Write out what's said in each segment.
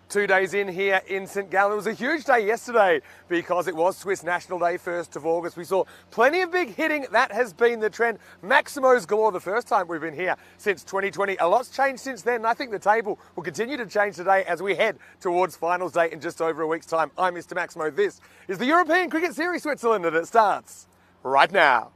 2 days in here in St Gallen. It was a huge day yesterday because it was Swiss National Day, 1st of August. We saw plenty of big hitting. That has been the trend. Maximos galore the first time we've been here since 2020. A lot's changed since then, and I think the table will continue to change today as we head towards finals day in just over a week's time. I'm Mr. Maximo. This is the European Cricket Series Switzerland, and it starts right now.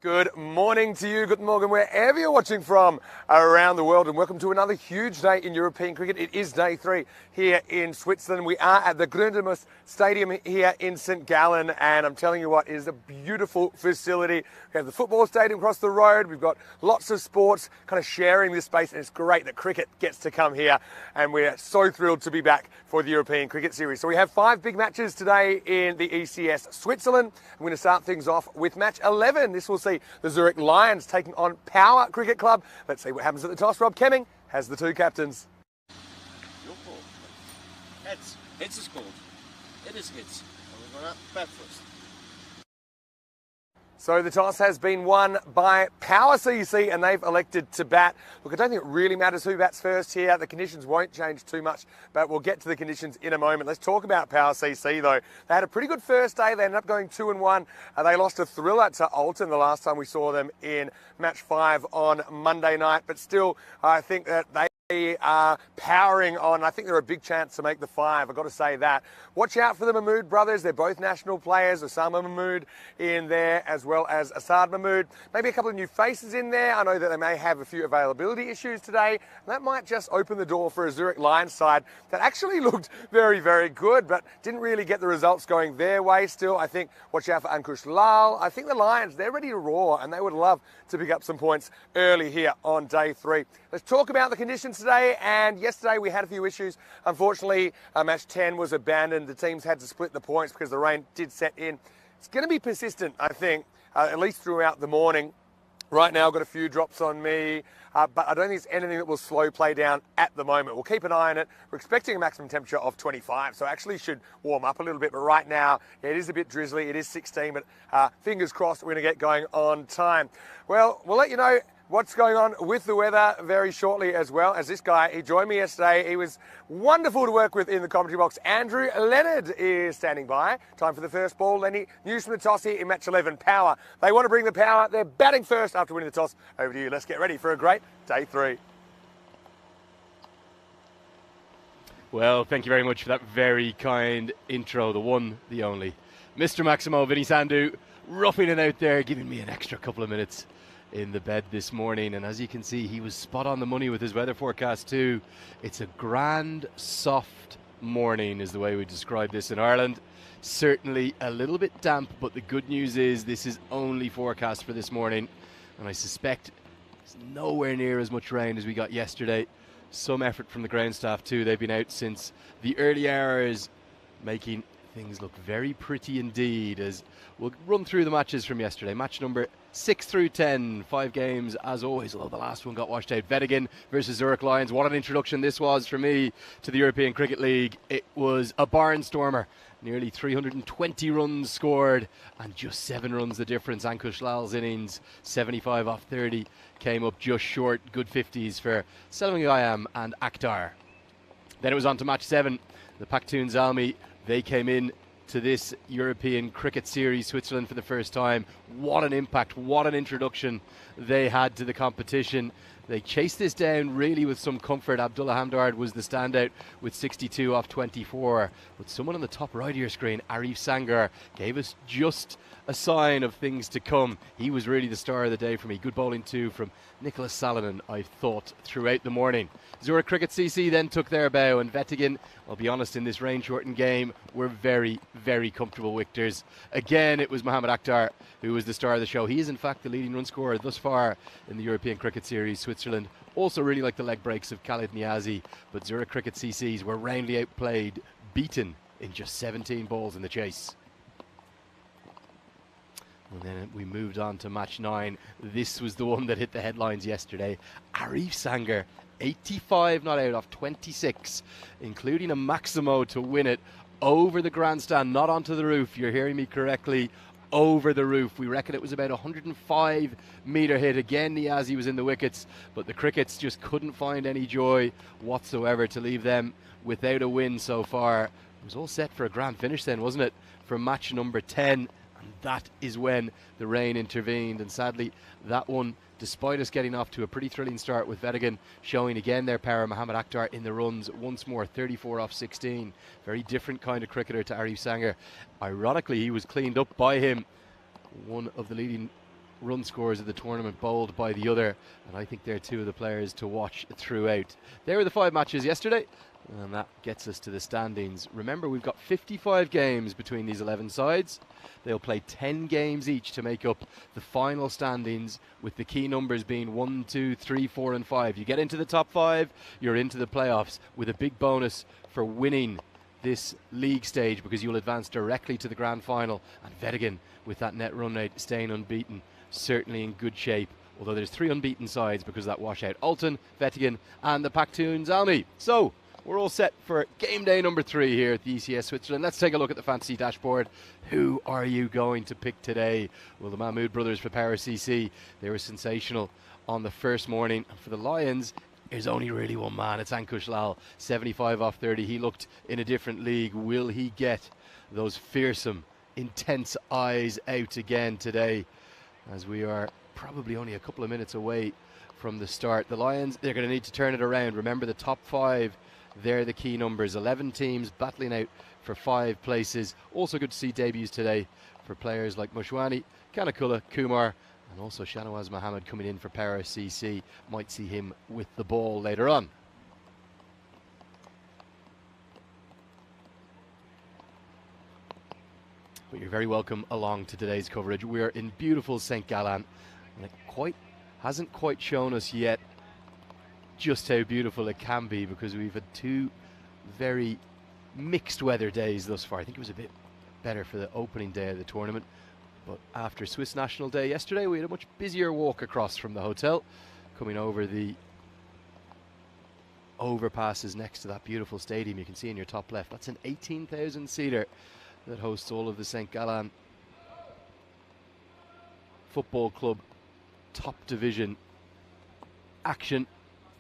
Good morning to you, good morning, wherever you're watching from around the world, and welcome to another huge day in European cricket. It is day 3 here in Switzerland. We are at the Gründermus Stadium here in St Gallen, and I'm telling you what, it is a beautiful facility. We have the football stadium across the road. We've got lots of sports kind of sharing this space, and it's great that cricket gets to come here, and we're so thrilled to be back for the European Cricket Series. So we have 5 big matches today in the ECS Switzerland. I'm going to start things off with match 11. This will see the Zurich Lions taking on Power Cricket Club. Let's see what happens at the toss. Rob Kemming has the 2 captains. Your call. Heads. Heads is called. It is heads. We're going to bat first. So the toss has been won by Power CC, and they've elected to bat. Look, I don't think it really matters who bats first here. The conditions won't change too much, but we'll get to the conditions in a moment. Let's talk about Power CC, though. They had a pretty good first day. They ended up going 2-1. They lost a thriller to Alton the last time we saw them in match 5 on Monday night, but still, I think that they are powering on. I think they're a big chance to make the 5. I've got to say that. Watch out for the Mahmood brothers. They're both national players. Osama Mahmood in there as well as Asad Mahmood. Maybe a couple of new faces in there. I know that they may have a few availability issues today. And that might just open the door for a Zurich Lions side that actually looked very, very good, but didn't really get the results going their way still. I think watch out for Ankush Lal. I think the Lions, they're ready to roar, and they would love to pick up some points early here on day 3. Let's talk about the conditions today, and yesterday we had a few issues. Unfortunately, match 10 was abandoned. The teams had to split the points because the rain did set in. It's going to be persistent, I think, at least throughout the morning. Right now, I've got a few drops on me, but I don't think it's anything that will slow play down at the moment. We'll keep an eye on it. We're expecting a maximum temperature of 25, so actually should warm up a little bit. But right now, yeah, it is a bit drizzly. It is 16, but fingers crossed we're going to get going on time. Well, we'll let you know what's going on with the weather very shortly as well, as this guy, he joined me yesterday. He was wonderful to work with in the commentary box. Andrew Leonard is standing by. Time for the first ball. Lenny, news from the toss here in match 11. Power. They want to bring the power. They're batting first after winning the toss. Over to you. Let's get ready for a great day 3. Well, thank you very much for that very kind intro. The one, the only. Mr. Maximo Vinny Sandu roughing it out there, giving me an extra couple of minutes in the bed this morning, and as you can see, he was spot on the money with his weather forecast too. It's a grand soft morning is the way we describe this in Ireland. Certainly a little bit damp, but the good news is this is only forecast for this morning, and I suspect it's nowhere near as much rain as we got yesterday. Some effort from the ground staff too. They've been out since the early hours, making things look very pretty indeed, as we'll run through the matches from yesterday. Match number 6 through 10, 5 games as always, although the last one got washed out. Vettigen versus Zurich Lions. What an introduction this was for me to the European Cricket League. It was a barnstormer. Nearly 320 runs scored and just 7 runs the difference. Ankush Lal's innings, 75 off 30, came up just short. Good 50s for Selvam and Akhtar. Then it was on to match 7. The Pakhtun Zalmi, they came in to this European Cricket Series, Switzerland for the first time. What an impact, what an introduction they had to the competition. They chased this down really with some comfort. Abdullah Hamdard was the standout with 62 off 24. But someone on the top right of your screen, Arif Sangar, gave us just a sign of things to come. He was really the star of the day for me. Good bowling too from Nicholas Salonen, I thought, throughout the morning. Zurich Cricket CC then took their bow, and Vettigen, I'll be honest, in this rain-shortened game, were very, very comfortable victors. Again, it was Mohammad Akhtar who was the star of the show. He is, in fact, the leading run scorer thus far in the European Cricket Series. Switzerland also really like the leg breaks of Khalid Niazi, but Zurich Cricket CCs were roundly outplayed, beaten in just 17 balls in the chase. And then we moved on to match 9. This was the one that hit the headlines yesterday. Arif Sangar, 85 not out off 26, including a Maximo to win it over the grandstand, not onto the roof. You're hearing me correctly, over the roof. We reckon it was about a 105-metre hit. Again, Niazi was in the wickets, but the Crickets just couldn't find any joy whatsoever to leave them without a win so far. It was all set for a grand finish then, wasn't it, for match number 10. And that is when the rain intervened, and sadly that one, despite us getting off to a pretty thrilling start with Vettigen showing again their power, Mohammad Akhtar in the runs once more, 34 off 16. Very different kind of cricketer to Arif Sangar. Ironically, he was cleaned up by him, one of the leading run scorers of the tournament, bowled by the other, and I think they're two of the players to watch throughout. There were the 5 matches yesterday, and that gets us to the standings. Remember, we've got 55 games between these 11 sides. They'll play 10 games each to make up the final standings, with the key numbers being 1, 2, 3, 4 and 5. You get into the top 5, you're into the playoffs, with a big bonus for winning this league stage, because you'll advance directly to the grand final. And Vettigen, with that net run rate, staying unbeaten, certainly in good shape, although there's 3 unbeaten sides because of that washout. Alton, Vettigen and the Pakhtun Zalmi. So we're all set for game day number 3 here at the ECS Switzerland. Let's take a look at the fantasy dashboard. Who are you going to pick today? Well, the Mahmood brothers for Power CC, they were sensational on the first morning. And for the Lions, there's only really one man. It's Ankush Lal, 75 off 30. He looked in a different league. Will he get those fearsome, intense eyes out again today, as we are probably only a couple of minutes away from the start? The Lions, they're going to need to turn it around. Remember, the top 5, they're the key numbers. 11 teams battling out for 5 places. Also good to see debuts today for players like Mushwani, Kanakula, Kumar, and also Shanawaz Mohammed coming in for Power CC. Might see him with the ball later on. But you're very welcome along to today's coverage. We're in beautiful St. Gallen, and it hasn't quite shown us yet just how beautiful it can be, because we've had 2 very mixed weather days thus far. I think it was a bit better for the opening day of the tournament, but after Swiss National Day yesterday, we had a much busier walk across from the hotel, coming over the overpasses next to that beautiful stadium you can see in your top left. That's an 18,000 seater that hosts all of the St. Gallen Football Club top division action.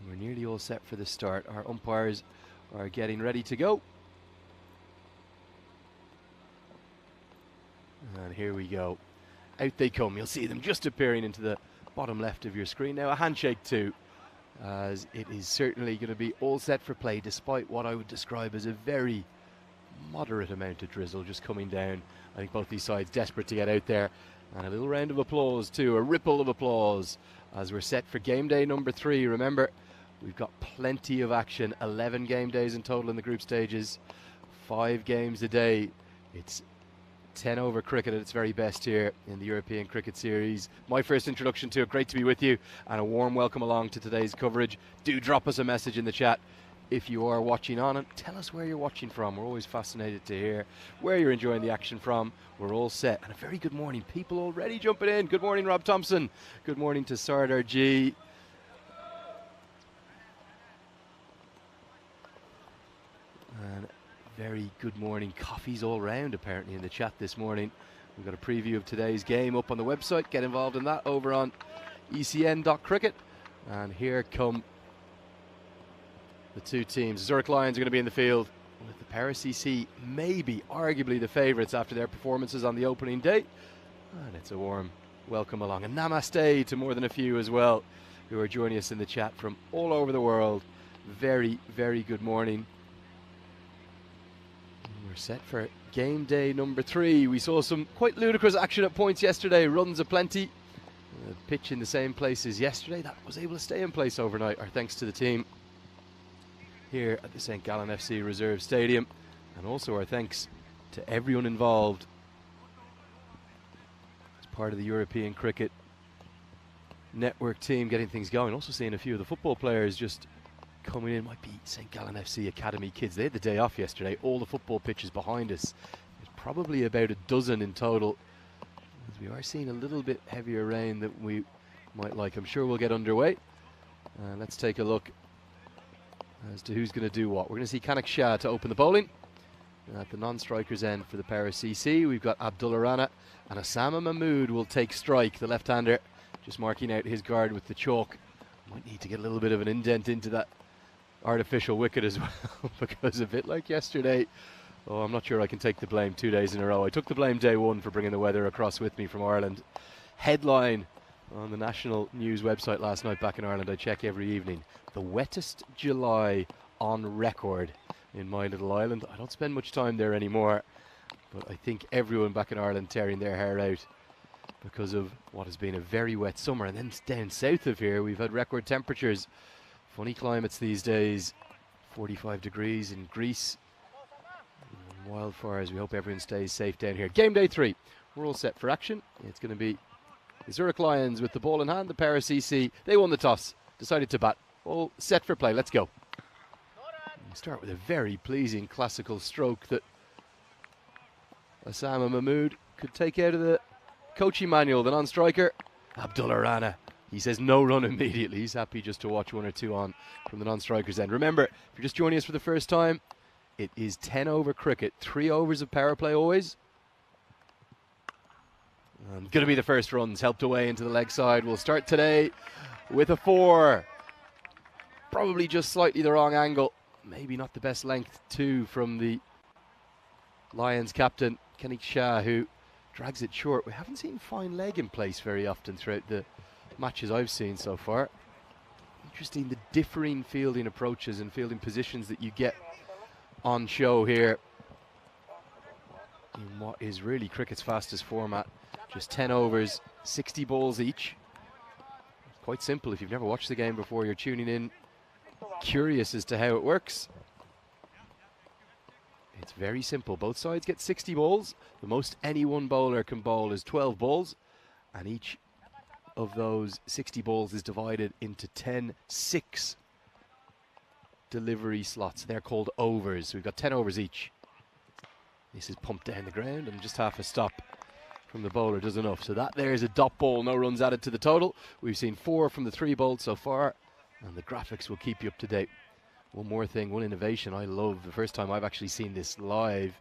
We're nearly all set for the start. Our umpires are getting ready to go. And here we go. Out they come. You'll see them just appearing into the bottom left of your screen. Now a handshake too, as it is certainly going to be all set for play, despite what I would describe as a very moderate amount of drizzle just coming down. I think both these sides desperate to get out there. And a little round of applause too, a ripple of applause, as we're set for game day number 3. Remember, we've got plenty of action. 11 game days in total in the group stages, 5 games a day. It's 10 over cricket at its very best here in the European Cricket Series. My first introduction to it. Great to be with you, and a warm welcome along to today's coverage. Do drop us a message in the chat if you are watching on, and tell us where you're watching from. We're always fascinated to hear where you're enjoying the action from. We're all set, and a very good morning. People already jumping in. Good morning, Rob Thompson. Good morning to Sardar G. And very good morning. Coffees all round apparently in the chat this morning. We've got a preview of today's game up on the website. Get involved in that over on ECN.cricket. And here come the two teams. Zurich Lions are going to be in the field with the Paris CC maybe arguably the favourites after their performances on the opening day. And it's a warm welcome along. And namaste to more than a few as well who are joining us in the chat from all over the world. Very, very good morning. We're set for game day number 3. We saw some quite ludicrous action at points yesterday. Runs aplenty. Pitch in the same place as yesterday. That was able to stay in place overnight. Our thanks to the team here at the St. Gallen FC Reserve Stadium. And also our thanks to everyone involved as part of the European Cricket Network team getting things going. Also seeing a few of the football players just coming in. Might be St. Gallen FC Academy kids. They had the day off yesterday. All the football pitches behind us. There's probably about a dozen in total. We are seeing a little bit heavier rain than we might like. I'm sure we'll get underway. Let's take a look as to who's going to do what. We're going to see Kanik Shah to open the bowling. At the non-strikers end for the Paris CC, we've got Abdullah Rana, and Osama Mahmood will take strike. The left-hander just marking out his guard with the chalk. Might need to get a little bit of an indent into that artificial wicket as well, because a bit like yesterday, I'm not sure I can take the blame 2 days in a row. I took the blame day 1 for bringing the weather across with me from Ireland. Headline on the national news website last night back in Ireland, I check every evening. The wettest July on record in my little island. I don't spend much time there anymore, but I think everyone back in Ireland tearing their hair out because of what has been a very wet summer. And then down south of here, we've had record temperatures. Funny climates these days. 45 degrees in Greece. Wildfires. We hope everyone stays safe down here. Game day 3. We're all set for action. It's going to be the Zurich Lions with the ball in hand. The Paris CC, they won the toss, decided to bat. All set for play. Let's go. We start with a very pleasing classical stroke that Osama Mahmood could take out of the coaching manual. The non-striker, Abdullah Rana. He says no run immediately. He's happy just to watch 1 or 2 on from the non-strikers end. Remember, if you're just joining us for the first time, it is 10 over cricket, 3 overs of power play always. Going to be the first runs, helped away into the leg side. We'll start today with a 4. Probably just slightly the wrong angle. Maybe not the best length too from the Lions captain, Kanik Shah, who drags it short. We haven't seen fine leg in place very often throughout the matches I've seen so far. Interesting the differing fielding approaches and fielding positions that you get on show here in what is really cricket's fastest format. Just 10 overs, 60 balls each. Quite simple. If you've never watched the game before, you're tuning in curious as to how it works. It's very simple. Both sides get 60 balls. The most any one bowler can bowl is 12 balls, and each of those 60 balls is divided into 10 6 delivery slots. They're called overs. We've got 10 overs each. This is pumped down the ground, and just half a stop from the bowler does enough. So that there is a dot ball, no runs added to the total. We've seen 4 from the 3 bowled so far, and the graphics will keep you up to date. One more thing, one innovation I love, the first time I've actually seen this live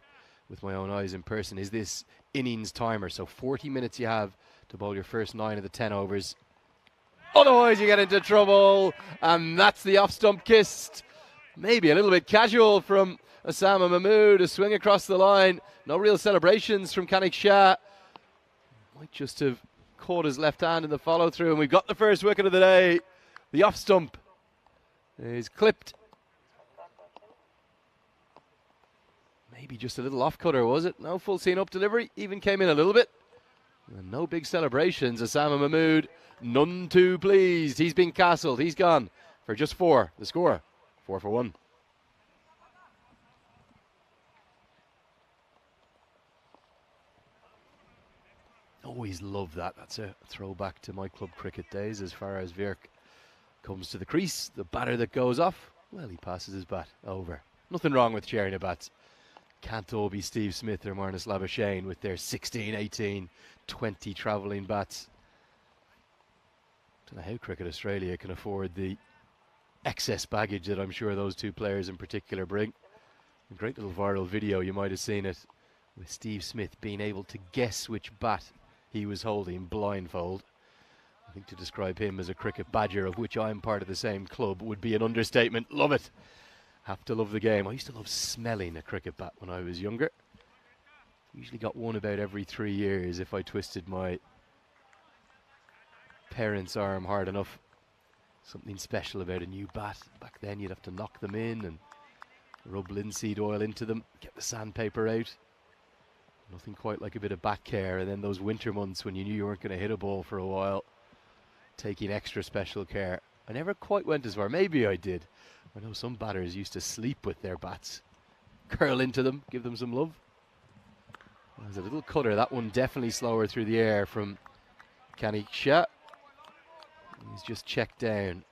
with my own eyes in person, is this innings timer. So 40 minutes you have to bowl your first 9 of the 10 overs. Otherwise you get into trouble, and that's the off-stump kissed. Maybe a little bit casual from Osama Mahmood, a swing across the line. No real celebrations from Kanik Shah. Might just have caught his left hand in the follow-through, and we've got the first wicket of the day. The off-stump is clipped. Maybe just a little off-cutter, was it? No full scene up delivery, even came in a little bit. And no big celebrations. Osama Mahmood, none too pleased. He's been castled. He's gone for just 4. The score, 4 for 1. Always love that. That's a throwback to my club cricket days as far as Zurich comes to the crease. The batter that goes off. Well, he passes his bat over. Nothing wrong with sharing a bat. Can't all be Steve Smith or Marnus Labuschagne with their 16, 18, 20 travelling bats. Don't know how Cricket Australia can afford the excess baggage that I'm sure those two players in particular bring. A great little viral video, you might have seen it, with Steve Smith being able to guess which bat he was holding blindfold. I think to describe him as a cricket badger, of which I'm part of the same club, would be an understatement. Love it. Have to love the game. I used to love smelling a cricket bat when I was younger. Usually got one about every 3 years if I twisted my parents' arm hard enough. Something special about a new bat. Back then you'd have to knock them in and rub linseed oil into them, get the sandpaper out. Nothing quite like a bit of bat care. And then those winter months when you knew you weren't going to hit a ball for a while, taking extra special care. I never quite went as far. Maybe I did. I know some batters used to sleep with their bats. Curl into them, give them some love. There's a little cutter. That one definitely slower through the air from Kanik Shah. He's just checked down.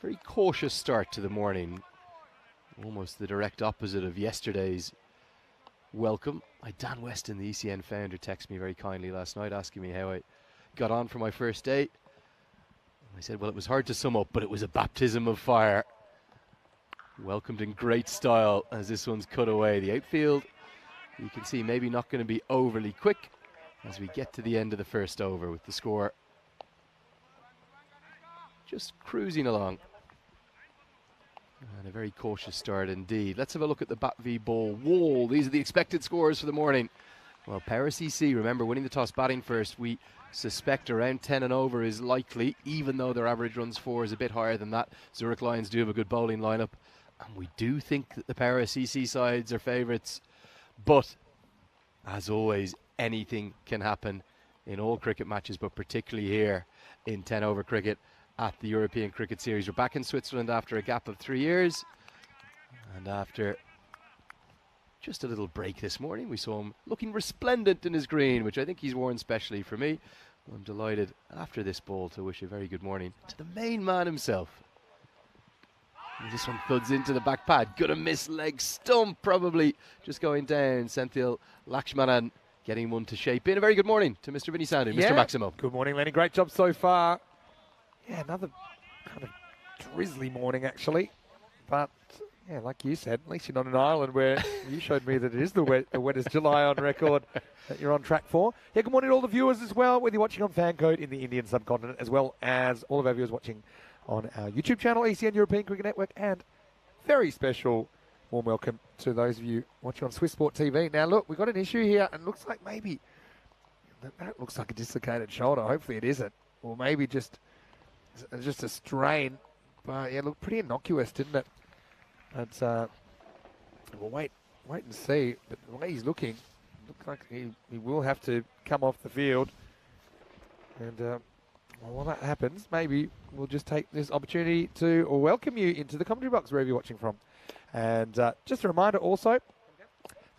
Very cautious start to the morning. Almost the direct opposite of yesterday's welcome. Dan Weston, the ECN founder, texted me very kindly last night asking me how I got on for my first day. I said, well, it was hard to sum up, but it was a baptism of fire. Welcomed in great style as this one's cut away. The outfield, you can see, maybe not going to be overly quick as we get to the end of the first over with the score just cruising along. And a very cautious start indeed. Let's have a look at the bat v ball wall. These are the expected scores for the morning. Well, Paris EC, remember, winning the toss, batting first. We suspect around 10 and over is likely, even though their average runs for is a bit higher than that. Zurich Lions do have a good bowling lineup, and we do think that the Paris EC sides are favourites. But, as always, anything can happen in all cricket matches, but particularly here in 10 over cricket at the European Cricket Series. We're back in Switzerland after a gap of 3 years, and after just a little break this morning, we saw him looking resplendent in his green, which I think he's worn specially for me. I'm delighted after this ball to wish a very good morning to the main man himself. And this one thuds into the back pad. Gonna miss leg stump, probably just going down. Senthil Lakshmanan getting one to shape in. A very good morning to Mr. Vinny Sandhu, Mr. Maximo. Good morning, Lenny. Great job so far. Yeah, another kind of drizzly morning, actually. But, yeah, like you said, at least you're not an island where you showed me that it is the wettest July on record that you're on track for. Yeah, good morning to all the viewers as well, whether you're watching on Fan Code in the Indian subcontinent, as well as all of our viewers watching on our YouTube channel, ECN European Cricket Network, and very special warm welcome to those of you watching on Swiss Sport TV. Now, look, we've got an issue here, and it looks like maybe that looks like a dislocated shoulder. Hopefully it isn't. Or maybe just a strain. But, yeah, look, pretty innocuous, didn't it? But, we'll wait and see. But the way he's looking, looks like he will have to come off the field. And, well, while that happens, maybe we'll just take this opportunity to welcome you into the commentary box wherever you're watching from. And just a reminder also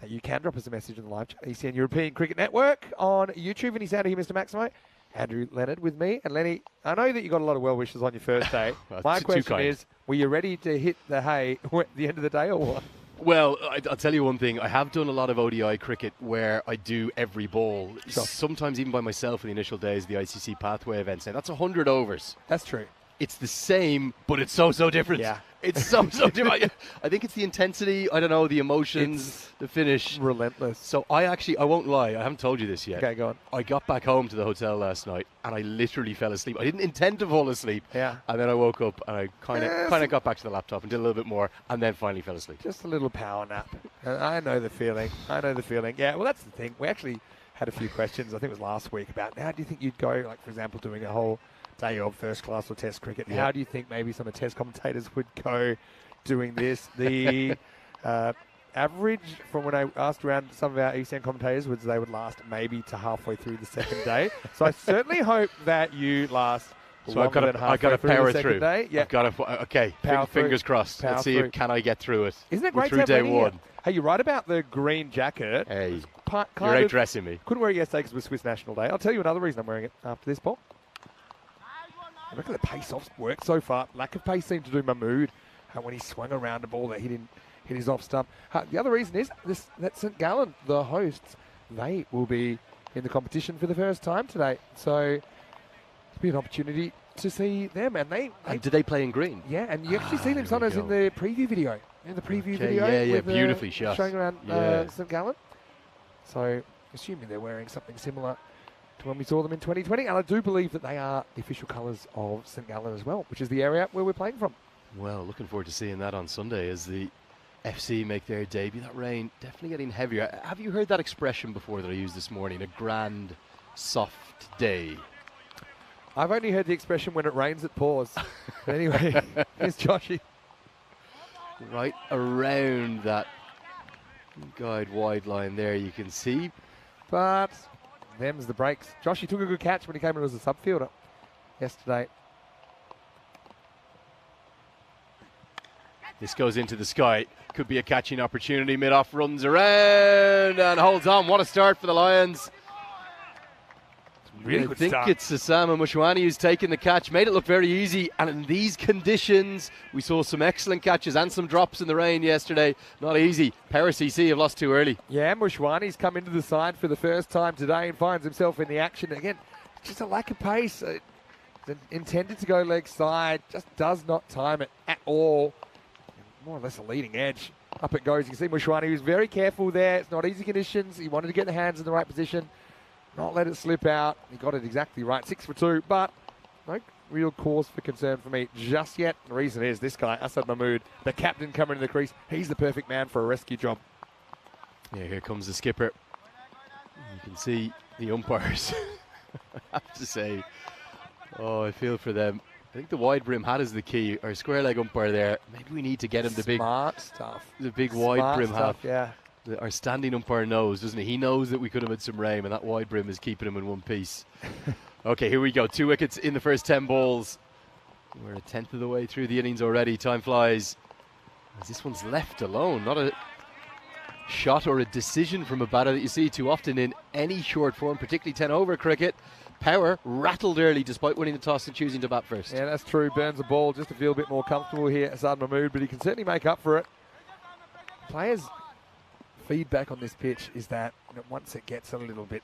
that you can drop us a message in the live chat, ECN European Cricket Network on YouTube. And he's out here, Mr. Maximo. Andrew Leonard with me. And Lenny, I know that you got a lot of well wishes on your first day. Well, my question is, were you ready to hit the hay at the end of the day or what? Well, I'll tell you one thing. I have done a lot of ODI cricket where I do every ball, Sure. sometimes even by myself in the initial days of the ICC pathway events. Now, that's 100 overs. That's true. It's the same, but it's so different. Yeah. It's so different. I think it's the intensity, I don't know, the emotions, the finish. Relentless. So I won't lie, I haven't told you this yet. Okay, go on. I got back home to the hotel last night and I literally fell asleep. I didn't intend to fall asleep. Yeah. And then I woke up and I kind of got back to the laptop and did a little bit more and then finally fell asleep. Just a little power nap. I know the feeling. Yeah, well, that's the thing. We actually had a few questions, I think it was last week, about how do you think you'd go, like, for example, doing a whole day of first class or test cricket. Yeah. How do you think maybe some of the test commentators would go doing this? The average from when I asked around some of our ECN commentators was they would last maybe to halfway through the second day. So I certainly hope that you last So I've got to power through. Day. Yeah. I've got to, okay, fingers crossed. Power Let's see through. if can I get through it. Isn't it We're great through to have day Lenny one. here? Hey, you're right about the green jacket. Hey, Kind you're of outdressing me. couldn't wear it yesterday because it was Swiss National Day. I'll tell you another reason I'm wearing it after this, Paul. I reckon the pace-offs work so far. Lack of pace seemed to do my mood when he swung around the ball that hit his off stump. The other reason is that St. Gallen, the hosts, they will be in the competition for the first time today. So it'll be an opportunity to see them. And do they play in green? Yeah, and you actually see them sometimes in the preview video. In the preview video. Yeah, beautifully shot. Showing around St. Gallen. So assuming they're wearing something similar to when we saw them in 2020. And I do believe that they are the official colours of St. Gallen as well, which is the area where we're playing from. Well, looking forward to seeing that on Sunday as the FC make their debut. That rain definitely getting heavier. Have you heard that expression before that I used this morning? A grand, soft day. I've only heard the expression when it rains, it pours. But anyway, here's Joshy. Right around that guide wide line there, you can see. But them's the breaks. Joshy took a good catch when he came in as a subfielder yesterday. This goes into the sky. Could be a catching opportunity. Mid-off runs around and holds on. What a start for the Lions. Really I good think start. it's Osama Mushwani who's taken the catch. Made it look very easy. And in these conditions, we saw some excellent catches and some drops in the rain yesterday. Not easy. Power CC have lost too early. Yeah, Mushwani's come into the side for the first time today and finds himself in the action. Again, just a lack of pace. Intended to go leg side. Just does not time it at all. More or less a leading edge. Up it goes. You can see Mushwani was very careful there. It's not easy conditions. He wanted to get the hands in the right position. Not let it slip out. He got it exactly right. 6 for 2, but no real cause for concern for me just yet. The reason is this guy, Asad Mahmood, the captain coming to the crease. He's the perfect man for a rescue job. Yeah, here comes the skipper. You can see the umpires. I have to say, I feel for them. I think the wide brim hat is the key. Our square leg umpire there. Maybe we need to get him the big stuff. The big wide brim hat. Yeah. Our standing umpire knows, doesn't he? He knows that we could have had some rain, and that wide brim is keeping him in one piece. Okay, here we go. 2 wickets in the first 10 balls. We're a tenth of the way through the innings already. Time flies. As this one's left alone. Not a shot or a decision from a batter that you see too often in any short form, particularly 10-over cricket. Power rattled early despite winning the toss and choosing to bat first. Yeah, that's true. Burns the ball just to feel a bit more comfortable here, Asad Mahmood, but he can certainly make up for it. Players' feedback on this pitch is that once it gets a little bit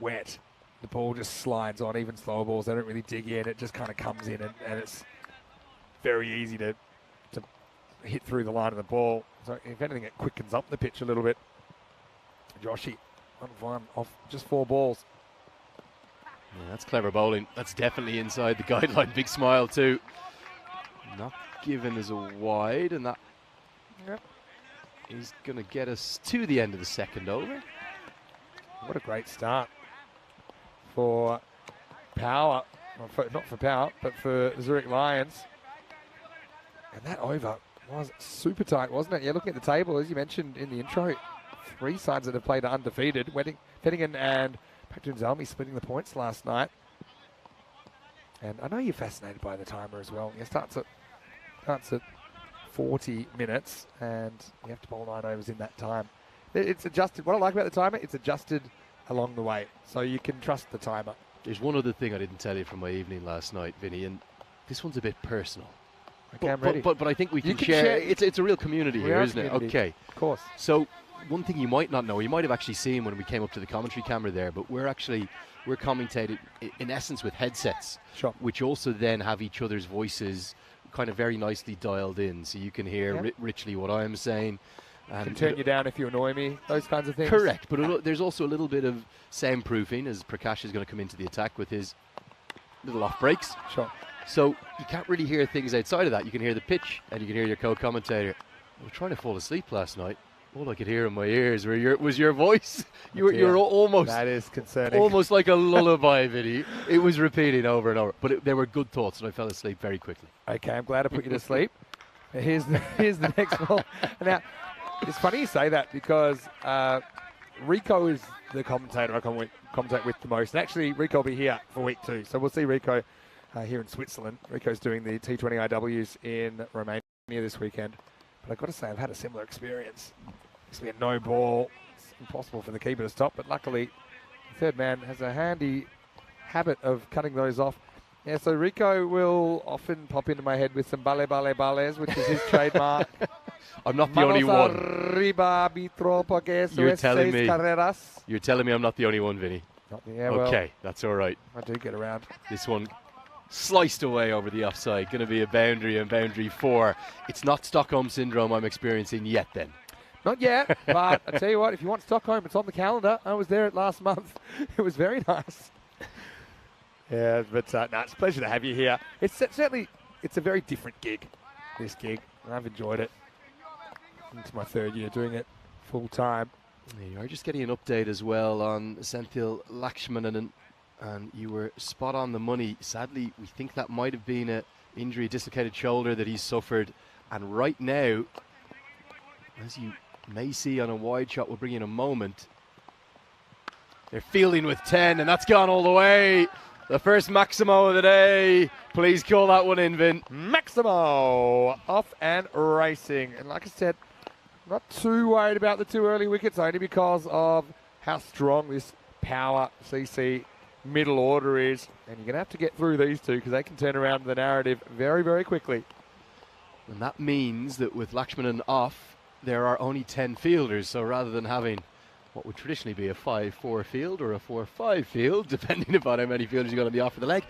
wet, the ball just slides on. Even slower balls, they don't really dig in. It just kind of comes in, and it's very easy to hit through the line of the ball. So if anything, it quickens up the pitch a little bit. Joshy, 1-1 off just 4 balls. Yeah, that's clever bowling. That's definitely inside the guideline. Big smile too. Not given as a wide, and that is going to get us to the end of the second over. What a great start for Power. Not for Power, but for the Zurich Lions. And that over was super tight, wasn't it? Yeah, looking at the table, as you mentioned in the intro, 3 sides that have played are undefeated. Weddingen and Zalmi splitting the points last night. And I know you're fascinated by the timer as well. It starts at 40 minutes, and you have to bowl 9 overs in that time. It's adjusted. What I like about the timer, it's adjusted along the way, so you can trust the timer. There's one other thing I didn't tell you from my evening last night, Vinny, and this one's a bit personal. Okay, I'm ready. But I think we can share. It's a real community here, isn't it? Okay. Of course. So one thing you might not know, you might have actually seen when we came up to the commentary camera there, but we're commentated in essence with headsets, sure, which also then have each other's voices kind of very nicely dialed in, so you can hear richly what I'm saying. And can turn you down if you annoy me, those kinds of things. Correct, but there's also a little bit of soundproofing as Prakash is going to come into the attack with his little off breaks. Sure. So you can't really hear things outside of that. You can hear the pitch and you can hear your co-commentator. I was trying to fall asleep last night. All I could hear in my ears was your voice. You were almost. That is concerning. Almost like a lullaby video. It was repeating over and over. But there were good thoughts, and I fell asleep very quickly. Okay, I'm glad I put you to sleep. Here's the next ball. Now, it's funny you say that because Rico is the commentator I commentate with the most. And actually, Rico will be here for week 2. So we'll see Rico here in Switzerland. Rico's doing the T20 IWs in Romania this weekend. But I've got to say, I've had a similar experience. It's been a no ball. It's impossible for the keeper to stop, but luckily, the third man has a handy habit of cutting those off. Yeah, so Rico will often pop into my head with some bales, which is his trademark. I'm not the only one. You're telling me. Carreras. You're telling me I'm not the only one, Vinny. Yeah, well, Okay, that's all right. I do get around. This one sliced away over the offside. Going to be a boundary and boundary 4. It's not Stockholm syndrome I'm experiencing yet then. Not yet, but I tell you what, if you want Stockholm, it's on the calendar. I was there last month. It was very nice. Yeah, but no, it's a pleasure to have you here. It's certainly, it's a very different gig, this gig. And I've enjoyed it. It's my 3rd year doing it full time. Yeah, you are just getting an update as well on Senthil Lakshmanan, and you were spot on the money. Sadly, we think that might have been an injury, dislocated shoulder that he's suffered. And right now, as you may see on a wide shot, we'll bring you in a moment. They're fielding with 10, and that's gone all the way. The first Maximo of the day. Please call that one in, Vin. Maximo off and racing. And like I said, not too worried about the 2 early wickets, only because of how strong this power CC middle order is. And you're going to have to get through these 2 because they can turn around the narrative very, very quickly. And that means that with Lakshmanan off, there are only 10 fielders. So rather than having what would traditionally be a 5-4 field or a 4-5 field, depending upon how many fielders you got on the off for the leg,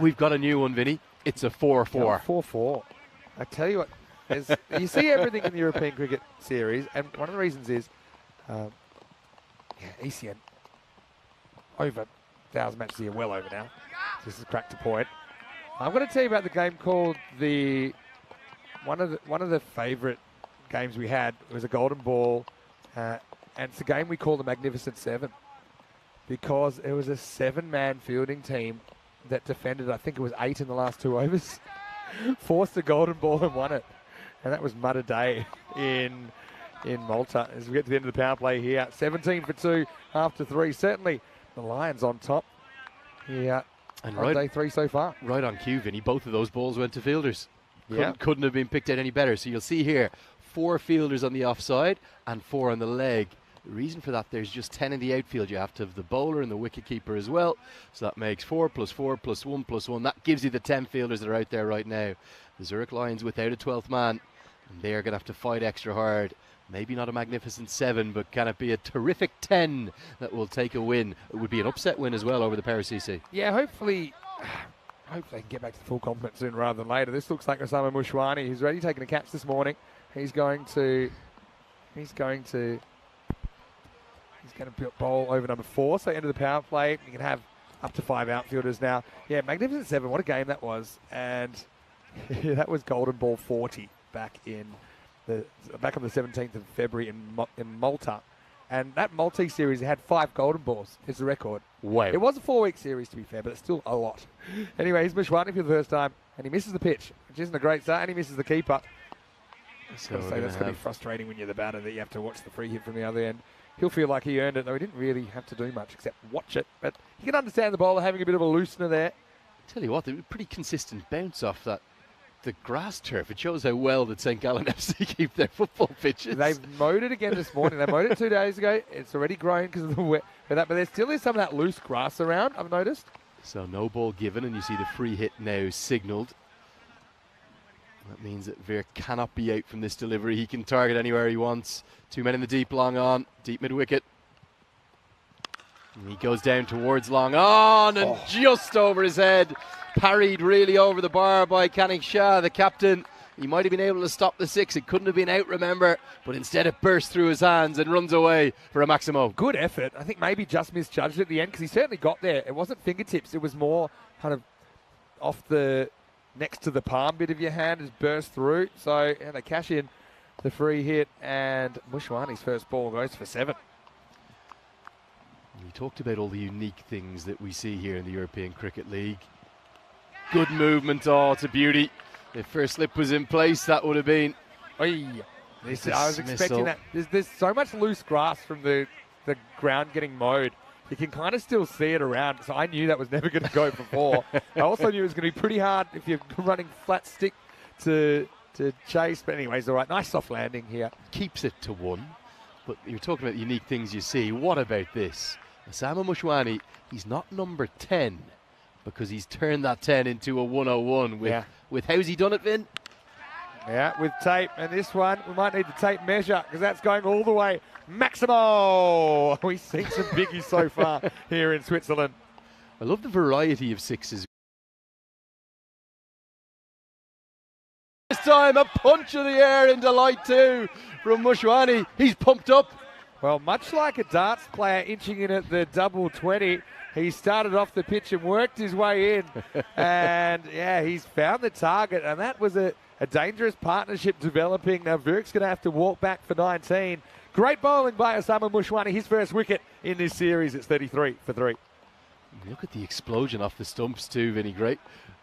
we've got a new one, Vinny. It's a 4-4. Yeah, 4-4. I tell you what, you see everything in the European Cricket Series, and one of the reasons is, ECN, over 1,000 matches a year, well over now. This has cracked a point. I'm going to tell you about the game called one of the favourite games we had. It was a golden ball, and it's a game we call the Magnificent Seven, because it was a 7-man fielding team that defended, I think it was 8 in the last 2 overs, forced a golden ball and won it. And that was Mudda Day in Malta. As we get to the end of the power play here, 17 for 2 after 3. Certainly the Lions on top here and on day 3 so far. Right on cue, Vinny. Both of those balls went to fielders. Yeah. Couldn't have been picked out any better. So you'll see here, 4 fielders on the offside and 4 on the leg. The reason for that, there's just 10 in the outfield. You have to have the bowler and the wicketkeeper as well. So that makes 4 plus 4 plus 1 plus 1. That gives you the 10 fielders that are out there right now. The Zurich Lions without a 12th man. And they're going to have to fight extra hard. Maybe not a magnificent 7, but can it be a terrific 10 that will take a win? It would be an upset win as well over the Power CC. Yeah, hopefully they can get back to full complement sooner rather than later. This looks like Osama Mushwani, who's already taken a catch this morning. He's going to bowl over number 4, so end of the power play. You can have up to 5 outfielders now. Yeah, Magnificent 7, what a game that was. And that was golden ball 40 back on the 17th of February in Malta. And that Maltese series had 5 golden balls. It's the record. Wow. It was a 4-week series, to be fair, but it's still a lot. Anyway, he's Mushwani for the first time, and he misses the pitch, which isn't a great start, and he misses the keeper. So that's going to be frustrating when you're the batter that you have to watch the free hit from the other end. He'll feel like he earned it, though he didn't really have to do much except watch it. But you can understand the bowler having a bit of a loosener there. Tell you what, they were pretty consistent bounce off the grass turf. It shows how well that St. Gallen FC keep their football pitches. They've mowed it again this morning. They mowed it 2 days ago. It's already grown because of the wet. But there still is some of that loose grass around, I've noticed. So no ball given, and you see the free hit now signalled. That means that Veer cannot be out from this delivery. He can target anywhere he wants. 2 men in the deep, long on, deep mid wicket. And he goes down towards long on and just over his head. Parried really over the bar by Kanik Shah, the captain. He might have been able to stop the 6. It couldn't have been out, remember. But instead it bursts through his hands and runs away for a Maximo. Good effort. I think maybe just misjudged at the end because he certainly got there. It wasn't fingertips. It was more kind of off the next to the palm bit of your hand, has burst through. So they cash in the free hit, and Mushwani's first ball goes for 7. We talked about all the unique things that we see here in the European Cricket League. Good movement, it's a beauty. If first slip was in place, that would have been... I was expecting that. There's so much loose grass from the ground getting mowed. You can kind of still see it around, so I knew that was never going to go for 4. I also knew it was going to be pretty hard if you're running flat stick to chase. But anyways, all right, nice soft landing here. Keeps it to 1. But you're talking about unique things you see. What about this? Osama Mushwani, he's not number 10, because he's turned that 10 into a 101 with how's he done it, Vin? Yeah, with tape. And this one, we might need the tape measure because that's going all the way. Maximo! We've seen some biggies so far here in Switzerland. I love the variety of sixes. This time, a punch of the air in delight too from Mushwani. He's pumped up. Well, much like a darts player inching in at the double 20, he started off the pitch and worked his way in. And, yeah, he's found the target. And that was a dangerous partnership developing. Now, Zurich's going to have to walk back for 19. Great bowling by Osama Mushwani. His first wicket in this series. It's 33 for 3. Look at the explosion off the stumps too, Vinny. Great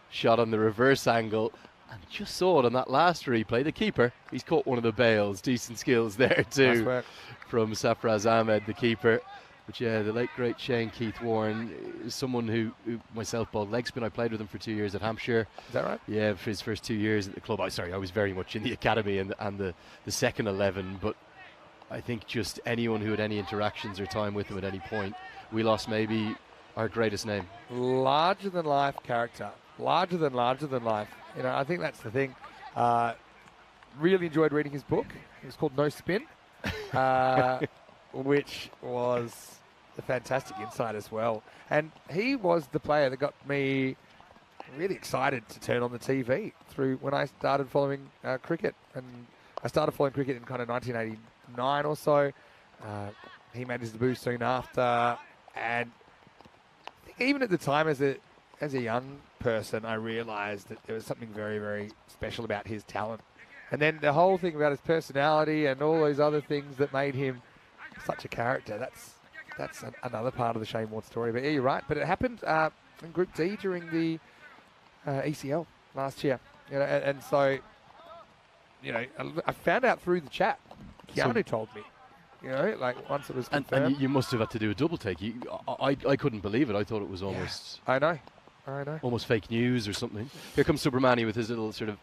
shot on the reverse angle. And just saw it on that last replay. The keeper, he's caught one of the bails. Decent skills there too. Nice From Safraz Ahmed, the keeper. But yeah, the late great Shane Keith Warren is someone who myself bowled leg spin. I played with him for 2 years at Hampshire. Is that right? Yeah, for his first 2 years at the club. I was very much in the academy and the second 11. But I think just anyone who had any interactions or time with him at any point, we lost maybe our greatest name. Larger than life character. Larger than life. You know, I think that's the thing. Really enjoyed reading his book. It was called No Spin, which was a fantastic insight as well. And he was the player that got me really excited to turn on the TV through when I started following cricket. And I started following cricket in kind of 1989 or so. He made his debut soon after. And I think even at the time as a young person, I realised that there was something very, very special about his talent. And then the whole thing about his personality and all those other things that made him such a character, that's another part of the Shane Ward story. But yeah, you're right. But it happened in Group D during the ECL last year. You know, and so, you know, I found out through the chat. Keanu told me. You know, like once it was confirmed. And you must have had to do a double take. I couldn't believe it. I thought it was almost... Yeah, I know. Almost fake news or something. Here comes Subramani with his little sort of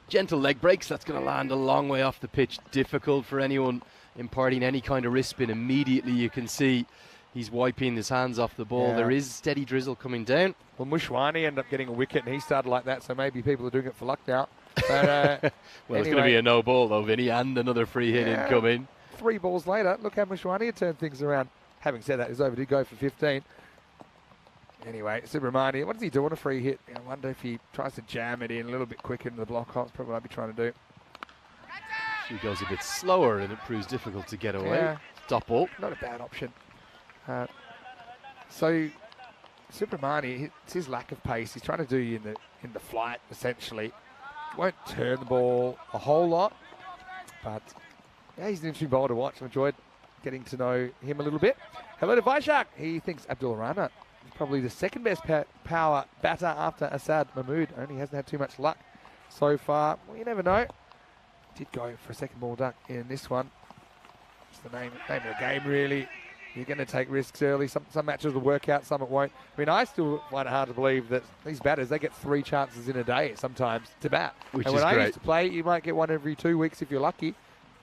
gentle leg breaks. That's going to land a long way off the pitch. Difficult for anyone imparting any kind of wrist spin. Immediately you can see he's wiping his hands off the ball. Yeah. There is steady drizzle coming down. Well, Mushwani ended up getting a wicket and he started like that, so maybe people are doing it for luck now. But, well, anyway, it's going to be a no ball though, Vinny, and another free hit incoming. 3 balls later, look how Mushwani had turned things around. Having said that, he's over to go for 15. Anyway, Subramani, what does he do on a free hit? I wonder if he tries to jam it in a little bit quicker into the block. That's probably what I'd be trying to do. She goes a bit slower and it proves difficult to get away. Yeah. Top ball. Not a bad option. So Subramani, it's his lack of pace. He's trying to do you in the flight, essentially. Won't turn the ball a whole lot, but yeah, he's an interesting bowler to watch. I enjoyed getting to know him a little bit. Hello to Vaishak. He thinks Abdul Rana is probably the second best power batter after Asad Mahmood. Only hasn't had too much luck so far. Well, you never know. Did go for a second ball duck in this one. It's the name of the game, really. You're going to take risks early. Some matches will work out, some it won't. I mean, I still find it hard to believe that these batters, they get 3 chances in a day sometimes to bat. Which and is when great. I used to play, you might get one every 2 weeks if you're lucky.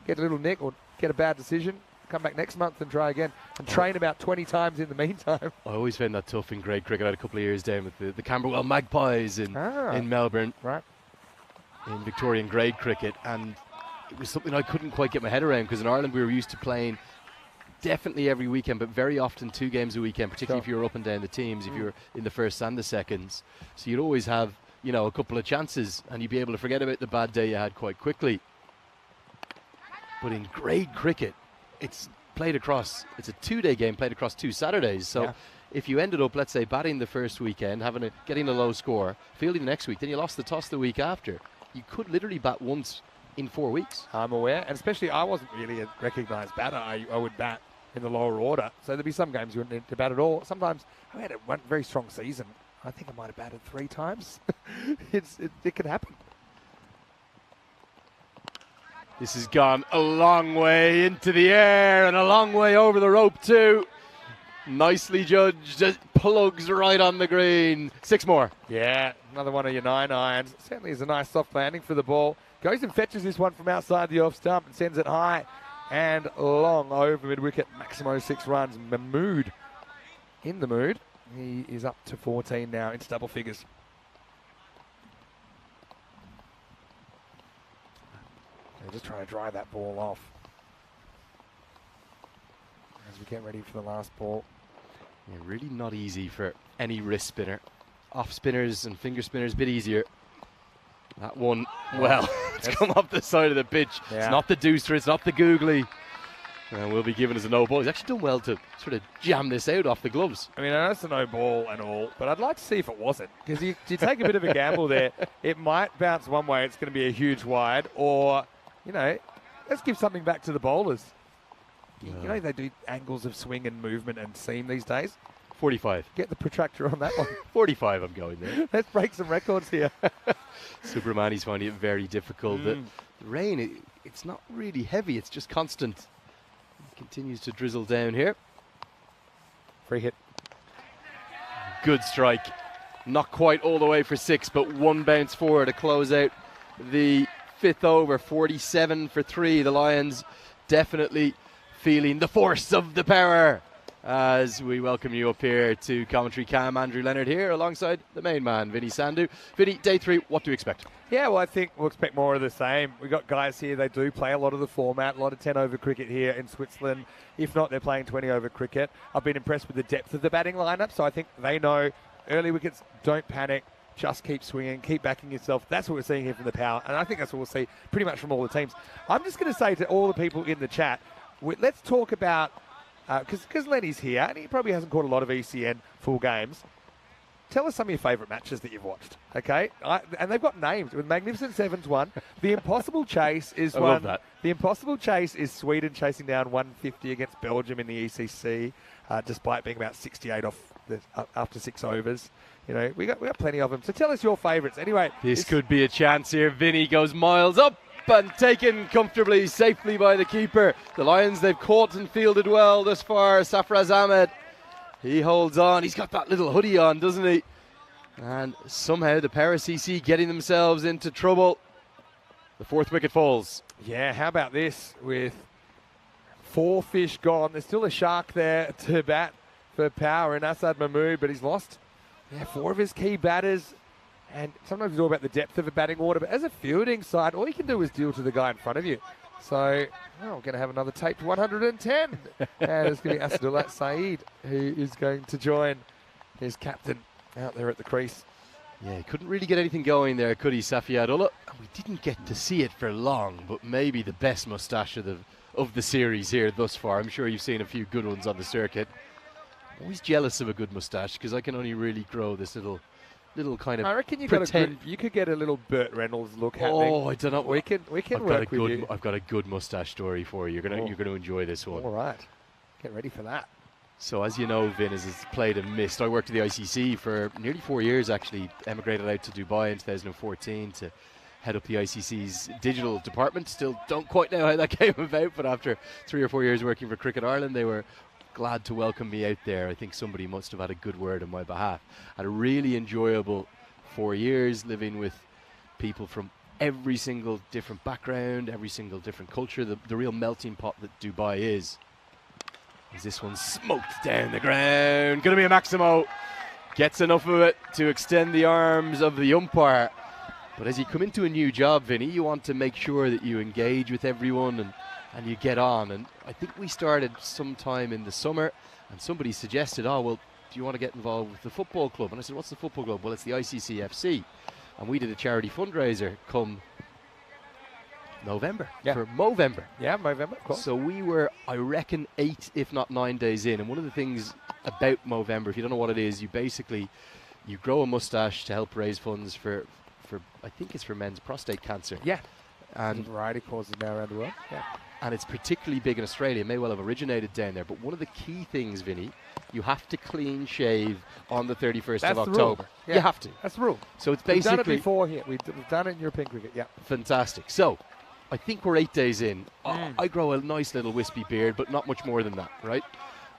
Get a little nick or get a bad decision. Come back next month and try again. And train about 20 times in the meantime. I always found that tough in grade cricket. I had a couple of years down with the Camberwell Magpies in Melbourne. Right. In Victorian grade cricket. And it was something I couldn't quite get my head around because in Ireland we were used to playing definitely every weekend, but very often 2 games a weekend, particularly if you were up and down the teams, if you were in the first and the seconds. So you'd always have, you know, a couple of chances and you'd be able to forget about the bad day you had quite quickly. But in grade cricket, it's a 2-day game played across 2 Saturdays. So if you ended up, let's say, batting the first weekend, getting a low score, fielding the next week, then you lost the toss the week after, you could literally bat once in 4 weeks. I'm aware, and especially I wasn't really a recognised batter. I would bat in the lower order, so there'd be some games you wouldn't need to bat at all. Sometimes I had one very strong season. I think I might have batted 3 times. It can happen. This has gone a long way into the air and a long way over the rope too. Nicely judged. Just plugs right on the green. 6 more. Yeah, another one of your 9 irons. Certainly is a nice soft landing for the ball. Goes and fetches this one from outside the off stump and sends it high and long over mid-wicket. Maximo 6 runs. Mahmood in the mood. He is up to 14 now into double figures. They're just trying to dry that ball off as we get ready for the last ball. Yeah, really not easy for any wrist spinner. Off spinners and finger spinners, a bit easier. That one, well, it's come off the side of the pitch. Yeah. It's not the deucer, it's not the googly. And we'll be given as a no ball. He's actually done well to sort of jam this out off the gloves. I mean, I know it's a no ball and all, but I'd like to see if it wasn't. Because you take a bit of a gamble there. It might bounce one way, it's going to be a huge wide, or, you know, let's give something back to the bowlers. You know, they do angles of swing and movement and seam these days. 45. Get the protractor on that one. 45, I'm going there. Let's break some records here. Superman, finding it very difficult. The rain, it's not really heavy, it's just constant. It continues to drizzle down here. Free hit. Good strike. Not quite all the way for 6, but one bounce forward to close out the 5th over. 47 for 3. The Lions definitely feeling the force of the power as we welcome you up here to commentary cam. Andrew Leonard here alongside the main man, Vinny Sandhu. Vinny, day 3, what do you expect? Yeah, well, I think we'll expect more of the same. We've got guys here, they do play a lot of the format, a lot of 10 over cricket here in Switzerland. If not, they're playing 20 over cricket. I've been impressed with the depth of the batting lineup, so I think they know early wickets, don't panic, just keep swinging, keep backing yourself. That's what we're seeing here from the power, and I think that's what we'll see pretty much from all the teams. I'm just going to say to all the people in the chat, let's talk about, because Lenny's here, and he probably hasn't caught a lot of ECN full games. Tell us some of your favourite matches that you've watched, okay? And they've got names. With Magnificent Sevens one, The Impossible Chase is I one. love that. The Impossible Chase is Sweden chasing down 150 against Belgium in the ECC, despite being about 68 off after 6 overs. You know, we got plenty of them. So tell us your favourites. Anyway, This could be a chance here. Vinny goes miles up and taken comfortably, safely by the keeper. The Lions, they've caught and fielded well thus far. Safraz Ahmed, he holds on. He's got that little hoodie on, doesn't he? And somehow the Para CC getting themselves into trouble. The 4th wicket falls. yeah, how about this with 4 fish gone? There's still a shark there to bat for power in Asad Mahmood, but he's lost 4 of his key batters. And sometimes it's all about the depth of a batting order, but as a fielding side, all you can do is deal to the guy in front of you. So, we're going to have another taped 110. And it's going to be Asadullah Saeed who is going to join his captain out there at the crease. Yeah, he couldn't really get anything going there, could he, Safiatullah? And we didn't get to see it for long, but maybe the best moustache of the series here thus far. I'm sure you've seen a few good ones on the circuit. Always jealous of a good moustache because I can only really grow this little kind of. I reckon you could get a little Burt Reynolds look happening. Oh, I don't know. We can work with you. I've got a good moustache story for you. You're gonna enjoy this one. All right, get ready for that. So as you know, Vin has played and missed. I worked at the ICC for nearly 4 years. Actually, emigrated out to Dubai in 2014 to head up the ICC's digital department. Still don't quite know how that came about, but after 3 or 4 years working for Cricket Ireland, they were glad to welcome me out there. I think somebody must have had a good word on my behalf. Had a really enjoyable 4 years living with people from every single different background, every single different culture, the real melting pot that Dubai is. As this one smoked down the ground. Gonna be a Maximo. Gets enough of it to extend the arms of the umpire. But as you come into a new job, Vinny, you want to make sure that you engage with everyone and you get on. And I think we started sometime in the summer and somebody suggested, oh, well, do you want to get involved with the football club? And I said, what's the football club? Well, it's the ICCFC. And we did a charity fundraiser come November, for Movember. Yeah, Movember, of course. So we were, I reckon, 8, if not 9 days in. And one of the things about Movember, if you don't know what it is, you grow a mustache to help raise funds for I think it's for men's prostate cancer. Yeah. And there's a variety of causes now around the world. Yeah. And it's particularly big in Australia. It may well have originated down there. But one of the key things, Vinny, you have to clean shave on the 31st of October. Yeah. You have to. That's the rule. So it's basically... We've done it before here. We've done it in European cricket, yeah. Fantastic. So I think we're 8 days in. I grow a nice little wispy beard, but not much more than that, right?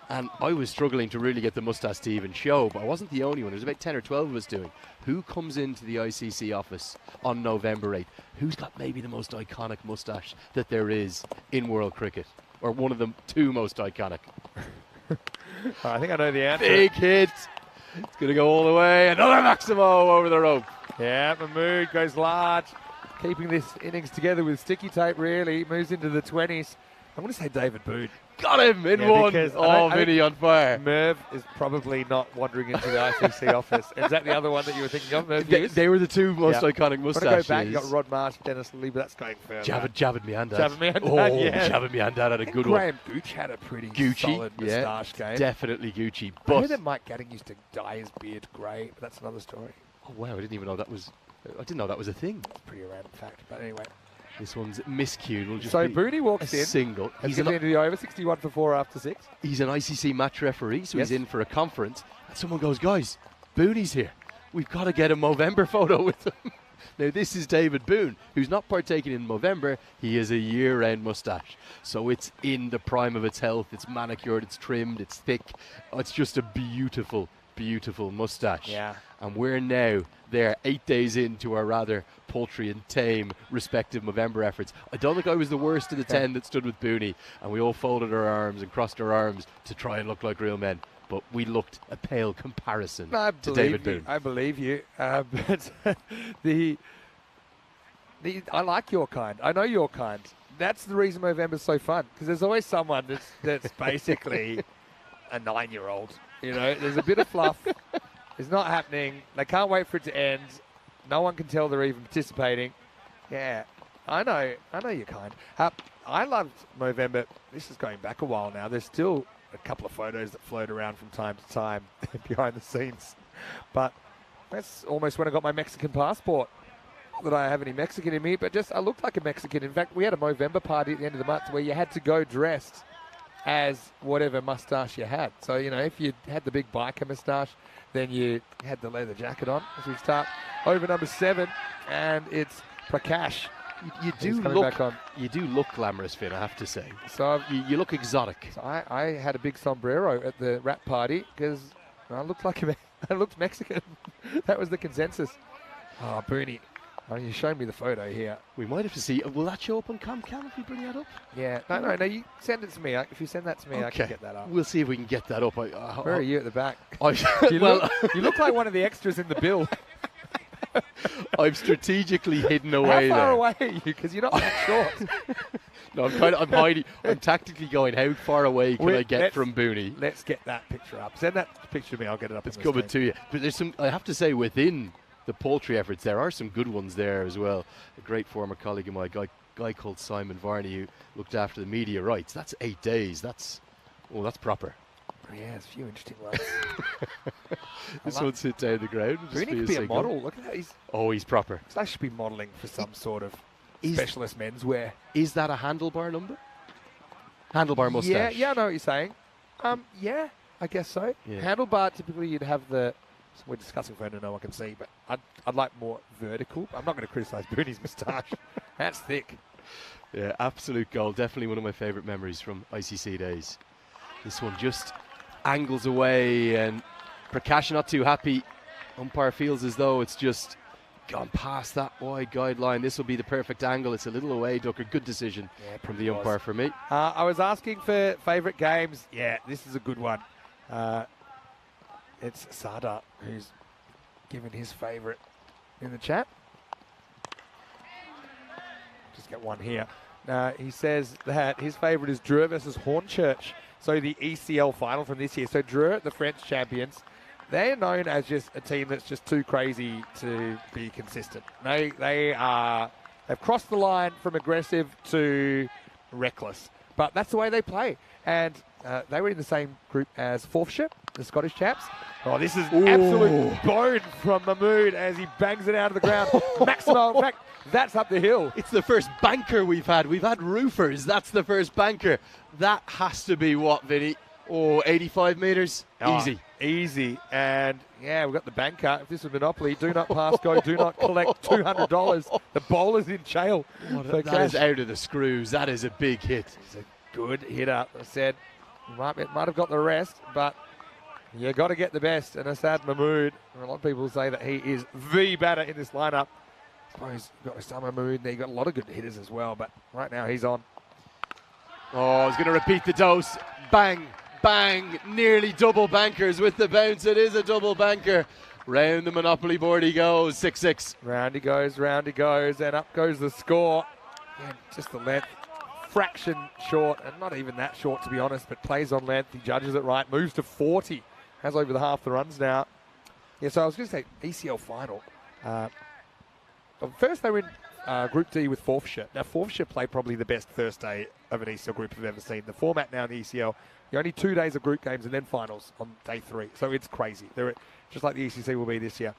And I was struggling to really get the moustache to even show, but I wasn't the only one. There's about 10 or 12 of us doing. Who comes into the ICC office on November 8th? Who's got maybe the most iconic moustache that there is in world cricket? Or one of the 2 most iconic? I think I know the answer. Big hit. It's going to go all the way. Another Maximo over the rope. Yeah, Mahmood goes large, keeping this innings together with sticky tape, really. Moves into the 20s. I'm going to say David Boone. Got him in one. Oh, Vinny on fire. Merv is probably not wandering into the ICC office. Is that the other one that you were thinking of, Merv? They were the two most iconic mustaches. Go back, you got Rod Marsh, Dennis Lee, but that's going further. Javid Miandad. Javid Miandad had a good Graham one. Gooch had a pretty Gucci, solid moustache game. Definitely Gucci. I heard But that Mike Gadding used to dye his beard grey, but that's another story. oh wow, I didn't even know that was. I didn't know that was a thing. It's a pretty random fact, but anyway. This one's miscued. Will just So be Booney walks a in. single. He's into the over, 61 for 4 after 6. He's an ICC match referee, so Yes. he's in for a conference. And someone goes, guys, Booney's here. We've got to get a Movember photo with him. Now, this is David Boone, who's not partaking in Movember. He is a year-round mustache. So it's in the prime of its health. It's manicured, it's trimmed, it's thick. It's just a beautiful, beautiful mustache. Yeah. And we're now there 8 days into our rather paltry and tame respective Movember efforts. I don't think I was the worst of the 10 that stood with Booney, and we all folded our arms and crossed our arms to try and look like real men. But we looked a pale comparison to David Boone. I believe you. But I like your kind. I know your kind. That's the reason Movember's so fun, because there's always someone that's basically a 9-year-old. You know, there's a bit of fluff. It's not happening. They can't wait for it to end. No one can tell they're even participating. Yeah, I know your kind. I loved Movember. This is going back a while now. There's still a couple of photos that float around from time to time behind the scenes. But that's almost when I got my Mexican passport. Not that I have any Mexican in me, but just I looked like a Mexican. In fact, we had a Movember party at the end of the month where you had to go dressed as whatever mustache you had. So, you know, if you had the big biker mustache, then you had the leather jacket on. As we start over number 7, and it's Prakash. You do look glamorous, Finn, I have to say. So you look exotic. So I had a big sombrero at the rap party because I looked like I looked Mexican. That was the consensus. Oh, Booney. Oh, you showed me the photo here. We might have to see. Will that show up on Cam if we bring that up? Yeah. No. You send it to me. If you send that to me, I can get that up. We'll see if we can get that up. Where are you at the back? You look like one of the extras in the bill. I'm strategically hidden away. How far there. away are you? Because you're not that short. No, I'm hiding. I'm tactically going. How far away can I get from Booney? Let's get that picture up. Send that picture to me. I'll get it up. It's coming to you. But there's some. I have to say, within the poultry efforts, there are some good ones there as well. A great former colleague of mine, a guy called Simon Varney, who looked after the media rights. That's 8 days. That's proper. Yeah, there's a few interesting ones. This one's hit down the ground. Booney could be a model. Look at that. He's proper. I should be modelling for some sort of specialist menswear. Is that a handlebar number? Handlebar mustache. Yeah, I know what you're saying. Yeah, I guess so. Yeah. Handlebar, typically you'd have the... So we're discussing photo no one can see, but I'd like more vertical. I'm not going to criticise Booney's moustache. That's thick. Yeah, absolute gold. Definitely one of my favourite memories from ICC days. This one just angles away, and Prakash not too happy. Umpire feels as though it's just gone past that wide guideline. This will be the perfect angle. It's a little away, Ducker. Good decision from the umpire for me. I was asking for favourite games. Yeah, this is a good one. It's Sada who's given his favourite in the chat. Just get one here. He says that his favourite is Dreux versus Hornchurch. So the ECL final from this year. So Dreux, the French champions, they're known as just a team that's just too crazy to be consistent. They've crossed the line from aggressive to reckless. But that's the way they play. And they were in the same group as Forfshire, the Scottish chaps. Oh, this is absolute bone from Mahmood as he bangs it out of the ground. Maximo, in fact, that's up the hill. It's the first banker we've had. We've had roofers. That's the first banker. That has to be what, Vinny? 85 metres? Easy. Easy. And, yeah, we've got the banker. If this was Monopoly, do not pass go, do not collect $200. The bowler's in jail. That is out of the screws. That is a big hit. He's a good hitter. I said, might have got the rest, but you got to get the best. And Assad Mahmood, a lot of people say that he is the batter in this lineup. I suppose you've got Osama Mahmood there. You've got a lot of good hitters as well, but right now he's on. Oh, he's going to repeat the dose. Bang. Bang! Nearly double bankers with the bounce. It is a double banker. Round the Monopoly board he goes, 6-6. Round he goes, and up goes the score. Yeah, just the length. Fraction short, and not even that short to be honest, but plays on length. He judges it right, moves to 40. Has over the half the runs now. Yeah, so I was going to say ECL final. First they were in Group D with Forfeiture. Now Forfeiture played probably the best first day of an ECL group I've ever seen. The format now in the ECL, you're only 2 days of group games and then finals on day 3. So it's crazy. They're just like the ECC will be this year.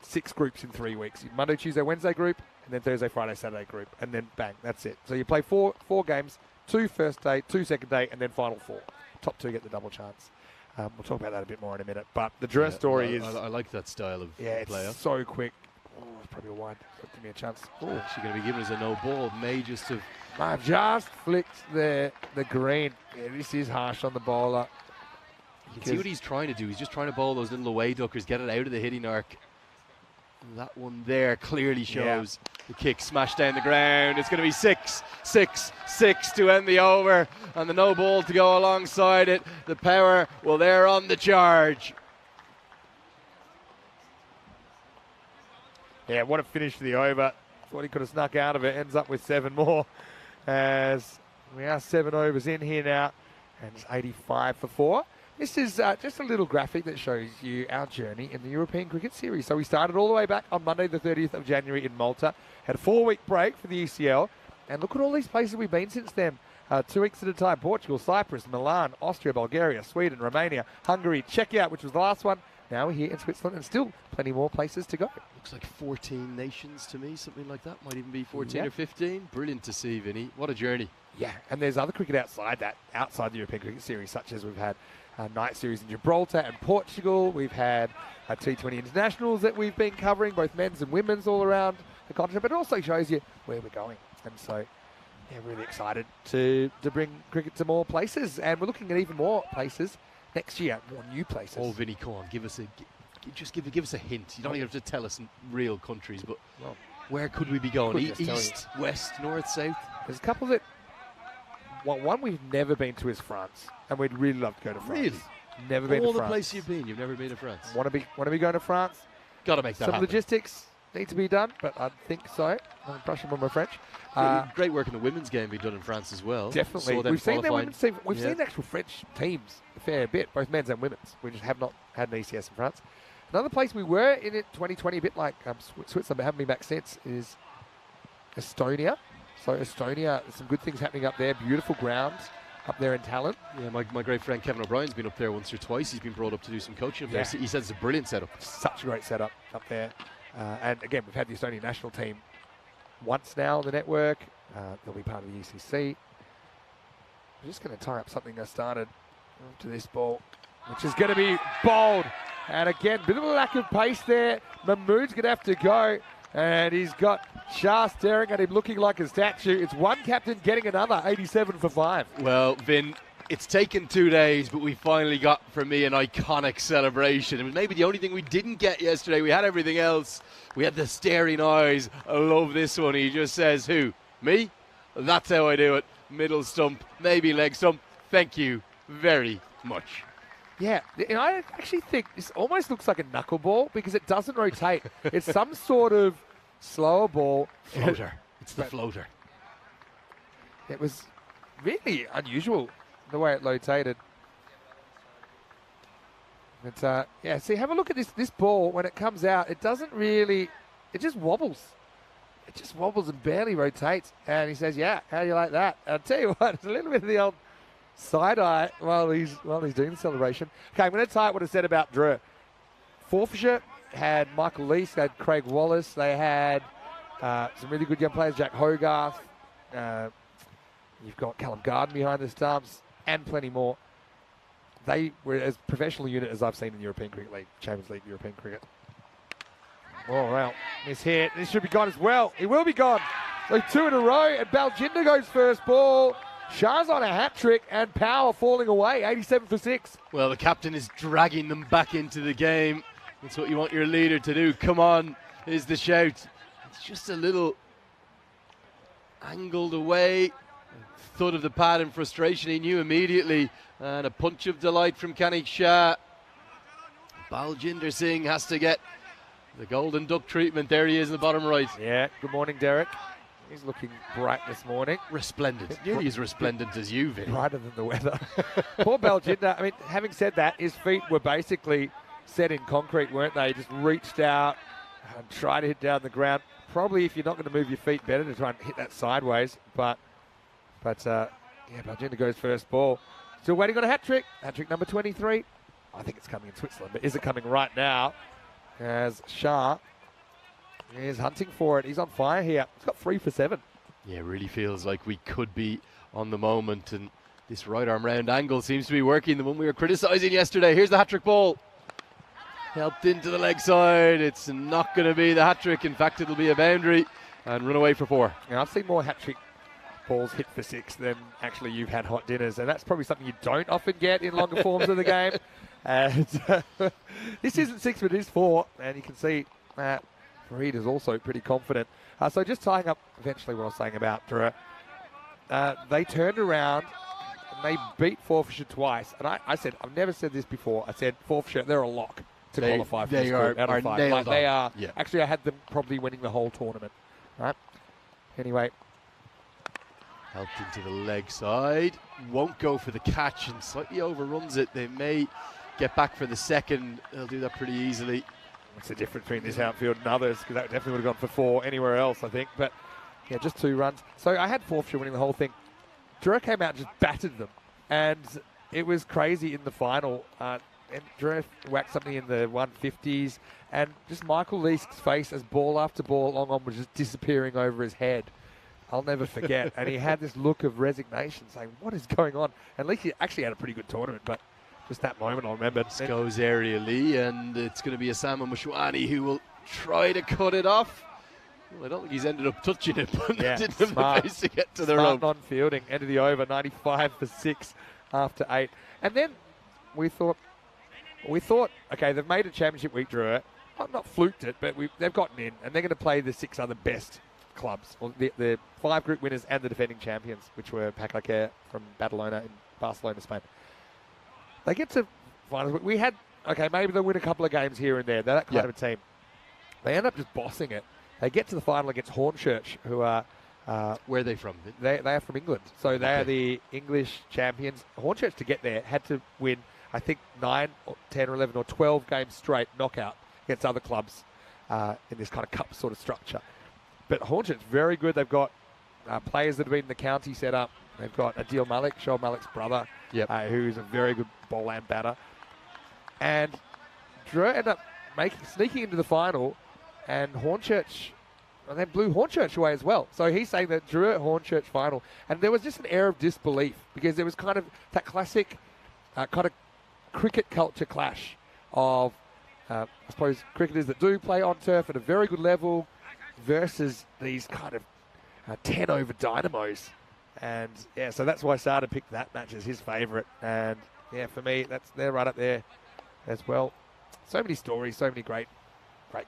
6 groups in 3 weeks. Monday, Tuesday, Wednesday group, and then Thursday, Friday, Saturday group, and then bang, that's it. So you play four games, 2 first day, 2 second day, and then final 4. Top 2 get the double chance. We'll talk about that a bit more in a minute. But the Dre story is... I like that style of it's player. so quick. Oh, it's probably a wide. Give me a chance. Oh, She's going to be given us a no ball. May just have... I've just flicked the green. Yeah, this is harsh on the bowler. You can see what he's trying to do. He's just trying to bowl those little away duckers, get it out of the hitting arc. And that one there clearly shows the kick smashed down the ground. It's going to be 6 to end the over, and the no ball to go alongside it. The power, well, they're on the charge. Yeah, what a finish for the over. Thought he could have snuck out of it. Ends up with 7 more. As we are 7 overs in here now, and it's 85 for 4. This is just a little graphic that shows you our journey in the European Cricket Series. So we started all the way back on Monday the 30th of January in Malta, had a 4-week break for the ECL, and look at all these places we've been since then. 2 weeks at a time: Portugal, Cyprus, Milan, Austria, Bulgaria, Sweden, Romania, Hungary, Czechia, which was the last one. Now we're here in Switzerland, and still plenty more places to go. Looks like 14 nations to me, something like that. Might even be 14 or 15. Brilliant to see, Vinny. What a journey. Yeah, and there's other cricket outside the European Cricket Series, such as we've had night series in Gibraltar and Portugal. We've had T20 internationals that we've been covering, both men's and women's, all around the continent. But it also shows you where we're going, and so yeah, really excited to bring cricket to more places, and we're looking at even more places next year, more new places. Oh, Vinny, come on, give us a hint. You don't even have to tell us in real countries, but where could we be going? East, west, north, south? There's a couple that. Well, one we've never been to is France, and we'd really love to go to France. Really? Never been to France. All the places you've been, you've never been to France. Want to be going to France? Got to make that happen. Some logistics need to be done, but I think so. I'm brushing on my French. Great work in the women's game being done in France as well. Definitely. We've seen their women's team. We've seen actual French teams a fair bit, both men's and women's. We just have not had an ECS in France. Another place we were in it 2020, a bit like Switzerland, but haven't been back since, is Estonia. So Estonia, there's some good things happening up there. Beautiful grounds up there in Tallinn. Yeah, my great friend Kevin O'Brien's been up there once or twice. He's been brought up to do some coaching up there. He says it's a brilliant setup. Such a great setup up there. And again, we've had the Estonian national team once now on the network. They'll be part of the ECC. I'm just going to tie up something I started to this ball, which is going to be bowled. And again, bit of a lack of pace there. Mahmood's going to have to go. And he's got Shah staring at him, looking like a statue. It's one captain getting another, 87 for 5. Well, Vin, it's taken 2 days, but we finally got, for me, an iconic celebration. It was maybe the only thing we didn't get yesterday. We had everything else. We had the staring eyes. I love this one. He just says, who? Me? That's how I do it. Middle stump, maybe leg stump. Thank you very much. Yeah, and I actually think this almost looks like a knuckleball because it doesn't rotate. It's some sort of slower ball. Floater. It's the floater. It was really unusual the way it rotated. But yeah, see, have a look at this ball. When it comes out, it doesn't really, it just wobbles. It just wobbles and barely rotates. And he says, yeah, how do you like that? I'll tell you what, it's a little bit of the old side eye while he's doing the celebration. Okay, I'm going to tie up what I said about Drew. Forfeiture had Michael Lease, they had Craig Wallace, they had some really good young players, Jack Hogarth. You've got Callum Garden behind the stumps, and plenty more. They were as professional unit as I've seen in the European Cricket League, Champions League, European Cricket. Oh, well, miss hit. This should be gone as well. He will be gone. So 2 in a row, and Baljinder goes first ball. Shah's on a hat-trick, and Power falling away, 87 for 6. Well, the captain is dragging them back into the game. That's what you want your leader to do. Come on, is the shout. It's just a little angled away. Thud of the pad in frustration, he knew immediately. And a punch of delight from Kanik Shah. Baljinder Singh has to get the golden duck treatment. There he is in the bottom right. Yeah, good morning, Derek. He's looking bright this morning. Resplendent. Nearly as resplendent as you, Vin. Brighter than the weather. Poor Baljinder. I mean, having said that, his feet were basically set in concrete, weren't they? He just reached out and tried to hit down the ground. Probably, if you're not going to move your feet, better to try and hit that sideways. But yeah, Baljinder goes first ball. Still waiting on a hat trick. Hat trick number 23. I think it's coming in Switzerland, but is it coming right now? As Shah is hunting for it. He's on fire here. He's got 3 for 7. Yeah, it really feels like we could be on the moment, and this right arm round angle seems to be working, the one we were criticising yesterday. Here's the hat-trick ball. Helped into the leg side. It's not going to be the hat-trick. In fact, it'll be a boundary and run away for 4. Now, I've seen more hat-trick balls hit for 6 than actually you've had hot dinners, and that's probably something you don't often get in longer forms of the game. And this isn't 6, but it is 4, and you can see that Farid is also pretty confident. So just tying up eventually what I was saying about Drew, they turned around and they beat Forfeiture twice. And I said, I've never said this before. I said Forfeiture, they're a lock to qualify for this group out of 5. nailed like, they are. Yeah. Actually, I had them probably winning the whole tournament. Right. Anyway. Helped into the leg side. Won't go for the catch and slightly overruns it. They may get back for the second. They'll do that pretty easily. What's the difference between this outfield and others? Because that definitely would have gone for 4 anywhere else, I think. But yeah, just 2 runs. So I had Forfeiture winning the whole thing. Drew came out and just battered them. And it was crazy in the final. And Drew whacked something in the 150s. And just Michael Leask's face as ball after ball long on was just disappearing over his head. I'll never forget. And he had this look of resignation saying, what is going on? And Leak actually had a pretty good tournament, but just that moment I remember. This goes aerially, and it's going to be Osama Mashwani who will try to cut it off. Well, I don't think he's ended up touching it, but yeah, didn't have the pace to get to the rope. rope. Non-fielding, end of the over, 95 for 6 after 8. And then we thought, okay, they've made a championship week, Drew. Not fluked it, but they've gotten in, and they're going to play the 6 other best clubs, or the 5 group winners and the defending champions, which were Pacaquer from Badalona in Barcelona, Spain. They get to finals. We had, okay, maybe they'll win a couple of games here and there. They're that kind of a team. They end up just bossing it. They get to the final against Hornchurch, who are... where are they from? They are from England. So they are the English champions. Hornchurch, to get there, had to win, I think, 9, or 10, or 11, or 12 games straight knockout against other clubs in this kind of cup sort of structure. But Hornchurch, very good. They've got players that have been in the county set up. They've got Adil Malik, Shoaib Malik's brother, who's a very good ball and batter. And Drew ended up sneaking into the final, and Hornchurch, they blew Hornchurch away as well. So he's saying that Drew at Hornchurch final, and there was just an air of disbelief because there was kind of that classic kind of cricket culture clash of, I suppose, cricketers that do play on turf at a very good level versus these kind of 10 over dynamos. And yeah, so that's why Sada picked that match as his favourite. And yeah, for me, they're right up there as well. So many stories, so many great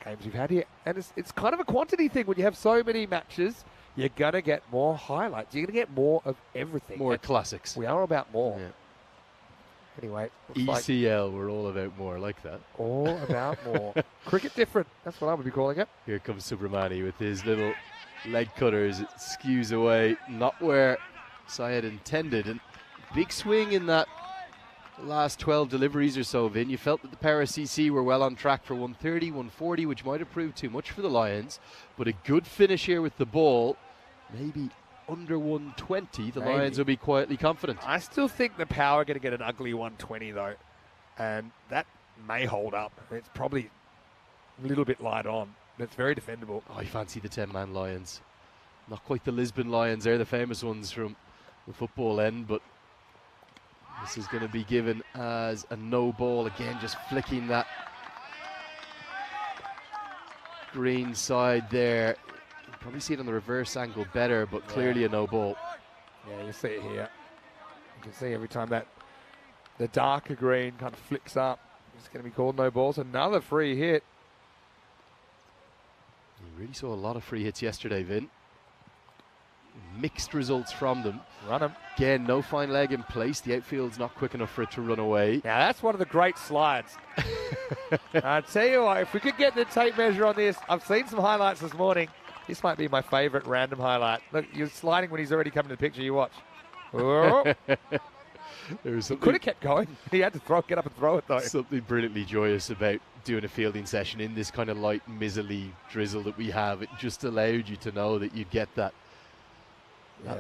games we've had here. And it's kind of a quantity thing. When you have so many matches, you're going to get more highlights. You're going to get more of everything. More classics. We are about more. Yeah. Anyway. ECL, we're all about more, like that. All about more. Cricket different. That's what I would be calling it. Here comes Subramani with his little leg cutters. It skews away, not where Syed intended. And big swing in that last 12 deliveries or so, Vin. You felt that the Para CC were well on track for 130, 140, which might have proved too much for the Lions. But a good finish here with the ball. Maybe under 120, the Lions will be quietly confident. I still think the Power are going to get an ugly 120, though. And that may hold up. It's probably a little bit light on. It's very defendable. Oh, you fancy the 10-man Lions. Not quite the Lisbon Lions. They're the famous ones from the football end, but this is going to be given as a no ball. Again, just flicking that green side there. You can probably see it on the reverse angle better, but clearly a no ball. Yeah, you see it here. You can see every time that the darker green kind of flicks up, it's going to be called no balls. Another free hit. You really saw a lot of free hits yesterday, Vin. Mixed results from them. Run him. Again, no fine leg in place. The outfield's not quick enough for it to run away. Now, that's one of the great slides. I tell you what, if we could get the tape measure on this, I've seen some highlights this morning. This might be my favourite random highlight. Look, you're sliding when he's already come to the picture. You watch. Oh. He could have kept going. He had to get up and throw it, though. Something brilliantly joyous about doing a fielding session in this kind of light, miserly drizzle that we have. It just allowed you to know that you'd get that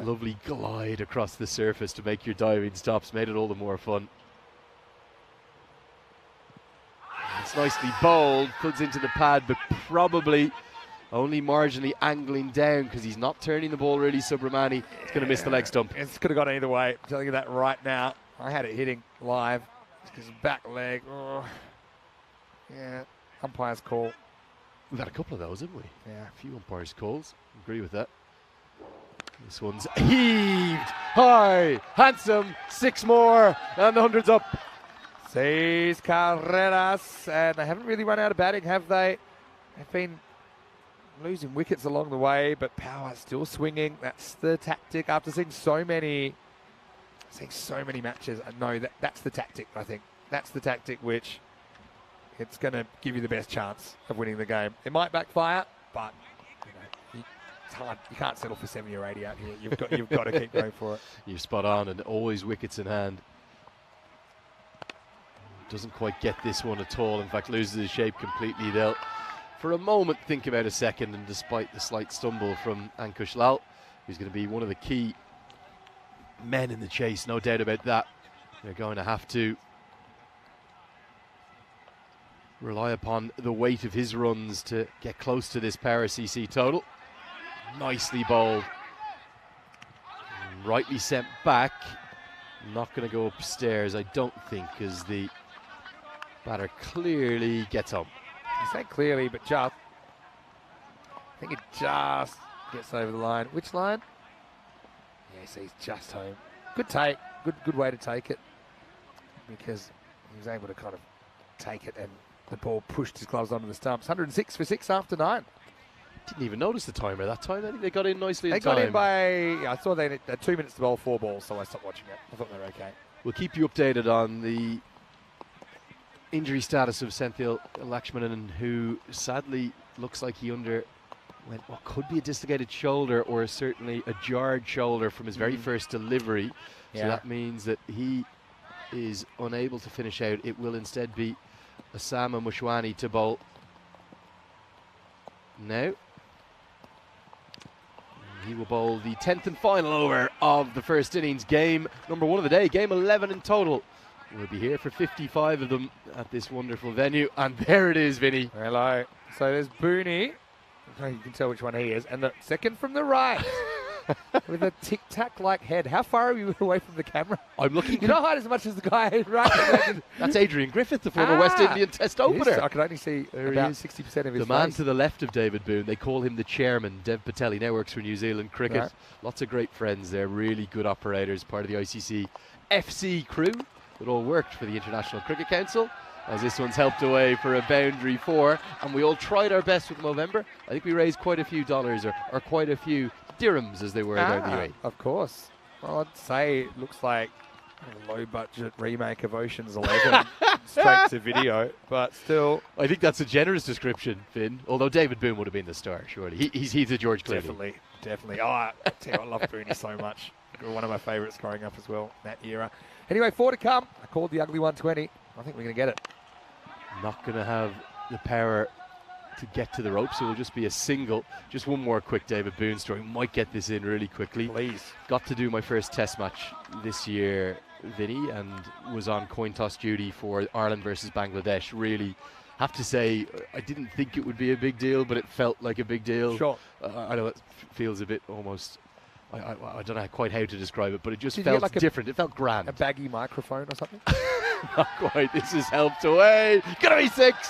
lovely glide across the surface to make your diving stops. Made it all the more fun. It's nicely bowled, plugs into the pad, but probably only marginally angling down because he's not turning the ball really, Subramani. It's going to miss the leg stump. It could have gone either way. I'm telling you that right now. I had it hitting live. His back leg. Oh. Yeah, umpire's call. We've had a couple of those, haven't we? Yeah. A few umpires' calls. Agree with that. This one's heaved high, handsome, 6 more, and the 100's up. 6 carreras, and they haven't really run out of batting, have they? They've been losing wickets along the way, but power still swinging. That's the tactic. After seeing so many matches, I know that's the tactic. I think that's the tactic which it's going to give you the best chance of winning the game. It might backfire, but it's hard. You can't settle for 70 or 80 out here. You've got to keep going for it. You're spot on, and always wickets in hand. Doesn't quite get this one at all. In fact, loses his shape completely. They'll, for a moment, think about a second, and despite the slight stumble from Ankush Lal, who's going to be one of the key men in the chase, no doubt about that, they're going to have to rely upon the weight of his runs to get close to this power CC total. Nicely bowled. Rightly sent back. Not going to go upstairs, I don't think, as the batter clearly gets home. You say clearly, but just. I think it just gets over the line. Which line? Yes, he's just home. Good take. Good way to take it. Because he was able to kind of take it and the ball pushed his gloves onto the stumps. 106 for 6 after 9. Didn't even notice the timer that time. I think they got in nicely in time. They got in by, I saw they had 2 minutes to bowl 4 balls, so I stopped watching it. I thought they were okay. We'll keep you updated on the injury status of Senthil Lakshmanan, who sadly looks like he underwent what could be a dislocated shoulder or certainly a jarred shoulder from his very first delivery. Yeah. So that means that he is unable to finish out. It will instead be Osama Mushwani to bowl now. He will bowl the 10th and final over of the first innings, game number 1 of the day, game 11 in total. We'll be here for 55 of them at this wonderful venue, and there it is, Vinny. Hello. So there's Booney. You can tell which one he is, and the second from the right with a tic-tac-like head. How far are you away from the camera? I'm looking. You don't hide as much as the guy right. That's Adrian Griffith, the former West Indian Test opener. Yes, I can only see about 60% of his The man face. to the left of David Boone. They call him the chairman, Dev Patel. He now works for New Zealand Cricket. Right. Lots of great friends there, really good operators, part of the ICC FC crew that all worked for the International Cricket Council. As this one's helped away for a boundary 4, and we all tried our best with Movember. I think we raised quite a few dollars, or quite a few dirhams, as they were down the UAE. Of course. Well, I'd say it looks like a low-budget remake of Ocean's 11, straight to video, but still. I think that's a generous description, Finn. Although David Boone would have been the star, surely. He's a George Clooney. Definitely. Oh, I tell you, I love Booney so much. One of my favourites growing up as well, that era. Anyway, 4 to come. I called the ugly 120. I think we're going to get it. Not going to have the power to get to the rope, so it'll just be a single. Just one more quick David Boone story. Might get this in really quickly. Please. Got to do my first test match this year, Vinny, and was on coin toss duty for Ireland versus Bangladesh. Really have to say, I didn't think it would be a big deal, but it felt like a big deal. Sure. I know it feels a bit almost, I don't know quite how to describe it, but it just felt like different. It felt grand. A baggy microphone or something? Not quite. This is helped away. Gonna be 6.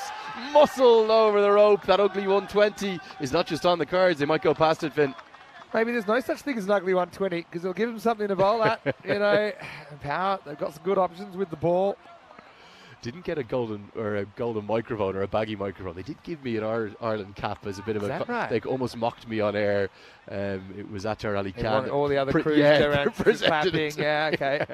Muscled over the rope. That ugly 120 is not just on the cards. They might go past it, Finn. Maybe there's no such thing as an ugly 120 because it'll give them something to bowl at. You know, power. They've got some good options with the ball. Didn't get a golden microphone or a baggy microphone. They did give me an Ireland cap as a bit of Is a. that right? They almost mocked me on air. It was Attar Ali Khan. All the other crews around clapping. Yeah, okay.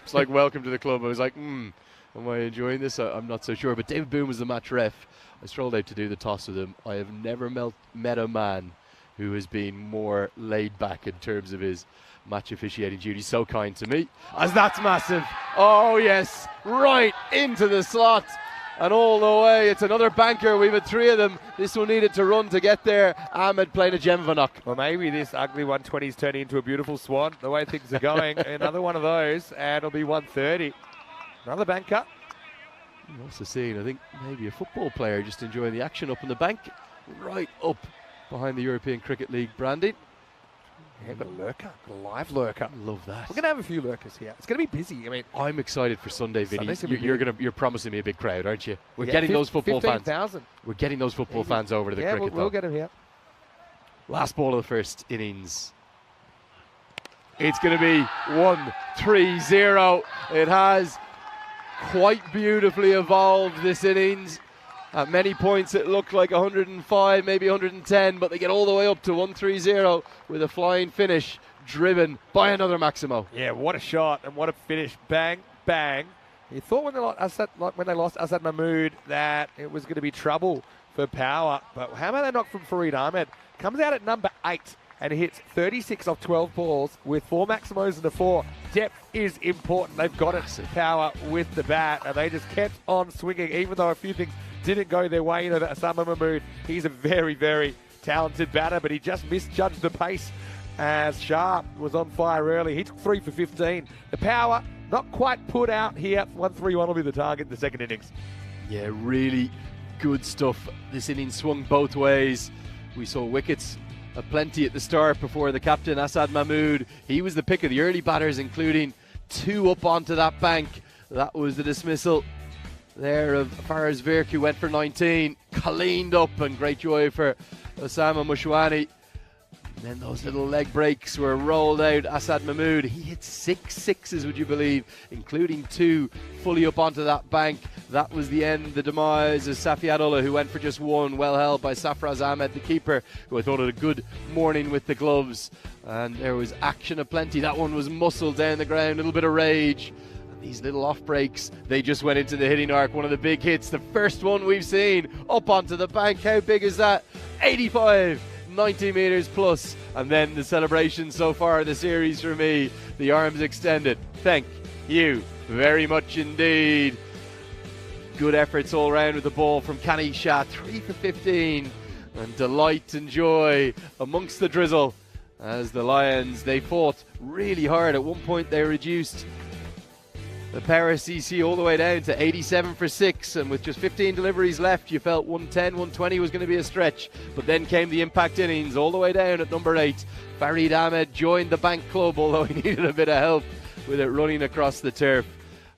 It's like welcome to the club. I was like, am I enjoying this? I'm not so sure. But David Boone was the match ref. I strolled out to do the toss with him. I have never met a man who has been more laid back in terms of his match officiating duties. So kind to me, as that's massive. Oh yes, right into the slot and all the way. It's another banker. We've had 3 of them. This one needed to run to get there. Ahmed playing a Gemvanok. Well, maybe this ugly 120's turning into a beautiful swan, the way things are going. Another one of those, and it'll be 130. Another banker. I'm also seeing, I think, maybe a football player just enjoying the action up in the bank, right up behind the European Cricket League branding. Yeah, got a lurker, got a live lurker. Love that. We're going to have a few lurkers here. It's going to be busy. I mean, I'm excited for Sunday, Vinny. Sunday's You're promising me a big crowd, aren't you? We're getting those football 15,000. fans. We're getting those football fans over to the cricket. We'll get them here. Last ball of the first innings. It's going to be 1-3-0. It has quite beautifully evolved this innings. At many points it looked like 105, maybe 110, but they get all the way up to 1-3-0 with a flying finish driven by another Maximo. Yeah, what a shot and what a finish. Bang, bang. You thought when they lost Asad Mahmood that it was going to be trouble for Power, but how about that knock from Farid Ahmed? Comes out at number 8 and hits 36 off 12 balls with 4 Maximos and a 4. Depth is important. They've got it, Power, with the bat, and they just kept on swinging, even though a few things didn't go their way. You know, that Osama Mahmood, he's a very, very talented batter, but he just misjudged the pace as Sharp was on fire early. He took 3 for 15. The Power not quite put out here. 1-3-1 will be the target in the second innings. Yeah, really good stuff. This innings swung both ways. We saw wickets aplenty at the start before the captain, Asad Mahmood. He was the pick of the early batters, including 2 up onto that bank. That was the dismissal there of Faraz Virk, who went for 19, cleaned up, and great joy for Osama Mushwani. And then those little leg breaks were rolled out. Asad Mahmood, he hit 6 sixes, would you believe, including 2 fully up onto that bank. That was the end, the demise of Safiatullah, who went for just 1, well held by Safraz Ahmed, the keeper, who I thought had a good morning with the gloves. And there was action aplenty. That one was muscled down the ground, a little bit of rage. These little off breaks, they just went into the hitting arc. One of the big hits, the first one we've seen, up onto the bank. How big is that? 85, 90 metres plus. And then the celebration so far in the series for me, the arms extended. Thank you very much indeed. Good efforts all round with the ball from Kenny Shah, 3 for 15. And delight and joy amongst the drizzle as the Lions, they fought really hard. At one point they reduced the Paris CC all the way down to 87 for 6, and with just 15 deliveries left, you felt 110, 120 was going to be a stretch. But then came the impact innings all the way down at number 8. Farid Ahmed joined the bank club, although he needed a bit of help with it running across the turf.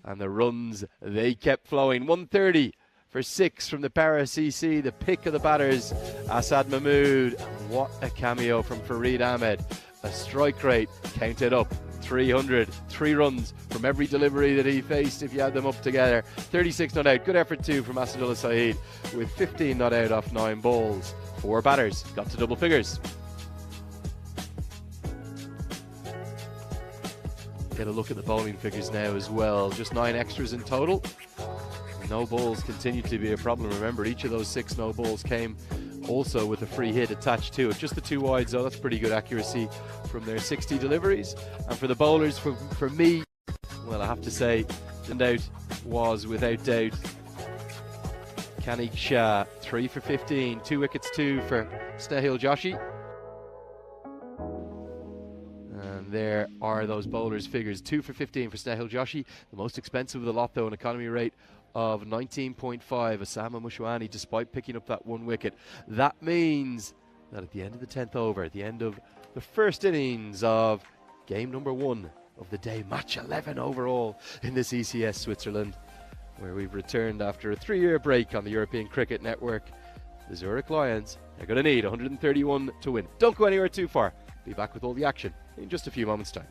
And the runs, they kept flowing. 130 for 6 from the Paris CC, the pick of the batters, Asad Mahmood. And what a cameo from Farid Ahmed. A strike rate counted up 300, 3 runs from every delivery that he faced if you add them up together. 36 not out. Good effort too from Asadullah Saeed with 15 not out off 9 balls. 4 batters got to double figures. Get a look at the bowling figures now as well. Just 9 extras in total. No balls continue to be a problem. Remember, each of those 6 no balls came also with a free hit attached to it. Just the 2 wides though, that's pretty good accuracy from their 60 deliveries. And for the bowlers, for me, well, I have to say, the out was without doubt Kenny Shah, 3 for 15, 2 wickets, 2 for Snehal Joshi. And there are those bowlers' figures. 2 for 15 for Snehal Joshi, the most expensive of the lot though, an economy rate of 19.5. Osama Mushwani, despite picking up that 1 wicket. That means that at the end of the 10th over, at the end of the first innings of game number 1 of the day, match 11 overall in this ECS Switzerland, where we've returned after a 3-year break on the European Cricket Network, the Zurich Lions are going to need 131 to win. Don't go anywhere too far. Be back with all the action in just a few moments' time.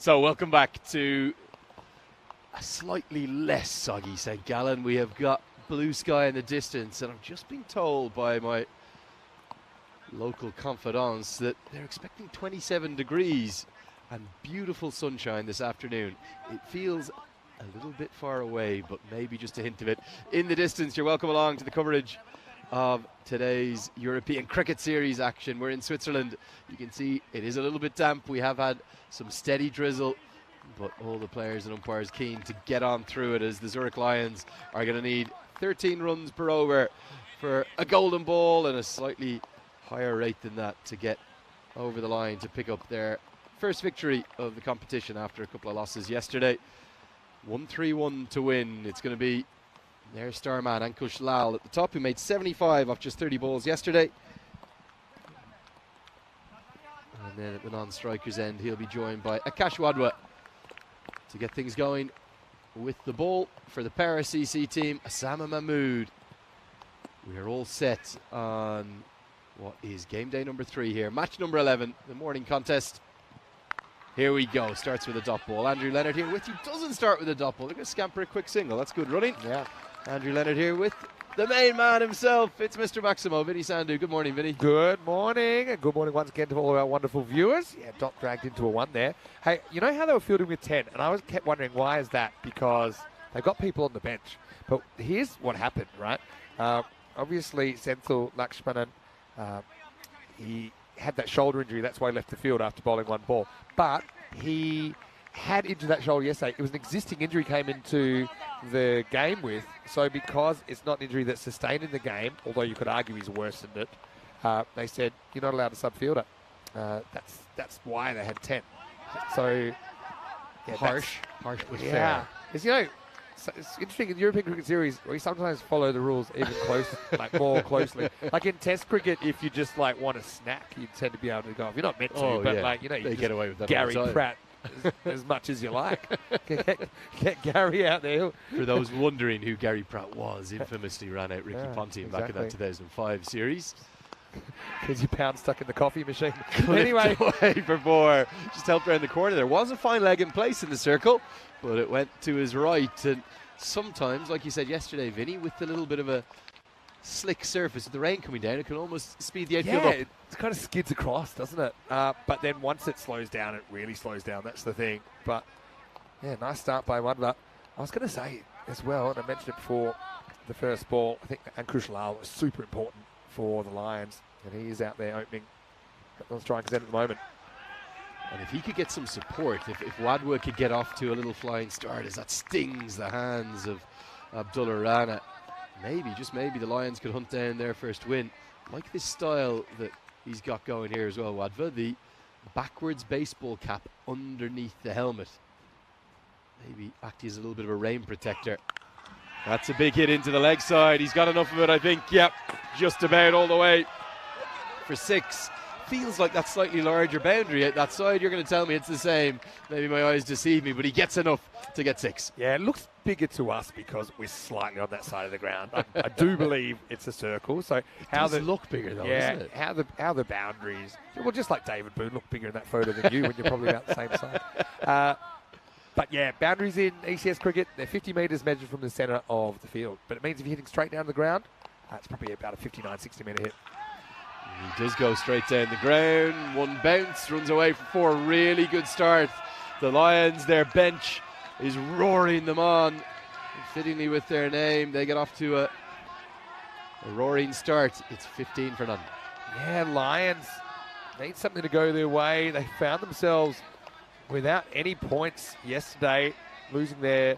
So welcome back to a slightly less soggy St. Gallen. We have got blue sky in the distance, and I've just been told by my local confidants that they're expecting 27 degrees and beautiful sunshine this afternoon. It feels a little bit far away, but maybe just a hint of it in the distance. You're welcome along to the coverage of today's European Cricket Series action. We're in Switzerland. You can see it is a little bit damp. We have had some steady drizzle, but all the players and umpires keen to get on through it, as the Zurich Lions are going to need 13 runs per over for a golden ball and a slightly higher rate than that to get over the line to pick up their first victory of the competition after a couple of losses yesterday. 1-3-1 to win. It's going to be their star man Ankush Lal at the top, who made 75 off just 30 balls yesterday. And then at the non-striker's end, he'll be joined by Akash Wadwa to get things going with the ball for the Paris EC team. Osama Mahmood. We are all set on what is game day number 3 here. Match number 11, the morning contest. Here we go. Starts with a dot ball. Andrew Leonard here with you. Doesn't start with a dot ball. They're going to scamper a quick single. That's good running. Yeah. Andrew Leonard here with the main man himself. It's Mr. Maximo, Vinny Sandhu. Good morning, Vinny. Good morning, and good morning once again to all of our wonderful viewers. Yeah, dot dragged into a 1 there. Hey, you know how they were fielding with 10? And I kept wondering, why is that? Because they've got people on the bench. But here's what happened, right? Obviously, Senthil Lakshmanan, he had that shoulder injury. That's why he left the field after bowling 1 ball. But he had injured that shoulder yesterday. It was an existing injury he came into the game with. So because it's not an injury that's sustained in the game, although you could argue he's worsened it, they said, you're not allowed to sub-fielder. That's why they had 10. So, yeah, harsh but yeah. fair. It's, you know, it's interesting in the European Cricket Series, we sometimes follow the rules even like more closely. Like in Test cricket, if you just like want a snack, you tend to be able to go off. You're not meant to, but like, you know, you get away with that. Gary Pratt as much as you like. Get Gary out there. For those wondering who Gary Pratt was, infamously ran out Ricky Ponting back in that 2005 series. Because your pound stuck in the coffee machine. Anyway, away for 4. Just helped around the corner. There was a fine leg in place in the circle, but it went to his right. And sometimes, like you said yesterday, Vinny, with a little bit of a slick surface, with the rain coming down, it can almost speed the outfield up. It kind of skids across, doesn't it? But then once it slows down, it really slows down. That's the thing. But yeah, nice start by Wadwa. I was going to say as well, and I mentioned it before the first ball, I think Ankush Lal was super important for the Lions, and he is out there opening on strikers end at the moment. And if he could get some support, if Wadwa could get off to a little flying start as that stings the hands of Abdullah Rana, maybe, just maybe, the Lions could hunt down their first win. Like this style that he's got going here as well, Wadwa, the backwards baseball cap underneath the helmet. Maybe act as a little bit of a rain protector. That's a big hit into the leg side. He's got enough of it, I think. Yep, just about all the way for 6. Feels like that slightly larger boundary at that side. You're going to tell me it's the same. Maybe my eyes deceive me, but he gets enough to get 6. Yeah, it looks bigger to us because we're slightly on that side of the ground. I do believe it's a circle. So how does look bigger though, doesn't it? How the boundaries. Well, just like David Boone looked bigger in that photo than you when you're probably about the same side. But yeah, boundaries in ECS cricket, they're 50 metres measured from the centre of the field. But it means if you're hitting straight down the ground, it's probably about a 59, 60 metre hit. He does go straight down the ground. 1 bounce, runs away for 4. Really good start. The Lions, their bench is roaring them on. Fittingly with their name, they get off to a roaring start. It's 15 for none. Yeah, Lions need something to go their way. They found themselves without any points yesterday, losing their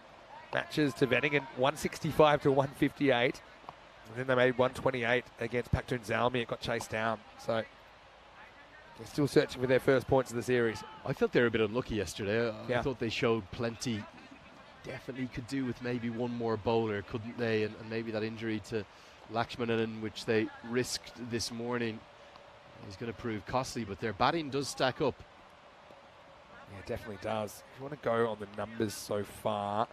matches to Veningen, 165 to 158. And then they made 128 against Paktun Zalmi. It got chased down. So they're still searching for their first points of the series. I felt they were a bit unlucky yesterday. Yeah. I thought they showed plenty. Definitely could do with maybe one more bowler, couldn't they? And maybe that injury to Lakshmanan, which they risked this morning, is going to prove costly. But their batting does stack up. Yeah, it definitely does. If you want to go on the numbers so far,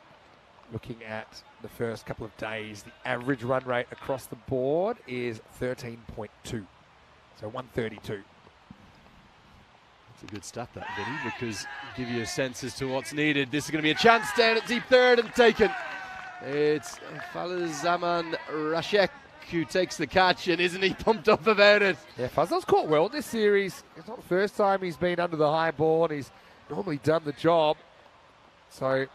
looking at the first couple of days, the average run rate across the board is 13.2. So 132. It's a good stat, that, Vinny, because give you a sense as to what's needed. This is going to be a chance down at deep third and taken. It's Falazaman Rashek who takes the catch, and isn't he pumped up about it? Yeah, Fazal's caught well this series. It's not the first time he's been under the high ball, and he's normally done the job. So,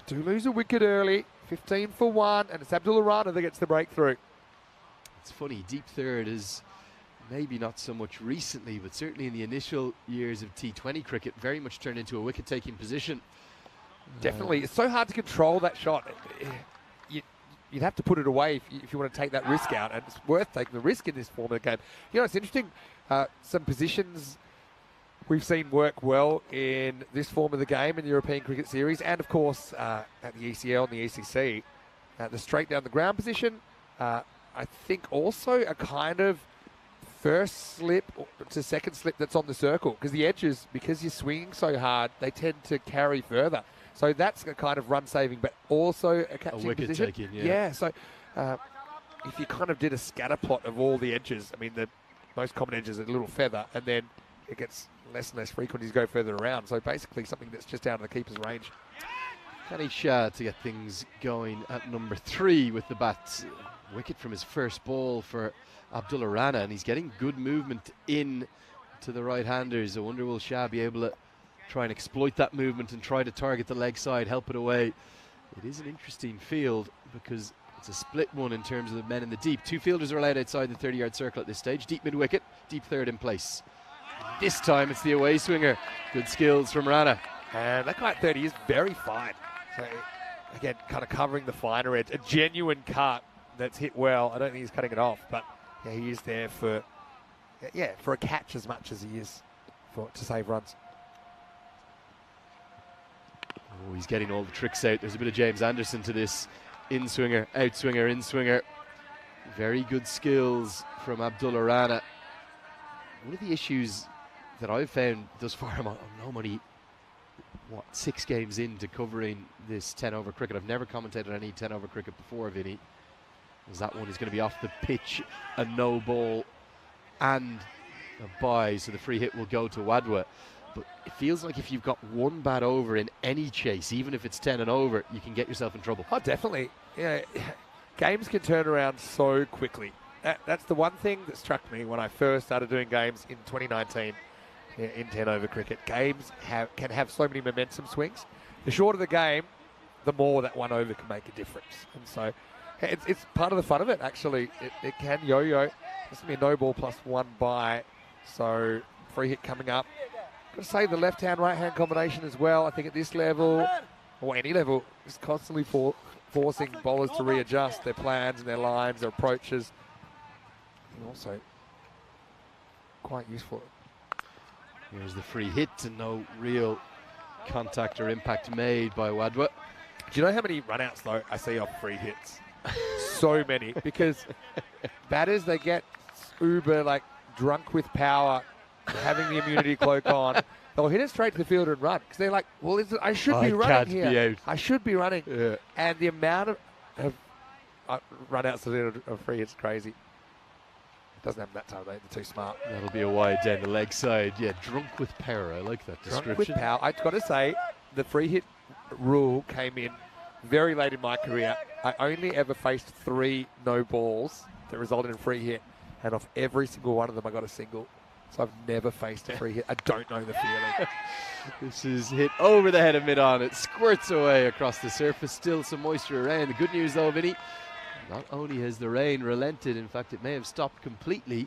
do lose a wicket early, 15 for 1, and it's Abdullah Rana that gets the breakthrough. It's funny, deep third is maybe not so much recently, but certainly in the initial years of T20 cricket, very much turned into a wicket-taking position. Definitely. It's so hard to control that shot. You'd have to put it away if you want to take that risk out, and it's worth taking the risk in this form of the game. You know, it's interesting, some positions we've seen work well in this form of the game in the European Cricket Series, and of course at the ECL and the ECC. The straight down the ground position, I think also a kind of first slip to second slip that's on the circle, because the edges, because you're swinging so hard, they tend to carry further. So that's a kind of run saving, but also a catching wicket position. taking, yeah. Yeah, so if you kind of did a scatter plot of all the edges, I mean, the most common edges are a little feather, and then it gets less and less frequent as you go further around. So basically something that's just out of the keeper's range. Kenny Shah to get things going at number 3 with the bat. Wicket from his first ball for Abdullah Rana, and he's getting good movement in to the right-handers. I wonder will Shah be able to try and exploit that movement and try to target the leg side, help it away. It is an interesting field because it's a split one in terms of the men in the deep. 2 fielders are allowed outside the 30-yard circle at this stage. Deep mid-wicket, deep third in place. This time it's the away swinger. Good skills from Rana. And that guy at 30 is very fine. So again, kind of covering the finer edge. A genuine cut that's hit well. I don't think he's cutting it off, but yeah, he is there for a catch as much as he is to save runs. Oh, he's getting all the tricks out. There's a bit of James Anderson to this. In swinger, out swinger, in swinger. Very good skills from Abdullah Rana. One of the issues that I've found thus far, I'm only 6 games into covering this 10 over cricket. I've never commentated on any 10 over cricket before, Vinny. As that one is going to be off the pitch, a no ball and a bye, so the free hit will go to Wadwa. But it feels like if you've got one bad over in any chase, even if it's 10 and over, you can get yourself in trouble. Oh, definitely. Yeah, games can turn around so quickly. That's the one thing that struck me when I first started doing games in 2019 in 10 over cricket. Games can have so many momentum swings. The shorter the game, the more that 1 over can make a difference. And so it's part of the fun of it, actually. It can yo-yo. This will be a no ball plus 1 bye. So free hit coming up. Got to say the left-hand, right-hand combination as well. I think at this level, or any level, is constantly forcing bowlers to readjust their plans and their lines, their approaches. And also quite useful. Here's the free hit and no real contact or impact made by Wadwa. Do you know how many run-outs, though, I see off free hits? So many. Because batters, they get uber, drunk with power, having the immunity cloak on. They'll hit it straight to the fielder and run. Because they're like, well, I should be running here. Be out. I should be running. Yeah. And the amount of run-outs of free hits is crazy. Doesn't happen that time, they're too smart. That'll be a wide down the leg side. Yeah, drunk with power. I like that description. Drunk with power. I've got to say, the free hit rule came in very late in my career. I only ever faced 3 no balls that resulted in free hit, and off every single one of them I got a single. So I've never faced a free hit. I don't know the feeling. This is hit over the head of mid-on. It squirts away across the surface. Still some moisture around. The good news though, Vinny, not only has the rain relented, in fact it may have stopped completely.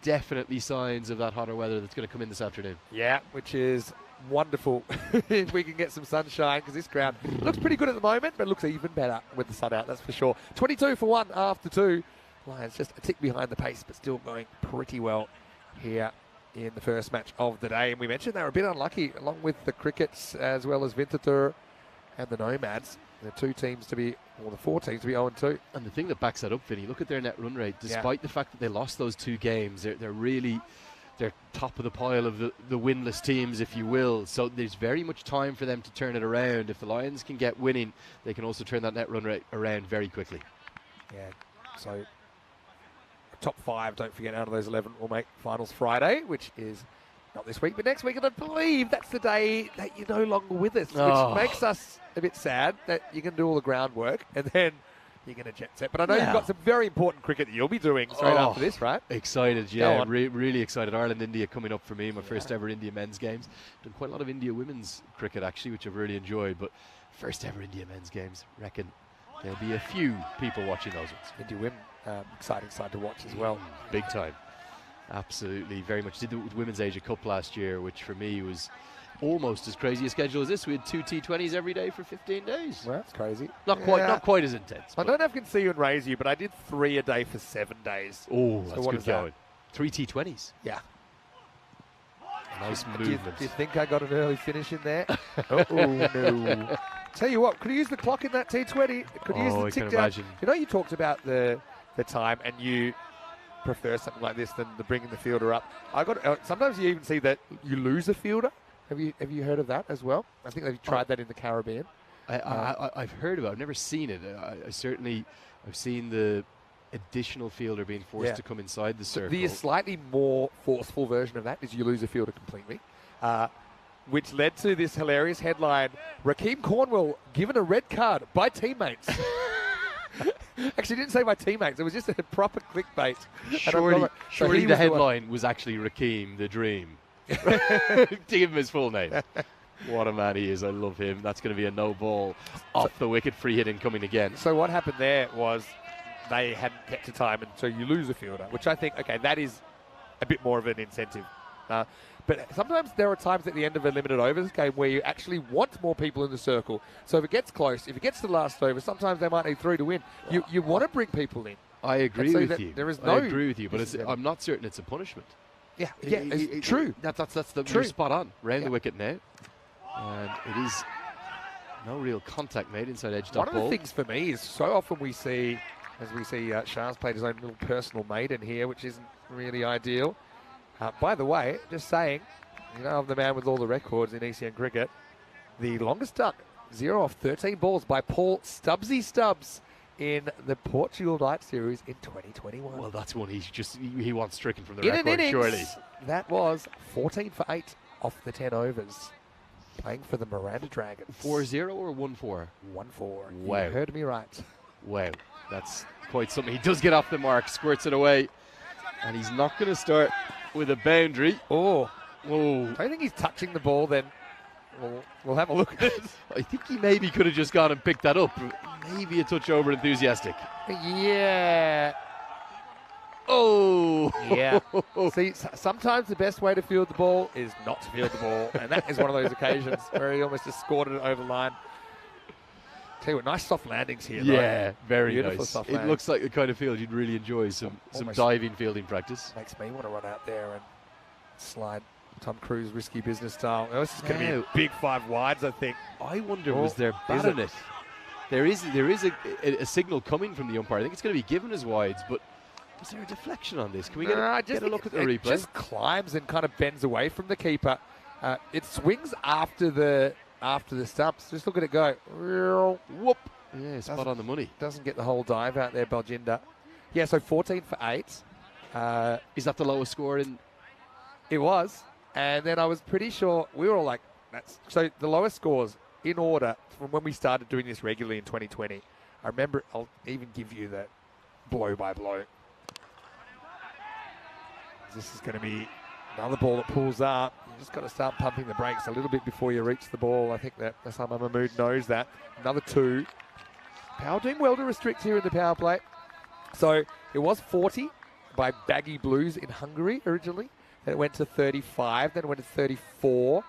Definitely signs of that hotter weather that's going to come in this afternoon. Yeah, which is wonderful if we can get some sunshine, because this ground looks pretty good at the moment, but it looks even better with the sun out, that's for sure. 22 for 1 after 2. Lions just a tick behind the pace, but still going pretty well here in the first match of the day. And we mentioned they were a bit unlucky, along with the Crickets as well as Winterthur and the Nomads. The 4 teams to be 0-2. And the thing that backs that up, Vinny, look at their net run rate. Despite the fact that they lost those 2 games, they're top of the pile of the winless teams, if you will. So there's very much time for them to turn it around. If the Lions can get winning, they can also turn that net run rate around very quickly. Yeah, so top 5, don't forget, out of those 11 will make finals Friday, which is not this week, but next week. And I believe that's the day that you're no longer with us, Oh. which makes us a bit sad that you're going to do all the groundwork and then you're going to jet set. But I know you've got some very important cricket that you'll be doing straight after this, right? Excited, yeah, really excited. Ireland-India coming up for me, my first ever India men's games. Done quite a lot of India women's cricket actually, which I've really enjoyed, but first ever India men's games, reckon there'll be a few people watching those ones. India women, exciting side to watch as well. Big time. Absolutely, very much. Did the Women's Asia Cup last year, which for me was almost as crazy a schedule as this. We had 2 T20s every day for 15 days. Well, that's crazy. Not quite as intense. I don't know if I can see you and raise you, but I did 3 a day for 7 days. Oh, so that's what good is that? going. 3 T20s. Yeah. Nice Do movement. you think I got an early finish in there? Oh, no. Tell you what, could you use the clock in that T20? Could you use the I tick can down? imagine. You know, you talked about the time and you prefer something like this than the bringing the fielder up. Sometimes you even see that you lose a fielder. Have you heard of that as well? I think they've tried that in the Caribbean. I've heard about it. I've never seen it. I've seen the additional fielder being forced to come inside the circle. The slightly more forceful version of that is you lose a fielder completely, which led to this hilarious headline: Rakeem Cornwell given a red card by teammates. Actually, didn't say by teammates. It was just a proper clickbait. Surely the headline was actually Rakeem the Dream. To give him his full name. What a man he is. I love him. That's going to be a no ball off the wicket, free hit incoming again. So what happened there was they hadn't kept to time, and so you lose a fielder, which I think, okay, that is a bit more of an incentive. But sometimes there are times at the end of a limited overs game where you actually want more people in the circle. So if it gets close, if it gets to the last over, sometimes they might need 3 to win. You want to bring people in. I agree with you. There is I agree with you, but I'm not certain it's a punishment. Yeah, it's true. That's the you're spot on. Round the wicket now. And it is no real contact made inside edge dot ball. One of the things for me is so often we see Shah's played his own little personal maiden here, which isn't really ideal. By the way, just saying, I'm the man with all the records in ECN cricket. The longest duck, 0 off 13 balls by Paul Stubbsy Stubbs in the Portugal Night Series in 2021. Well, that's one he wants stricken from the In record, an innings, surely. That was 14 for 8 off the 10 overs. Playing for the Miranda Dragons. 4-0 or 1-4? 1-4. Wow. You heard me right. Wow. That's quite something. He does get off the mark, squirts it away. And he's not going to start with a boundary. Oh. I don't think he's touching the ball then. We'll have a look at it. I think he maybe could have just gone and picked that up. Maybe a touch over enthusiastic. Yeah. Oh. Yeah. See, sometimes the best way to field the ball is not to field the ball. And that is one of those occasions where he almost just scored it over the line. Tell you what, nice soft landings here. Yeah, though. very Beautiful nice. Soft It landings. looks like the kind of field you'd really enjoy some diving fielding practice. Makes me want to run out there and slide Tom Cruise risky business style. This is going to be a big 5 wides, I think. I wonder, was there bat in it? There is a signal coming from the umpire. I think it's going to be given as wides, but is there a deflection on this? Can we get a look at the replay? It just climbs and kind of bends away from the keeper. It swings after the stumps. Just look at it go. Whoop. Yeah, spot on the money. Doesn't get the whole dive out there, Baljinder. Yeah, so 14 for 8. Is that the lowest score in? It was. And then I was pretty sure, we were all like, so the lowest scores in order from when we started doing this regularly in 2020. I remember, I'll even give you that blow by blow. This is going to be another ball that pulls up. You just got to start pumping the brakes a little bit before you reach the ball. I think that Osama Mahmood knows that. Another 2. Power doing well to restrict here in the power play. So it was 40 by Baggy Blues in Hungary originally. Then it went to 35. Then it went to 34.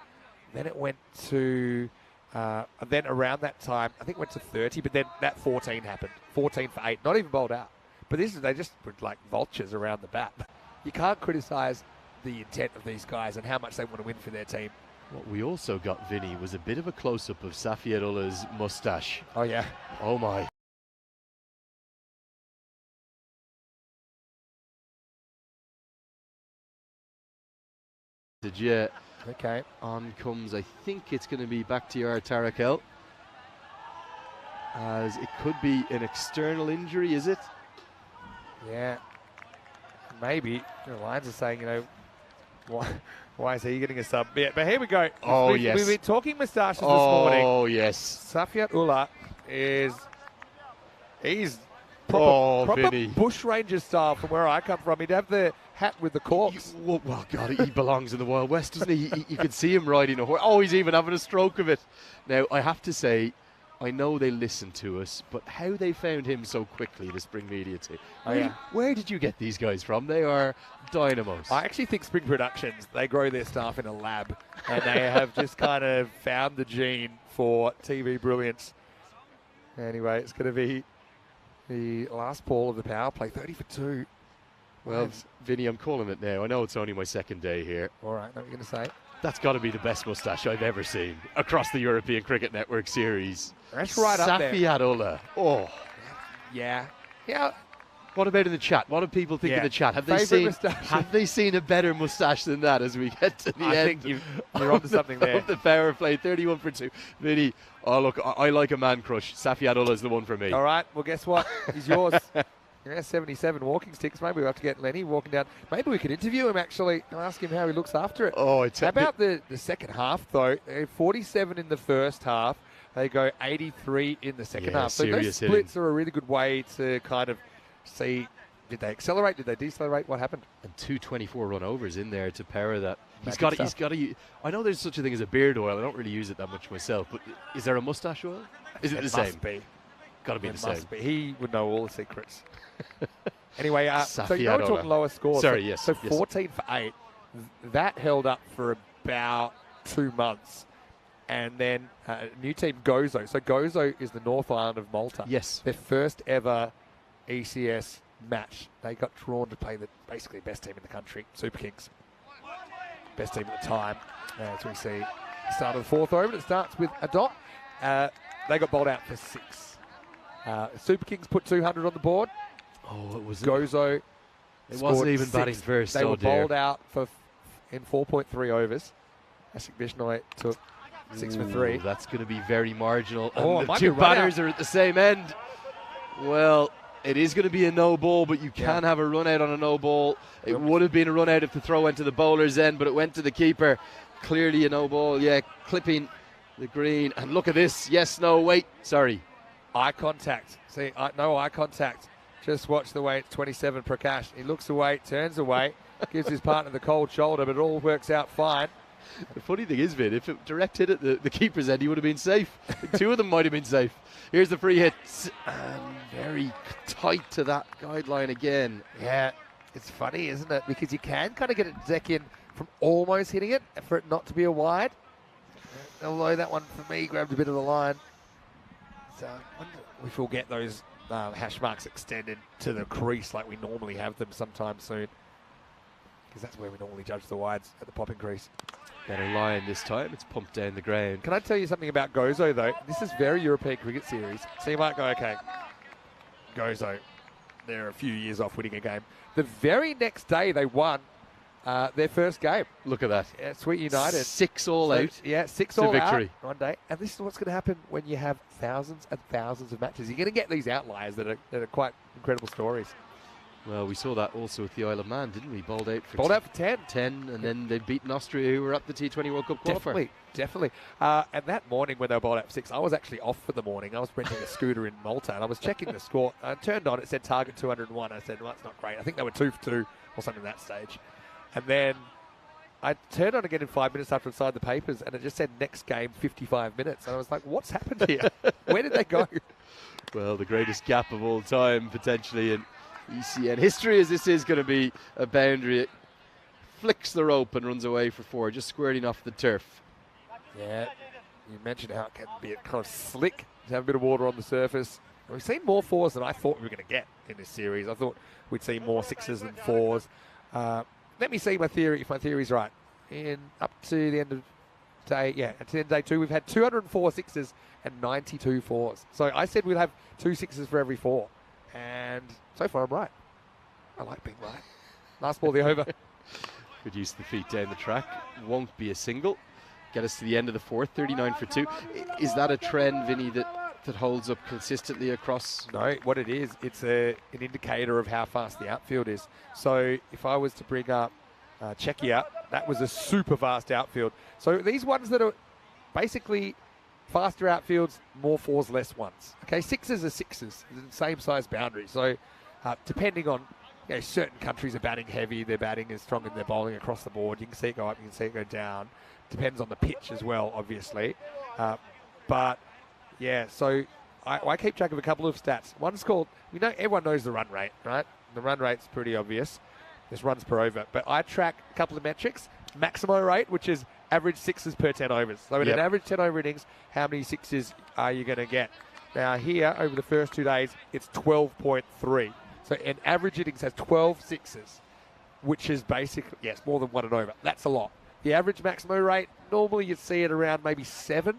Then it went to, then around that time, I think it went to 30. But then that 14 happened. 14 for 8. Not even bowled out. But they just were like vultures around the bat. You can't criticise the intent of these guys and how much they want to win for their team. What we also got, Vinny, was a bit of a close-up of Safiullah's moustache. Oh, yeah. Oh, my. Yeah. Okay. On comes, I think it's going to be Bakhtiar Tarakel. As it could be an external injury, is it? Yeah. Maybe. The Lions are saying, Why is he getting a sub? Yeah, but here we go. Oh, We've yes. been talking moustaches this morning. Oh, yes. Safiat Ullah he's proper Vinny. bushranger style from where I come from. He'd have the hat with the corks. Well, God, he belongs in the Wild West, doesn't he? You can see him riding a horse. Oh, he's even having a stroke of it. Now, I have to say, I know they listen to us, but how they found him so quickly, the Spring Media team. Where did you get these guys from? They are dynamos. I actually think Spring Productions, they grow their staff in a lab, and they have just kind of found the gene for TV brilliance. Anyway, it's going to be the last ball of the power play, 30 for 2. Well, Vinny, I'm calling it now. I know it's only my second day here. All right, what are you going to say? That's got to be the best moustache I've ever seen across the European Cricket Network series. That's right up there. Safiat Ullah. Oh. Yeah. What about in the chat? What do people think in the chat? Have they seen a better moustache than that as we get to the end? I think you're onto something there. Of the power play, 31 for 2. Vinny, oh look, I like a man crush. Safiat Ullah is the one for me. All right, well guess what? He's yours. Yeah, 77 walking sticks. Maybe we'll have to get Lenny walking down. Maybe we could interview him actually and ask him how he looks after it. Oh, how about the second half though? 47 in the first half. They go 83 in the second half. So those splits are a really good way to kind of see, did they accelerate? Did they decelerate? What happened? And 224 run overs in there to power that. He's got to. I know there's such a thing as a beard oil. I don't really use it that much myself. But is there a moustache oil? Is it the same? Must be. Got to be the same. He would know all the secrets. Anyway, so we're talking lower scores. Sorry, yes. So 14 for 8. That held up for about 2 months. And then a new team, Gozo. So Gozo is the North Island of Malta. Yes. Their first ever ECS match. They got drawn to play the basically best team in the country, Super Kings. Best team at the time. As we see, start of the fourth over. It starts with a dot. They got bowled out for 6. Super Kings put 200 on the board. Oh, it was Gozo. It wasn't even batting first. They were bowled out in 4.3 overs. Ashik Bishnoi took 6 for 3. That's going to be very marginal. Oh, And the two batters are at the same end. Well, it is going to be a no ball, but you can have a run out on a no ball. It would have been a run out if the throw went to the bowler's end, but it went to the keeper. Clearly a no ball. Yeah, clipping the green. And look at this. Yes, no, wait. Sorry. Eye contact. See, no eye contact. Just watch the way it's 27 Prakash. He looks away, turns away, gives his partner the cold shoulder, but it all works out fine. The funny thing is, Vin, if it direct hit at the keeper's end, he would have been safe. I think 2 of them might have been safe. Here's the free hit. And very tight to that guideline again. Yeah, it's funny, isn't it? Because you can kind of get it to deck in from almost hitting it for it not to be a wide. Although that one, for me, grabbed a bit of the line. So I wonder if we'll get those hash marks extended to the crease like we normally have them sometime soon. Because that's where we normally judge the wides, at the popping crease. Better line this time. It's pumped down the ground. Can I tell you something about Gozo, though? This is very European cricket series. So you might go, okay, Gozo, they're a few years off winning a game. The very next day, they won their first game. Look at that. Yeah, Sweet United. 6 all out. Yeah, 6 to all victory. out one day. And this is what's going to happen when you have thousands and thousands of matches. You're going to get these outliers that are quite incredible stories. Well, we saw that also with the Isle of Man, didn't we? Bowled out for 10. 10, and then they'd beaten Austria, who were up the T20 World Cup qualifier. Definitely. And that morning when they were bowled out for 6, I was actually off for the morning. I was renting a scooter in Malta, and I was checking the score. I turned on, it said target 201. I said, well, that's not great. I think they were 2 for 2 or something at that stage. And then I turned on again in 5 minutes after I signed the papers, and it just said next game, 55 minutes. And I was like, what's happened here? Where did they go? Well, the greatest gap of all time, potentially, in ECN history, as this is going to be a boundary. It flicks the rope and runs away for 4, just squirting off the turf. Yeah, you mentioned how it can be kind of slick to have a bit of water on the surface. And we've seen more 4s than I thought we were going to get in this series. I thought we'd see more 6s than 4s. Let me see my theory, if my theory's right. Up to the end of day, at the end of day 2, we've had 204 6s and 92 4s. So I said we'd have 2 6s for every 4. And so far I'm right. I like being right. Last ball of the over. Good use of the feet down the track. Won't be a single. Get us to the end of the 4th, 39 for 2. Is that a trend, Vinny, that holds up consistently across? No, what it is, it's an indicator of how fast the outfield is. So if I was to bring up Czechia. That was a super fast outfield. So these ones that are basically faster outfields, more fours, less ones. Okay, sixes are sixes, the same size boundary. So depending on, certain countries are batting heavy, their batting is strong and they're bowling across the board. You can see it go up, you can see it go down. Depends on the pitch as well, obviously. But yeah, so I keep track of a couple of stats. One's called, everyone knows the run rate, right? The run rate's pretty obvious. There's runs per over. But I track a couple of metrics. Maximo rate, which is average sixes per 10 overs. So in an average 10 over innings, how many sixes are you going to get? Now here, over the first 2 days, it's 12.3. So an average innings has 12 sixes, which is basically, yes, more than 1 and over. That's a lot. The average Maximo rate, normally you'd see it around maybe 7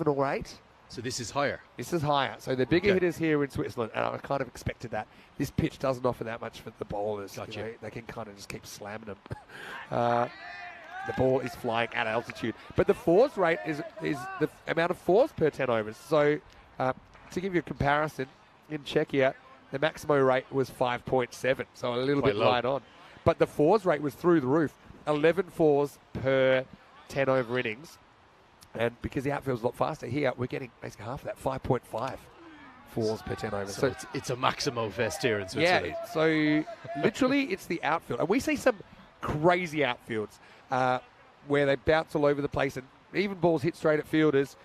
or 8. So this is higher? This is higher. So the bigger hitters here in Switzerland, and I kind of expected that. This pitch doesn't offer that much for the bowlers. Gotcha. They can kind of just keep slamming them. The ball is flying at altitude. But the fours rate is the amount of fours per 10 overs. So to give you a comparison, in Czechia, the Maximo rate was 5.7, so a little bit light on. But the fours rate was through the roof, 11 fours per 10 over innings. And because the outfield's a lot faster, here we're getting basically half of that, 5.5 fours per 10 overs. So it's a Maximo fest here in Switzerland. Yeah, so literally it's the outfield. And we see some crazy outfields where they bounce all over the place and even balls hit straight at fielders.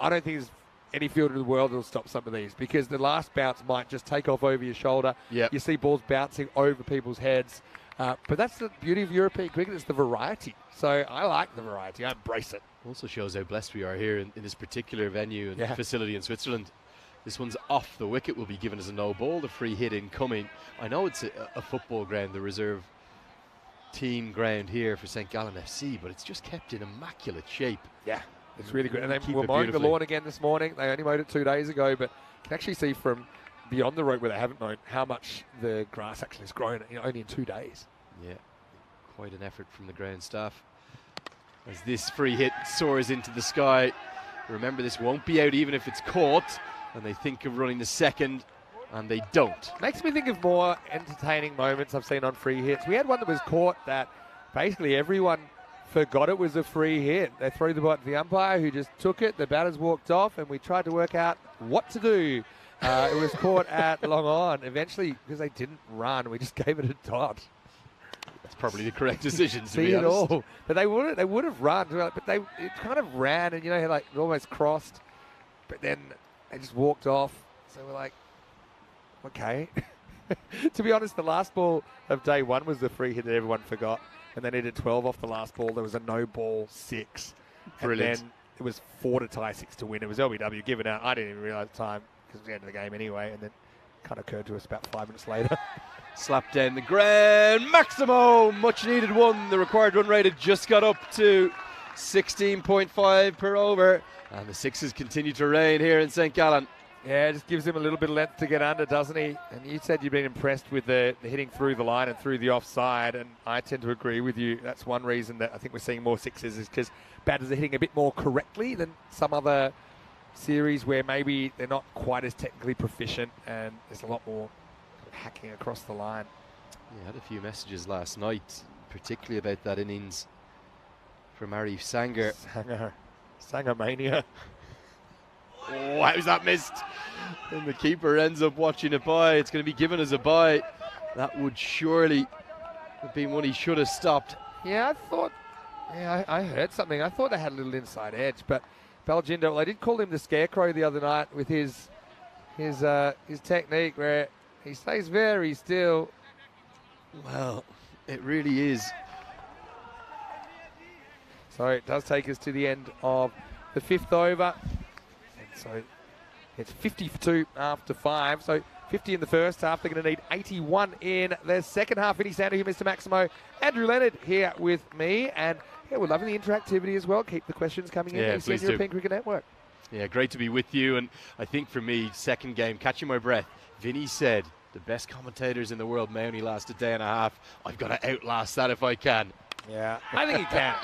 I don't think there's any fielder in the world that will stop some of these because the last bounce might just take off over your shoulder. Yep. You see balls bouncing over people's heads. But that's the beauty of European cricket, it's the variety. So I like the variety. I embrace it. Also shows how blessed we are here in this particular venue and facility in Switzerland. This one's off the wicket, will be given as a no ball. The free hit incoming. I know it's a football ground, the reserve team ground here for St. Gallen FC, but it's just kept in immaculate shape. Yeah, it's really good. And they Keep were it mowing the beautifully. lawn again this morning. They only mowed it 2 days ago, but you can actually see from beyond the road where they haven't mown how much the grass actually has grown only in 2 days. Yeah, quite an effort from the ground staff. As this free hit soars into the sky. Remember, this won't be out even if it's caught. And they think of running the second, and they don't. Makes me think of more entertaining moments I've seen on free hits. We had one that was caught that basically everyone forgot it was a free hit. They threw the ball to the umpire who just took it. The batters walked off, and we tried to work out what to do. It was caught at long on. Eventually, because they didn't run, we just gave it a dot. That's probably the correct decision, to See be it honest. all. But they would have run, but it kind of ran, and like it almost crossed. But then they just walked off. So we're like, okay. To be honest, the last ball of day one was the free hit that everyone forgot. And they needed 12 off the last ball. There was a no ball 6. Brilliant. And then it was 4 to tie 6 to win. It was LBW given out. I didn't even realise the time because it was the end of the game anyway. And then it kind of occurred to us about 5 minutes later. Slapped down the ground. Maximo, much needed one. The required run rate had just got up to 16.5 per over. And the sixes continue to reign here in St. Gallen. Yeah, it just gives him a little bit of length to get under, doesn't he? And you said you've been impressed with the hitting through the line and through the offside, and I tend to agree with you. That's one reason that I think we're seeing more sixes is because batters are hitting a bit more correctly than some other series where maybe they're not quite as technically proficient and there's a lot more hacking across the line. Yeah, I had a few messages last night, particularly about that innings from Arif Sanger. Sanger mania. Oh, how's that missed? And the keeper ends up watching it by. It's going to be given as a bye. That would surely have been one he should have stopped. Yeah, I heard something. I thought they had a little inside edge, but Baljindo, well, I did call him the scarecrow the other night with his technique where he stays very still. Well, it really is. So it does take us to the end of the 5th over. So it's 52 after 5. So 50 in the first half. They're going to need 81 in the second half. Vinny Sander here, Mr. Maximo. Andrew Leonard here with me. And yeah, we're loving the interactivity as well. Keep the questions coming in. ECN European Cricket Network. Yeah, great to be with you. And I think for me, second game, catching my breath, Vinny said the best commentators in the world may only last a day and a half. I've got to outlast that if I can. Yeah, I think he can.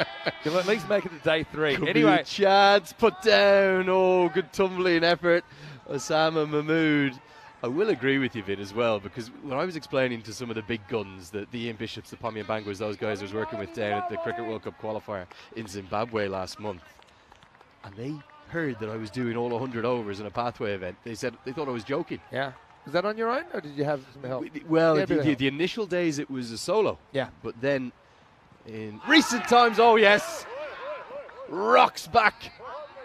He'll at least make it to day 3. Could anyway, be a chance put down. Oh, good tumbling effort. Osama Mahmood I will agree with you, Vin, as well, because when I was explaining to some of the big guns, the Ian Bishops, the Pommy and Bangwas, those guys I was working with down at the Cricket World Cup qualifier in Zimbabwe last month, and they heard that I was doing all 100 overs in a pathway event, they said they thought I was joking. Yeah. Was that on your own, or did you have some help? Well, Yeah, the initial days it was a solo. Yeah. But then in recent times, oh yes, rocks back.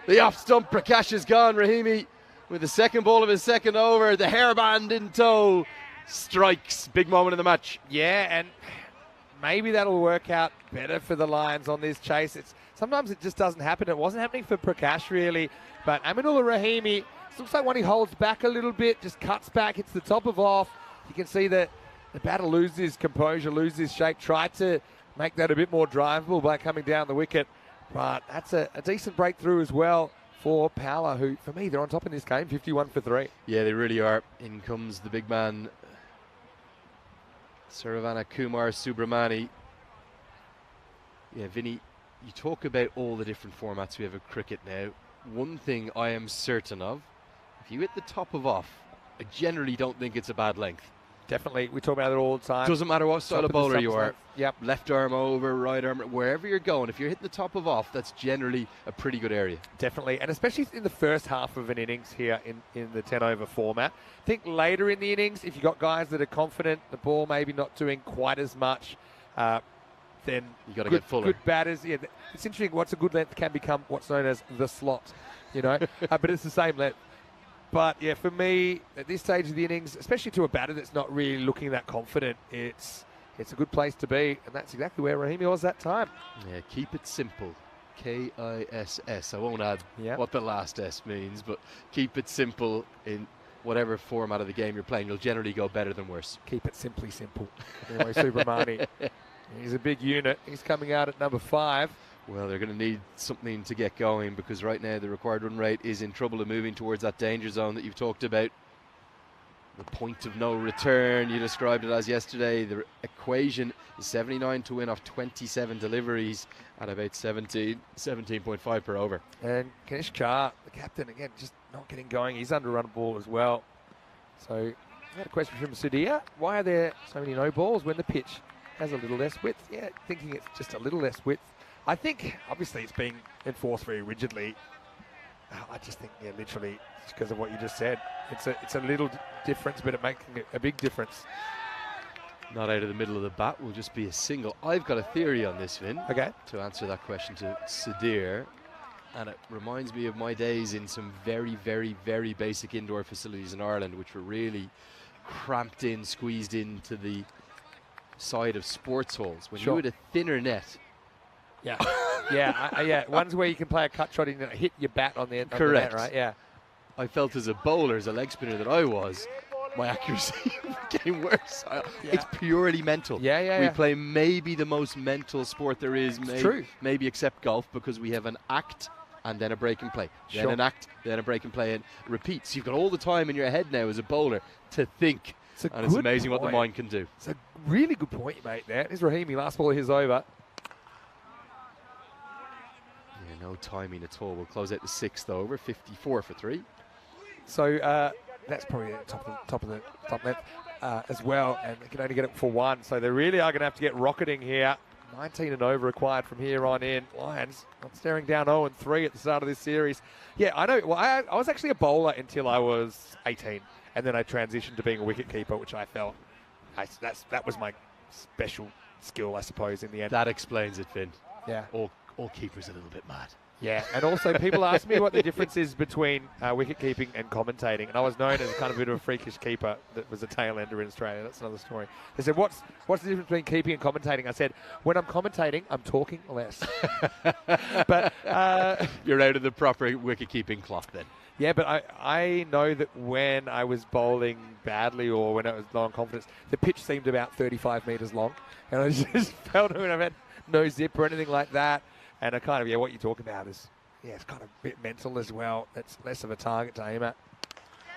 The off stump, Prakash is gone. Rahimi with the second ball of his second over, the hairband in tow, strikes. Big moment in the match. Yeah, and maybe that'll work out better for the Lions on this chase. Sometimes it just doesn't happen. It wasn't happening for Prakash, really. But Aminullah Rahimi, looks like one he holds back a little bit, just cuts back, hits the top of off. You can see that the batter loses his composure, loses his shape, tried to make that a bit more drivable by coming down the wicket. But that's a decent breakthrough as well for Power, who, for me, they're on top in this game, 51 for 3. Yeah, they really are. In comes the big man, Saravana Kumar Subramani. Yeah, Vinny, you talk about all the different formats we have of cricket now. One thing I am certain of, if you hit the top of off, I generally don't think it's a bad length. Definitely, we talk about it all the time. Doesn't matter what style of bowler you are. Yep. Left arm over, right arm, wherever you're going, if you're hitting the top of off, that's generally a pretty good area. Definitely, and especially in the first half of an innings here in the 10 over format. I think later in the innings, if you've got guys that are confident, the ball maybe not doing quite as much, then you got to get fuller. Good batters. Yeah, it's interesting. What's a good length can become what's known as the slot, but it's the same length. But yeah, for me, at this stage of the innings, especially to a batter that's not really looking that confident, it's a good place to be, and that's exactly where Rahimi was that time. Yeah, keep it simple. KISS. I won't add what the last S means, but keep it simple in whatever format of the game you're playing. You'll generally go better than worse. Keep it simply simple. Anyway, Subramani, he's a big unit. He's coming out at number 5. Well, they're going to need something to get going, because right now the required run rate is in trouble of moving towards that danger zone that you've talked about. The point of no return, you described it as yesterday. The equation is 79 to win off 27 deliveries at about 17.5 per over. And Ganesh Char, the captain, again, just not getting going. He's under run ball as well. So, I had a question from Sudhir. Why are there so many no balls when the pitch has a little less width? Yeah, thinking it's just a little less width. I think, obviously, it's being enforced very rigidly. I just think, literally, it's because of what you just said. It's a little difference, but it makes a big difference. Not out of the middle of the bat, will just be a single. I've got a theory on this, Vin. Okay. To answer that question to Sudhir. And it reminds me of my days in some very, very, very basic indoor facilities in Ireland, which were really cramped in, squeezed into the side of sports halls. When you had a thinner net. Yeah, yeah. Ones where you can play a cut shot and hit your bat on the end. Correct. On the net, right? Yeah. I felt as a bowler, as a leg spinner that I was, my accuracy getting worse. It's purely mental. Yeah. We play maybe the most mental sport there is. True. Maybe except golf, because we have an act and then a break and play. Then an act, then a break and play, and repeat. So you've got all the time in your head now as a bowler to think. And it's amazing what the mind can do. It's a really good point, mate, there. Here's Rahimi, last ball of his over. No timing at all. We'll close out the 6th over, 54 for 3. So that's probably the top length as well, and they can only get it for 1. So they really are going to have to get rocketing here. 19 and over required from here on in. Lions not staring down 0-3 at the start of this series. Yeah, I know. Well, I was actually a bowler until I was 18, and then I transitioned to being a wicket keeper, which I felt that was my special skill, I suppose, in the end. That explains it, Finn. Yeah. All keepers are a little bit mad. Yeah, and also people ask me what the difference is between wicket keeping and commentating, and I was known as kind of a bit of a freakish keeper that was a tail ender in Australia. That's another story. They said, what's the difference between keeping and commentating? I said, when I'm commentating, I'm talking less. But you're out of the proper wicket keeping cloth then. Yeah, but I know that when I was bowling badly or when I was low on confidence, the pitch seemed about 35 metres long, and I just felt when I've had no zip or anything like that. And I kind of, what you talk about is, it's kind of a bit mental as well. It's less of a target to aim at.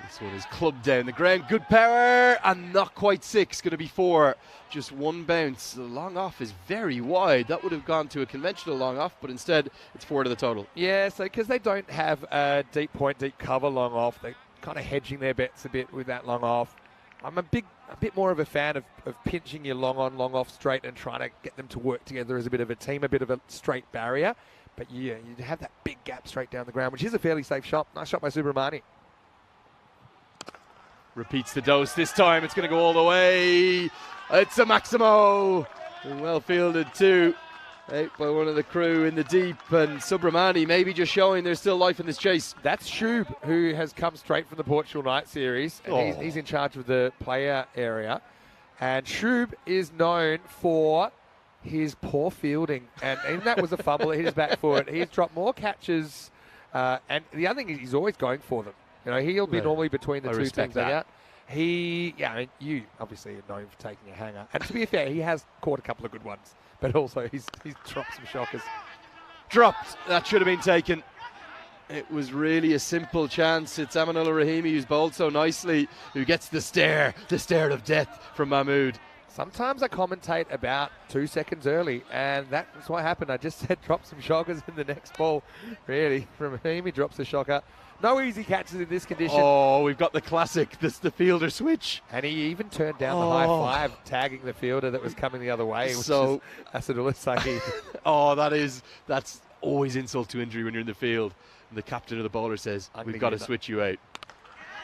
This one is clubbed down the ground. Good power, and not quite 6. Going to be 4. Just one bounce. The long off is very wide. That would have gone to a conventional long off, but instead it's 4 to the total. Yeah, so because they don't have a deep point, deep cover long off, they kind of hedging their bets a bit with that long off. I'm a bit more of a fan of pinching your long on, long off straight and trying to get them to work together as a bit of a team, a bit of a straight barrier. But yeah, you have that big gap straight down the ground, which is a fairly safe shot. Nice shot by Subramani. Repeats the dose this time. It's going to go all the way. It's a Maximo. Well fielded too. Out by one of the crew in the deep, and Subramani maybe just showing there's still life in this chase. That's Shub, who has come straight from the Portugal Night Series. And he's in charge of the player area. And Shub is known for his poor fielding. And even that was a fumble that hit his back foot. He's dropped more catches. And the other thing is he's always going for them. You know, he'll be normally between the two teams out. You obviously are known for taking a hanger. And to be fair, he has caught a couple of good ones. But also he's dropped some shockers. Dropped. That should have been taken. It was really a simple chance. It's Aminullah Rahimi who's bowled so nicely, who gets the stare of death from Mahmood. Sometimes I commentate about 2 seconds early, and that's what happened. I just said drop some shockers in the next ball. Really, Rahimi drops a shocker. No easy catches in this condition. Oh, we've got the classic, the fielder switch. And he even turned down the high five, tagging the fielder that was coming the other way, which is Asadullah Saeed. That's always insult to injury when you're in the field. And the captain of the bowler says, we've got to switch you out.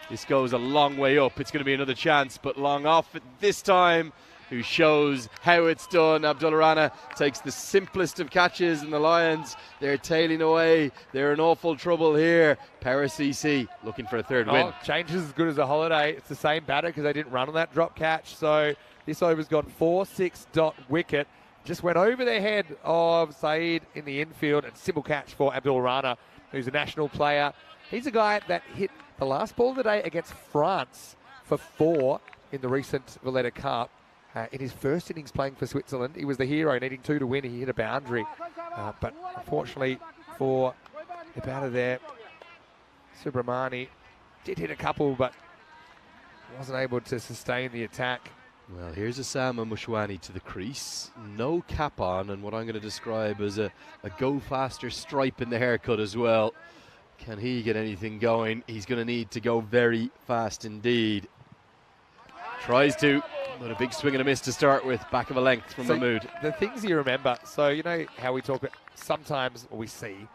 This goes a long way up. It's going to be another chance, but long off this time. Who shows how it's done. Abdullah Rana takes the simplest of catches, and the Lions, they're tailing away. They're in awful trouble here. Paris EC looking for a third win. Changes as good as a holiday. It's the same batter because they didn't run on that drop catch. So this over's gone 4-6 dot wicket. Just went over the head of Saeed in the infield, and simple catch for Abdullah Rana, who's a national player. He's a guy that hit the last ball of the day against France for 4 in the recent Valletta Cup. In his first innings playing for Switzerland, he was the hero, needing 2 to win. He hit a boundary. But unfortunately for the batter there, Subramani did hit a couple, but wasn't able to sustain the attack. Well, here's Osama Mushwani to the crease. No cap on, and what I'm going to describe as a go faster stripe in the haircut as well. Can he get anything going? He's going to need to go very fast indeed. Tries to. But a big swing and a miss to start with, back of a length from Mahmood. The things you remember, so you know how we talk about, sometimes we see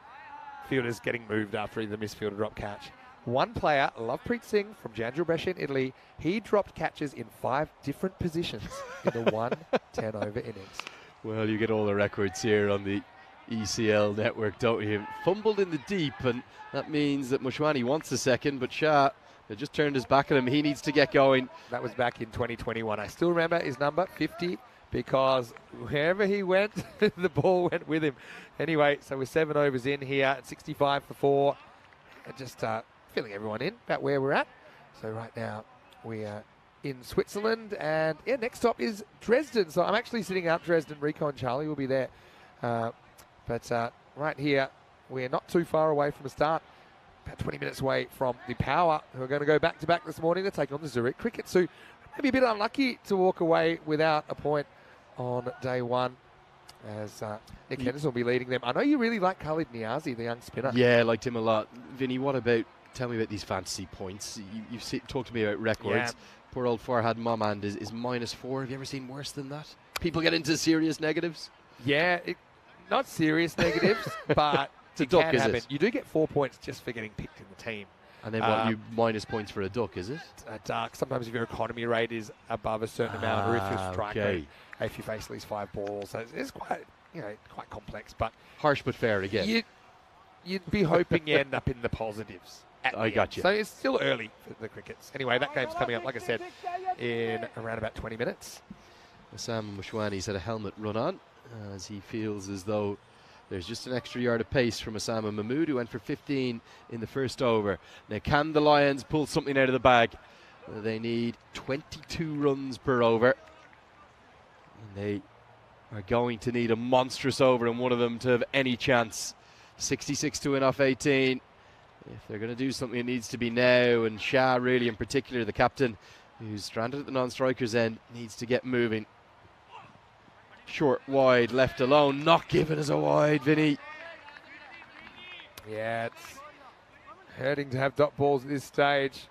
fielders getting moved after the misfield drop catch. One player, Lovepreet Singh from Janjul in Italy, he dropped catches in 5 different positions in the 1 10-over innings. Well, you get all the records here on the ECL network, don't you? Fumbled in the deep, and that means that Mushwani wants a second, but Shah... They just turned his back at him. He needs to get going. That was back in 2021. I still remember his number, 50, because wherever he went, the ball went with him. Anyway, so we're 7 overs in here at 65 for 4. And just filling everyone in about where we're at. So right now we are in Switzerland. And yeah, next stop is Dresden. So I'm actually sitting out Dresden. Rico and Charlie will be there. But right here, we're not too far away from a start. About 20 minutes away from the Power, who are going to go back-to-back this morning to take on the Zurich Crickets, who may be a bit unlucky to walk away without a point on day one, as Nick Henderson will be leading them. I know you really like Khalid Niazi, the young spinner. Yeah, I liked him a lot. Vinny, tell me about these fantasy points. You've talked to me about records. Yeah. Poor old Farhad Momand is -4. Have you ever seen worse than that? People get into serious negatives? Yeah, not serious negatives, but... It's a duck, is it? You do get 4 points just for getting picked in the team. And then what, you minus points for a duck, is it? A duck. Sometimes if your economy rate is above a certain amount, or if your strike rate, if you face at least 5 balls. So it's quite complex. But harsh but fair again. You'd be hoping you end up in the positives. I got you. So it's still early for the Crickets. Anyway, that game's coming up, like I said, in around about 20 minutes. Sam Mushwani's had a helmet run on as he feels as though there's just an extra yard of pace from Osama Mahmood, who went for 15 in the first over. Now, can the Lions pull something out of the bag? They need 22 runs per over. And they are going to need a monstrous over in one of them to have any chance. 66 to win off 18. If they're going to do something, it needs to be now. And Shah, really in particular, the captain, who's stranded at the non-strikers end, needs to get moving. Short, wide, left alone, not given as a wide, Vinny. Yeah, hurting to have dot balls at this stage.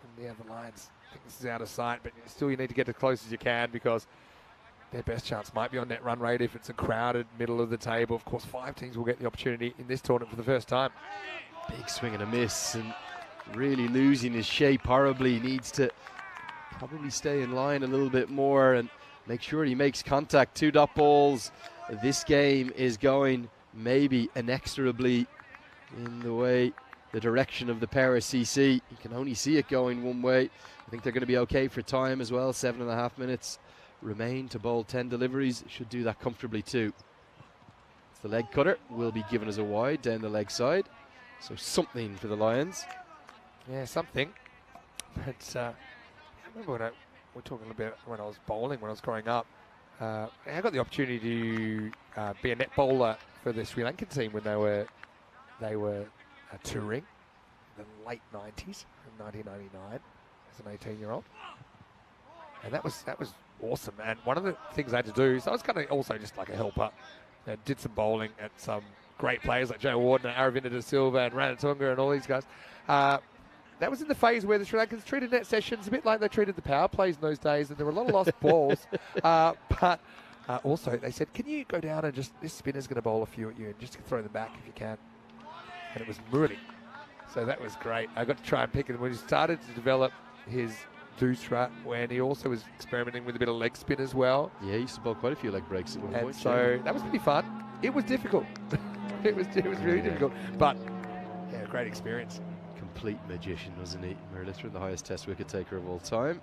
And yeah, the Lions, I think this is out of sight, but still you need to get as close as you can because their best chance might be on net run rate if it's a crowded middle of the table. Of course, 5 teams will get the opportunity in this tournament for the first time. Big swing and a miss, and really losing his shape horribly. Needs to probably stay in line a little bit more and make sure he makes contact. 2 dot balls. This game is going maybe inexorably in the direction of the Power CC. You can only see it going one way. I think they're going to be okay for time as well. 7.5 minutes remain to bowl 10 deliveries. Should do that comfortably too. It's the leg cutter. Will be given as a wide down the leg side. So something for the Lions. Yeah, something. But I remember when we were talking a bit when I was bowling, when I was growing up. I got the opportunity to be a net bowler for the Sri Lankan team when they were touring in the late 90s, in 1999, as an 18-year-old. And that was awesome. And one of the things I had to do, so I was kind of also just like a helper. I did some bowling at some great players like Joe Warden and Aravinda De Silva and Ranatunga and all these guys. That was in the phase where the Sri Lankans treated net sessions a bit like they treated the power plays in those days, and there were a lot of lost balls. But also they said, can you go down and just, this spinner's going to bowl a few at you and just throw them back if you can. And it was Murali. So that was great. I got to try and pick it when he started to develop his Dusra, when he also was experimenting with a bit of leg spin as well. Yeah, he used to bowl quite a few leg breaks at one point. So that was pretty fun. It was difficult. it was really difficult. But yeah, great experience. Complete magician, wasn't he? Muralitharan, the highest test wicket taker of all time.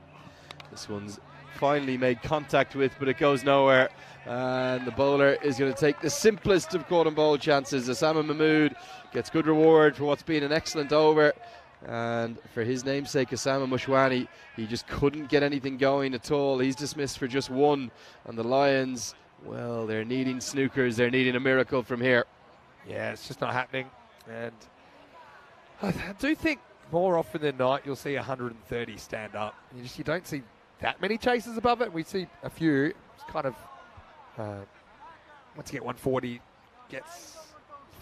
This one's finally made contact with, but it goes nowhere. And the bowler is going to take the simplest of caught and bowl chances. Osama Mahmood gets good reward for what's been an excellent over. And for his namesake, Osama Mushwani, he just couldn't get anything going at all. He's dismissed for just 1. And the Lions, well, they're needing snookers. They're needing a miracle from here. Yeah, it's just not happening. And I do think more often than not you'll see 130 stand up. You don't see that many chases above it. We see a few. It's kind of once you get 140,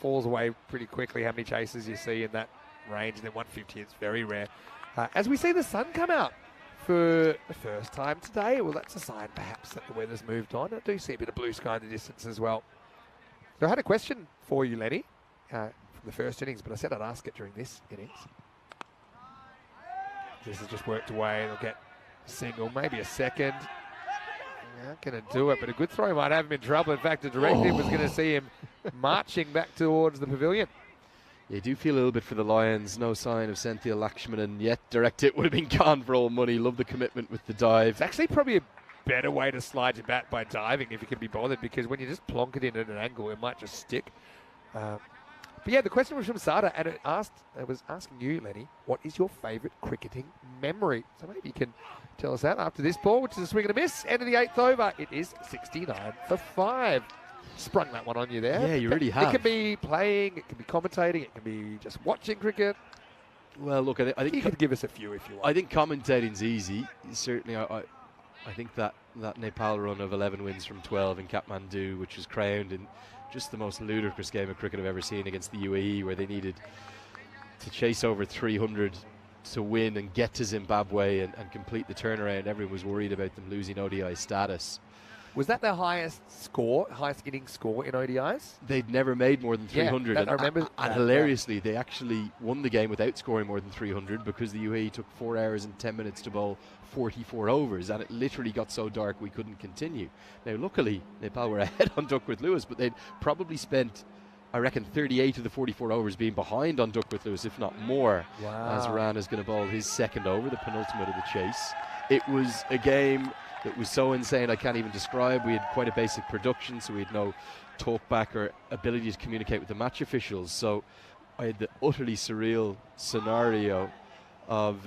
falls away pretty quickly. How many chases you see in that range? And then 150, it's very rare. As we see the sun come out for the first time today, well, that's a sign perhaps that the weather's moved on. I do see a bit of blue sky in the distance as well. So I had a question for you, Lenny, from the first innings, but I said I'd ask it during this innings. This has just worked away. They'll get a single, maybe a second. Not going to do it, but a good throw might have him in trouble. In fact, the directive was going to see him marching back towards the pavilion. You do feel a little bit for the Lions. No sign of Senthil Lakshmanan yet. Direct hit would have been gone for all money. Love the commitment with the dive. It's actually probably a better way to slide your bat by diving if you can be bothered, because when you just plonk it in at an angle, it might just stick. But yeah, the question was from Sada, and it was asking you, Lenny, what is your favourite cricketing memory? So maybe you can tell us that after this ball, which is a swing and a miss. End of the 8th over. It is 69 for 5. Sprung that one on you there. Yeah, you really have. It can be playing, it can be commentating, it can be just watching cricket. Well, look, I think you could give us a few if you want. I think commentating's easy. Certainly, I think that Nepal run of 11 wins from 12 in Kathmandu, which was crowned in just the most ludicrous game of cricket I've ever seen against the UAE, where they needed to chase over 300 to win and get to Zimbabwe and complete the turnaround. Everyone was worried about them losing ODI status. Was that their highest inning score in ODIs? They'd never made more than 300. Yeah, I remember. And hilariously, they actually won the game without scoring more than 300 because the UAE took 4 hours and 10 minutes to bowl 44 overs, and it literally got so dark we couldn't continue. Now, luckily, Nepal were ahead on Duckworth Lewis, but they'd probably spent, I reckon, 38 of the 44 overs being behind on Duckworth Lewis, if not more. Wow. As Rana's going to bowl his second over, the penultimate of the chase. It was a game that was so insane I can't even describe. We had quite a basic production, so we had no talkback or ability to communicate with the match officials. So I had the utterly surreal scenario of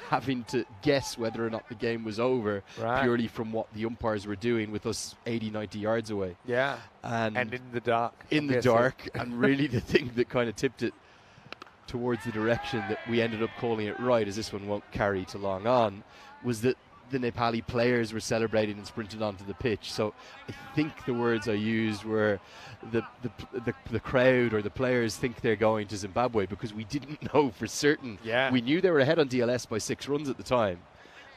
having to guess whether or not the game was over purely from what the umpires were doing with us 80, 90 yards away. Yeah, and in the dark. In the dark, and really the thing that kind of tipped it towards the direction that we ended up calling it right, as this one won't carry too long on, was that the Nepali players were celebrating and sprinted onto the pitch. So I think the words I used were the crowd or the players think they're going to Zimbabwe, because we didn't know for certain. Yeah. We knew they were ahead on DLS by 6 runs at the time,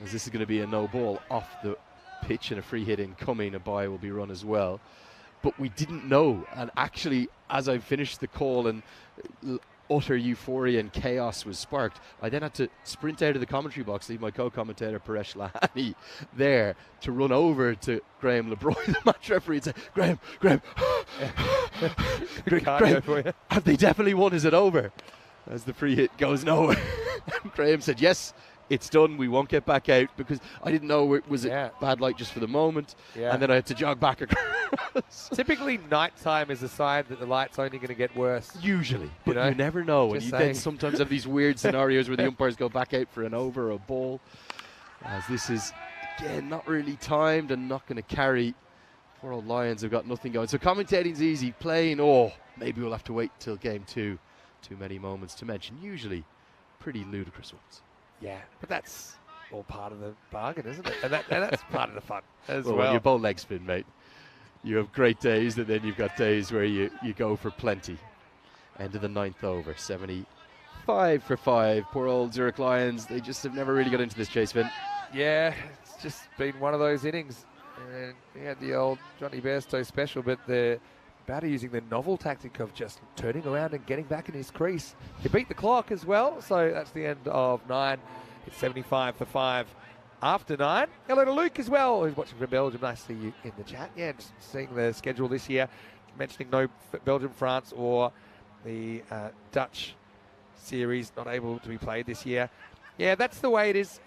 as this is going to be a no ball off the pitch and a free hit incoming. A bye will be run as well. But we didn't know. And actually, as I finished the call and utter euphoria and chaos was sparked, I then had to sprint out of the commentary box, leave my co-commentator Paresh Lahani there, to run over to Graham LeBroy, the match referee, and say, Graham, Graham, have they definitely won? Is it over? As the free hit goes nowhere. Graham said, yes, it's done, we won't get back out, because I didn't know, was it bad light just for the moment, and then I had to jog back across. Typically, nighttime is a sign that the light's only going to get worse. Usually, but you never know. And you then sometimes have these weird scenarios where the umpires go back out for an over or a ball, as this is, again, not really timed and not going to carry. Poor old Lions have got nothing going. So commentating's easy, playing, maybe we'll have to wait till game 2. Too many moments to mention, usually pretty ludicrous ones. Yeah, but that's all part of the bargain, isn't it? And that's part of the fun as well. When you bowl leg spin, mate, you have great days, and then you've got days where you go for plenty. End of the 9th over, 75 for 5. Poor old Zurich Lions, they just have never really got into this chase, Finn. Yeah, it's just been one of those innings. And he had the old Johnny Bairstow special, but the batter using the novel tactic of just turning around and getting back in his crease. He beat the clock as well, so that's the end of 9. It's 75 for 5 after 9. Hello to Luke as well, who's watching from Belgium. Nice to see you in the chat. Yeah, just seeing the schedule this year, mentioning no Belgium, France, or the Dutch series not able to be played this year. Yeah, that's the way it is.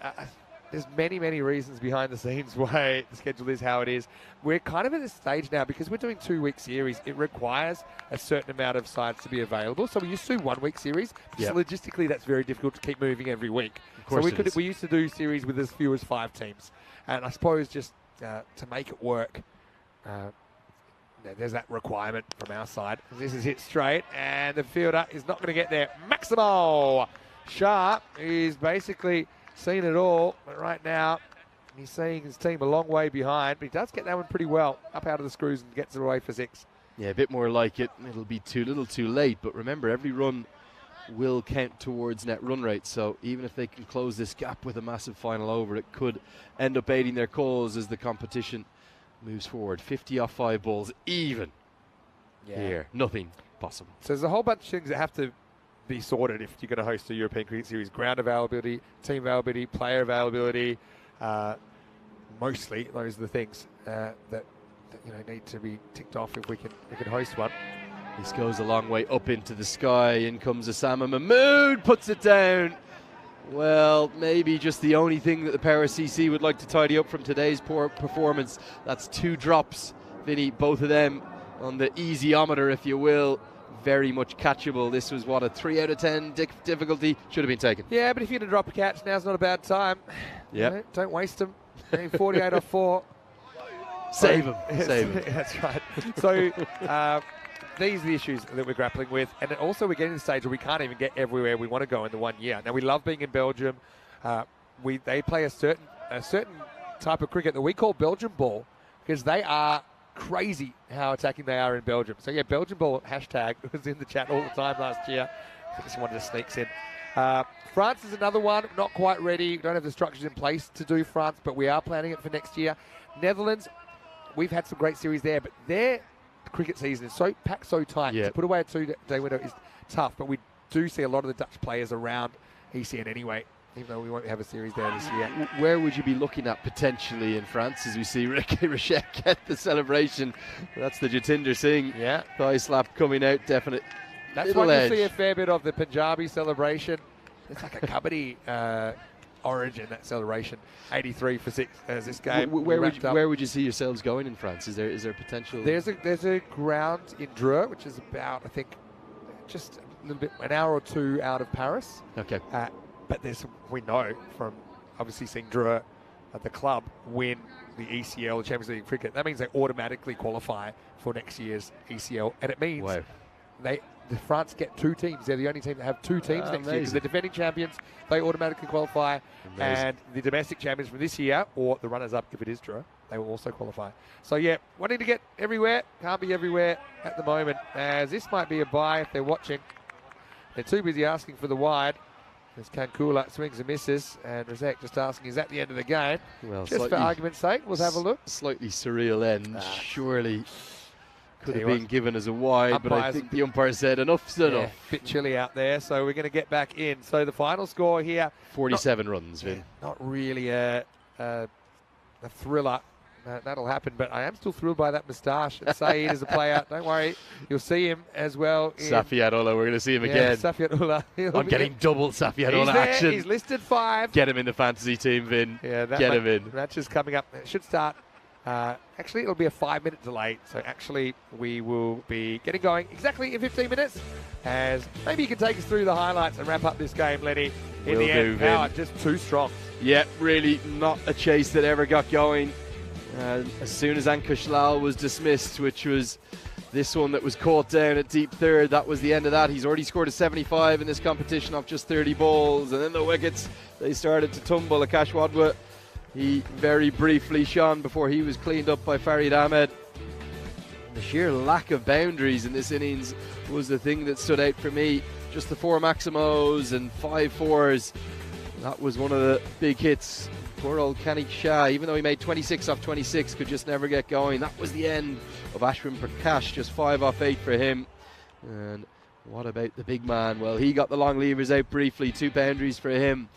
There's many, many reasons behind the scenes why the schedule is how it is. We're kind of at this stage now, because we're doing 2-week series. It requires a certain amount of sides to be available. So we used to do 1-week series. So logistically, that's very difficult to keep moving every week. Of course we used to do series with as few as 5 teams. And I suppose just to make it work, there's that requirement from our side. This is hit straight, and the fielder is not going to get there. Maximo Sharp is basically seen it all, but right now he's seeing his team a long way behind, but he does get that one pretty well up out of the screws and gets it away for 6. Yeah, a bit more like it. It'll be too little too late, but remember, every run will count towards net run rate, so even if they can close this gap with a massive final over, it could end up aiding their cause as the competition moves forward. 50 off 5 balls even here. Nothing possible. So there's a whole bunch of things that have to be sorted if you're going to host a European Cricket Series. Ground availability, team availability, player availability. Mostly those are the things that need to be ticked off if we can host one. This goes a long way up into the sky. In comes Osama Mahmood, puts it down. Well, maybe just the only thing that the Power CC would like to tidy up from today's poor performance. That's 2 drops, Vinny, both of them on the easyometer, if you will. Very much catchable. This was, a 3 out of 10 difficulty. Should have been taken. Yeah, but if you're going to drop a catch, now's not a bad time. Yeah. Don't waste them. 48 off 4. Save them. Save them. That's right. So these are the issues that we're grappling with. And also we're getting to the stage where we can't even get everywhere we want to go in the 1 year. Now, we love being in Belgium. They play a certain type of cricket that we call Belgian ball, because they are crazy how attacking they are in Belgium. So yeah, Belgian ball hashtag was in the chat all the time last year. I think this one just sneaks in. France is another one, not quite ready. Don't have the structures in place to do France, but we are planning it for next year. Netherlands, we've had some great series there, but their cricket season is so packed so tight. To put away a 2-day window is tough, but we do see a lot of the Dutch players around ECN anyway, even though we won't have a series there this year. Where would you be looking at potentially in France as we see Ricky Rachet get the celebration? That's the Jatinder Singh thigh slap coming out, definite. That's why you see a fair bit of the Punjabi celebration. It's like a Kabaddi origin, that celebration. 83 for 6 as this game. Where would you see yourselves going in France? Is there potential? There's a ground in Zurich, which is about, I think, just a little bit, an hour or 2 out of Paris. Okay. But we know from obviously seeing Zurich at the club win the ECL, the Champions League cricket. That means they automatically qualify for next year's ECL, and it means the France get 2 teams. They're the only team that have 2 teams next year, because the defending champions, they automatically qualify, and the domestic champions from this year, or the runners-up if it is draw, they will also qualify. So yeah, wanting to get everywhere, can't be everywhere at the moment, as this might be a bye if they're watching. They're too busy asking for the wide. As Kankula swings and misses, and Razak just asking, is that the end of the game? Well, just for argument's sake, we'll have a look. Slightly surreal end. Surely could have been given as a wide, but I think the umpire said enough's enough. Bit chilly out there, so we're going to get back in. So the final score here, 47 runs, Vin. Yeah, not really a thriller. That'll happen, but I am still thrilled by that moustache. Saeed is a player. Don't worry, you'll see him as well. Safiat Ullah, we're going to see him again. Safiat Ullah. I'm getting double Safiat Ullah action. He's listed 5. Get him in the fantasy team, Vin. Yeah, get him in. Match is coming up. It should start. Actually, it'll be a 5-minute delay. So actually, we will be getting going exactly in 15 minutes. As maybe you can take us through the highlights and wrap up this game, Lenny. In the end, power just too strong. Yeah, really not a chase that ever got going. As soon as Ankush Lal was dismissed, which was this one that was caught down at deep third, that was the end of that. He's already scored a 75 in this competition off just 30 balls. And then the wickets, they started to tumble. Akash Wadwa, he very briefly shone before he was cleaned up by Farid Ahmed. The sheer lack of boundaries in this innings was the thing that stood out for me. Just the 4 Maximos and 5 4s. That was one of the big hits. Poor old Kanik Shah, even though he made 26 off 26, could just never get going. That was the end of Ashwin Prakash, just 5 off 8 for him. And what about the big man? Well, he got the long levers out briefly, 2 boundaries for him.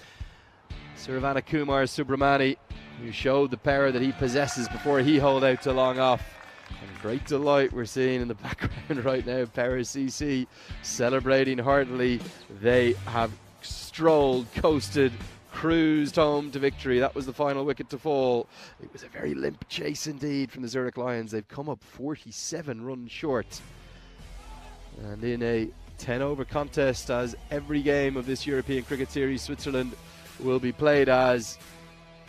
Saravana Kumar Subramani, who showed the power that he possesses before he holed out to long off. And great delight we're seeing in the background right now. Paris CC celebrating heartily. They have strolled, coasted, cruised home to victory. That was the final wicket to fall. It was a very limp chase indeed from the Zurich Lions. They've come up 47 runs short. And in a 10-over contest, as every game of this European Cricket Series Switzerland will be played as,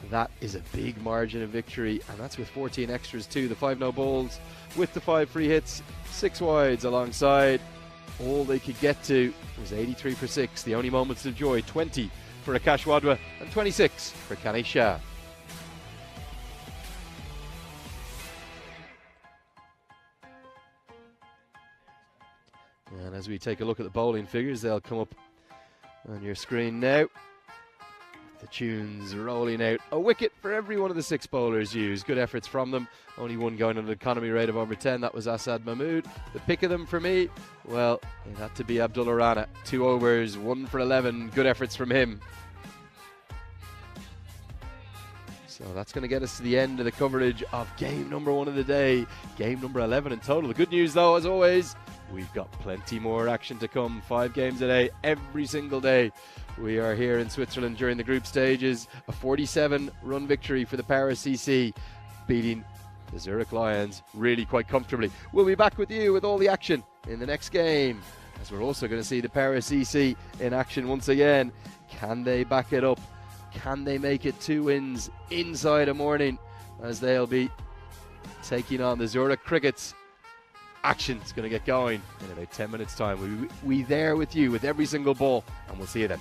that is a big margin of victory, and that's with 14 extras too. The 5 no balls with the 5 free hits, 6 wides alongside. All they could get to was 83 for 6. The only moments of joy, 20 for Akash Wadwa and 26 for Kanik Shah. And as we take a look at the bowling figures, they'll come up on your screen now. The tunes rolling out. A wicket for every one of the 6 bowlers used. Good efforts from them. Only one going on an economy rate of over 10. That was Asad Mahmood. The pick of them for me, well, it had to be Abdullah Rana. 2 overs, 1 for 11. Good efforts from him. So that's going to get us to the end of the coverage of game number 1 of the day. Game number 11 in total. The good news, though, as always, we've got plenty more action to come. 5 games a day, every single day. We are here in Switzerland during the group stages. A 47-run victory for the Paris CC, beating the Zurich Lions really quite comfortably. We'll be back with you with all the action in the next game, as we're also going to see the Paris CC in action once again. Can they back it up? Can they make it 2 wins inside a morning, as they'll be taking on the Zurich Crickets? Action's going to get going in about 10 minutes time. We there with you with every single ball, and we'll see you then.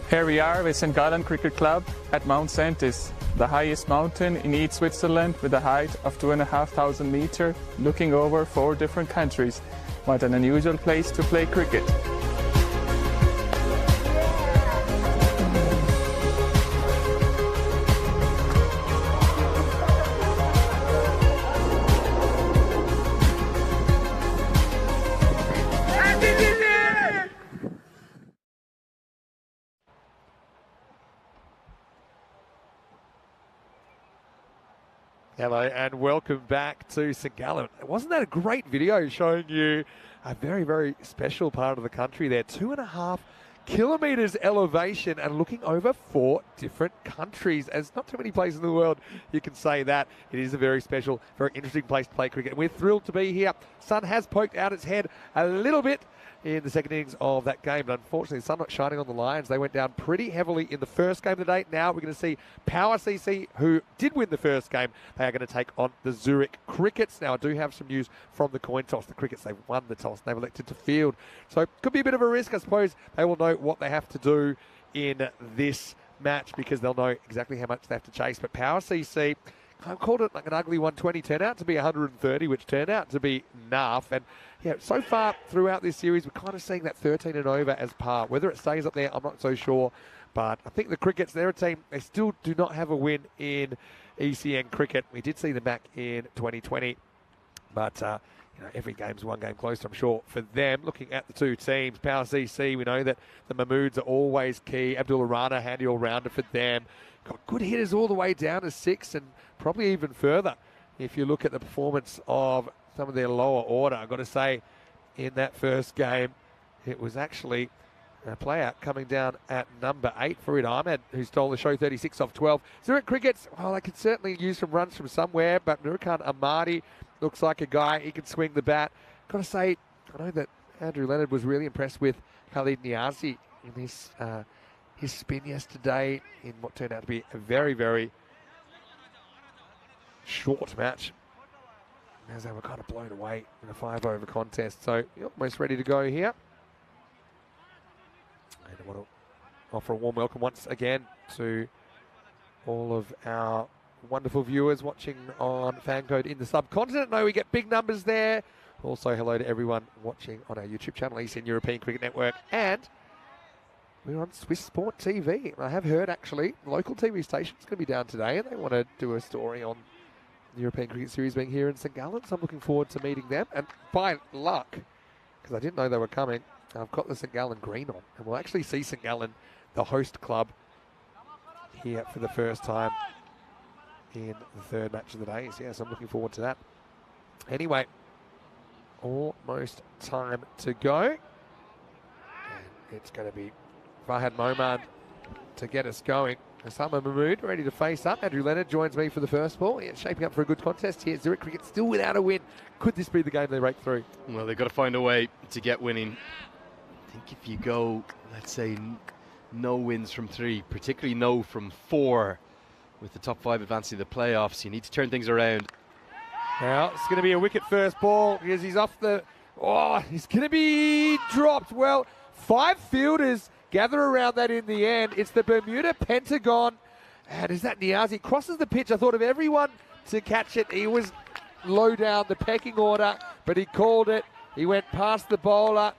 Here we are with St. Gallen Cricket Club at Mount Saintis, the highest mountain in East Switzerland with a height of 2,500 meters, looking over 4 different countries. What an unusual place to play cricket. Hello and welcome back to St. Gallen. Wasn't that a great video showing you a very, very special part of the country there? 2.5 kilometres elevation and looking over 4 different countries. There's not too many places in the world you can say that. It is a very special, very interesting place to play cricket. And we're thrilled to be here. Sun has poked out its head a little bit in the second innings of that game. But unfortunately, the sun not shining on the Lions. They went down pretty heavily in the first game of the day. Now we're going to see Power CC, who did win the first game. They are going to take on the Zurich Crickets. Now, I do have some news from the coin toss. The Crickets, they've won the toss. They've elected to field. So it could be a bit of a risk, I suppose. They will know what they have to do in this match because they'll know exactly how much they have to chase. But Power CC, I called it like an ugly 120, turned out to be 130, which turned out to be enough. And yeah, so far throughout this series, we're kind of seeing that 13 and over as par. Whether it stays up there, I'm not so sure. But I think the Crickets, they're a team, they still do not have a win in ECN cricket. We did see them back in 2020. But every game's one game closer, I'm sure, for them. Looking at the two teams, Power CC, we know that the Mahmoods are always key. Abdullah Rana, handy all-rounder for them. Got good hitters all the way down to 6 and probably even further. If you look at the performance of some of their lower order, I've got to say, in that first game, it was actually a player coming down at number 8, Farid Ahmed, who stole the show 36 off 12. Zurich Crickets, well, they could certainly use some runs from somewhere, but Nurikan Ahmadi looks like a guy, he can swing the bat. Got to say, I know that Andrew Leonard was really impressed with Khalid Niazi in his spin yesterday in what turned out to be a very, very short match, as they were kind of blown away in a 5-over contest. So you're almost ready to go here. And I want to offer a warm welcome once again to all of our wonderful viewers watching on Fancode in the subcontinent. No, we get big numbers there. Also, hello to everyone watching on our YouTube channel, ECN European Cricket Network, and we're on Swiss Sport TV. I have heard, actually, the local TV station's going to be down today, and they want to do a story on the European Cricket Series being here in St. Gallen, so I'm looking forward to meeting them. And by luck, because I didn't know they were coming, I've got the St. Gallen green on, and we'll actually see St. Gallen, the host club, here for the first time in the third match of the day. So, yes, I'm looking forward to that. Anyway, almost time to go. And it's going to be Fahad Momand to get us going. Osama Mahmood ready to face up. Andrew Leonard joins me for the first ball. Yeah, shaping up for a good contest here. Zurich Cricket still without a win. Could this be the game they break through? Well, they've got to find a way to get winning. I think if you go, let's say, no wins from 3, particularly no from 4, with the top 5 advancing to the playoffs, you need to turn things around. Now, it's going to be a wicket first ball because he's off the... Oh, he's going to be dropped. Well, 5 fielders gather around that in the end. It's the Bermuda Pentagon. And is that Niazi? Crosses the pitch. I thought of everyone to catch it. He was low down the pecking order, but he called it. He went past the bowler,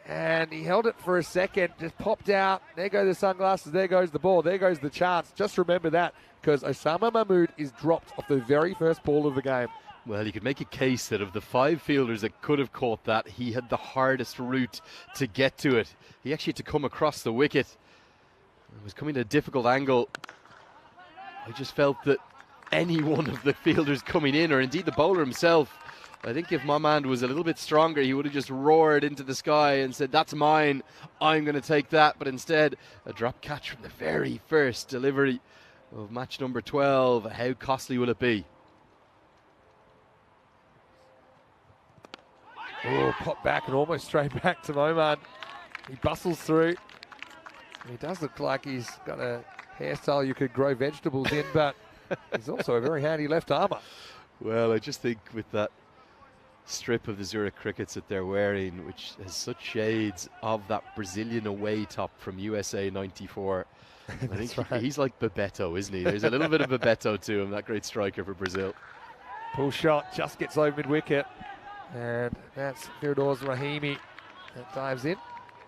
and he held it for a second, just popped out. There go the sunglasses. There goes the ball. There goes the chance. Just remember that, because Osama Mahmood is dropped off the very first ball of the game. Well, you could make a case that of the 5 fielders that could have caught that, he had the hardest route to get to it. He actually had to come across the wicket. It was coming at a difficult angle. I just felt that any one of the fielders coming in, or indeed the bowler himself, I think if Momand was a little bit stronger, he would have just roared into the sky and said, "That's mine, I'm going to take that." But instead, a drop catch from the very first delivery of match number 12. How costly will it be? Oh, pop back and almost straight back to Momand. He bustles through. He does look like he's got a hairstyle you could grow vegetables in, but he's also a very handy left armour. Well, I just think with that strip of the Zurich crickets that they're wearing, which has such shades of that Brazilian away top from USA '94. I think right. he's like Bebeto, isn't he? There's a little bit of Bebeto to him, that great striker for Brazil. Pull shot just gets over mid-wicket. And that's Firdous Rahimi that dives in.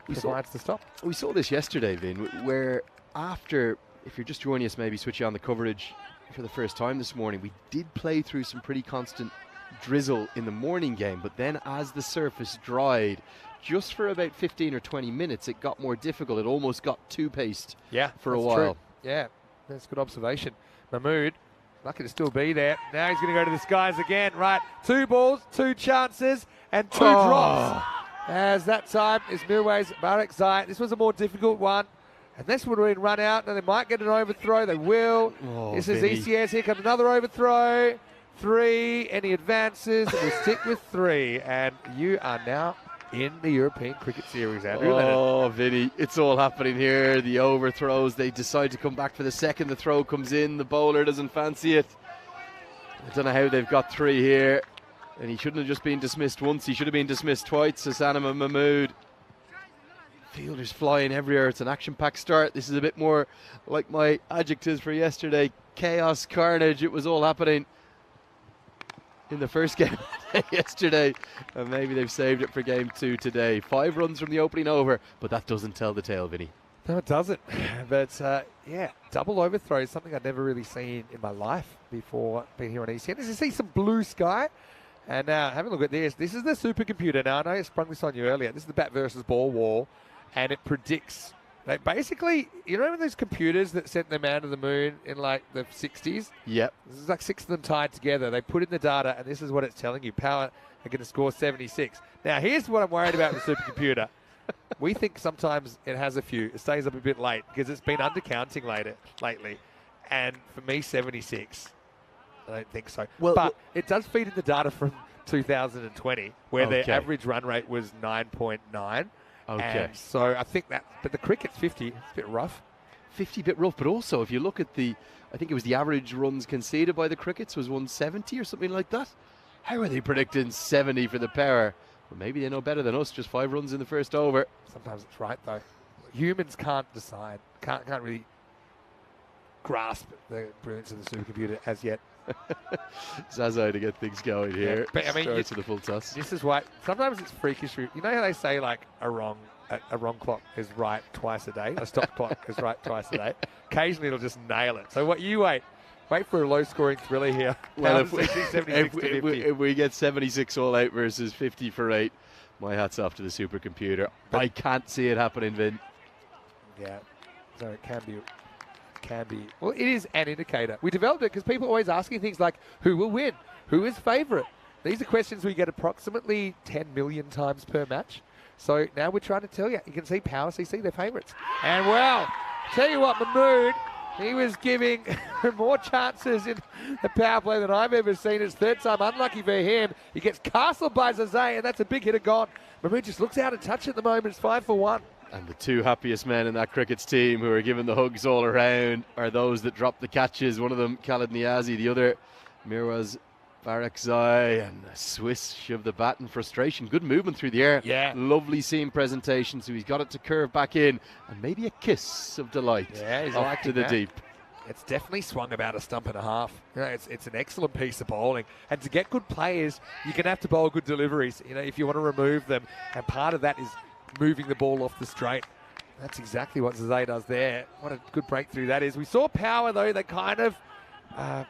Provides the stop. We saw this yesterday, Vin, where after, if you're just joining us, maybe switch on the coverage for the first time this morning, we did play through some pretty constant drizzle in the morning game, but then as the surface dried, just for about 15 or 20 minutes, it got more difficult. It almost got two-paced for a while. True. Yeah, that's a good observation. Mahmood, lucky to still be there. Now he's going to go to the skies again. Right, 2 balls, 2 chances, and 2 drops. As that time is Mirwais Barak Zai. This was a more difficult one. And this would have been run out, and they might get an overthrow. They will. This is ECN. Here comes another overthrow. 3. Any advances? We'll stick with 3. And you are now in the European Cricket Series, Andrew Lennon. Oh, Vinny, it's all happening here. The overthrows, they decide to come back for the second. The throw comes in. The bowler doesn't fancy it. I don't know how they've got 3 here. And he shouldn't have just been dismissed once. He should have been dismissed twice. Sasanam Mahmood. Fielders flying everywhere. It's an action-packed start. This is a bit more like my adjectives for yesterday. Chaos, carnage. It was all happening in the first game yesterday. And maybe they've saved it for game 2 today. 5 runs from the opening over. But that doesn't tell the tale, Vinny. No, it doesn't. But, yeah, double overthrow is something I'd never really seen in my life before being here on ECN. As you see some blue sky. And now, having a look at this. This is the supercomputer. Now, I know I sprung this on you earlier. This is the bat versus ball wall. And it predicts. Like, basically, you know those computers that sent the man to the moon in, like, the 60s? Yep. This is like 6 of them tied together. They put in the data, and this is what it's telling you. Power are going to score 76. Now, here's what I'm worried about with the supercomputer. We think sometimes it has a few. It stays up a bit late because it's been undercounting lately. And for me, 76. I don't think so. But it does feed in the data from 2020, where their average run rate was 9.9. Okay. And so I think that, but the cricket's 50. It's a bit rough. 50 bit rough, but also if you look at I think it was the average runs conceded by the crickets was 170 or something like that. How are they predicting 70 for the power? Well, maybe they know better than us. Just 5 runs in the first over. Sometimes it's right though. Humans can't decide. Can't really grasp the brilliance of the supercomputer as yet. Zazo to get things going here. Yeah, but I mean, starts with the full toss. This is why sometimes it's freakish. You know how they say like a wrong clock is right twice a day. A stop clock is right twice a day. Occasionally it'll just nail it. So what you wait for a low-scoring thriller here. Well, if we get 76 all out versus 50 for 8, my hat's off to the supercomputer. I can't see it happening, Vin. Yeah, so it can be. Well, it is an indicator. We developed it because people are always asking things like, who will win? Who is favourite? These are questions we get approximately 10 million times per match. So now we're trying to tell you. You can see Power CC, their favourites. And well, tell you what, Mahmood, he was giving more chances in the power play than I've ever seen. It's 3rd time unlucky for him. He gets castled by Zazay, and that's a big hitter gone. Mahmood just looks out of touch at the moment. It's 5 for 1. And the 2 happiest men in that cricket's team who are giving the hugs all around are those that drop the catches. One of them, Khalid Niazi, the other, Mirwais Barakzai, and the Swiss shove the bat in frustration. Good movement through the air. Yeah. Lovely seam presentation. So he's got it to curve back in. And maybe a kiss of delight. Yeah, he's off to the deep. It's definitely swung about a stump and a half. You know, it's an excellent piece of bowling. And to get good players, you're going to have to bowl good deliveries, you know, if you want to remove them. And part of that is moving the ball off the straight. That's exactly what Zazay does there. What a good breakthrough that is. We saw Power, though. They kind of, I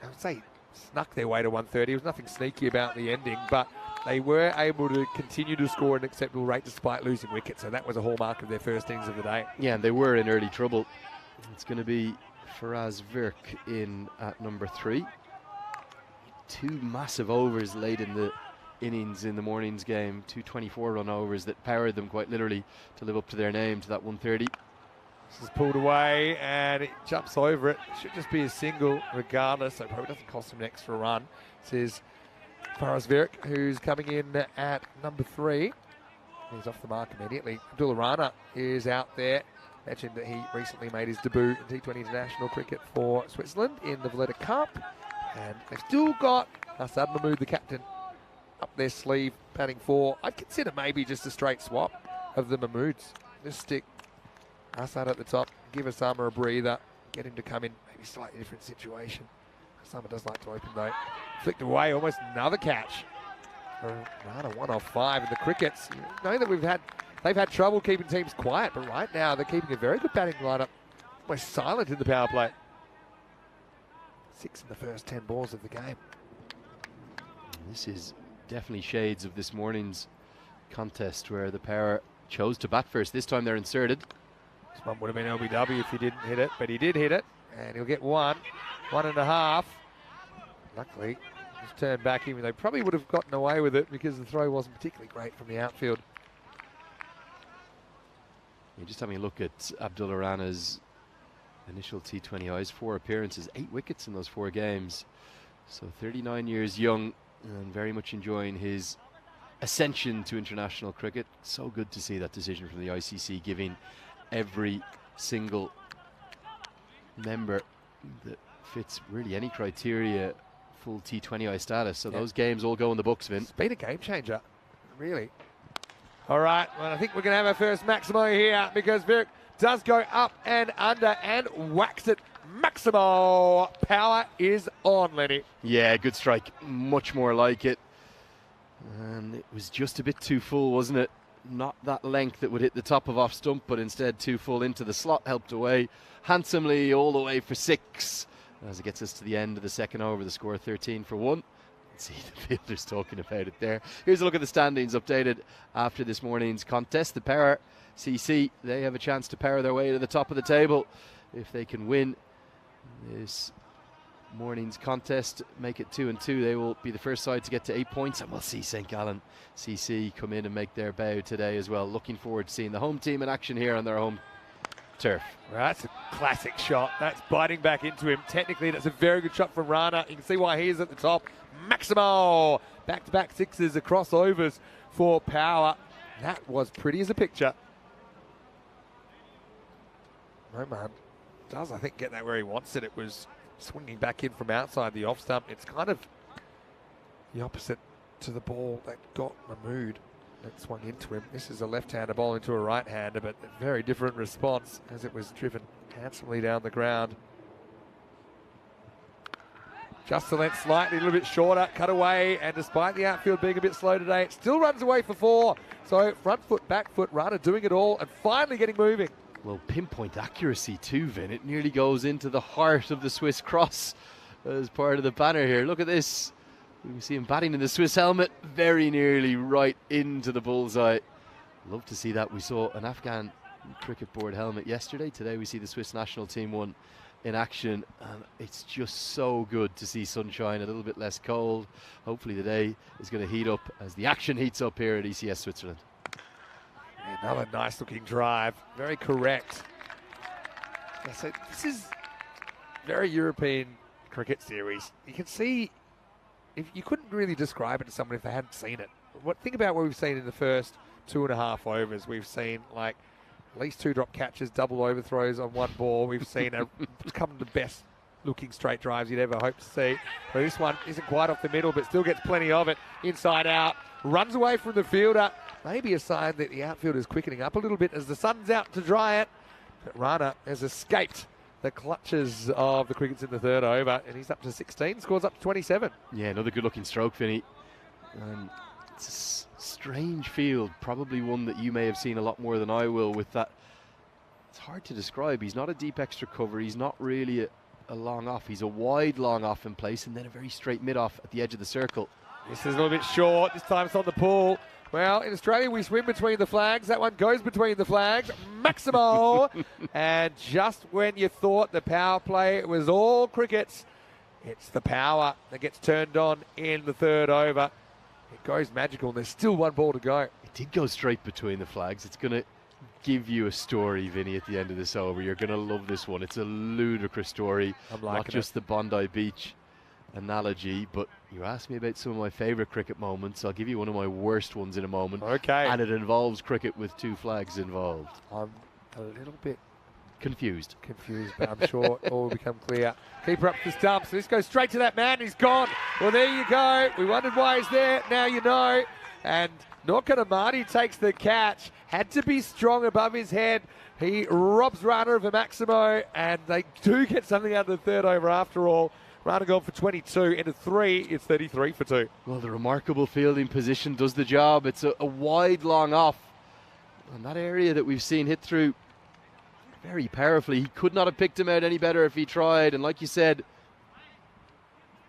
would say, snuck their way to 130. There was nothing sneaky about the ending, but they were able to continue to score at an acceptable rate despite losing wickets. So that was a hallmark of their first innings of the day. Yeah, and they were in early trouble. It's going to be Faraz Virk in at number 3. 2 massive overs late in the innings in the morning's game, 2 24-run overs that powered them quite literally to live up to their name, to that 130. This is pulled away and it jumps over it. Should just be a single regardless, so it probably doesn't cost him an extra run. This is Faraz Virk, who's coming in at number 3. He's off the mark immediately. Abdullah Rana is out there. Mentioned that he recently made his debut in T20 international cricket for Switzerland in the Valletta Cup. And they've still got Assad Mahmood, the captain, up their sleeve, batting 4. I'd consider maybe just a straight swap of the Mahmoods. Just stick Assad at the top, give Osama a breather, get him to come in maybe slightly different situation. Osama does like to open though. Flicked away, almost another catch. Rana 1 off 5 in the crickets. You know that they've had trouble keeping teams quiet, but right now they're keeping a very good batting lineup. Almost silent in the power play. 6 in the first 10 balls of the game. This is definitely shades of this morning's contest where the Power chose to bat first. This time they're inserted. This one would have been LBW if he didn't hit it, but he did hit it, and he'll get 1.5. Luckily, just turned back, even though they probably would have gotten away with it because the throw wasn't particularly great from the outfield. You're just having a look at Abdullah Rana's initial T20 highs, 4 appearances, 8 wickets in those 4 games. So 39 years young and very much enjoying his ascension to international cricket. So good to see that decision from the ICC giving every single member that fits really any criteria full T20I status. So those games all go in the books, Vin. It's been a game changer, really. All right, well, I think we're going to have our first Maximo here because Zurich does go up and under and whacks it. Maximo, power is on, Lenny. Yeah, good strike. Much more like it. And it was just a bit too full, wasn't it? Not that length that would hit the top of off stump, but instead too full into the slot. Helped away handsomely all the way for 6. As it gets us to the end of the second over, the score 13 for 1. See the fielders talking about it there. Here's a look at the standings updated after this morning's contest. The Power CC, they have a chance to power their way to the top of the table if they can win this morning's contest, make it 2-2. They will be the first side to get to 8 points, and we'll see St. Gallen CC come in and make their bow today as well. Looking forward to seeing the home team in action here on their home turf. Well, that's a classic shot. That's biting back into him. Technically, that's a very good shot from Rana. You can see why he is at the top. Maximo, back-to-back 6s across overs for Power. That was pretty as a picture. Roman does, I think, get that where he wants it. It was swinging back in from outside the off stump. It's kind of the opposite to the ball that got Mahmood that swung into him. This is a left-hander ball into a right-hander, but a very different response as it was driven handsomely down the ground. Just the length slightly, a little bit shorter, cut away, and despite the outfield being a bit slow today, it still runs away for 4. So front foot, back foot, Rana doing it all and finally getting moving. Well, pinpoint accuracy too, Vin. It nearly goes into the heart of the Swiss cross as part of the banner here. Look at this. We see him batting in the Swiss helmet, very nearly right into the bullseye. Love to see that. We saw an Afghan cricket board helmet yesterday. Today we see the Swiss national team one in action, and it's just so good to see sunshine, a little bit less cold. Hopefully the day is going to heat up as the action heats up here at ECS Switzerland. Another nice looking drive, very correct. Yeah, so this is very European cricket series. You can see, if you couldn't really describe it to someone if they hadn't seen it. Think about what we've seen in the first 2.5 overs. We've seen like at least 2 drop catches, double overthrows on 1 ball. We've seen come the best looking straight drives you'd ever hope to see. But this one isn't quite off the middle, but still gets plenty of it. Inside out, runs away from the fielder. Maybe a sign that the outfield is quickening up a little bit as the sun's out to dry it. But Rana has escaped the clutches of the crickets in the 3rd over, and he's up to 16, scores up to 27. Yeah, another good looking stroke, Vinny. It's a strange field, probably one that you may have seen a lot more than I will with that. It's hard to describe. He's not a deep extra cover. He's not really a long off. He's a wide long off in place and then a very straight mid off at the edge of the circle. This is a little bit short. This time it's on the pool. Well, in Australia, we swim between the flags. That one goes between the flags. Maximo. And just when you thought the power play was all crickets, it's the power that gets turned on in the 3rd over. It goes magical, and there's still 1 ball to go. It did go straight between the flags. It's going to give you a story, Vinny, at the end of this over. You're going to love this one. It's a ludicrous story. Not just the Bondi Beach analogy, but you asked me about some of my favourite cricket moments. I'll give you one of my worst ones in a moment. Okay. And it involves cricket with 2 flags involved. I'm a little bit confused. But I'm sure all will become clear. Keeper up the stump, so this goes straight to that man. He's gone. Well, there you go. We wondered why he's there. Now you know. And Norkanamati takes the catch. Had to be strong above his head. He robs Rana of a Maximo, and they do get something out of the third over after all. Rana gone for 22 into 3. It's 33 for 2. Well, the remarkable fielding position does the job. It's a wide, long off. And that area that we've seen hit through very powerfully. He could not have picked him out any better if he tried. And like you said,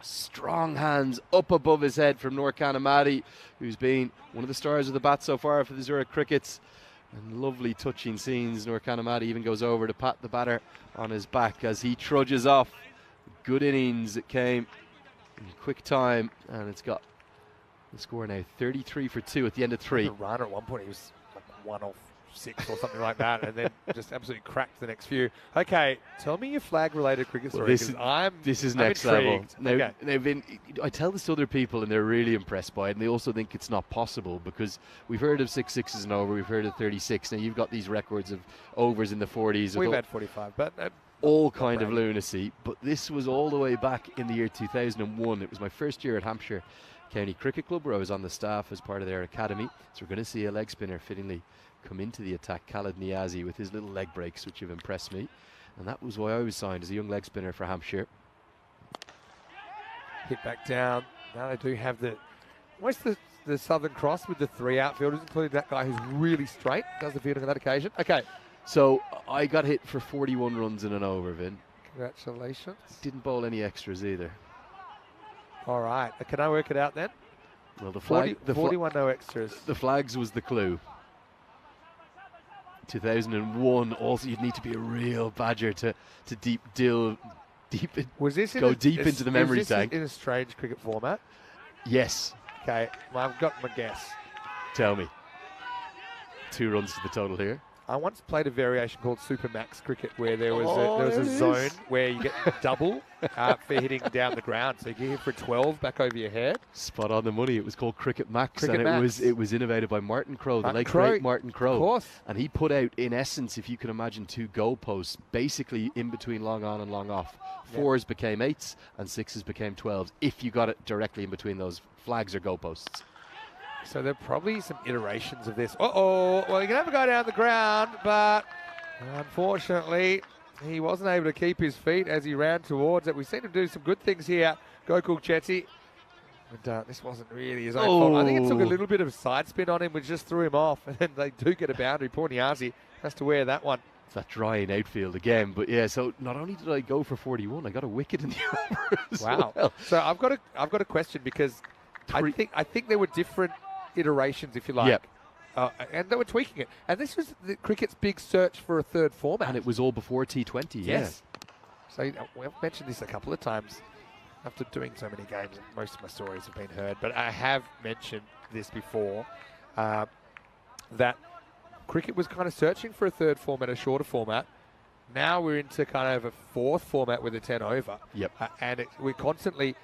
strong hands up above his head from Norkanamati, who's been one of the stars of the bat so far for the Zurich Crickets. And lovely touching scenes. Norkanamati even goes over to pat the batter on his back as he trudges off. Good innings it came in quick time, and it's got the score now 33 for 2 at the end of 3. Rana at one point he was like 1 off 6 or something like that, and then just absolutely cracked the next few. Okay, tell me your flag-related cricket story. This is next level. Now, I tell this to other people, and they're really impressed by it, and they also think it's not possible because we've heard of 6 sixes and over, we've heard of 36. Now you've got these records of overs in the 40s. We've had 45, but all kind of lunacy. But this was all the way back in the year 2001. It was my first year at Hampshire County Cricket Club, where I was on the staff as part of their academy. So we're going to see a leg spinner fittingly come into the attack, Khaled Niazi, with his little leg breaks, which have impressed me. And that was why I was signed as a young leg spinner for Hampshire. Hit back down. Now they do have what's the Southern Cross with the 3 outfielders, including that guy who's really straight, does the fielding on that occasion. Okay. So I got hit for 41 runs in an over, Vin. Congratulations. Didn't bowl any extras either. All right. Can I work it out then? Well, the flag, 41 no extras. The flags was the clue. 2001. Also, you'd need to be a real badger to go deep into the memory tank. In a strange cricket format? Yes. Okay, well, I've got my guess. Tell me. 2 runs to the total here. I once played a variation called Super Max cricket where there was a zone where you get double for hitting down the ground. So you can hit for 12 back over your head. Spot on the money. It was called Cricket Max, it was innovated by Martin Crowe, the late great Martin Crowe. Of course. And he put out, in essence, if you can imagine, 2 goalposts, basically in between long on and long off. 4s became 8s and 6s became 12s if you got it directly in between those flags or goalposts. So there are probably some iterations of this. Well, you can have a guy down the ground, but unfortunately, he wasn't able to keep his feet as he ran towards it. We've seen him do some good things here, Gokul Chetty. But this wasn't really his own fault. I think it took a little bit of side spin on him, which just threw him off. And they do get a boundary. Poor Niazi has to wear that one. It's that drying outfield again. But yeah, so not only did I go for 41, I got a wicket in the over as well. So I've got a question because I think there were different iterations, if you like. Yep. And they were tweaking it. And this was the cricket's big search for a third format. And it was all before T20, yes. So we've mentioned this a couple of times after doing so many games, and most of my stories have been heard, but I have mentioned this before, that cricket was kind of searching for a third format, a shorter format. Now we're into kind of a 4th format with a 10 over. Yep. And we're constantly,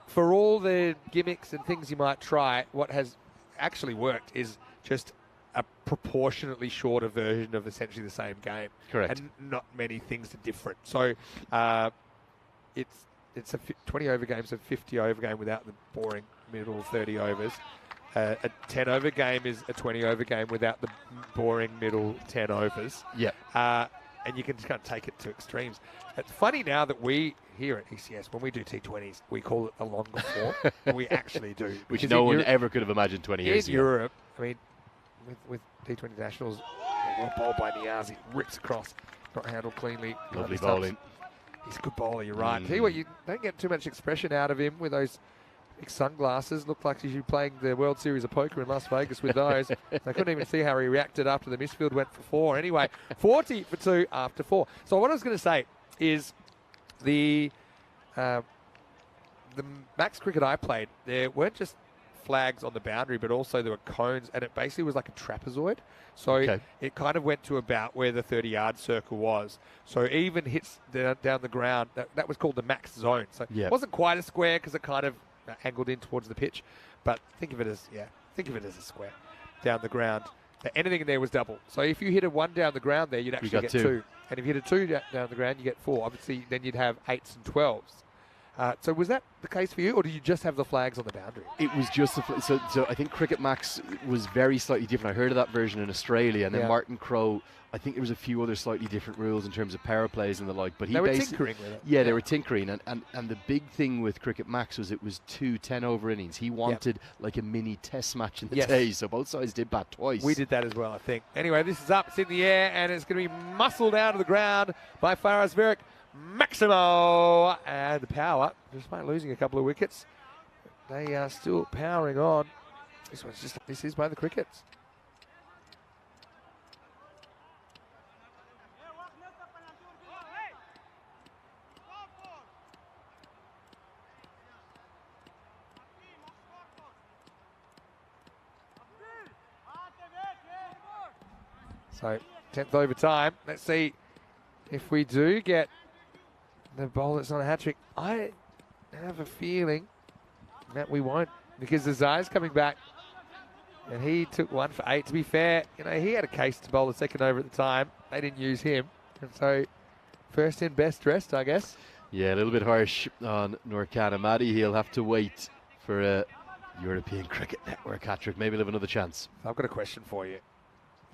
for all the gimmicks and things you might try, what has actually worked is just a proportionately shorter version of essentially the same game. Correct. And not many things are different. So it's a 20 over game, so 50 over game without the boring middle 30 overs. A 10 over game is a 20 over game without the boring middle 10 overs. Yeah. And you can just kind of take it to extremes. It's funny now that we here at ECS, when we do T20s, we call it a longer form. And we actually do. Which no one ever could have imagined 20 years ago. In Europe, I mean, with T20 nationals, well bowled by Niazi, rips across, not handled cleanly. Lovely bowling. He's a good bowler, you're right. Tell you what, you don't get too much expression out of him with those big sunglasses. Looked like he should be playing the World Series of Poker in Las Vegas with those. I couldn't even see how he reacted after the misfield went for 4. Anyway, 40 for 2 after 4. So what I was going to say is the max cricket I played, there weren't just flags on the boundary, but also there were cones, and it basically was like a trapezoid. So it kind of went to about where the 30-yard circle was. So even hits down the ground, that was called the max zone. So it wasn't quite a square because it kind of angled in towards the pitch, but think of it as a square down the ground. Anything in there was double. So if you hit a 1 down the ground there, you'd actually got get two. 2. And if you hit a 2 down the ground, you get 4. Obviously, then you'd have 8s and 12s. So was that the case for you, or did you just have the flags on the boundary? It was just so I think Cricket Max was very slightly different. I heard of that version in Australia, and then Martin Crowe. I think there was a few other slightly different rules in terms of power plays and the like. But they were tinkering with it. Yeah, they were tinkering, and the big thing with Cricket Max was it was 2 10-over innings. He wanted like a mini test match in the day, so both sides did bat twice. We did that as well, I think. Anyway, this is up, it's in the air, and it's going to be muscled down to the ground by Faraz Zurich Maximo. And the power, despite losing a couple of wickets, they are still powering on. This is by the Crickets. So, 10th overtime. Let's see if we do get the ball that's not a hat-trick. I have a feeling that we won't, because the Zai's coming back, and he took 1 for 8. To be fair, he had a case to bowl the second over at the time. They didn't use him. And so, first in, best dressed, I guess. Yeah, a little bit harsh on Nurkan Ahmadi. He'll have to wait for a European Cricket Network hat-trick. Maybe live another chance. I've got a question for you.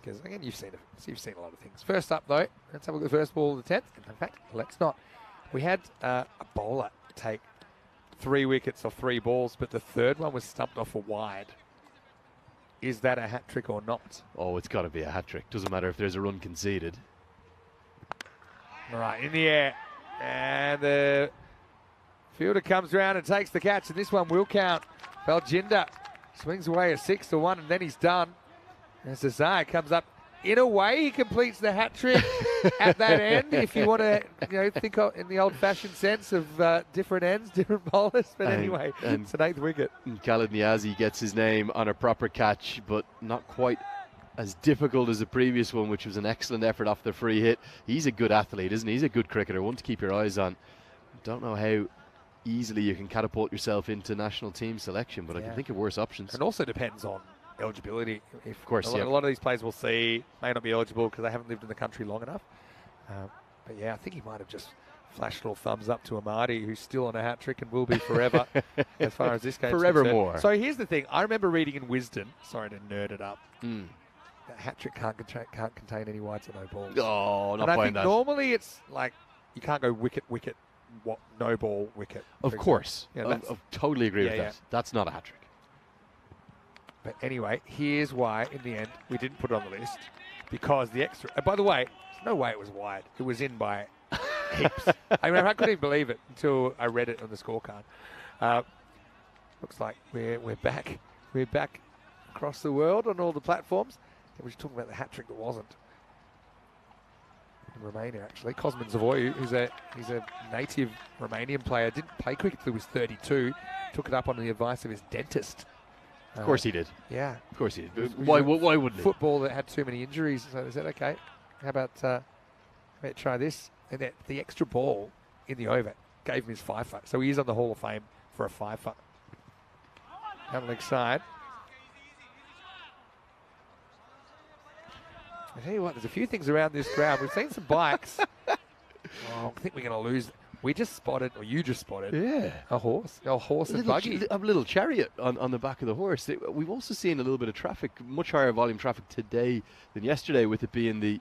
Because, again, you've seen a lot of things. First up, though, let's have a look at the first ball of the 10th. In fact, let's not. We had a bowler take 3 wickets off 3 balls, but the third one was stumped off a wide. Is that a hat-trick or not? Oh, it's got to be a hat-trick. Doesn't matter if there's a run conceded. All right, in the air. And the fielder comes around and takes the catch, and this one will count. Baljinder swings away a 6 to 1, and then he's done. As Zai comes up, in a way, he completes the hat trick at that end. If you want to, think in the old-fashioned sense of different ends, different bowlers. But anyway, it's an 8th wicket. Khalid Niazi gets his name on a proper catch, but not quite as difficult as the previous one, which was an excellent effort off the free hit. He's a good athlete, isn't he? He's a good cricketer, one to keep your eyes on. Don't know how easily you can catapult yourself into national team selection, but I can think of worse options. And also depends on eligibility. Of course, a lot of these players will see may not be eligible because they haven't lived in the country long enough. But yeah, I think he might have just flashed a little thumbs up to Ahmadi, who's still on a hat trick and will be forever as far as this game's forevermore. So here's the thing. I remember reading in Wisden, sorry to nerd it up, that hat trick can't contain any wides or no balls. Oh, not and I buying think that. normally it's like you can't go wicket, no ball, wicket. Of course. Yeah, I totally agree with that. That's not a hat trick. But anyway, here's why, in the end, we didn't put it on the list. Because the extra... by the way, there's no way it was wide. It was in by heaps. I couldn't even believe it until I read it on the scorecard. Looks like we're back. We're back across the world on all the platforms. And we're just talking about the hat-trick that wasn't. In Romania, actually. Cosmin Zavoiu, he's a native Romanian player. Didn't play cricket until he was 32. Took it up on the advice of his dentist. Of course he did. Yeah. Of course he did. Why wouldn't he? Football that had too many injuries. So they said, okay, how about try this? And the extra ball in the over gave him his 5-for. So he is on the Hall of Fame for a 5-for. Down the leg side. I tell you what, there's a few things around this ground. We've seen some bikes. I think we're going to lose. We just spotted, or you just spotted, a horse. A horse and buggy. A little chariot on the back of the horse. We've also seen a little bit of traffic, much higher volume traffic today than yesterday, with it being the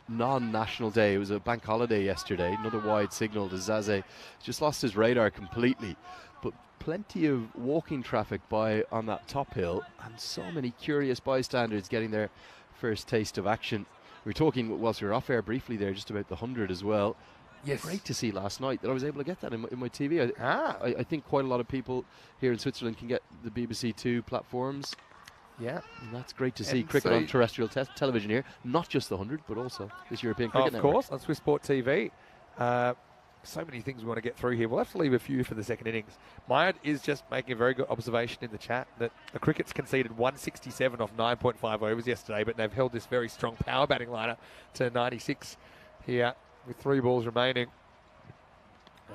non-national day. It was a bank holiday yesterday. Another wide signal to Zaze. Just lost his radar completely. But plenty of walking traffic by on that top hill, and so many curious bystanders getting their first taste of action. We were talking, whilst we were off air briefly there, just about the 100 as well. Yes. Great to see last night that I was able to get that in my TV. I think quite a lot of people here in Switzerland can get the BBC Two platforms. Yeah. And that's great to see cricket on terrestrial television here. Not just the 100, but also this European Cricket Network. Of course, on Swiss Sport TV. So many things we want to get through here. We'll have to leave a few for the second innings. Myad is just making a very good observation in the chat that the Crickets conceded 167 off 9.5 overs yesterday, but they've held this very strong power batting lineup to 96 here with 3 balls remaining.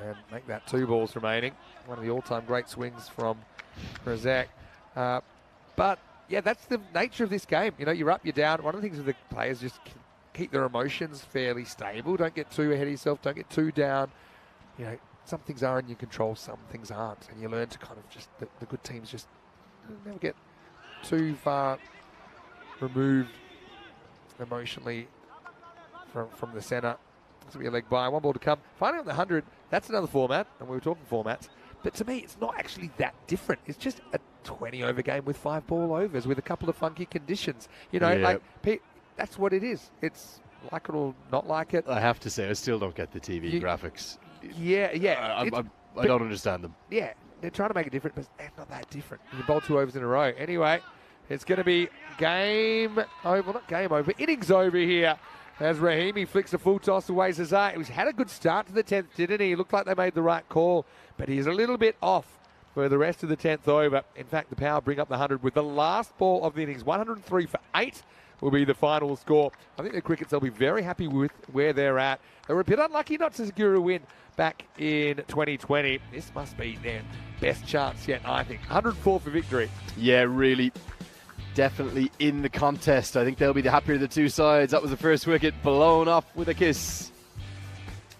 And make that 2 balls remaining. One of the all-time great swings from Razak. But yeah, that's the nature of this game. You know, you're up, you're down. One of the things with the players just keep their emotions fairly stable. Don't get too ahead of yourself. Don't get too down. You know, some things are in your control, some things aren't. And you learn to kind of just, the good teams just never get too far removed emotionally from the centre. This will be a leg by. One ball to come. Finally on the 100, that's another format. And we were talking formats. But to me, it's not actually that different. It's just a 20-over game with 5 ball overs with a couple of funky conditions. You know, like, that's what it is. It's like it or not like it. I have to say, I still don't get the TV graphics. Yeah. I don't understand them. Yeah, they're trying to make it different, but they're not that different. You bowl 2 overs in a row. Anyway, it's going to be game over. Well, not game over, innings over here. As Rahimi flicks a full toss away Zazar. He had a good start to the 10th, didn't he? He looked like they made the right call, but he's a little bit off for the rest of the 10th over. In fact, the Power bring up the 100 with the last ball of the innings. 103 for 8 will be the final score. I think the Crickets, they'll be very happy with where they're at. They were a bit unlucky not to secure a win back in 2020. This must be their best chance yet, I think. 104 for victory. Yeah, really. Definitely in the contest. I think they'll be the happier of the two sides. That was the first wicket blown off with a kiss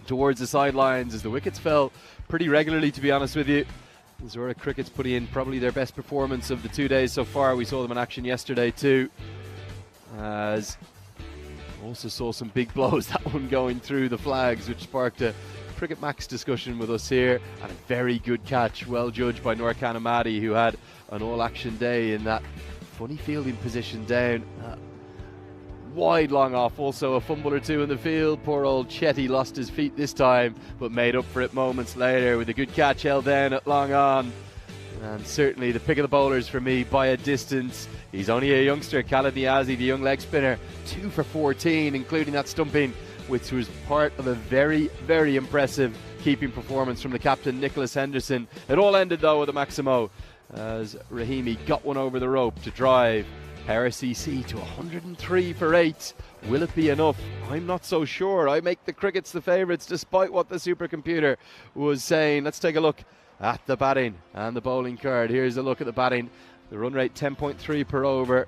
towards the sidelines as the wickets fell pretty regularly, to be honest with you. The Zurich Crickets putting in probably their best performance of the 2 days so far. We saw them in action yesterday too. As also saw some big blows, that one going through the flags, which sparked a Cricket Max discussion with us here, and a very good catch, well judged by Norkan Ahmadi, who had an all-action day in that funny fielding position down. Wide long off, also a fumble or two in the field. Poor old Chetty lost his feet this time, but made up for it moments later with a good catch held down at long on. And certainly the pick of the bowlers for me by a distance. He's only a youngster, Khalid Niazi, the young leg spinner, 2 for 14, including that stumping, which was part of a very, very impressive keeping performance from the captain, Nicholas Henderson. It all ended though with a Maximo, as Rahimi got one over the rope to drive RCC to 103 for 8. Will it be enough? I'm not so sure. I make the Crickets the favourites despite what the supercomputer was saying. Let's take a look at the batting and the bowling card. Here's a look at the batting. The run rate 10.3 per over.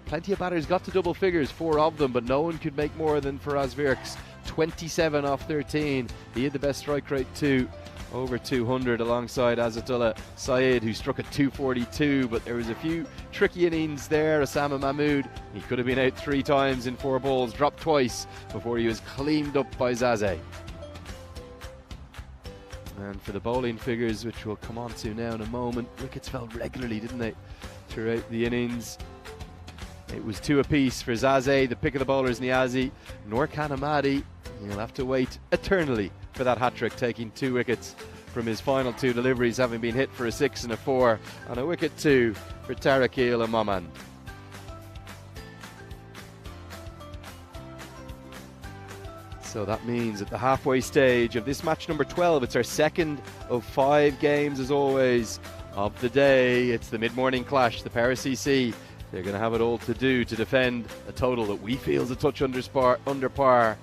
Plenty of batters got to double figures, 4 of them, but no one could make more than Faraz Virks. 27 off 13. He had the best strike rate too, over 200, alongside Azatullah Syed, who struck at 242, but there was a few tricky innings there. Osama Mahmood, he could have been out 3 times in 4 balls, dropped twice before he was cleaned up by Zaze. And for the bowling figures, which we'll come on to now in a moment, wickets fell regularly, didn't they, throughout the innings. It was 2 apiece for Zaze, the pick of the bowlers Niazi. Norkan Ahmadi, he'll have to wait eternally for that hat-trick, taking 2 wickets from his final 2 deliveries, having been hit for a 6 and a 4, and a wicket 2 for Tarakil Amaman. So that means at the halfway stage of this match number 12, it's our second of 5 games, as always, of the day. It's the mid-morning clash, the Paris CC. They're going to have it all to do to defend a total that we feel is a touch under par.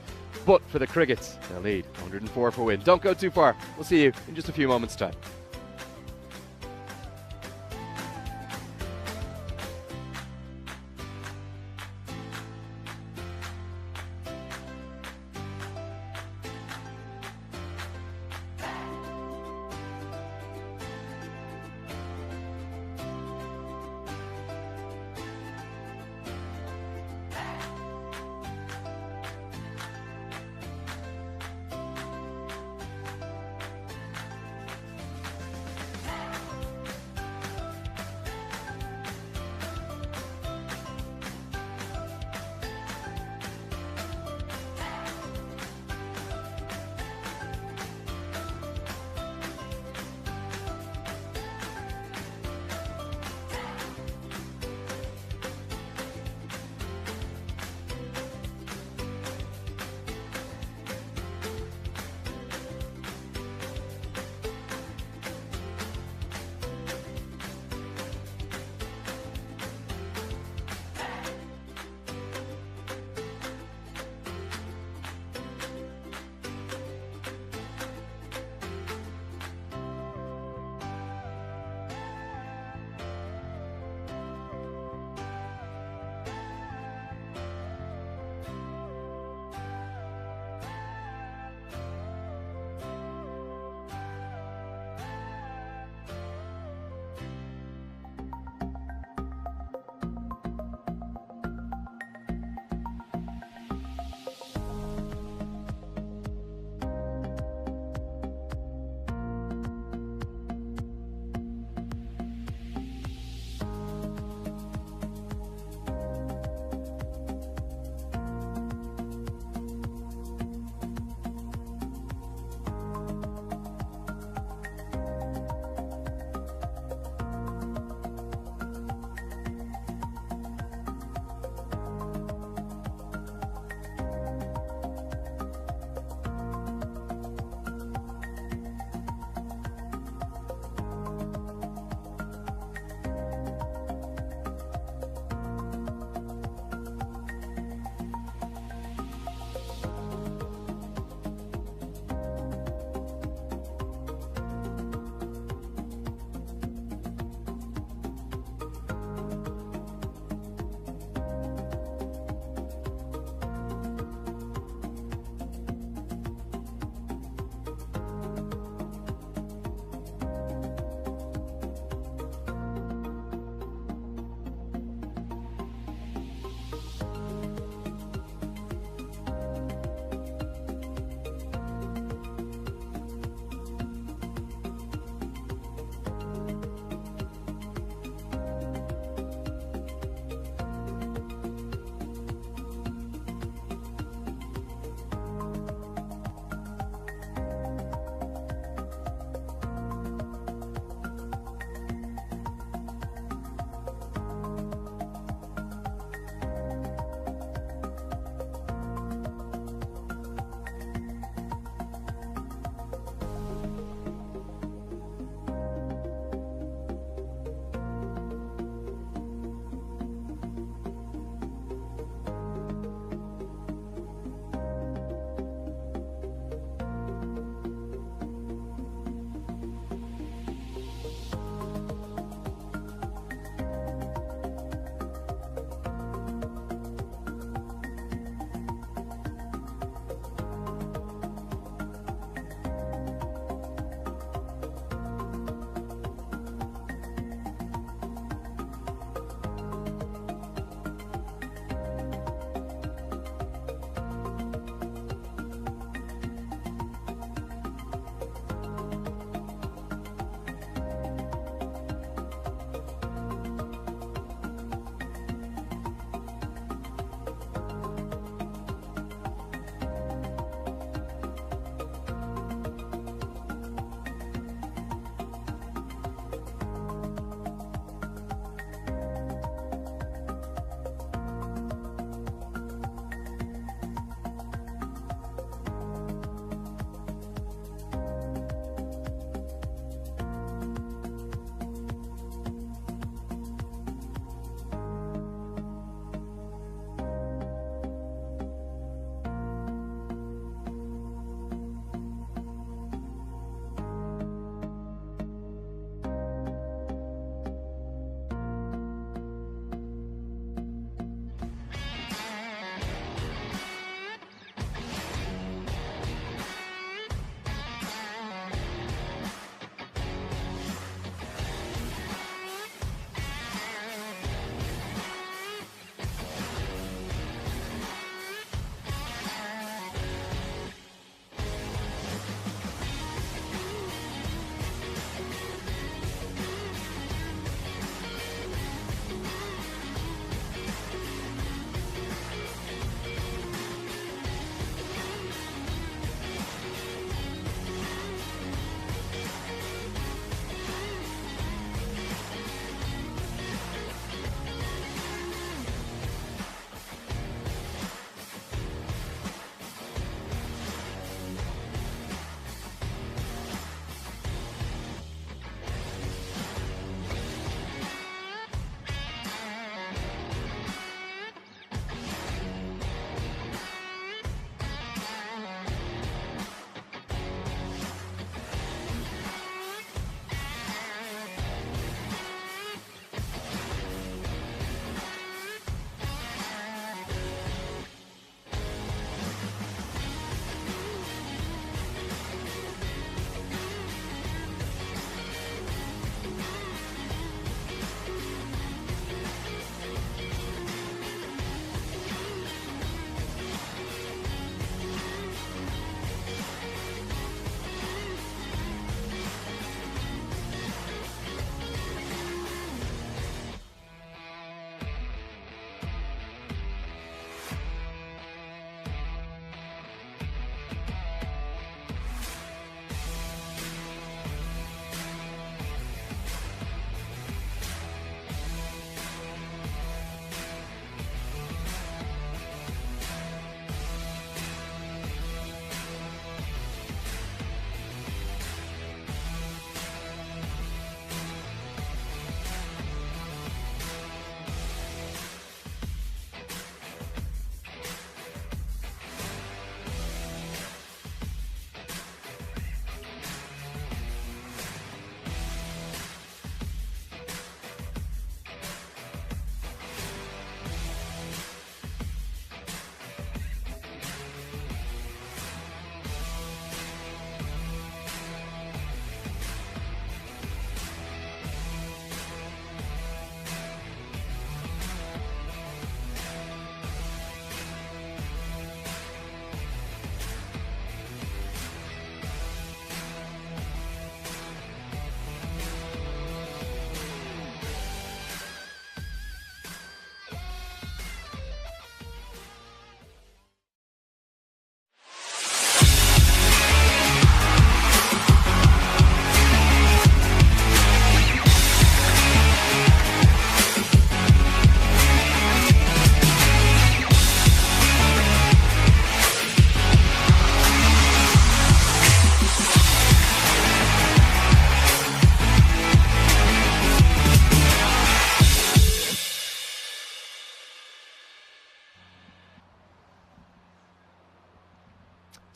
But for the Crickets, they'll lead 104 for win. Don't go too far. We'll see you in just a few moments' time.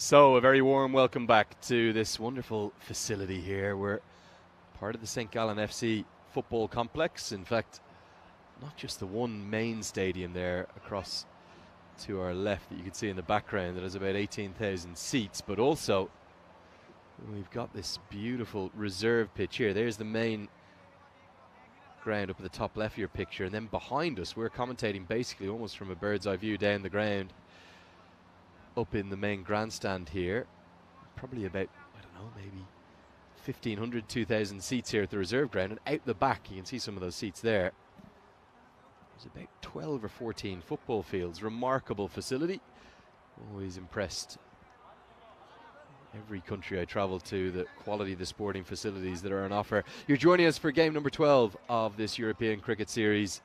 So, a very warm welcome back to this wonderful facility here. We're part of the St. Gallen FC football complex. In fact, not just the one main stadium there across to our left that you can see in the background that has about 18,000 seats, but also we've got this beautiful reserve pitch here. There's the main ground up at the top left of your picture, and then behind us we're commentating basically almost from a bird's eye view down the ground up in the main grandstand here. Probably about, I don't know, maybe 1,500, 2,000 seats here at the reserve ground, and out the back you can see some of those seats there. There's about 12 or 14 football fields. Remarkable facility. Always impressed every country I travel to, the quality of the sporting facilities that are on offer. You're joining us for game number 12 of this European Cricket Series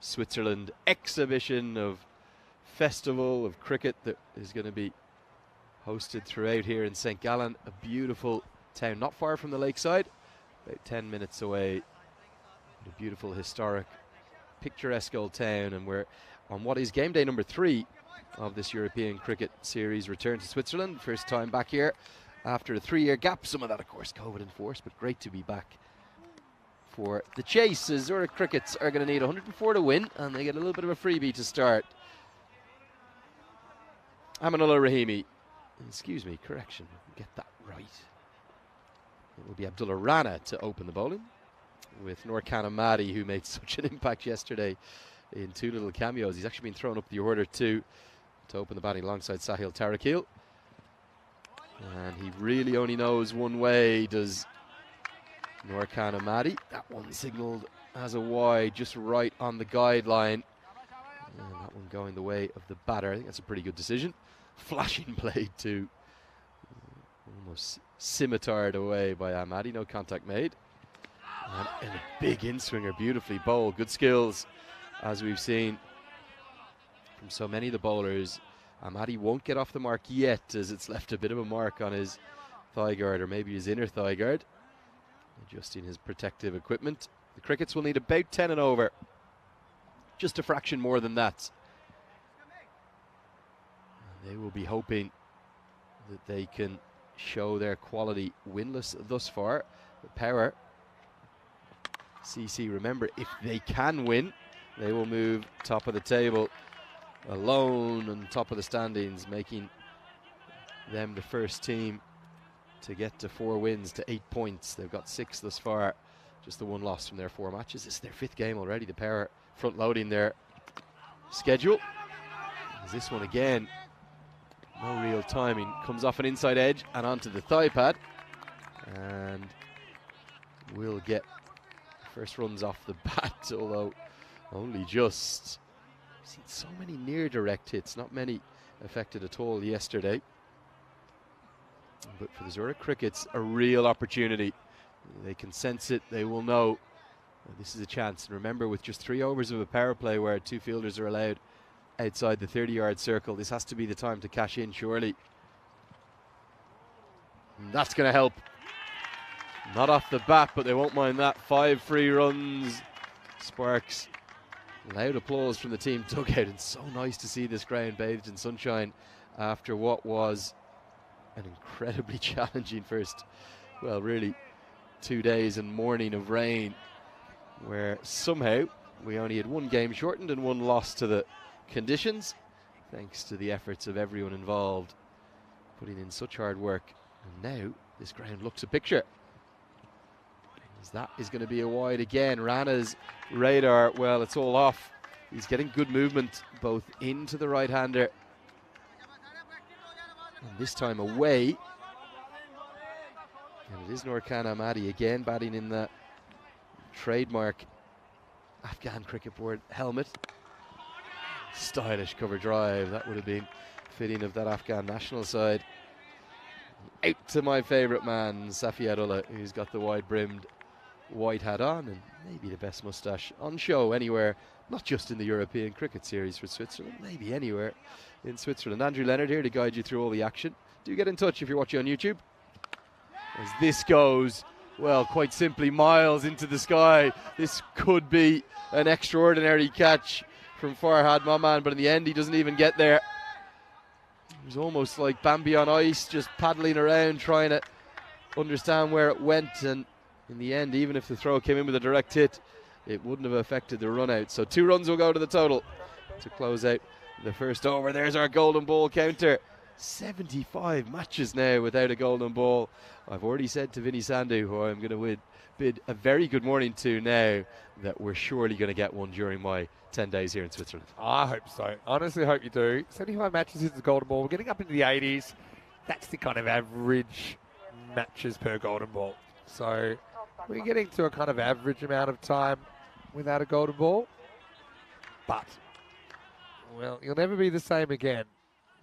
Switzerland exhibition of festival of cricket that is going to be hosted throughout here in St. Gallen, a beautiful town not far from the lakeside, about 10 minutes away. A beautiful, historic, picturesque old town, and we're on what is game day number 3 of this European Cricket Series return to Switzerland. First time back here after a 3-year gap. Some of that, of course, COVID enforced, but great to be back for the chase. Zurich Crickets are going to need 104 to win, and they get a little bit of a freebie to start. Aminullah Rahimi, excuse me, correction, get that right. It will be Abdullah Rana to open the bowling, with Noorkhan Ahmadi, who made such an impact yesterday in 2 little cameos. He's actually been thrown up the order to open the batting alongside Sahil Tarakil. And he really only knows one way, does Noorkhan Ahmadi. That one signalled as a wide, just right on the guideline. And that one going the way of the batter. I think that's a pretty good decision. Flashing blade too. Almost scimitard away by Ahmadi. No contact made. And a big in-swinger, beautifully bowled. Good skills, as we've seen from so many of the bowlers. Ahmadi won't get off the mark yet, as it's left a bit of a mark on his thigh guard, or maybe his inner thigh guard. Adjusting his protective equipment. The Crickets will need about 10 and over. Just a fraction more than that. And they will be hoping that they can show their quality, winless thus far. The power. CC, remember, if they can win, they will move top of the table, alone on top of the standings, making them the first team to get to 4 wins, to 8 points. They've got 6 thus far, just the 1 loss from their 4 matches. This is their 5th game already. The power front loading their schedule. As this one again, no real timing, comes off an inside edge and onto the thigh pad, and will get first runs off the bat, although only just. I've seen so many near direct hits, not many affected at all yesterday. But for the Zurich Crickets, a real opportunity. They can sense it, they will know this is a chance. And remember, with just 3 overs of a power play where 2 fielders are allowed outside the 30-yard circle, this has to be the time to cash in, surely. And that's going to help. Not off the bat, but they won't mind that. 5 free runs. Sparks. Loud applause from the team dugout, and so nice to see this ground bathed in sunshine after what was an incredibly challenging first, well, really 2 days and morning of rain, where somehow we only had 1 game shortened and 1 loss to the conditions, thanks to the efforts of everyone involved, putting in such hard work. And now this ground looks a picture. As that is going to be a wide again. Rana's radar, well, it's all off. He's getting good movement both into the right-hander, and this time away. And it is Noorkhan Ahmadi again batting in the trademark Afghan Cricket Board helmet. Stylish cover drive. That would have been fitting of that Afghan national side. Out to my favourite man, Safi Adullah, who's got the wide-brimmed white hat on and maybe the best moustache on show anywhere, not just in the European Cricket Series for Switzerland, maybe anywhere in Switzerland. Andrew Leonard here to guide you through all the action. Do get in touch if you're watching on YouTube. As this goes, well, quite simply miles into the sky. This could be an extraordinary catch from Farhad Maman, but in the end he doesn't even get there. It was almost like Bambi on ice, just paddling around, trying to understand where it went. And in the end, even if the throw came in with a direct hit, it wouldn't have affected the run out. So 2 runs will go to the total to close out the first over. There's our golden ball counter. 75 matches now without a golden ball. I've already said to Vinny Sandu, who I'm going to bid a very good morning to now, that we're surely going to get one during my 10 days here in Switzerland. I hope so. Honestly, hope you do. 75 matches is the golden ball. We're getting up into the 80s. That's the kind of average matches per golden ball. So we're getting to a kind of average amount of time without a golden ball. But, well, you'll never be the same again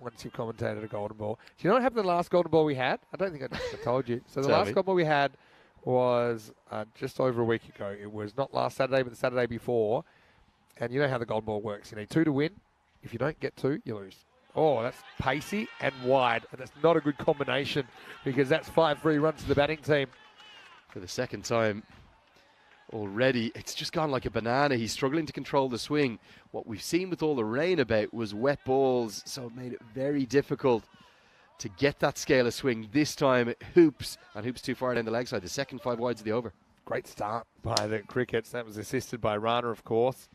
once you've commentated a golden ball. Do you know what happened to the last golden ball we had? I don't think I told you. So the last golden ball we had was just over a week ago. It was not last Saturday, but the Saturday before. And you know how the golden ball works. You need 2 to win. If you don't get 2, you lose. Oh, that's pacey and wide. And that's not a good combination because that's 5 free runs to the batting team. For the second time already, it's just gone like a banana. He's struggling to control the swing. What we've seen with all the rain about was wet balls, so it made it very difficult to get that scale of swing. This time it hoops, and hoops too far down the leg side. The second 5 wides of the over. Great start by the Crickets. That was assisted by Rana, of course.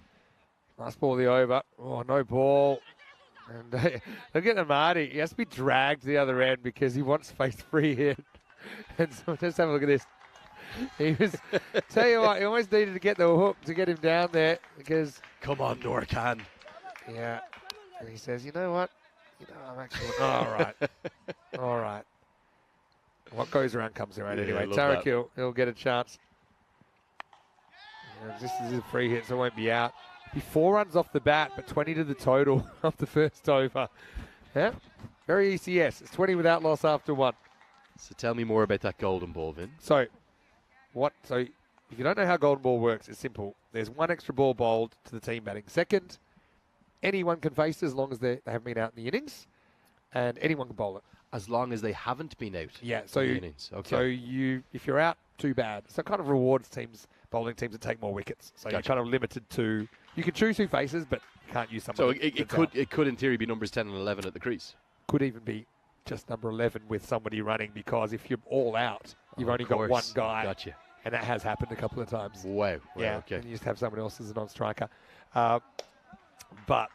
Last ball of the over. Oh, no ball. And look at Amadi. He has to be dragged to the other end because he wants face free hit. And so just have a look at this. He was, tell you what, he almost needed to get the hook to get him down there because. Come on, Norcan. Yeah. And he says, you know what? I'm actually. All right. All right. What goes around comes around anyway. Tarek, he'll get a chance. Yeah, this is a free hit, so it won't be out. Be 4 runs off the bat, but 20 to the total of the first over. Yeah. Very ECS. It's 20 without loss after 1. So tell me more about that golden ball, Vin. So if you don't know how golden ball works, it's simple. There's 1 extra ball bowled to the team batting second. Anyone can face it as long as they haven't been out in the innings, and anyone can bowl it. As long as they haven't been out. Yeah, in the innings. Okay. So if you're out, too bad. So it kind of rewards bowling teams that take more wickets. So you're kind of limited to, you can choose who faces, but you can't use someone. So it could in theory be numbers 10 and 11 at the crease. Could even be just number 11 with somebody running, because if you're all out, you've only got 1 guy. Gotcha. And that has happened a couple of times. Wow. Yeah, okay. and you just have someone else as a non-striker. But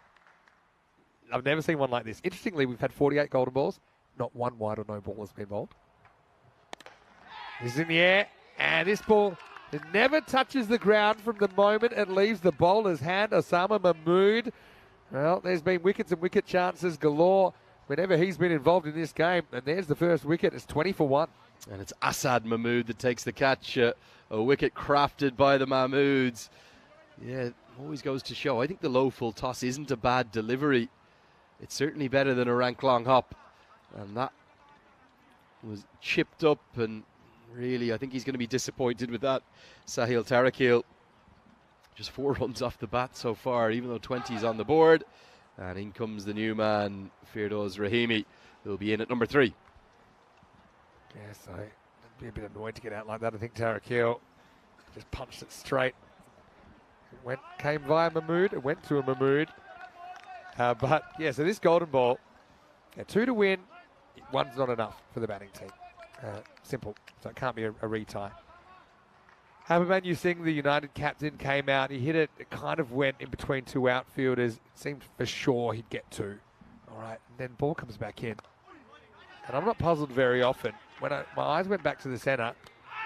I've never seen one like this. Interestingly, we've had 48 golden balls. Not 1 wide or no ball has been bowled. This is in the air, and this ball, it never touches the ground from the moment it leaves the bowler's hand. Osama Mahmood. Well, there's been wickets and wicket chances galore whenever he's been involved in this game. And there's the first wicket. It's 20 for 1. And it's Asad Mahmood that takes the catch. A wicket crafted by the Mahmoods. Yeah, it always goes to show. I think the low full toss isn't a bad delivery. It's certainly better than a rank long hop. And that was chipped up, and really I think he's going to be disappointed with that. Sahil Tarakil. Just 4 runs off the bat so far, even though 20 is on the board. And in comes the new man, Firdoz Rahimi, who'll be in at number 3. Yes, I'd be a bit annoyed to get out like that. I think Tarakil just punched it straight. It came via Mahmood. It went to a Mahmood. But, yeah, so this golden ball, 2 to win, 1's not enough for the batting team. Simple. So it can't be a retie. Haberman Singh, the United captain, came out. He hit it. It kind of went in between 2 outfielders. It seemed for sure he'd get 2. All right. And then ball comes back in. And I'm not puzzled very often. When my eyes went back to the centre.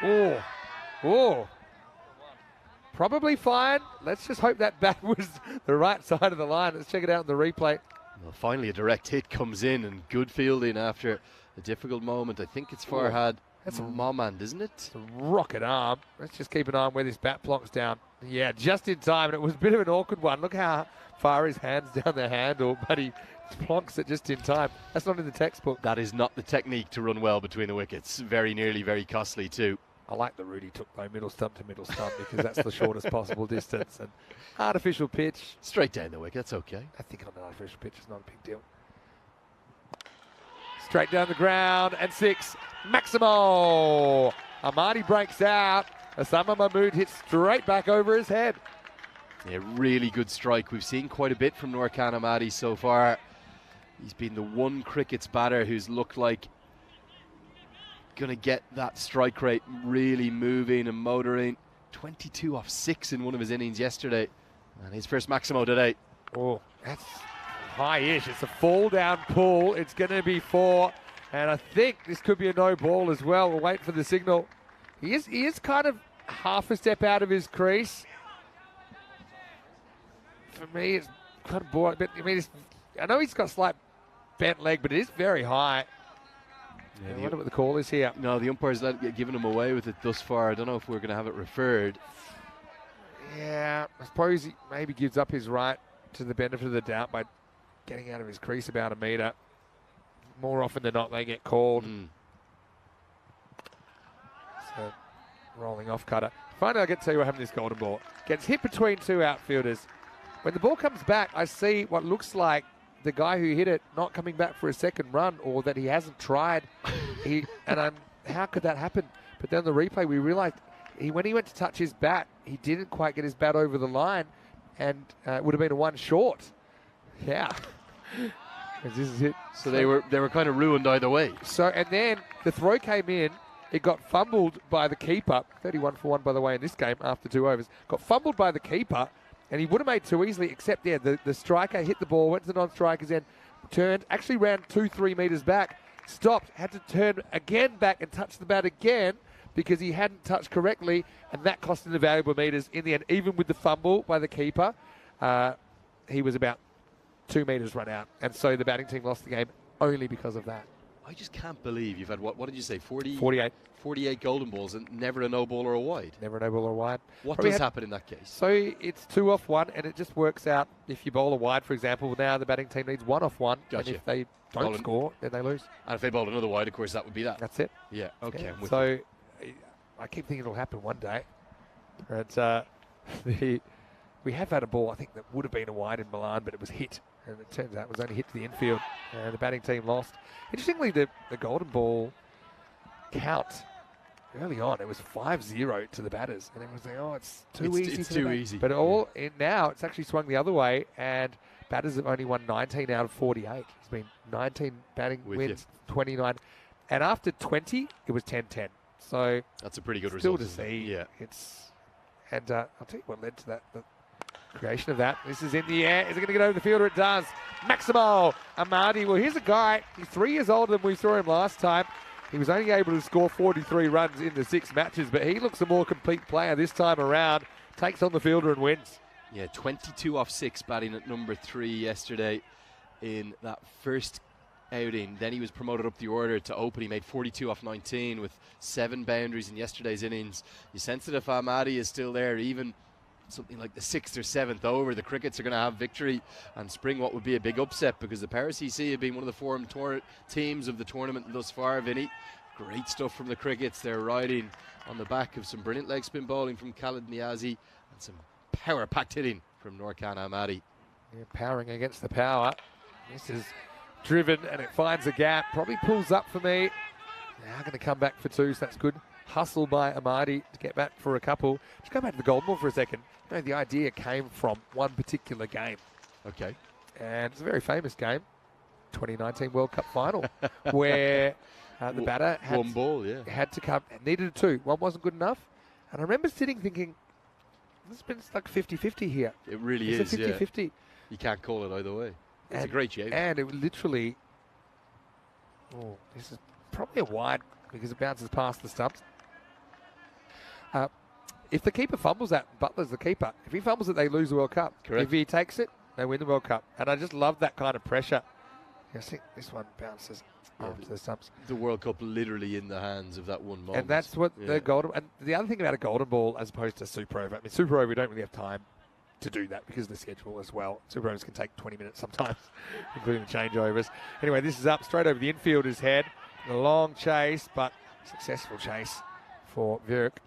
Oh. Probably fine. Let's just hope that bat was the right side of the line. Let's check it out in the replay. Well, finally a direct hit comes in, and good fielding after a difficult moment. I think it's Farhad. That's a Momand, isn't it? It's a rocket arm. Let's just keep an eye on where this bat plonks down. Yeah, just in time. And it was a bit of an awkward one. Look how far his hand's down the handle, but he plonks it just in time. That's not in the textbook. That is not the technique to run well between the wickets. Very nearly, very costly too. I like the route he took, though, middle stump to middle stump, because that's the shortest possible distance. And artificial pitch. Straight down the wicket, that's okay. I think on an artificial pitch is not a big deal. Straight down the ground, and 6. Maximo! Amadi breaks out. Osama Mahmood hits straight back over his head. Yeah, really good strike. We've seen quite a bit from Norkan Amadi so far. He's been the one cricket's batter who's looked like going to get that strike rate really moving and motoring. 22 off 6 in one of his innings yesterday, and his first Maximo today. Oh, that's high-ish. It's a fall-down pull. It's going to be 4, and I think this could be a no ball as well. We'll wait for the signal. He is kind of half a step out of his crease. For me, it's kind of boring. But I mean, I know he's got a slight bent leg, but it is very high. Yeah, I wonder what the call is here. No, the umpire's giving him away with it thus far. I don't know if we're going to have it referred. Yeah, I suppose he maybe gives up his right to the benefit of the doubt by getting out of his crease about a metre. More often than not, they get called. So, rolling off cutter. Finally, I get to tell you what happened to this golden ball. Gets hit between 2 outfielders. When the ball comes back, I see what looks like the guy who hit it not coming back for a second run, or that he hasn't tried. How could that happen? But then the replay, we realised when he went to touch his bat, he didn't quite get his bat over the line, and it would have been a 1 short. Yeah. This is it. So they were kind of ruined either way. So, and then the throw came in. It got fumbled by the keeper. 31 for 1, by the way, in this game after 2 overs. Got fumbled by the keeper, and he would have made 2 easily, except the striker hit the ball, went to the non-striker's end, turned, actually ran 2-3 metres back, stopped, had to turn again back and touch the bat again because he hadn't touched correctly, and that cost him the valuable metres in the end. Even with the fumble by the keeper, he was about 2 metres run out, and so the batting team lost the game only because of that. I just can't believe you've had, what did you say, 48. 48 golden balls and never a no ball or a wide. Never a no ball or a wide. What does happen in that case? So it's 2 off 1, and it just works out. If you bowl a wide, for example, now the batting team needs 1 off 1, Gotcha. and if they don't score, then they lose. And if they bowl another wide, of course, that would be that. That's it. Yeah, okay. Yeah. I'm with So you. I keep thinking it'll happen one day. But we have had a ball, I think, that would have been a wide in Milan, but it was hit. And it turns out it was only hit to the infield. And the batting team lost. Interestingly, the golden ball count early on, it was 5-0 to the batters. And everyone's like, oh, it's too easy. It's too easy. But now it's actually swung the other way. And batters have only won 19 out of 48. It's been 19 batting wins, 29. And after 20, it was 10-10. So that's a pretty good still result. To see. Yeah. And I'll tell you what led to that. The creation of that. This is in the air. Is it going to get over the fielder? It does. Maximo Amadi. Well, here's a guy. He's 3 years older than we saw him last time. He was only able to score 43 runs in the 6 matches, but he looks a more complete player this time around. Takes on the fielder and wins. Yeah, 22 off 6 batting at number 3 yesterday in that first outing. Then he was promoted up the order to open. He made 42 off 19 with 7 boundaries in yesterday's innings. You sense that if Amadi is still there, even something like the 6th or 7th over, the Crickets are going to have victory and spring what would be a big upset, because the Power CC have been one of the form teams of the tournament thus far, Vinny. Great stuff from the Crickets. They're riding on the back of some brilliant leg spin bowling from Khalid Niazi and some power-packed hitting from Norkan Ahmadi. Yeah, powering against the power. This is driven and it finds a gap. Probably pulls up for me. Now going to come back for 2, so that's good. Hustle by Ahmadi to get back for a couple. Just go back to the golden ball for a second. You know, the idea came from one particular game. Okay. And it's a very famous game, 2019 World Cup final, where the batter had one ball, had to come, needed a 2. 1 wasn't good enough. And I remember sitting thinking, this has been like 50-50 here. It really it's is, a 50-50. You can't call it either way. It's a great shape. And it literally, this is probably a wide because it bounces past the stumps. If the keeper fumbles that, Butler's the keeper. If he fumbles it, they lose the World Cup. Correct. If he takes it, they win the World Cup. And I just love that kind of pressure. I think this one bounces after the stumps. The World Cup literally in the hands of that one moment. And that's what the golden. And the other thing about a golden ball, as opposed to Super Over, I mean, Super Over, we don't really have time to do that because of the schedule as well. Super Overs can take 20 minutes sometimes, including the changeovers. Anyway, this is up straight over the infielder's head. A long chase, but successful chase for Zurich.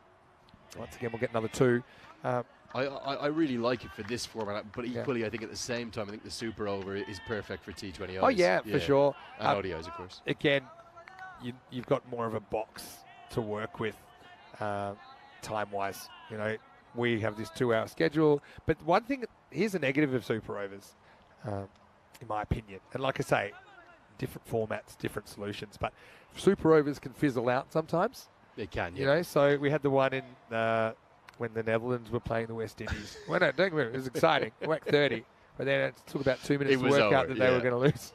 Once again, we'll get another 2. I really like it for this format, but equally, I think at the same time, I think the Super Over is perfect for T20Is. Oh, yeah, for sure. And ODIs, of course. Again, you've got more of a box to work with time-wise. You know, we have this 2-hour schedule. But one thing, here's a negative of Super Overs. in my opinion. And like I say, different formats, different solutions. But super overs can fizzle out sometimes. They can, You know, so we had the one in when the Netherlands were playing the West Indies. Well, no, don't get me wrong, it was exciting. It went 30, but then it took about 2 minutes to work out that they were going to lose.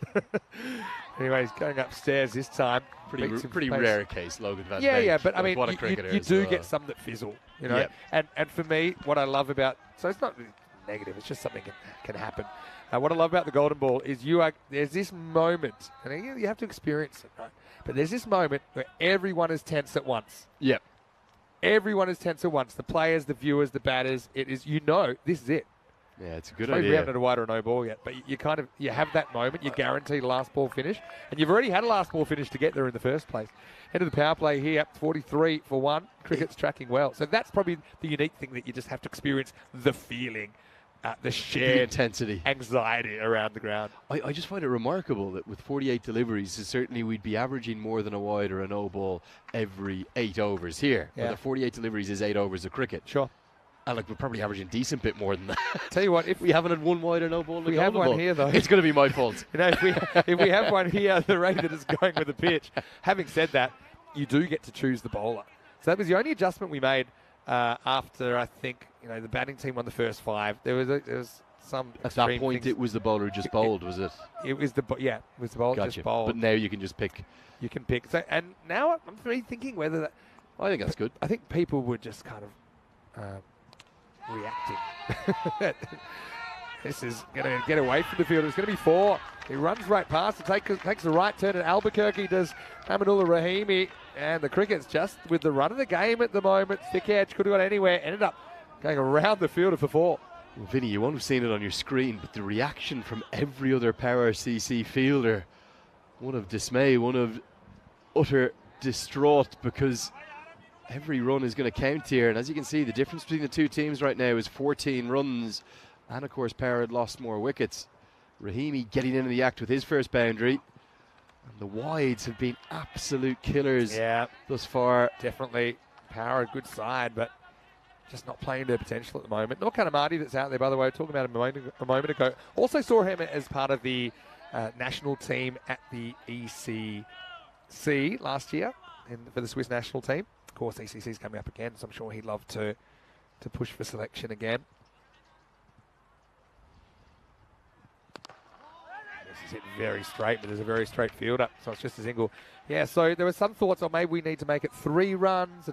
Anyways, going upstairs this time. Pretty rare case, Logan Van Yeah, Beek, yeah, but I mean, what a cricketer you as do well. get some that fizzle, you know. Yeah. And for me, what I love about, so it's not really negative, it's just something that can happen. What I love about the golden ball is there's this moment, and you have to experience it, right? But there's this moment where everyone is tense at once. Yep. Everyone is tense at once. The players, the viewers, the batters. It is, this is it. Yeah, it's a good Maybe idea. we haven't had a wide or a no ball yet, but you have that moment. You guarantee last ball finish, and you've already had a last ball finish to get there in the first place. End of the power play here, 43 for 1. Cricket's tracking well, so that's probably the unique thing that you just have to experience the feeling, the shared intensity, anxiety around the ground. I just find it remarkable that with 48 deliveries, certainly we'd be averaging more than a wide or a no ball every 8 overs here. Yeah. Where the 48 deliveries is 8 overs of cricket. Sure. And we're probably averaging a decent bit more than that. Tell you what, if we haven't had one wide or no ball, we have one here though, it's going to be my fault. If we have one here, the rate that it's going with the pitch. Having said that, you do get to choose the bowler. So that was the only adjustment we made after I think the batting team won the first 5. There was some at that point things. it was the bowler who just bowled, was it? It was the bowler Gotcha. just bowled. But now you can just pick. You can pick. So and now I'm really thinking whether that. I think that's good. I think people were just kind of reacting. This is going to get away from the field. It's going to be 4. He runs right past it, takes the right turn, and Albuquerque does Amanullah Rahimi. And the cricket's just with the run of the game at the moment. Thick edge, could have got anywhere. Ended up going around the fielder for 4. Well, Vinny, you won't have seen it on your screen, but the reaction from every other Power CC fielder, one of dismay, one of utter distraught, because every run is going to count here. And as you can see, the difference between the two teams right now is 14 runs. And of course, Power had lost more wickets. Rahimi getting into the act with his first boundary. And the wides have been absolute killers thus far. Definitely Power, a good side, but just not playing their potential at the moment. Nor Kanamati, that's out there, by the way, talking about him a moment ago. Also saw him as part of the national team at the ECC last year for the Swiss national team. Of course, ECC's coming up again, so I'm sure he'd love to push for selection again. This is hit very straight, but there's a very straight fielder, so it's just a single. Yeah, so there were some thoughts on maybe we need to make it 3 runs.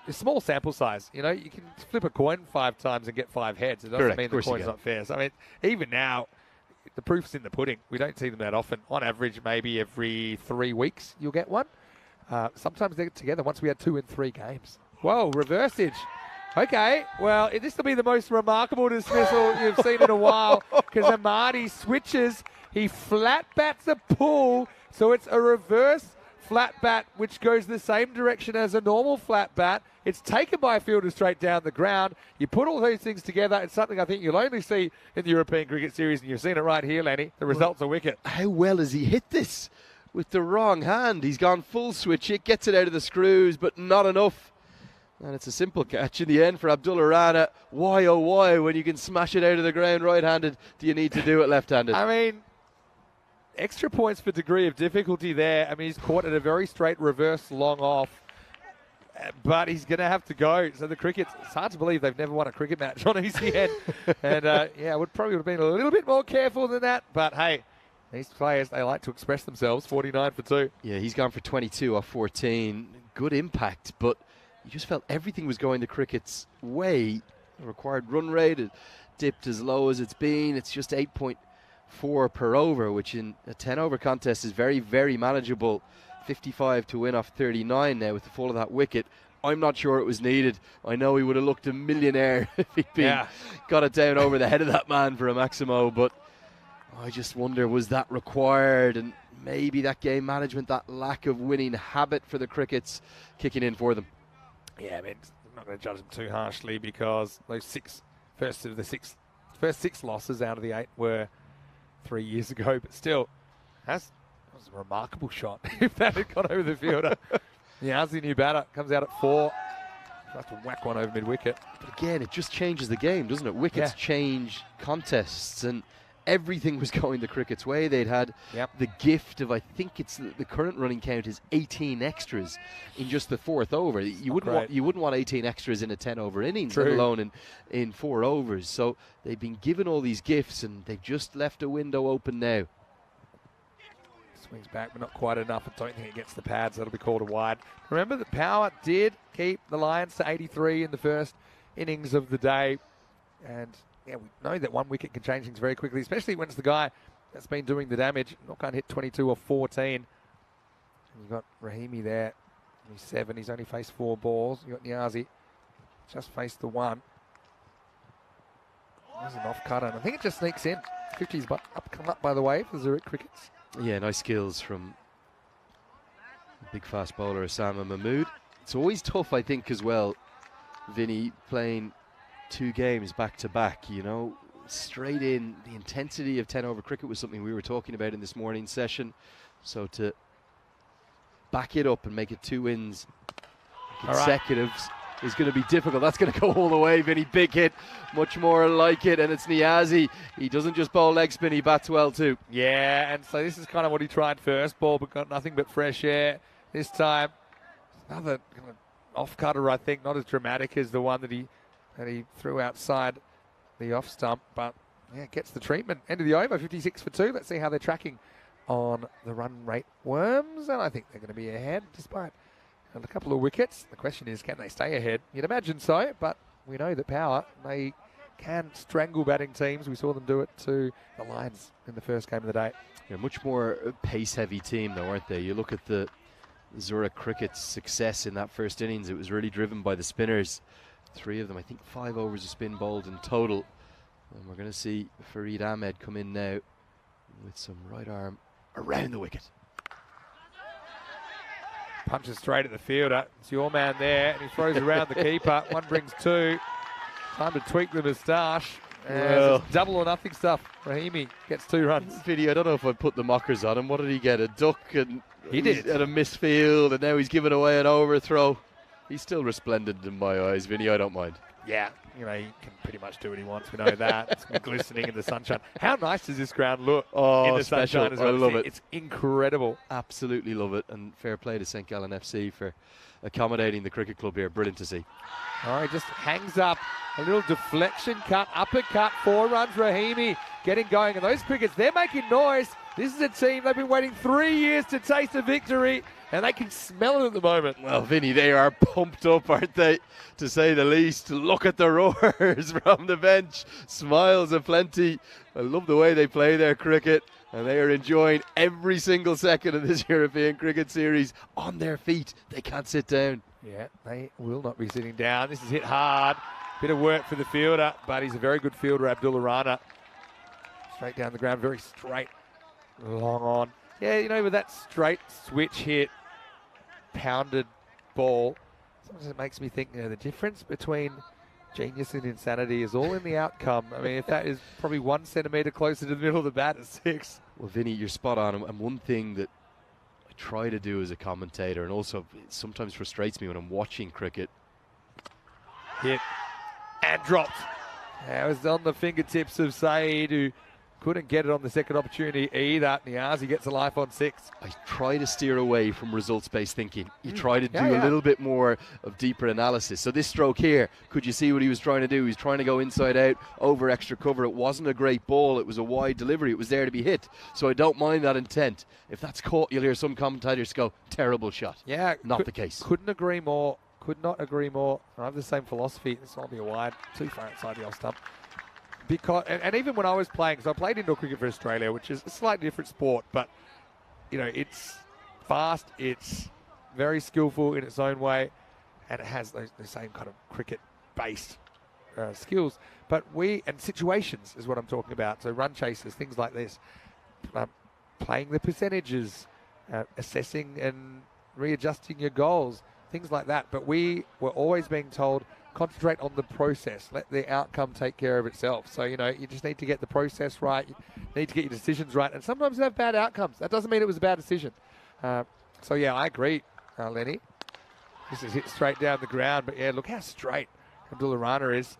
It's small sample size. You can flip a coin 5 times and get 5 heads. It doesn't mean the coin's not fair. So, I mean, even now, the proof's in the pudding. We don't see them that often. On average, maybe every 3 weeks you'll get one. Sometimes they get together once we had 2 in 3 games. Whoa, reversage. Okay, well, this will be the most remarkable dismissal you've seen in a while, because Amadi switches. He flat bats a pull, so it's a reverse flat bat, which goes the same direction as a normal flat bat. It's taken by a fielder straight down the ground. You put all those things together, it's something I think you'll only see in the European Cricket Series, and you've seen it right here, Lenny. The result's a wicket. How well has he hit this? With the wrong hand, he's gone full switch. It gets it out of the screws, but not enough. And it's a simple catch in the end for Abdullah Rana. Why, oh why, when you can smash it out of the ground right-handed, do you need to do it left-handed? I mean, extra points for degree of difficulty there. I mean, he's caught at a very straight reverse long off, but he's going to have to go. So the cricket's, it's hard to believe they've never won a cricket match on ECN. And I would have been a little bit more careful than that. But hey, these players, they like to express themselves. 49 for 2. Yeah, he's gone for 22 off 14. Good impact, but you just felt everything was going the cricket's way. The required run rate, it dipped as low as it's been. It's just 8.4 per over, which in a 10-over contest is very, very manageable. 55 to win off 39 now with the fall of that wicket. I'm not sure it was needed. I know he would have looked a millionaire if he'd got it down over the head of that man for a Maximo, but I just wonder, was that required? And maybe that game management, that lack of winning habit for the crickets kicking in for them. Yeah, I mean, I'm not going to judge them too harshly, because those first 6 losses out of the 8 were 3 years ago. But still, that was a remarkable shot if that had gone over the fielder. Yazzie, new batter, comes out at 4. Has to whack one over mid-wicket. But again, it just changes the game, doesn't it? Wickets change contests, and everything was going the Cricket's way. They'd had the gift of, I think it's the current running count is 18 extras in just the fourth over. You wouldn't want 18 extras in a 10-over innings, let alone in 4 overs. So they've been given all these gifts, and they've just left a window open now. Swings back, but not quite enough. I don't think it gets the pads. That'll be called a wide. Remember that Power did keep the Lions to 83 in the first innings of the day. And yeah, we know that 1 wicket can change things very quickly, especially when it's the guy that's been doing the damage. Not going to hit 22 or 14. And you've got Rahimi there. He's 7. He's only faced 4 balls. You've got Niazi. Just faced the 1. There's an off-cutter, and I think it just sneaks in. 50's come up by the way for Zurich Crickets. Yeah, nice skills from big fast bowler Osama Mahmood. It's always tough, I think, as well, Vinny, playing 2 games back to back, you know, straight in. The intensity of 10-over cricket was something we were talking about in this morning's session. So to back it up and make it 2 wins consecutives is going to be difficult. That's going to go all the way, Vinny. Big hit, much more like it, and it's Niazi. He doesn't just bowl leg spin, he bats well too. Yeah, and so this is kind of what he tried first ball, but got nothing but fresh air. This time, another kind of off-cutter, I think, not as dramatic as the one that he threw outside the off stump, but yeah, gets the treatment. End of the over, 56 for 2. Let's see how they're tracking on the run rate Worms, and I think they're going to be ahead despite a couple of wickets. The question is, can they stay ahead? You'd imagine so, but we know that Power, they can strangle batting teams. We saw them do it to the Lions in the first game of the day. Yeah, much more pace-heavy team, though, aren't they? You look at the Zurich Cricket's success in that first innings. It was really driven by the spinners. 3 of them, I think 5 overs of spin bowled in total. And we're going to see Farid Ahmed come in now with some right arm around the wicket. Punches straight at the fielder. It's your man there, and he throws around the keeper. 1 brings 2. Time to tweak the moustache. And it's double or nothing stuff. Rahimi gets 2 runs. Vinny, I don't know if I put the mockers on him. What did he get? A duck, and he did at a misfield, and now he's giving away an overthrow. He's still resplendent in my eyes, Vinny. I don't mind. Yeah, you know, he can pretty much do what he wants. We know that. It's glistening in the sunshine. How nice does this ground look in the sunshine as well? I love it. It's incredible. Absolutely love it. And fair play to St. Gallen FC for accommodating the cricket club here. Brilliant to see. Oh, he just hangs up. A little deflection cut, uppercut, 4 runs. Rahimi getting going. And those crickets, they're making noise. This is a team, they've been waiting 3 years to taste a victory, and they can smell it at the moment. Well, Vinny, they are pumped up, aren't they, to say the least. Look at the roars from the bench. Smiles aplenty. I love the way they play their cricket, and they are enjoying every single second of this European cricket series on their feet. They can't sit down. Yeah, they will not be sitting down. This is hit hard. Bit of work for the fielder, but he's a very good fielder, Abdullah Rana. Straight down the ground, very straight. Long on. Yeah, you know, with that straight switch hit, pounded ball, sometimes it makes me think, you know, the difference between genius and insanity is all in the outcome. I mean, if that is probably 1 centimetre closer to the middle of the bat at 6. Well, Vinny, you're spot on. And one thing that I try to do as a commentator, and also it sometimes frustrates me when I'm watching cricket. Hit and dropped. It was on the fingertips of Saeed, who couldn't get it on the second opportunity either. Niazi gets a life on 6. I try to steer away from results-based thinking. You try to do a little bit more of deeper analysis. So this stroke here, could you see what he was trying to do? He was trying to go inside out, over extra cover. It wasn't a great ball. It was a wide delivery. It was there to be hit. So I don't mind that intent. If that's caught, you'll hear some commentators go, terrible shot. Yeah. Not the case. Couldn't agree more. Could not agree more. I have the same philosophy. This might be a wide, too far outside the off stump. Because, and even when I was playing, so I played indoor cricket for Australia, which is a slightly different sport, but, you know, it's fast, it's very skillful in its own way, and it has the same kind of cricket-based skills. But and situations is what I'm talking about. So run chases, things like this, playing the percentages, assessing and readjusting your goals, things like that. But we were always being told, concentrate on the process. Let the outcome take care of itself. So, you know, you just need to get the process right. You need to get your decisions right. And sometimes you have bad outcomes. That doesn't mean it was a bad decision. So, yeah, I agree, Lenny. This is hit straight down the ground. But, yeah, look how straight Abdullah Rana is.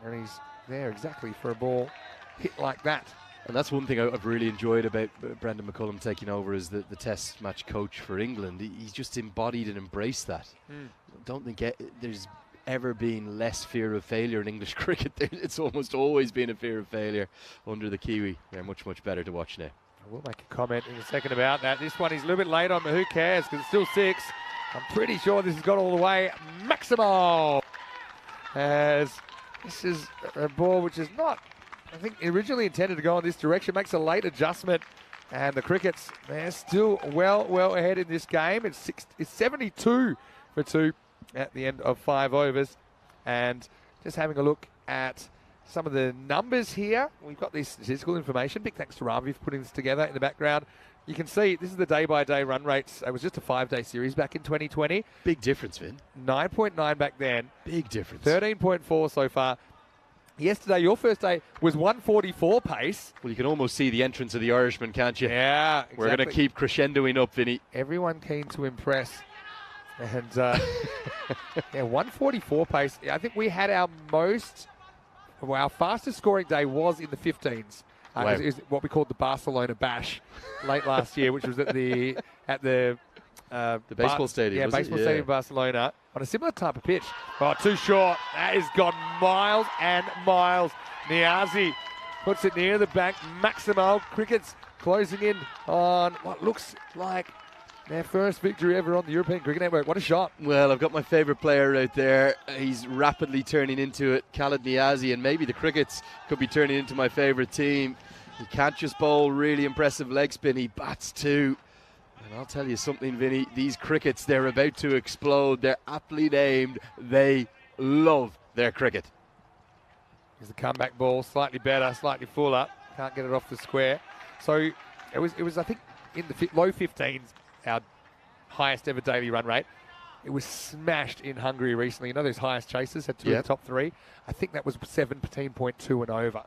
And he's there exactly for a ball hit like that. And that's one thing I've really enjoyed about Brendan McCullum taking over as the test match coach for England. He's just embodied and embraced that. I don't think there's ever been less fear of failure in English cricket. It's almost always been a fear of failure under the Kiwi. They're much, much better to watch now. I will make a comment in a second about that. This one is a little bit late on, but who cares, because it's still 6. I'm pretty sure this has got all the way. Maximo! As this is a ball which is not, I think, originally intended to go in this direction. Makes a late adjustment. And the Crickets, they're still well ahead in this game. It's 72 for 2 at the end of 5 overs. And just having a look at some of the numbers here. We've got this statistical information. Big thanks to Ravi for putting this together in the background. You can see this is the day-by-day run rates. It was just a 5-day series back in 2020. Big difference, Vin. 9.9 back then. Big difference. 13.4 so far. Yesterday, your first day was 144 pace. Well, you can almost see the entrance of the Irishman, can't you? Yeah, exactly. We're going to keep crescendoing up, Vinny. Everyone keen to impress. And, yeah, 144 pace. I think we had our fastest scoring day was in the 15s. Wow. It was what we called the Barcelona Bash late last year, which was at the baseball stadium. Yeah, baseball stadium in Barcelona on a similar type of pitch. Oh, too short. That has gone miles and miles. Niazi puts it near the bank. Maximo. Crickets closing in on what looks like their first victory ever on the European Cricket Network. What a shot. Well, I've got my favourite player out there. He's rapidly turning into it, Khalid Niazi, and maybe the Crickets could be turning into my favourite team. He can't just bowl really impressive leg spin, he bats too. And I'll tell you something, Vinny, these Crickets, they're about to explode. They're aptly named. They love their cricket. Here's the comeback ball, slightly better, slightly fuller. Can't get it off the square. So it was I think, in the low 15s, our highest ever daily run rate. It was smashed in Hungary recently. You know those highest chasers had 2 of the top 3? I think that was 17.2 and over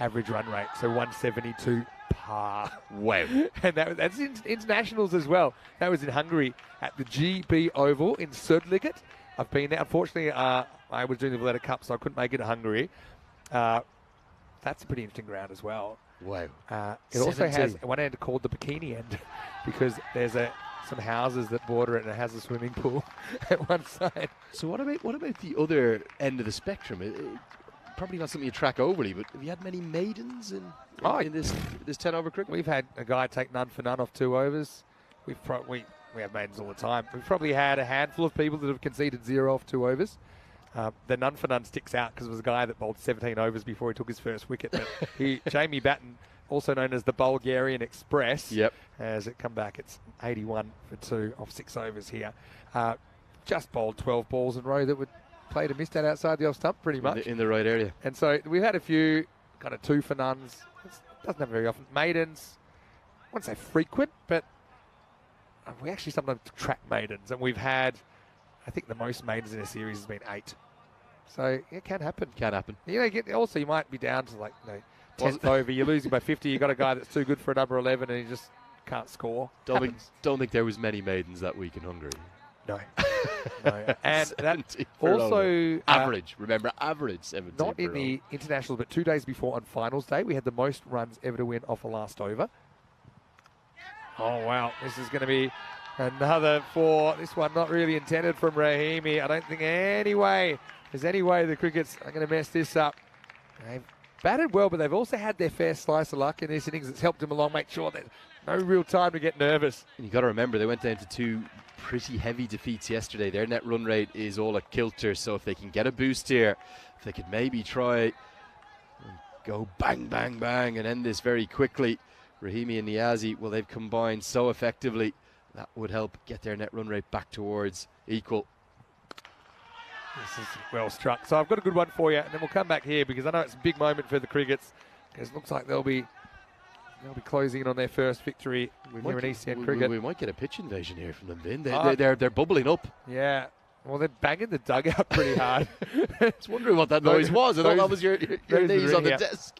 average run rate. So 172 par. Wow. And that's internationals as well. That was in Hungary at the GB Oval in Zurich. I've been there. Unfortunately, I was doing the Valletta Cup, so I couldn't make it to Hungary. That's a pretty interesting ground as well. Wow. It also has one end called the bikini end because there's some houses that border it and it has a swimming pool at one side. So what about the other end of the spectrum? Probably not something you track overly, but have you had many maidens in this 10 over cricket? We've had a guy take none for none off 2 overs. We have maidens all the time. We've probably had a handful of people that have conceded 0 off 2 overs. The none for none sticks out because it was a guy that bowled 17 overs before he took his first wicket. But Jamie Batten, also known as the Bulgarian Express, has it come back. It's 81 for 2 off 6 overs here. Just bowled 12 balls in a row that would play to miss that outside the off stump pretty much. In the right area. And so we've had a few kind of 2 for nones. It doesn't happen very often. Maidens, I wouldn't say frequent, but we actually sometimes track maidens. And we've had, I think the most maidens in a series has been 8. So it can happen. Can happen. You might be down to 10th over. You're losing by 50. You got a guy that's too good for a number 11 and he just can't score. Don't think there was many maidens that week in Hungary. No. No. And that also average. Remember, average 17. Not in the internationals, but 2 days before on finals day, we had the most runs ever to win off a last over. Oh wow! This is going to be another 4. This one not really intended from Rahimi. I don't think there's any way the Crickets are going to mess this up. They've batted well, but they've also had their fair slice of luck in this innings. It's helped them along. Make sure there's no real time to get nervous. And you've got to remember, they went down to 2 pretty heavy defeats yesterday. Their net run rate is all a kilter, so if they can get a boost here, if they could maybe try and go bang, bang, bang and end this very quickly. Rahimi and Niazi, well, they've combined so effectively. That would help get their net run rate back towards equal. This is well struck. So I've got a good one for you, and then we'll come back here because I know it's a big moment for the Crickets because it looks like they'll be closing in on their first victory here in ECN cricket. We might get a pitch invasion here from them, Vin. They're bubbling up. Yeah. Well, they're banging the dugout pretty hard. I was wondering what that noise was. I thought that was your knees on the desk.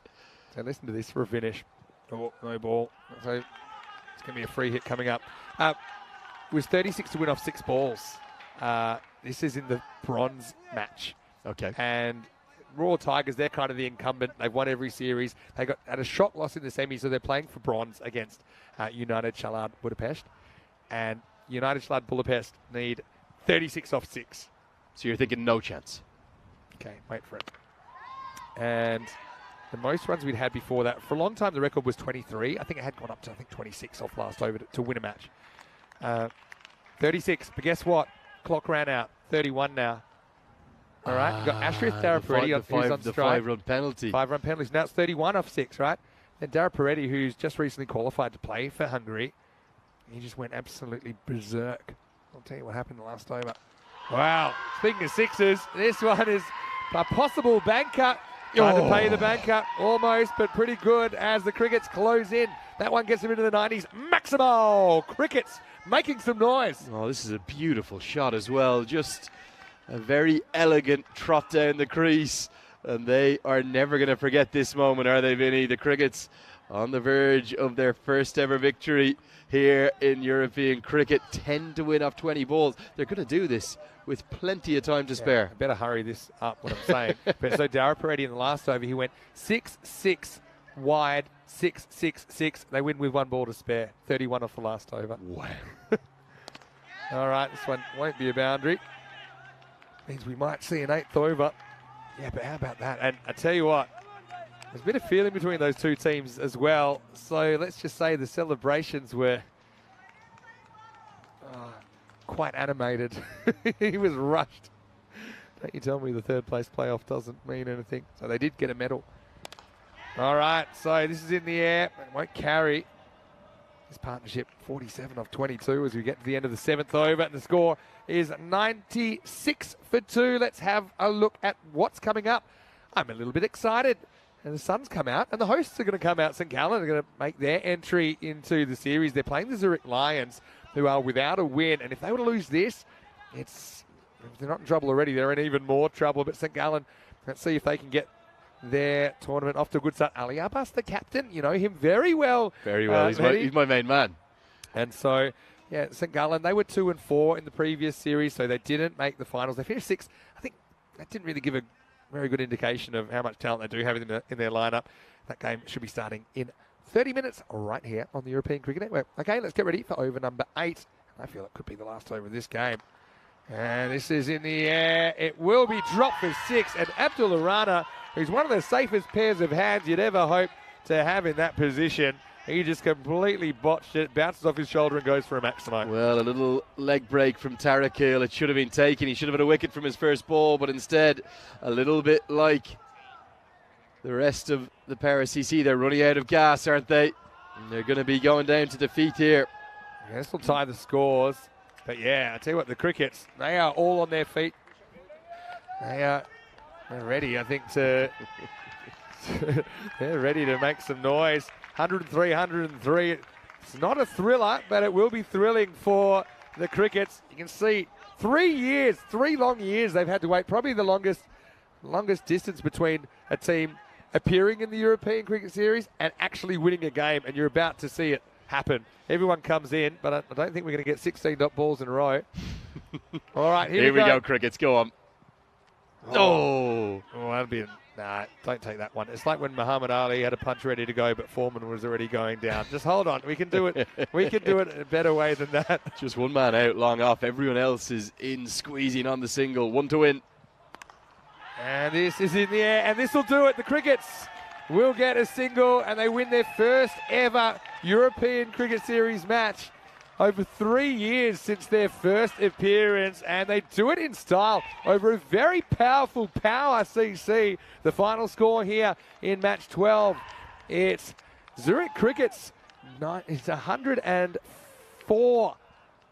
So listen to this for a finish. Oh, no ball. So it's going to be a free hit coming up. It was 36 to win off 6 balls. This is in the bronze match. Okay. And Royal Tigers, they're kind of the incumbent. They've won every series. They had a shock loss in the semis, so they're playing for bronze against United Chalad Budapest. And United Chalad Budapest need 36 off 6. So you're thinking no chance. Okay, wait for it. And the most runs we'd had before that, for a long time the record was 23. I think it had gone up to 26 off last over to win a match. 36, but guess what? Clock ran out. 31 now. All right, you've got Ashraf Daraparetti who's on the strike. 5-run penalty. 5-run penalties. Now it's 31 off 6, right? And Daraparetti, who's just recently qualified to play for Hungary, he just went absolutely berserk. I'll tell you what happened the last over. Wow. Speaking of sixes, this one is a possible banker. Trying to pay the banker, almost, but pretty good as the Crickets close in. That one gets them into the 90s. Maximo! Crickets making some noise. Oh, this is a beautiful shot as well. Just a very elegant trot down the crease. And they are never going to forget this moment, are they, Vinny? The Crickets on the verge of their first ever victory here in European cricket. 10 to win off 20 balls. They're going to do this with plenty of time to spare. I better hurry this up, what I'm saying. But so Daraparetti in the last over, he went 6-6 wide, 6-6-6. They win with 1 ball to spare. 31 off the last over. Wow. All right, this one won't be a boundary. Means we might see an 8th over. Yeah, but how about that? And I tell you what, there's a bit of feeling between those two teams as well. So let's just say the celebrations were quite animated. He was rushed. Don't you tell me the 3rd place playoff doesn't mean anything. So they did get a medal. All right, so this is in the air. It won't carry. This partnership 47 off 22 as we get to the end of the 7th over. And the score is 96 for 2. Let's have a look at what's coming up. I'm a little bit excited. And the Suns come out, and the hosts are going to come out. St. Gallen are going to make their entry into the series. They're playing the Zurich Lions, who are without a win. And if they were to lose this, if they're not in trouble already, they're in even more trouble. But St. Gallen, let's see if they can get their tournament off to a good start. Ali Abbas, the captain, you know him very well. Very well. He's my main man. And so, yeah, St. Gallen, they were 2-4 in the previous series, so they didn't make the finals. They finished 6th. I think that didn't really give a very good indication of how much talent they do have in their lineup. That game should be starting in 30 minutes right here on the European Cricket Network. Okay, let's get ready for over number 8. I feel it could be the last over of this game. And this is in the air. It will be dropped for 6. And Abdul Rana, who's one of the safest pairs of hands you'd ever hope to have in that position, he just completely botched it, bounces off his shoulder and goes for a maximo. Well, a little leg break from Tarakil. It should have been taken. He should have had a wicket from his first ball, but instead, a little bit like the rest of the Paris CC, they're running out of gas, aren't they? And they're going to be going down to defeat here. Yeah, this will tie the scores. But yeah, I tell you what, the Crickets, they are all on their feet. They're ready, I think, to they're ready to make some noise. 103, 103. It's not a thriller, but it will be thrilling for the Crickets. You can see 3 long years they've had to wait. Probably the longest distance between a team appearing in the European Cricket Series and actually winning a game, and you're about to see it happen. Everyone comes in, but I don't think we're going to get 16 dot balls in a row. All right, here we go. Crickets. Go on. Oh, that'd be nah. Don't take that one. It's like when Muhammad Ali had a punch ready to go, but Foreman was already going down. Just hold on. We can do it. We can do it in a better way than that. Just one man out, long off. Everyone else is in, squeezing on the single. 1 to win. And this is in the air, and this will do it. The Crickets will get a single, and they win their first ever European Cricket Series match. Over 3 years since their first appearance, and they do it in style over a very powerful Power CC. The final score here in match 12, it's Zurich Crickets. It's 104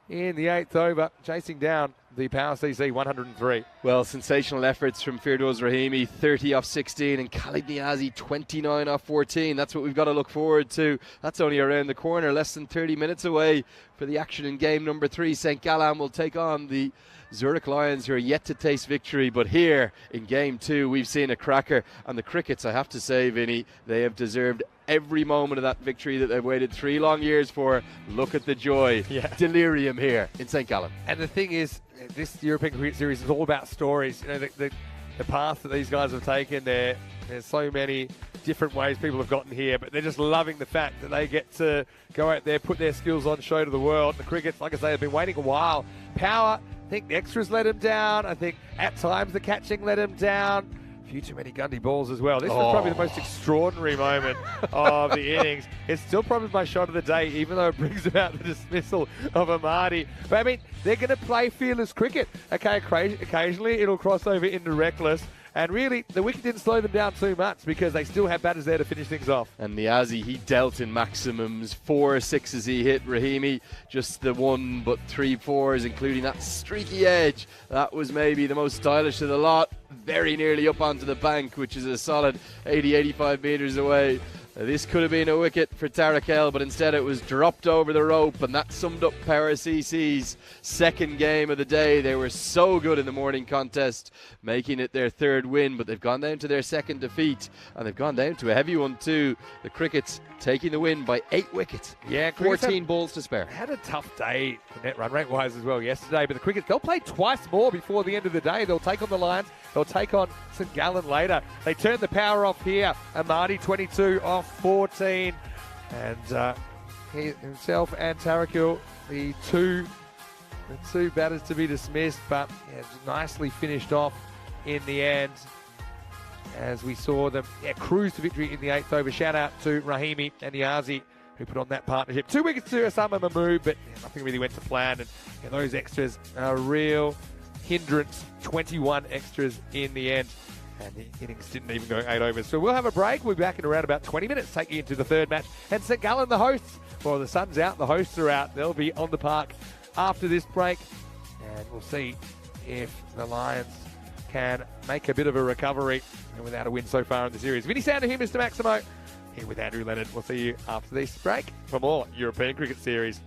in the 8th over, chasing down the Power CC 103. Well, sensational efforts from Firdoz Rahimi, 30 off 16, and Khalid Niazi, 29 off 14. That's what we've got to look forward to. That's only around the corner, less than 30 minutes away for the action in game number 3. St. Gallen will take on the Zurich Lions, who are yet to taste victory. But here in game 2, we've seen a cracker. And the Crickets, I have to say, Vinny, they have deserved every moment of that victory that they've waited 3 long years for. Look at the joy, delirium here in St. Gallen. And the thing is, this European Cricket Series is all about stories. You know, the the path that these guys have taken. There's so many different ways people have gotten here, but they're just loving the fact that they get to go out there, put their skills on show to the world. The Crickets, like I say, have been waiting a while. Power, I think the extras let him down. I think at times the catching let him down. A few too many Gundy balls as well. This was probably the most extraordinary moment of the innings. It's still probably my shot of the day, even though it brings about the dismissal of Amadi. But I mean, they're going to play fearless cricket. Okay, occasionally it'll cross over into reckless. And really, the wicket didn't slow them down too much because they still have batters there to finish things off. And Niazi, he dealt in maximums. 4 sixes he hit. Rahimi, just the 1 but 3 4s, including that streaky edge. That was maybe the most stylish of the lot. Very nearly up onto the bank, which is a solid 80-85 metres away. This could have been a wicket for Tarakel, but instead it was dropped over the rope, and that summed up Power CC's second game of the day. They were so good in the morning contest, making it their 3rd win, but they've gone down to their 2nd defeat, and they've gone down to a heavy one too. The Crickets taking the win by 8 wickets. Yeah, 14 balls to spare. Had a tough day net run rate wise as well yesterday, but the Crickets, they'll play twice more before the end of the day. They'll take on the Lions, they'll take on St Gallen later. They turn the power off here. Amadi 22 off 14, and he himself and Tarakil, the two batters to be dismissed, but yeah, nicely finished off in the end as we saw them cruise to victory in the 8th over. Shout out to Rahimi and Niazi who put on that partnership. 2 wickets to Osama Mahmood, but nothing really went to plan, and those extras are a real hindrance. 21 extras in the end, and the innings didn't even go 8 overs. So we'll have a break. We'll be back in around about 20 minutes, taking you into the 3rd match. And St Gallen, the hosts, well, the sun's out, the hosts are out. They'll be on the park after this break, and we'll see if the Lions can make a bit of a recovery without a win so far in the series. Vinny Sander here, Mr. Maximo, here with Andrew Leonard. We'll see you after this break for more European Cricket Series.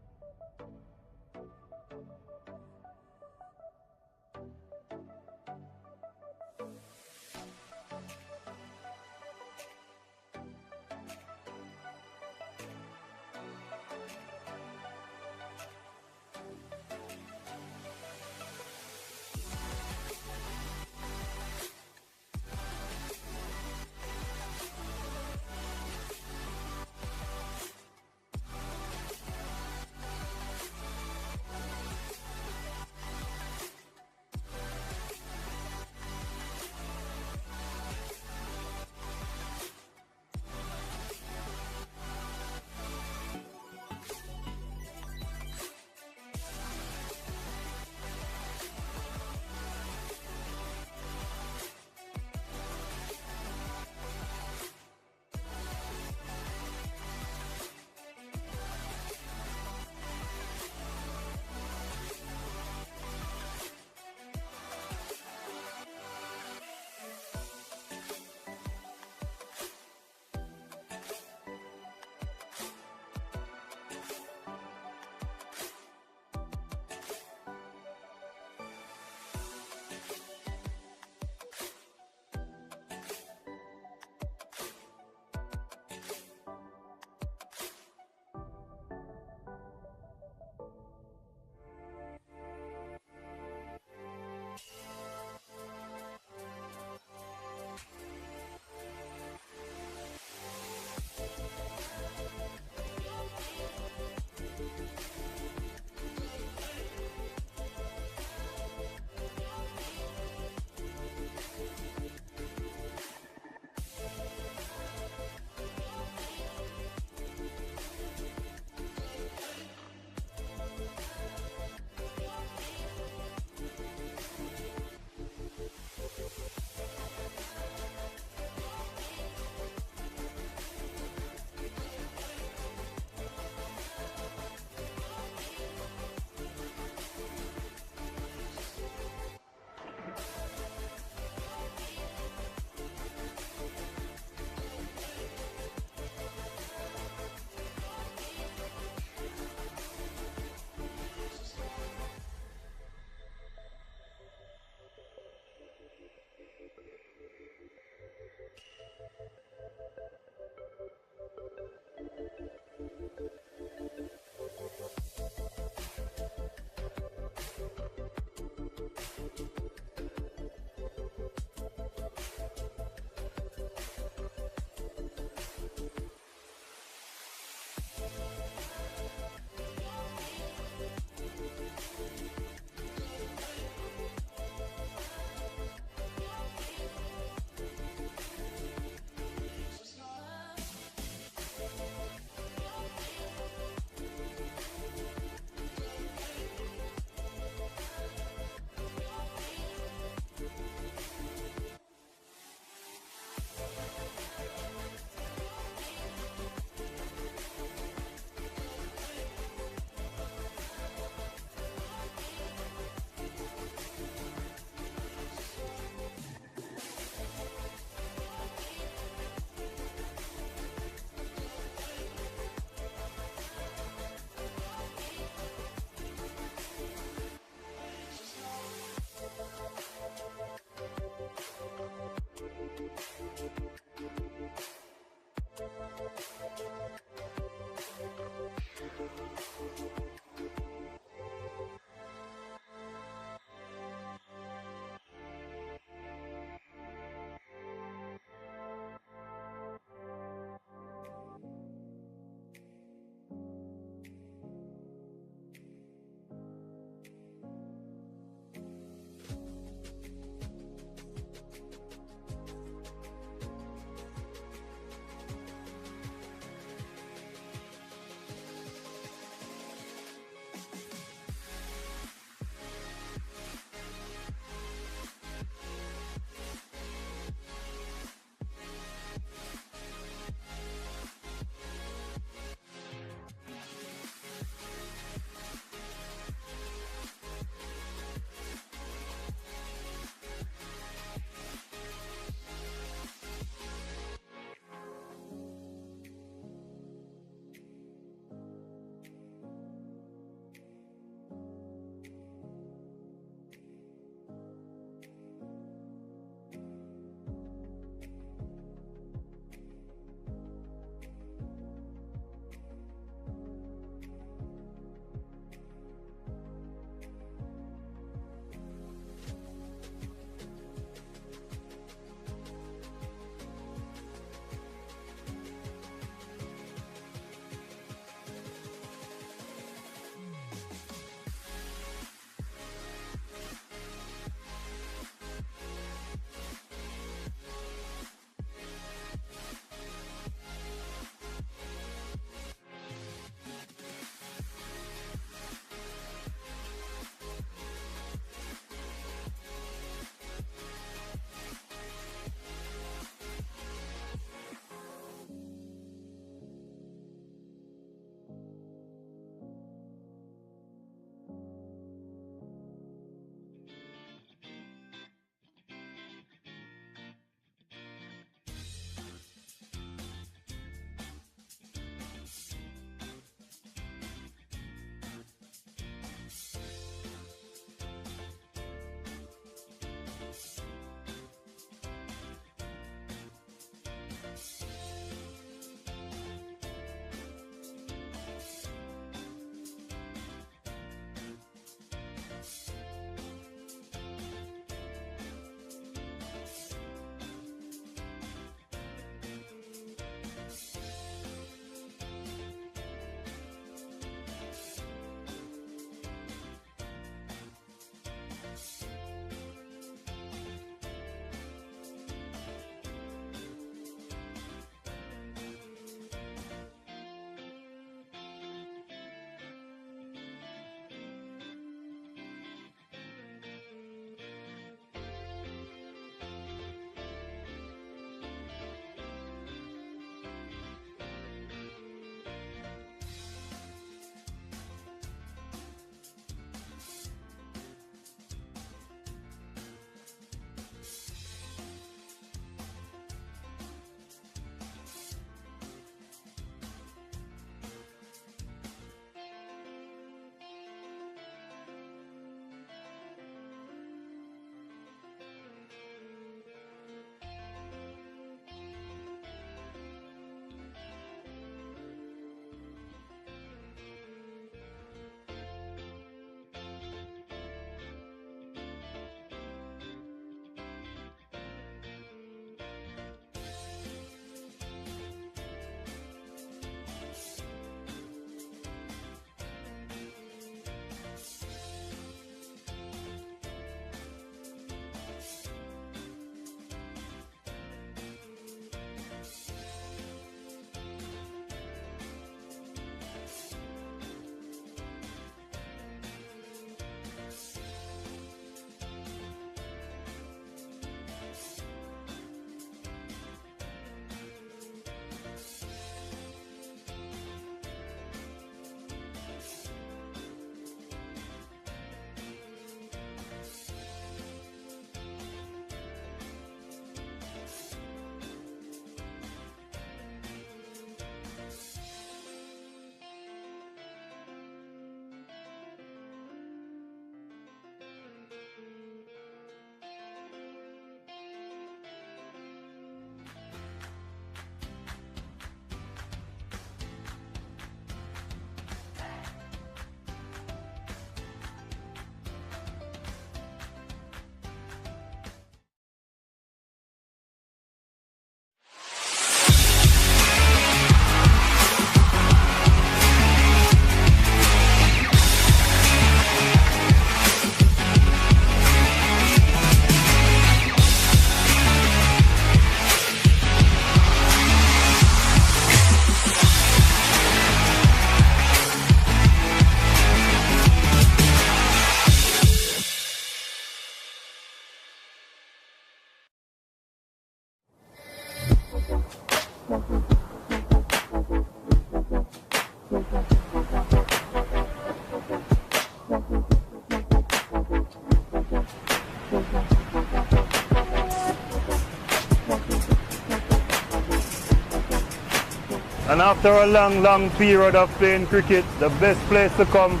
And after a long, long period of playing cricket, the best place to come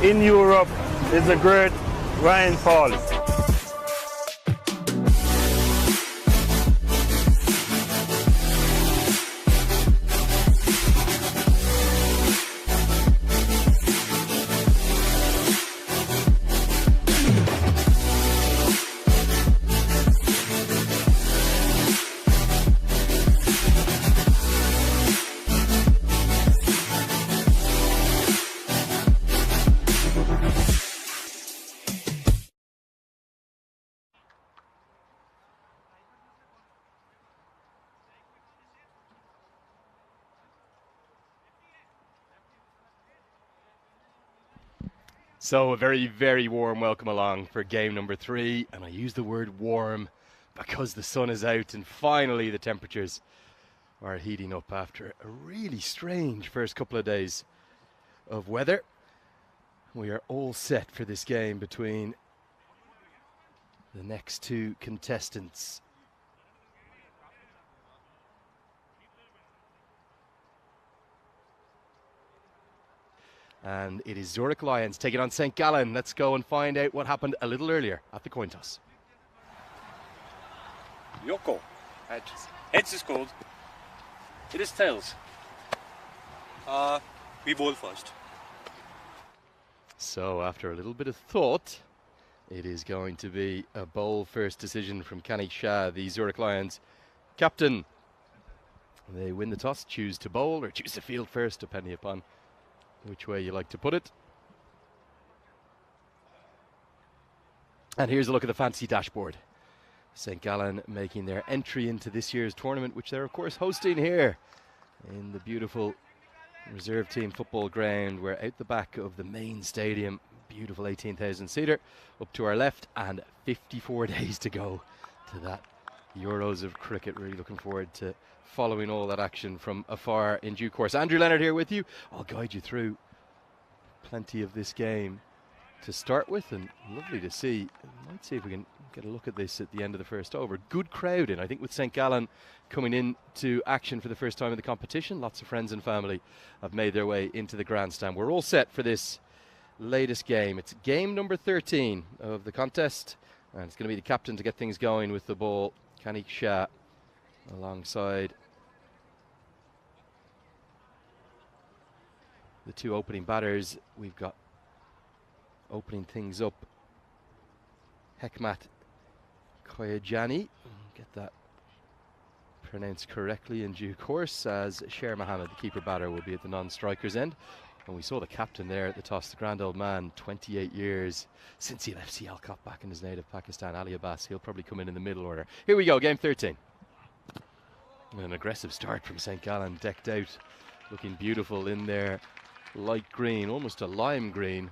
in Europe is the great Ryan Falls. So a very, very warm welcome along for game number 3, and I use the word warm because the sun is out and finally the temperatures are heating up after a really strange first couple of days of weather. We are all set for this game between the next two contestants. And it is Zurich Lions taking on St. Gallen. Let's go and find out what happened a little earlier at the coin toss. Your call. Heads is called. It is tails. We bowl first. So after a little bit of thought, it is going to be a bowl first decision from Kenny Shah, the Zurich Lions captain. They win the toss, choose to bowl or choose to field first, depending upon which way you like to put it. And here's a look at the fantasy dashboard. St. Gallen making their entry into this year's tournament, which they're of course hosting here in the beautiful reserve team football ground. We're out the back of the main stadium, beautiful 18,000 seater up to our left, and 54 days to go to that Euros of cricket. Really looking forward to following all that action from afar in due course. Andrew Leonard here with you. I'll guide you through plenty of this game to start with, and lovely to see. Might see if we can get a look at this at the end of the first over. Good crowd in, I think, with St. Gallen coming into action for the first time in the competition. Lots of friends and family have made their way into the grandstand. We're all set for this latest game. It's game number 13 of the contest, and it's going to be the captain to get things going with the ball, Kenny Shah, alongside the two opening batters. We've got opening things up Hekmat Koyajani, get that pronounced correctly in due course, as Sher Mohammed, the keeper batter, will be at the non-strikers end. And we saw the captain there at the toss, the grand old man, 28 years since he left Sialkot back in his native Pakistan, Ali Abbas. He'll probably come in the middle order. Here we go, game 13. An aggressive start from St. Gallen, decked out, looking beautiful in their light green, almost a lime green.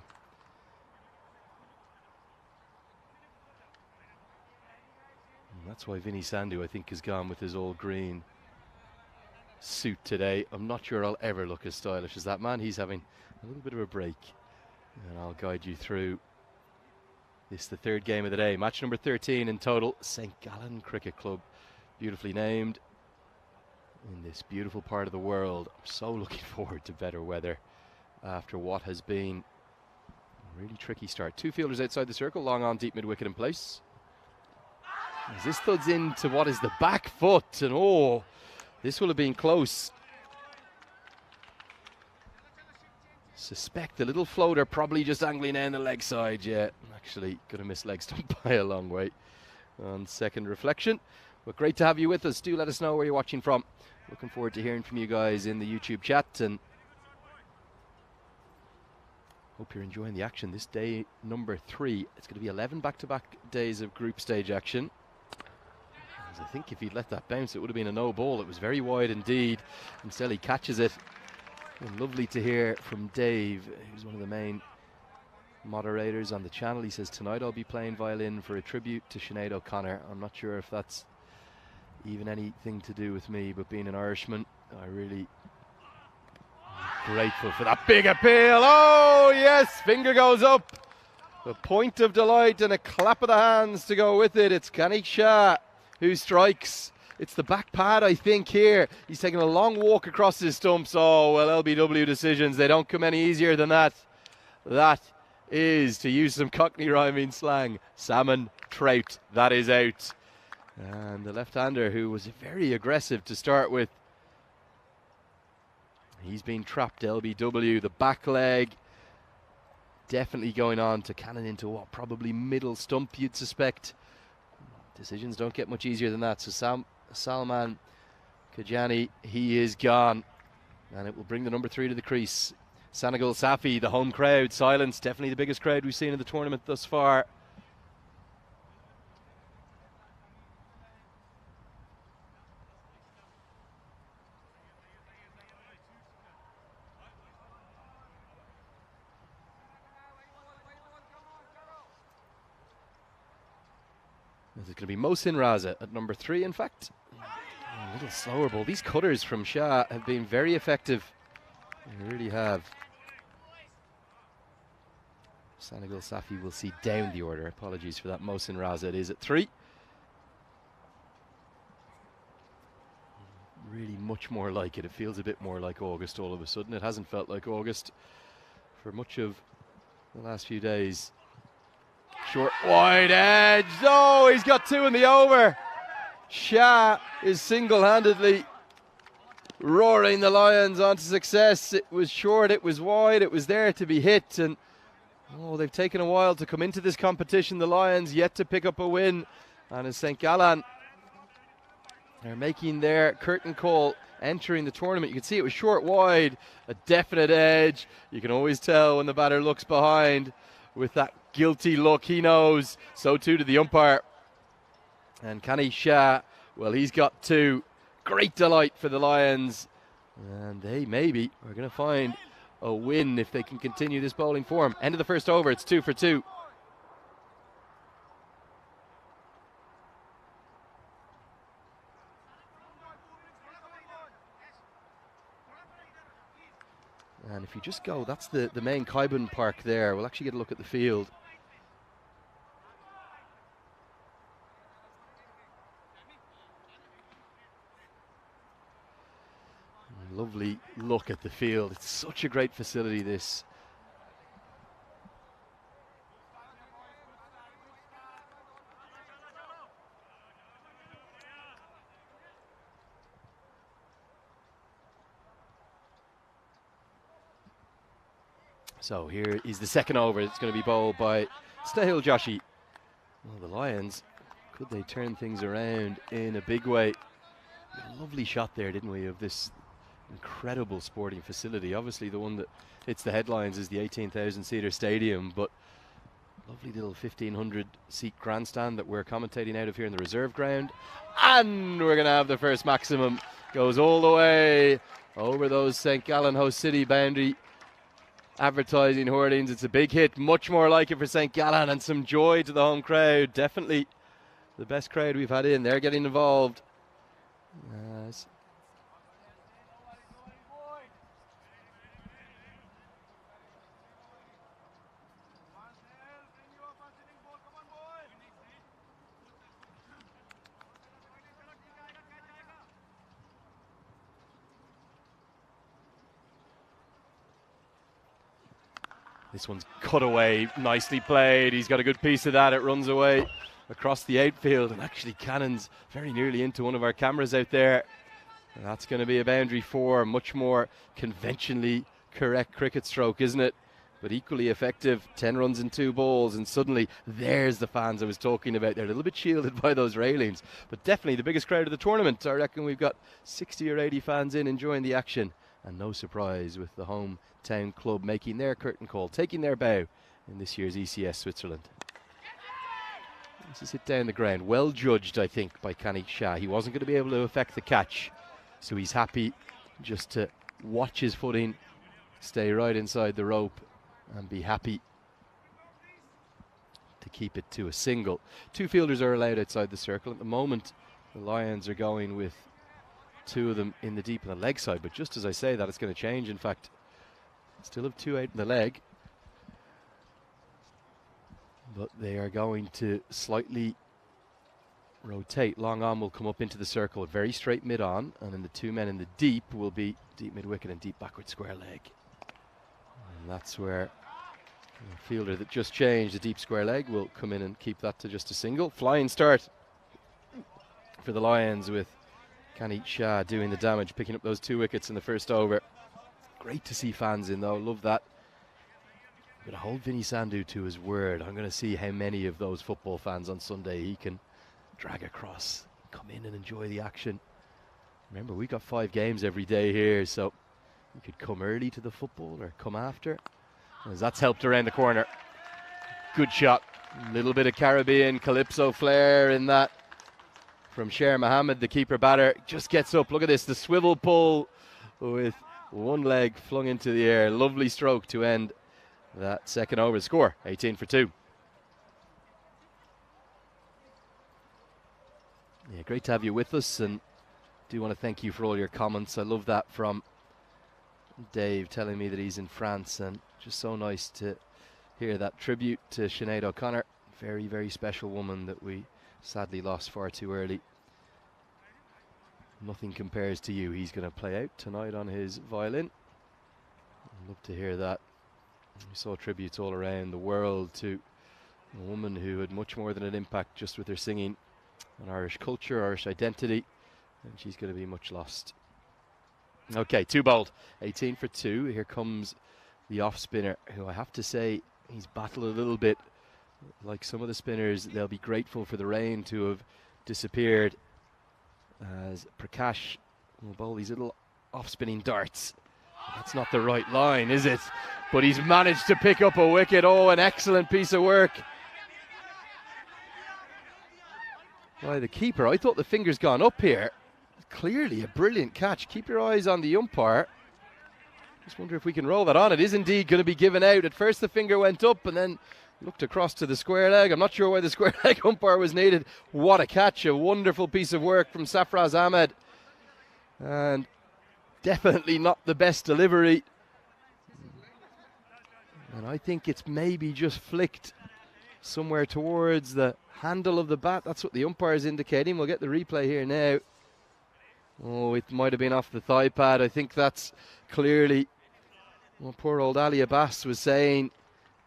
And that's why Vinny Sandhu, I think, has gone with his all green suit today. I'm not sure I'll ever look as stylish as that man. He's having a little bit of a break. And I'll guide you through this, the third game of the day. Match number 13 in total. St. Gallen Cricket Club, beautifully named in this beautiful part of the world. I'm so looking forward to better weather after what has been a really tricky start. Two fielders outside the circle, long on, deep mid-wicket in place. As this thuds into what is the back foot, and oh, this will have been close. Suspect the little floater probably just angling down the leg side. Yeah, actually going to miss leg stump by a long way on second reflection. But great to have you with us. Do let us know where you're watching from. Looking forward to hearing from you guys in the YouTube chat, and hope you're enjoying the action. This day number 3. It's going to be 11 back-to-back days of group stage action. As I think if he'd let that bounce, it would have been a no ball. It was very wide indeed, and still he catches it. And lovely to hear from Dave, who's one of the main moderators on the channel. He says, tonight I'll be playing violin for a tribute to Sinead O'Connor. I'm not sure if that's even anything to do with me, but being an Irishman, I really grateful for that big appeal. Oh yes, finger goes up. A point of delight and a clap of the hands to go with it. It's Kenny Shah who strikes. It's the back pad, I think, here. He's taking a long walk across his stumps. Oh, well, LBW decisions, they don't come any easier than that. That is, to use some Cockney rhyming slang, salmon trout. That is out. And the left-hander, who was very aggressive to start with, he's been trapped. LBW, the back leg, definitely going on to cannon into what, probably middle stump, you'd suspect. Decisions don't get much easier than that. So Salman Kajani, he is gone. And it will bring the number 3 to the crease. Senegal Safi, the home crowd, silence, definitely the biggest crowd we've seen in the tournament thus far. This is going to be Mohsin Raza at number 3, in fact. A little slower ball. These cutters from Shah have been very effective. They really have. Senegal Safi will see down the order. Apologies for that. Mohsin Raza, it is at 3. Really much more like it. It feels a bit more like August all of a sudden. It hasn't felt like August for much of the last few days. Short, wide edge. Oh, he's got 2 in the over. Shah is single-handedly roaring the Lions onto success. It was short, it was wide, it was there to be hit. And oh, they've taken a while to come into this competition. The Lions yet to pick up a win. And as St. Gallen, they're making their curtain call entering the tournament. You can see it was short, wide, a definite edge. You can always tell when the batter looks behind with that guilty look. He knows. So too did the umpire. And Kani Shah, well, he's got 2. Great delight for the Lions. And they maybe are going to find a win if they can continue this bowling form. End of the first over. It's 2 for 2. And if you just go, that's the main Kaiban Park there. We'll actually get a look at the field. Lovely look at the field. It's such a great facility, this. So here is the second over. It's going to be bowled by Stahil Joshi. Well, the Lions, could they turn things around in a big way? A lovely shot there, didn't we, of this incredible sporting facility. Obviously the one that hits the headlines is the 18,000-seater stadium, but lovely little 1,500-seat grandstand that we're commentating out of here in the reserve ground. And we're going to have the first maximum. Goes all the way over those St. Gallen host city boundary advertising hoardings. It's a big hit, much more like it for St. Gallen, and some joy to the home crowd. Definitely the best crowd we've had in. They're getting involved. This one's cut away, nicely played. He's got a good piece of that. It runs away across the outfield, and actually cannons very nearly into one of our cameras out there. And that's going to be a boundary 4. Much more conventionally correct cricket stroke, isn't it? But equally effective. 10 runs in 2 balls, and suddenly there's the fans I was talking about. They're a little bit shielded by those railings, but definitely the biggest crowd of the tournament. I reckon we've got 60 or 80 fans in enjoying the action, and no surprise with the hometown club making their curtain call, taking their bow in this year's ECS Switzerland. This is hit down the ground. Well judged, I think, by Kani Shah. He wasn't going to be able to affect the catch, so he's happy just to watch his footing, stay right inside the rope, and be happy to keep it to a single. 2 fielders are allowed outside the circle. At the moment, the Lions are going with 2 of them in the deep on the leg side, but just as I say that, it's going to change. In fact, still have 2 out in the leg, but they are going to slightly rotate. Long on will come up into the circle, very straight mid on, and then the two men in the deep will be deep mid wicket and deep backward square leg. And that's where the fielder that just changed, the deep square leg, will come in and keep that to just a single. Flying start for the Lions with Kanit Shah doing the damage, picking up those 2 wickets in the first over. Great to see fans in though, love that. I'm going to hold Vinny Sandhu to his word. I'm going to see how many of those football fans on Sunday he can drag across, come in and enjoy the action. Remember, we got 5 games every day here, so you could come early to the football or come after. As that's helped around the corner. Good shot. A little bit of Caribbean Calypso flair in that from Sher Mohammed, the keeper batter. Just gets up. Look at this, the swivel pull with one leg flung into the air. Lovely stroke to end that second over. Score 18 for 2. Yeah, great to have you with us, and do want to thank you for all your comments. I love that from Dave telling me that he's in France, and just so nice to hear that tribute to Sinead O'Connor. Very, very special woman that we sadly lost far too early. Nothing compares to you. He's going to play out tonight on his violin. I'd love to hear that. We saw tributes all around the world to a woman who had much more than an impact just with her singing on Irish culture, Irish identity, and she's going to be much lost. Okay, 2 bowled, 18 for 2. Here comes the off spinner, who I have to say he's battled a little bit. Like some of the spinners, they'll be grateful for the rain to have disappeared, as Prakash will bowl these little off spinning darts. That's not the right line, is it? But he's managed to pick up a wicket. Oh, an excellent piece of work by the keeper. I thought the finger's gone up here. Clearly a brilliant catch. Keep your eyes on the umpire. Just wonder if we can roll that on. It is indeed going to be given out. At first the finger went up and then looked across to the square leg. I'm not sure why the square leg umpire was needed. What a catch. A wonderful piece of work from Safraz Ahmed. And definitely not the best delivery. And I think it's maybe just flicked somewhere towards the handle of the bat. That's what the umpire is indicating. We'll get the replay here now. Oh, it might have been off the thigh pad. I think that's clearly what poor old Ali Abbas was saying.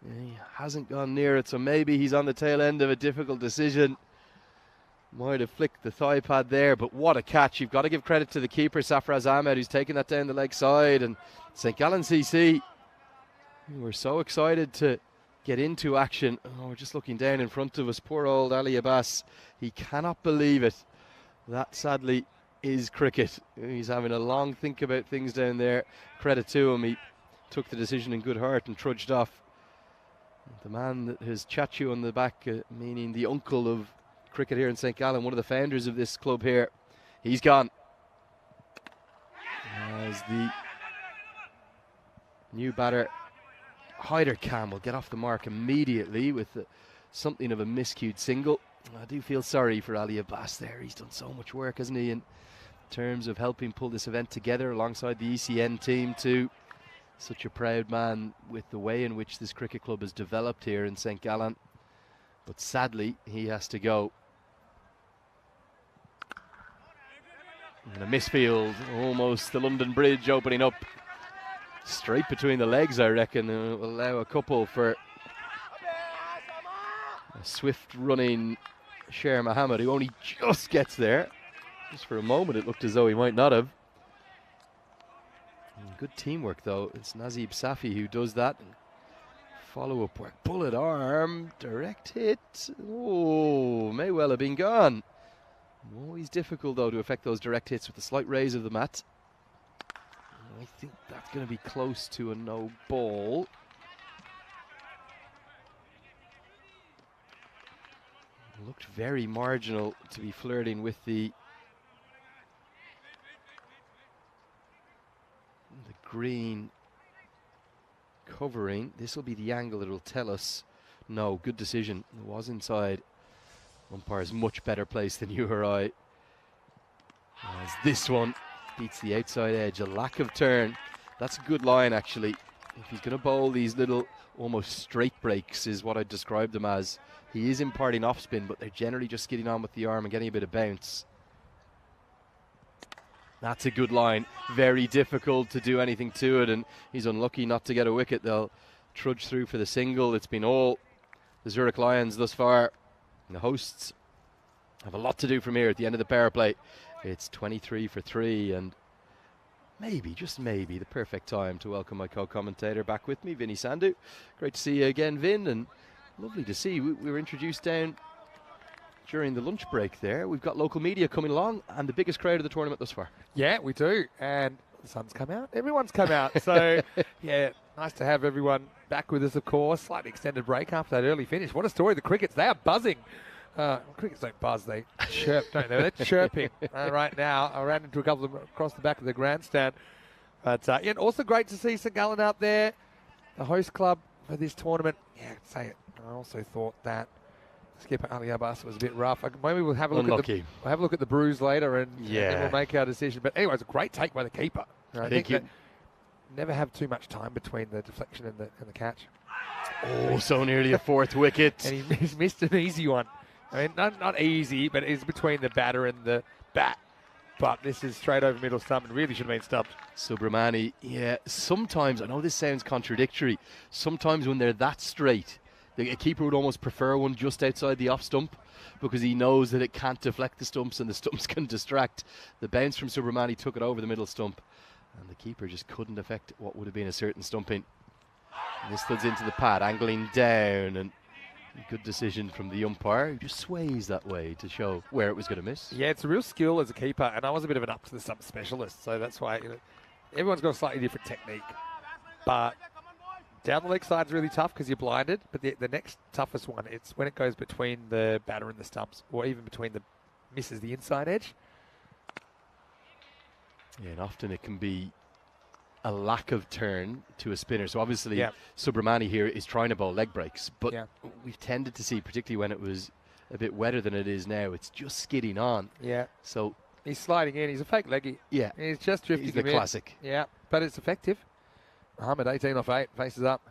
He hasn't gone near it, so maybe he's on the tail end of a difficult decision. Might have flicked the thigh pad there, but what a catch. You've got to give credit to the keeper, Safraz Ahmed, who's taken that down the leg side. And St. Gallen CC, we're so excited to get into action. Oh, we're just looking down in front of us. Poor old Ali Abbas. He cannot believe it. That sadly is cricket. He's having a long think about things down there. Credit to him. He took the decision in good heart and trudged off. The man that has Chachu on the back, meaning the uncle of cricket here in St. Gallen, one of the founders of this club here, he's gone. As the new batter, Hyder Khan, will get off the mark immediately with something of a miscued single. I do feel sorry for Ali Abbas there. He's done so much work, hasn't he, in terms of helping pull this event together alongside the ECN team too. Such a proud man with the way in which this cricket club has developed here in St. Gallen. But sadly, he has to go. And a misfield, almost the London Bridge opening up. Straight between the legs, I reckon. Will allow a couple for a swift running Sher Mohammed, who only just gets there. Just for a moment, it looked as though he might not have. Good teamwork, though. It's Nazib Safi who does that. Follow-up work. Bullet arm. Direct hit. Oh, may well have been gone. Always difficult, though, to affect those direct hits with the slight raise of the mat. I think that's going to be close to a no ball. Looked very marginal to be flirting with the green covering. This will be the angle that will tell us. No, good decision. It was inside. Umpire's much better placed than you or I. As this one beats the outside edge. A lack of turn. That's a good line, actually. if he's going to bowl these little almost straight breaks is what I describe them as. He is imparting off spin, but they're generally just skidding on with the arm and getting a bit of bounce. That's a good line. Very difficult to do anything to it, and he's unlucky not to get a wicket. They'll trudge through for the single. It's been all the Zurich Lions thus far. And the hosts have a lot to do from here at the end of the power play. It's 23 for 3, and maybe, just maybe, the perfect time to welcome my co-commentator back with me, Vinny Sandhu. Great to see you again, Vin, and lovely to see. We were introduced down during the lunch break there. We've got local media coming along and the biggest crowd of the tournament thus far. Yeah, we do. And the sun's come out. Everyone's come out. So, yeah, nice to have everyone back with us, of course. Slightly extended break after that early finish. What a story. The Crickets, they are buzzing. Crickets don't buzz, they chirp, don't they? They're chirping right now. I ran into a couple of them across the back of the grandstand. But yeah, and also great to see St Gallen out there, the host club for this tournament. Yeah, I'd say it. I also thought that skipper Ali Abbas was a bit rough. Maybe we'll have a look at the bruise later, and then we'll make our decision. But anyway, it's a great take by the keeper. I think that never have too much time between the deflection and the catch. Oh, so nearly a fourth wicket. And he's missed an easy one. I mean, not easy, but it's between the batter and the bat. But this is straight over middle stump and really should have been stumped. Subramani, yeah, sometimes, I know this sounds contradictory, sometimes when they're that straight, a keeper would almost prefer one just outside the off stump because he knows that it can't deflect the stumps and the stumps can distract. The bounce from Subramani took it over the middle stump and the keeper just couldn't affect what would have been a certain stumping. And this studs into the pad, angling down, and good decision from the umpire who just sways that way to show where it was going to miss. Yeah, it's a real skill as a keeper, and I was a bit of an up to the stump specialist, so that's why everyone's got a slightly different technique. But down the leg side's really tough because you're blinded, but the next toughest one, it's when it goes between the batter and the stumps, or even between the misses the inside edge. Yeah, and often it can be a lack of turn to a spinner. So obviously Subramani here is trying to bowl leg breaks, but we've tended to see, particularly when it was a bit wetter than it is now, it's just skidding on. Yeah. So he's sliding in. He's a fake leggy. Yeah. He's just drifting. He's the classic. Yeah, but it's effective. Muhammad 18 off 8, faces up.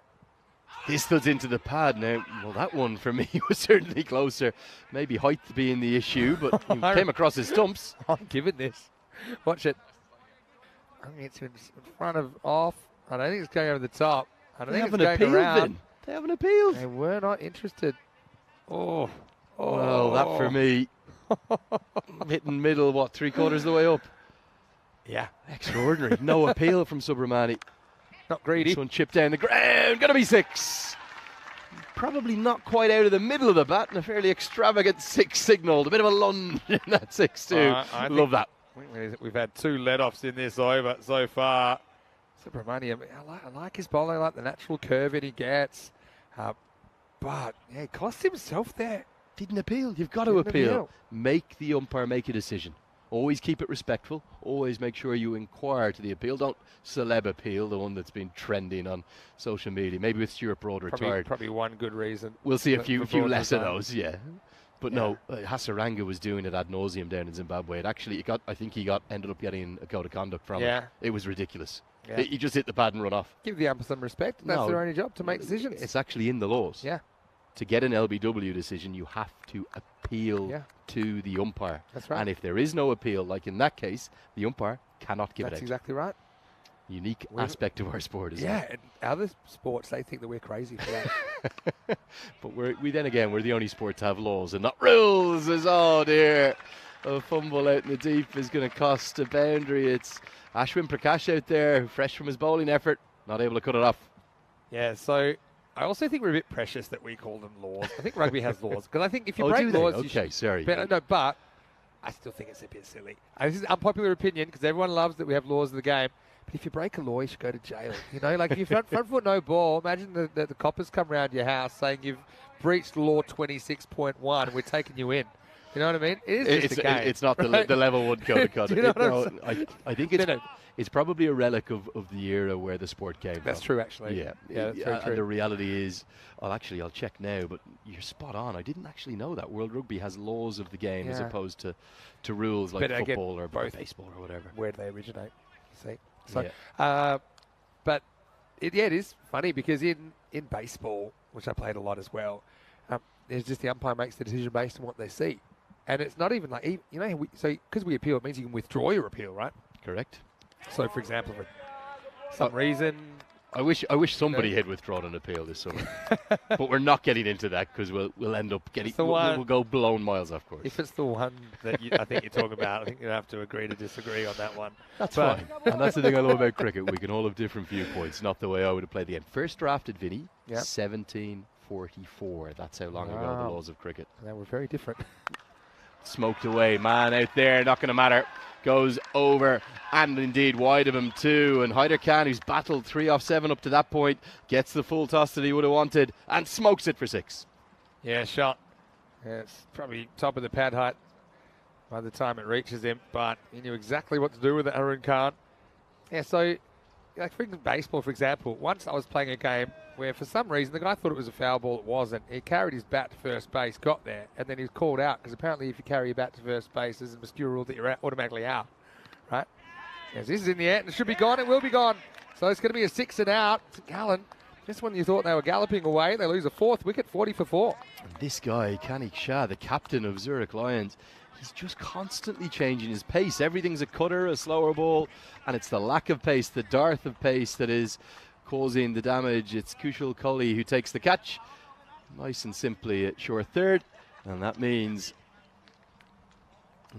This studs into the pad now. Well, that one for me was certainly closer. Maybe height being the issue, but he came across his stumps. I'm giving this. Watch it. I think it's in front of off. I don't think it's going over the top. I don't think it's going around. They haven't appealed. They were not interested. Oh. Well, that for me. Hitting middle, what, 3/4 of the way up? Yeah. Extraordinary. No appeal from Subramani. Not greedy. This one chipped down the ground. Going to be 6. Probably not quite out of the middle of the bat, and a fairly extravagant 6 signalled. A bit of a lunge in that 6 too. Love that. We've had 2 let-offs in this over so far. Subramani, I like his bowling. I like the natural curve that he gets. But yeah, he cost himself there. Didn't appeal. You've got to appeal. Make the umpire make a decision. Always keep it respectful. Always make sure you inquire to the appeal. Don't celeb appeal, the one that's been trending on social media. Maybe with Stuart Broad retired. Probably one good reason. We'll see a few less of those, yeah. But no, Hasaranga was doing it ad nauseum down in Zimbabwe. I think he ended up getting a code of conduct from it. It was ridiculous. Yeah. He just hit the pad and run off. Give the umpire some respect. That's their only job, to make decisions. It's actually in the laws. Yeah. To get an LBW decision, you have to appeal to the umpire. That's right. And if there is no appeal, like in that case, the umpire cannot give it out. That's exactly right. Unique aspect of our sport, isn't it? Yeah, and other sports, they think that we're crazy for that. But we're the only sport to have laws and not rules. Oh dear. A fumble out in the deep is going to cost a boundary. It's Ashwin Prakash out there, fresh from his bowling effort, not able to cut it off. Yeah, so I also think we're a bit precious that we call them laws. I think rugby has laws. Because I think if you break laws... Okay, sorry. But I still think it's a bit silly. This is unpopular opinion because everyone loves that we have laws of the game. But if you break a law, you should go to jail. Like if you front foot no ball, imagine the coppers come round your house saying you've breached law 26.1. We're taking you in. You know what I mean? It is just a game. It's not the level 1 code of conduct. I think it's probably a relic of the era where the sport came. That's true, actually. Yeah, that's very true. And the reality is, I'll check now, but you're spot on. I didn't actually know that World Rugby has laws of the game as opposed to rules like football or baseball or whatever. Where do they originate? See. So, but it is funny because in baseball, which I played a lot as well, there's just the umpire makes the decision based on what they see. And it's not even like, because we appeal, it means you can withdraw your appeal, right? Correct. So, for example, for some reason... I wish somebody had withdrawn an appeal this summer. But we're not getting into that because we'll end up getting... We'll go blown miles off course. If it's the one that I think you're talking about, I think you have to agree to disagree on that one. That's fine. And that's the thing I love about cricket. We can all have different viewpoints, not the way I would have played the game. First drafted, Vinny, 1744. That's how long ago the laws of cricket. They were very different. Smoked away. Man out there, not going to matter. Goes over and indeed wide of him too. And Hyder Khan, who's battled 3 off 7 up to that point, gets the full toss that he would have wanted and smokes it for 6. Yeah, shot. Yeah, it's probably top of the pad height by the time it reaches him, but he knew exactly what to do with it, Harun Khan. Yeah, so, like for baseball, for example, once I was playing a game where for some reason the guy thought it was a foul ball, it wasn't. He carried his bat to first base, got there, and then he was called out because apparently if you carry your bat to first base, there's a obscure rule that you're automatically out, right? Yes, this is in the air and it should be gone, it will be gone. So it's going to be a 6 and out. St. Gallen, just when you thought they were galloping away, they lose a 4th wicket, 40 for 4. And this guy, Kanik Shah, the captain of Zurich Lions, he's just constantly changing his pace. Everything's a cutter, a slower ball, and it's the lack of pace, the dearth of pace that is causing the damage. It's Kushal Kohli who takes the catch. Nice and simply at short third. And that means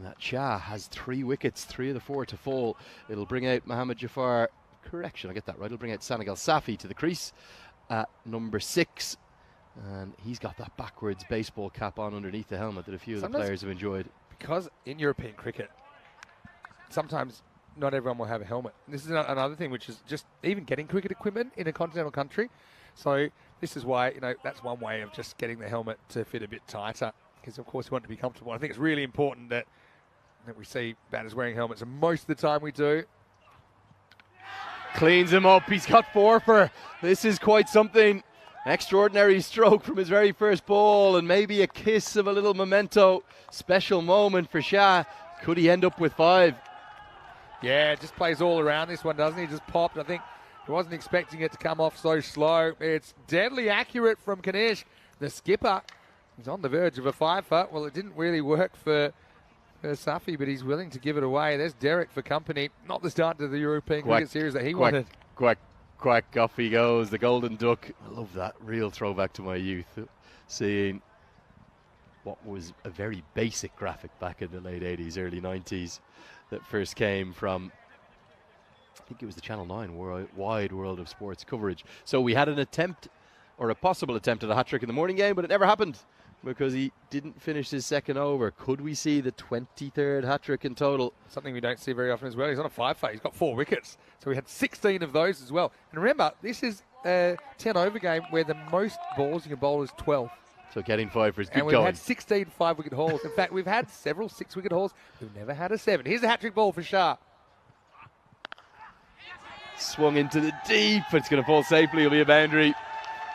that Shah has 3 wickets, 3 of the 4 to fall. It'll bring out Mohammad Jafar. Correction, I get that right. It'll bring out Sanagal Safi to the crease at number 6. And he's got that backwards baseball cap on underneath the helmet that a few of the players have enjoyed. Because in European cricket, sometimes not everyone will have a helmet. This is another thing, which is just even getting cricket equipment in a continental country. So this is why, that's one way of just getting the helmet to fit a bit tighter. Because, of course, we want it to be comfortable. I think it's really important that we see batters wearing helmets, and most of the time we do. Cleans him up. He's got 4 for. This is quite something. Extraordinary stroke from his very first ball, and maybe a kiss of a little memento. Special moment for Shah. Could he end up with 5? Yeah, just plays all around this one, doesn't he? Just popped. I think he wasn't expecting it to come off so slow. It's deadly accurate from Kanish, the skipper. He's on the verge of a 5-for. Well, it didn't really work for Safi, but he's willing to give it away. There's Derek for company. Not the start to the European Cricket Series that he wanted. Quack, off he goes, the golden duck. I love that. Real throwback to my youth. Seeing what was a very basic graphic back in the late 80s, early 90s that first came from, I think it was the Channel 9 wide world of sports coverage. So we had an attempt, or a possible attempt at a hat-trick in the morning game, but it never happened because he didn't finish his second over. Could we see the 23rd hat-trick in total? Something we don't see very often as well. He's on a 5-for. He's got 4 wickets. So we had 16 of those as well. And remember, this is a 10-over game where the most balls you can bowl is 12. So getting 5 for his good going. And we've had 16 5-wicket hauls. In fact, we've had several 6-wicket hauls. We've never had a 7. Here's a hat-trick ball for Shah. Swung into the deep. It's going to fall safely. It'll be a boundary.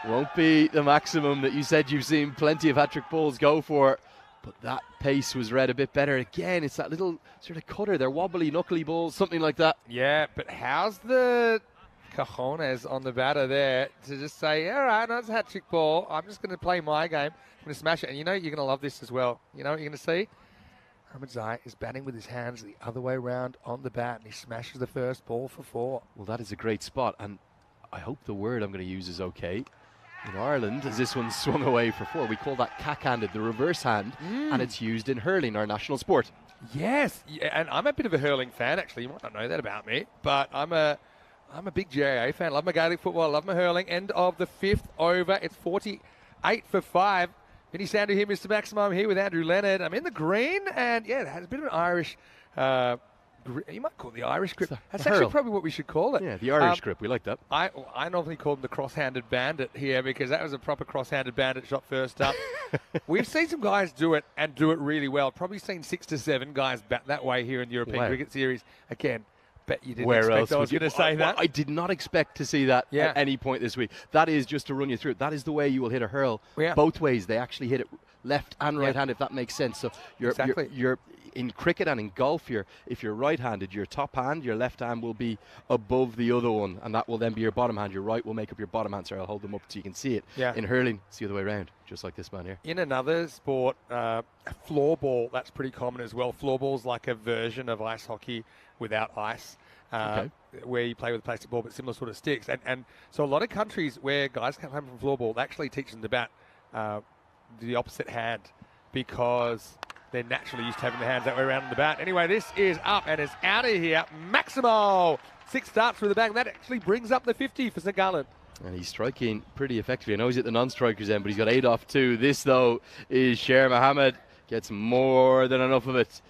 Won't be the maximum that you said you've seen plenty of hat-trick balls go for. But that pace was read a bit better. Again, it's that little sort of cutter. They're wobbly, knuckly balls, something like that. Yeah, but how's the cojones on the batter there to just say, all right, no, it's a hat-trick ball. I'm just going to play my game. I'm going to smash it. And you're going to love this as well. You know what you're going to see? Ahmed Zai is batting with his hands the other way around on the bat, and he smashes the first ball for 4. Well, that is a great spot, and I hope the word I'm going to use is okay. In Ireland, as this one swung away for 4, we call that cack-handed, the reverse hand, and it's used in hurling, our national sport. Yes, and I'm a bit of a hurling fan, actually. You might not know that about me, but I'm a big GAA fan. Love my Gaelic football, love my hurling. End of the 5th over. It's 48 for 5. Vinny Sandu here, Mr. Maximo. I'm here with Andrew Leonard. I'm in the green, and yeah, it has a bit of an Irish, you might call it the Irish grip. That's actually probably what we should call it. Yeah, the Irish grip. We like that. I normally call him the cross-handed bandit here because that was a proper cross-handed bandit shot first up. We've seen some guys do it and do it really well. Probably seen 6 to 7 guys bat that way here in the European Cricket Series. Again, bet you didn't expect I was going to say that. I did not expect to see that at any point this week. That is, just to run you through it, that is the way you will hit a hurl. Both ways. They actually hit it left and right hand, if that makes sense. So you're in cricket and in golf, if you're right-handed, your top hand, your left hand will be above the other one, and that will then be your bottom hand. Your right will make up your bottom hand. So I'll hold them up so you can see it. Yeah. In hurling, it's the other way around, just like this man here. In another sport, floorball, that's pretty common as well. Floorball's like a version of ice hockey without ice. Where you play with a plastic ball, but similar sort of sticks. And so a lot of countries where guys come home from floorball, they actually teach them to bat the opposite hand because they're naturally used to having the hands that way around in the bat. Anyway, this is up and it's out of here. Maximo! 6 starts with a bang. That actually brings up the 50 for St. Gallen. And he's striking pretty effectively. I know he's at the non-strikers end, but he's got 8 off 2. This, though, is Sher Mohammed. Gets more than enough of it.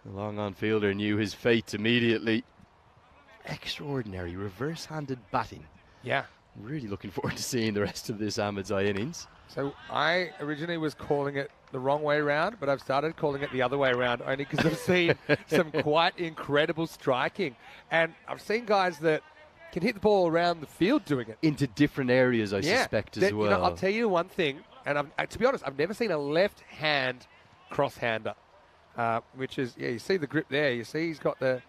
The long-on fielder knew his fate immediately. Extraordinary reverse-handed batting. Yeah. Really looking forward to seeing the rest of this Ahmedzai innings. So I originally was calling it the wrong way around, but I've started calling it the other way around only because I've seen some quite incredible striking. And I've seen guys that can hit the ball around the field doing it. Into different areas, I suspect, as well. You know, I'll tell you one thing, and to be honest, I've never seen a left-hand cross-hander, which is, you see the grip there. You see he's got the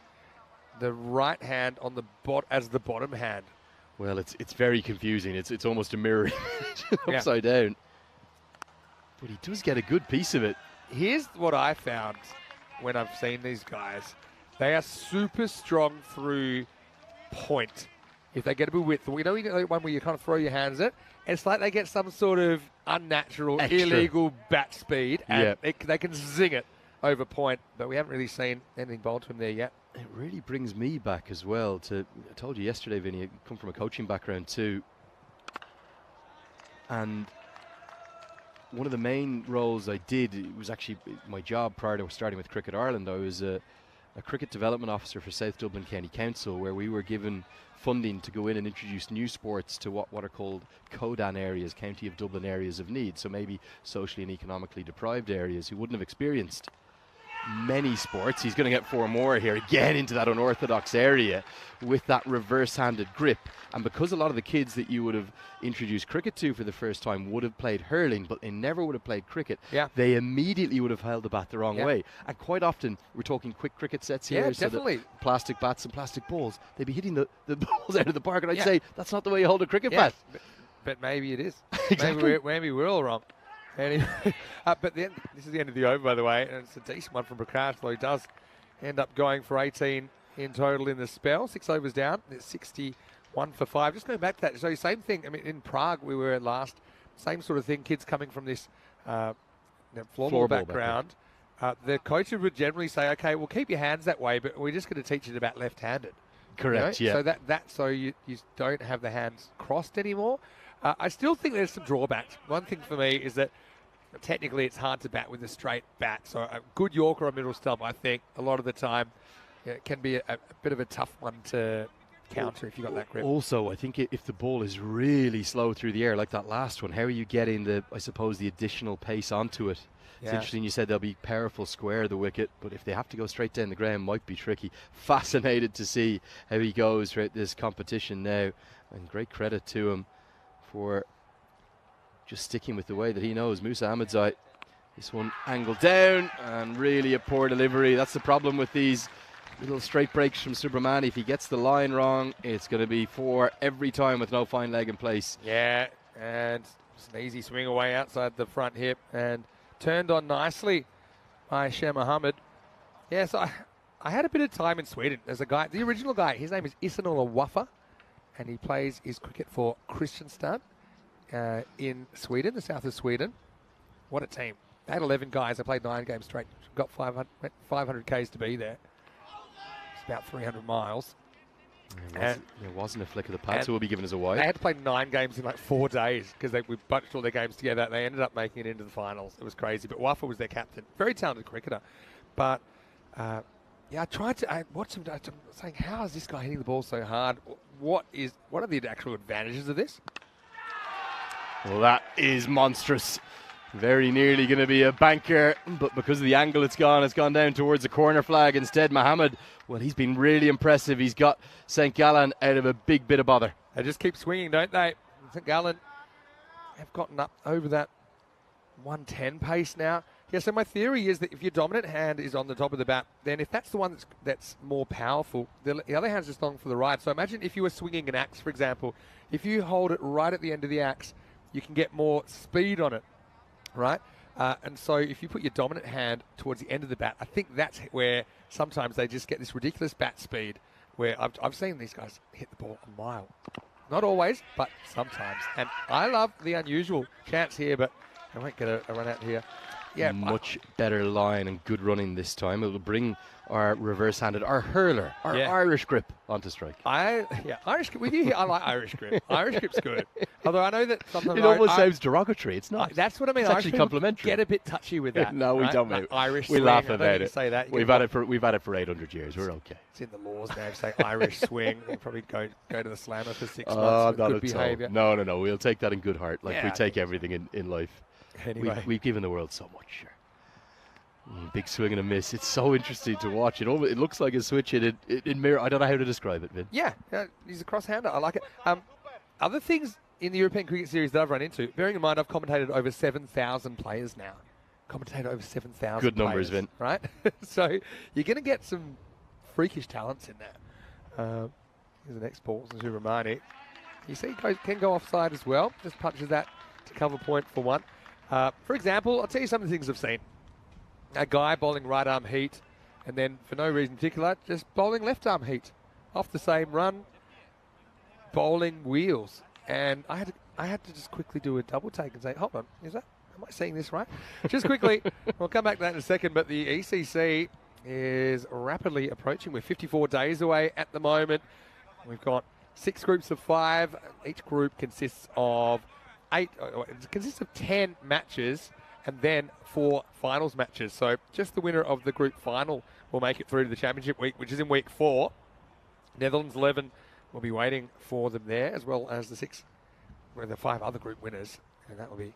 right hand on the as the bottom hand. Well, it's very confusing. It's almost a mirror upside down. But he does get a good piece of it. Here's what I found when I've seen these guys. They are super strong through point. If they get a bit of width, you know one where you kind of throw your hands at, it's like they get some sort of unnatural, illegal bat speed, and they can zing it over point. But we haven't really seen anything bowled to him there yet. It really brings me back as well to, I told you yesterday, Vinny, I come from a coaching background too. And one of the main roles I did, it was actually my job prior to starting with Cricket Ireland. I was a cricket development officer for South Dublin County Council, where we were given funding to go in and introduce new sports to what are called CODAN areas, County of Dublin areas of need. So maybe socially and economically deprived areas who wouldn't have experienced many sports. He's going to get 4 more here, again into that unorthodox area with that reverse-handed grip. And because a lot of the kids that you would have introduced cricket to for the first time would have played hurling, but they never would have played cricket, they immediately would have held the bat the wrong way. And quite often, we're talking quick cricket sets here, so definitely. Plastic bats and plastic balls, they'd be hitting the balls out of the park, and I'd say, that's not the way you hold a cricket bat. But maybe it is. Exactly. Maybe we're all wrong. Anyway, but then this is the end of the over, by the way, and it's a decent one from Prakash, though he does end up going for 18 in total in the spell. 6 overs down, it's 61 for 5. Just going back to that, so same thing. I mean, in Prague we were at last, same sort of thing. Kids coming from this floorball background. The coaches would generally say, "Okay, we'll keep your hands that way, but we're just going to teach you to bat left-handed." Correct. You know? So so you don't have the hands crossed anymore. I still think there's some drawbacks. One thing for me is that technically it's hard to bat with a straight bat. So a good Yorker or middle stump, I think, a lot of the time it can be a bit of a tough one to counter if you've got that grip. Also, I think if the ball is really slow through the air, like that last one, how are you getting the additional pace onto it? It's interesting you said they'll be powerful square the wicket, but if they have to go straight down the ground, might be tricky. Fascinated to see how he goes throughout this competition now, and great credit to him for just sticking with the way that he knows. Musa Ahmedzai, this one angled down and really a poor delivery. That's the problem with these little straight breaks from Subramani. If he gets the line wrong, it's going to be 4 every time with no fine leg in place. Yeah, and just an easy swing away outside the front hip and turned on nicely by Sher Mohammed. Yeah, so I had a bit of time in Sweden. There's a guy, the original guy, his name is Isanula Waffa, and he plays his cricket for Kristianstad in Sweden, the south of Sweden. What a team. They had 11 guys. They played 9 games straight. Got 500 Ks to be there. It's about 300 miles. There wasn't a flick of the pad, so we'll be given as a wide. They had to play 9 games in like 4 days because we bunched all their games together. They ended up making it into the finals. It was crazy. But Waffa was their captain. Very talented cricketer. But I watched him. I'm saying, how is this guy hitting the ball so hard? What are the actual advantages of this? Well, that is monstrous. Very nearly going to be a banker, but because of the angle it's gone down towards the corner flag instead. Mohammed, well, he's been really impressive. He's got St. Gallen out of a big bit of bother. They just keep swinging, don't they? St. Gallen have gotten up over that 110 pace now. Yeah, so my theory is that if your dominant hand is on the top of the bat, then if that's the one that's more powerful, the other hand's just on for the ride. So imagine if you were swinging an axe, for example, if you hold it right at the end of the axe, you can get more speed on it, right? And so if you put your dominant hand towards the end of the bat, I think that's where sometimes they just get this ridiculous bat speed where I've seen these guys hit the ball a mile. Not always, but sometimes. And I love the unusual chance here, but I won't get a run out here. Yeah, much better line and good running this time. It will bring our reverse-handed, our hurler, our Irish grip onto strike. Irish grip with you here. I like Irish grip. Irish grip's good. Although I know that sometimes it almost sounds derogatory. It's not. That's what I mean. It's actually complimentary. Get a bit touchy with that. No, we right? don't. Like Irish. We swing. laugh about it. Say that. We've had it for 800 years. We're okay. It's in the laws now. Say Irish swing. You'll probably go to the slammer for 6 months with not good at behaviour. all. No. We'll take that in good heart. Like we take everything in life. Anyway, we've given the world so much. Sure. Big swing and a miss. It's so interesting to watch. It looks like a switch hit in mirror. I don't know how to describe it, Vin. Yeah, he's a cross-hander. I like it. Other things in the European Cricket Series that I've run into, bearing in mind I've commentated over 7,000 players now. Commentated over 7,000 Good numbers, Vin. Right? So you're going to get some freakish talents in there. Here's the next ball, Zurich. You see, can go offside as well. Just punches that to cover point for one. For example, I'll tell you some of the things I've seen. A guy bowling right arm heat, and then for no reason particular, just bowling left arm heat off the same run, bowling wheels. And I had to just quickly do a double take and say, hold on, am I seeing this right? Just quickly, we'll come back to that in a second, but the ECC is rapidly approaching. We're 54 days away at the moment. We've got 6 groups of 5. Each group consists of 10 matches and then 4 finals matches. So just the winner of the group final will make it through to the championship week, which is in week 4. Netherlands 11 will be waiting for them there, as well as the 5 other group winners. And that will be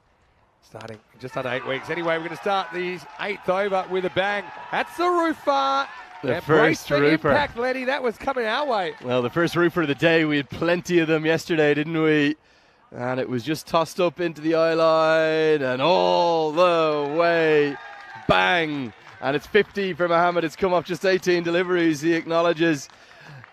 starting in just under 8 weeks. Anyway, we're going to start the 8th over with a bang. That's the roofer. The first roofer. Impact, Lenny. That was coming our way. Well, the first roofer of the day. We had plenty of them yesterday, didn't we? And it was just tossed up into the eye line and all the way. Bang. And it's 50 for Mohammed. It's come off just 18 deliveries. He acknowledges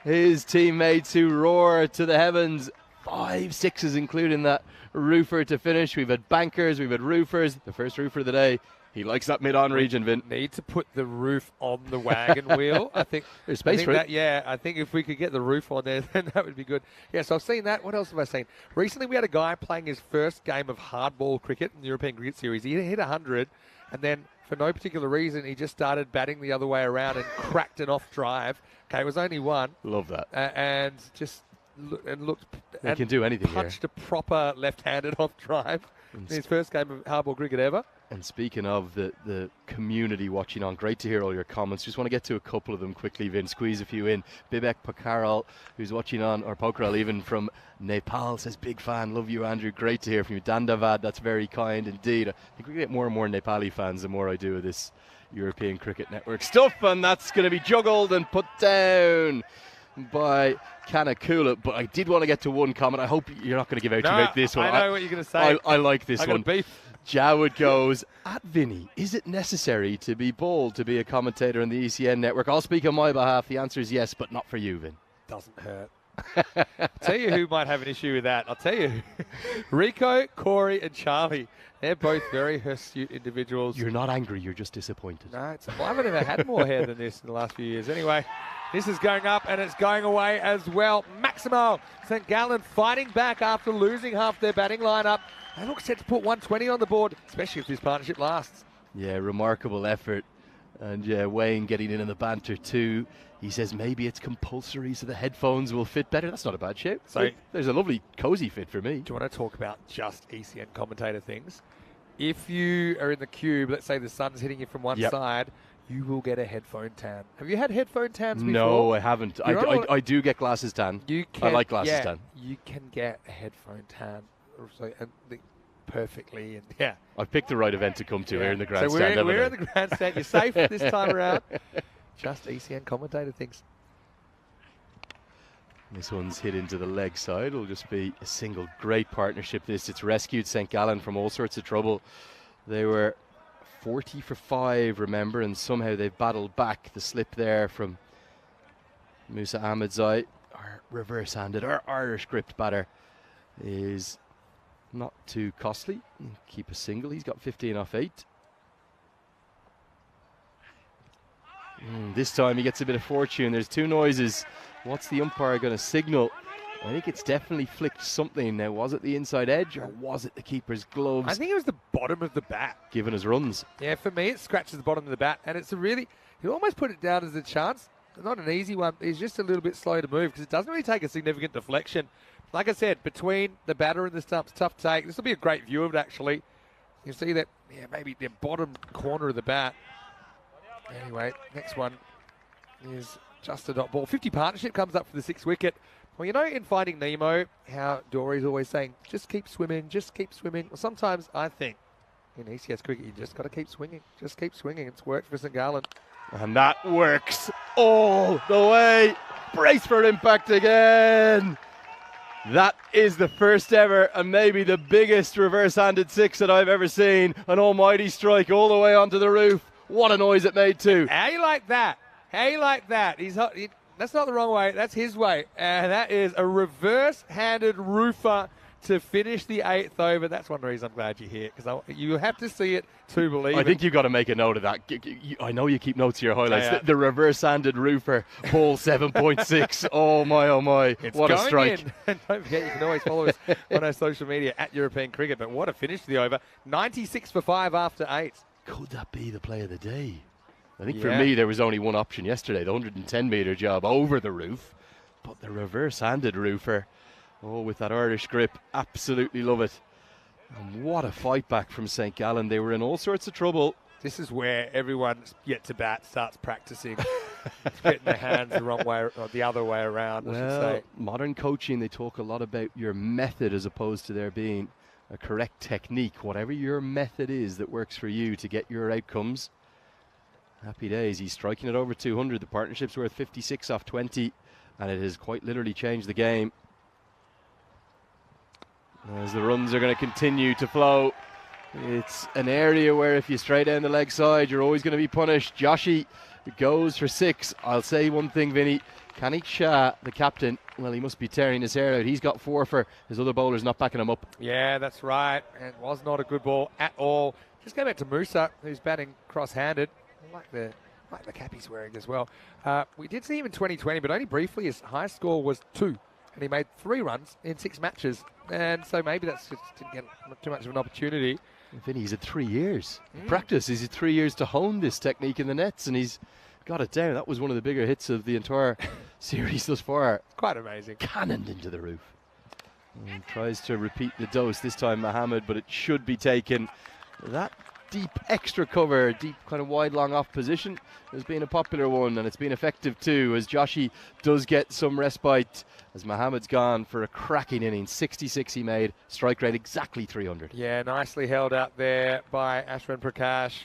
his teammates who roar to the heavens. 5 sixes, including that roofer to finish. We've had bankers, we've had roofers. The first roofer of the day. He likes that mid-on region, Vin. Need to put the roof on the wagon wheel. I think there's space for it. I think if we could get the roof on there, then that would be good. Yeah, so I've seen that. What else have I seen? Recently, we had a guy playing his first game of hardball cricket in the European Cricket Series. He hit 100, and then for no particular reason, he just started batting the other way around and cracked an off drive. Okay, it was only one. Love that. And just looked. He can do anything. Punched a proper left-handed off drive in his first game of hardball cricket ever. And speaking of the community watching on, great to hear all your comments. Just want to get to a couple of them quickly, Vin. Squeeze a few in. Bibek Pakaral, who's watching on, or Pokral even from Nepal, says, big fan. Love you, Andrew. Great to hear from you. Dandavad, that's very kind indeed. I think we get more and more Nepali fans the more I do of this European Cricket Network stuff. And that's going to be juggled and put down by Kanakula. But I did want to get to one comment. I hope you're not going to give out about this one. I know what you're going to say. I like this one. Beef. Jawad goes, at Vinny, is it necessary to be bold to be a commentator on the ECN network? I'll speak on my behalf. The answer is yes, but not for you, Vin. Doesn't hurt. I'll tell you who might have an issue with that. I'll tell you. Rico, Corey, and Charlie. They're both very hirsute individuals. You're not angry, you're just disappointed. No, I haven't ever had more hair than this in the last few years. Anyway, this is going up and it's going away as well. Maximo St. Gallen fighting back after losing half their batting lineup. They look set to put 120 on the board, especially if this partnership lasts. Yeah, remarkable effort. And yeah, Wayne getting in the banter too. He says maybe it's compulsory so the headphones will fit better. That's not a bad shape. So there's a lovely cozy fit for me. Do you want to talk about just ECN commentator things? If you are in the cube, let's say the sun's hitting you from one side, you will get a headphone tan. Have you had headphone tans before? No, I haven't. I do get glasses tan. I like glasses tan. You can get a headphone tan perfectly. And I've picked the right event to come to here in the grandstand. So we're in the grandstand. You're safe this time around. Just ECN commentator things. This one's hit into the leg side. It'll just be a single. Great partnership this. It's rescued St. Gallen from all sorts of trouble They were 40 for 5, remember, and somehow they've battled back. The slip there from Musa Ahmedzai, our reverse-handed, our Irish gripped batter, is not too costly. Keep a single. He's got 15 off 8. This time he gets a bit of fortune. There's 2 noises. What's the umpire going to signal? I think it's definitely flicked something. Now, was it the inside edge or was it the keeper's gloves? I think it was the bottom of the bat. Giving us runs. Yeah, for me, it scratches the bottom of the bat, and it's a really, you almost put it down as a chance. It's not an easy one. He's just a little bit slow to move because it doesn't really take a significant deflection. Like I said, between the batter and the stumps, tough take. This will be a great view of it, actually. You see that, yeah, maybe the bottom corner of the bat. Anyway, next one is just a dot ball. 50 partnership comes up for the 6th wicket. Well, you know, in Finding Nemo, how Dory's always saying, just keep swimming, just keep swimming. Well, sometimes I think in ECS cricket, you just got to keep swinging. Just keep swinging. It's worked for St. Gallen. And that works all the way. Brace for impact again. That is the first ever and maybe the biggest reverse-handed 6 that I've ever seen. An almighty strike all the way onto the roof. What a noise it made too. How you like that? How you like that? That's not the wrong way. That's his way. And that is a reverse-handed roofer to finish the 8th over. That's one reason I'm glad you're here, because you have to see it to believe it. I think you've got to make a note of that. I know you keep notes of your highlights. Yeah. The reverse-handed roofer, ball 7.6. Oh, my. It's what a strike. And don't forget, you can always follow us on our social media at European Cricket. But what a finish to the over. 96 for 5 after 8. Could that be the play of the day? I think for me, there was only one option yesterday, the 110-metre job over the roof. But the reverse-handed roofer, with that Irish grip, absolutely love it. And what a fight back from St. Gallen. They were in all sorts of trouble. This is where everyone yet to bat starts practicing. Getting their hands the wrong way, or the other way around, I should say. Modern coaching, they talk a lot about your method as opposed to there being a correct technique. Whatever your method is that works for you to get your outcomes. Happy days. He's striking it over 200. The partnership's worth 56 off 20, and it has quite literally changed the game. As the runs are going to continue to flow, it's an area where if you stray down the leg side, you're always going to be punished. Joshi goes for 6. I'll say one thing, Vinny. Kanik Shah, the captain, well, he must be tearing his hair out. He's got 4 for his other bowlers not backing him up. Yeah, that's right. It was not a good ball at all. Just go back to Musa, who's batting cross-handed. I like the cap he's wearing as well. We did see him in 2020, but only briefly. His highest score was 2, and he made 3 runs in 6 matches. And so maybe that's just didn't get too much of an opportunity. Vinny, he's had 3 years. Practice. He's had 3 years to hone this technique in the nets, and he's got it down. That was one of the bigger hits of the entire series thus far. Quite amazing. Cannoned into the roof. And tries to repeat the dose this time, Mohammed, but it should be taken. That deep extra cover, deep kind of wide long off position has been a popular one, and it's been effective too, as Joshi does get some respite, as Mohammed's gone for a cracking inning. 66 he made, strike rate exactly 300. Yeah, nicely held out there by Ashwin Prakash.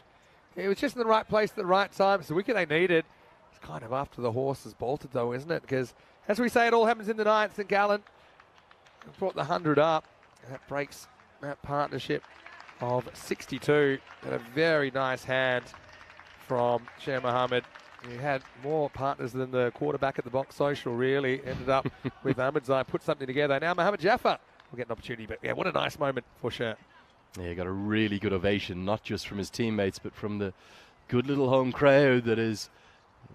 It was just in the right place at the right time. It's the wicket they needed. It's kind of after the horse has bolted though, isn't it? Because as we say, it all happens in the ninth. St. Gallen brought the 100 up. That breaks that partnership of 62. And a very nice hand from Sher Mohammed. He had more partners than the quarterback at the box social, really. Ended up with Ahmedzai, put something together. Now Mohammed Jaffa will get an opportunity. But yeah, what a nice moment for Sher. Yeah, he got a really good ovation, not just from his teammates, but from the good little home crowd that is,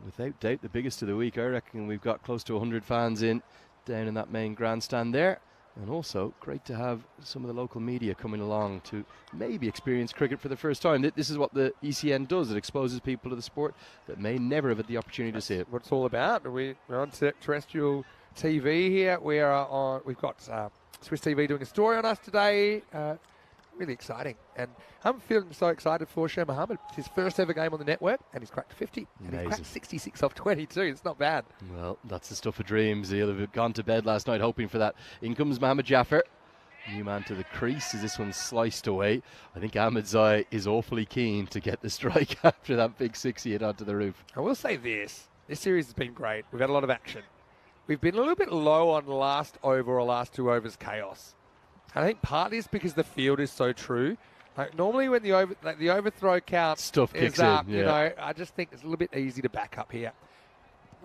without doubt, the biggest of the week. I reckon we've got close to 100 fans down in that main grandstand there. And also, great to have some of the local media coming along to maybe experience cricket for the first time. This is what the ECN does. It exposes people to the sport that may never have had the opportunity to see it. What it's all about. We're on terrestrial TV here. We've got Swiss TV doing a story on us today. Really exciting. And I'm feeling so excited for Sher Mohammed. It's his first ever game on the network, and he's cracked 50. Amazing. And he's cracked 66 off 22. It's not bad. Well, that's the stuff of dreams. He'll have gone to bed last night hoping for that. In comes Mohammed Jaffer. New man to the crease as this one's sliced away. I think Ahmedzai is awfully keen to get the strike after that big 6 he hit onto the roof. I will say this. This series has been great. We've had a lot of action. We've been a little bit low on last over or last 2 overs chaos. I think partly it's because the field is so true. Like, normally when the overthrow count Stuff is kicks up, in, you yeah. know, I just think it's a little bit easy to back up here.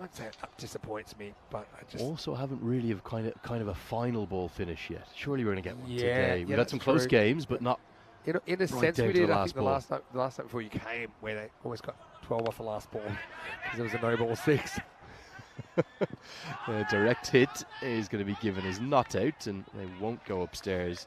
I'd say that disappoints me, but I just Also haven't really have kind of a final ball finish yet. Surely we're going to get one Yeah, today. yeah, We've had some that's close true. games, but not. in a sense down we to the did. I last think the last night before you came, where they always got 12 off the last ball because there was a no ball 6. A direct hit is going to be given as not out, and they won't go upstairs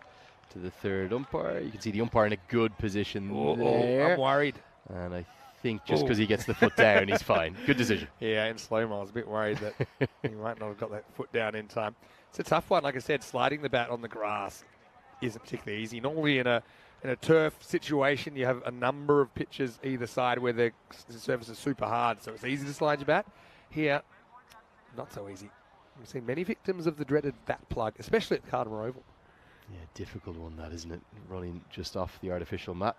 to the third umpire. You can see the umpire in a good position there. I'm worried. And I think just because he gets the foot down, he's fine. Good decision. Yeah, in slow-mo, I was a bit worried that he might not have got that foot down in time. It's a tough one. Like I said, sliding the bat on the grass isn't particularly easy. Normally in a turf situation, you have a number of pitches either side where the surface is super hard, so it's easy to slide your bat. Here, not so easy. We've seen many victims of the dreaded bat plug, especially at Cardamore Oval. Yeah, difficult one that, isn't it? Running just off the artificial mat.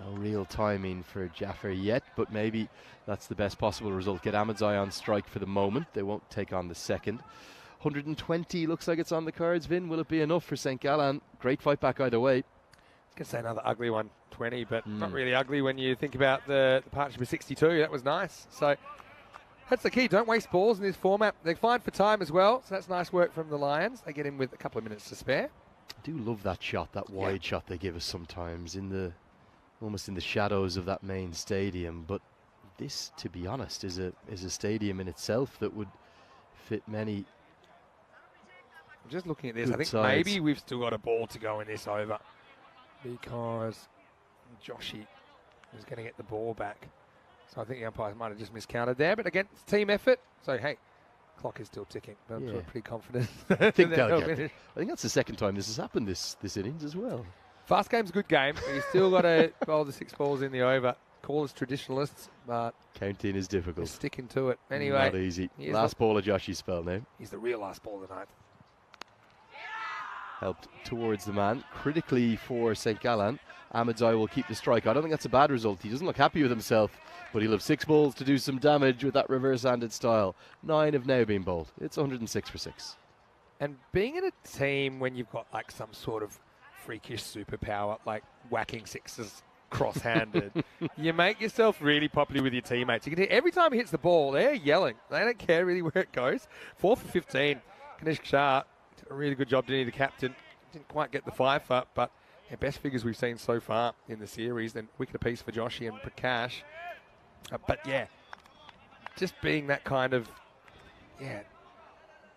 No real timing for Jaffer yet, but maybe that's the best possible result. Get Ahmedzai on strike for the moment. They won't take on the second. 120 looks like it's on the cards, Vin. Will it be enough for St. Gallen? Great fight back either way. I was going to say another ugly 120, but not really ugly when you think about the partnership of 62. That was nice. So that's the key. Don't waste balls in this format. They're fine for time as well, so that's nice work from the Lions. They get in with a couple of minutes to spare. I do love that shot, that wide shot they give us sometimes almost in the shadows of that main stadium. But this, to be honest, is a stadium in itself that would fit many. I'm just looking at this. Good I think sides. maybe we've still got a ball to go in this over because Joshy is going to get the ball back. So I think the umpires might have just miscounted there. But again, it's team effort. So, hey, clock is still ticking. But I'm pretty confident. I think they'll they'll get finish. it. I think that's the second time this has happened this innings as well. Fast game's a good game. But you still got to bowl the 6 balls in the over. Call us traditionalists, but Counting is we're difficult. sticking to it. Anyway, Not easy. here's Last ball of Joshy's spell now. he's the real last ball of the night. Helped towards the man. Critically for St. Gallen, Ahmedzai will keep the strike. I don't think that's a bad result. He doesn't look happy with himself, but he'll have 6 balls to do some damage with that reverse-handed style. 9 have now been bowled. It's 106 for 6. And being in a team when you've got like some sort of freakish superpower, like whacking sixes cross-handed, you make yourself really popular with your teammates. You can hear every time he hits the ball, they're yelling. They don't care really where it goes. 4 for 15. Ganesh Shah did a really good job, didn't he, the captain? Didn't quite get the 5 up, but best figures we've seen so far in the series. Then wicket apiece for Joshi and Prakash. But yeah, just being that kind of,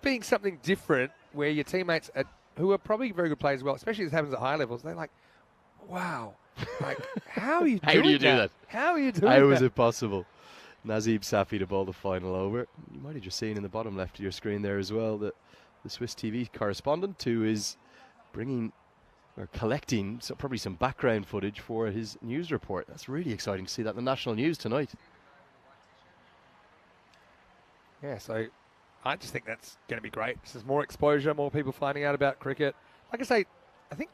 being something different where your teammates who are probably very good players as well, especially if it happens at high levels, they're like, wow, like, how are you How doing do you do that? How are you doing that? How is it possible? Nazib Safi to bowl the final over. You might have just seen in the bottom left of your screen there as well that the Swiss TV correspondent who is bringing or collecting probably some background footage for his news report. That's really exciting to see that in the national news tonight. Yeah, so I just think that's going to be great. There's more exposure, more people finding out about cricket. Like I say, I think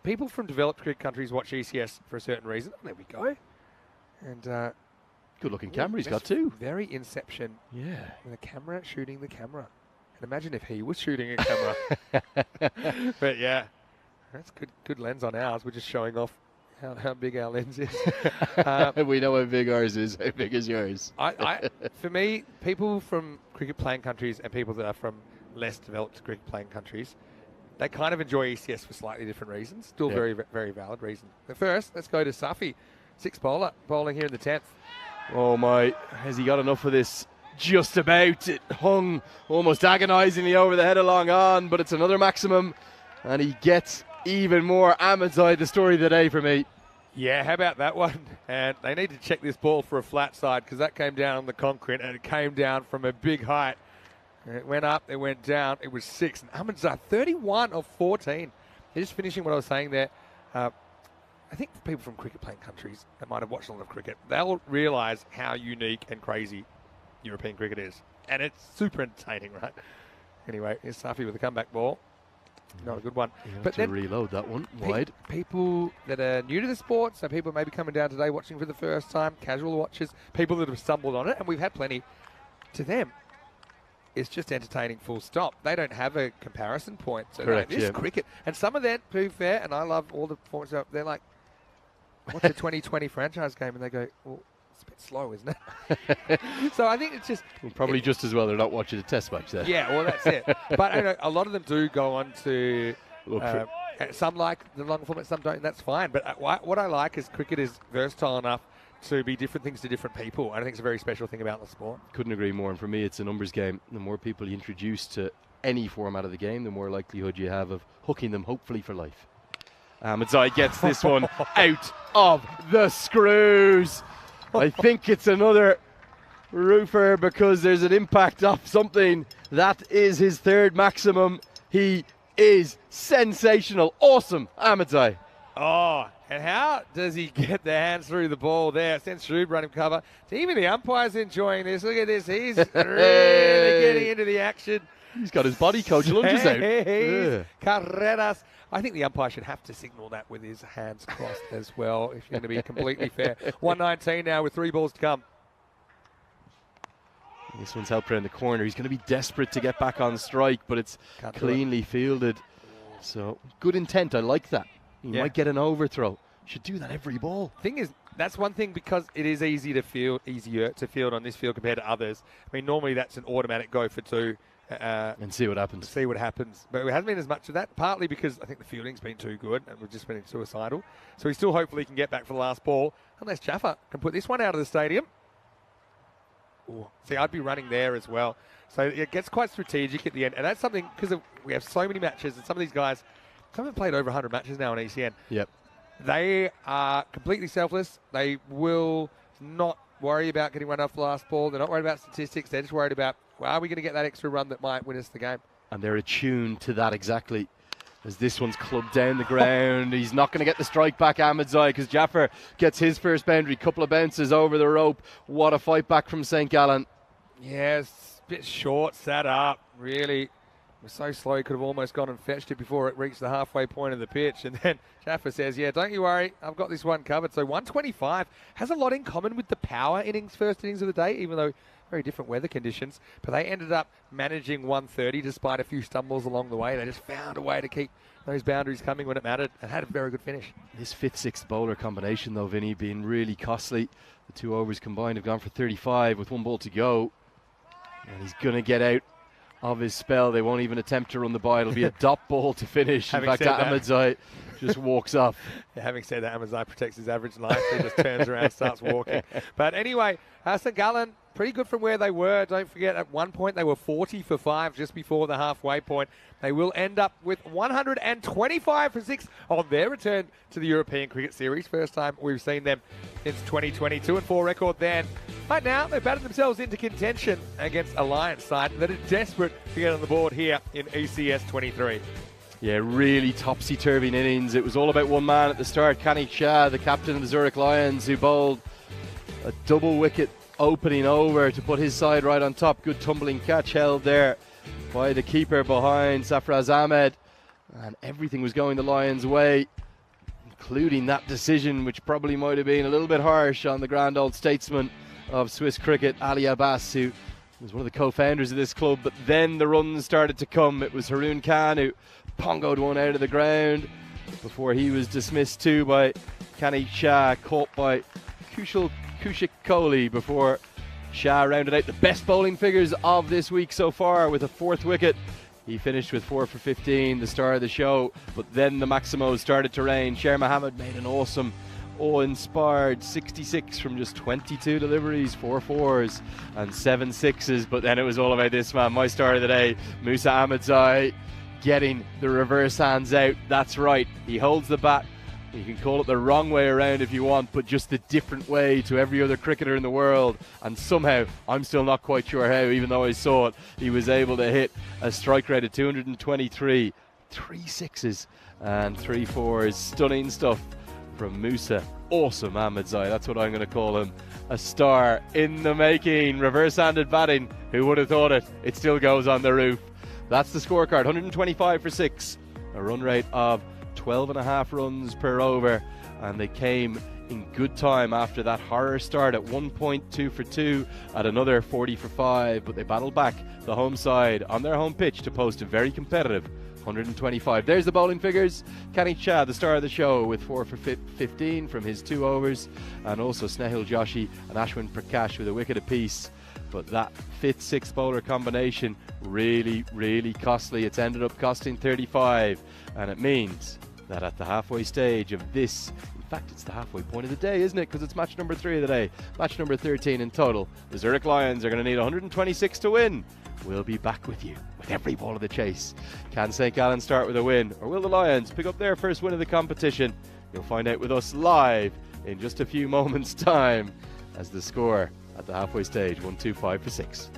people from developed cricket countries watch ECS for a certain reason. Oh, there we go. And good looking camera he's got too. Very Inception. Yeah. With a camera shooting the camera. And imagine if he was shooting a camera. But yeah, that's good lens on ours. We're just showing off how big our lens is. We know how big ours is. How big is yours? For me, people from cricket playing countries and people that are from less developed cricket playing countries, they kind of enjoy ECS for slightly different reasons. Still very, very valid reason. But first, let's go to Safi, 6 bowler, bowling here in the 10th. Oh my, has he got enough of this? Just about. It hung almost agonisingly over the head of long on, but it's another maximum, and he gets even more. Ahmedzai, the story of the day for me. Yeah, how about that one? And they need to check this ball for a flat side because that came down on the concrete and it came down from a big height. It went up, it went down, it was 6. And Ahmedzai, 31 of 14. Just finishing what I was saying there. I think for people from cricket playing countries that might have watched a lot of cricket, they'll realise how unique and crazy European cricket is. And it's super entertaining, right? Anyway, here's Safi with a comeback ball. Not a good one. But then reload that one wide. People that are new to the sport, so people maybe coming down today watching for the first time, casual watchers, people that have stumbled on it, and we've had plenty. To them, it's just entertaining full stop. They don't have a comparison point. So Correct, this yeah. cricket, and some of that, to be fair, and I love all the performances, they're like, what's a 2020 franchise game? And they go, well, it's a bit slow, isn't it? So I think it's just... Well, probably just as well they're not watching a test match there. Yeah, well, that's it. But I know, a lot of them do go on to... some like the long format, some don't, and that's fine. But what I like is cricket is versatile enough to be different things to different people. I think it's a very special thing about the sport. Couldn't agree more. And for me, it's a numbers game. The more people you introduce to any format of the game, the more likelihood you have of hooking them, hopefully, for life. Ahmedzai gets this one out of the screws. I think it's another roofer because there's an impact off something. That is his third maximum. He is sensational. Awesome, Ahmedzai. Oh, and how does he get the hands through the ball there? Sends Shrewd run him cover. So even the umpire's enjoying this. Look at this. He's really getting into the action. He's got his body coach lunges out. Carreras. I think the umpire should have to signal that with his hands crossed as well, if you're going to be completely fair. 119 now with 3 balls to come. This one's helped around the corner. He's going to be desperate to get back on strike, but it's cleanly fielded. So good intent. I like that. He might get an overthrow. Should do that every ball. Thing is, that's one thing because it is easier to field on this field compared to others. I mean, normally that's an automatic go for 2. And see what happens. See what happens. But there hasn't been as much of that, partly because I think the fielding's been too good and we've just been suicidal. So he still hopefully can get back for the last ball, unless Jaffa can put this one out of the stadium. Ooh. See, I'd be running there as well. So it gets quite strategic at the end. And that's something, because we have so many matches, and some of these guys, some have played over 100 matches now on ECN. Yep. They are completely selfless. They will not worry about getting run off the last ball. They're not worried about statistics. They're just worried about, well, are we going to get that extra run that might win us the game? And they're attuned to that exactly. As this one's clubbed down the ground. He's not going to get the strike back, Ahmedzai, because Jaffer gets his first boundary. Couple of bounces over the rope. What a fight back from St. Gallen. Yes, a bit short, sat up, really. It was so slow, he could have almost gone and fetched it before it reached the halfway point of the pitch. And then Jaffa says, yeah, don't you worry, I've got this one covered. So 125 has a lot in common with the power innings, first innings of the day, even though very different weather conditions. But they ended up managing 130 despite a few stumbles along the way. They just found a way to keep those boundaries coming when it mattered and had a very good finish. This 5th, 6th bowler combination, though, Vinny, being really costly. The 2 overs combined have gone for 35 with 1 ball to go. And he's going to get out of his spell. They won't even attempt to run the ball. It'll be a dot ball to finish. In fact, Ahmedzai just walks off. Yeah, having said that, Ahmedzai protects his average life. He just turns around and starts walking. But anyway, St. Gallen, pretty good from where they were. Don't forget, at one point they were 40 for 5 just before the halfway point. They will end up with 125 for 6 on their return to the European Cricket Series. First time we've seen them since 2020. 2-4 record then. But now they've batted themselves into contention against a Lions side that are desperate to get on the board here in ECS 23. Yeah, really topsy-turvy innings. It was all about one man at the start. Kenny Shah, the captain of the Zurich Lions, who bowled a double wicket opening over to put his side right on top. Good tumbling catch held there by the keeper behind, Safraz Ahmed. And everything was going the Lions' way, including that decision, which probably might have been a little bit harsh on the grand old statesman of Swiss cricket, Ali Abbas, who was one of the co-founders of this club. But then the runs started to come. It was Haroon Khan who pongoed one out of the ground before he was dismissed too by Kenny Shah, caught by Kushik Kohli before Shah rounded out the best bowling figures of this week so far with a 4th wicket. He finished with 4 for 15, the star of the show, but then the Maximos started to rain. Sher Mohammed made an awesome, awe-inspired 66 from just 22 deliveries, 4 4s and 7 6s, but then it was all about this man, my star of the day, Musa Ahmedzai, getting the reverse hands out. That's right, he holds the bat. You can call it the wrong way around if you want, but just a different way to every other cricketer in the world. And somehow, I'm still not quite sure how, even though I saw it, he was able to hit a strike rate of 223, 3 6s and 3 4s. Stunning stuff from Musa. Awesome Ahmedzai, that's what I'm going to call him. A star in the making. Reverse-handed batting, who would have thought it? It still goes on the roof. That's the scorecard, 125 for 6. A run rate of 12.5 runs per over, and they came in good time after that horror start. At one point 2 for 2, at another 40 for 5, but they battled back the home side on their home pitch to post a very competitive 125. There's the bowling figures. Kenny Chad, the star of the show, with 4 for 15 from his 2 overs, and also Snehal Joshi and Ashwin Prakash with a wicket apiece. But that 5th-6th bowler combination really, really costly. It's ended up costing 35, and it means that at the halfway stage of this, in fact it's the halfway point of the day, isn't it, because it's match number 3 of the day, match number 13 in total, the Zurich Lions are going to need 126 to win. We'll be back with you with every ball of the chase. Can St. Gallen start with a win, or will the Lions pick up their first win of the competition? You'll find out with us live in just a few moments' time, as the score at the halfway stage, 125 for 6.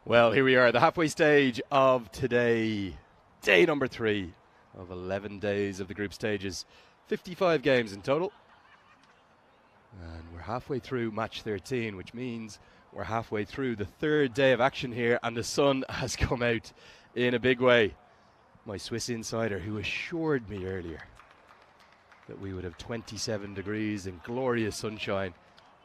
Well, here we are, the halfway stage of today. Day number 3 of 11 days of the group stages. 55 games in total. And we're halfway through match 13, which means we're halfway through the 3rd day of action here, and the sun has come out in a big way. My Swiss insider, who assured me earlier that we would have 27 degrees and glorious sunshine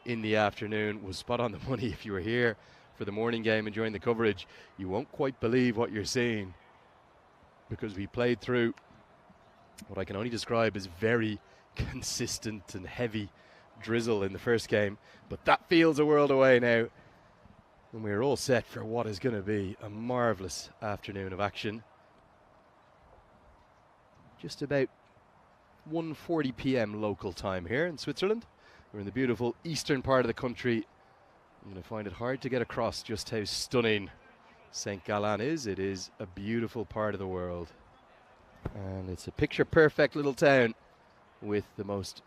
in the afternoon, was spot on the money. If you were here for the morning game and during the coverage, you won't quite believe what you're seeing, because we played through what I can only describe as very consistent and heavy drizzle in the first game, but that feels a world away now, and we're all set for what is going to be a marvellous afternoon of action. Just about 1:40 p.m. local time here in Switzerland. We're in the beautiful eastern part of the country. I'm going to find it hard to get across just how stunning St. Gallen is. It is a beautiful part of the world, and it's a picture-perfect little town with the most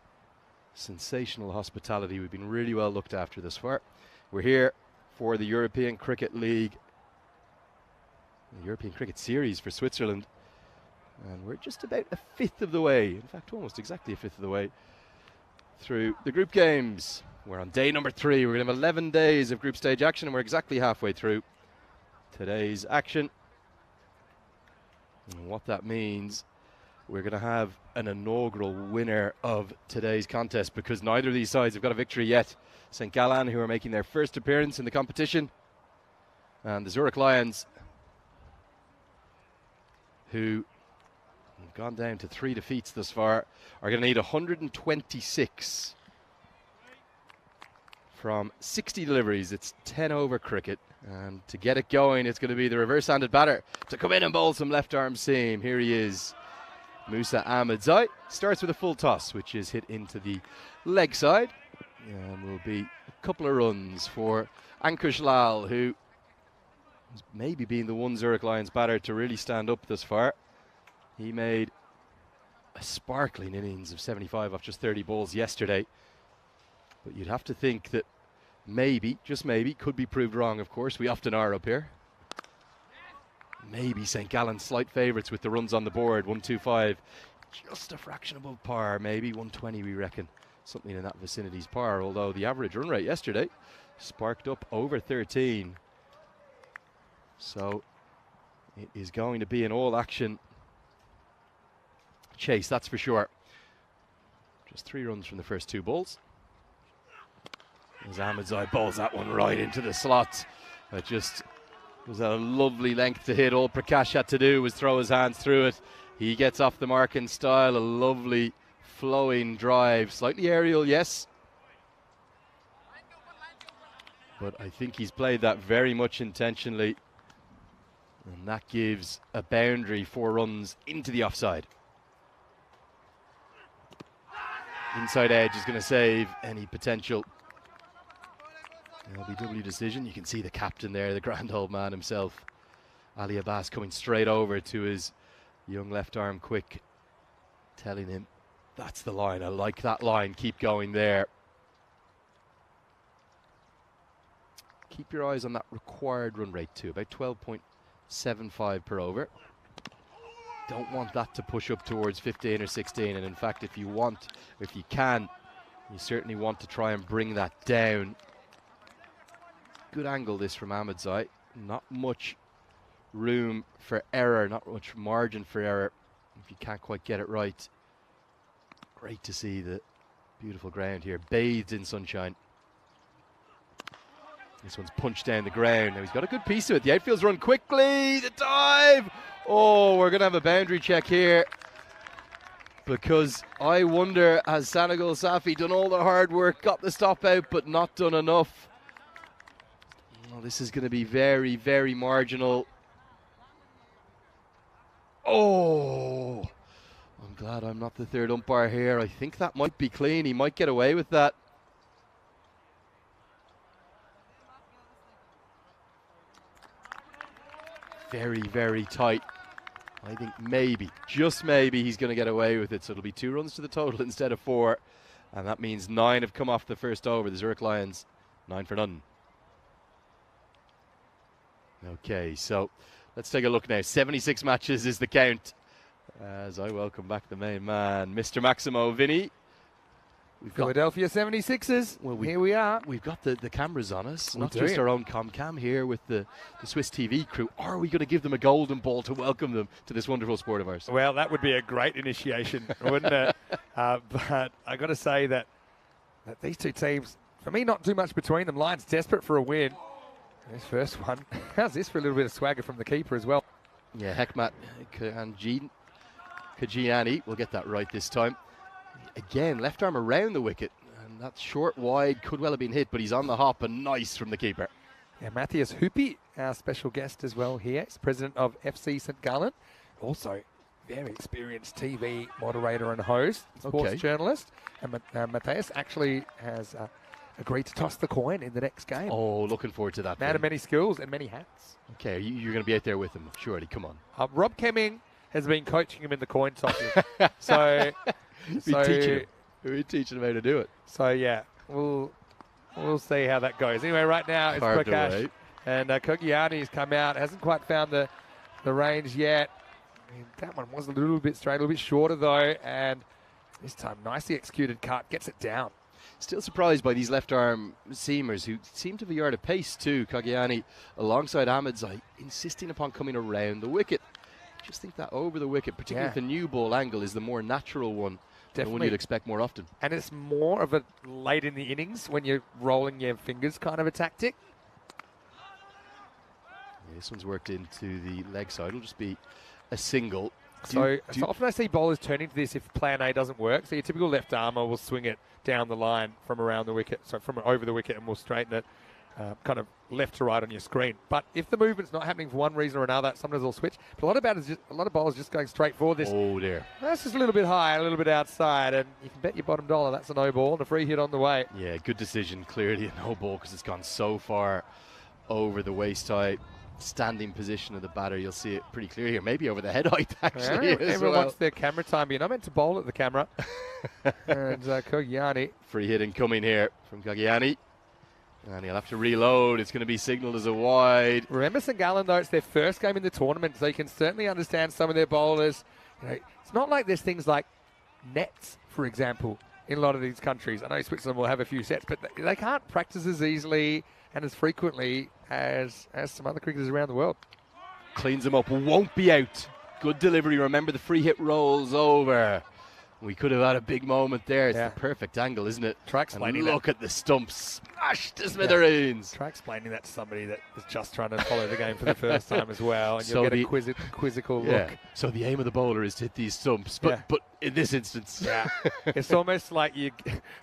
sensational hospitality. We've been really well looked after thus far. We're here for the European Cricket League, the European Cricket Series for Switzerland, and we're just about a fifth of the way, in fact almost exactly a fifth of the way through the group games. We're on day number 3. We're going to have 11 days of group stage action, and we're exactly halfway through today's action. And what that means, we're going to have an inaugural winner of today's contest, because neither of these sides have got a victory yet. St. Gallen, who are making their first appearance in the competition, and the Zurich Lions, who have gone down to 3 defeats thus far, are going to need 126 from 60 deliveries. It's 10 over cricket, and to get it going, it's going to be the reverse-handed batter to come in and bowl some left-arm seam. Here he is, Musa Ahmedzai. Starts with a full toss, which is hit into the leg side, and will be a couple of runs for Ankush Lal, who has maybe been the one Zurich Lions batter to really stand up thus far. He made a sparkling innings of 75 off just 30 balls yesterday, but you'd have to think that maybe, just maybe, could be proved wrong, of course. We often are up here. Maybe St. Gallen slight favourites with the runs on the board. 125, just a fraction above par, maybe 120 we reckon. Something in that vicinity's par, although the average run rate yesterday sparked up over 13. So it is going to be an all-action chase, that's for sure. Just 3 runs from the first 2 balls. As Ahmedzai bowls that one right into the slot. It just was a lovely length to hit. All Prakash had to do was throw his hands through it. He gets off the mark in style. A lovely flowing drive. Slightly aerial, yes, but I think he's played that very much intentionally, and that gives a boundary, 4 runs into the offside. Inside edge is going to save any potential LBW decision. You can see the captain there, the grand old man himself, Ali Abbas, coming straight over to his young left arm quick, telling him, that's the line, I like that line, keep going there. Keep your eyes on that required run rate too, about 12.75 per over. Don't want that to push up towards 15 or 16, and in fact if you want, if you can, you certainly want to try and bring that down. Good angle this from Ahmedzai. Not much room for error, not much margin for error if you can't quite get it right. Great to see the beautiful ground here, bathed in sunshine. This one's punched down the ground. Now he's got a good piece of it. The outfield's run quickly. The dive. Oh, we're going to have a boundary check here, because I wonder, has Senegal Safi done all the hard work, got the stop out, but not done enough? Well, this is going to be very, very marginal. Oh, I'm glad I'm not the 3rd umpire here. I think that might be clean. He might get away with that. Very, very tight. I think maybe, just maybe, he's going to get away with it. So it'll be 2 runs to the total instead of 4. And that means 9 have come off the first over. The Zurich Lions, 9 for none. Okay, so let's take a look now. 76 matches is the count. As I welcome back the main man, Mr. Maximo Vinny. We've got Philadelphia 76ers. Well, Here we are. We've got the cameras on us, We're not doing just it. our own Comcam here with the Swiss TV crew. Are we going to give them a golden ball to welcome them to this wonderful sport of ours? Well, that would be a great initiation, wouldn't it? But I got to say that these two teams, for me, not too much between them. Lions desperate for a win. This first one. How's this for a little bit of swagger from the keeper as well? Yeah, Hekmat Kajiani will get that right this time. Again, left arm around the wicket. And that short wide could well have been hit, but he's on the hop and nice from the keeper. Yeah, Matthias Hoopy, our special guest as well here. He's president of FC St. Gallen. Also, very experienced TV moderator and host, sports journalist. And Matthias actually has agreed to toss the coin in the next game. Oh, looking forward to that. Man of many skills and many hats. Okay, you're going to be out there with him, surely. Come on. Rob Kemming has been coaching him in the coin tosses. so We're teaching him how to do it. So, yeah, we'll see how that goes. Anyway, right now it's Carved Prakash. away. And Kogiani's come out. Hasn't quite found the range yet. I mean, that one was a little bit straight, a little bit shorter, though. And this time, nicely executed cut. Gets it down. Still surprised by these left-arm seamers who seem to have a yard of pace too. Kagiani alongside Ahmedzai insisting upon coming around the wicket. Just think that over the wicket, particularly with the new ball angle, is the more natural one. The one you'd expect more often. And it's more of a late in the innings when you're rolling your fingers kind of a tactic. Yeah, this one's worked into the leg side. It'll just be a single. So often I see bowlers turning to this if plan A doesn't work. So your typical left armer will swing it down the line from around the wicket, so from over the wicket, and we'll straighten it kind of left to right on your screen. But if the movement's not happening for one reason or another, sometimes they'll switch. But a lot of bowlers just going straight forward. Oh dear. That's just a little bit high, a little bit outside, and you can bet your bottom dollar that's a no ball and a free hit on the way. Yeah, good decision. Clearly a no ball because it's gone so far over the waist height. Standing position of the batter, you'll see it pretty clear here. Maybe over the head height, actually. Yeah, everyone wants their camera time. You're not meant to bowl at the camera. And Kogiani. Free hit incoming here from Kagiani. And he'll have to reload. It's going to be signalled as a wide. Remember St. Gallen, though, it's their first game in the tournament, so you can certainly understand some of their bowlers. You know, it's not like there's things like nets, for example, in a lot of these countries. I know Switzerland will have a few sets, but they can't practice as easily and as frequently as some other cricketers around the world. Cleans him up, won't be out. Good delivery. Remember, the free hit rolls over. We could have had a big moment there. It's the perfect angle, isn't it? Try explaining look at the stumps. Smashed to smithereens. Try explaining that to somebody that is just trying to follow the game for the first time as well, and you'll get a quizzical look. So the aim of the bowler is to hit these stumps, but in this instance, it's almost like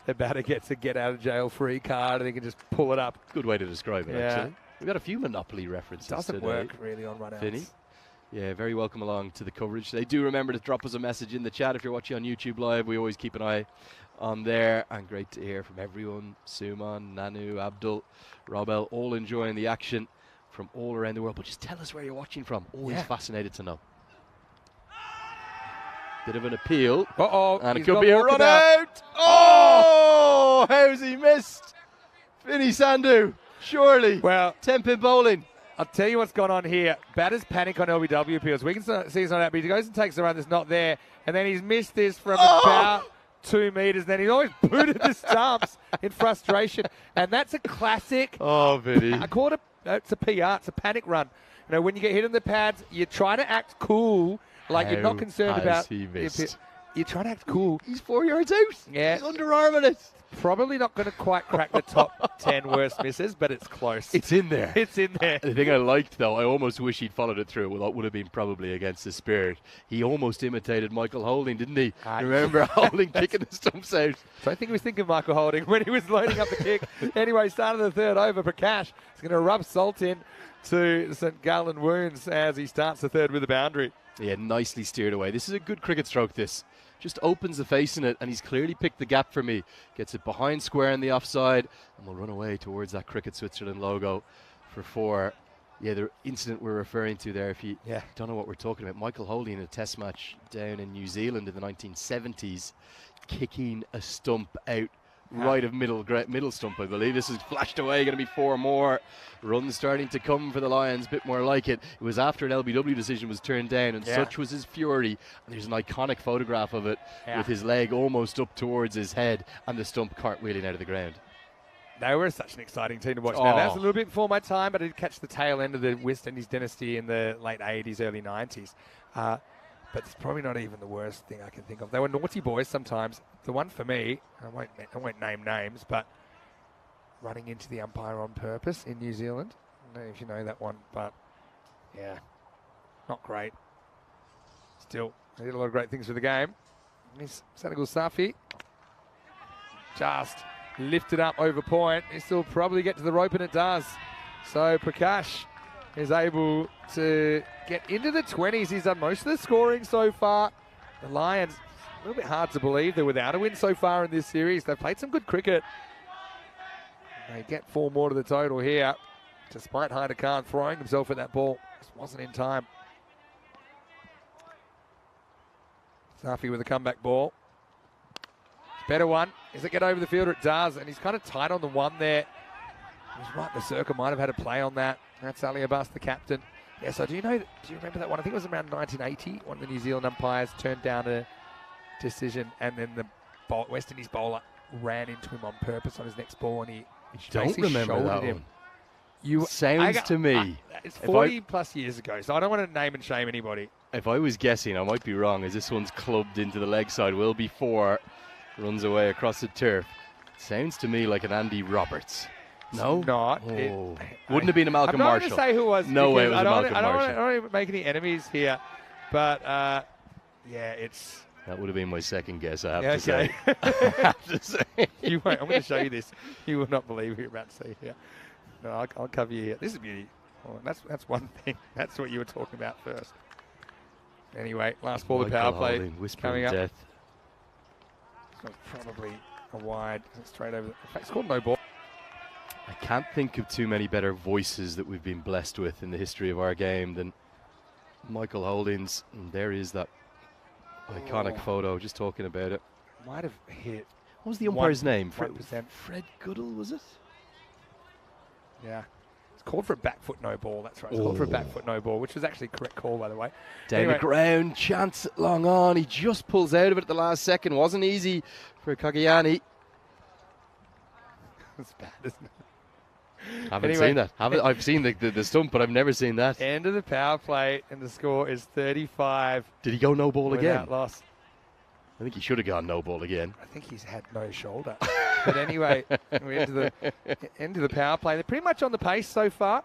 the batter gets a get-out-of-jail-free card and he can just pull it up. Good way to describe it, actually. We've got a few Monopoly references Doesn't today. work really on run-outs. Vinny? Yeah, very welcome along to the coverage. They do remember to drop us a message in the chat if you're watching on YouTube Live. We always keep an eye on there, and great to hear from everyone. Suman, Nanu, Abdul, Robel, all enjoying the action from all around the world. But just tell us where you're watching from. Always fascinated to know. Bit of an appeal. And it could be a run out. Oh, how's he missed? Vinny Sandhu, surely. Well, 10-pin bowling. I'll tell you what's gone on here. Batters panic on LBW appeals. We can see it's not out, but he goes and takes the run that's not there. And then he's missed this from about 2 meters. Then he's always booted the stumps in frustration. And that's a classic. Oh, Vinny. I call it it's a PR. It's a panic run. You know, when you get hit in the pads, you try to act cool, like you're not concerned about. He missed? You're trying to act cool. He's 4 yards out. Yeah. He's underarming it. Probably not going to quite crack the top 10 worst misses, but it's close. It's in there. It's in there. The thing I liked, though, I almost wish he'd followed it through. Well, that would have been probably against the spirit. He almost imitated Michael Holding, didn't he? Remember Holding kicking the stumps out? So I think he was thinking Michael Holding when he was loading up the kick. Anyway, started the third over. Prakash is going to rub salt in to St. Gallen wounds as he starts the third with a boundary. Yeah, nicely steered away. This is a good cricket stroke, this. Just opens the face in it, and he's clearly picked the gap for me. Gets it behind square on the offside, and we'll run away towards that Cricket Switzerland logo for 4. Yeah, the incident we're referring to there, if you don't know what we're talking about, Michael Holding in a test match down in New Zealand in the 1970s, kicking a stump out right of middle stump, I believe. This is flashed away, going to be 4 more. Runs starting to come for the Lions, a bit more like it. It was after an LBW decision was turned down, and such was his fury. And there's an iconic photograph of it with his leg almost up towards his head and the stump cartwheeling out of the ground. They were such an exciting team to watch. Now, that was a little bit before my time, but I did catch the tail end of the West Indies dynasty in the late 80s, early 90s. But it's probably not even the worst thing I can think of. They were naughty boys sometimes. The one for me, I won't name names, but running into the umpire on purpose in New Zealand. I don't know if you know that one, but yeah, not great. Still, they did a lot of great things for the game. Miss Senegal Safi just lifted up over point. This will probably get to the rope, and it does. So Prakash is able to get into the 20s. He's done most of the scoring so far. The Lions, a little bit hard to believe they're without a win so far in this series. They've played some good cricket. They get 4 more to the total here, despite Haida Khan throwing himself at that ball. Just wasn't in time. Safi with a comeback ball. Better one. Does it get over the fielder? It does, and he's kind of tight on the one there. He's right. The circle might have had a play on that. That's Ali Abbas, the captain. Yes, I do know. Do you remember that one? I think it was around 1980. One of the New Zealand umpires turned down a decision, and then the West Indies bowler ran into him on purpose on his next ball, and he don't remember that him. One. Sounds to me. It's 40 plus years ago, so I don't want to name and shame anybody. If I was guessing, I might be wrong, as this one's clubbed into the leg side. Will be 4. Runs away across the turf. Sounds to me like an Andy Roberts. No? It's not. Wouldn't have been a Malcolm Marshall. I'm not going to say who was. No way it was a Malcolm Marshall. I don't want to make any enemies here. But, yeah, it's... That would have been my second guess, I have to say. I have to say. You won't. I'm going to show you this. You will not believe what you're about to see here. No, I'll cover you here. This is beauty. Oh, that's one thing. That's what you were talking about first. Anyway, last ball of power play coming up. Death. So probably a wide, straight over. In fact, it's called no ball. I can't think of too many better voices that we've been blessed with in the history of our game than Michael Holdings. And there is that iconic photo, just talking about it. Might have hit. What was the umpire's name? 1%. Fred Goodall, was it? Yeah. It's called for a back foot no ball. That's right. It's called for a back foot no ball, which was actually a correct call, by the way. Down the ground, chance long on. He just pulls out of it at the last second. Wasn't easy for Kagiani. It's bad, isn't it? Haven't seen that. I've seen the stump, but I've never seen that. End of the power play, and the score is 35. Did he go no ball again? Loss. I think he should have gone no ball again. I think he's had no shoulder. But anyway, we're into the power play. They're pretty much on the pace so far.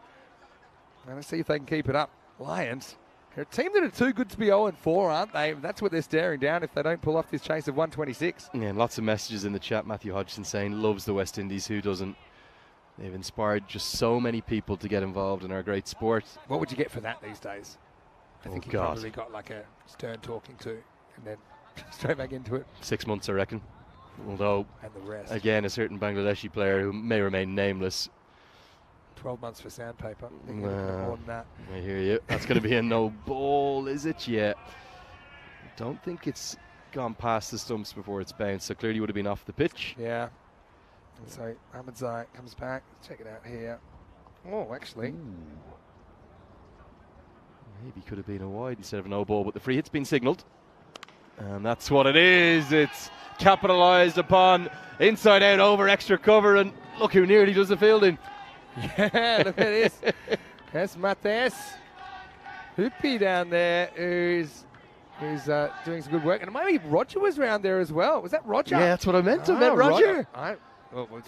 Now let's see if they can keep it up. Lions, they're a team that are too good to be 0-4, aren't they? That's what they're staring down if they don't pull off this chase of 126. Yeah, and lots of messages in the chat. Matthew Hodgson saying loves the West Indies. Who doesn't? They've inspired just so many people to get involved in our great sport. What would you get for that these days? I think you probably got like a stern talking to, and then straight back into it. 6 months, I reckon. Although, and the rest. Again, a certain Bangladeshi player who may remain nameless. 12 months for sandpaper. I think more than that. I hear you. That's going to be a no ball, is it? Yeah. Don't think it's gone past the stumps before it's bounced, so clearly would have been off the pitch. Yeah. And so Ahmed Zai comes back. Check it out here. Oh, actually. Ooh. Maybe could have been a wide instead of a no ball, but the free hit's been signalled. And that's what it is. It's capitalised upon. Inside out over extra cover, and look who nearly does the fielding. Yeah, look at this. That's Matthias Hoopy down there who's doing some good work. And maybe Roger was around there as well. Was that Roger? Yeah, that's what I meant. I meant Roger.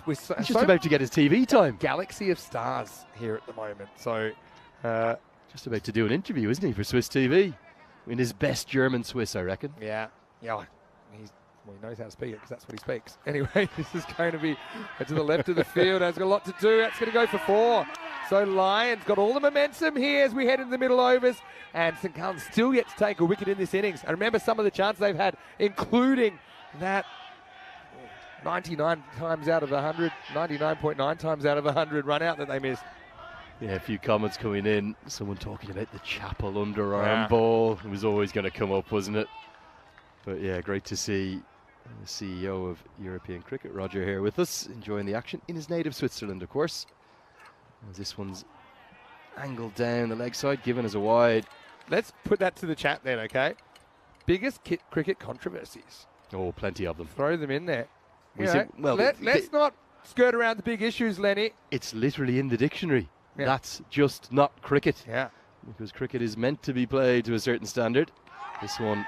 He's just about to get his TV time. Galaxy of stars here at the moment. So just about to do an interview, isn't he, for Swiss TV? In his best German Swiss, I reckon. Yeah. He knows how to speak it because that's what he speaks. Anyway, this is going to be to the left of the field. It's got a lot to do. That's going to go for 4. So Lions got all the momentum here as we head into the middle overs. And St. Gallen still yet to take a wicket in this innings. And remember some of the chances they've had, including that 99 times out of 100, 99.9 times out of 100 run out that they missed. Yeah, a few comments coming in. Someone talking about the Chapel underarm ball. It was always going to come up, wasn't it? But yeah, great to see The CEO of European Cricket, Roger, here with us, enjoying the action in his native Switzerland, of course. As this one's angled down the leg side, given as a wide. Let's put that to the chat then, okay? Biggest cricket controversies. Oh, plenty of them. Throw them in there. We see, well, let's not skirt around the big issues, Lenny. It's literally in the dictionary. Yeah. That's just not cricket. Yeah. Because cricket is meant to be played to a certain standard. This one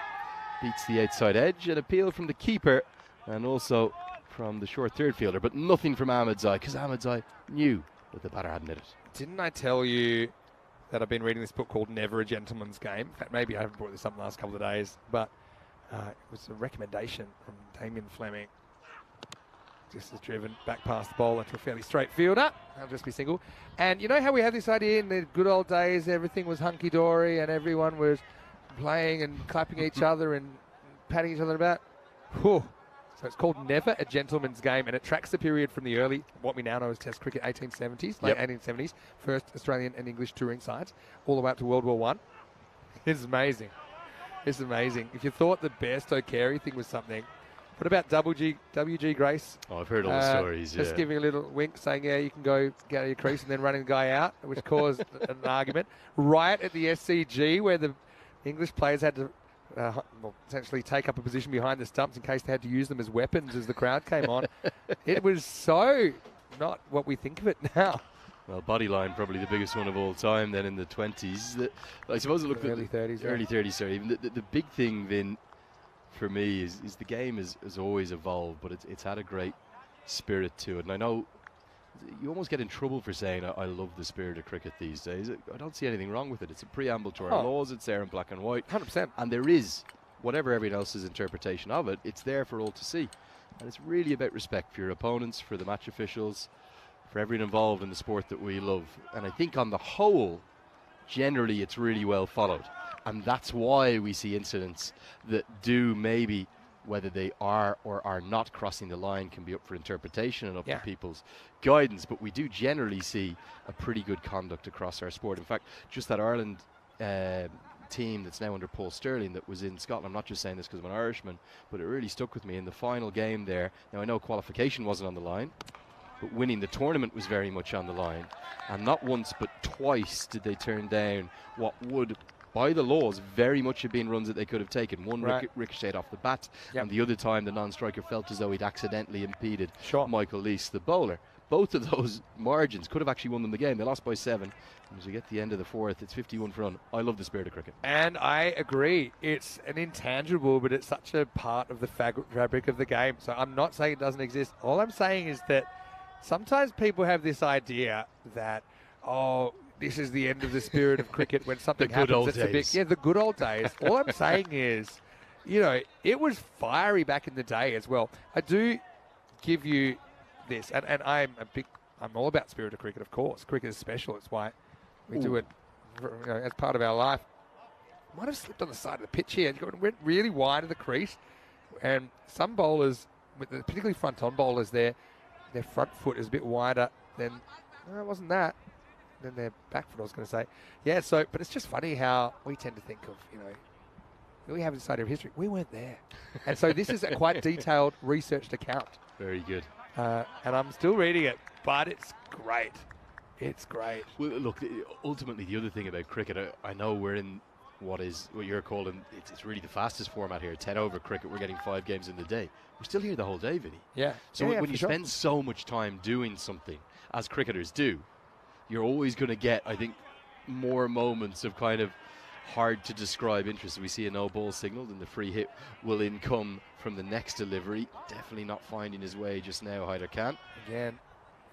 beats the outside edge, an appeal from the keeper and also from the short third fielder, but nothing from Ahmedzai, because Ahmedzai knew that the batter hadn't hit it. Didn't I tell you that I've been reading this book called Never a Gentleman's Game? In fact, maybe I haven't brought this up in the last couple of days, but it was a recommendation from Damien Fleming. Just is driven back past the bowler to a fairly straight fielder. That'll just be single. And you know how we had this idea in the good old days, everything was hunky-dory and everyone was playing and clapping each other and patting each other about? Whew. So it's called Never a Gentleman's Game, and it tracks the period from the early, what we now know as Test cricket, 1870s, late 1870s, first Australian and English touring sides, all the way up to World War I. It's amazing. It's amazing. If you thought the Bairstow Carey thing was something, what about W.G. Grace? Oh, I've heard all the stories, Just giving a little wink, saying, yeah, you can go get out of your crease, and then running the guy out, which caused an argument. Riot at the SCG, where the English players had to essentially take up a position behind the stumps in case they had to use them as weapons as the crowd came on. It was so not what we think of it now. Well, Bodyline, probably the biggest one of all time then in the 20s. I suppose it looked early 30s. Early 30s, sorry. Even the big thing then for me is the game has always evolved, but it's had a great spirit to it. And I know you almost get in trouble for saying I love the spirit of cricket these days. I don't see anything wrong with it. It's a preamble to our laws. It's there in black and white. 100%. And there is, whatever everyone else's interpretation of it, it's there for all to see. And it's really about respect for your opponents, for the match officials, for everyone involved in the sport that we love. And I think on the whole, generally it's really well followed. And that's why we see incidents that do maybe, whether they are or are not crossing the line, can be up for interpretation and up to people's guidance. But we do generally see a pretty good conduct across our sport. In fact, just that Ireland team that's now under Paul Sterling that was in Scotland, I'm not just saying this because I'm an Irishman, but it really stuck with me in the final game there. Now, I know qualification wasn't on the line, but winning the tournament was very much on the line. And not once but twice did they turn down what would, by the laws, very much have been runs that they could have taken. One ricocheted off the bat, and the other time the non-striker felt as though he'd accidentally impeded Michael Lease, the bowler. Both of those margins could have actually won them the game. They lost by 7. And as we get to the end of the 4th, it's 51 for none. I love the spirit of cricket. And I agree. It's an intangible, but it's such a part of the fabric of the game. So I'm not saying it doesn't exist. All I'm saying is that sometimes people have this idea that, this is the end of the spirit of cricket when something happens. Old days. The good old days. All I'm saying is, it was fiery back in the day as well. I do give you this, and I'm all about spirit of cricket, of course. Cricket is special. It's why we do it as part of our life. Might have slipped on the side of the pitch here. It went really wide of the crease, and some bowlers, particularly front-on bowlers, their front foot is a bit wider than. No, it wasn't that. Then their back foot, I was going to say. Yeah, but it's just funny how we tend to think of, we have this idea of history. We weren't there. And so this is a quite detailed, researched account. Very good. And I'm still reading it, but it's great. It's great. Well, look, ultimately the other thing about cricket, I know we're in what you're calling, it's really the fastest format here, 10 over cricket. We're getting 5 games in the day. We're still here the whole day, Vinny. Yeah. So when you spend so much time doing something, as cricketers do, you're always going to get, I think, more moments of kind of hard to describe interest. We see a no ball signaled and the free hit will in come from the next delivery. Definitely not finding his way just now, Hyder Khan. Again,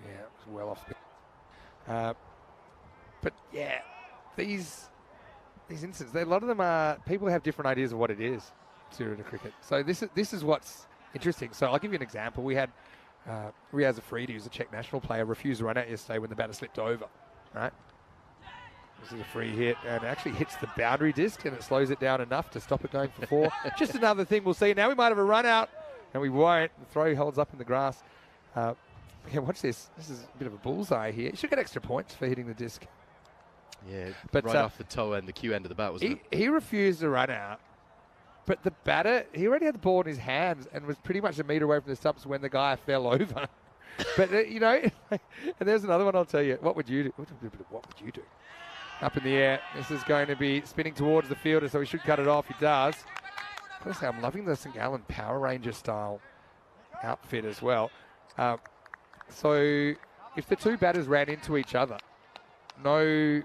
it was well off. But yeah, these incidents, a lot of them are, people have different ideas of what it is, spirit of cricket. So this is what's interesting. So I'll give you an example. We had Riaz Afridi, who's a Czech national player, refused to run out yesterday when the batter slipped over, right? This is a free hit, and it actually hits the boundary disc, and it slows it down enough to stop it going for 4. Just another thing we'll see. Now we might have a run out, and we won't. The throw holds up in the grass. Watch this. This is a bit of a bullseye here. You should get extra points for hitting the disc. Yeah, but right off the toe end, the cue end of the bat, wasn't it? He refused to run out, But the batter, he already had the ball in his hands and was pretty much a metre away from the stumps when the guy fell over. But, and there's another one I'll tell you. What would you do? What would you do? Up in the air. This is going to be spinning towards the fielder, so he should cut it off. He does. I've got to say, I'm loving the St. Gallen Power Ranger style outfit as well. So if the two batters ran into each other, on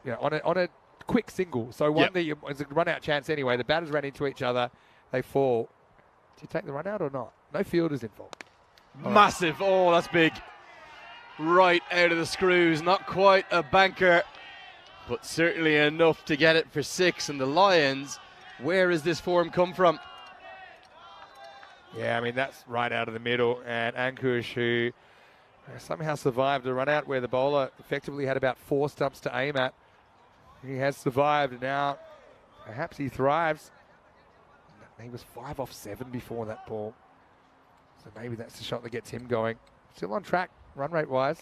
a quick single, so one that it's a run-out chance anyway, the batters ran into each other, they fall. Do you take the run-out or not? No fielders involved. Massive. Oh, that's big. Right out of the screws. Not quite a banker, but certainly enough to get it for 6. And the Lions, where has this form come from? Yeah, I mean, that's right out of the middle. And Ankush, who somehow survived a run-out where the bowler effectively had about 4 stumps to aim at. He has survived, and now perhaps he thrives. He was 5 off 7 before that ball. So maybe that's the shot that gets him going. Still on track, run rate wise.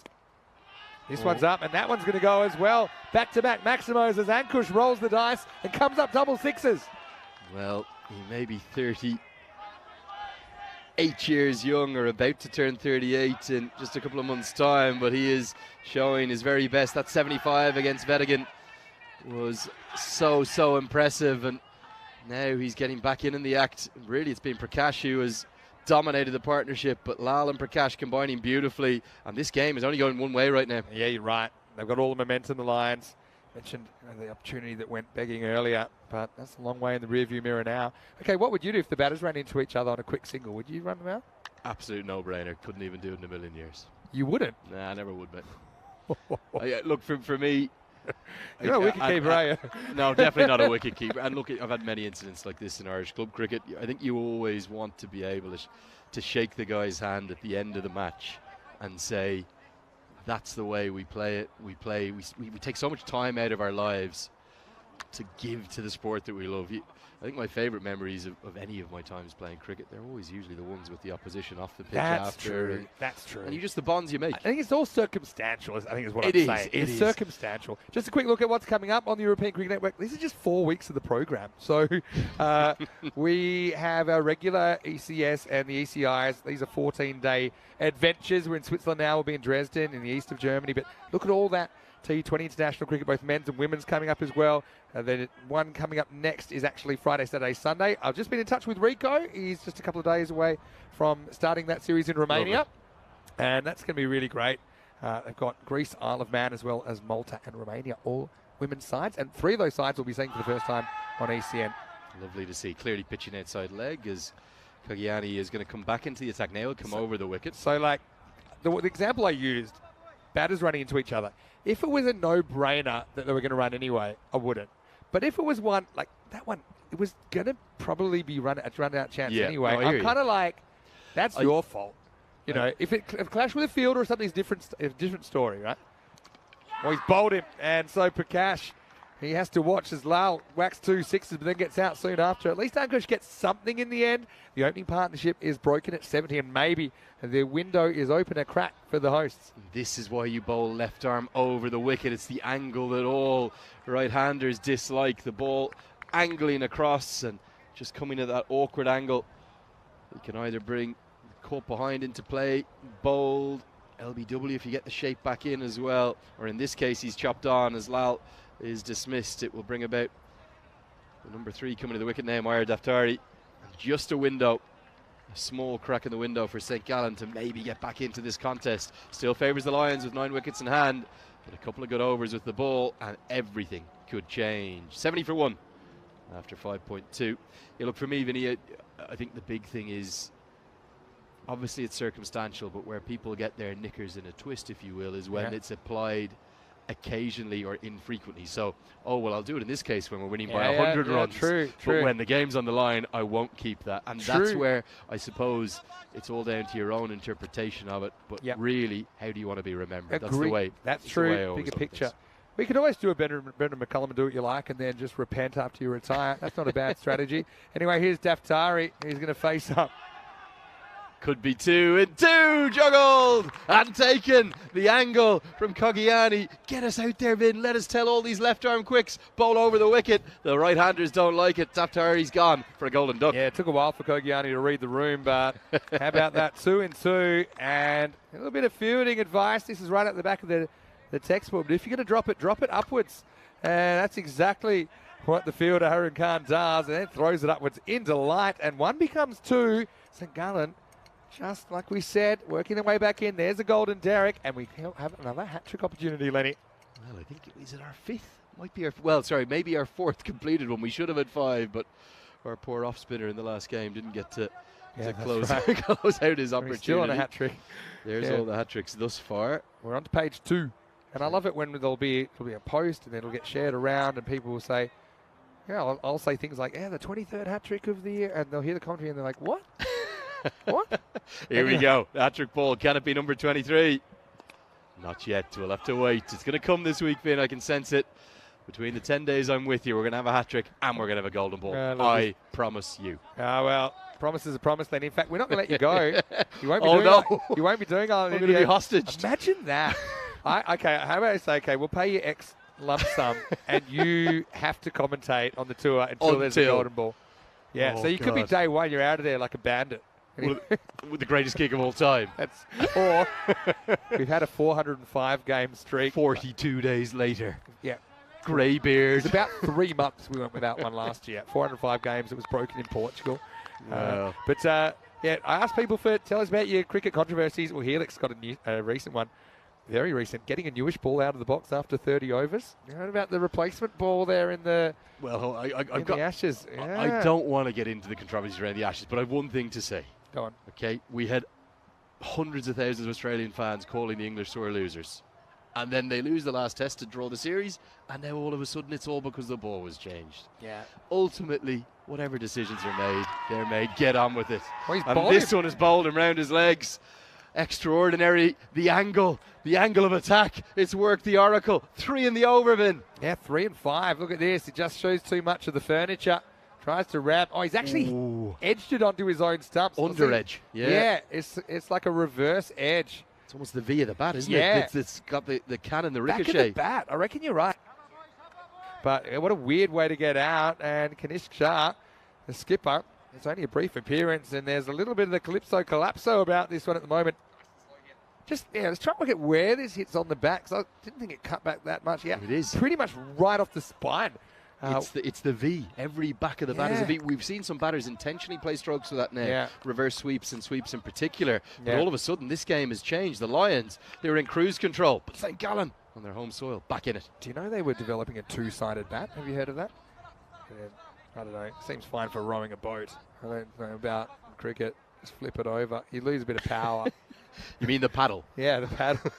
This one's up, and that one's going to go as well. Back-to-back Maximos as Ankush rolls the dice and comes up double sixes. Well, he may be 38 years young or about to turn 38 in just a couple of months' time, but he is showing his very best. That 75 against Vedigan was so impressive, and now he's getting back in the act. Really, it's been Prakash who has dominated the partnership, but Lal and Prakash combining beautifully, and this game is only going one way right now. Yeah, you're right. They've got all the momentum, the Lions. Mentioned the opportunity that went begging earlier, but that's a long way in the rearview mirror now. Okay, what would you do if the batters ran into each other on a quick single? Would you run them out? Absolute no-brainer. Couldn't even do it in a million years. You wouldn't? Nah, I never would, mate. Look, for me... You're not a wicket keeper, are you? No, definitely not a wicket keeper. And look, I've had many incidents like this in Irish club cricket. I think you always want to be able to shake the guy's hand at the end of the match and say, that's the way we play it. We take so much time out of our lives to give to the sport that we love. I think my favourite memories of any of my times playing cricket, they're always usually the ones with the opposition off the pitch after. That's true. And just the bonds you make. I think it's all circumstantial, I think is what I'm saying. It's circumstantial. Just a quick look at what's coming up on the European Cricket Network. These are just 4 weeks of the program. So we have our regular ECS and the ECIs. These are 14-day adventures. We're in Switzerland now. We'll be in Dresden in the east of Germany. But look at all that. T20 international cricket, both men's and women's coming up as well. Then one coming up next is actually Friday, Saturday, Sunday. I've just been in touch with Rico. He's just a couple of days away from starting that series in Romania. Lovely. And that's going to be really great. They've got Greece, Isle of Man, as well as Malta and Romania, all women's sides. And 3 of those sides will be seeing for the first time on ECN. Lovely to see. Clearly pitching outside leg as Kagiani is going to come back into the attack now. He'll come over the wicket. So, like, the example I used, batters running into each other. If it was a no-brainer that they were going to run anyway, I wouldn't. But if it was one, like that one, it was going to probably be run-out chance anyway. No, I'm kind of like, that's your fault. You know, if it clashed with a fielder or something, it's a different story, right? Well, he's bowled him, and so Prakash, he has to watch as Lal whacks 2 sixes, but then gets out soon after. At least Ankush gets something in the end. The opening partnership is broken at 70, and maybe the window is open a crack for the hosts. This is why you bowl left arm over the wicket. It's the angle that all right-handers dislike. The ball angling across and just coming at that awkward angle. You can either bring caught behind into play, bowled, LBW if you get the shape back in as well, or in this case he's chopped on as Lal is dismissed. It will bring about the number 3 coming to the wicket now, Meyer Daftari. And just a window, a small crack in the window for St. Gallen to maybe get back into this contest. Still favours the Lions with 9 wickets in hand, but a couple of good overs with the ball and everything could change. 70 for 1 after 5.2. Yeah, look, for me, Vinny, I think the big thing is, obviously it's circumstantial, but where people get their knickers in a twist, if you will, is when it's applied occasionally or infrequently. So, well, I'll do it in this case when we're winning by 100 runs. True. But when the game's on the line, I won't keep that. And that's where I suppose it's all down to your own interpretation of it. But really, how do you want to be remembered? That's the way. That's true. Bigger picture. We could always do a Brendan McCullum and do what you like and then just repent after you retire. That's not a bad strategy. Anyway, here's Daftari. He's going to face up Could be 2 and 2. Juggled and taken. The angle from Cogiani. Get us out there, Vin. Let us tell all these left arm quicks. Bowl over the wicket. The right-handers don't like it. Taptari's gone for a golden duck. Yeah, it took a while for Cogiani to read the room, but how about that? 2 and 2. And a little bit of fielding advice. This is right at the back of the textbook. But if you're going to drop it upwards. And that's exactly what the fielder, Harun Khan, does. And then throws it upwards into light. And 1 becomes 2. St. Gallen, just like we said, working their way back in. There's a golden derrick, and we have another hat-trick opportunity, Lenny. Well, I think is it our 5th? Might be our maybe our 4th completed one. We should have had 5, but our poor off spinner in the last game didn't get to close out his opportunity. Still on a hat-trick. There's all the hat-tricks thus far. We're on to page 2, and I love it when there'll be a post, and then it'll get shared around, and people will say, yeah, I'll say things like, the 23rd hat-trick of the year, and they'll hear the commentary, and they're like, what? What? Here we go. Hat-trick ball. Can it be number 23? Not yet. We'll have to wait. It's going to come this week, Finn. I can sense it. Between the 10 days I'm with you, we're going to have a hat-trick and we're going to have a golden ball. I promise you. Well, promise is a promise then. In fact, we're not going to let you go. You won't be you won't be doing all I'm going to be hostage. Imagine that. Okay, how about I say, we'll pay you X lump sum and you have to commentate on the tour until there's a golden ball. Yeah, so you could be day 1, you're out of there like a bandit. With the greatest kick of all time. Or we've had a 405 game streak. 42 days later. Yeah. Greybeard. It's about 3 months we went without one last year. 405 games. It was broken in Portugal. Wow. I asked people tell us about your cricket controversies. Well, Helix got a recent one. Very recent. Getting a newish ball out of the box after 30 overs. You heard about the replacement ball there in the the Ashes? Yeah. I don't want to get into the controversies around the Ashes, but I have one thing to say. Go on. Okay, we had hundreds of thousands of Australian fans calling the English tour losers. And then they lose the last test to draw the series, and now all of a sudden it's all because the ball was changed. Yeah. Ultimately, whatever decisions are made, they're made. Get on with it. Well, and this one is bowled him round his legs. Extraordinary. The angle of attack. It's worked the oracle. 3 in the over, Vin. Yeah, 3 and 5. Look at this. It just shows too much of the furniture. Tries to wrap. Oh, he's actually edged it onto his own stumps. Under edge. Yeah, it's like a reverse edge. It's almost the V of the bat, isn't it? It's got the cannon, the ricochet. Back of the bat. I reckon you're right. But what a weird way to get out. And Kanishk Shah, the skipper, it's only a brief appearance, and there's a little bit of the Calypso Collapso about this one at the moment. Let's try and look at where this hits on the back. So I didn't think it cut back that much. Yeah, it is pretty much right off the spine. It's the V. Every back of the bat is a V. We've seen some batters intentionally play strokes with that now. Yeah. Reverse sweeps and sweeps in particular. But all of a sudden, this game has changed. The Lions, they were in cruise control. But St. Gallen, on their home soil, back in it. Do you know they were developing a 2-sided bat? Have you heard of that? Yeah, I don't know. Seems fine for rowing a boat. I don't know about cricket. Just flip it over. You lose a bit of power. You mean the paddle? Yeah, the paddle.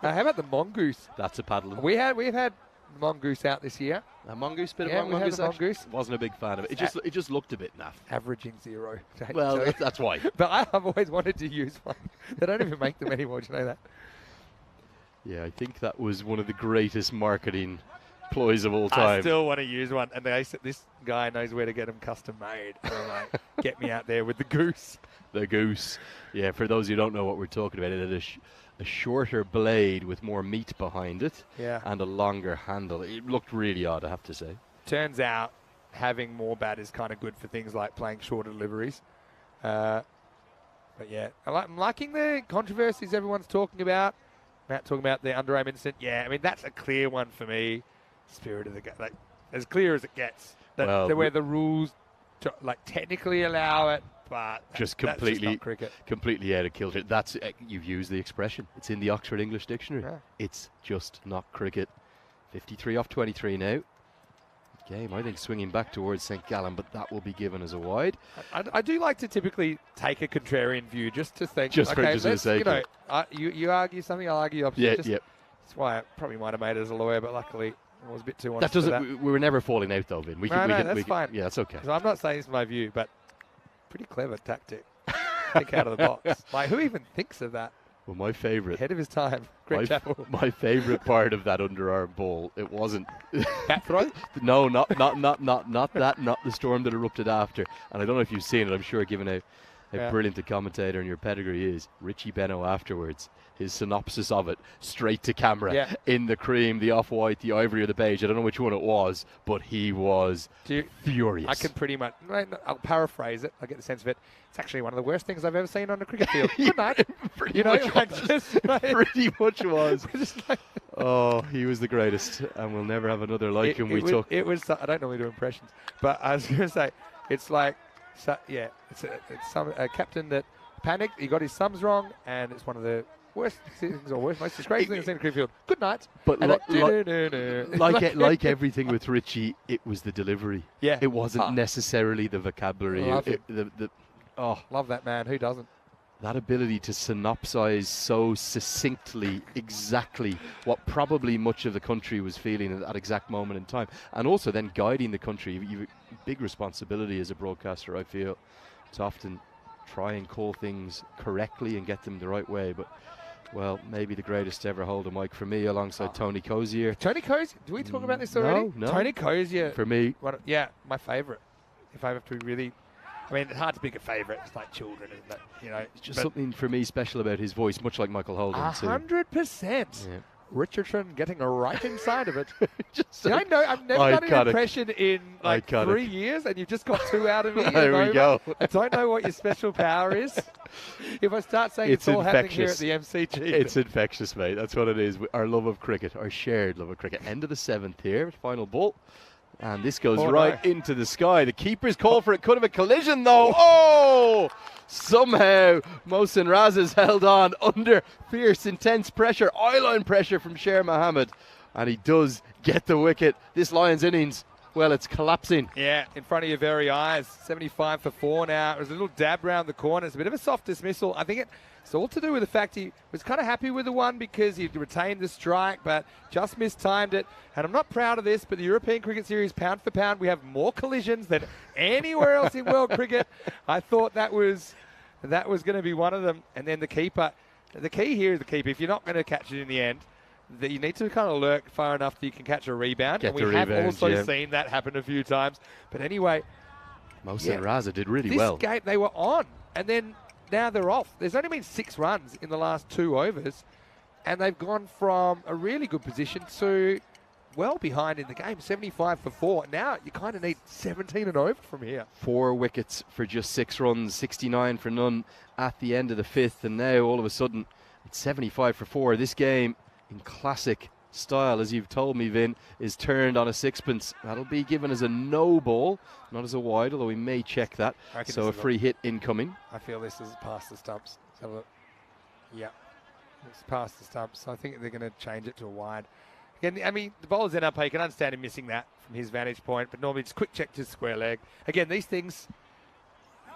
How about the mongoose? That's a paddle. We've had the mongoose out this year. A mongoose, bit of mongoose. Mongoose. Wasn't a big fan of it. It just looked a bit naff. Averaging 0. Well, that's why. But I've always wanted to use one. They don't even make them anymore. Do you know that? Yeah, I think that was one of the greatest marketing ploys of all time. I still want to use one. And they said this guy knows where to get them custom made. And I'm like, get me out there with the goose. The goose. Yeah, for those who don't know what we're talking about, it had a shorter blade with more meat behind it and a longer handle. It looked really odd, I have to say. Turns out having more bat is kind of good for things like playing shorter deliveries. But yeah, I'm liking the controversies everyone's talking about. Matt talking about the underarm incident. Yeah, I mean, that's a clear one for me. Spirit of the game. Like, as clear as it gets. Where the rules technically allow it, but that's just not cricket. Completely out of kilter. That's you've used the expression. It's in the Oxford English Dictionary. Yeah. It's just not cricket. 53 off 23 now. Game, I think, swinging back towards St. Gallen, but that will be given as a wide. I do like to typically take a contrarian view just to think. Just for the sake of it. You argue something, I'll argue the opposite. Yeah. That's why I probably might have made it as a lawyer, but luckily I was a bit too honest. That doesn't. We were never falling out though, Vin. That's fine. Yeah, that's okay. So I'm not saying it's my view, but pretty clever tactic. Think out of the box. Like, who even thinks of that? Well, my favourite. Ahead of his time. Greg Chappell. My favourite part of that underarm ball, it wasn't. Bat throw? No, not that. Not the storm that erupted after. And I don't know if you've seen it. I'm sure, given how brilliant the commentator and your pedigree is. Richie Benno afterwards, his synopsis of it, straight to camera, in the cream, the off-white, the ivory, or the beige. I don't know which one it was, but he was furious. I can pretty much, I'll paraphrase it. I get the sense of it. It's actually one of the worst things I've ever seen on a cricket field. Good night. Pretty much was. Oh, he was the greatest, and we'll never have another like him. It was. I don't normally do impressions, but I was going to say, it's like, it's a captain that panicked. He got his sums wrong, and it's one of the worst things, or most disgraceful things I've seen in a cricket field. Good night. But like everything with Richie, it was the delivery. Yeah, it wasn't necessarily the vocabulary. Love that man. Who doesn't? That ability to synopsize so succinctly exactly what probably much of the country was feeling at that exact moment in time, and also then guiding the country. You have a big responsibility as a broadcaster, I feel, to often try and call things correctly and get them the right way. But, well, maybe the greatest to ever hold a mic for me, alongside Tony Cozier. Tony Cozier? Do we talk about this already? No. Tony Cozier. For me. My favourite. If I have to really... I mean, it's hard to pick a favourite. It's like children, isn't it? You know, it's just something for me special about his voice, much like Michael Holden. 100%. Richardson getting right inside of it. I know, I've never done an impression in like 3 years, and you've just got 2 out of me. There we go. I don't know what your special power is. If I start saying it's all happening here at the MCG. It's infectious, mate. That's what it is. Our love of cricket, our shared love of cricket. End of the 7th here, final ball. And this goes into the sky. The keeper's call for it. Could have a collision, though. Oh! Somehow, Mohsin Raz's held on under fierce, intense pressure. Eyeline pressure from Sher Mohammed. And he does get the wicket. This Lions innings, well, it's collapsing. Yeah, in front of your very eyes. 75 for 4 now. It was a little dab round the corner. It's a bit of a soft dismissal. I think it's all to do with the fact he was kind of happy with the one because he retained the strike, but just mistimed it. And I'm not proud of this, but the European Cricket Series, pound for pound, we have more collisions than anywhere else in world cricket. I thought that was going to be one of them. And then the keeper. The key here is the keeper. If you're not going to catch it in the end, that you need to kind of lurk far enough that you can catch a rebound. And we have also seen that happen a few times. But anyway, Mohsin Raza did really well. This game, they were on, and then now they're off. There's only been 6 runs in the last 2 overs, and they've gone from a really good position to well behind in the game, 75 for 4. Now you kind of need 17 and over from here. 4 wickets for just 6 runs, 69 for none at the end of the 5th, and now all of a sudden it's 75 for 4. This game, in classic style, as you've told me, Vin, is turned on a sixpence. That'll be given as a no ball, not as a wide, although we may check that. So a free hit incoming. I feel this is past the stumps. Let's have a look. Yeah, it's past the stumps. So I think they're going to change it to a wide. Again, I mean, the bowler's in up, you can understand him missing that from his vantage point, but normally just quick check to square leg. Again, these things,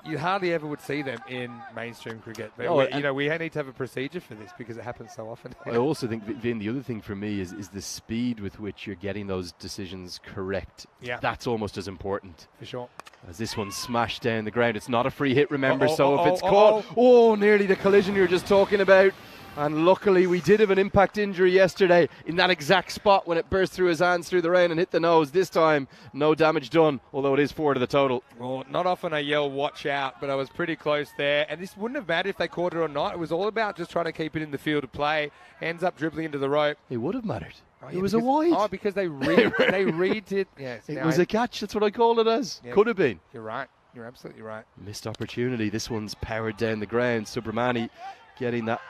you hardly ever would see them in mainstream cricket. But we need to have a procedure for this because it happens so often. I also think, Vin, the other thing for me is the speed with which you're getting those decisions correct. Yeah. That's almost as important. For sure. As this one's smashed down the ground. It's not a free hit, remember, if it's caught... nearly the collision you were just talking about. And luckily, we did have an impact injury yesterday in that exact spot when it burst through his hands through the rain and hit the nose. This time, no damage done, although it is 4 to the total. Well, not often I yell watch out, but I was pretty close there. And this wouldn't have mattered if they caught it or not. It was all about just trying to keep it in the field of play. Ends up dribbling into the rope. It would have mattered. It was a wide. Oh, because they read it. Yes, it was a catch. That's what I call it as. Yeah, could have been. You're right. You're absolutely right. Missed opportunity. This one's powered down the ground. Subramani getting that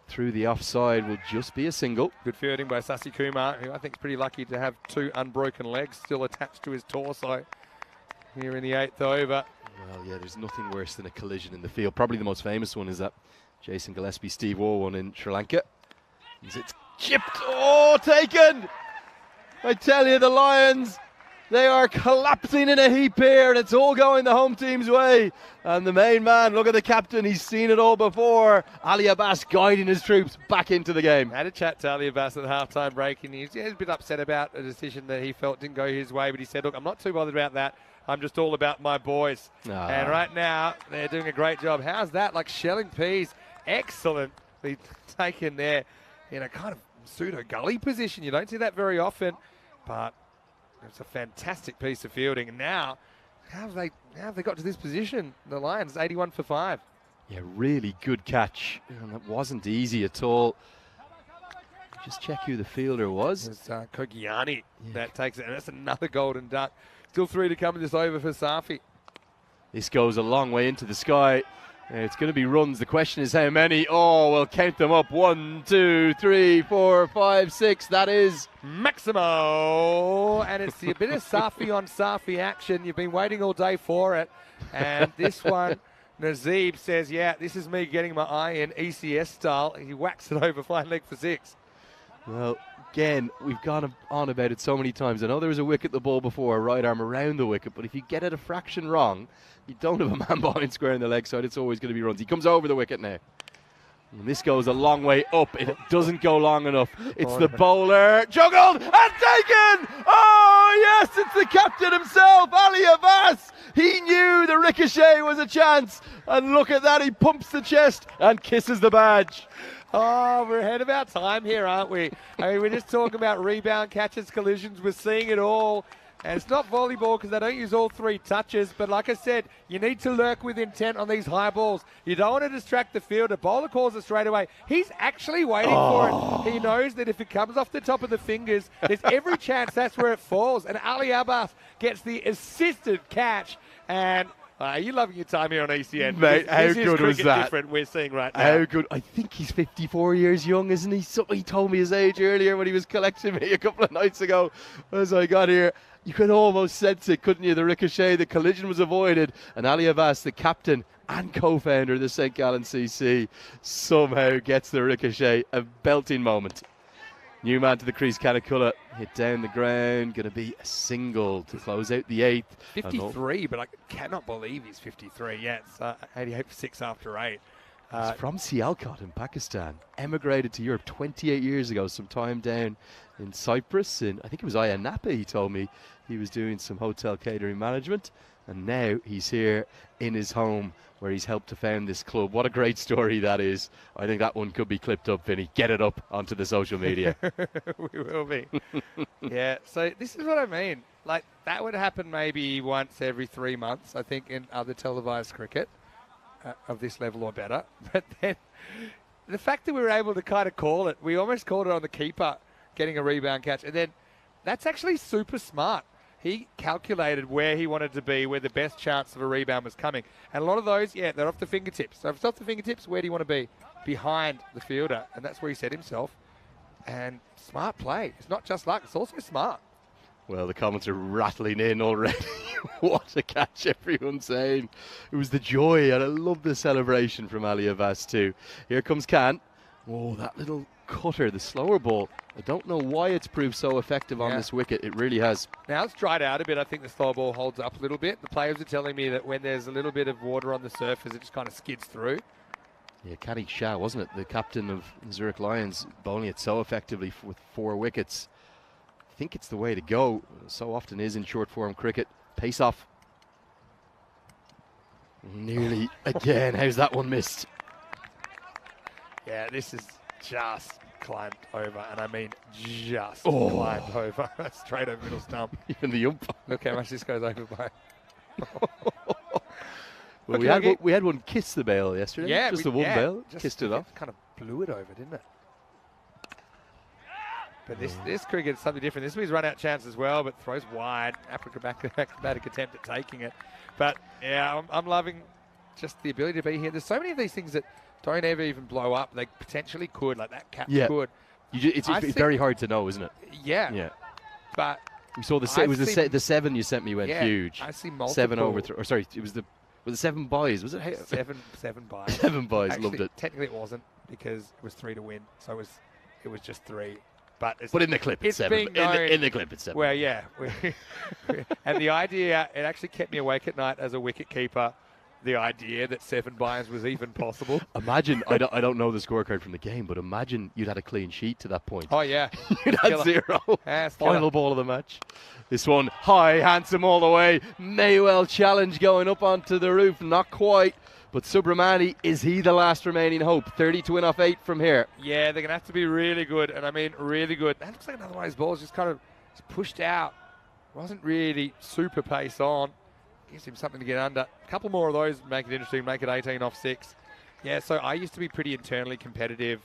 through the offside will just be a single. Good fielding by Sasi Kumar, who I think is pretty lucky to have 2 unbroken legs still attached to his torso here in the 8th over. Well, yeah, there's nothing worse than a collision in the field. Probably the most famous one is that Jason Gillespie, Steve Waugh one in Sri Lanka. It's chipped. Oh, taken! I tell you, the Lions, they are collapsing in a heap here, and it's all going the home team's way. And the main man, look at the captain, he's seen it all before. Ali Abbas guiding his troops back into the game. I had a chat to Ali Abbas at the halftime break, and he's a bit upset about a decision that he felt didn't go his way, but he said, look, I'm not too bothered about that. I'm just all about my boys. And right now, they're doing a great job. How's that? Like shelling peas. Excellently taken there in a kind of pseudo-gully position. You don't see that very often, but it's a fantastic piece of fielding. And now, how have they got to this position? The Lions, 81 for 5. Yeah, really good catch. And that wasn't easy at all. Just check who the fielder was. It's Kogiani that takes it, and that's another golden duck. Still 3 to come in this over for Safi. This goes a long way into the sky. It's going to be runs. The question is how many. Oh, we'll count them up. 1, 2, 3, 4, 5, 6. That is Maximo. And it's a bit of Safi on Safi action. You've been waiting all day for it. And this one, Nazib says, yeah, this is me getting my eye in ECS style. He whacks it over fine leg for 6. Well, again, we've gone on about it so many times. I know there was a wicket the ball before, a right arm around the wicket, but if you get it a fraction wrong, you don't have a man behind square in the leg side, it's always going to be runs. He comes over the wicket now. And this goes a long way up. It doesn't go long enough. It's the bowler. Juggled and taken! Oh, yes, it's the captain himself, Ali Abbas. He knew the ricochet was a chance. And look at that, he pumps the chest and kisses the badge. Oh, we're ahead of our time here, aren't we? I mean, we're just talking about rebound, catches, collisions. We're seeing it all. And it's not volleyball because they don't use all 3 touches. But like I said, you need to lurk with intent on these high balls. You don't want to distract the fielder. Bowler calls it straight away. He's actually waiting for it. He knows that if it comes off the top of the fingers, there's every chance that's where it falls. And Ali Abbas gets the assisted catch. And are you loving your time here on ECN? Mate, how good was that? Different we're seeing right now. How good. I think he's 54 years young, isn't he? Somebody told me his age earlier when he was collecting me a couple of nights ago as I got here. You could almost sense it, couldn't you? The ricochet, the collision was avoided. And Ali Abbas, the captain and co-founder of the St. Gallen CC, somehow gets the ricochet. A belting moment. New man to the crease, Canaculla, hit down the ground, going to be a single to close out the 8th. 53, but I cannot believe he's 53. Yeah, it's 88 for 6 after 8. He's from Sialkot in Pakistan, emigrated to Europe 28 years ago, some time down in Cyprus. I think it was Ayia Napa, he told me. He was doing some hotel catering management, and now he's here in his home where he's helped to found this club. What a great story that is. I think that one could be clipped up, Vinny. Get it up onto the social media. We will be. Yeah, so this is what I mean. Like, that would happen maybe once every 3 months, I think, in other televised cricket of this level or better. But then the fact that we were able to kind of call it, we almost called it on the keeper getting a rebound catch. And then that's actually super smart. He calculated where he wanted to be, where the best chance of a rebound was coming. And a lot of those, yeah, they're off the fingertips. So if it's off the fingertips, where do you want to be? Behind the fielder. And that's where he set himself. And smart play. It's not just luck, it's also smart. Well, the comments are rattling in already. What a catch, everyone's saying. It was the joy, and I love the celebration from Ali Abbas too. Here comes Khan. Oh, that little cutter, the slower ball. I don't know why it's proved so effective on this wicket. It really has. Now it's dried out a bit. I think the slow ball holds up a little bit. The players are telling me that when there's a little bit of water on the surface, it just kind of skids through. Yeah, Caddy Shah, wasn't it? The captain of Zurich Lions, bowling it so effectively with 4 wickets. I think it's the way to go. So often is in short form cricket. Pace off. Nearly again. How's that one missed? Yeah, this is just climbed over, and I mean just climbed over. Straight over middle stump. Even the ump. Look how much this goes over by. Well, we had one kiss the bail yesterday. Yeah, just the one bail. Kissed it off. Kind of blew it over, didn't it? But this cricket is something different. This was run out chance as well, but throws wide. Acrobatic attempt at taking it. But yeah, I'm loving just the ability to be here. There's so many of these things that don't ever even blow up. They potentially could, like that catch could. It's very hard to know, isn't it? Yeah. Yeah. But we saw the 7 you sent me went huge. I see multiple. 7 overthrow. Or sorry, it was the 7 buys. Was it 7 buys? 7 buys. Actually, loved it. Technically, it wasn't because it was 3 to win, so it was just 3. But in the clip, it's 7. In the clip, it's 7. Well, yeah. And the idea, it actually kept me awake at night as a wicket keeper. The idea that 7 buys was even possible. Imagine, I don't know the scorecard from the game, but imagine you'd had a clean sheet to that point. Oh, yeah. You'd had 0. Final ball of the match. This one, high, handsome all the way. Maywell challenge going up onto the roof. Not quite. But Subramani, is he the last remaining hope? 30 to win off 8 from here. Yeah, they're going to have to be really good. And I mean, really good. That looks like another one of his balls just kind of pushed out. Wasn't really super pace on. Gives him something to get under. A couple more of those, make it interesting, make it 18 off 6. Yeah, so I used to be pretty internally competitive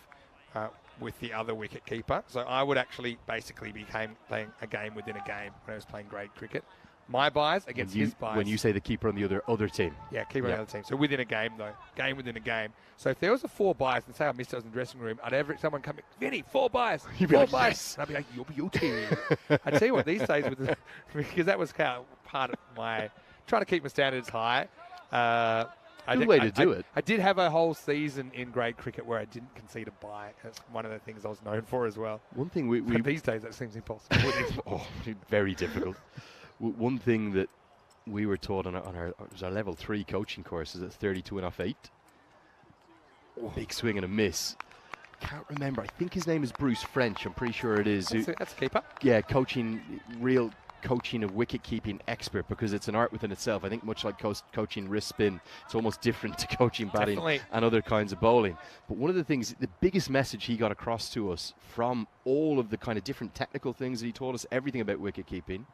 with the other wicket keeper. So I would actually basically be playing a game within a game when I was playing grade cricket. My buys against his buys. When you say the keeper on the other team. Yeah, keeper on the other team. So within a game, though. Game within a game. So if there was a 4 buys, and say I missed it, I was in the dressing room, someone come in, Vinny, 4 buys. You'd be 4 like, buys. yes. And I'd be like, you'll be your team. I tell you what, these days, because that was part of my trying to keep my standards high. Good way to do it. I did have a whole season in grade cricket where I didn't concede a bye. That's one of the things I was known for as well. One thing we these days that seems impossible. Very difficult. One thing that we were taught on our level 3 coaching courses at 32 and off 8. Big swing and a miss. Can't remember. I think his name is Bruce French. I'm pretty sure it is. That's a keeper. Yeah, real coaching of wicket keeping expert, because it's an art within itself. I think much like coaching wrist spin, it's almost different to coaching batting Definitely. and other kinds of bowling. But one of the things, the biggest message he got across to us from all of the kind of different technical things that he taught us, everything about wicket keeping,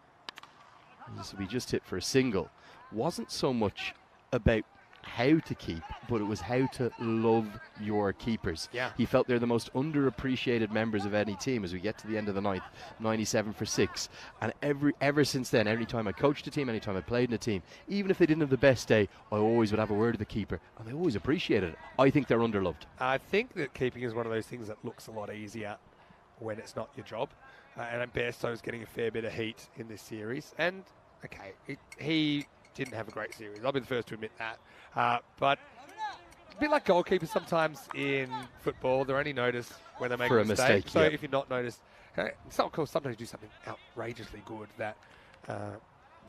this we just hit for a single, wasn't so much about how to keep, but it was how to love your keepers. Yeah. He felt they're the most underappreciated members of any team as we get to the end of the ninth, 97 for 6. And ever since then, every time I coached a team, any time I played in a team, even if they didn't have the best day, I always would have a word with the keeper, and they always appreciated it. I think they're underloved. I think that keeping is one of those things that looks a lot easier when it's not your job. And Bairstow's getting a fair bit of heat in this series. And, okay, he didn't have a great series. I'll be the first to admit that. But a bit like goalkeepers sometimes in football, they're only noticed when they make a mistake. So if you're not noticed, of course, sometimes you do something outrageously good that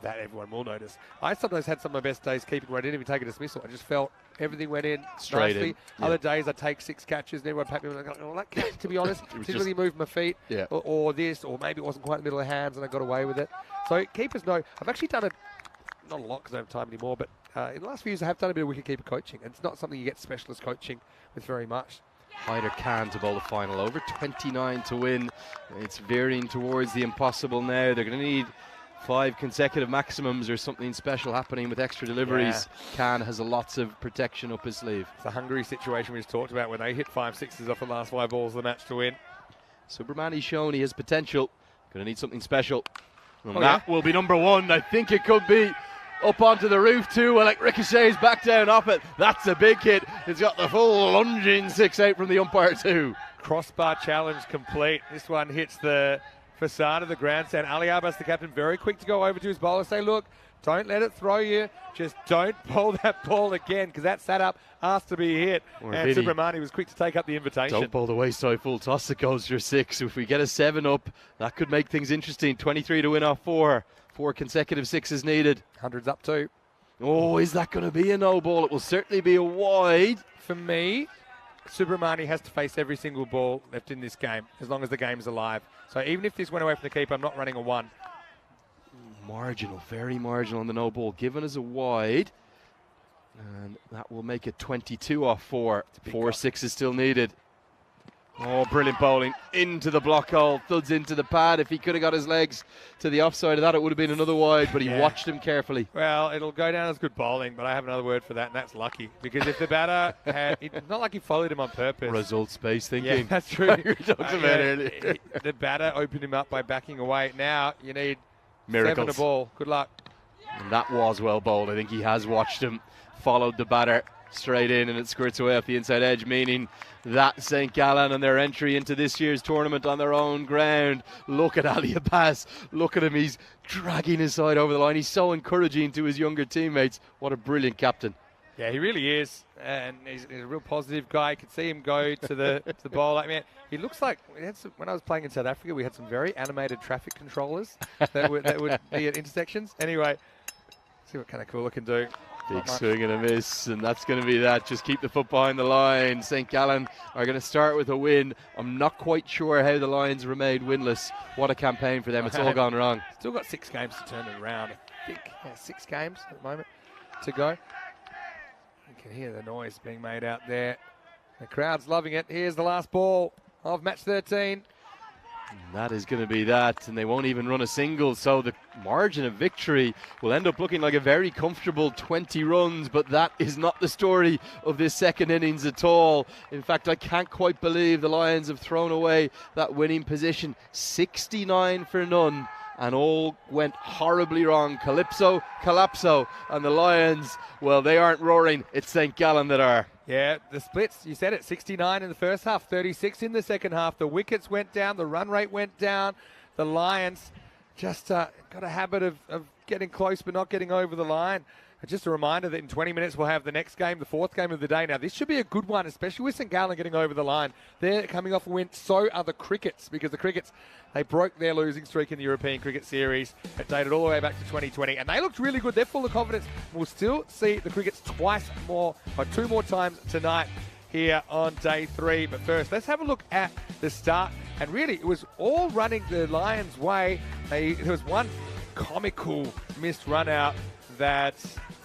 everyone will notice. I sometimes had some of my best days keeping where I didn't even take a dismissal. I just felt everything went in straight nicely. in. Yeah. Other days I'd take 6 catches and everyone pat me like, oh, that catch, to be honest, didn't really move my feet. Yeah. Or this, or maybe it wasn't quite in the middle of the hands and I got away with it. So keepers know. I've actually done it, not a lot because I don't have time anymore, but in the last few years I have done a bit of wicketkeeper coaching, and it's not something you get specialist coaching with very much. Hyder Khan to bowl the final over, 29 to win. It's veering towards the impossible now. They're going to need 5 consecutive maximums or something special happening with extra deliveries. Yeah. Khan has lots of protection up his sleeve. It's a Hungary situation we just talked about when they hit 5 sixes off the last 5 balls of the match to win. Subramani's shown he has potential. Going to need something special. And that will be number 1. I think it could be. Up onto the roof too, like ricochets back down off it. That's a big hit. It's got the full lunging 6-8 from the umpire too. Crossbar challenge complete. This one hits the facade of the grandstand. Ali Abbas, the captain, very quick to go over to his bowler, say, look, don't let it throw you. Just don't bowl that ball again, because that sat up, asked to be hit. And Subramani was quick to take up the invitation. Don't bowl the wayside full toss that goes for 6. If we get a 7 up, that could make things interesting. 23 to win off 4. 4 consecutive 6s needed. 100's up too. Oh, is that going to be a no ball? It will certainly be a wide. For me, Subramani has to face every single ball left in this game, as long as the game's alive. So even if this went away from the keeper, I'm not running a 1. Marginal, very marginal on the no ball. Given as a wide. And that will make it 22 off 4. 4 6s still needed. Oh, brilliant bowling into the block hole, thuds into the pad. If he could have got his legs to the offside of that, it would have been another wide, but he watched him carefully. Well, it'll go down as good bowling, but I have another word for that, and that's lucky. Because if the batter had, it's not like he followed him on purpose. Results-based thinking. Yeah, that's true. Earlier. The batter opened him up by backing away. Now you need miracles. 7 a ball. Good luck. And that was well bowled. I think he has watched him, followed the batter straight in, and it squirts away off the inside edge, meaning that St. Gallen and their entry into this year's tournament on their own ground. Look at Ali Abbas. Look at him. He's dragging his side over the line. He's so encouraging to his younger teammates. What a brilliant captain. Yeah, he really is. And he's a real positive guy. You could see him go to the bowl. I mean, he looks like, when I was playing in South Africa, we had some very animated traffic controllers that would be at intersections. Anyway, see what kind of cool it can do. Big swing and a miss, and that's going to be that. Just keep the foot behind the line. St. Gallen are going to start with a win. I'm not quite sure how the Lions remained winless. What a campaign for them. It's all gone wrong. Still got 6 games to turn it around. I think 6 games at the moment to go. You can hear the noise being made out there. The crowd's loving it. Here's the last ball of match 13. That is going to be that, and they won't even run a single, so the margin of victory will end up looking like a very comfortable 20 runs, but that is not the story of this second innings at all. In fact, I can't quite believe the Lions have thrown away that winning position, 69 for none, and all went horribly wrong. Calypso, Collapso, and the Lions, well, they aren't roaring, it's St. Gallen that are. Yeah, the splits, you said it, 69 in the first half, 36 in the second half. The wickets went down, the run rate went down. The Lions just got a habit of getting close but not getting over the line. Just a reminder that in 20 minutes we'll have the next game, the fourth game of the day. Now, this should be a good one, especially with St. Gallen getting over the line. They're coming off a win, so are the Crickets, because the Crickets, they broke their losing streak in the European Cricket Series. It dated all the way back to 2020, and they looked really good. They're full of confidence. We'll still see the Crickets two more times tonight here on day 3. But first, let's have a look at the start. And really, it was all running the Lions' way. There was one comical missed run out that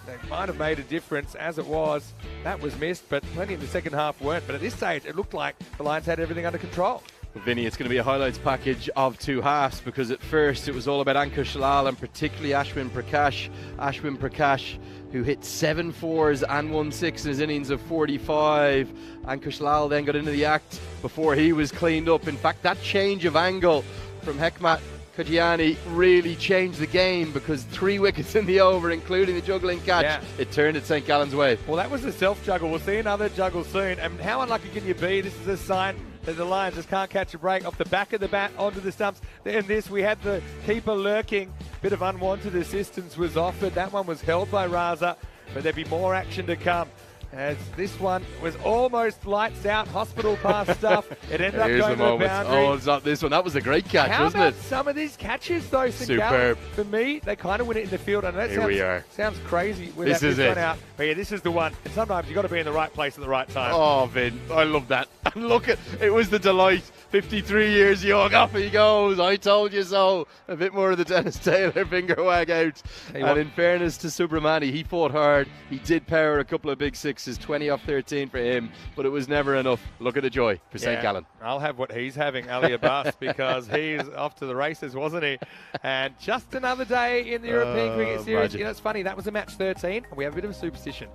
they might have made a difference. As it was, that was missed, but plenty in the second half weren't. But at this stage, it looked like the Lions had everything under control. Well, Vinny, it's going to be a highlights package of two halves, because at first it was all about Ankush Lal and particularly Ashwin Prakash. Ashwin Prakash, who hit 7 4s and 1 6 in his innings of 45. Ankush Lal then got into the act before he was cleaned up. In fact, that change of angle from Hekmat Kajiani really changed the game, because 3 wickets in the over, including the juggling catch, it turned it St. Gallen's way. Well, that was a self-juggle. We'll see another juggle soon. And how unlucky can you be? This is a sign that the Lions just can't catch a break off the back of the bat onto the stumps. In this, we had the keeper lurking. Bit of unwanted assistance was offered. That one was held by Raza, but there'd be more action to come, as this one was almost lights out, hospital pass stuff. It ended up going to the boundary. Oh, it's not this one. That was a great catch, wasn't it? How about some of these catches, though, St. Gallen? Superb. For me, they kind of win it in the field. I know that sounds crazy with this that is one it. out. But yeah, this is the one. And sometimes you've got to be in the right place at the right time. Oh, Vin, I love that. And look at it, was the delight. 53 years young, off he goes. I told you so. A bit more of the Dennis Taylor finger wag out. And in fairness to Subramani, he fought hard. He did power a couple of big sixes, 20 off 13 for him, but it was never enough. Look at the joy for St. Gallen. I'll have what he's having, Ali Abbas, because he's off to the races, wasn't he? And just another day in the European Cricket Series. Magic. You know, it's funny, that was a match 13, and we have a bit of a superstition.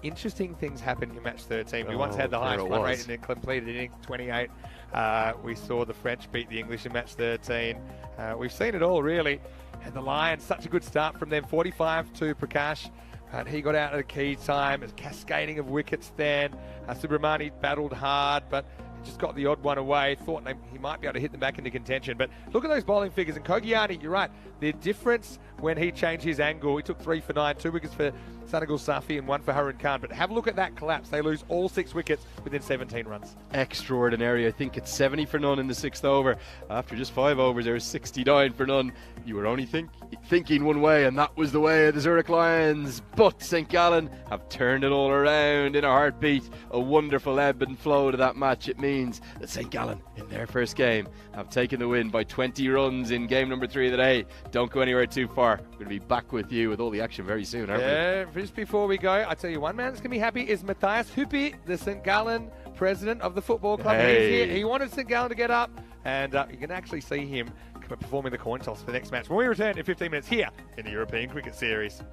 Interesting things happen in match 13. We once had the highest run rate in a completed inning, 28. We saw the French beat the English in match 13. We've seen it all, really. And the Lions, such a good start from them, 45 to Prakash. And he got out at a key time. A cascading of wickets then. Subramani battled hard, but just got the odd one away. Thought he might be able to hit them back into contention. But look at those bowling figures. And Kogiani, you're right. The difference when he changed his angle, he took 3 for 9, 2 wickets for Sanagal Safi and 1 for Harun Khan. But have a look at that collapse. They lose all 6 wickets within 17 runs. Extraordinary. I think it's 70 for none in the 6th over. After just 5 overs, there was 69 for none. You were only thinking one way, and that was the way of the Zurich Lions. But St. Gallen have turned it all around in a heartbeat. A wonderful ebb and flow to that match. It means that St. Gallen, in their first game, have taken the win by 20 runs in game number 3 of the day. Don't go anywhere too far. We're going to be back with you with all the action very soon, aren't we? Yeah, just before we go, I tell you, one man that's going to be happy is Matthias Huppi, the St. Gallen president of the football club. Hey. He's here. He wanted St. Gallen to get up, and you can actually see him performing the coin toss for the next match when we return in 15 minutes here in the European Cricket Series.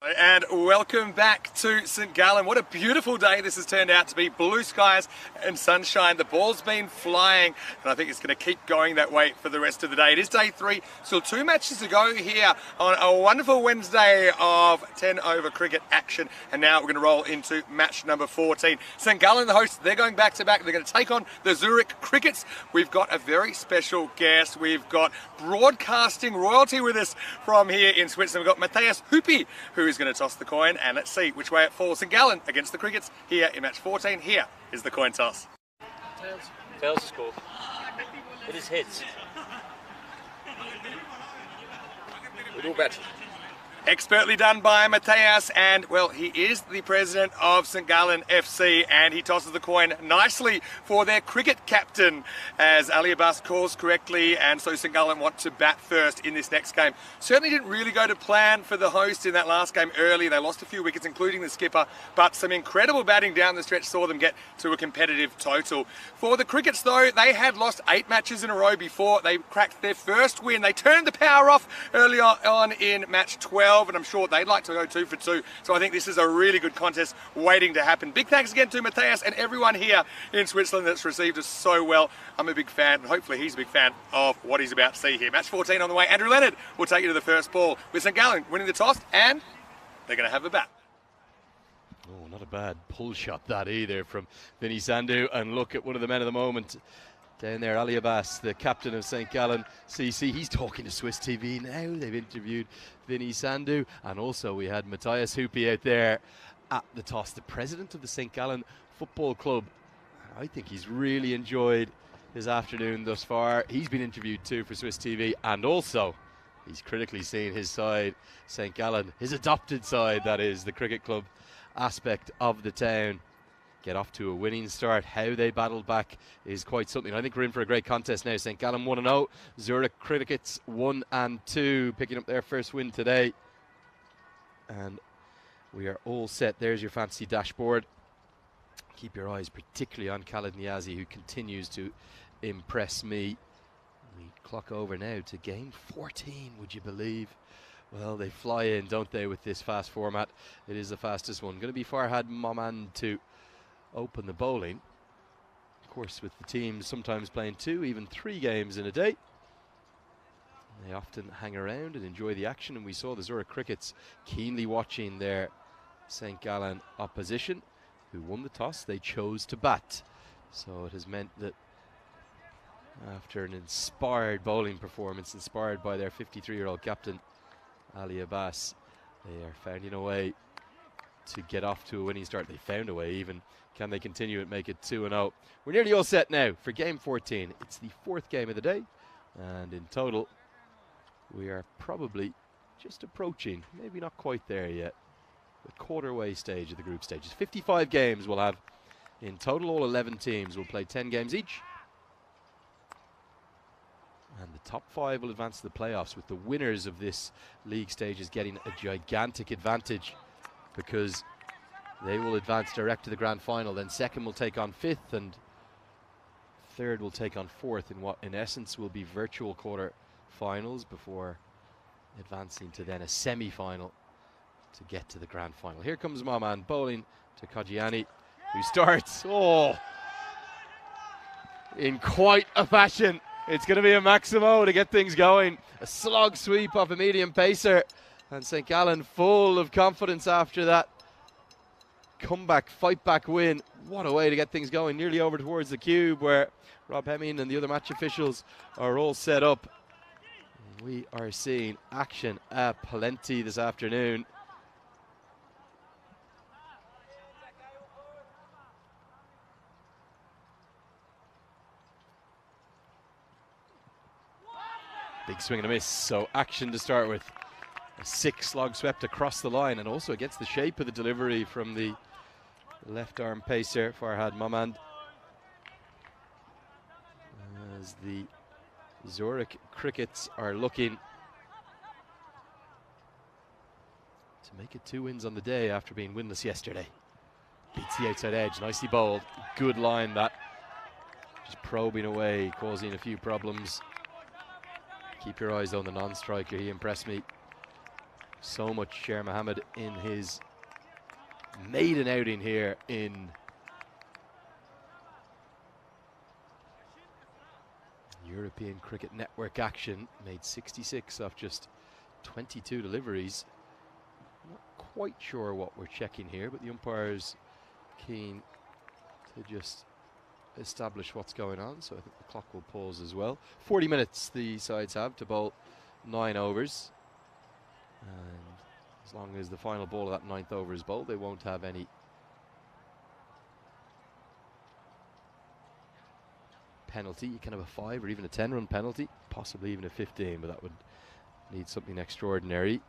And welcome back to St Gallen. What a beautiful day this has turned out to be. Blue skies and sunshine. The ball's been flying, and I think it's going to keep going that way for the rest of the day. It is day 3, still 2 matches to go here on a wonderful Wednesday of 10 over cricket action. And now we're going to roll into match number 14. St Gallen, the hosts, they're going back to back. They're going to take on the Zurich Crickets. We've got a very special guest. We've got broadcasting royalty with us from here in Switzerland. We've got Matthias Huppi, who is going to toss the coin, and let's see which way it falls. St Gallen against the Crickets here in match 14. Here is the coin toss. Tails is called. It is heads. With all bet. Expertly done by Matthias, and well, he is the president of St Gallen FC, and he tosses the coin nicely for their cricket captain as Ali Abbas calls correctly, and so St Gallen want to bat first in this next game. Certainly didn't really go to plan for the host in that last game early. They lost a few wickets, including the skipper, but some incredible batting down the stretch saw them get to a competitive total. For the Crickets, though, they had lost 8 matches in a row before they cracked their first win. They turned the power off early on in match 12. And I'm sure they'd like to go 2 for 2. So I think this is a really good contest waiting to happen. Big thanks again to Matthias and everyone here in Switzerland that's received us so well. I'm a big fan, and hopefully he's a big fan of what he's about to see here. Match 14 on the way. Andrew Leonard will take you to the first ball with St Gallen winning the toss, and they're going to have a bat. Oh, not a bad pull shot that either from Vinny Sandu. And look at one of the men of the moment down there, Ali Abbas, the captain of St Gallen CC. He's talking to Swiss TV now. They've interviewed Vinny Sandu, and also we had Matthias Huppi out there at the toss, the president of the St Gallen Football Club. I think he's really enjoyed his afternoon thus far. He's been interviewed too for Swiss TV, and also he's critically seen his side, St Gallen, his adopted side, that is, the cricket club aspect of the town, get off to a winning start. How they battled back is quite something. I think we're in for a great contest now. St Gallen 1-0, Zurich Crickets 1-2, picking up their first win today. And we are all set. There's your fancy dashboard. Keep your eyes particularly on Khalid Niazi, who continues to impress me. We clock over now to game 14, would you believe? Well, they fly in, don't they, with this fast format. It is the fastest one. Going to be Farhad Mohammad to open the bowling. Of course, with the teams sometimes playing 2, even 3 games in a day, they often hang around and enjoy the action, and we saw the Zurich Crickets keenly watching their St Gallen opposition, who won the toss. They chose to bat, so it has meant that after an inspired bowling performance, inspired by their 53-year-old captain Ali Abbas, they are finding a way to get off to a winning start. They found a way even. Can they continue and make it 2-0? We're nearly all set now for game 14. It's the 4th game of the day, and in total we are probably just approaching, maybe not quite there yet, the quarter-way stage of the group stages. 55 games we'll have in total. All 11 teams will play 10 games each, and the top 5 will advance to the playoffs, with the winners of this league stages getting a gigantic advantage, because they will advance direct to the grand final. Then second will take on 5th, and third will take on 4th in what in essence will be virtual quarter finals before advancing to then a semi-final to get to the grand final. Here comes Mohammad bowling to Kajiani, who starts in quite a fashion. It's going to be a Maximo to get things going. A slog sweep off a medium pacer, and St Gallen full of confidence after that comeback, fight back win. What a way to get things going. Nearly over towards the cube where Rob Hemming and the other match officials are all set up. We are seeing action plenty this afternoon. Big swing and a miss, so action to start with. A 6 slog swept across the line, and also against the shape of the delivery from the left arm pacer Farhad Mohammad, as the Zurich Crickets are looking to make it 2 wins on the day after being winless yesterday. Beats the outside edge, nicely bowled. Good line that. Just probing away, causing a few problems. Keep your eyes on the non-striker, he impressed me. so much Sher Mohammed in his maiden outing here in European Cricket Network action. Made 66 off just 22 deliveries. Not quite sure what we're checking here, but the umpire's keen to just establish what's going on, so I think the clock will pause as well. 40 minutes the sides have to bowl 9 overs, and as long as the final ball of that 9th over is bowled, they won't have any penalty. You can have a 5 or even a 10 run penalty, possibly even a 15, but that would need something extraordinary.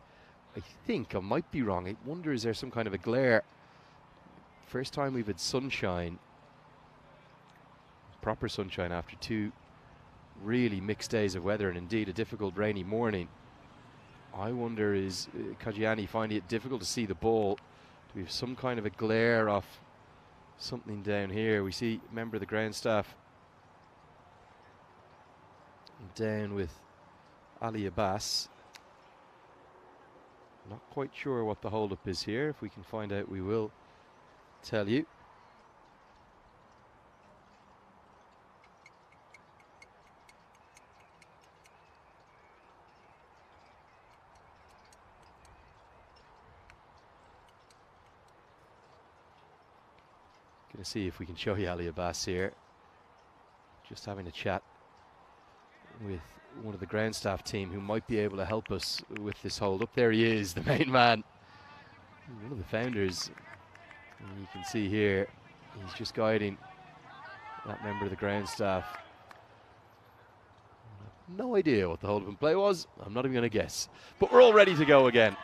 I think I might be wrong. I wonder, is there some kind of a glare? First time we've had sunshine, proper sunshine, after 2 really mixed days of weather, and indeed a difficult rainy morning. I wonder, is Kajiani finding it difficult to see the ball? Do we have some kind of a glare off something down here? We see a member of the ground staff down with Ali Abbas. Not quite sure what the hold-up is here. If we can find out, we will tell you. Going to see if we can show you Ali Abbas here. Just having a chat with one of the ground staff team who might be able to help us with this hold up. There he is, the main man, one of the founders. And you can see here, he's just guiding that member of the ground staff. No idea what the hold up and play was. I'm not even going to guess. But we're all ready to go again.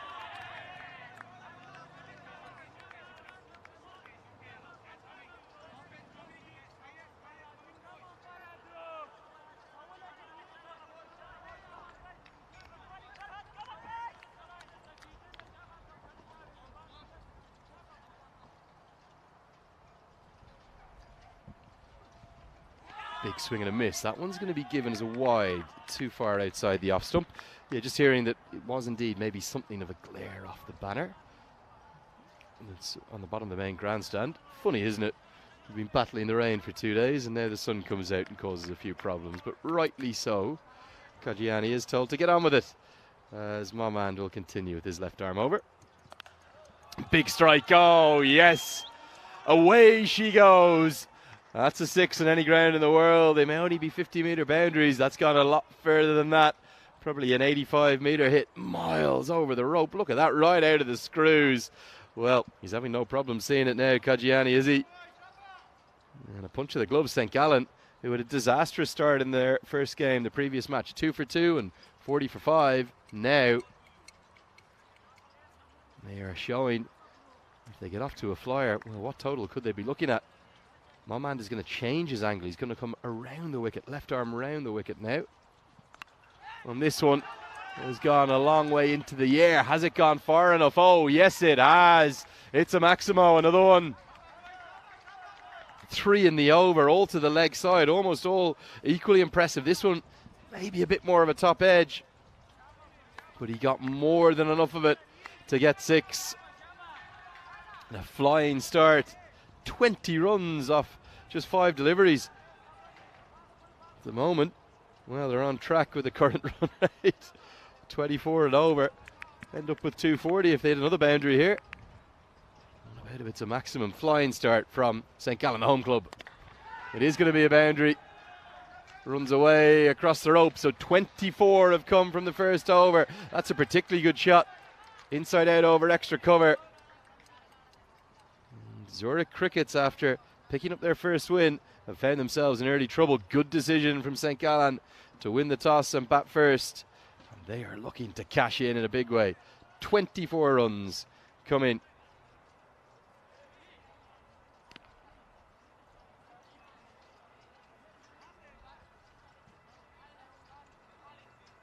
Big swing and a miss. That one's going to be given as a wide, too far outside the off stump. Yeah, just hearing that it was indeed maybe something of a glare off the banner. And it's on the bottom of the main grandstand. Funny, isn't it? We've been battling the rain for 2 days, and now the sun comes out and causes a few problems, but rightly so. Kajiani is told to get on with it, as Momand will continue with his left arm over. Big strike. Oh, yes. Away she goes. That's a 6 on any ground in the world. They may only be 50-metre boundaries. That's gone a lot further than that. Probably an 85-metre hit miles over the rope. Look at that, right out of the screws. Well, he's having no problem seeing it now, Kajiani, is he? And a punch of the glove, St. Gallen, who had a disastrous start in their first game, the previous match. 2 for 2 and 40 for 5. Now, they are showing, if they get off to a flyer, well, what total could they be looking at? Momand is going to change his angle. He's going to come around the wicket, left arm around the wicket now. On this one, has gone a long way into the air. Has it gone far enough? Oh, yes, it has. It's a Maximo, another one. 3 in the over, all to the leg side, almost all equally impressive. This one, maybe a bit more of a top edge, but he got more than enough of it to get 6. A flying start. 20 runs off just 5 deliveries. At the moment, well, they're on track with the current run rate. 24 and over. End up with 240 if they had another boundary here. No doubt if it's a maximum flying start from St. Gallen home club. It is going to be a boundary. Runs away across the rope, so 24 have come from the first over. That's a particularly good shot. Inside out over extra cover. Zurich Crickets, after picking up their first win, have found themselves in early trouble. Good decision from St. Gallen to win the toss and bat first. And they are looking to cash in a big way. 24 runs coming.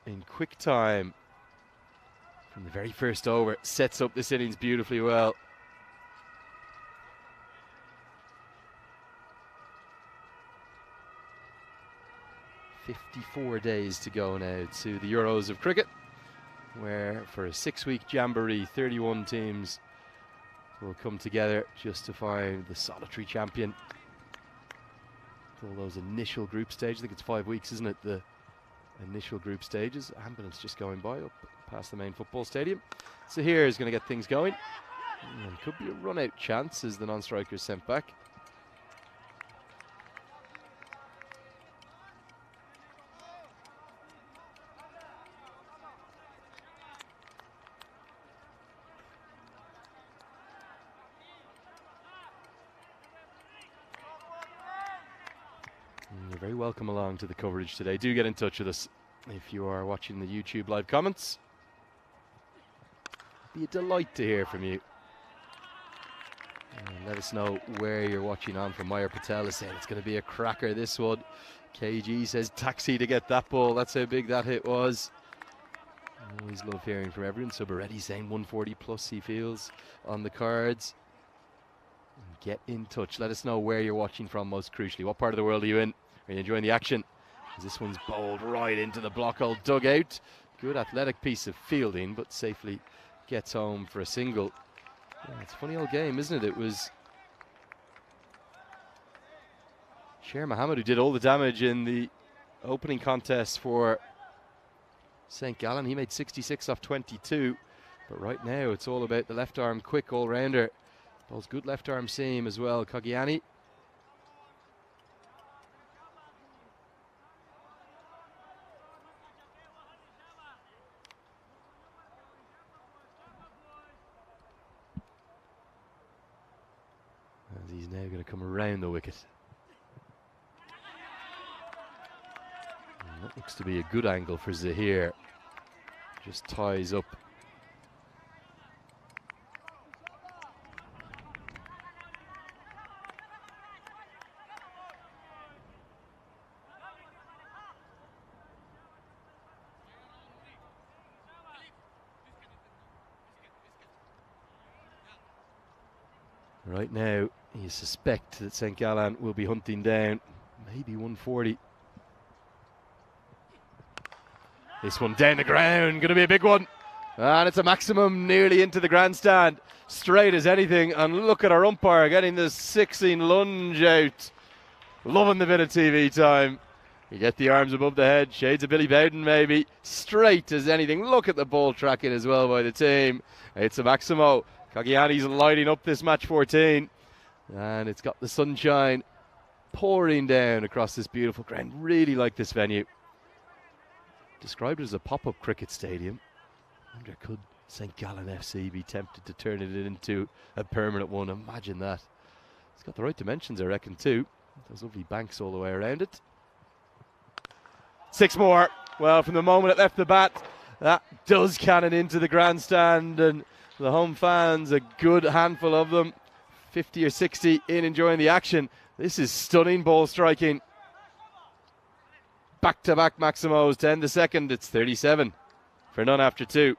In quick time from the very first over. Sets up this innings beautifully well. 54 days to go now to the Euros of cricket. where for a 6-week jamboree, 31 teams will come together just to find the solitary champion. All those initial group stages, I think it's 5 weeks, isn't it? The initial group stages. Ambulance just going by up past the main football stadium. So here is going to get things going. And could be a run-out chance as the non-striker is sent back. You're very welcome along to the coverage today. Do get in touch with us if you are watching the YouTube live comments. It'd be a delight to hear from you. And let us know where you're watching on from. Meyer Patel is saying it's going to be a cracker, this one. KG says taxi to get that ball. That's how big that hit was. Always love hearing from everyone. Subaretti saying 140 plus he feels on the cards. Get in touch. Let us know where you're watching from, most crucially. What part of the world are you in? Are you enjoying the action? This one's bowled right into the block hole dugout. Good athletic piece of fielding, but safely gets home for a single. Yeah, it's a funny old game, isn't it? It was Sher Mohammed who did all the damage in the opening contest for St. Gallen. He made 66 off 22. But right now, it's all about the left arm quick all-rounder. Bowls good left arm seam as well, Kagiani. As he's now going to come around the wicket. And that looks to be a good angle for Zahir. Just ties up. Right now, you suspect that St. Gallen will be hunting down maybe 140. This one down the ground, going to be a big one. And it's a maximum nearly into the grandstand. Straight as anything. And look at our umpire getting the 16 lunge out. Loving the bit of TV time. You get the arms above the head. Shades of Billy Bowden maybe. Straight as anything. Look at the ball tracking as well by the team. It's a Maximo. Kagiani's lighting up this match 14. And it's got the sunshine pouring down across this beautiful ground. Really like this venue. Described as a pop-up cricket stadium. I wonder, could St. Gallen FC be tempted to turn it into a permanent one? Imagine that. It's got the right dimensions, I reckon, too. Those lovely banks all the way around it. 6 more. Well, from the moment it left the bat, that does cannon into the grandstand, and the home fans, a good handful of them, 50 or 60 in enjoying the action. This is stunning ball striking. Back-to-back Maximos, 10 the second. It's 37 for none after 2.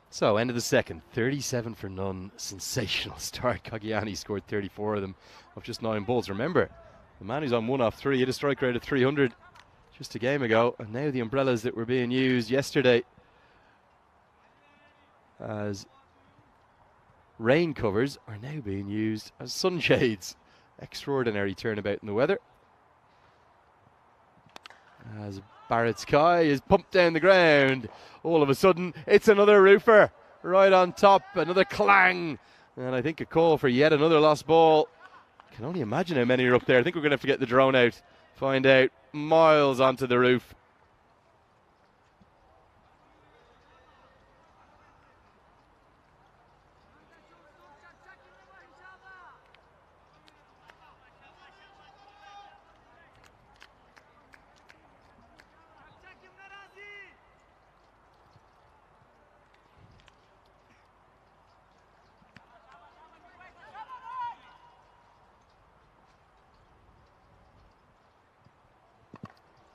So, end of the second, 37 for none. Sensational start. Kagiani scored 34 of them off just 9 balls. Remember, the man who's on 1 off 3 hit a strike rate of 300 just a game ago. And now the umbrellas that were being used yesterday as rain covers are now being used as sunshades. Extraordinary turnabout in the weather. As Barrett Sky is pumped down the ground. All of a sudden, it's another roofer right on top. Another clang. And I think a call for yet another lost ball. Can only imagine how many are up there. I think we're going to have to get the drone out. Find out. Miles onto the roof.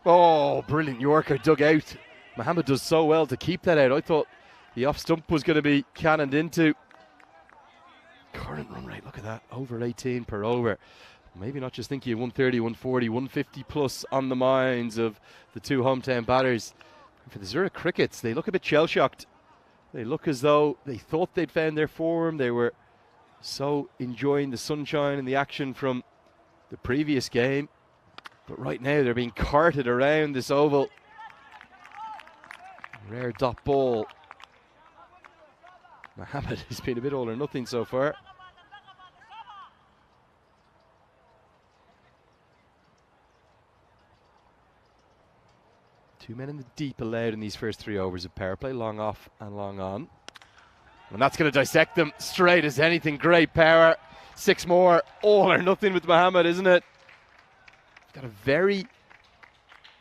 Oh, brilliant Yorker dug out. Mohammed does so well to keep that out. I thought the off stump was going to be cannoned into. Current run rate, look at that, over 18 per over. Maybe not just thinking of 130, 140, 150 plus on the minds of the two hometown batters. For the Zurich Crickets, they look a bit shell-shocked. They look as though they thought they'd found their form. They were so enjoying the sunshine and the action from the previous game. But right now they're being carted around this oval. Rare dot ball. Mohammed has been a bit all or nothing so far. Two men in the deep allowed in these first 3 overs of power play. Long off and long on. And that's going to dissect them straight as anything. Great power. 6 more. All or nothing with Mohammed, isn't it? Got a very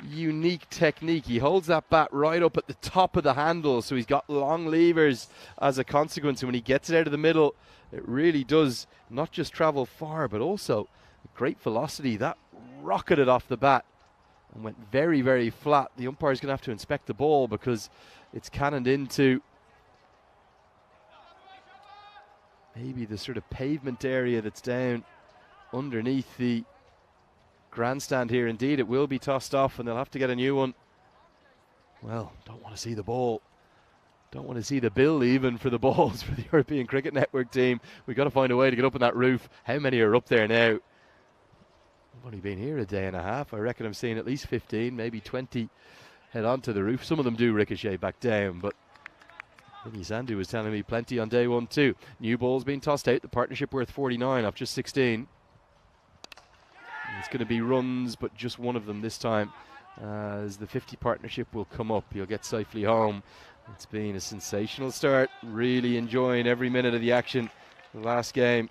unique technique. He holds that bat right up at the top of the handle, so he's got long levers as a consequence. And when he gets it out of the middle, it really does not just travel far, but also great velocity. That rocketed off the bat and went very, very flat. The umpire's going to have to inspect the ball because it's cannoned into maybe the sort of pavement area that's down underneath the grandstand here. Indeed, it will be tossed off and they'll have to get a new one. Well, don't want to see the ball. Don't want to see the bill even for the balls for the European Cricket Network team. We've got to find a way to get up on that roof. How many are up there now? I've only been here a day and a half. I reckon I'm seeing at least 15, maybe 20 head onto the roof. Some of them do ricochet back down, but Vinny Sandu was telling me plenty on day 1 too. New ball's being tossed out. The partnership worth 49 off just 16. And it's going to be runs, but just one of them this time, as the 50 partnership will come up. He'll get safely home. It's been a sensational start. Really enjoying every minute of the action. The last game.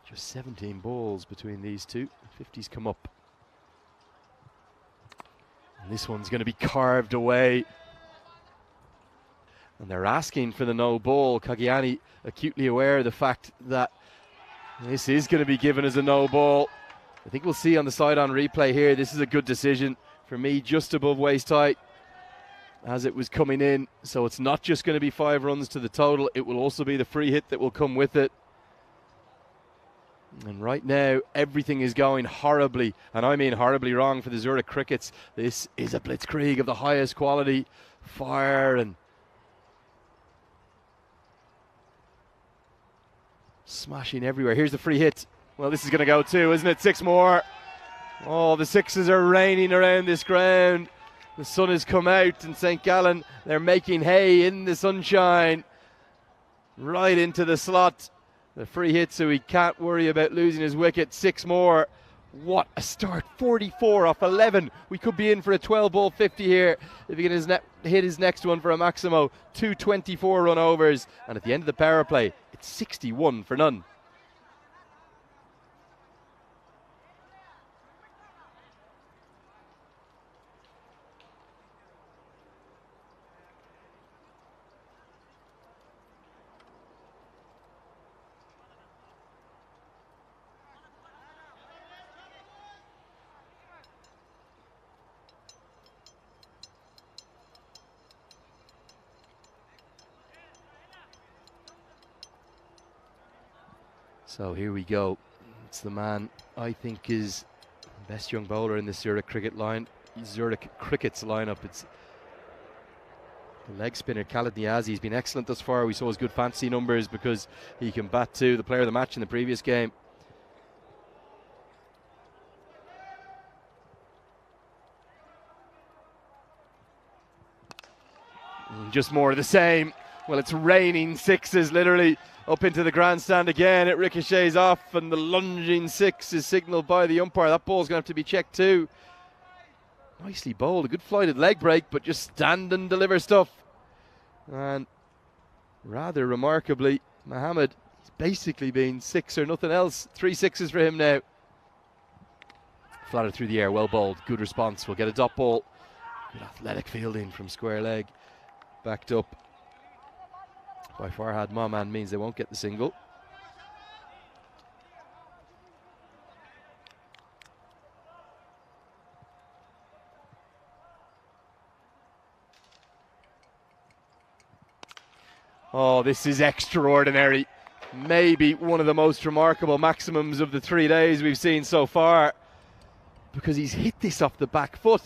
Just 17 balls between these two. 50s come up. And this one's going to be carved away. And they're asking for the no ball. Kagiani acutely aware of the fact that this is going to be given as a no ball. I think we'll see on the side-on replay here. This is a good decision for me, just above waist height as it was coming in. So it's not just going to be 5 runs to the total. It will also be the free hit that will come with it. And right now, everything is going horribly, and I mean horribly wrong for the Zurich Crickets. This is a blitzkrieg of the highest quality. Fire and smashing everywhere. Here's the free hit. Well, this is going to go too, isn't it? 6 more. Oh, the 6s are raining around this ground. The sun has come out in St. Gallen. They're making hay in the sunshine. Right into the slot. The free hit, so he can't worry about losing his wicket. 6 more. What a start. 44 off 11. We could be in for a 12-ball 50 here if he can hit his next one for a Maximo. 2 24-run overs. And at the end of the power play, it's 61 for none. So here we go. It's the man I think is the best young bowler in the Zurich Cricket's lineup. It's the leg spinner Khaled Niazi. He's been excellent thus far. We saw his good fantasy numbers because he can bat too. The player of the match in the previous game. And just more of the same. Well, it's raining 6s literally up into the grandstand again. It ricochets off and the lunging 6 is signalled by the umpire. That ball's going to have to be checked too. Nicely bowled. A good flighted leg break, but just stand and deliver stuff. And rather remarkably, Mohammed has basically been 6 or nothing else. 3 6s for him now. Flattered through the air, well bowled, good response. We'll get a dot ball. Good athletic fielding from square leg. Backed up by Farhad Maman means they won't get the single. Oh, this is extraordinary. Maybe one of the most remarkable maximums of the 3 days we've seen so far, because he's hit this off the back foot.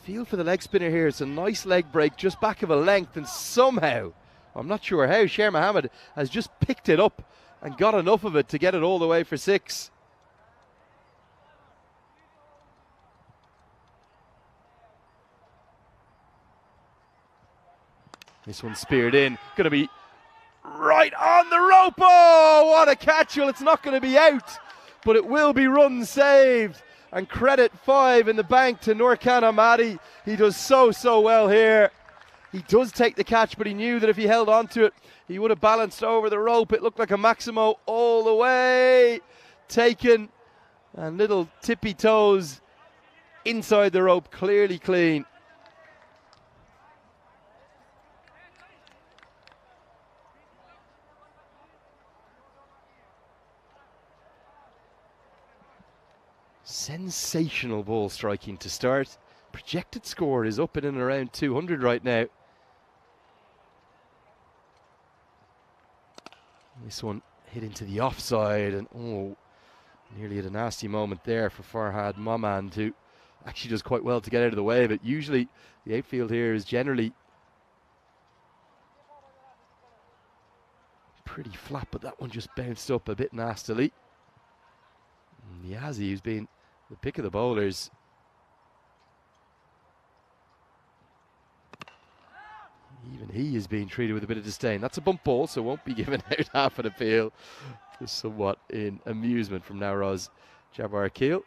Feel for the leg spinner here. It's a nice leg break just back of a length, and somehow, I'm not sure how, Sher Mohammed has just picked it up and got enough of it to get it all the way for 6. This one's speared in. Going to be right on the rope. Oh, what a catch. Well, it's not going to be out, but it will be run saved. And credit 5 in the bank to Nurkan Ahmadi. He does so well here. He does take the catch, but he knew that if he held on to it, he would have balanced over the rope. It looked like a Maximo all the way. Taken, and little tippy toes inside the rope, clearly clean. Sensational ball striking to start. Projected score is up and around 200 right now. This one hit into the offside, and oh, nearly at a nasty moment there for Farhad Maman, who actually does quite well to get out of the way, but usually the outfield here is generally pretty flat, but that one just bounced up a bit nastily. And Niazi, who's been the pick of the bowlers, even he is being treated with a bit of disdain. That's a bump ball, so won't be given out half an appeal. Just somewhat in amusement from Nawroz Jabbar Keel.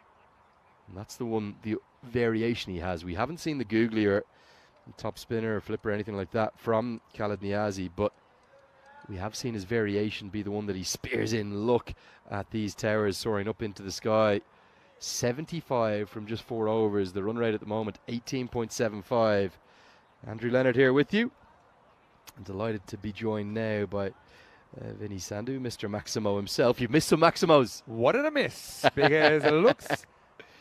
And that's the variation he has. We haven't seen the googly or top spinner or flipper or anything like that from Khalid Niazi, but we have seen his variation be the one that he spears in. Look at these towers soaring up into the sky. 75 from just 4 overs. The run rate at the moment, 18.75. Andrew Leonard here with you. I'm delighted to be joined now by Vinny Sandhu, Mr. Maximo himself. You've missed some Maximos. What did I miss? Because it looks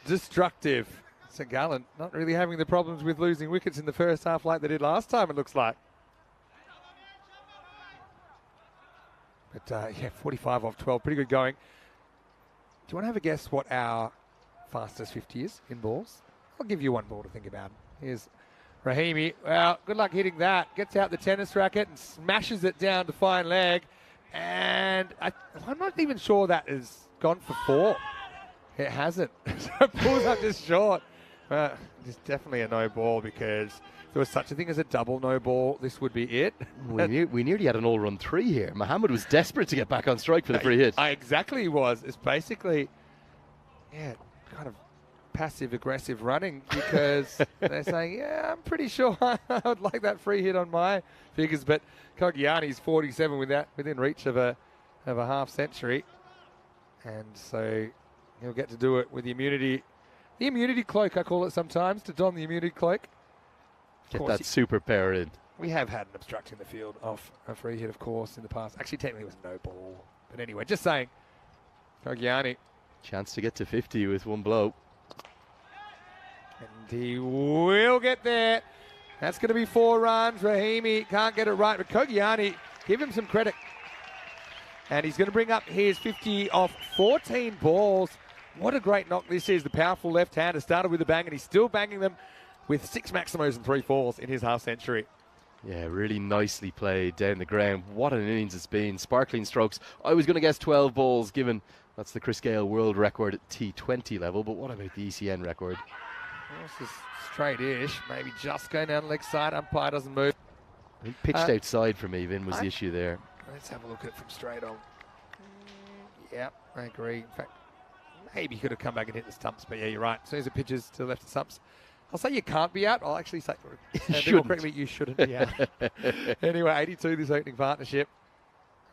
destructive. St. Gallen not really having the problems with losing wickets in the first half like they did last time, it looks like. But yeah, 45 off 12, pretty good going. Do you want to have a guess what our fastest 50 is in balls? I'll give you one ball to think about. Here's Rahimi. Well, good luck hitting that. Gets out the tennis racket and smashes it down to fine leg. And I'm not even sure that has gone for 4. It hasn't. So it pulls up just short. It's definitely a no ball, because if there was such a thing as a double no ball, this would be it. We nearly had an all-run 3 here. Mohammed was desperate to get back on strike for the free hit. I exactly was. It's basically, yeah, kind of passive-aggressive running, because they're saying, yeah, I'm pretty sure I would like that free hit on my figures, but Kogiani's 47 within reach of a half century, and so he'll get to do it with the immunity cloak, I call it sometimes, to don the immunity cloak. Get that super power in. We have had an obstructing the field off a free hit, of course, in the past. Actually, technically it was no ball, but anyway, just saying, Kogiani. Chance to get to 50 with one blow. And he will get there. That's going to be 4 runs. Rahimi can't get it right, but Kogiani, give him some credit. And he's going to bring up his 50 off 14 balls. What a great knock this is. The powerful left-hander started with a bang, and he's still banging them with 6 Maximos and 3 4s in his half century. Yeah, really nicely played down the ground. What an innings it's been. Sparkling strokes. I was going to guess 12 balls, given that's the Chris Gale world record at T20 level, but what about the ECN record? Well, this is straight-ish. Maybe just going down the leg side. Umpire doesn't move. I think pitched outside for me, Vin, was the issue there. Let's have a look at it from straight on. Yeah, I agree. In fact, maybe he could have come back and hit the stumps, but yeah, you're right. As soon as it pitches to the left of stumps, I'll say you can't be out. I'll actually say, correctly, you shouldn't be out. Anyway, 82 this opening partnership.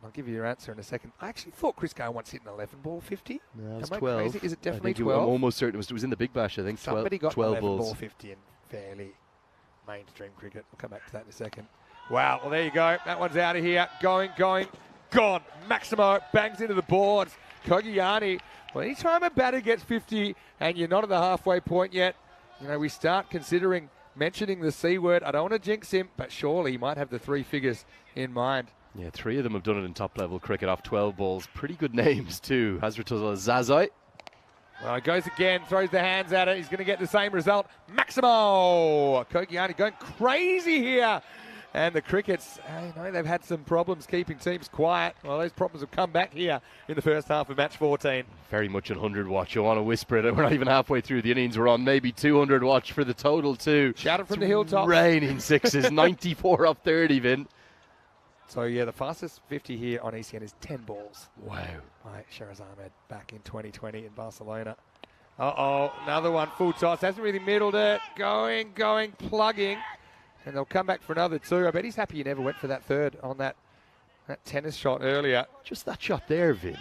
I'll give you your answer in a second. I actually thought Chris Gale once hit an 11 ball 50. No, it was Am I 12. crazy? Is it definitely I'm 12? almost certain it was in the Big Bash, I think. Somebody got 12 11 balls. ball 50 in fairly mainstream cricket. We'll come back to that in a second. Wow, well, there you go. That one's out of here. Going, gone. Maximo bangs into the boards. Kogiani. Well, anytime a batter gets 50 and you're not at the halfway point yet, we start considering mentioning the C word. I don't want to jinx him, but surely he might have the 3 figures in mind. Yeah, 3 of them have done it in top-level cricket off 12 balls. Pretty good names, too. Hazratullah Zazai. Well, he goes again, throws the hands at it. He's going to get the same result. Maximo! Kogiani going crazy here. And the Crickets, they've had some problems keeping teams quiet. Well, those problems have come back here in the first half of match 14. Very much at 100 watch. You want to whisper it. We're not even halfway through the innings. We're on maybe 200 watch for the total, too. Shout it from the hilltop. Raining sixes. 94 off 30, Vin. So, yeah, the fastest 50 here on ECN is 10 balls. Wow. By Sheraz Ahmed back in 2020 in Barcelona. Uh-oh, another one, full toss. Hasn't really middled it. Going, plugging. And they'll come back for another 2. I bet he's happy he never went for that 3rd on that tennis shot earlier. Just that shot there, Vin.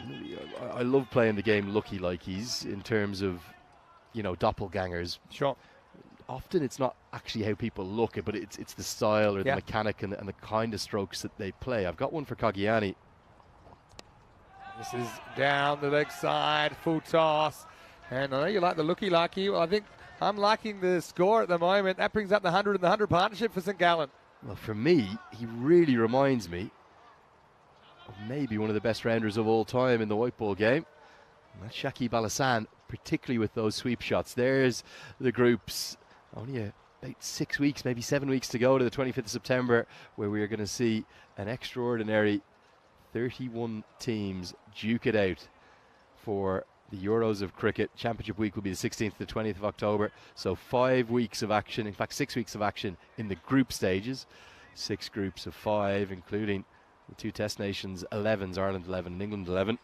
I love playing the game lucky like he's in terms of, doppelgangers. Sure. Often it's not actually how people look, but it's the style or the mechanic and the kind of strokes that they play. I've got one for Kogiani. This is down the leg side, full toss. And I know you like the looky-lucky. Well, I think I'm liking the score at the moment. That brings up the 100 and the 100 partnership for St. Gallen. Well, for me, he really reminds me of maybe one of the best rounders of all time in the white ball game. And that's Shakib Al Hassan, particularly with those sweep shots. There's the groups. Only about 6 weeks, maybe 7 weeks to go to the 25th of September, where we are going to see an extraordinary 31 teams duke it out for the Euros of Cricket. Championship week will be the 16th to the 20th of October. So 5 weeks of action, in fact 6 weeks of action in the group stages. 6 groups of 5, including the 2 Test Nations 11s, Ireland 11 and England 11.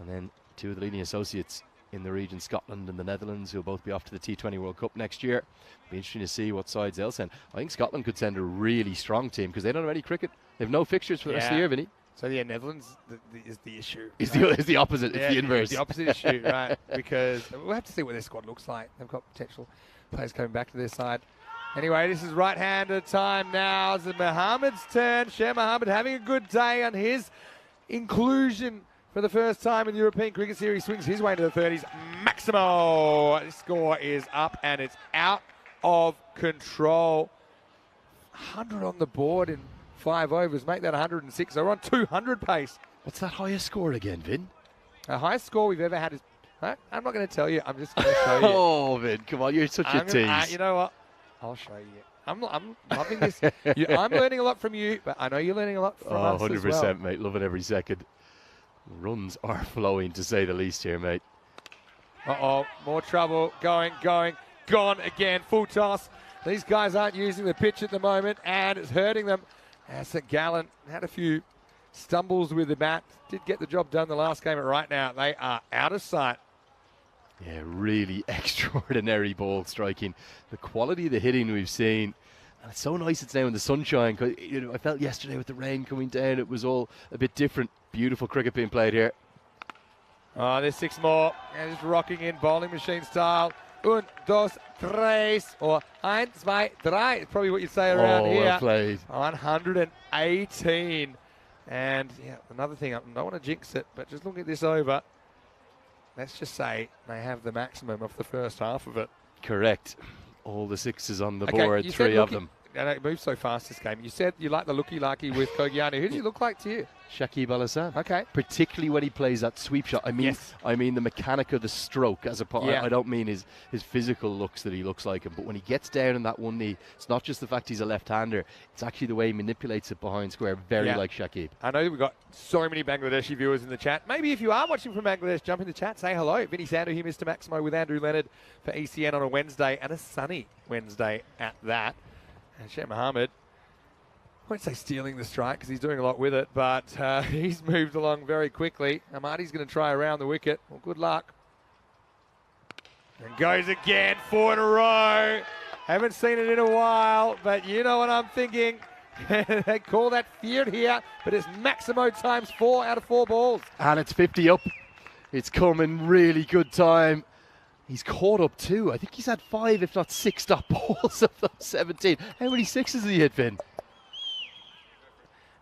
And then 2 of the leading associates in the region, Scotland and the Netherlands, who will both be off to the T20 World Cup next year. It'll be interesting to see what sides they'll send. I think Scotland could send a really strong team because they don't have any cricket. They have no fixtures for the rest of the year, Vinny. So, Netherlands is the issue. Is the opposite. It's the inverse. The opposite issue, right? Because we'll have to see what their squad looks like. They've got potential players coming back to their side. Anyway, this is right-hander time now. It's Mohammed's turn. Sher Mohammed having a good day on his inclusion for the first time in the European Cricket Series. Swings his way into the 30s. Maximo. This score is up and it's out of control. 100 on the board in 5 overs. Make that 106. So we're on 200 pace. What's that highest score again, Vin? The highest score we've ever had is... I'm not going to tell you. I'm just going to show you. Oh, Vin, come on. You're such a tease. You know what? I'll show you. I'm loving this. I'm learning a lot from you, but I know you're learning a lot from us 100%, as well. mate. Love it every second. Runs are flowing, to say the least here, mate. Uh-oh, more trouble. Going, gone again. Full toss. These guys aren't using the pitch at the moment, and it's hurting them. St. Gallen had a few stumbles with the bat. Did get the job done the last game, but right now they are out of sight. Yeah, really extraordinary ball striking. The quality of the hitting we've seen. And it's so nice it's now in the sunshine. Cause, I felt yesterday with the rain coming down, it was all a bit different. Beautiful cricket being played here. Oh, there's 6 more. And just rocking in bowling machine style. 1, 2, 3. Or 1, 2, 3. It's probably what you say around here. Well played. 118. And another thing, I don't want to jinx it, but just look at this over. Let's just say they have the maximum of the first half of it. Correct. All the 6s on the board, 3 of them. And it moves so fast this game. You said you like the looky-lucky with Kogiani. Who does he look like to you? Shakib Al Hassan. Okay. Particularly when he plays that sweep shot. I mean the mechanic of the stroke as opposed. I don't mean his physical looks that he looks like him, but when he gets down on that one knee, it's not just the fact he's a left-hander. It's actually the way he manipulates it behind square, very like Shakib. I know we've got so many Bangladeshi viewers in the chat. Maybe if you are watching from Bangladesh, jump in the chat, say hello. Vinny Sandhu here, Mr. Maximo with Andrew Leonard for ECN on a Wednesday, and a sunny Wednesday at that. And Sher Mohammed, I won't say stealing the strike because he's doing a lot with it, but he's moved along very quickly. Amadi's going to try around the wicket. Well, good luck. And goes again, 4 in a row. Haven't seen it in a while, but you know what I'm thinking. They call that feared here, but it's Maximo times 4 out of 4 balls. And it's 50 up. It's coming really good time. He's caught up too. I think he's had 5, if not 6 stop balls of those 17. How many sixes has he hit, Vin?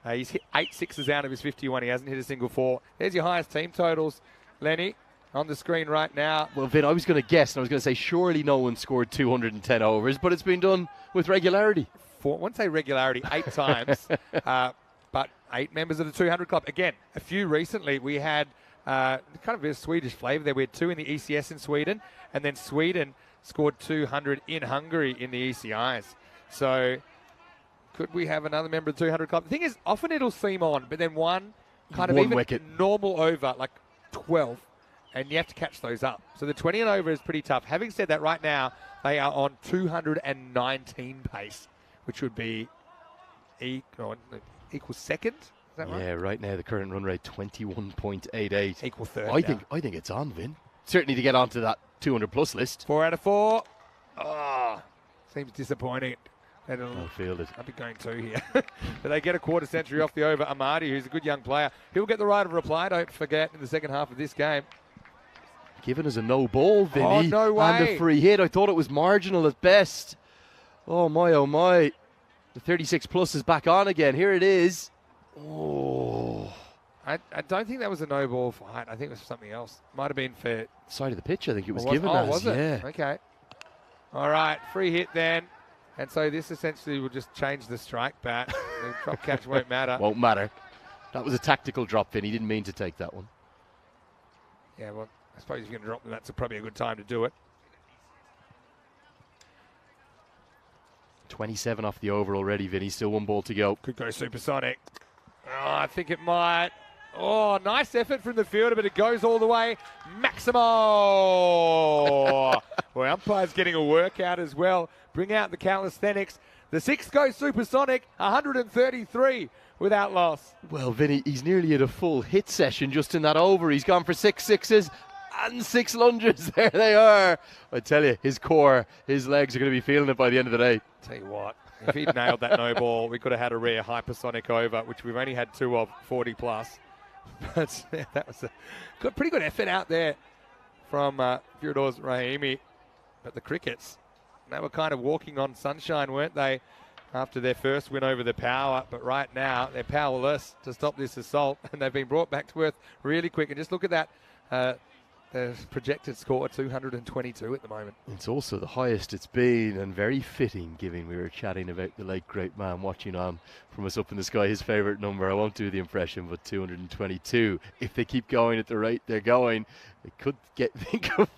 He's hit 8 sixes out of his 51. He hasn't hit a single 4. There's your highest team totals, Lenny, on the screen right now. Well, Vin, I was going to guess, and I was going to say surely no one scored 210 overs, but it's been done with regularity. I won't say regularity, 8 times, but 8 members of the 200 club. Again, a few recently. We had kind of a Swedish flavour there. We had 2 in the ECS in Sweden, and then Sweden scored 200 in Hungary in the ECIs. So could we have another member of the 200 club? The thing is, often it'll seem on, but then one even wicket. Normal over, like 12, and you have to catch those up. So the 20 and over is pretty tough. Having said that, right now, they are on 219 pace, which would be equal second. Is that right? Yeah, right now the current run rate 21.88. Equal third. I think it's on, Vin. Certainly to get onto that 200 plus list. 4 out of 4. Oh, seems disappointing. Well fielded. I'll be going 2 here. But they get a quarter century off the over. Amadi, who's a good young player. He'll get the right of reply, don't forget, in the second half of this game. Given us a no ball, Vinny. Oh, no way. And a free hit. I thought it was marginal at best. Oh my. The 36 plus is back on again. Here it is. Oh. I don't think that was a no ball for height. I think it was something else. Might have been for side of the pitch, I think it was given as. Was it? Yeah. Okay. All right, free hit then. And so this essentially will just change the strike bat. The drop catch won't matter. Won't matter. That was a tactical drop, Vin. He didn't mean to take that one. Yeah, well, I suppose if you're going to drop them, that's probably a good time to do it. 27 off the over already, Vinny. Still 1 ball to go. Could go supersonic. Oh, I think it might. Oh, nice effort from the fielder, but it goes all the way. Maximo! Well, umpire's getting a workout as well. Bring out the calisthenics. The 6 goes supersonic, 133 without loss. Well, Vinny, he's nearly at a full hit session just in that over. He's gone for 6 sixes and 6 lunges. There they are. I tell you, his core, his legs are going to be feeling it by the end of the day. Tell you what, if he'd nailed that no ball, we could have had a rare hypersonic over, which we've only had 2 of 40 plus. But yeah, that was a pretty good effort out there from Fyodor's Rahimi. But the Crickets, they were kind of walking on sunshine, weren't they, after their first win over the Power? But right now, they're powerless to stop this assault, and they've been brought back to earth really quick. And just look at that. The projected score, 222 at the moment. It's also the highest it's been, and very fitting, given we were chatting about the late great man watching on from us up in the sky. His favourite number, I won't do the impression, but 222. If they keep going at the rate they're going, they could think of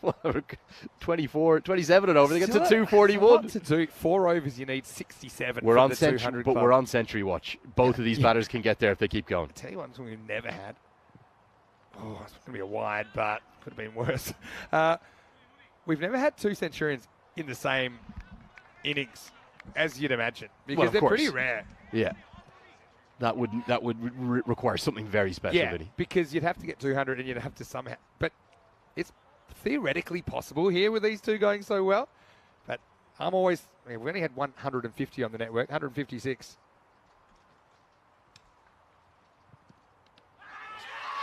24, 27 and over. They get to 241. To do 4 overs, you need 67. We're for on the century, 200 but club. we're on century watch. Both of these batters can get there if they keep going. I'll tell you one thing we've never had. Oh, it's going to be a wide, but could have been worse. We've never had 2 centurions in the same innings, as you'd imagine, because they're pretty rare. Yeah, that would require something very special. Yeah, because you'd have to get 200, and you'd have to somehow. But it's theoretically possible here with these 2 going so well. But I'm always. We've only had 150 on the network, 156.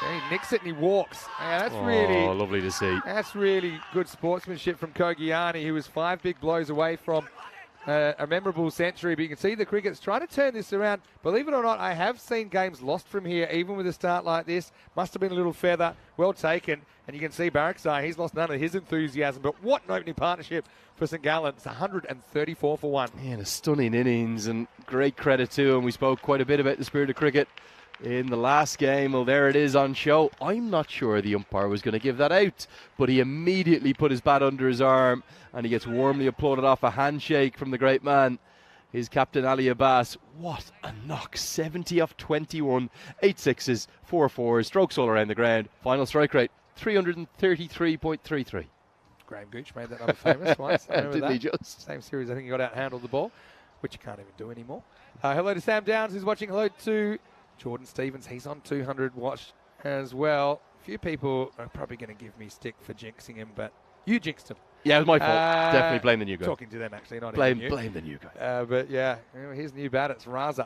He nicks it and he walks. That's really lovely to see. That's really good sportsmanship from Kogiani, who was 5 big blows away from a memorable century. But you can see the Crickets trying to turn this around. Believe it or not, I have seen games lost from here, even with a start like this. Must have been a little feather. Well taken. And you can see Baraksai, he's lost none of his enthusiasm. But what an opening partnership for St Gallen. It's 134 for 1. Yeah, and a stunning innings, and great credit to him. We spoke quite a bit about the spirit of cricket in the last game. Well, there it is on show. I'm not sure the umpire was going to give that out, but he immediately put his bat under his arm, and he gets warmly applauded off a handshake from the great man, his captain Ali Abbas. What a knock. 70 off 21, 8 sixes, 4 fours, strokes all around the ground. Final strike rate 333.33. Graham Gooch made that number famous once. Didn't he just? Same series, I think he got out and handled the ball, which you can't even do anymore. Hello to Sam Downs, who's watching. Hello to Jordan Stevens, he's on 200 watch as well. A few people are probably going to give me stick for jinxing him, but you jinxed him. Yeah, it was my fault. Definitely blame the new guy. Talking to them, actually, not blame you. the new guy. But yeah, here's the new bat. It's Raza.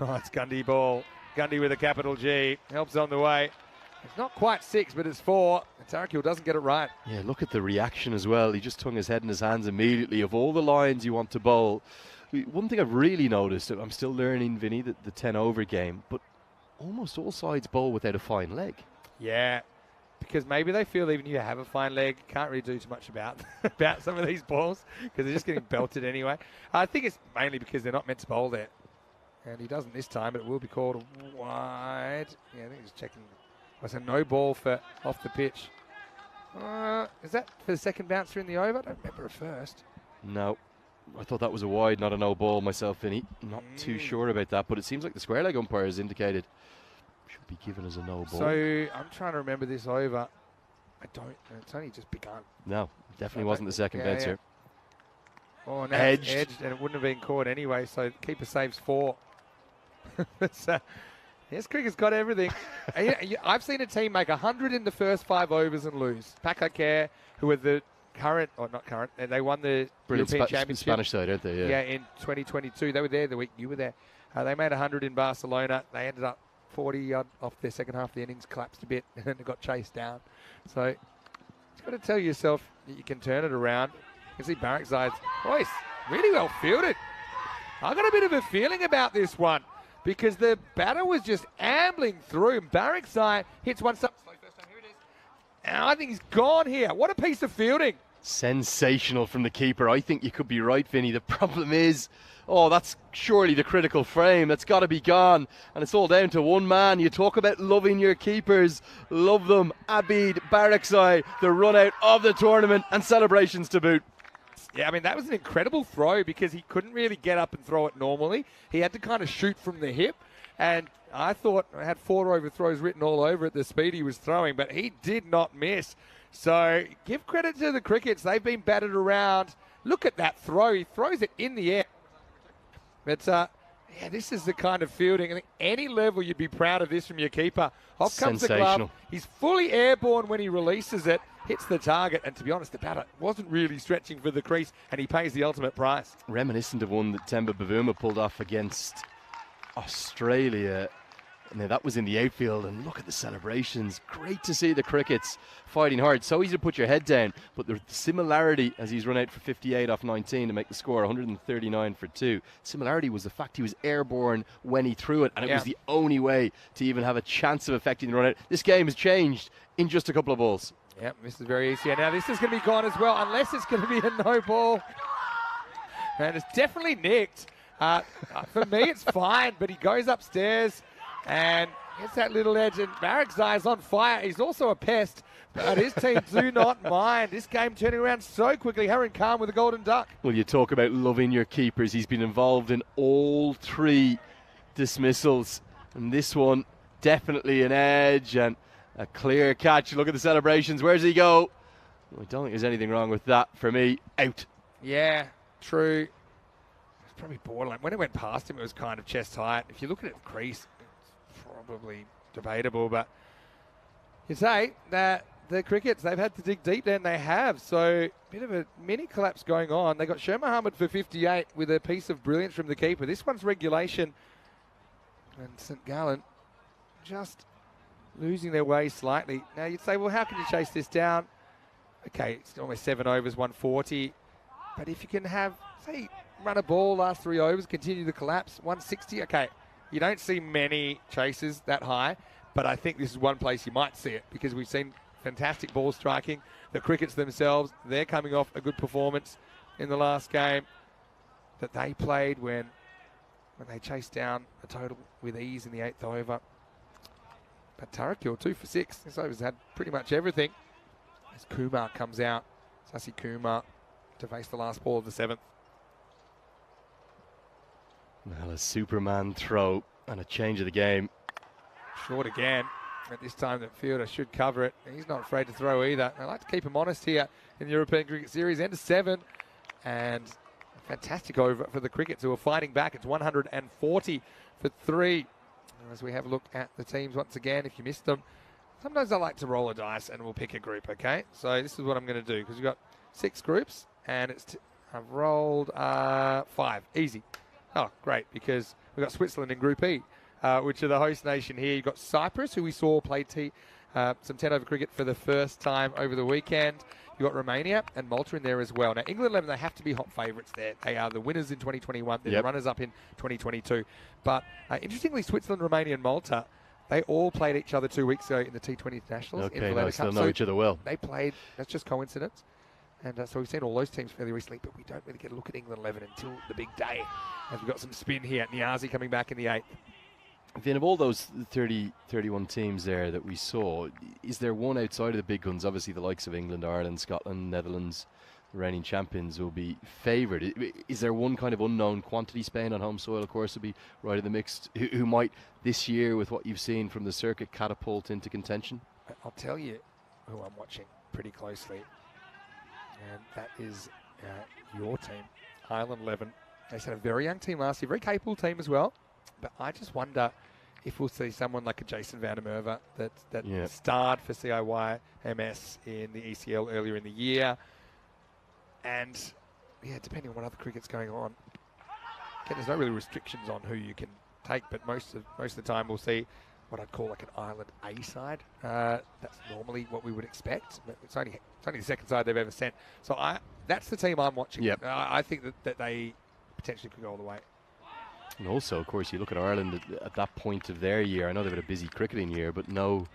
Oh, it's Gundy ball. Gundy with a capital G. Helps on the way. It's not quite 6, but it's 4. And Tarakil doesn't get it right. Yeah, look at the reaction as well. He just hung his head in his hands immediately. Of all the lines you want to bowl, one thing I've really noticed, I'm still learning, Vinny, the 10 over game, but almost all sides bowl without a fine leg. Yeah, because maybe they feel even if you have a fine leg, can't really do too much about some of these balls because they're just getting belted anyway. I think it's mainly because they're not meant to bowl there. And he doesn't this time, but it will be called wide. Yeah, I think he's checking. Was a no ball for off the pitch. Is that for the second bouncer in the over? I don't remember it first. No. I thought that was a wide, not a no ball myself, Vinny. Not too sure about that, but it seems like the square leg umpire has indicated should be given as a no ball. So I'm trying to remember this over. I don't. It's only just begun. No, definitely wasn't the second bouncer. Oh, now Edged. it's edged, and it wouldn't have been caught anyway. So keeper saves 4. Yes, cricket's got everything. I've seen a team make 100 in the first 5 overs and lose. Pakakare, who were the current, or not current, and they won the European Championship. Spanish side, aren't they? Yeah, in 2022. They were there the week you were there. They made 100 in Barcelona. They ended up 40 off their second half. The innings collapsed a bit, and then it got chased down. So you've got to tell yourself that you can turn it around. You can see Barakzai's voice really well fielded. I got a bit of a feeling about this one because the batter was just ambling through. Barakzai hits one stop. Slow first time, here it is. And I think he's gone here. What a piece of fielding. Sensational from the keeper. I think you could be right, Vinny. The problem is, that's surely the critical frame. That's got to be gone. And it's all down to one man. You talk about loving your keepers. Love them. Abid Barakzai, the run out of the tournament and celebrations to boot. Yeah, I mean, that was an incredible throw because he couldn't really get up and throw it normally. He had to kind of shoot from the hip. And I thought I had 4 overthrows written all over it, the speed he was throwing, but he did not miss. So give credit to the Crickets. They've been battered around. Look at that throw. He throws it in the air. But, yeah, this is the kind of fielding. I think any level you'd be proud of this from your keeper. Off comes the glove. He's fully airborne when he releases it. Hits the target, and to be honest, the batter wasn't really stretching for the crease, and he pays the ultimate price. Reminiscent of one that Temba Bavuma pulled off against Australia. Now that was in the outfield, and look at the celebrations. Great to see the Crickets fighting hard. So easy to put your head down, but the similarity as he's run out for 58 off 19 to make the score 139 for 2. Similarity was the fact he was airborne when he threw it, and it was the only way to even have a chance of affecting the run out. This game has changed in just a couple of balls. Yep, this is very easy. Now this is going to be gone as well, unless it's going to be a no ball. And it's definitely nicked. For me, it's fine, but he goes upstairs and gets that little edge, and Barakzai is on fire. He's also a pest, but his team do not mind. This game turning around so quickly. Harun Khan with a golden duck. Well, you talk about loving your keepers. He's been involved in all 3 dismissals, and this one definitely an edge and a clear catch. Look at the celebrations. Where does he go? I don't think there's anything wrong with that. For me, out. Yeah, true. It's probably borderline. When it went past him, it was kind of chest height. If you look at it crease, it's probably debatable. But you say that the Crickets, they've had to dig deep then. They have. So a bit of a mini collapse going on. They got Sher Mohammed for 58 with a piece of brilliance from the keeper. This one's regulation. And St. Gallen just losing their way slightly. Now you'd say, well, how can you chase this down? Okay, it's almost 7 overs, 140. But if you can have, say, run a ball last 3 overs, continue the collapse, 160. Okay, you don't see many chases that high, but I think this is one place you might see it because we've seen fantastic ball striking. The Crickets themselves, they're coming off a good performance in the last game that they played when they chased down a total with ease in the 8th over. But Tarakil, 2 for 6. This over's had pretty much everything. As Kumar comes out, Sasi Kumar to face the last ball of the 7th. Well, a Superman throw and a change of the game. Short again. At this time, the fielder should cover it. He's not afraid to throw either. I like to keep him honest here in the European Cricket Series. End of 7. And a fantastic over for the Crickets who are fighting back. It's 140 for 3. As we have a look at the teams once again, if you missed them, sometimes I like to roll a dice and we'll pick a group, okay? So this is what I'm going to do because we've got 6 groups and I've rolled 5. Easy. Oh, great, because we've got Switzerland in Group E, which are the host nation here. You've got Cyprus, who we saw play some 10-over cricket for the first time over the weekend. You've got Romania and Malta in there as well. Now, England 11, they have to be hot favourites there. They are the winners in 2021. They're the runners-up in 2022. But interestingly, Switzerland, Romania and Malta, they all played each other 2 weeks ago in the T20 Internationals. Okay, nice. They'll know each other well. They played. That's just coincidence. And so we've seen all those teams fairly recently, but we don't really get a look at England 11 until the big day. As we've got some spin here. Niazi coming back in the 8th. Vin, of all those 31 teams there that we saw, is there one outside of the big guns? Obviously, the likes of England, Ireland, Scotland, Netherlands, the reigning champions will be favoured. Is there one kind of unknown quantity? Spain on home soil, of course, will be right in the mix. Who might this year, with what you've seen from the circuit, catapult into contention? I'll tell you who I'm watching pretty closely, and that is your team, Ireland 11. They had a very young team last year, very capable team as well. But I just wonder if we'll see someone like a Jason Van der Merwe that starred for CIYMS in the ECL earlier in the year. And, depending on what other cricket's going on. Again, there's no really restrictions on who you can take, but most of the time we'll see what I'd call like an Ireland A side. That's normally what we would expect. But it's only the second side they've ever sent. So that's the team I'm watching. Yep. I think that they potentially could go all the way. And also, of course, you look at Ireland at that point of their year. I know they've had a busy cricketing year, but no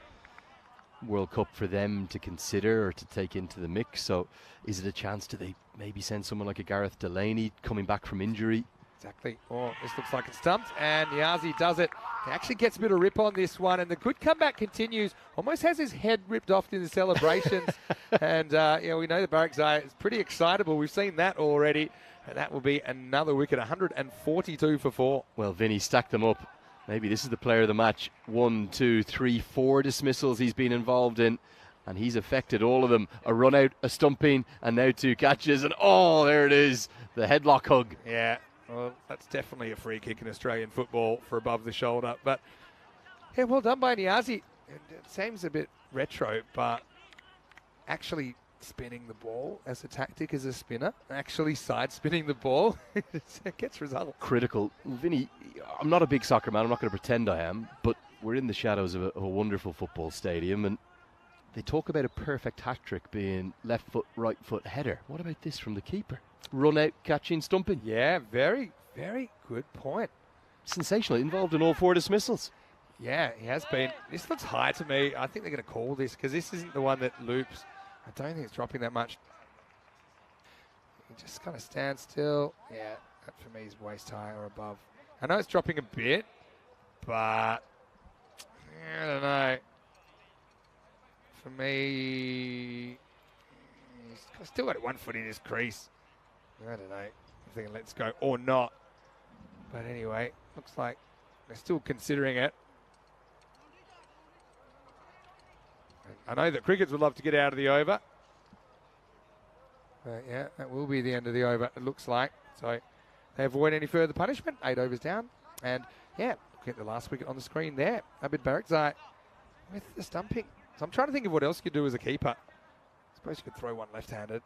World Cup for them to consider or to take into the mix. So is it a chance to they maybe send someone like a Gareth Delaney coming back from injury? Exactly. Oh, this looks like it's stumped, and Niazi does it. He actually gets a bit of rip on this one, and the good comeback continues. Almost has his head ripped off in the celebrations. And, we know the Barakzai is pretty excitable. We've seen that already. And that will be another wicket, 142 for 4. Well, Vinny stacked them up. Maybe this is the player of the match. 1, 2, 3, 4 dismissals he's been involved in. And he's affected all of them. A run out, a stumping, and now 2 catches. And there it is. The headlock hug. Yeah, well, that's definitely a free kick in Australian football for above the shoulder. But, well done by Niazi. It seems a bit retro, but actually spinning the ball as a tactic as a spinner, actually side spinning the ball, it gets results. Critical. Vinny, I'm not a big soccer man, I'm not going to pretend I am, but we're in the shadows of a wonderful football stadium, and they talk about a perfect hat trick being left foot, right foot header. What about this from the keeper? Run out, catching, stumping. Yeah, very, very good point. Sensational, involved in all 4 dismissals. Yeah, he has been. This looks high to me. I think they're going to call this because this isn't the one that loops. I don't think it's dropping that much. He just kind of stands still. Yeah, that for me is waist high or above. I know it's dropping a bit, but I don't know. For me, he's still got 1 foot in his crease. I don't know. I'm thinking let's go or not. But anyway, looks like they're still considering it. I know that crickets would love to get out of the over. But yeah, that will be the end of the over, it looks like. So they avoid any further punishment. 8 overs down. And yeah, look at the last wicket on the screen there. Abid Barakzai with the stumping. So I'm trying to think of what else you could do as a keeper. I suppose you could throw one left-handed.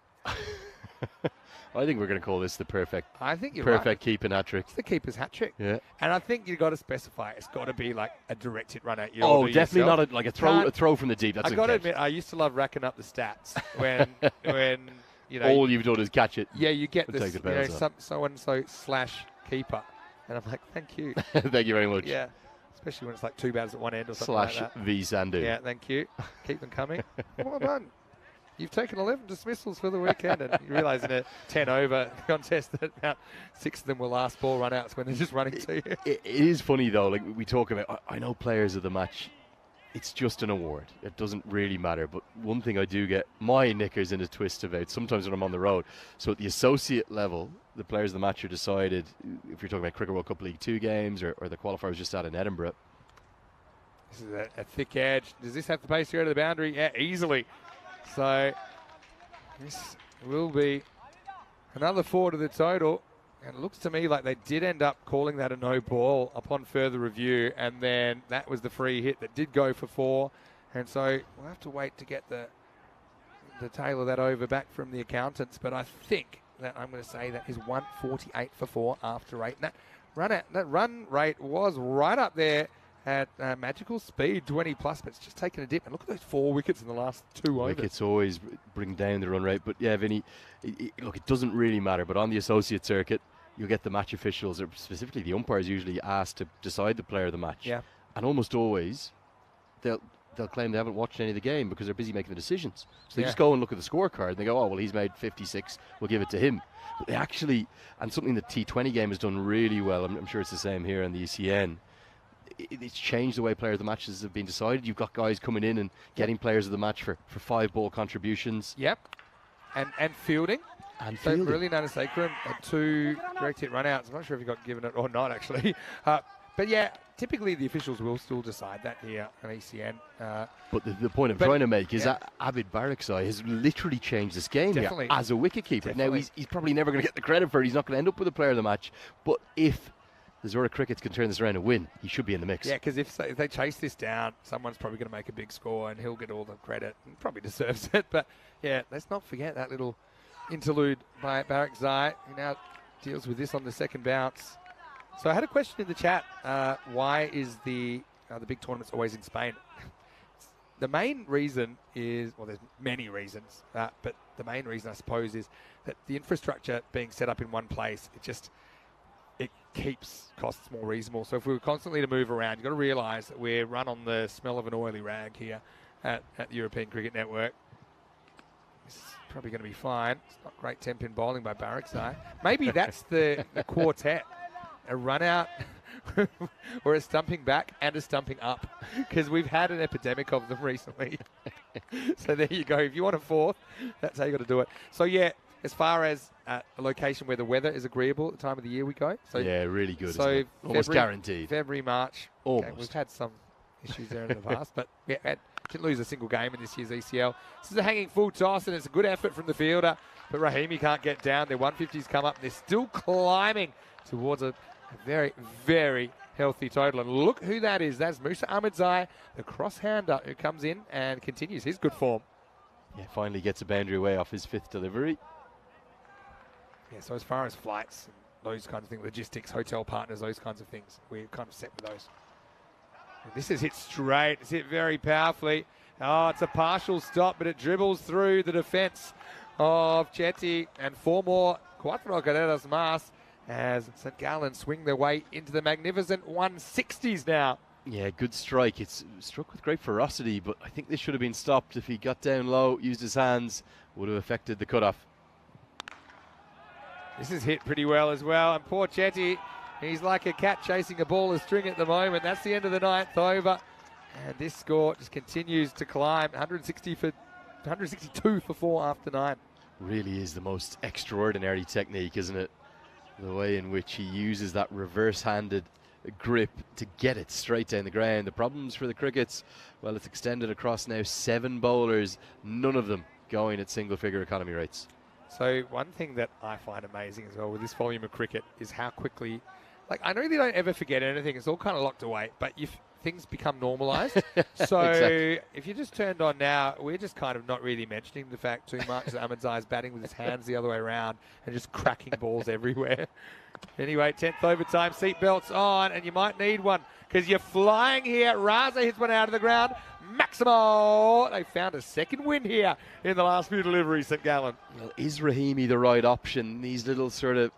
I think we're going to call this the perfect. I think you're perfect right. keeping hat trick. It's the keeper's hat trick. Yeah. And I think you've got to specify it's got to be like a direct hit run at you. Oh, definitely not a throw from the deep. That's I got to admit, I used to love racking up the stats when all you've done is catch it. Yeah, you get this. So and so / keeper, and I'm like, thank you. Thank you very much. Yeah, especially when it's like 2 batters at one end or something / like that. V Sandu. Yeah, thank you. Keep them coming. Well done. You've taken 11 dismissals for the weekend, and you realise in a 10-over contest that about 6 of them were last ball run-outs when they're just running to you. It is funny, though, like we talk about, I know players of the match, it's just an award. It doesn't really matter, but one thing I do get my knickers in a twist about, sometimes when I'm on the road, so at the associate level, the players of the match are decided, if you're talking about Cricket World Cup League 2 games, or the qualifiers just out in Edinburgh. This is a thick edge. Does this have the pace to go to the boundary? Yeah, easily. So this will be another 4 to the total. And it looks to me like they did end up calling that a no ball upon further review. And then that was the free hit that did go for 4. And so we'll have to wait to get the tail of that over back from the accountants. But I think that I'm going to say that is 148 for 4 after 8. And that that run rate was right up there at magical speed, 20 plus, but it's just taken a dip. And look at those 4 wickets in the last 2 overs. Wickets always bring down the run rate. But yeah, Vinny, look, it doesn't really matter. But on the associate circuit, you'll get the match officials, or specifically the umpires, usually asked to decide the player of the match. Yeah. And almost always, they'll claim they haven't watched any of the game because they're busy making the decisions. So they just go and look at the scorecard and they go, oh, well, he's made 56, we'll give it to him. But they actually, and something the T20 game has done really well, I'm sure it's the same here in the ECN, it's changed the way player of the matches have been decided. You've got guys coming in and getting players of the match for 5-ball contributions. Yep. And fielding. And so fielding. really Nanasacrum had 2 direct hit run-outs. I'm not sure if he got given it or not, actually. But yeah, typically the officials will still decide that here on ECN. But the point I'm trying to make is that Abid Baraksai has literally changed this game here as a wicketkeeper. Now, he's probably never going to get the credit for it. He's not going to end up with a player of the match. But if the Zurich Crickets can turn this around and win, he should be in the mix. Yeah, because if they chase this down, someone's probably going to make a big score and he'll get all the credit and probably deserves it. But yeah, let's not forget that little interlude by Baraksai. He now deals with this on the second bounce. So I had a question in the chat. Why is the big tournaments always in Spain? The main reason is, well, there's many reasons, but the main reason, I suppose, is that the infrastructure being set up in one place, it keeps costs more reasonable. So if we were constantly to move around, you've got to realise that we're run on the smell of an oily rag here at the European Cricket Network. This is probably going to be fine. It's not great 10-pin bowling by Baraksai. Maybe that's the quartet. A run out or a stumping back and a stumping up, because we've had an epidemic of them recently. So there you go. If you want a 4th, that's how you got to do it. So yeah, as far as a location where the weather is agreeable at the time of the year we go. So yeah, really good. So almost guaranteed. February, March. Almost. Okay, we've had some issues there in the past, but we didn't lose a single game in this year's ECL. This is a hanging full toss, and it's a good effort from the fielder, but Rahimi can't get down. Their 150s come up, and they're still climbing towards a very, very healthy total. And look who that is. That's Musa Ahmedzai, the cross-hander, who comes in and continues his good form. Yeah, finally gets a boundary away off his 5th delivery. Yeah, so as far as flights and those kinds of things, logistics, hotel partners, those kinds of things, we're kind of set with those. And this is hit straight. It's hit very powerfully. Oh, it's a partial stop, but it dribbles through the defence of Chetty, and 4 more Cuatro Carreras más as St. Gallen swing their way into the magnificent 160s now. Yeah, good strike. It's struck with great ferocity, but I think this should have been stopped. If he got down low, used his hands, would have affected the cutoff. This is hit pretty well as well, and poor Chetty, he's like a cat chasing a ball of string at the moment. That's the end of the 9th over, and this score just continues to climb. 162 for 4 after 9. Really is the most extraordinary technique, isn't it? The way in which he uses that reverse-handed grip to get it straight down the ground. The problems for the Crickets, well, it's extended across now 7 bowlers, none of them going at single-figure economy rates. So one thing that I find amazing as well with this volume of cricket is how quickly, like, I know they don't ever forget anything, it's all kind of locked away, but if things become normalised. So exactly. If you just turned on now, we're just kind of not really mentioning the fact too much that Ahmedzai is batting with his hands the other way around and just cracking balls everywhere. Anyway, 10th overtime, seatbelts on, and you might need one because you're flying here. Raza hits one out of the ground. Maximo, they found a second win here in the last few deliveries, St. Gallen. Well, is Rahimi the right option? These little sort of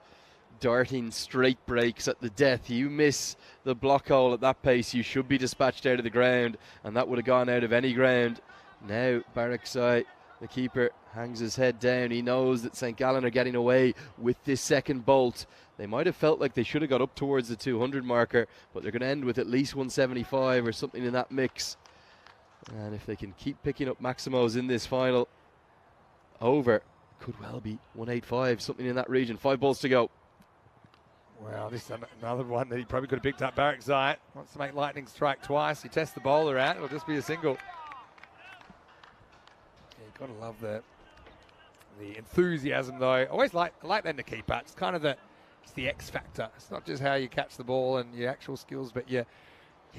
darting straight breaks at the death. You miss the block hole at that pace, you should be dispatched out of the ground, and that would have gone out of any ground. Now Baraksai, the keeper, hangs his head down. He knows that St. Gallen are getting away with this second bolt. They might have felt like they should have got up towards the 200 marker, but they're going to end with at least 175 or something in that mix. And if they can keep picking up Maximos in this final over, could well be 185, something in that region. 5 balls to go. Well, this is another one that he probably could have picked up. Baraksai wants to make lightning strike twice. He tests the bowler out. It'll just be a single. Yeah, you've got to love the enthusiasm, though. I always like them to keep it. It's kind of it's the X factor. It's not just how you catch the ball and your actual skills, but your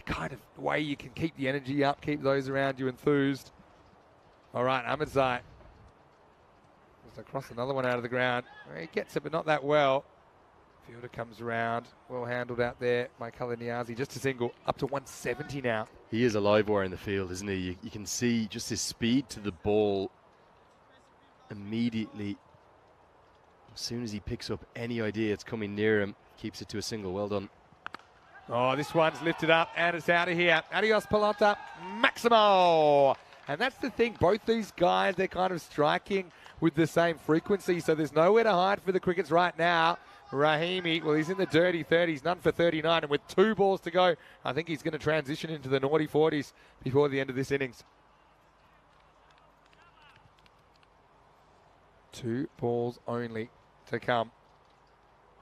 kind of way you can keep the energy up, keep those around you enthused. All right, Ahmedzai. Just across another one out of the ground. He gets it, but not that well. Fielder comes around, well handled out there by Kaliniazi, just a single, up to 170 now. He is a live wire in the field, isn't he? You can see just his speed to the ball immediately. As soon as he picks up any idea it's coming near him, keeps it to a single. Well done. Oh, this one's lifted up and it's out of here. Adios, Pelota, Maximo. And that's the thing, both these guys, they're kind of striking with the same frequency, so there's nowhere to hide for the Crickets right now. Rahimi, well, he's in the dirty 30s, none for 39, and with 2 balls to go, I think he's going to transition into the naughty 40s before the end of this innings. 2 balls only to come.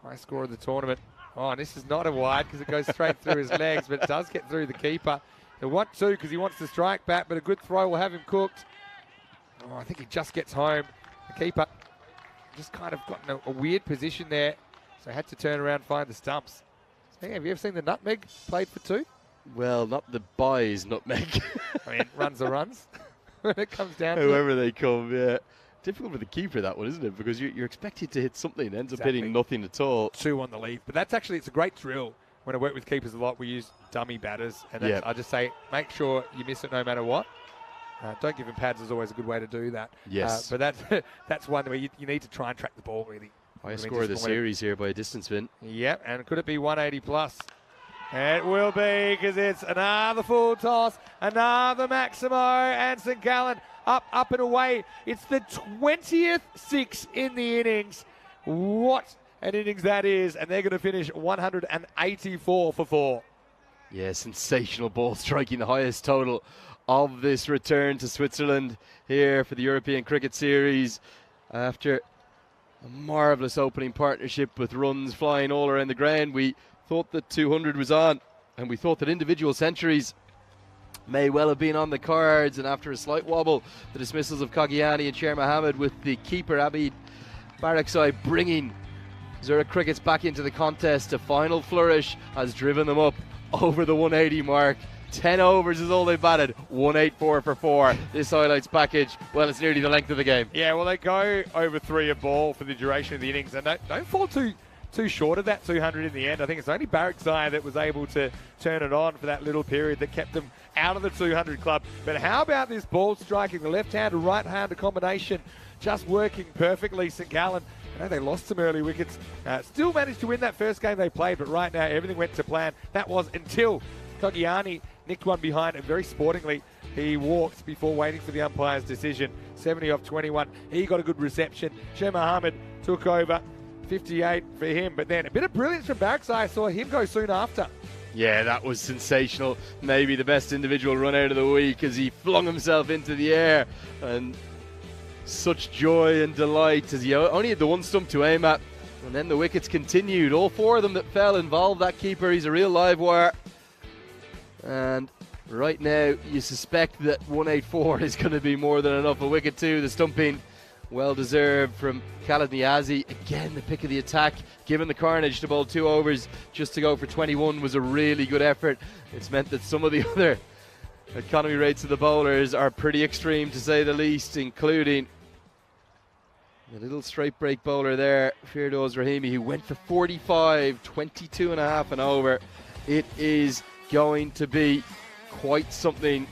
High score of the tournament. Oh, and this is not a wide because it goes straight through his legs, but it does get through the keeper. He'll want 2 because he wants to strike back, but a good throw will have him cooked. Oh, I think he just gets home. The keeper just kind of got in a weird position there, so had to turn around and find the stumps. So, have you ever seen the nutmeg played for 2? Well, not the buys nutmeg. I mean, runs are runs when it comes down to Whoever they come, yeah. Difficult for the keeper, that one, isn't it? Because you're expected to hit something and ends up hitting nothing at all. 2 on the leaf. But that's actually, it's a great drill. When I work with keepers a lot, we use dummy batters. And that's, I just say, make sure you miss it no matter what. Don't give him pads is always a good way to do that. Yes. But that's one where you need to try and track the ball, really. Highest score of the series here by a distance, Vin. Yep, and could it be 180 plus? It will be, because it's another full toss, another Maximo, and St. Gallen up and away. It's the 20th 6 in the innings. What an innings that is, and they're going to finish 184 for 4. Yeah, sensational ball striking, the highest total of this return to Switzerland here for the European Cricket Series after a marvellous opening partnership with runs flying all around the ground. We thought that 200 was on, and we thought that individual centuries may well have been on the cards, and after a slight wobble, the dismissals of Kagiani and Sher Mohammed, with the keeper Abid Baraksai bringing Zurich Crickets back into the contest. A final flourish has driven them up over the 180 mark. 10 overs is all they batted. 184 for 4. This highlights package, well, it's nearly the length of the game. Yeah, well, they go over 3 a ball for the duration of the innings, and don't fall too short of that 200 in the end. I think it's only Baraksai that was able to turn it on for that little period that kept them out of the 200 club. But how about this ball striking, the left-hand and right-hander combination just working perfectly. St. Gallen, I know they lost some early wickets, still managed to win that first game they played, but right now everything went to plan. That was until Kagiani nicked one behind, and very sportingly he walked before waiting for the umpire's decision. 70 off 21. He got a good reception. Sher Mohammed took over. 58 for him, but then a bit of brilliance from Baraksai. I saw him go soon after. Yeah, that was sensational. Maybe the best individual run out of the week as he flung himself into the air, and such joy and delight as he only had the one stump to aim at, and then the wickets continued. All 4 of them that fell involved that keeper. He's a real live wire, and right now you suspect that 184 is going to be more than enough. A wicket too, the stumping well deserved from Khaled Niazi. Again, the pick of the attack, given the carnage to bowl 2 overs just to go for 21 was a really good effort. It's meant that some of the other economy rates of the bowlers are pretty extreme, to say the least, including a little straight break bowler there, Firdaus Rahimi, who went for 45, 22 and a half and over. It is going to be quite something,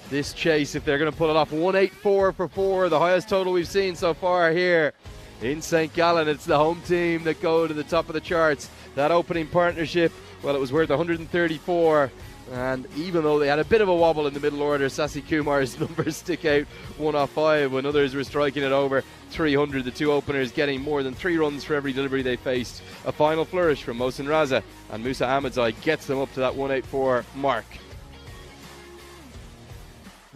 this chase, if they're going to pull it off. 184 for 4, the highest total we've seen so far here in St. Gallen. It's the home team that go to the top of the charts. That opening partnership, well, it was worth 134, and even though they had a bit of a wobble in the middle order, Sasi Kumar's numbers stick out. 1 off 5 when others were striking it over 300. The 2 openers getting more than 3 runs for every delivery they faced. A final flourish from Mohsin Raza, and Musa Ahmedzai gets them up to that 184 mark.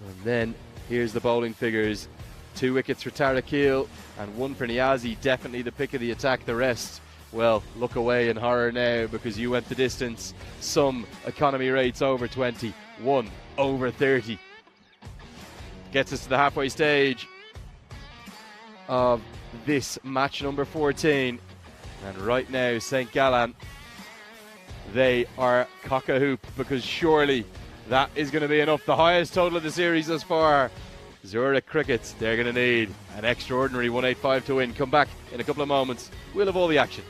And then here's the bowling figures. 2 wickets for Tarakil and 1 for Niazi. Definitely the pick of the attack. The rest, well, look away in horror now, because you went the distance. Some economy rates over 20, 1 over 30. Gets us to the halfway stage of this match number 14. And right now, St. Gallen, they are cock-a-hoop, because surely that is going to be enough. The highest total of the series thus far. Zurich Crickets, they're going to need an extraordinary 185 to win. Come back in a couple of moments. We'll have all the action.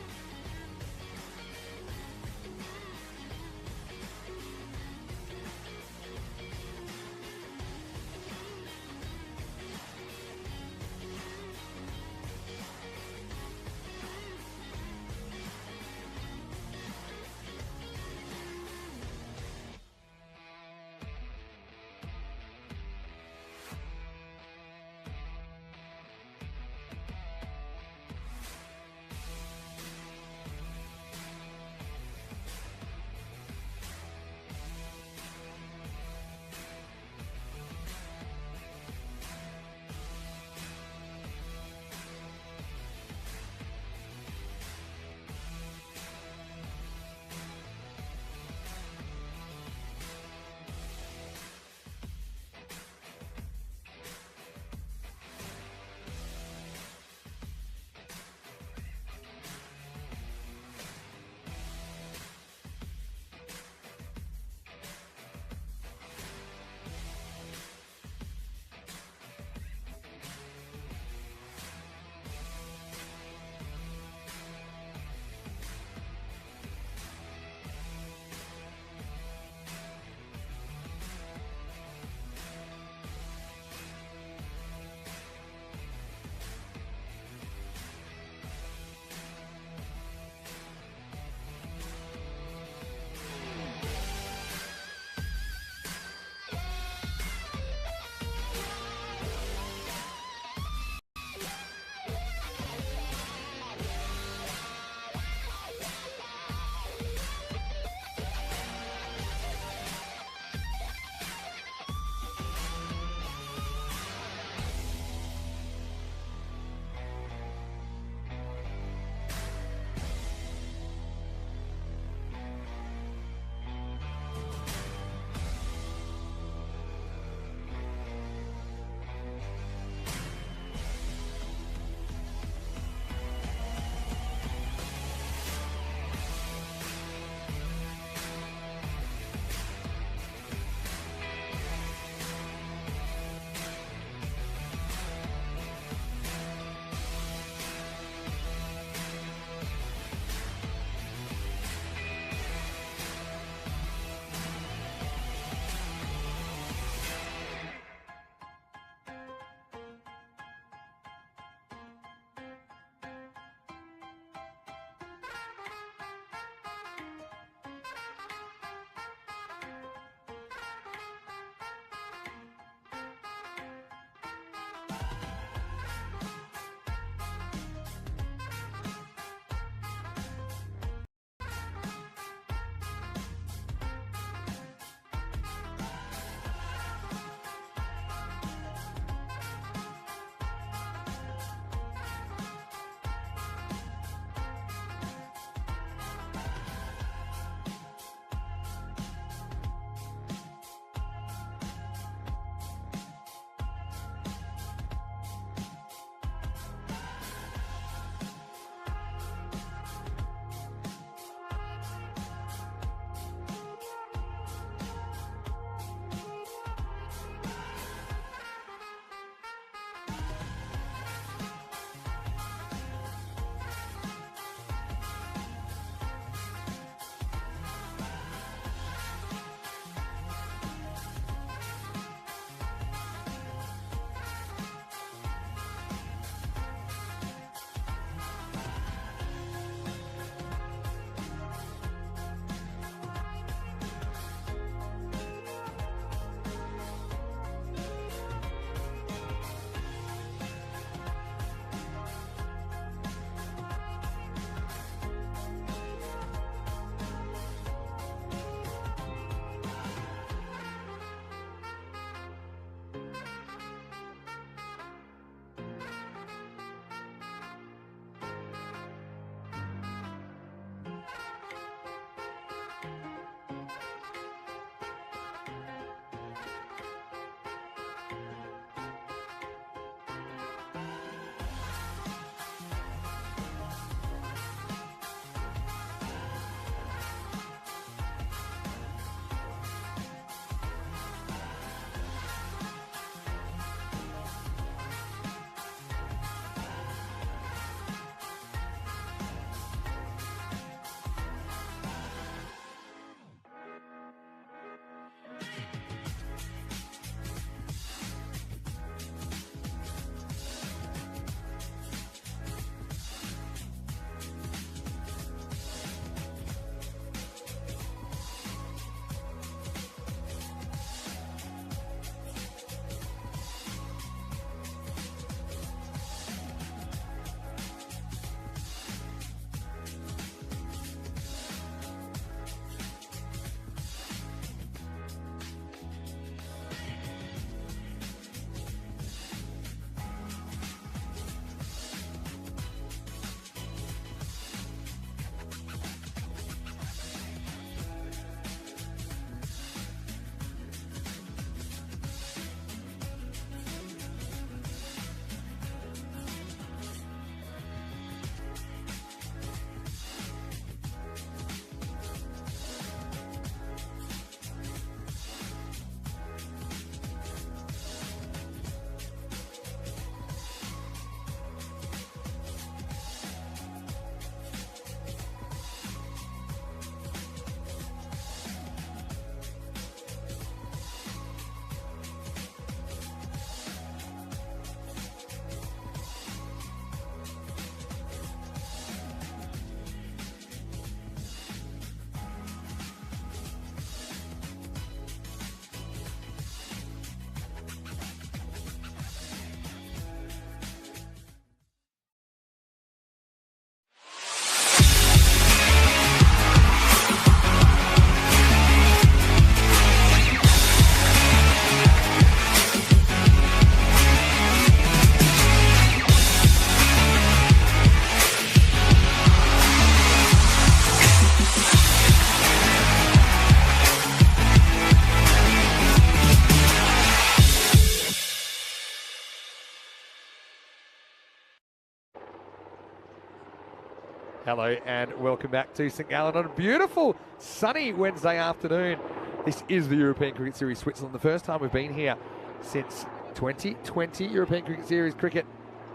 Hello and welcome back to St Gallen on a beautiful sunny Wednesday afternoon. This is the European Cricket Series Switzerland. The first time we've been here since 2020. European Cricket Series cricket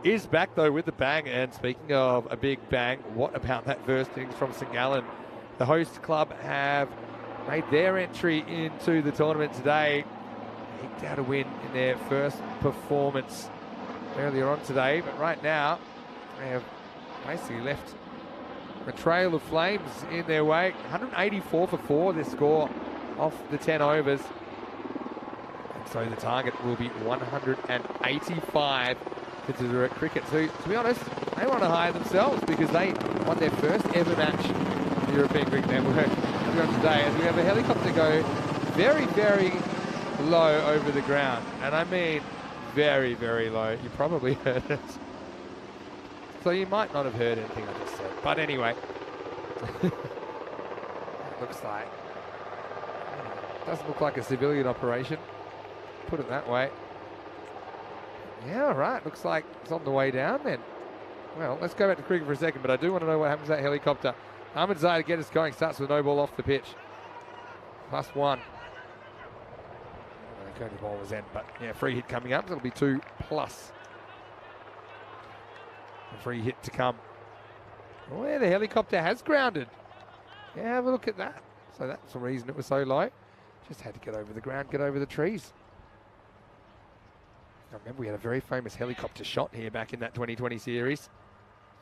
is back though with a bang. And speaking of a big bang, what about that first innings from St Gallen? The host club have made their entry into the tournament today. Eked out a win in their first performance earlier on today, but right now they have basically left a trail of flames in their wake. 184 for 4, their score off the 10 overs. And so the target will be 185 for Zurich Cricket. So, to be honest, they want to hire themselves because they won their first ever match in the European Cricket Network today, as we have a helicopter go very, very low over the ground. And I mean very, very low. You probably heard it. So you might not have heard anything I just said. But anyway, looks like, doesn't look like a civilian operation, put it that way. Yeah, right, looks like it's on the way down then. Well, let's go back to cricket for a second, but I do want to know what happens to that helicopter. Ahmed Zai to get us going, starts with no ball off the pitch. +1. I think only ball was in, but yeah, free hit coming up, so it'll be 2+. A free hit to come. Oh, yeah, the helicopter has grounded. Yeah, have a look at that. So that's the reason it was so low. Just had to get over the ground, get over the trees. I remember we had a very famous helicopter shot here back in that 2020 series.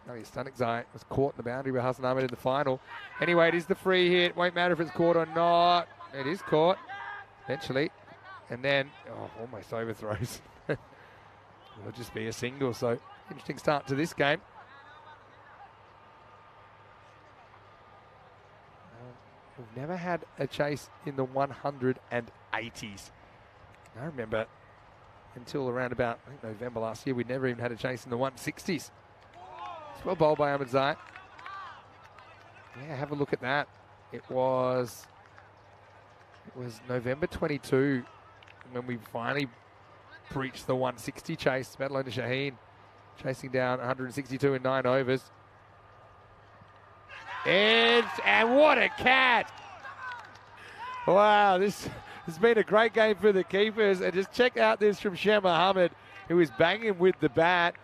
Ali Stanikzai was caught in the boundary by Hassan Ahmed in the final. Anyway, it is the free hit. Won't matter if it's caught or not. It is caught, eventually. And then, almost overthrows. It'll just be a single, so interesting start to this game. We've never had a chase in the 180s. I remember until around about, I think, November last year, we'd never even had a chase in the 160s. It's well bowled by Ahmed Zai. Yeah, have a look at that. It was November 22 when we finally breached the 160 chase. Madeleine Shaheen chasing down 162 in 9 overs. And what a cat! Wow, this has been a great game for the keepers. And just check out this from Shem Mohammed, who was banging with the bat.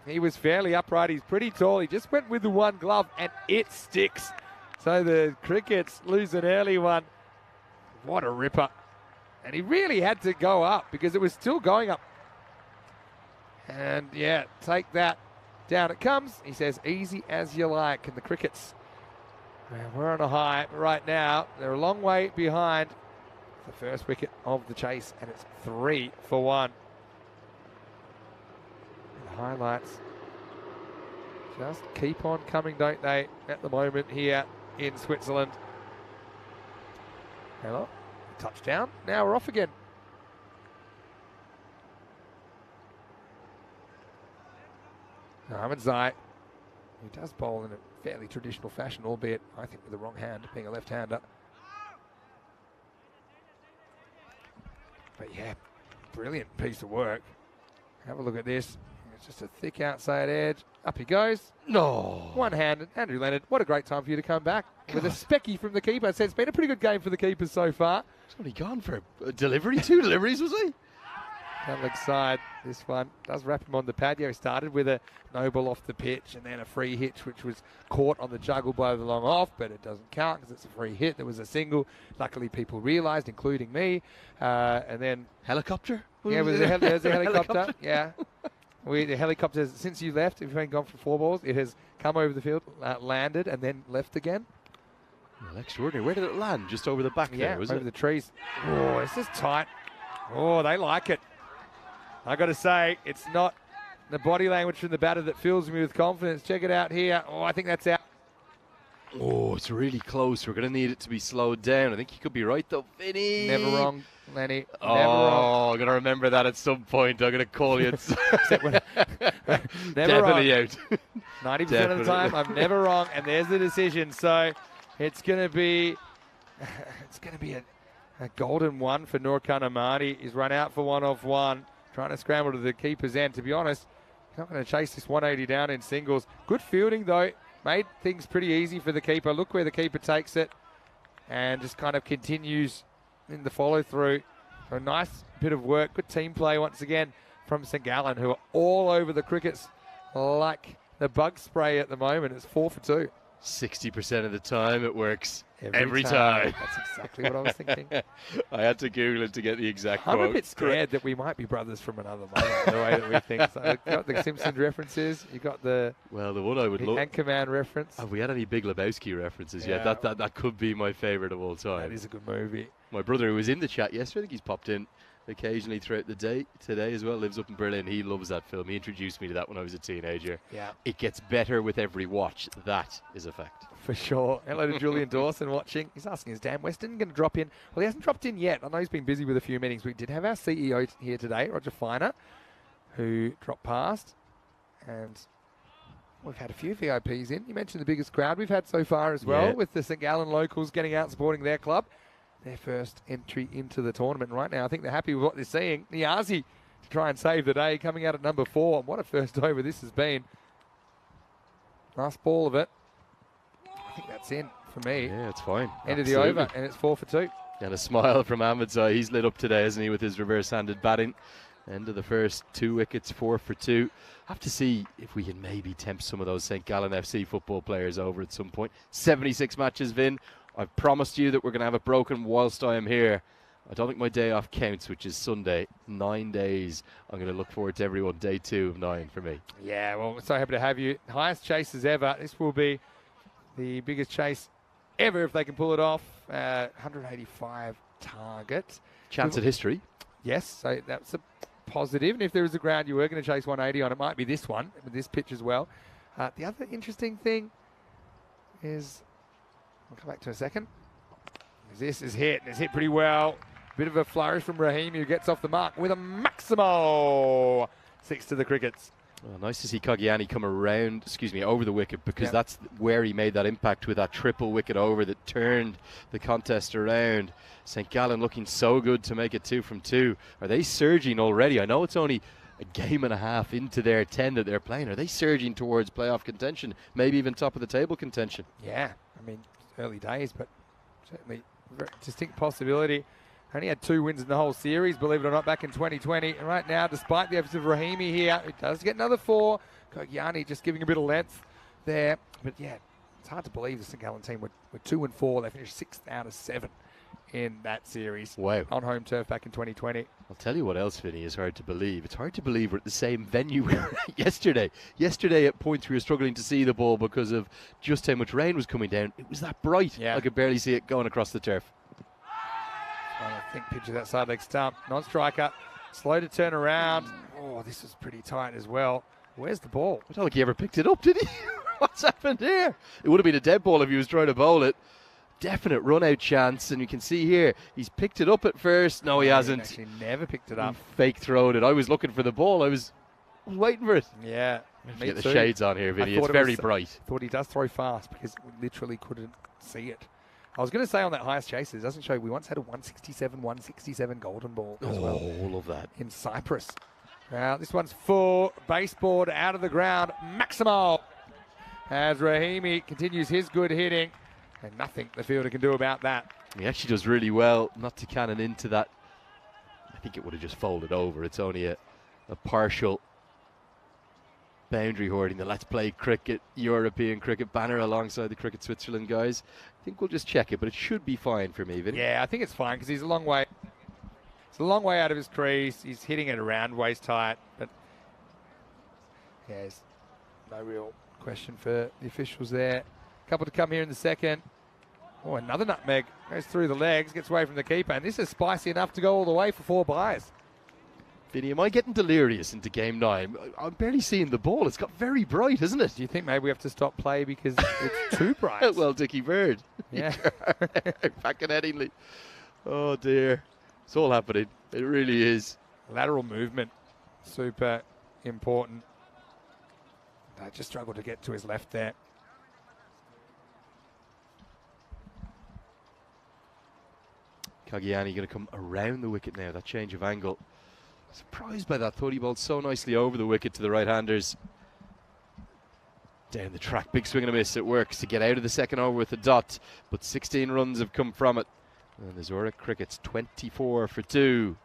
He was fairly upright. He's pretty tall. He just went with the one glove, and it sticks. So the Crickets lose an early one. What a ripper. And he really had to go up because it was still going up. And yeah, take that. Down it comes. He says, easy as you like. And the Crickets, we're on a high. But right now, they're a long way behind the first wicket of the chase. And it's 3 for 1. And the highlights just keep on coming, don't they, at the moment here in Switzerland. Hello. Touchdown. Now we're off again. Ahmed Zai, who does bowl in a fairly traditional fashion, albeit, I think, with the wrong hand, being a left-hander. But yeah, brilliant piece of work. Have a look at this. It's just a thick outside edge. Up he goes. No. One-handed. Andrew Leonard, what a great time for you to come back. God. With a specky from the keeper. So it's been a pretty good game for the keepers so far. He's only gone for a delivery. 2 deliveries, was he? Down leg side, this one does wrap him on the pad. Yeah, he started with a no ball off the pitch and then a free hit, which was caught on the juggle by the long off, but it doesn't count because it's a free hit. There was a single. Luckily, people realised, including me. And then helicopter. Yeah, there's a helicopter. Yeah, the helicopter, since you left, if you've been gone for 4 balls, it has come over the field, landed, and then left again. Well, extraordinary. Where did it land? Just over the back there, was it? Over the trees. Oh, it's just tight. Oh, they like it. I got to say, it's not the body language from the batter that fills me with confidence. Check it out here. Oh, I think that's out. Oh, it's really close. We're going to need it to be slowed down. I think you could be right, though, Vinny. Never wrong, Lenny. Oh, never wrong. I'm going to remember that at some point. I'm going to call you. Never Definitely wrong. out. 90% of the time, I'm never wrong, and there's the decision. So it's going to be a golden one for Nurkan Amani. He's run out for 1 off 1. Trying to scramble to the keeper's end. To be honest, he's not going to chase this 180 down in singles. Good fielding, though. made things pretty easy for the keeper. Look where the keeper takes it and just kind of continues in the follow-through. So a nice bit of work. Good team play once again from St. Gallen, who are all over the crickets like the bug spray at the moment. It's 4 for 2. 60% of the time it works. Every time. That's exactly what I was thinking. I had to Google it to get the exact I'm quote. a bit scared that we might be brothers from another mother, the way that we think. So you got the Simpsons references. You got the one I would love. Anchorman reference. Have we had any Big Lebowski references yet? Yeah. That could be my favourite of all time. That is a good movie. My brother, who was in the chat yesterday, I think he's popped in occasionally throughout the day today as well, lives up in Berlin. He loves that film. He introduced me to that when I was a teenager. Yeah. It gets better with every watch. That is a fact. For sure. Hello to Julian Dawson watching. He's asking, is Dan Weston going to drop in? Well, he hasn't dropped in yet. I know he's been busy with a few meetings. We did have our CEO here today, Roger Feiner, who dropped past. And we've had a few VIPs in. You mentioned the biggest crowd we've had so far as well, with the St. Gallen locals getting out supporting their club. Their first entry into the tournament right now. I think they're happy with what they're seeing. Niazi to try and save the day, coming out at number 4. What a first over this has been. Last ball of it. I think that's in for me. Yeah, it's fine. End of the over, and it's 4 for 2. And a smile from Ahmed's eye. He's lit up today, hasn't he, with his reverse-handed batting. End of the first 2 wickets, 4 for 2. Have to see if we can maybe tempt some of those St. Gallen FC football players over at some point. 76 matches, Vin. I've promised you that we're going to have it broken whilst I am here. I don't think my day off counts, which is Sunday. 9 days. I'm going to look forward to everyone. Day 2 of 9 for me. Yeah, well, we're so happy to have you. Highest chases ever. This will be the biggest chase ever if they can pull it off. 185 target. Chance at history. Yes, so that's a positive. And if there is a ground you were going to chase 180 on, it might be this one, with this pitch as well. The other interesting thing is, I'll come back to a second, this is hit, and it's hit pretty well. Bit of a flourish from Raheem, who gets off the mark with a Maximo. 6 to the crickets. Oh, nice to see Kagiani come around, over the wicket, because that's where he made that impact with that triple wicket over that turned the contest around. St. Gallen looking so good to make it 2 from 2. Are they surging already? I know it's only a game and a half into their 10 that they're playing. Are they surging towards playoff contention, maybe even top of the table contention? Yeah, I mean, early days, but certainly a very distinct possibility. Only had 2 wins in the whole series, believe it or not, back in 2020. And right now, despite the efforts of Rahimi here, it does get another 4. Kogiani just giving a bit of length there. But yeah, it's hard to believe the St. Gallen team were 2 and 4. They finished 6th out of 7 in that series. Wow. On home turf back in 2020. I'll tell you what else, Vinny, is hard to believe. It's hard to believe we're at the same venue we were at yesterday. Yesterday, at points, we were struggling to see the ball because of just how much rain was coming down. It was that bright. Yeah. I could barely see it going across the turf. I think picture that side leg stump. Non-striker. Slow to turn around. Oh, this is pretty tight as well. Where's the ball? I don't think he ever picked it up, did he? What's happened here? It would have been a dead ball if he was trying to bowl it. Definite run-out chance, and you can see here, he's picked it up at first. No, he hasn't. Actually never picked it up. He fake-throwed it. I was looking for the ball. I was waiting for it. Yeah. Get the shades on here, Vinny. It's very bright. Thought he does throw fast because we literally couldn't see it. I was going to say on that highest chases, it doesn't show. We once had a 167 golden ball as well. Oh, love that. In Cyprus. Now, this one's full. Baseboard out of the ground. Maximo. As Rahimi continues his good hitting. And nothing the fielder can do about that. He actually does really well not to cannon into that. I think it would have just folded over. It's only a partial boundary hoarding the Let's Play Cricket European Cricket banner alongside the Cricket Switzerland guys. I think we'll just check it, but it should be fine for me, Vinny. Yeah, I think it's fine because he's a long way. It's a long way out of his crease. He's hitting it around waist height, but yeah, there's no real question for the officials there. Couple to come here in the second. Oh, another nutmeg goes through the legs, gets away from the keeper, and this is spicy enough to go all the way for 4 byes. Vinny, am I getting delirious into game 9? I'm barely seeing the ball. It's got very bright, isn't it? Do you think maybe we have to stop play because it's too bright? Well, Dickie Bird. Yeah. Back at Headingley. Oh, dear. It's all happening. It really is. Lateral movement, super important. I just struggled to get to his left there. Kagiani going to come around the wicket now. That change of angle. Surprised by that. Thought he bowled so nicely over the wicket to the right-handers. Down the track, big swing and a miss. It works to get out of the second over with a dot, but 16 runs have come from it. And the Zurich Crickets 24 for 2.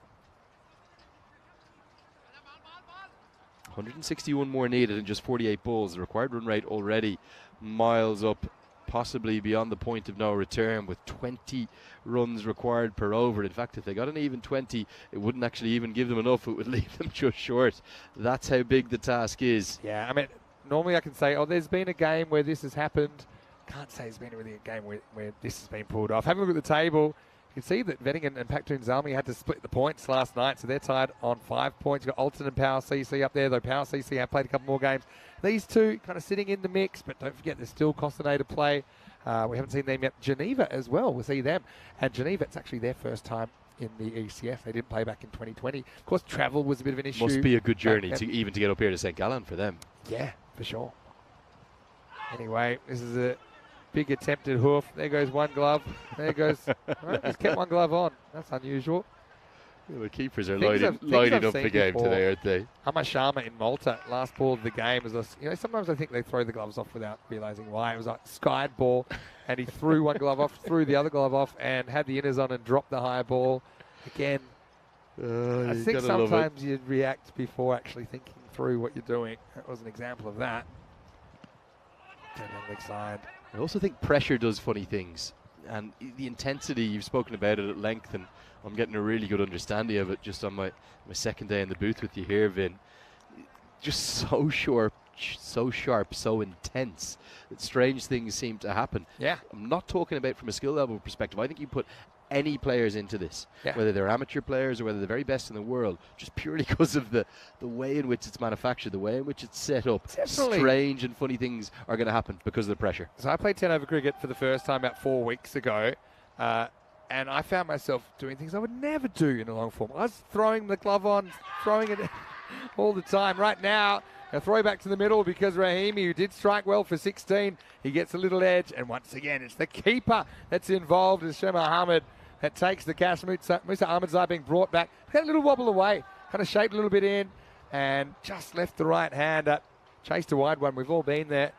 161 more needed in just 48 balls. The required run rate already miles up, possibly beyond the point of no return, with 20 runs required per over. In fact, if they got an even 20, it wouldn't actually even give them enough. It would leave them just short. That's how big the task is. Yeah, I mean, normally I can say, oh, there's been a game where this has happened. Can't say there's been really a game where this has been pulled off. Have a look at the table. You can see that Vetting and Paktoon Zalmi had to split the points last night, so they're tied on 5 points. You've got Alton and Power CC up there, though Power CC have played a couple more games. These two kind of sitting in the mix, but don't forget they're still Costanet to play. We haven't seen them yet. Geneva as well, we'll see them. And Geneva, it's actually their first time in the ECF. They didn't play back in 2020. Of course, travel was a bit of an issue. Must be a good journey to get up here to St. Gallen for them. Yeah, for sure. Anyway, this is a big attempted hoof. There goes one glove. There goes. Right, he's kept one glove on. That's unusual. Well, the keepers are lighting up the game today, aren't they? Hama Sharma in Malta, last ball of the game. Sometimes I think they throw the gloves off without realising why. It was like skied ball, and he threw one glove off, threw the other glove off, and had the inners on and dropped the high ball. Again, I think sometimes you react before actually thinking through what you're doing. That was an example of that. Turn on leg side. I also think pressure does funny things, and the intensity, you've spoken about it at length, and I'm getting a really good understanding of it just on my second day in the booth with you here, Vin. Just so sharp, so intense that strange things seem to happen. Yeah. I'm not talking about from a skill level perspective. I think you put any players into this, yeah, whether they're amateur players or whether they're the very best in the world, just purely because of the way in which it's manufactured, the way in which it's set up. Definitely. Strange and funny things are going to happen because of the pressure. So I played 10 over cricket for the first time about 4 weeks ago, and I found myself doing things I would never do in a long form. I was throwing the glove on, throwing it all the time. Right now, a throw back to the middle because Rahimi, who did strike well for 16, he gets a little edge, and once again, it's the keeper that's involved, is Shema Ahmed, that takes the catch. Musa Ahmedzai being brought back. Had a little wobble away, kind of shaped a little bit in, and just left the right hander. Chased a wide one. We've all been there,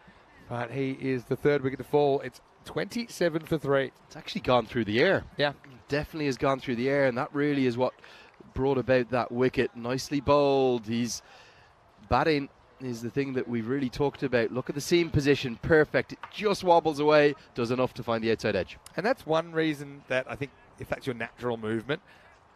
but he is the third wicket to fall. It's 27 for 3. It's actually gone through the air. Yeah. Definitely has gone through the air, and that really is what brought about that wicket. Nicely bowled. He's batting is the thing that we've really talked about. Look at the seam position. Perfect. It just wobbles away. Does enough to find the outside edge. And that's one reason that I think if that's your natural movement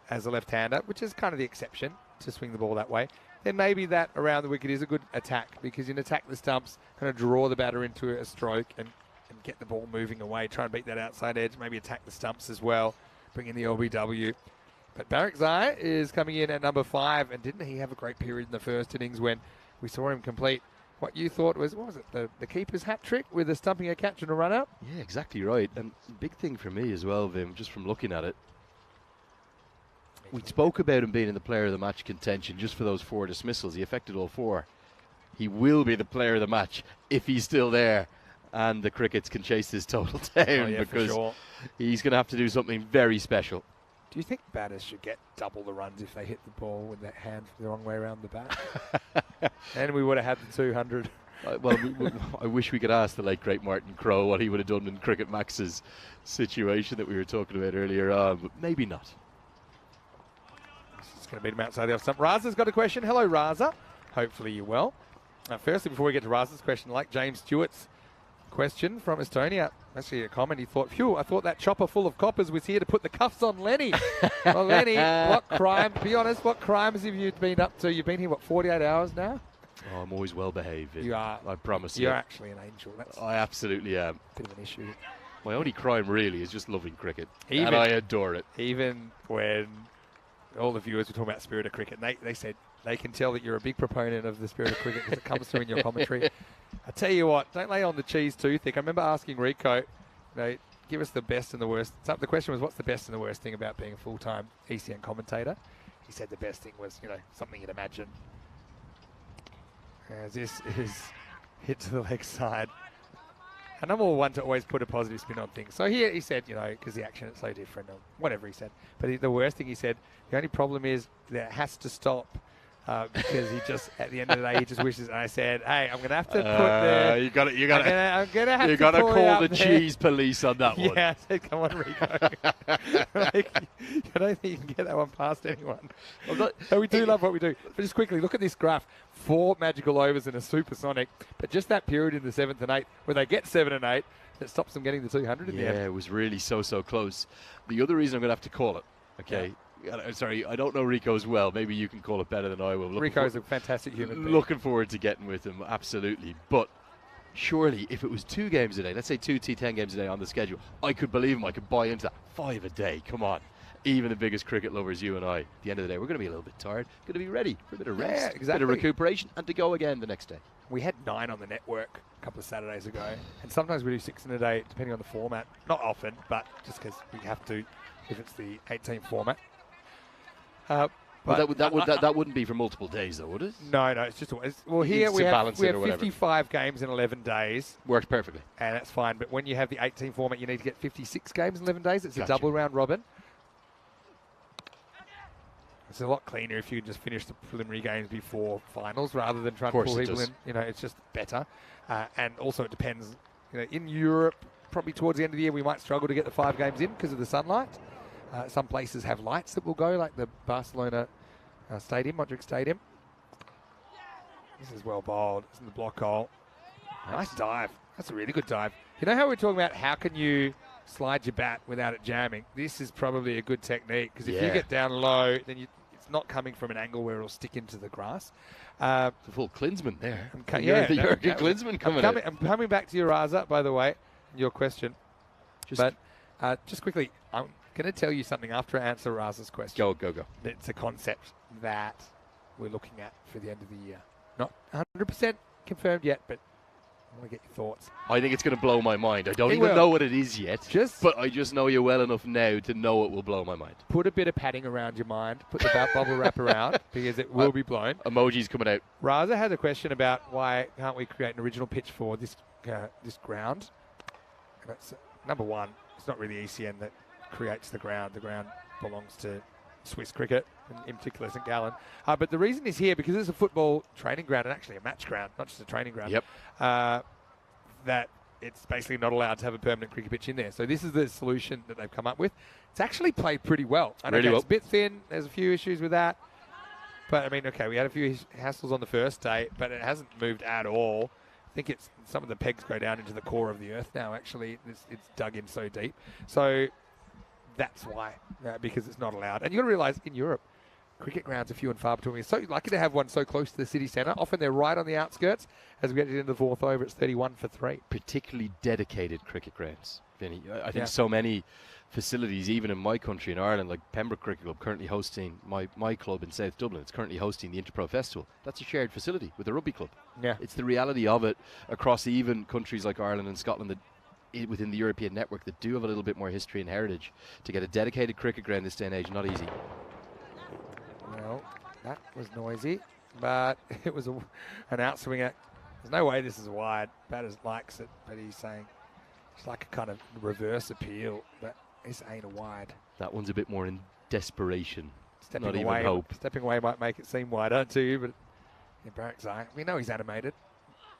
as a left-hander, which is kind of the exception to swing the ball that way, then maybe that around the wicket is a good attack, because you can attack the stumps, kind of draw the batter into a stroke and get the ball moving away, try and beat that outside edge, maybe attack the stumps as well, bring in the LBW. But Barakzai is coming in at number 5, and didn't he have a great period in the first innings when we saw him complete what you thought was, what was it, the keeper's hat trick with a stumping a catch and a run out? Yeah, exactly right. And big thing for me as well, Vim, just from looking at it. We spoke about him being in the player of the match contention just for those 4 dismissals. He affected all 4. He will be the player of the match if he's still there and the Crickets can chase this total down, because he's going to have to do something very special. Do you think batters should get double the runs if they hit the ball with that hand the wrong way around the bat? And we would have had the 200. I wish we could ask the late great Martin Crowe what he would have done in Cricket Max's situation that we were talking about earlier on, but maybe not. It's going to beat him outside the off stump. Raza's got a question. Hello, Raza. Hopefully you're well. Firstly, before we get to Raza's question, like James Stewart's question from Estonia, actually a comment, he thought, phew, I thought that chopper full of coppers was here to put the cuffs on Lenny. Well, Lenny, what crime, be honest, what crimes have you been up to? You've been here, what, 48 hours now? Oh, I'm always well behaved. You are. I promise you. You're actually an angel. That's I absolutely am. a bit of an issue. My only crime really is just loving cricket. And I adore it. Even when all the viewers were talking about spirit of cricket, they said they can tell that you're a big proponent of the spirit of cricket because it comes through in your commentary. I tell you what, don't lay on the cheese too thick. I remember asking Rico, give us the best and the worst. So the question was, what's the best and the worst thing about being a full-time ECN commentator? He said the best thing was, something you'd imagine. As this is hit to the leg side. And I'm all one to always put a positive spin on things. So here he said, because the action is so different, or whatever he said. But the worst thing he said, the only problem is that it has to stop because he just, at the end of the day, he just wishes. And I said, hey, I'm going to have to put the... You got I'm gonna have You to got to call call the there. cheese police on that one. Yeah, I said, come on, Rico. Like, I don't think you can get that one past anyone. So we do love what we do. But just quickly, look at this graph. 4 magical overs and a supersonic. But just that period in the 7th and 8th where they get 7 and 8, that stops them getting the 200 in the end. Yeah, it was really so close. The other reason I'm going to have to call it, okay, sorry, I don't know Rico as well. Maybe you can call it better than I will. Rico's a fantastic human being. Looking forward to getting with him, absolutely. But surely, if it was 2 games a day, let's say 2 T10 games a day on the schedule, I could believe him. I could buy into that. 5 a day, come on. Even the biggest cricket lovers, you and I, at the end of the day, we're going to be a little bit tired, going to be ready for a bit of rest, a bit of recuperation, and to go again the next day. We had 9 on the network a couple of Saturdays ago, and sometimes we do 6 in a day, depending on the format. Not often, but just because we have to, if it's the 18 format. But that wouldn't be for multiple days, though, would it? No, it's just well. Here we have 55 games in 11 days. Works perfectly, and that's fine. But when you have the 18 format, you need to get 56 games in 11 days. It's Gotcha. a double round robin. It's a lot cleaner if you just finish the preliminary games before finals rather than trying to pull people in. You know, it's just better. And also it depends. You know, in Europe, probably towards the end of the year, we might struggle to get the 5 games in because of the sunlight. Some places have lights that will go, like the Barcelona Stadium, Modric Stadium. This is well bowled. It's in the block hole. Nice dive. That's a really good dive. You know how we're talking about how can you slide your bat without it jamming? This is probably a good technique because if you get down low, then it's not coming from an angle where it'll stick into the grass. It's a full Klinsmann there. The Jurgen Klinsmann coming in. I'm coming back to your Raza, by the way, your question. Just quickly, I'm going to tell you something after I answer Raza's question. Go. It's a concept that we're looking at for the end of the year. Not 100% confirmed yet, but I want to get your thoughts. I think it's going to blow my mind. I don't even know what it is yet, but I just know you well enough now to know it will blow my mind. Put a bit of padding around your mind. Put the bubble wrap around because it will be blown. Emojis coming out. Raza has a question about why can't we create an original pitch for this ground. And that's, number one, it's not really ECN that creates the ground. The ground belongs to Swiss cricket, in particular St Gallen. But the reason is here because it's a football training ground and actually a match ground, not just a training ground. Yep. That it's basically not allowed to have a permanent cricket pitch in there. So this is the solution that they've come up with. It's actually played pretty well. I know it's a bit thin. There's a few issues with that. But, I mean, okay, we had a few hassles on the first day, but it hasn't moved at all. I think some of the pegs go down into the core of the earth now, actually. It's dug in so deep. So that's why, because it's not allowed. And you've got to realise, in Europe, cricket grounds are few and far between. We're so lucky to have one so close to the city centre. Often they're right on the outskirts. As we get into the 4th over, it's 31 for 3. Particularly dedicated cricket grounds, Vinny. I think so many facilities, even in my country, in Ireland, like Pembroke Cricket Club, currently hosting my club in South Dublin. It's currently hosting the Interpro Festival. That's a shared facility with the rugby club. Yeah, it's the reality of it across even countries like Ireland and Scotland that within the European network that do have a little bit more history and heritage. To get a dedicated cricket ground this day and age, not easy. Well, that was noisy, but it was an outswing. There's no way this is wide. Batters likes it, but he's saying it's like a kind of reverse appeal, but this ain't a wide. That one's a bit more in desperation. Stepping away might make it seem wider to you, but in Barrack's eye, we know he's animated.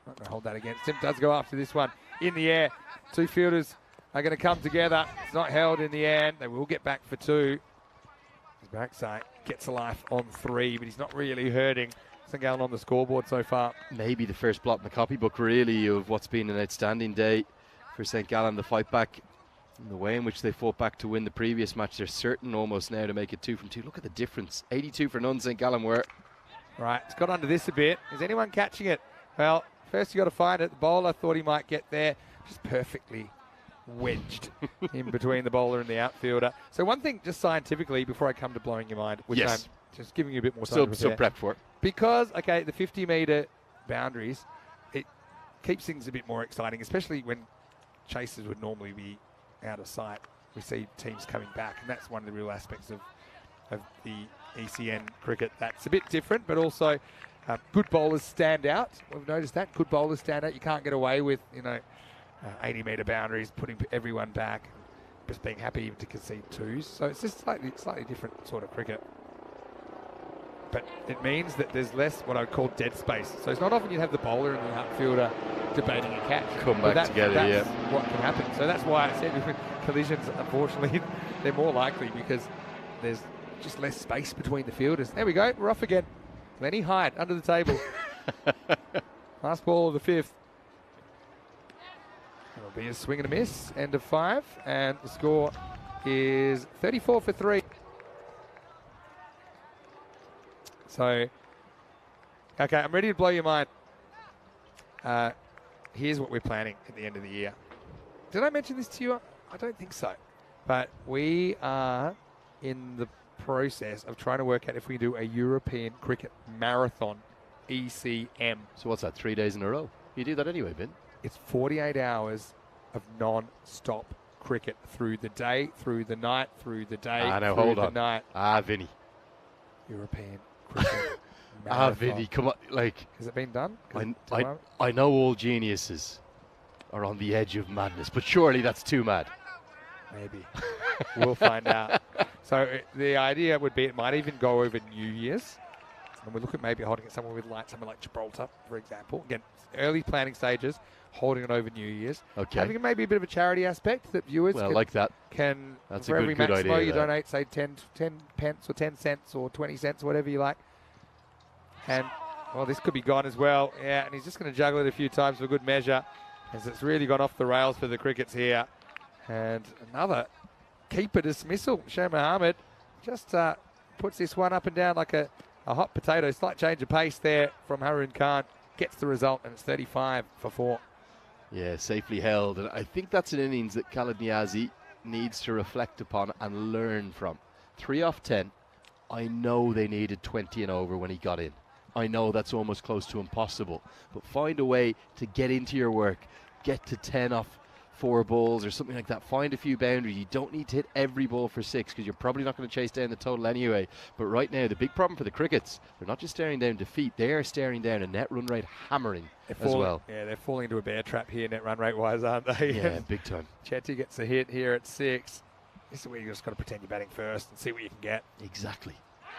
Not going to hold that against him. Does go after this one in the air. 2 fielders are going to come together. It's not held in the end. They will get back for 2. Barrack's eye gets a life on 3, but he's not really hurting. St Gallen on the scoreboard so far. Maybe the first blot in the copybook, really, of what's been an outstanding day for St Gallen. The fight back, in the way in which they fought back to win the previous match, they're certain almost now to make it 2 from 2. Look at the difference. 82 for none, St Gallen were. Right, it's got under this a bit. Is anyone catching it? Well, first you got to find it. The bowler thought he might get there. Just perfectly wedged in between the bowler and the outfielder. So one thing, just scientifically, before I come to blowing your mind, which I'm just giving you a bit more time still prepped for it. Because, okay, the 50-metre boundaries, it keeps things a bit more exciting, especially when chasers would normally be out of sight. We see teams coming back, and that's one of the real aspects of the ECN cricket. That's a bit different, but also good bowlers stand out. We've noticed that. Good bowlers stand out. You can't get away with, 80-metre boundaries, putting everyone back, just being happy to concede 2s. So it's just slightly different sort of cricket. but it means that there's less what I'd call dead space. So it's not often you have the bowler and the outfielder debating a catch. Come back together, that's what can happen. So that's why I said with collisions, unfortunately, they're more likely because there's just less space between the fielders. There we go. We're off again. Lenny Hyde under the table. Last ball of the 5th. It'll be a swing and a miss. End of 5. And the score is 34 for 3. So, okay, I'm ready to blow your mind. Here's what we're planning at the end of the year. Did I mention this to you? I don't think so. But we are in the process of trying to work out if we do a European cricket marathon, ECM. So what's that, 3 days in a row? You do that anyway, Ben. It's 48 hours of non-stop cricket through the day, through the night, through the day, now through hold the on. night. Vinny. European cricket marathon. Vinny, come on. Like, Has it been done? I know all geniuses are on the edge of madness, but surely that's too mad. Maybe. We'll find out. So the idea would be it might even go over New Year's. And we look at maybe holding it somewhere like Gibraltar, for example. Again, early planning stages, holding it over New Year's. Okay. Having maybe a bit of a charity aspect that viewers can That's for a every good Maximo idea, you that. donate, say 10 pence or 10 cents or 20 cents, whatever you like. And, well, this could be gone as well. Yeah, and he's just going to juggle it a few times for good measure, as it's really gone off the rails for the Crickets here. And another keeper dismissal. Shah Mohammed just puts this one up and down like a hot potato. Slight change of pace there from Harun Khan. Gets the result, and it's 35 for 4. Yeah, safely held. And I think that's an innings that Khalid Niazi needs to reflect upon and learn from. 3 off 10. I know they needed 20 and over when he got in. I know that's almost close to impossible. But find a way to get into your work. Get to 10 off 4 balls or something like that. Find a few boundaries. You don't need to hit every ball for 6 because you're probably not going to chase down the total anyway. But right now, the big problem for the Crickets, they're not just staring down defeat, they are staring down a net run rate hammering as well. Yeah, they're falling into a bear trap here net run rate wise, aren't they? Yeah, big time. Chetty gets a hit here at 6. This is where you just got to pretend you're batting first and see what you can get. Exactly.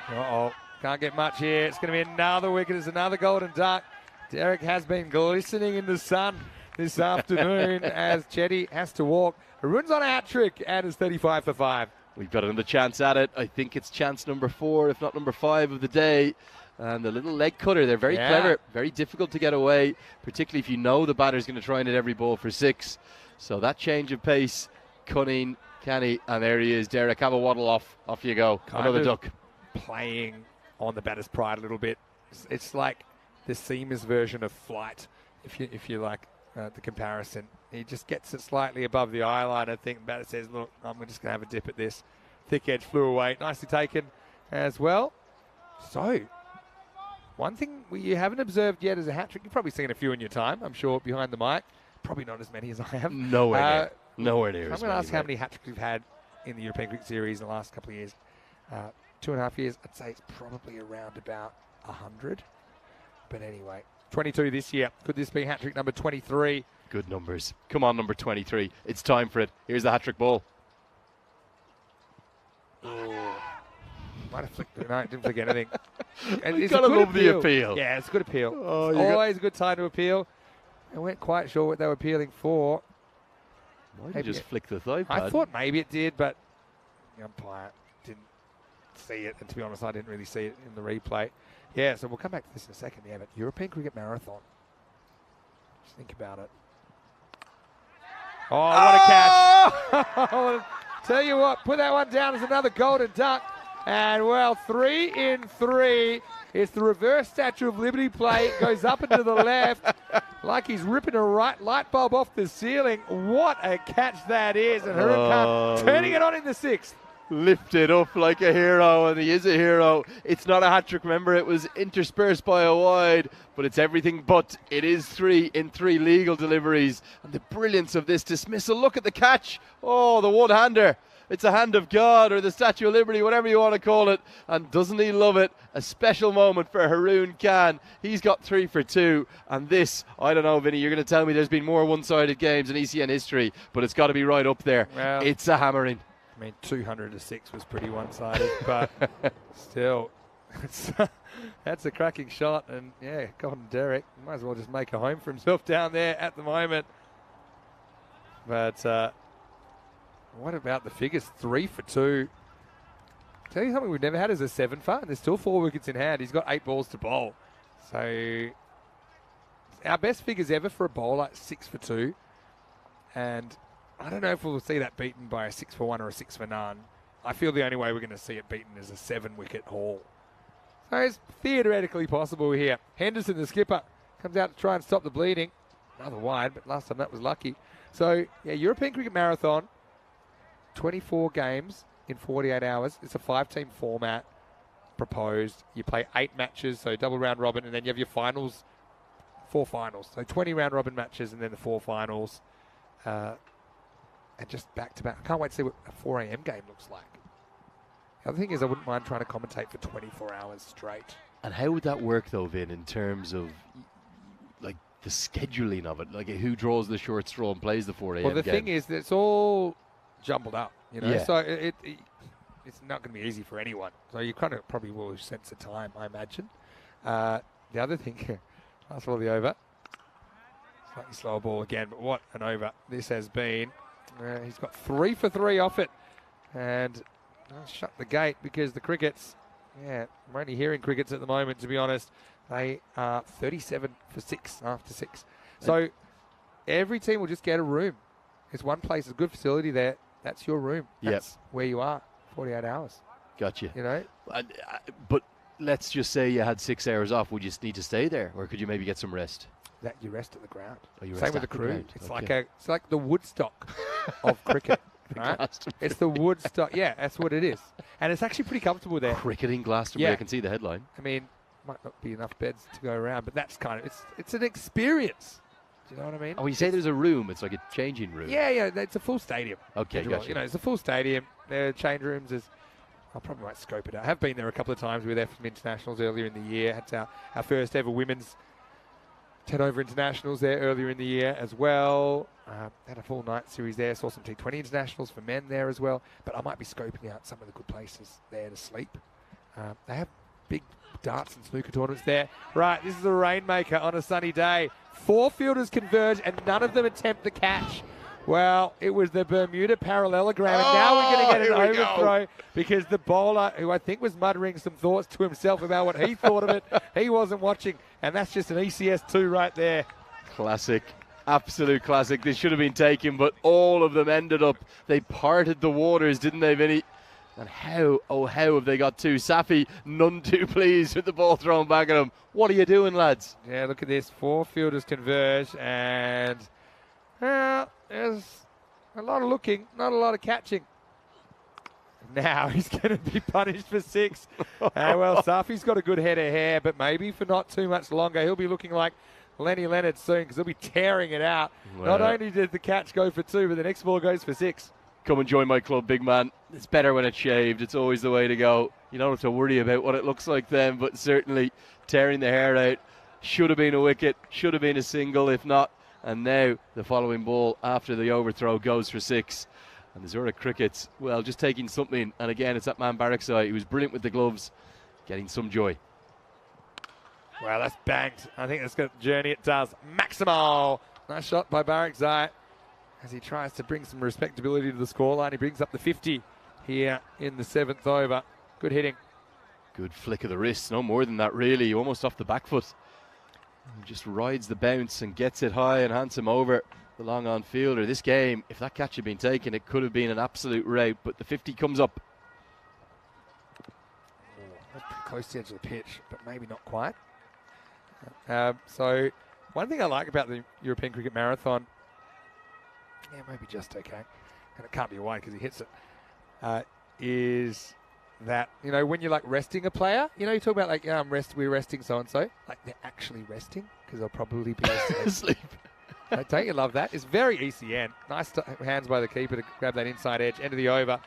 Uh-oh, can't get much here. It's going to be another wicket. It's another golden duck. Derek has been glistening in the sun this afternoon as Chetty has to walk. Harun's on a hat-trick and it's 35 for 5. We've got another chance at it. I think it's chance number 4, if not number 5 of the day. And the little leg cutter, they're very clever, very difficult to get away, particularly if you know the batter's going to try and hit every ball for 6. So that change of pace, cunning, canny, and there he is. Derek, have a waddle off you go. Another duck. Playing on the batter's pride a little bit. It's like the seamer's version of flight, if you like the comparison. He just gets it slightly above the eye line. I think the batter says, look, I'm just going to have a dip at this. Thick edge flew away. Nicely taken as well. So, one thing you haven't observed yet is a hat-trick. You've probably seen a few in your time, I'm sure, behind the mic. Probably not as many as I have. Nowhere near. I'm going to ask how many hat-tricks we've had in the European Cricket Series in the last couple of years. 2.5 years, I'd say it's probably around about 100. But anyway, 22 this year. Could this be hat-trick number 23? Good numbers. Come on, number 23. It's time for it. Here's the hat-trick ball. Might have flicked. No, it didn't flick anything. And You've got to love the appeal. Yeah, it's a good appeal. Oh, it's always a good time to appeal. I weren't quite sure what they were appealing for. Why did you just flick the thigh pad? I thought maybe it did, but the umpire didn't see it. And to be honest, I didn't really see it in the replay. Yeah, so we'll come back to this in a second. Yeah, but European Cricket Marathon. Just think about it. Oh, what a catch. Tell you what, put that one down as another golden duck. And, well, 3 in 3. It's the reverse Statue of Liberty play. It goes up and to the left like he's ripping a light bulb off the ceiling. What a catch that is. And Harun Khan turning it on in the 6th. Lifted up like a hero, and he is a hero. It's not a hat-trick, remember, it was interspersed by a wide, but it's everything but. It is 3 in 3 legal deliveries, and the brilliance of this dismissal. Look at the catch. Oh, the one-hander. It's a hand of God or the Statue of Liberty, whatever you want to call it. And doesn't he love it? A special moment for Harun Khan. He's got 3 for 2. And this, I don't know, Vinny, you're going to tell me there's been more one-sided games in ECN history, but it's got to be right up there. Well, it's a hammering. I mean, 200 to 6 was pretty one-sided, but still, That's a cracking shot, and yeah, Gordon Derrick might as well just make a home for himself down there at the moment. But what about the figures? 3 for 2. Tell you something we've never had is a 7 for, and there's still 4 wickets in hand. He's got 8 balls to bowl. So our best figures ever for a bowler, 6 for 2. And I don't know if we'll see that beaten by a 6 for 1 or a 6 for none. I feel the only way we're going to see it beaten is a 7-wicket haul. So it's theoretically possible here. Henderson, the skipper, comes out to try and stop the bleeding. Another wide, but last time that was lucky. So, yeah, European Cricket Marathon, 24 games in 48 hours. It's a 5-team format proposed. You play 8 matches, so double round robin, and then you have your finals, 4 finals. So 20 round robin matches and then the 4 finals. And just back-to-back. I can't wait to see what a 4 a.m. game looks like. The other thing is I wouldn't mind trying to commentate for 24 hours straight. And how would that work, though, Vin, in terms of like the scheduling of it? Like who draws the short straw and plays the 4 a.m. Well, the game? thing is that it's all jumbled up, you know. Yeah. So it's not going to be easy for anyone. So you kind of probably will sense the time, I imagine. The other thing, last ball of the over. Slightly slower ball again, but what an over this has been. He's got 3 for 3 off it. And I'll shut the gate because the Crickets, I'm only hearing Crickets at the moment, to be honest. They are 37 for 6 after 6. So every team will just get a room. There's one place, there's a good facility there. That's your room. That's where you are, 48 hours. Gotcha. You know? But let's just say you had 6 hours off. Would you need to stay there? Or could you maybe get some rest? That you rest at the ground. Oh, you Same rest with the at the crew. ground. It's Okay. it's like the Woodstock of cricket. Right? It's the Woodstock. Yeah, that's what it is. And it's actually pretty comfortable there. Cricketing Glastonbury. Yeah. I can see the headline. I mean, might not be enough beds to go around, but that's kind of, it's an experience. Do you know what I mean? Oh, when you say there's a room, it's like a changing room. Yeah, it's a full stadium. Okay, gotcha. You know, it's a full stadium. There are change rooms. I probably might scope it out. I have been there a couple of times. We were there for some internationals earlier in the year. Had our first ever women's 10 over internationals there earlier in the year as well. Had a full night series there. Saw some T20 internationals for men there as well. But I might be scoping out some of the good places there to sleep. They have big darts and snooker tournaments there. Right, this is a rainmaker on a sunny day. 4 fielders converge and none of them attempt the catch. Well, it was the Bermuda parallelogram, and now we're going to get an overthrow because the bowler, who I think was muttering some thoughts to himself about what he thought of it, he wasn't watching, and that's just an ECS2 right there. Classic. Absolute classic. This should have been taken, but all of them ended up, they parted the waters, didn't they, Vinny? And how have they got 2? Safi, none too pleased with the ball thrown back at him. What are you doing, lads? Yeah, look at this. 4 fielders converge, and there's a lot of looking, not a lot of catching. Now he's going to be punished for 6. Well, Safi's got a good head of hair, but maybe for not too much longer. He'll be looking like Lenny Leonard soon because he'll be tearing it out. Not only did the catch go for 2, but the next ball goes for 6. Come and join my club, big man. It's better when it's shaved. It's always the way to go. You don't have to worry about what it looks like then, but certainly tearing the hair out. Should have been a wicket, should have been a single, if not. And now the following ball after the overthrow goes for 6. And the Zurich Crickets, well, just taking something. And again, it's that man Barrackside, who was brilliant with the gloves, getting some joy. Well, that's banged. I think that's got the journey it does. Maximo. Nice shot by Barrackside as he tries to bring some respectability to the scoreline. He brings up the 50 here in the 7th over. Good hitting. Good flick of the wrist. No more than that, really. Almost off the back foot. He just rides the bounce and gets it high and hands him over the long on fielder. This game, if that catch had been taken, it could have been an absolute rout, but the 50 comes up. That's pretty close to the edge of the pitch, but maybe not quite. So one thing I like about the European Cricket Marathon, maybe just okay, and it can't be wide because he hits it, is that, when you're like resting a player, you talk about like, we're resting so-and-so, like they're actually resting because they'll probably be asleep. Don't you love that? It's very ECN. Nice hands by the keeper to grab that inside edge. End of the over.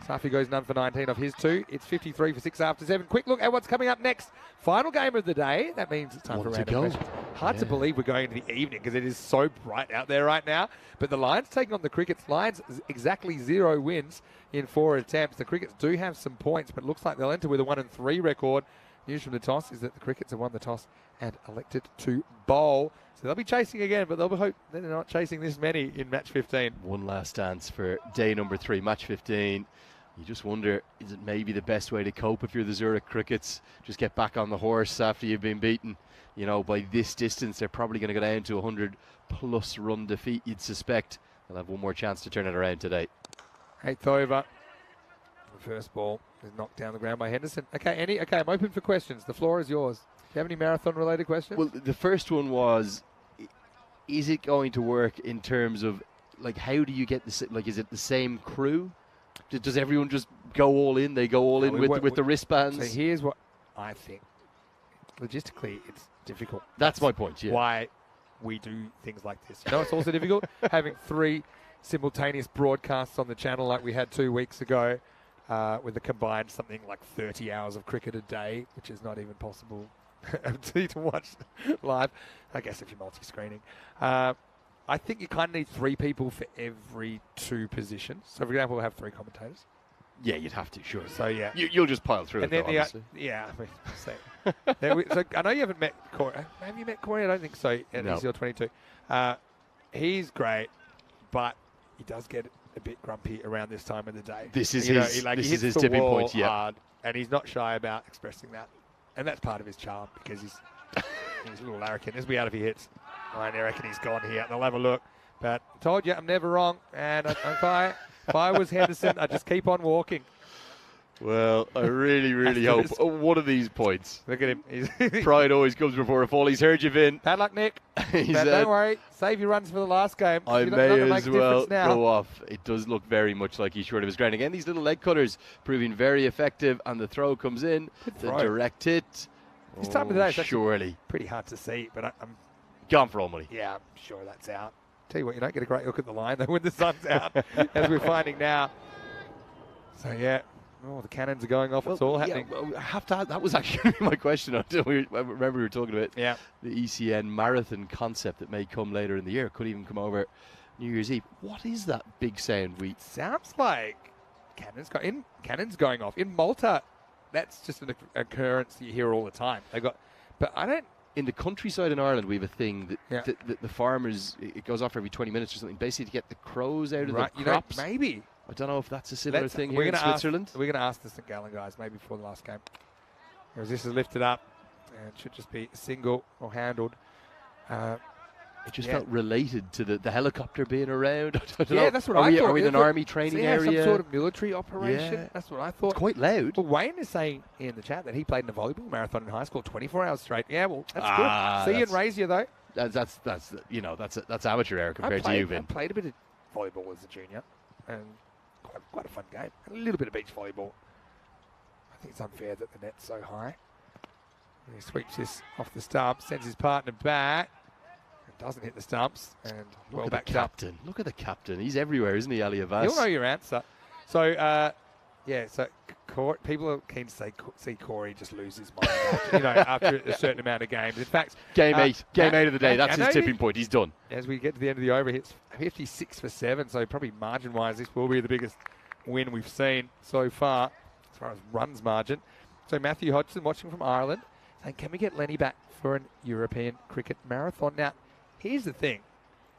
Safi goes none for 19 off his 2. It's 53 for 6 after 7. Quick look at what's coming up next. Final game of the day. That means it's time for random questions. Hard to believe we're going into the evening because it is so bright out there right now. But the Lions taking on the Crickets. Lions exactly 0 wins in 4 attempts. The Crickets do have some points, but it looks like they'll enter with a 1-3 record. News from the toss is that the Crickets have won the toss and elected to bowl. So they'll be chasing again, but they'll hope they're not chasing this many in match 15. One last dance for day number 3, match 15. You just wonder, is it maybe the best way to cope if you're the Zurich Crickets? Just get back on the horse after you've been beaten. You know, by this distance, they're probably going to go down to a 100-plus run defeat, you'd suspect. They'll have one more chance to turn it around today. 8th over. The first ball is knocked down the ground by Henderson. Okay, I'm open for questions. The floor is yours. Do you have any marathon-related questions? Well, the first one was, is it going to work in terms of, like, how do you get this? Like, is it the same crew? Does everyone just go all in? They go all in with the wristbands? So here's what I think. Logistically, it's difficult. That's my point, yeah. Why we do things like this. You know, it's also difficult having 3 simultaneous broadcasts on the channel like we had 2 weeks ago with a combined something like 30 hours of cricket a day, which is not even possible to watch live, I guess, if you're multi-screening. I think you kind of need 3 people for every 2 positions. So, for example, we'll have 3 commentators. Yeah, you'd have to, sure. So, yeah. You'll just pile through and it, then though, obviously. Yeah, I mean, so I know you haven't met Corey. Have you met Corey? I don't think so at ECL 22. He's great, but he does get a bit grumpy around this time of the day. This is he his hits the tipping wall point, yeah. hard, and he's not shy about expressing that. And that's part of his charm because he's a little larrikin. This will be out if he hits. I reckon he's gone here. And they'll have a look. But I told you, I'm never wrong. And if I was Henderson, I'd just keep on walking. Well, I really, really hope one of these points. Look at him. Pride always comes before a fall. He's heard you, Vin. Bad luck, Nick. But don't worry. Save your runs for the last game. I may as well go off. It does look very much like he's short of his ground. Again, these little leg cutters proving very effective. And the throw comes in. The direct hit. This time of the day, it's surely pretty hard to see. But I'm gone for all money. Yeah, I'm sure that's out. Tell you what, you don't get a great look at the line, though, when the sun's out, as we're finding now. So, yeah. Oh, the cannons are going off. It's all happening. Yeah, I have to. That was actually my question. I remember we were talking about the ECN marathon concept that may come later in the year. Could even come over New Year's Eve. What is that big sound? Sounds like cannons going off in Malta. That's just an occurrence you hear all the time. But I don't. In the countryside in Ireland, we have a thing that the farmers, it goes off every 20 minutes or something, basically to get the crows out of the crops. Maybe. I don't know if that's a similar thing here in Switzerland. We're going to ask the St. Gallen guys maybe before the last game. As this is lifted up, and it should just be single or handled. It just felt related to the helicopter being around. I don't know. That's what I thought. Are we in an army training area? Some sort of military operation. Yeah. That's what I thought. It's quite loud. Well, Wayne is saying in the chat that he played in a volleyball marathon in high school, 24 hours straight. Yeah, well, that's good. See you and raise you, though. That's amateur hour compared to you, Vin. I played a bit of volleyball as a junior, and quite a fun game. And a little bit of beach volleyball. I think it's unfair that the net's so high. And he sweeps this off the stump, sends his partner back. Doesn't hit the stumps, and look at the captain. Look at the captain. He's everywhere, isn't he, Ali Abbas? You'll know your answer. So, so people are keen to see Corey just lose his mind after a certain amount of games. In fact, game 8 of the day. That's his tipping point. He's done. As we get to the end of the over, it's 56 for 7. So probably margin-wise, this will be the biggest win we've seen so far as far as runs margin. So Matthew Hodgson watching from Ireland saying, can we get Lenny back for an European cricket marathon? Now, here's the thing,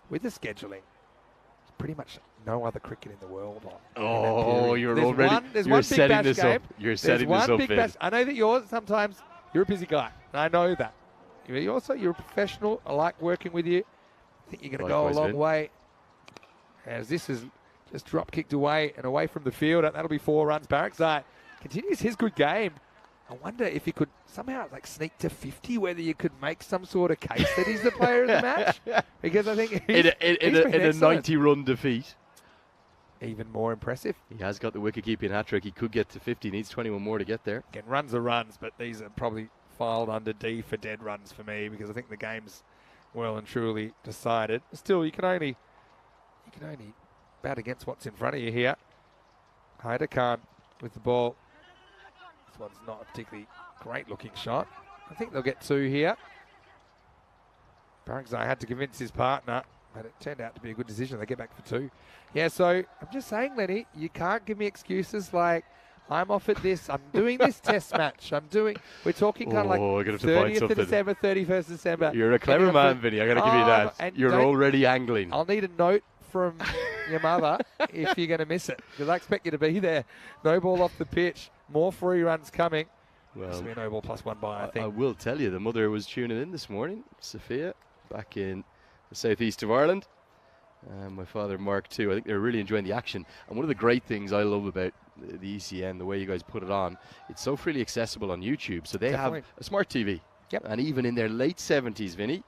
with the scheduling, there's pretty much no other cricket in the world on. Oh, you're setting this up. You're setting this up, Vin. I know that you're a busy guy. I know that. You're a professional. I like working with you. I think you're going to go a long way. As this is just drop kicked away and away from the field. That'll be 4 runs. Barakzai continues his good game. I wonder if he could somehow sneak to 50, whether you could make some sort of case that he's the player of the match. Because I think in a 90-run defeat. Even more impressive. He has got the wicket-keeping hat-trick. He could get to 50. Needs 21 more to get there. Again, runs are runs, but these are probably filed under D for dead runs for me because I think the game's well and truly decided. Still, you can only bat against what's in front of you here. Haider Khan with the ball. This one's not a particularly great-looking shot. I think they'll get 2 here. Barakzai had to convince his partner, but it turned out to be a good decision. They get back for 2. Yeah, so I'm just saying, Lenny, you can't give me excuses like, I'm off at this. I'm doing this test match. We're talking kind of like we're gonna have to find 30th of something. December, 31st of December. You're a clever man, Vinny. I got to give you that. And You're already angling. I'll need a note from your mother if you're going to miss it, because I expect you to be there. No ball off the pitch. More free runs coming. Well, This will be a no ball plus one by, I think. I will tell you, the mother was tuning in this morning, Sophia, back in the southeast of Ireland. My father, Mark, too. I think they're really enjoying the action. And one of the great things I love about the ECN, the way you guys put it on, it's so freely accessible on YouTube. So they have a smart TV. Yep. And even in their late 70s, Vinny,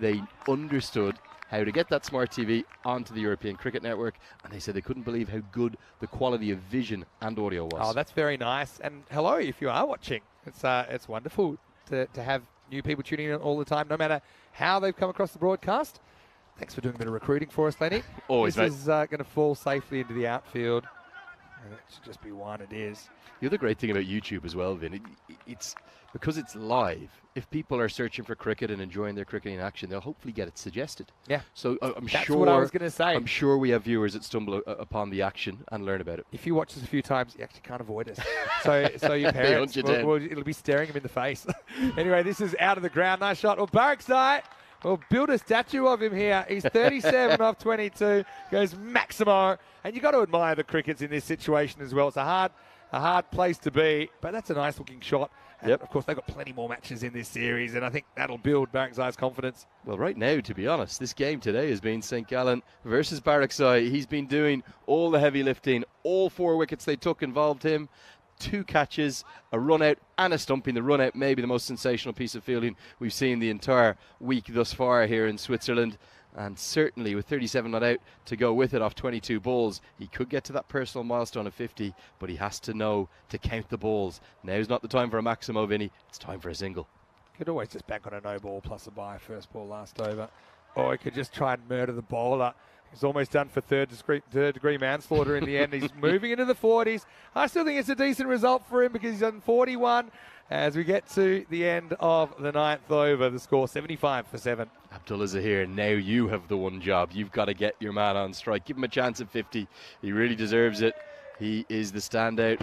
they understood how to get that smart TV onto the European Cricket Network. And they said they couldn't believe how good the quality of vision and audio was. Oh, that's very nice. And hello, if you are watching. It's wonderful to have new people tuning in all the time, no matter how they've come across the broadcast. Thanks for doing a bit of recruiting for us, Lenny. Always, this is going to fall safely into the outfield. And it should just be one. It is. The other great thing about YouTube as well, Vin, it's because it's live. If people are searching for cricket and enjoying their cricket in action, they'll hopefully get it suggested. Yeah. So I'm That's sure. what I was going to say. I'm sure we have viewers that stumble upon the action and learn about it. If you watch us a few times, you actually can't avoid us. so your parents, it'll be staring them in the face. Anyway, this is out of the ground. Nice shot. Well, Barrackside will build a statue of him here. He's 37 off 22. Goes Maximo. And you've got to admire the crickets in this situation as well. It's a hard place to be, but that's a nice looking shot. And of course, they've got plenty more matches in this series, and I think that'll build Barracksai's confidence. Well, right now, to be honest, this game today has been St. Gallen versus Barrackside. He's been doing all the heavy lifting. All 4 wickets they took involved him. 2 catches, a run out and a stumping. The run out may be the most sensational piece of fielding we've seen the entire week thus far here in Switzerland. And certainly with 37 not out to go with it off 22 balls, he could get to that personal milestone of 50, but he has to know to count the balls. Now's not the time for a Maximo, Vinny. It's time for a single. Could always just bank on a no ball plus a bye, first ball, last over. Or he could just try and murder the bowler. He's almost done for third degree manslaughter in the end. He's moving into the 40s. I still think it's a decent result for him because he's done 41 as we get to the end of the 9th over. The score 75 for 7. Abdullah Zahir, now you have the one job. You've got to get your man on strike. Give him a chance at 50. He really deserves it. He is the standout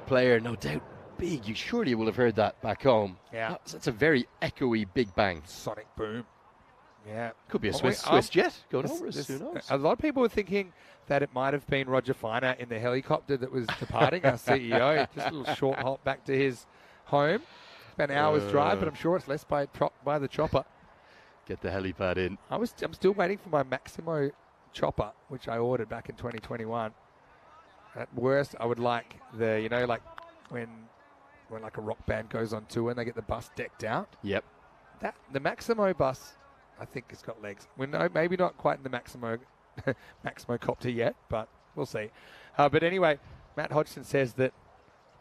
player, no doubt. Big. You surely will have heard that back home. Yeah. That's a very echoey big bang. Sonic boom. Yeah. Could be a Swiss jet going over us. Who knows? A lot of people were thinking that it might have been Roger Finer in the helicopter that was departing, our CEO. Just a little short hop back to his home. About an hour's drive, but I'm sure it's less by the chopper. Get the helipad in. I'm still waiting for my Maximo chopper, which I ordered back in 2021. At worst, I would like like when like a rock band goes on tour and they get the bus decked out. Yep. The Maximo bus, I think it's got legs. Maybe not quite in the Maximo copter yet, but we'll see. But anyway, Matt Hodgson says that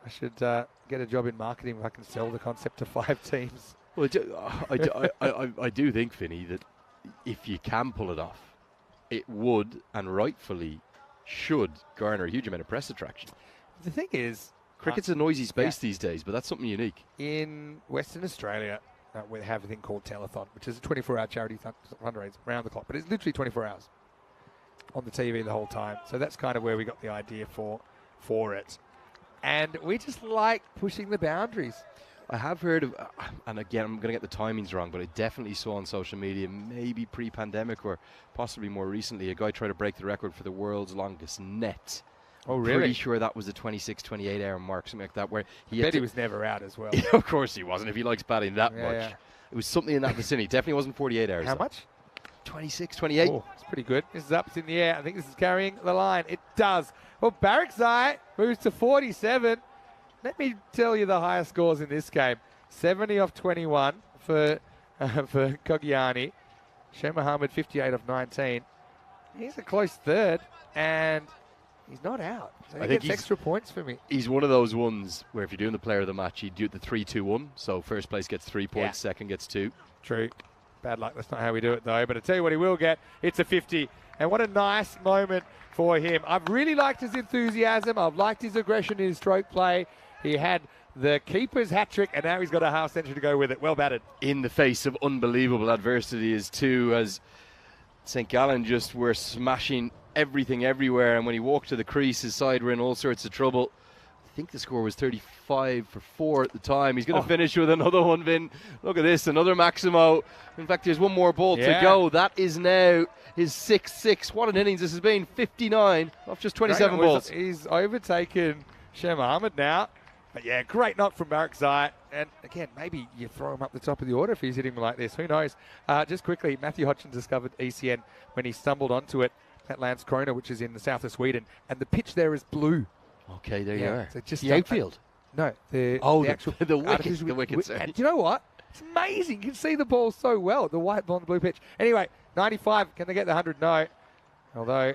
I should get a job in marketing if I can sell the concept to 5 teams. Well, I do think, Vinny, that if you can pull it off, it would and rightfully should garner a huge amount of press attraction. The thing is, cricket's a noisy space these days, but that's something unique. In Western Australia, we have a thing called Telethon, which is a 24-hour charity fundraiser around the clock, but it's literally 24 hours on the TV the whole time. So that's kind of where we got the idea for it. And we just like pushing the boundaries. I have heard of, and again, I'm going to get the timings wrong, but I definitely saw on social media, maybe pre-pandemic or possibly more recently, a guy tried to break the record for the world's longest net. Oh, really? Pretty sure that was a 26, 28 hour mark, something like that, where he he was never out as well. Of course he wasn't, if he likes batting that much. Yeah. It was something in that vicinity. Definitely wasn't 48 hours. How much? 26, 28. Oh, it's pretty good. This is up, it's in the air. I think this is carrying the line. It does. Well, Barrackside moves to 47. Let me tell you the highest scores in this game. 70 off 21 for Kogiani. Shem Mohammed 58 off 19. He's a close third, and he's not out. So he gets extra points for me. He's one of those ones where if you're doing the player of the match, you do the 3-2-1. So first place gets 3 points, second gets 2. True. Bad luck. That's not how we do it, though. But I tell you what he will get. It's a 50. And what a nice moment for him. I've really liked his enthusiasm. I've liked his aggression in his stroke play. He had the keeper's hat-trick, and now he's got a half century to go with it. Well batted. In the face of unbelievable adversity as too, as St. Gallen just were smashing everything everywhere, and when he walked to the crease, his side were in all sorts of trouble. I think the score was 35 for 4 at the time. He's going to finish with another one, Vin. Look at this, another Maximo. In fact, there's one more ball to go. That is now his 6-6. What an innings this has been. 59 off just 27 balls. He's overtaken Shem Ahmed now. But yeah, great knock from Barakzai. And again, maybe you throw him up the top of the order if he's hitting like this. Who knows? Just quickly, Matthew Hodgson discovered ECN when he stumbled onto it at Landskrona, which is in the south of Sweden. And the pitch there is blue. Okay, there you are. So just the outfield? No, the actual the wicket. And do you know what? It's amazing. You can see the ball so well. The white ball and the blue pitch. Anyway, 95. Can they get the 100? No. Although,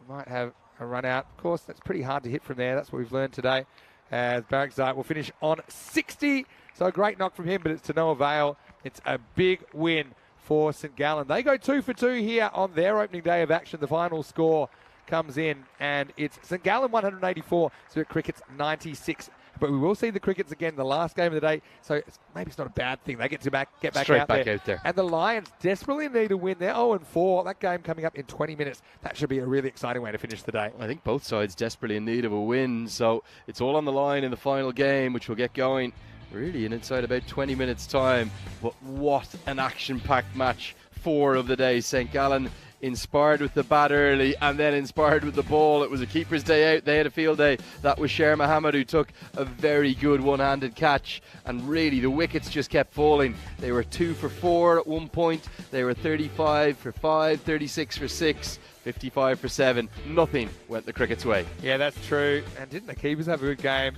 might have a run out. Of course, that's pretty hard to hit from there. That's what we've learned today. As Barakzai will finish on 60. So a great knock from him, but it's to no avail. It's a big win for St. Gallen. They go 2 for 2 here on their opening day of action. The final score comes in, and it's St. Gallen 184, Zurich Crickets 96. But we will see the Crickets again the last game of the day, so maybe it's not a bad thing. They get back out there. And the Lions desperately need a win. They're 0-4. That game coming up in 20 minutes. That should be a really exciting way to finish the day. I think both sides desperately in need of a win, so it's all on the line in the final game, which will get going really in inside about 20 minutes' time. But what an action-packed match. 4 of the day. St. Gallen inspired with the bat early and then inspired with the ball. It was a keeper's day out. They had a field day. That was Sher Mohammed, who took a very good one-handed catch, and really the wickets just kept falling. They were 2 for 4 at one point. They were 35 for 5, 36 for 6, 55 for 7. Nothing went the Crickets' way. Yeah, that's true. And didn't the keepers have a good game?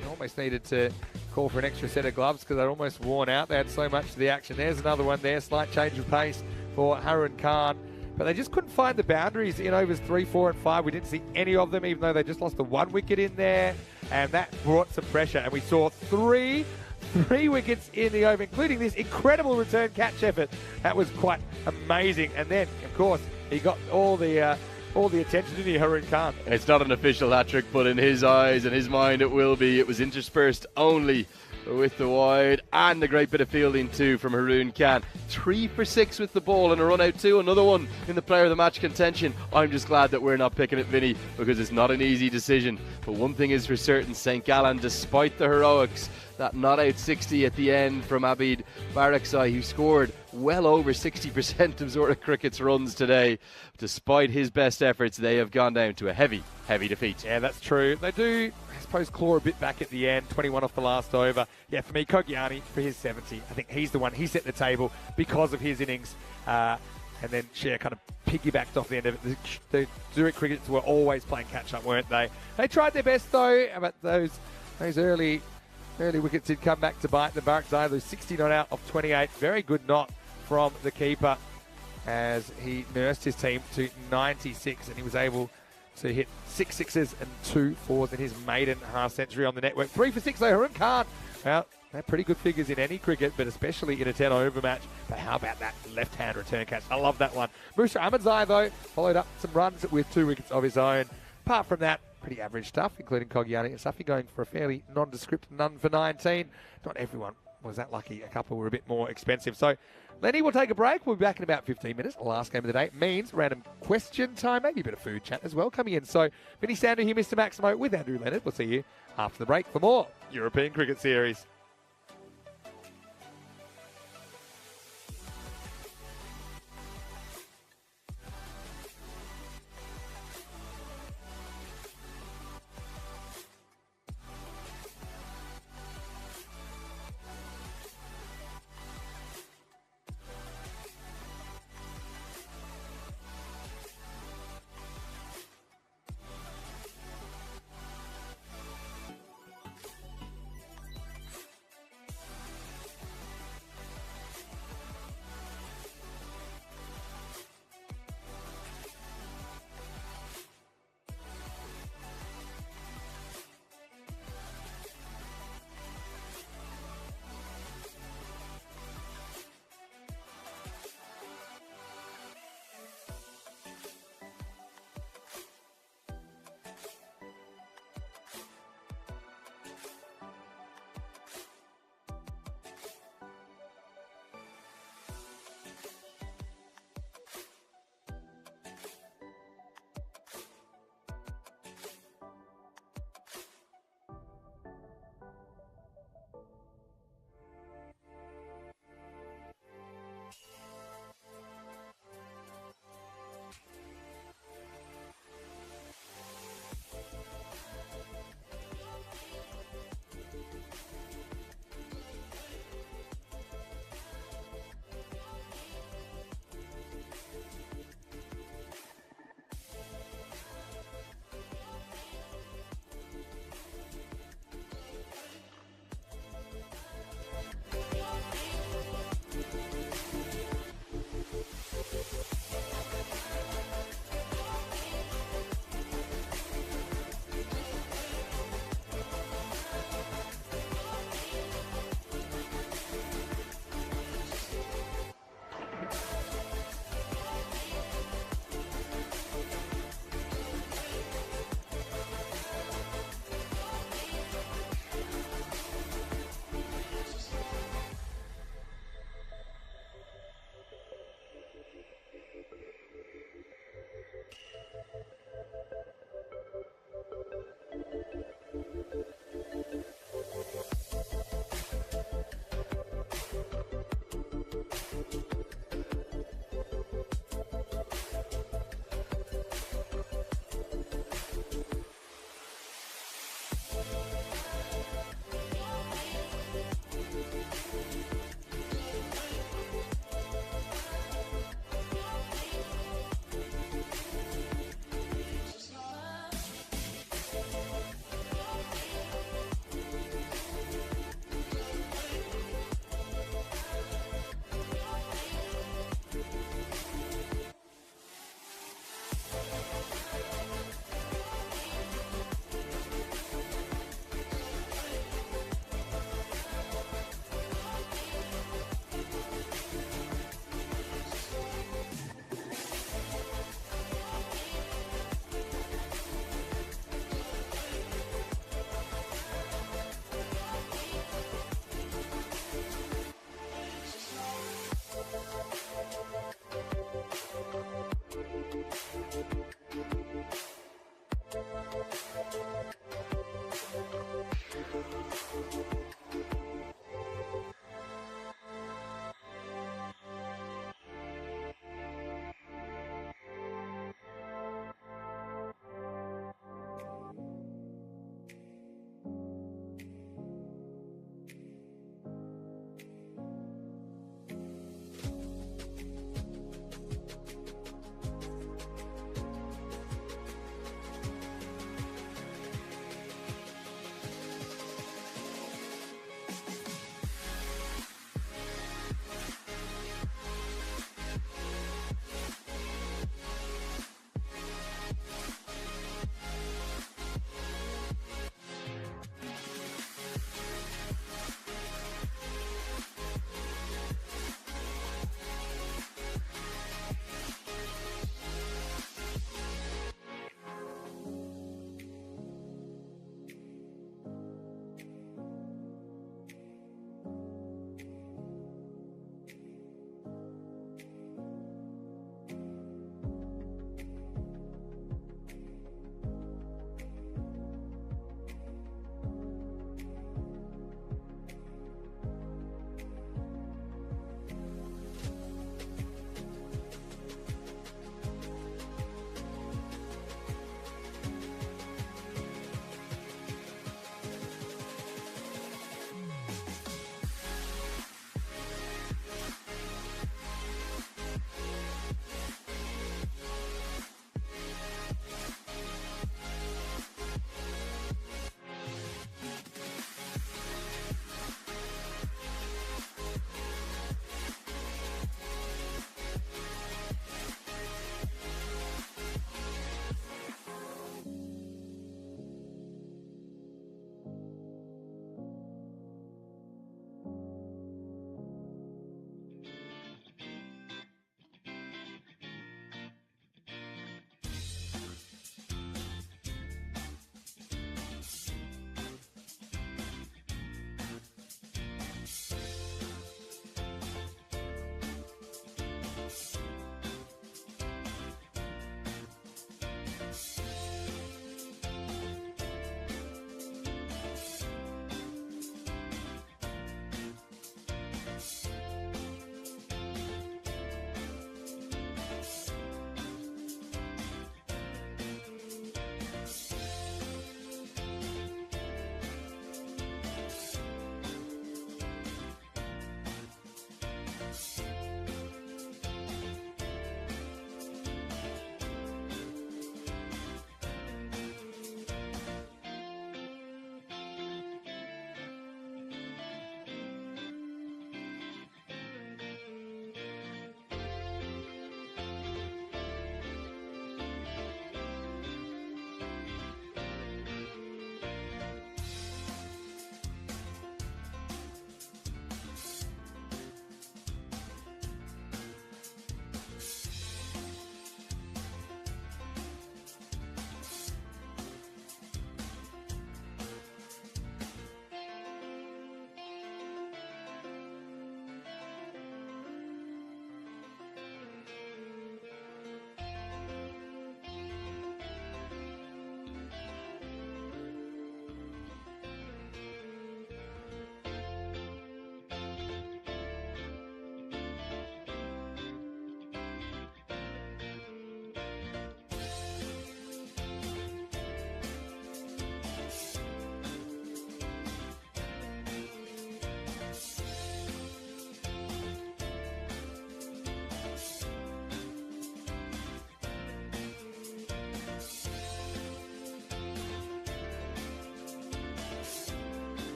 They almost needed to call for an extra set of gloves because they'd almost worn out. They had so much of the action. There's another one there. Slight change of pace for Harun Khan. But they just couldn't find the boundaries in overs 3, 4 and 5. We didn't see any of them, even though they just lost the 1 wicket in there. And that brought some pressure. And we saw three wickets in the over, including this incredible return catch effort. That was quite amazing. And then, of course, he got all the attention, didn't he, Harun Khan? It's not an official hat-trick, but in his eyes and his mind it will be. It was interspersed only with the wide, and a great bit of fielding too from Harun Khan. 3 for 6 with the ball and a run out too. Another one in the player of the match contention. I'm just glad that we're not picking it, Vinny, because it's not an easy decision. But one thing is for certain, St. Gallen, despite the heroics, that not out 60 at the end from Abid Barakzai, who scored well over 60% of Zurich Cricket's runs today. Despite his best efforts, they have gone down to a heavy defeat. Yeah, that's true. They do, I suppose, claw a bit back at the end. 21 off the last over. Yeah, for me, Kogiani for his 70. I think he's the one. He set the table because of his innings. And then Cher kind of piggybacked off the end of it. The Zurich Crickets were always playing catch-up, weren't they? They tried their best, though, but those early wickets did come back to bite the Barakzai. Those 60 not out of 28. Very good knock from the keeper as he nursed his team to 96, and he was able to hit 6 sixes and 2 fours in his maiden half century on the network. 3 for 6 though, Harun Khan. Well, they're pretty good figures in any cricket, but especially in a 10-over match. But how about that left-hand return catch? I love that one. Musa Ahmadzai, though, followed up some runs with 2 wickets of his own. Apart from that, pretty average stuff, including Kogiani and Safi going for a fairly nondescript none for 19. Not everyone was that lucky. A couple were a bit more expensive. So Lenny will take a break. We'll be back in about 15 minutes. The last game of the day means random question time, maybe a bit of food chat as well coming in. So Vinny Sandu here, Mr. Maximo with Andrew Leonard. We'll see you after the break for more European Cricket Series.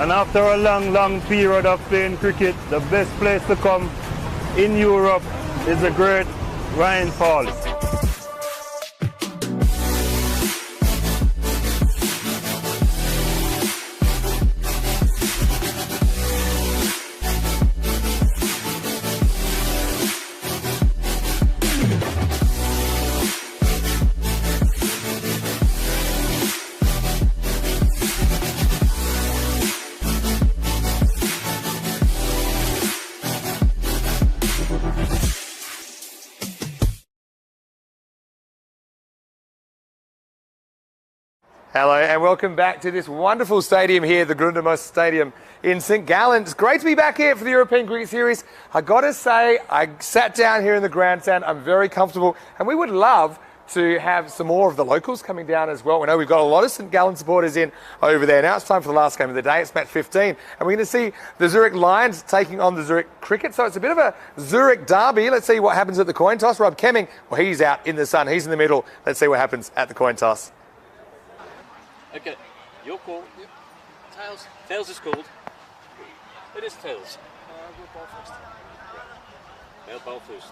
And after a long period of playing cricket, the best place to come in Europe is the great Ryan Falls. Hello and welcome back to this wonderful stadium here, the Grundamos Stadium in St Gallen. It's great to be back here for the European Cricket Series. I got to say, I sat down here in the grandstand. I'm very comfortable, and we would love to have some more of the locals coming down as well. We know we've got a lot of St Gallen supporters in over there. Now it's time for the last game of the day. It's match 15, and we're going to see the Zurich Lions taking on the Zurich Cricket. So it's a bit of a Zurich derby. Let's see what happens at the coin toss. Rob Kemming, well, he's out in the sun. He's in the middle. Let's see what happens at the coin toss. Okay, your call. Yep. Tails. Tails is called. It is tails. We'll ball first. They'll ball first.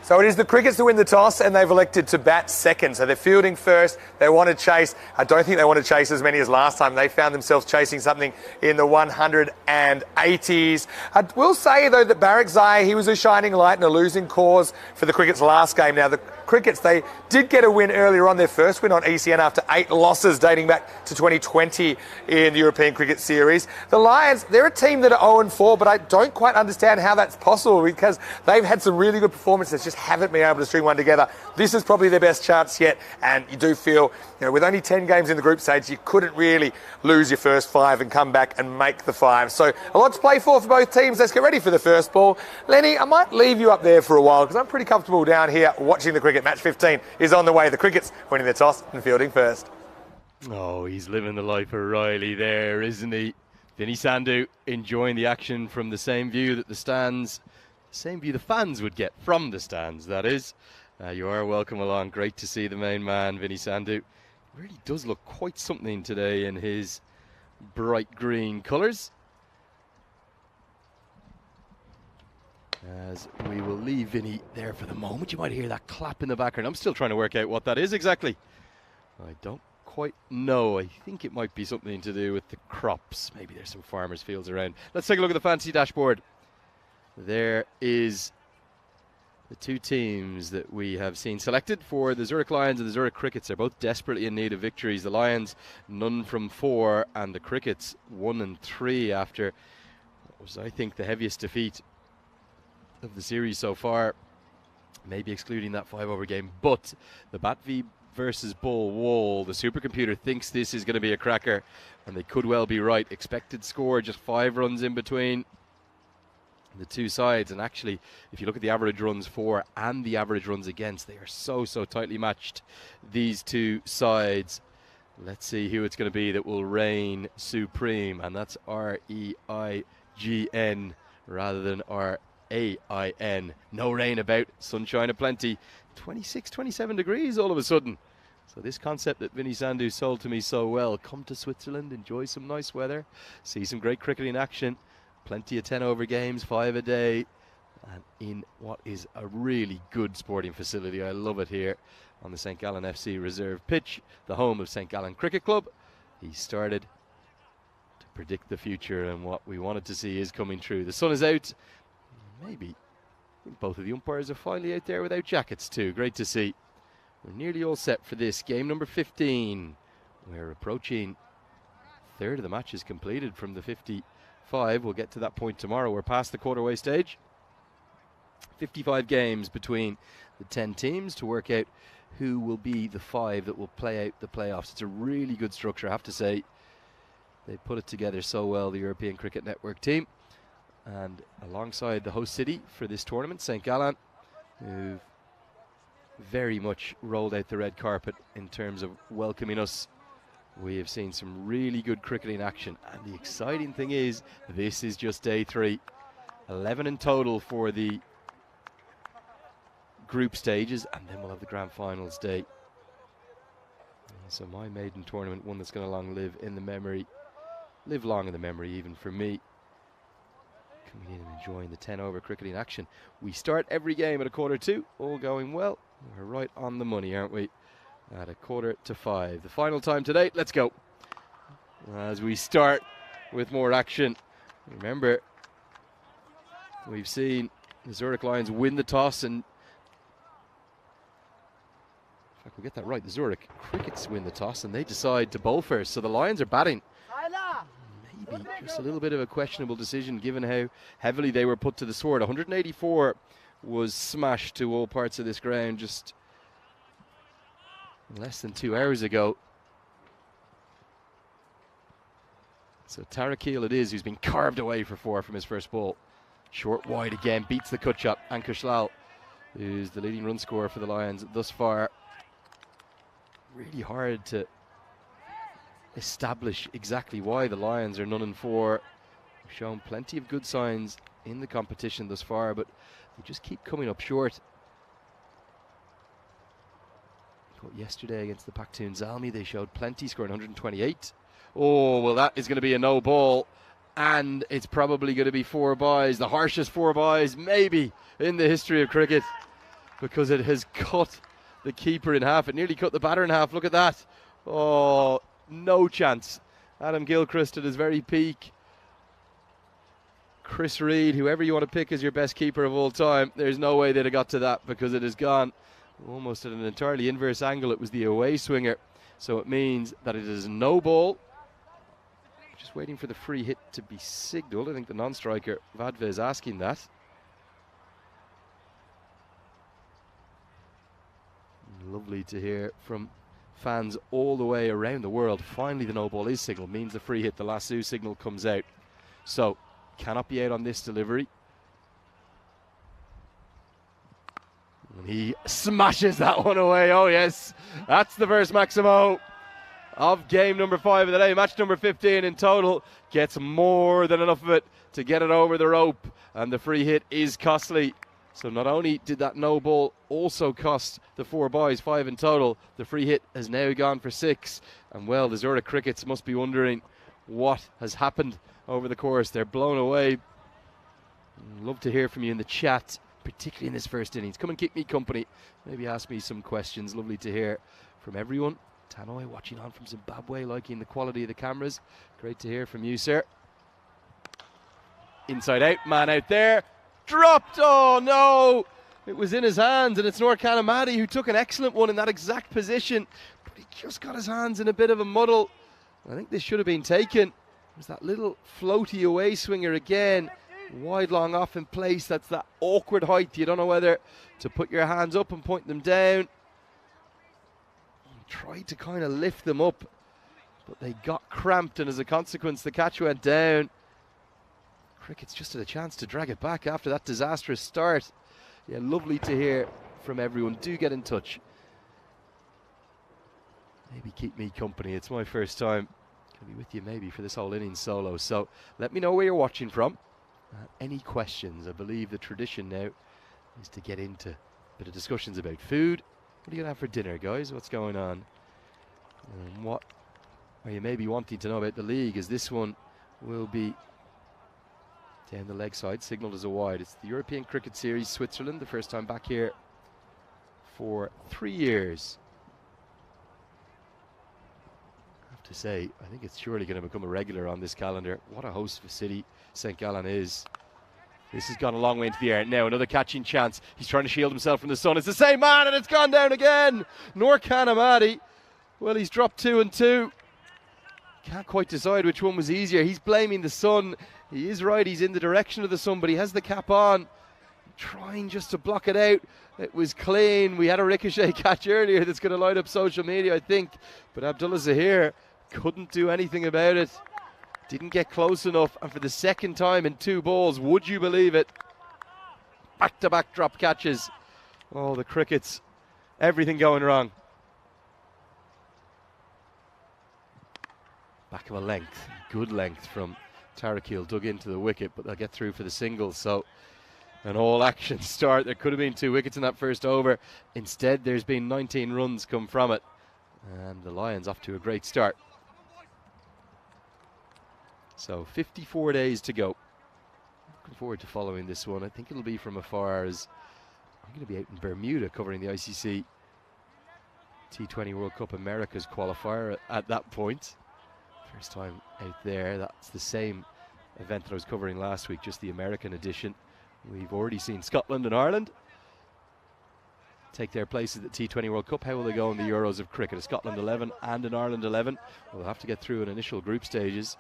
So it is the Crickets to win the toss, and they've elected to bat second. So they're fielding first. They want to chase. I don't think they want to chase as many as last time. They found themselves chasing something in the 180s. I will say, though, that Barakzai, he was a shining light and a losing cause for the Crickets last game. Now, the Crickets, they did get a win earlier on, their first win on ECN after 8 losses dating back to 2020 in the European Cricket Series. The Lions, they're a team that are 0-4, but I don't quite understand how that's possible because they've had some really good performances, just haven't been able to string one together. This is probably their best chance yet, and you do feel, with only 10 games in the group stage, you couldn't really lose your first 5 and come back and make the 5. So a lot to play for both teams. Let's get ready for the first ball. Lenny, I might leave you up there for a while because I'm pretty comfortable down here watching the cricket. Match 15 is on the way. The Crickets winning the toss and fielding first. Oh, he's living the life of Riley there, isn't he? Vinny Sandhu enjoying the action from the same view that the fans would get from the stands, that is. You are welcome along. Great to see the main man, Vinny Sandhu. Really does look quite something today in his bright green colours. As we will leave Vinny there for the moment. You might hear that clap in the background. I'm still trying to work out what that is exactly. I don't quite know. I think it might be something to do with the crops. Maybe there's some farmers' fields around. Let's take a look at the fantasy dashboard. There is the two teams that we have seen selected for the Zurich Lions and the Zurich Crickets. They're both desperately in need of victories. The Lions, none from 4, and the Crickets 1-3 after what was, I think, the heaviest defeat of the series so far, maybe excluding that 5-over game. But the Bat V versus Bull Wall, the supercomputer thinks this is going to be a cracker, and they could well be right. Expected score just 5 runs in between the two sides, and actually if you look at the average runs for and the average runs against, they are so tightly matched, these two sides. Let's see who it's going to be that will reign supreme, and that's REIGN rather than RAIN. No rain about, sunshine aplenty. 26-27 degrees all of a sudden. So this concept that Vinny Sandhu sold to me so well, come to Switzerland, enjoy some nice weather, see some great cricket in action, plenty of 10-over games, 5 a day, and in what is a really good sporting facility. I love it here on the St Gallen FC reserve pitch, the home of St Gallen Cricket Club. He started to predict the future, and what we wanted to see is coming true. The sun is out. Maybe I think both of the umpires are finally out there without jackets too. Great to see. We're nearly all set for this game number 15. We're approaching third of the matches completed from the 55. We'll get to that point tomorrow. We're past the quarterway stage. 55 games between the 10 teams to work out who will be the 5 that will play out the playoffs. It's a really good structure, I have to say. They put it together so well, the European Cricket Network team. And alongside the host city for this tournament, St Gallen, who've very much rolled out the red carpet in terms of welcoming us. We have seen some really good cricket in action, and the exciting thing is this is just day 3. 11 in total for the group stages, and then we'll have the grand finals day. So my maiden tournament, one that's going to long live in the memory live long in the memory, even for me. Coming in and enjoying the 10-over cricketing action. We start every game at 4:45, all going well. We're right on the money, aren't we? At 4:45. The final time today, let's go. As we start with more action. Remember, we've seen the Zurich Lions win the toss, and if I can get that right, the Zurich Crickets win the toss and they decide to bowl first. So the Lions are batting. Maybe just a little bit of a questionable decision given how heavily they were put to the sword. 184 was smashed to all parts of this ground just less than 2 hours ago. So Tarakil it is who's been carved away for 4 from his first ball. Short wide again, beats the cut shot. Ankush Lal, who's the leading run scorer for the Lions thus far. Really hard to establish exactly why the Lions are 0-4. They've shown plenty of good signs in the competition thus far, but they just keep coming up short. But yesterday against the Pakhtun Zalmi, they showed plenty, scoring 128. Oh, well, that is going to be a no ball, and it's probably going to be 4 byes, the harshest 4 byes maybe in the history of cricket, because it has cut the keeper in half. It nearly cut the batter in half. Look at that. Oh, no chance. Adam Gilchrist at his very peak. Chris Reed, whoever you want to pick as your best keeper of all time, there's no way they'd have got to that, because it has gone almost at an entirely inverse angle. It was the away swinger, so it means that it is no ball. Just waiting for the free hit to be signalled. I think the non-striker Vadva is asking that. Lovely to hear from fans all the way around the world. Finally the no ball is signalled, means the free hit, the lasso signal comes out. So cannot be out on this delivery. And he smashes that one away. Oh yes, that's the first Maximo of game number 5 of the day. Match number 15 in total. Gets more than enough of it to get it over the rope, and the free hit is costly. So not only did that no ball also cost the 4 byes, 5 in total, the free hit has now gone for 6. And well, the Zurich Crickets must be wondering what has happened over the course. They're blown away. Love to hear from you in the chat, particularly in this first innings. Come and keep me company. Maybe ask me some questions. Lovely to hear from everyone. Tannoy watching on from Zimbabwe, liking the quality of the cameras. Great to hear from you, sir. Inside out, man out there. Dropped, oh no! It was in his hands, and it's Noor Kanamati who took an excellent one in that exact position, but he just got his hands in a bit of a muddle. I think this should have been taken. There's that little floaty away swinger again, wide long off in place. That's that awkward height. You don't know whether to put your hands up and point them down. He tried to kind of lift them up, but they got cramped, and as a consequence the catch went down. Cricket's just had a chance to drag it back after that disastrous start. Yeah, lovely to hear from everyone. Do get in touch. Maybe keep me company. It's my first time. I'll be with you maybe for this whole innings solo. So let me know where you're watching from. Any questions? I believe the tradition now is to get into a bit of discussions about food. What are you going to have for dinner, guys? What's going on? What are you maybe wanting to know about the league, as this one will be down the leg side, signalled as a wide. It's the European Cricket Series, Switzerland, the first time back here for 3 years. I have to say, I think it's surely going to become a regular on this calendar. What a host of a city St. Gallen is. This has gone a long way into the air. Now another catching chance. He's trying to shield himself from the sun. It's the same man, and it's gone down again. Noor Kanamati. Well, he's dropped 2 and 2. Can't quite decide which one was easier. He's blaming the sun. He is right, he's in the direction of the sun, but he has the cap on, trying just to block it out. It was clean. We had a ricochet catch earlier that's going to light up social media, I think, but Abdullah Zahir couldn't do anything about it. Didn't get close enough, and for the second time in 2 balls, would you believe it? Back-to-back drop catches. Oh, the Crickets, everything going wrong. Back of a length, good length from Tarakil, dug into the wicket, but they'll get through for the single. So an all-action start. There could have been 2 wickets in that first over. Instead, there's been 19 runs come from it, and the Lions off to a great start. So 54 days to go. Looking forward to following this one. I think it'll be from afar, as I'm going to be out in Bermuda covering the ICC T20 World Cup Americas qualifier at that point. First time out there. That's the same event that I was covering last week, just the American edition. We've already seen Scotland and Ireland take their places at the T20 World Cup. How will they go in the Euros of cricket? A Scotland 11 and an Ireland 11. We'll have to get through an initial group stages.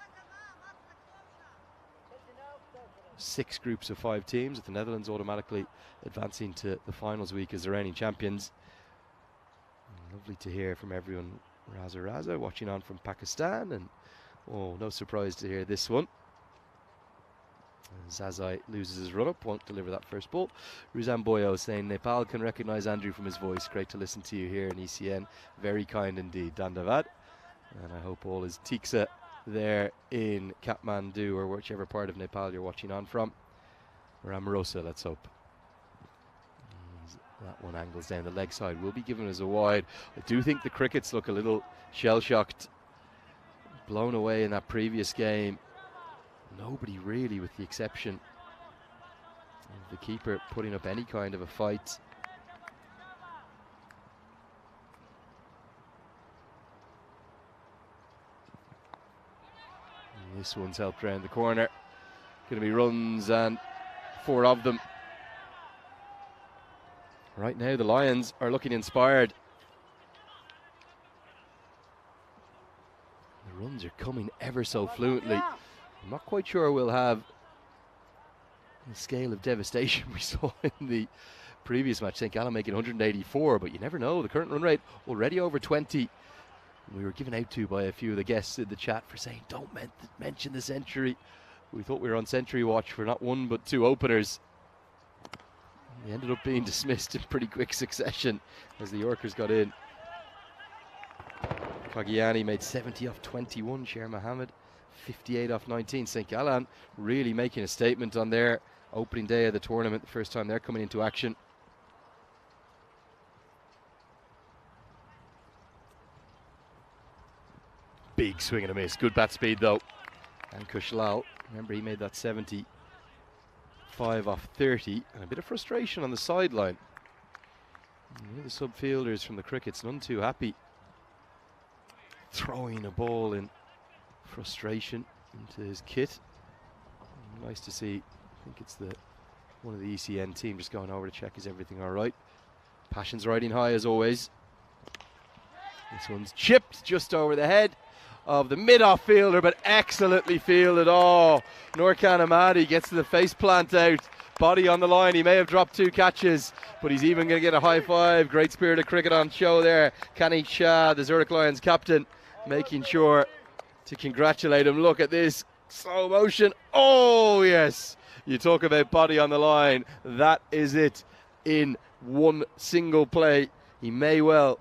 6 groups of 5 teams, with the Netherlands automatically advancing to the finals week as the reigning champions. Lovely to hear from everyone. Raza watching on from Pakistan, and oh, no surprise to hear this one. Zazai loses his run-up, won't deliver that first ball. Ruzan Boyo saying Nepal can recognise Andrew from his voice. Great to listen to you here in ECN. Very kind indeed, Dandavad. And I hope all is Tiksa there in Kathmandu, or whichever part of Nepal you're watching on from. Or Amarosa, let's hope. That one angles down the leg side, will be given as a wide. I do think the crickets look a little shell-shocked, blown away in that previous game. Nobody really, with the exception of the keeper, putting up any kind of a fight. And this one's helped round the corner. Going to be runs, and 4 of them. Right now the Lions are looking inspired. The runs are coming ever so fluently. I'm not quite sure we'll have the scale of devastation we saw in the previous match. St. Gallen making 184, but you never know. The current run rate already over 20. We were given out to by a few of the guests in the chat for saying, don't mention the century. We thought we were on century watch for not 1 but 2 openers. They ended up being dismissed in pretty quick succession as the Yorkers got in. Kagiani made 70 off 21. Sher Mohammed 58 off 19. St. Gallen really making a statement on their opening day of the tournament, the first time they're coming into action. Big swing and a miss. Good bat speed though. And Kushlal, remember he made that 70. 5 off 30, and a bit of frustration on the sideline. The subfielders from the crickets, none too happy. Throwing a ball in frustration into his kit. Nice to see. I think it's one of the ECN team just going over to check is everything all right. Passion's riding high as always. This one's chipped just over the head of the mid-off fielder, but excellently fielded. Oh, Nurkan Ahmadi gets the face plant out, body on the line. He may have dropped 2 catches, but he's even going to get a high five. Great spirit of cricket on show there. Kani Shah, the Zurich Lions captain, making sure to congratulate him. Look at this slow motion. Oh yes, you talk about body on the line. That is it in one single play. He may well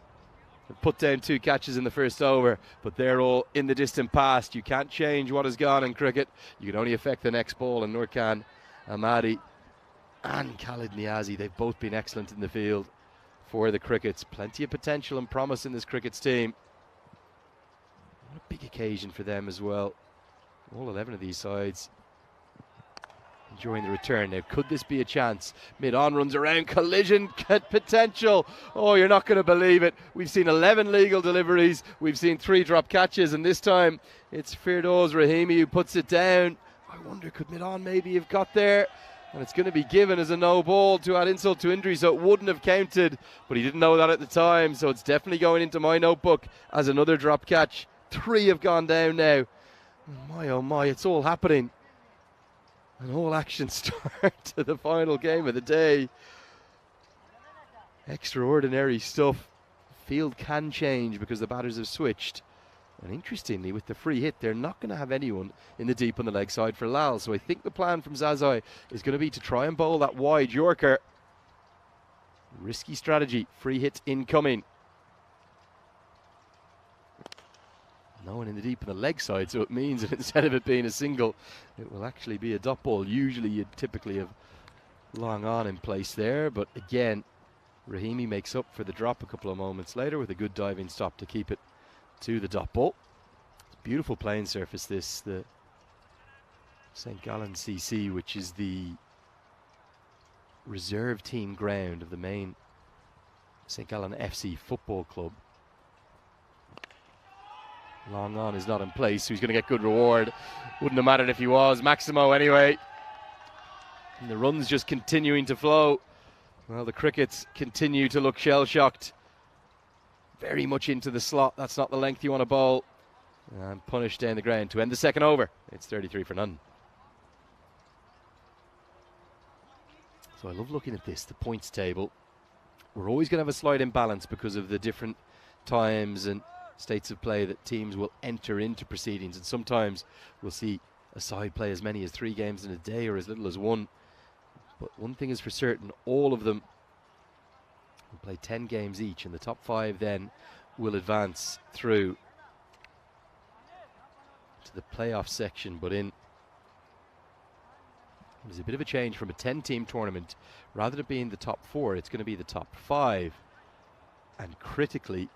put down 2 catches in the first over, but they're all in the distant past. You can't change what has gone in cricket. You can only affect the next ball, and Nurkan Ahmadi and Khalid Niazi, they've both been excellent in the field for the crickets. Plenty of potential and promise in this crickets team. What a big occasion for them as well. All 11 of these sides enjoying the return. Now, could this be a chance? Mid-on runs around, collision potential. Oh, you're not going to believe it. We've seen 11 legal deliveries. We've seen 3 drop catches, and this time it's Firdaus Rahimi who puts it down. I wonder, could mid-on maybe have got there? And it's going to be given as a no ball to add insult to injury, so it wouldn't have counted, but he didn't know that at the time, so it's definitely going into my notebook as another drop catch. 3 have gone down now. My oh my, it's all happening. And all action start to the final game of the day. Extraordinary stuff. Field can change because the batters have switched. And interestingly, with the free hit, they're not going to have anyone in the deep on the leg side for Lal. So I think the plan from Zazai is going to be to try and bowl that wide Yorker. Risky strategy. Free hit incoming. No one in the deep on the leg side, so it means that instead of it being a single, it will actually be a dot ball. Usually you'd typically have long on in place there, but again, Rahimi makes up for the drop a couple of moments later with a good diving stop to keep it to the dot ball. It's beautiful playing surface this. The St. Gallen CC, which is the reserve team ground of the main St. Gallen FC football club. Long on is not in place, so he's going to get good reward. Wouldn't have mattered if he was. Maximo anyway. And the run's just continuing to flow. Well, the Crickets continue to look shell-shocked. Very much into the slot. That's not the length you want to bowl. And punished down the ground to end the second over. It's 33 for none. So I love looking at this, the points table. We're always going to have a slight imbalance because of the different times and states of play that teams will enter into proceedings. And sometimes we'll see a side play as many as 3 games in a day or as little as 1. But one thing is for certain, all of them will play 10 games each, and the top 5 then will advance through to the playoff section. But there's a bit of a change from a 10-team tournament. Rather than being the top 4, it's going to be the top 5. And critically,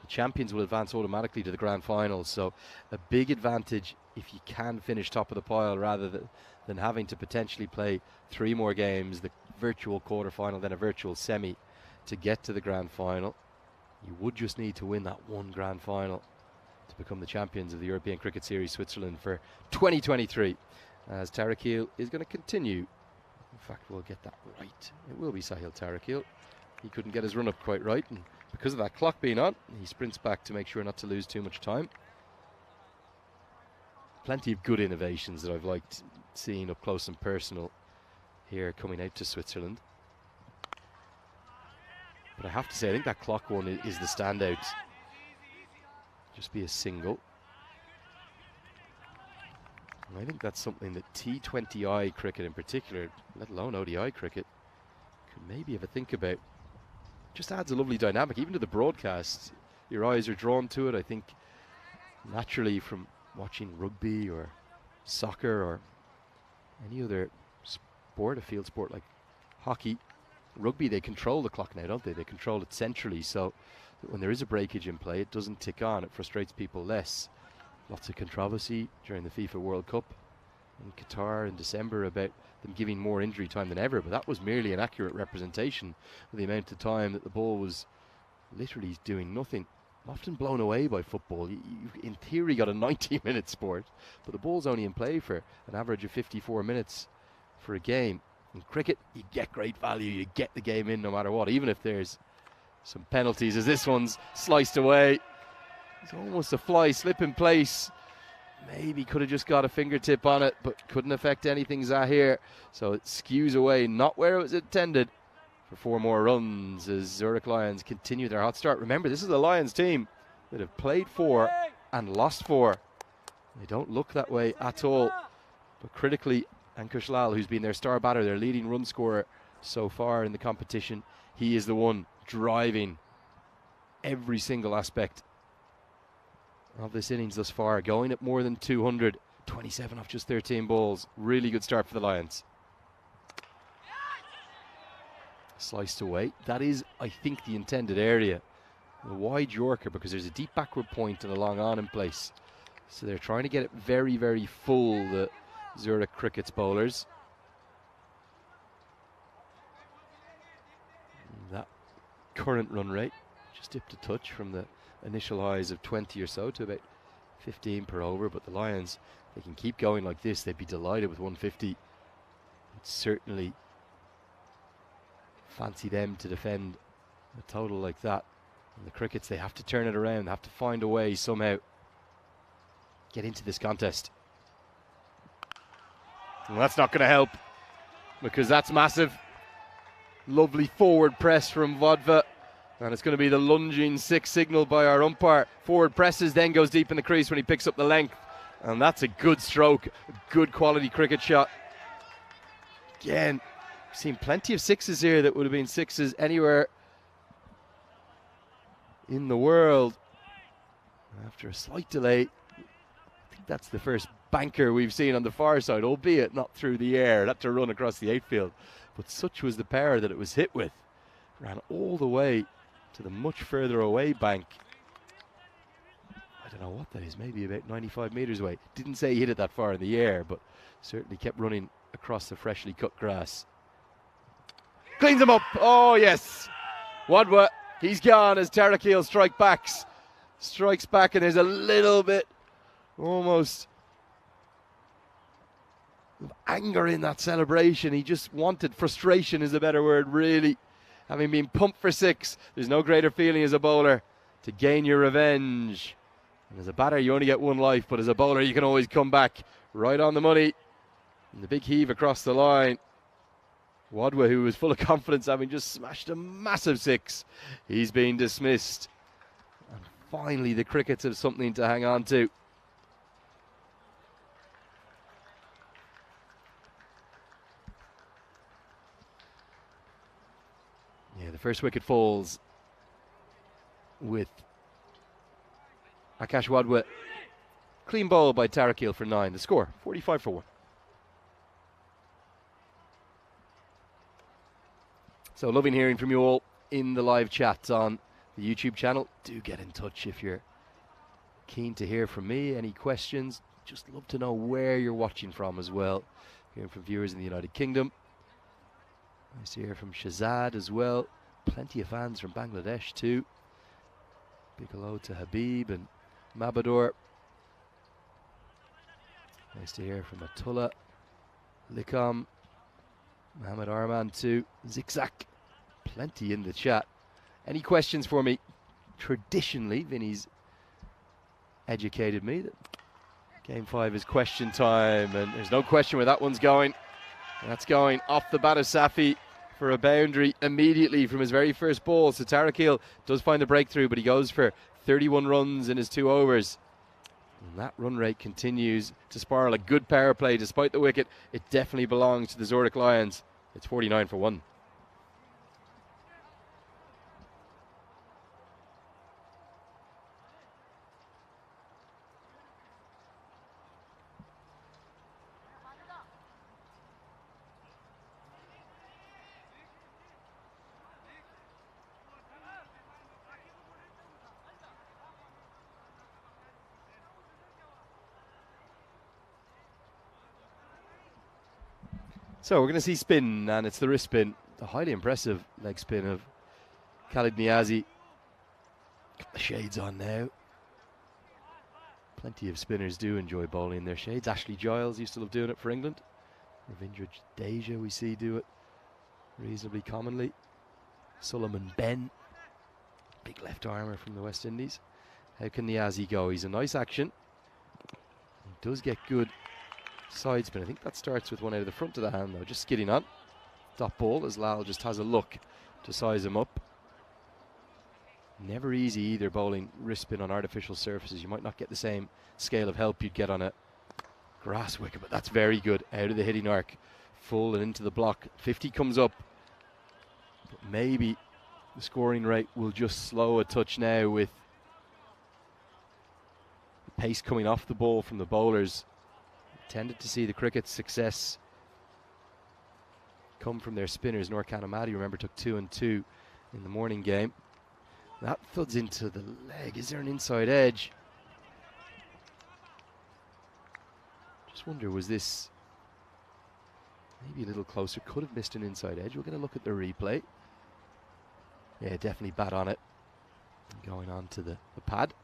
the champions will advance automatically to the grand final. So a big advantage if you can finish top of the pile rather than having to potentially play 3 more games, the virtual quarterfinal, then a virtual semi to get to the grand final. You would just need to win that 1 grand final to become the champions of the European Cricket Series Switzerland for 2023. As Tarakil is going to continue. In fact, we'll get that right. It will be Sahil Tarakil. He couldn't get his run up quite right, and because of that clock being on, he sprints back to make sure not to lose too much time. Plenty of good innovations that I've liked seeing up close and personal here coming out to Switzerland. But I have to say, I think that clock one is the standout. Just be a single. And I think that's something that T20I cricket in particular, let alone ODI cricket, could maybe have a think about. Just adds a lovely dynamic, even to the broadcast. Your eyes are drawn to it, I think, naturally from watching rugby or soccer or any other sport, a field sport like hockey. Rugby, they control the clock now, don't they? They control it centrally, so that when there is a breakage in play, it doesn't tick on. It frustrates people less. Lots of controversy during the FIFA World Cup in Qatar in December about them giving more injury time than ever, but that was merely an accurate representation of the amount of time that the ball was literally doing nothing. Often blown away by football. You've in theory got a 90-minute sport, but the ball's only in play for an average of 54 minutes for a game. In cricket, you get great value, you get the game in no matter what, even if there's some penalties, as this one's sliced away. It's almost a fly slip in place. Maybe could have just got a fingertip on it, but couldn't affect anything Zahir. So it skews away, not where it was intended, for 4 more runs as Zurich Lions continue their hot start. Remember, this is the Lions team that have played 4 and lost 4. They don't look that way at all. But critically, Ankush Lal, who's been their star batter, their leading run scorer so far in the competition, he is the one driving every single aspect of this innings thus far, going at more than 200, 27 off just 13 balls. Really good start for the Lions. Sliced away. That is, I think, the intended area. A wide Yorker, because there's a deep backward point and a long on in place. So they're trying to get it very, very full, the Zurich Cricket's bowlers. And that current run rate just dipped a touch from the initial highs of 20 or so to about 15 per over, but the Lions, they can keep going like this, they'd be delighted with 150. I'd certainly fancy them to defend a total like that. And the Crickets, they have to turn it around, they have to find a way somehow get into this contest. Well, that's not going to help, because that's massive. Lovely forward press from Vodva. And it's going to be the lunging 6 signal by our umpire. Forward presses, then goes deep in the crease when he picks up the length. And that's a good stroke, a good quality cricket shot. Again, we've seen plenty of 6s here that would have been 6s anywhere in the world. After a slight delay, I think that's the first banker we've seen on the far side, albeit not through the air. It had to run across the outfield. But such was the power that it was hit with. Ran all the way to the much further away bank. I don't know what that is, maybe about 95 metres away. Didn't say he hit it that far in the air, but certainly kept running across the freshly cut grass. Cleans him up. Oh, yes. Wadwa, he's gone as Tarakil strikes back, and there's a little bit almost of anger in that celebration. He just wanted, frustration is a better word, really. Having been pumped for 6, there's no greater feeling as a bowler to gain your revenge. And as a batter, you only get one life, but as a bowler, you can always come back right on the money. And the big heave across the line. Wadwa, who was full of confidence, having just smashed a massive 6, he's been dismissed. And finally, the crickets have something to hang on to. Yeah, the first wicket falls with Akash Wadwa. Clean bowl by Tarakil for 9. The score, 45 for 1. So loving hearing from you all in the live chat on the YouTube channel. Do get in touch if you're keen to hear from me. Any questions? Just love to know where you're watching from as well. Hearing from viewers in the United Kingdom. Nice to hear from Shazad as well. Plenty of fans from Bangladesh too. Big hello to Habib and Mabador. Nice to hear from Atullah, Likam, Mohammed Arman too. Zigzag. Plenty in the chat. Any questions for me? Traditionally, Vinny's educated me that Game 5 is question time, and there's no question where that one's going. That's going off the bat of Safi for a boundary immediately from his very first ball. So Tarakil does find a breakthrough, but he goes for 31 runs in his 2 overs. And that run rate continues to spiral. A good power play despite the wicket. It definitely belongs to the Zurich Lions. It's 49 for 1. So we're going to see spin, and it's the wrist spin. The highly impressive leg spin of Khalid Niazi. Got the shades on now. Plenty of spinners do enjoy bowling in their shades. Ashley Giles used to love doing it for England. Ravindra Jadeja we see do it reasonably commonly. Sullivan Ben, big left armour from the West Indies. How can Niazi go? He's a nice action. He does get good side spin. I think that starts with one out of the front of the hand though, just skidding on. Dot ball as Lal just has a look to size him up. Never easy either bowling wrist spin on artificial surfaces. You might not get the same scale of help you'd get on a grass wicket, but that's very good out of the hitting arc. Full and into the block. 50 comes up. But maybe the scoring rate will just slow a touch now with the pace coming off the ball from the bowlers. Tended to see the cricket's success come from their spinners. Norkan Ahmadi, remember, took 2 and 2 in the morning game. That thuds into the leg. Is there an inside edge? Just wonder, was this maybe a little closer? Could have missed an inside edge. We're going to look at the replay. Yeah, definitely bat on it. Going on to the pad.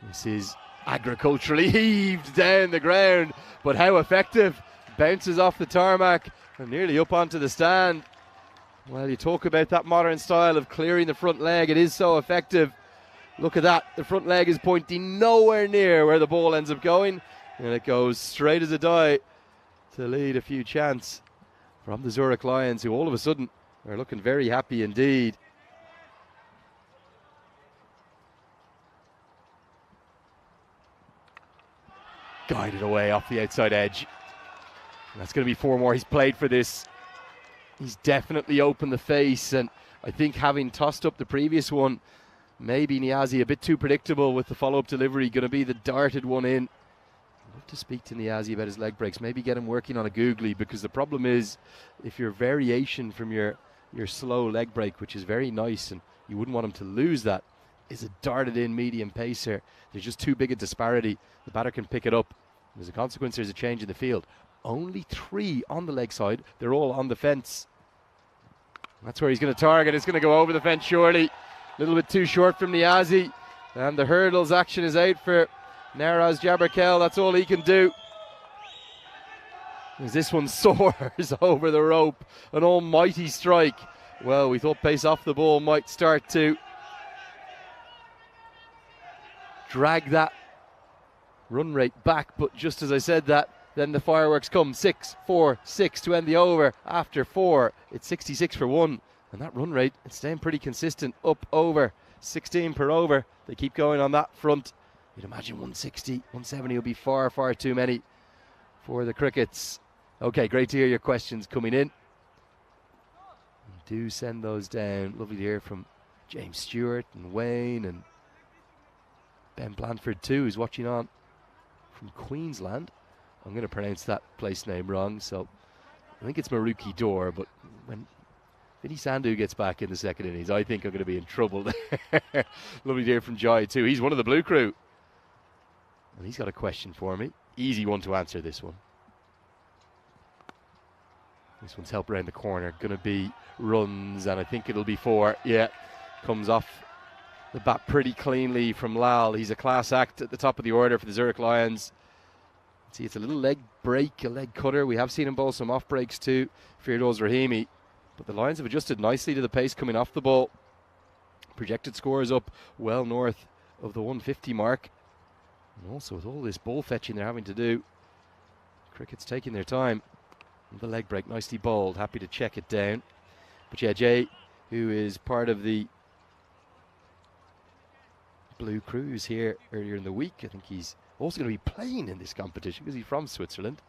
This is agriculturally heaved down the ground, but how effective. Bounces off the tarmac and nearly up onto the stand. Well, you talk about that modern style of clearing the front leg. It is so effective. Look at that. The front leg is pointing nowhere near where the ball ends up going, and it goes straight as a die to lead a few chance from the Zurich Lions, who all of a sudden are looking very happy indeed. Guided away off the outside edge. And that's going to be 4 more. He's played for this. He's definitely opened the face, and I think having tossed up the previous one, maybe Niazi a bit too predictable with the follow-up delivery, going to be the darted one in. I'd love to speak to Niazi about his leg breaks, maybe get him working on a googly, because the problem is if your variation from your slow leg break, which is very nice and you wouldn't want him to lose that, is a darted in medium pacer. There's just too big a disparity. The batter can pick it up. As a consequence, there's a change in the field. Only 3 on the leg side. They're all on the fence. That's where he's going to target. It's going to go over the fence, surely. A little bit too short from Niazi. And the hurdles action is out for Naraz Jabrakel. That's all he can do. As this one soars over the rope. An almighty strike. Well, we thought pace off the ball might start to drag that run rate back, but just as I said that, then the fireworks come. 6-4-6 to end the over. After 4, it's 66 for 1, and that run rate, it's staying pretty consistent, up over 16 per over. They keep going on that front. You'd imagine 160, 170 will be far, far too many for the Crickets. Okay, great to hear your questions coming in. Do send those down. Lovely to hear from James Stewart and Wayne and Ben Blanford too, who's watching on from Queensland. I'm going to pronounce that place name wrong, so I think it's Maruki Door, but when Vinny Sandhu gets back in the second innings, I think I'm going to be in trouble there. Lovely to hear from Jai too. He's one of the Blue Crew. And he's got a question for me. Easy one to answer, this one. This one's help around the corner. Going to be runs, and I think it'll be 4. Yeah, comes off the bat pretty cleanly from Lal. He's a class act at the top of the order for the Zurich Lions. See, it's a little leg break, a leg cutter. We have seen him bowl some off breaks too, Firdaus Rahimi. But the Lions have adjusted nicely to the pace coming off the ball. Projected scores up well north of the 150 mark. And also with all this ball fetching they're having to do, Cricket's taking their time. The leg break nicely bowled, happy to check it down. But yeah, Jay, who is part of the Blue Crew, who's here earlier in the week. I think he's also going to be playing in this competition because he's from Switzerland.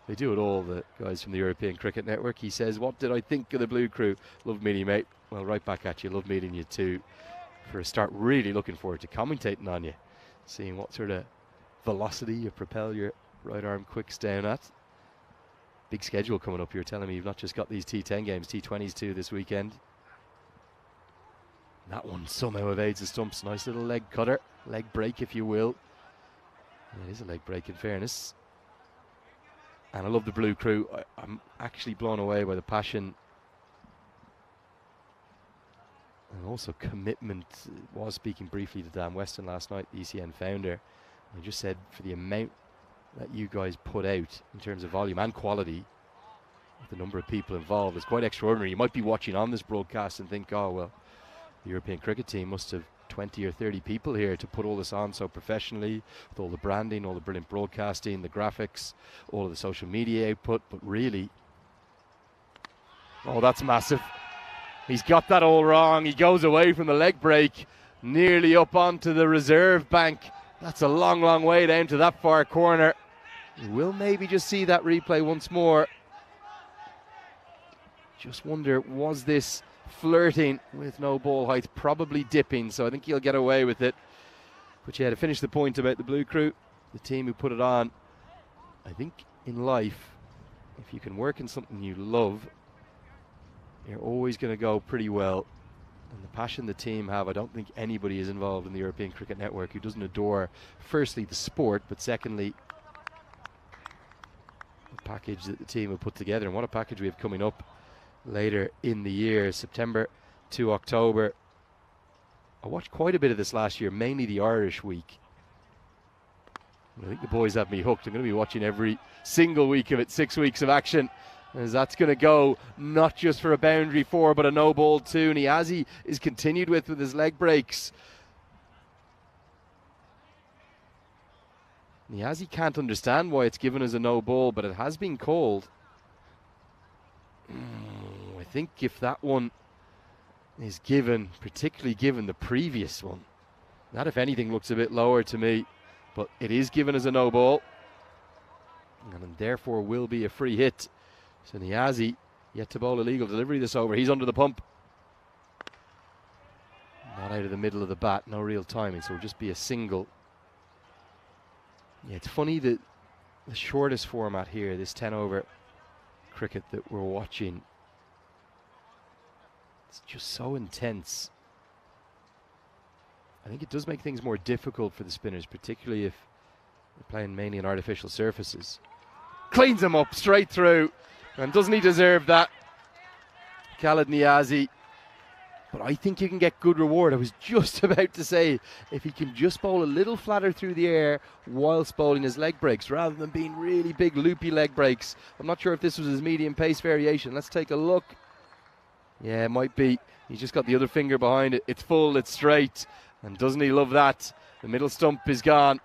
They do it all, the guys from the European Cricket Network. He says, what did I think of the Blue Crew? Love meeting you, mate. Well, right back at you. Love meeting you too. For a start, really looking forward to commentating on you, seeing what sort of velocity you propel your right arm quicks down at. Big schedule coming up. You're telling me you've not just got these T10 games, T20s too this weekend. That one somehow evades the stumps. Nice little leg cutter, leg break if you will. Yeah, it is a leg break in fairness. And I love the Blue Crew. I'm actually blown away by the passion and also commitment. I was speaking briefly to Dan Weston last night, the ECN founder. He just said for the amount that you guys put out in terms of volume and quality, the number of people involved is quite extraordinary. You might be watching on this broadcast and think, oh well, the European cricket team must have 20 or 30 people here to put all this on so professionally, with all the branding, all the brilliant broadcasting, the graphics, all of the social media output. But really, oh, that's massive. He's got that all wrong. He goes away from the leg break, nearly up onto the reserve bank. That's a long, long way down to that far corner. We'll maybe just see that replay once more. Just wonder, was this flirting with no ball height? Probably dipping, so I think he'll get away with it. But yeah, to finish the point about the Blue Crew, the team who put it on, I think in life, if you can work in something you love, you're always going to go pretty well. And the passion the team have, I don't think anybody is involved in the European Cricket Network who doesn't adore, firstly, the sport, but secondly, the package that the team have put together. And what a package we have coming up later in the year, September to October. I watched quite a bit of this last year, mainly the Irish week. I think the boys have me hooked. I'm going to be watching every single week of it, 6 weeks of action, as that's going to go not just for a boundary 4, but a no ball 2. Niazi is continued with his leg breaks. Niazi can't understand why it's given as a no ball, but it has been called. I think if that one is given, particularly given the previous one, that if anything looks a bit lower to me, but it is given as a no ball, and therefore will be a free hit. So Niazi yet to bowl illegal delivery this over. He's under the pump. Not out of the middle of the bat, no real timing, so it'll just be a single. Yeah, it's funny that the shortest format here, this 10 over cricket that we're watching, it's just so intense. think it does make things more difficult for the spinners, particularly if they're playing mainly on artificial surfaces. Cleans him up straight through, and doesn't he deserve that? Khalid Niazi. But I think you can get good reward. I was just about to say, if he can just bowl a little flatter through the air whilst bowling his leg breaks, rather than being really big loopy leg breaks. I'm not sure if this was his medium pace variation. Let's take a look. Yeah, it might be. He's just got the other finger behind it. It's full, it's straight. And doesn't he love that? The middle stump is gone.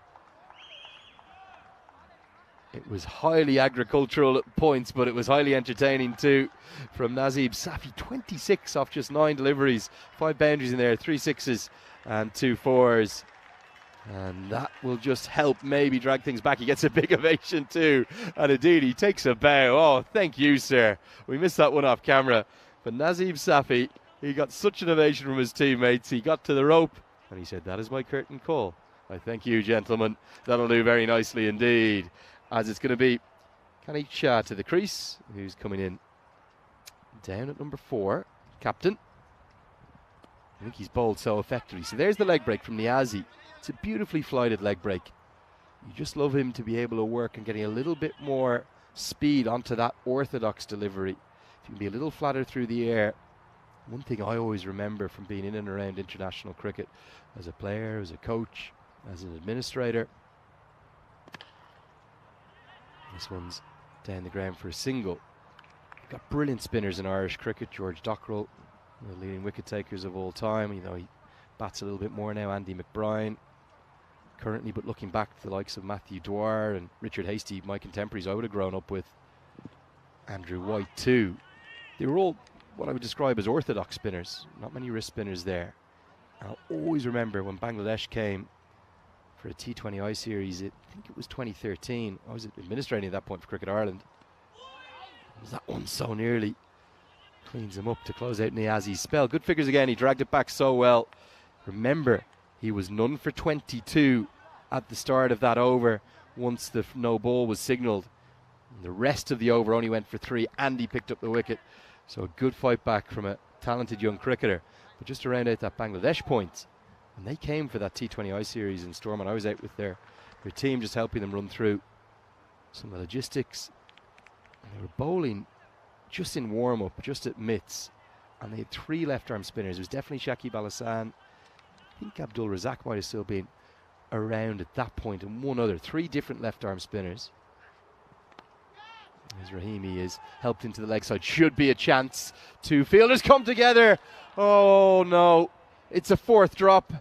It was highly agricultural at points, but it was highly entertaining too from Nazib Safi. 26 off just 9 deliveries. 5 boundaries in there, 3 sixes and 2 fours. And that will just help maybe drag things back. He gets a big ovation too. And indeed, he takes a bow. Oh, thank you, sir. We missed that one off camera. But Nazib Safi, he got such an ovation from his teammates. He got to the rope and he said, "That is my curtain call. I thank you, gentlemen. That'll do very nicely indeed." As it's going to be Kanich Shah to the crease, who's coming in down at number 4, captain. I think he's bowled so effectively. So there's the leg break from Niazi. It's a beautifully flighted leg break. You just love him to be able to work and getting a little bit more speed onto that orthodox delivery. If you can be a little flatter through the air. One thing I always remember from being in and around international cricket, as a player, as a coach, as an administrator. This one's down the ground for a single. We've got brilliant spinners in Irish cricket. George Dockrell, one of the leading wicket takers of all time. You know, he bats a little bit more now. Andy McBride, currently, but looking back to the likes of Matthew Dwyer and Richard Hastie, my contemporaries I would have grown up with. Andrew White too. They were all what I would describe as orthodox spinners. Not many wrist spinners there. And I'll always remember when Bangladesh came for a T20 I series, I think it was 2013. I was administrating at that point for Cricket Ireland. Was that one so nearly? Cleans him up to close out Niazi's spell. Good figures again. He dragged it back so well. Remember, he was none for 22 at the start of that over once the no ball was signalled. The rest of the over only went for 3 and he picked up the wicket. So a good fight back from a talented young cricketer. But just to round out that Bangladesh point, when they came for that T20I series in Stormont, I was out with their team just helping them run through some of the logistics. And they were bowling just in warm-up, just at mitts. And they had 3 left-arm spinners. It was definitely Shakib Al Hassan. I think Abdul Razak might have still been around at that point, and one other. 3 different left-arm spinners. As Rahimi is helped into the leg side. Should be a chance. 2 fielders come together. Oh, no. It's a 4th drop.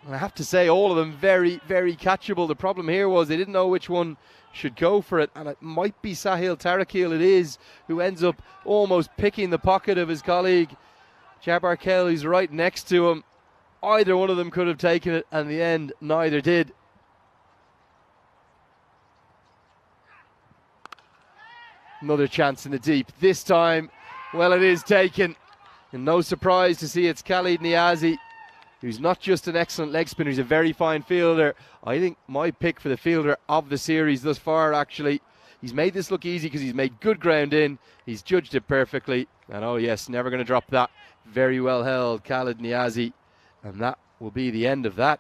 And I have to say, all of them very, very catchable. The problem here was they didn't know which one should go for it. And it might be Sahil Tarakil, it is, who ends up almost picking the pocket of his colleague, Jabbar Kell, who's right next to him. Either one of them could have taken it, and in the end, neither did. Another chance in the deep. This time, well, it is taken. And no surprise to see it's Khalid Niazi, who's not just an excellent leg spinner, he's a very fine fielder. I think my pick for the fielder of the series thus far, actually. He's made this look easy because he's made good ground in. He's judged it perfectly. And oh yes, never going to drop that. Very well held, Khalid Niazi. And that will be the end of that.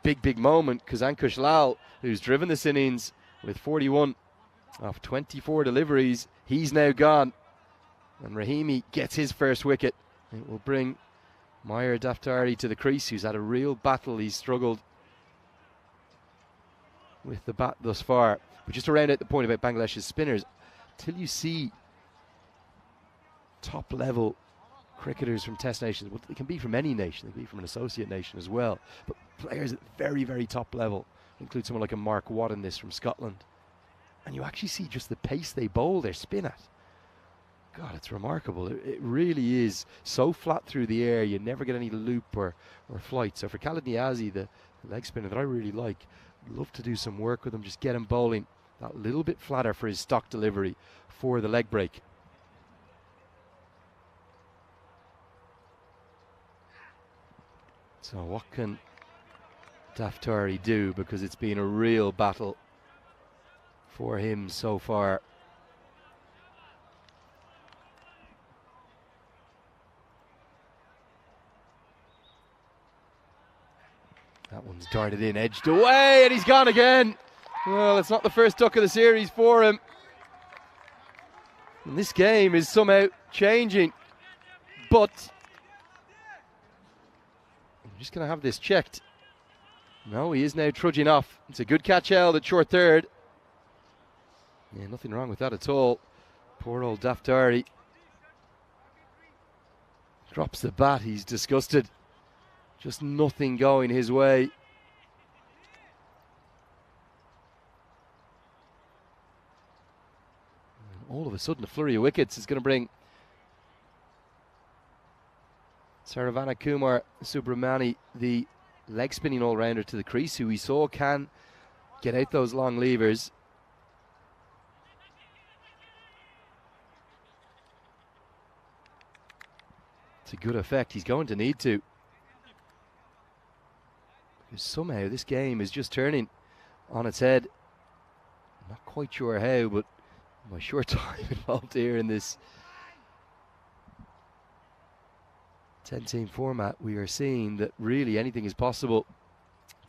Big, big moment, because Ankush Lal, who's driven this innings with 41 off 24 deliveries, he's now gone. And Rahimi gets his first wicket. It will bring Meyer Daftari to the crease, who's had a real battle. He's struggled with the bat thus far. But just to round out the point about Bangladesh's spinners, till you see top level cricketers from Test nations, well, they can be from any nation, they can be from an associate nation as well, but players at very, very top level, include someone like a Mark Watt in this from Scotland, and you actually see just the pace they bowl their spin at. God, it's remarkable. It really is so flat through the air, you never get any loop or flight. So for Khalid Niazi, the leg spinner that I really like, I'd love to do some work with him, just get him bowling that little bit flatter for his stock delivery for the leg break. So what can Daftari do, because it's been a real battle for him so far. That one's darted in, edged away, and he's gone again. Well, it's not the first duck of the series for him. And this game is somehow changing. But I'm just going to have this checked. No, he is now trudging off. It's a good catch held at short third. Yeah, nothing wrong with that at all. Poor old Daftari drops the bat. He's disgusted. Just nothing going his way. All of a sudden, a flurry of wickets is going to bring Saravana Kumar Subramani, the leg spinning all-rounder, to the crease, who we saw can get out those long levers. It's a good effect. He's going to need to. Because somehow this game is just turning on its head. I'm not quite sure how, but my short time involved here in this 10-team format, we are seeing that really anything is possible.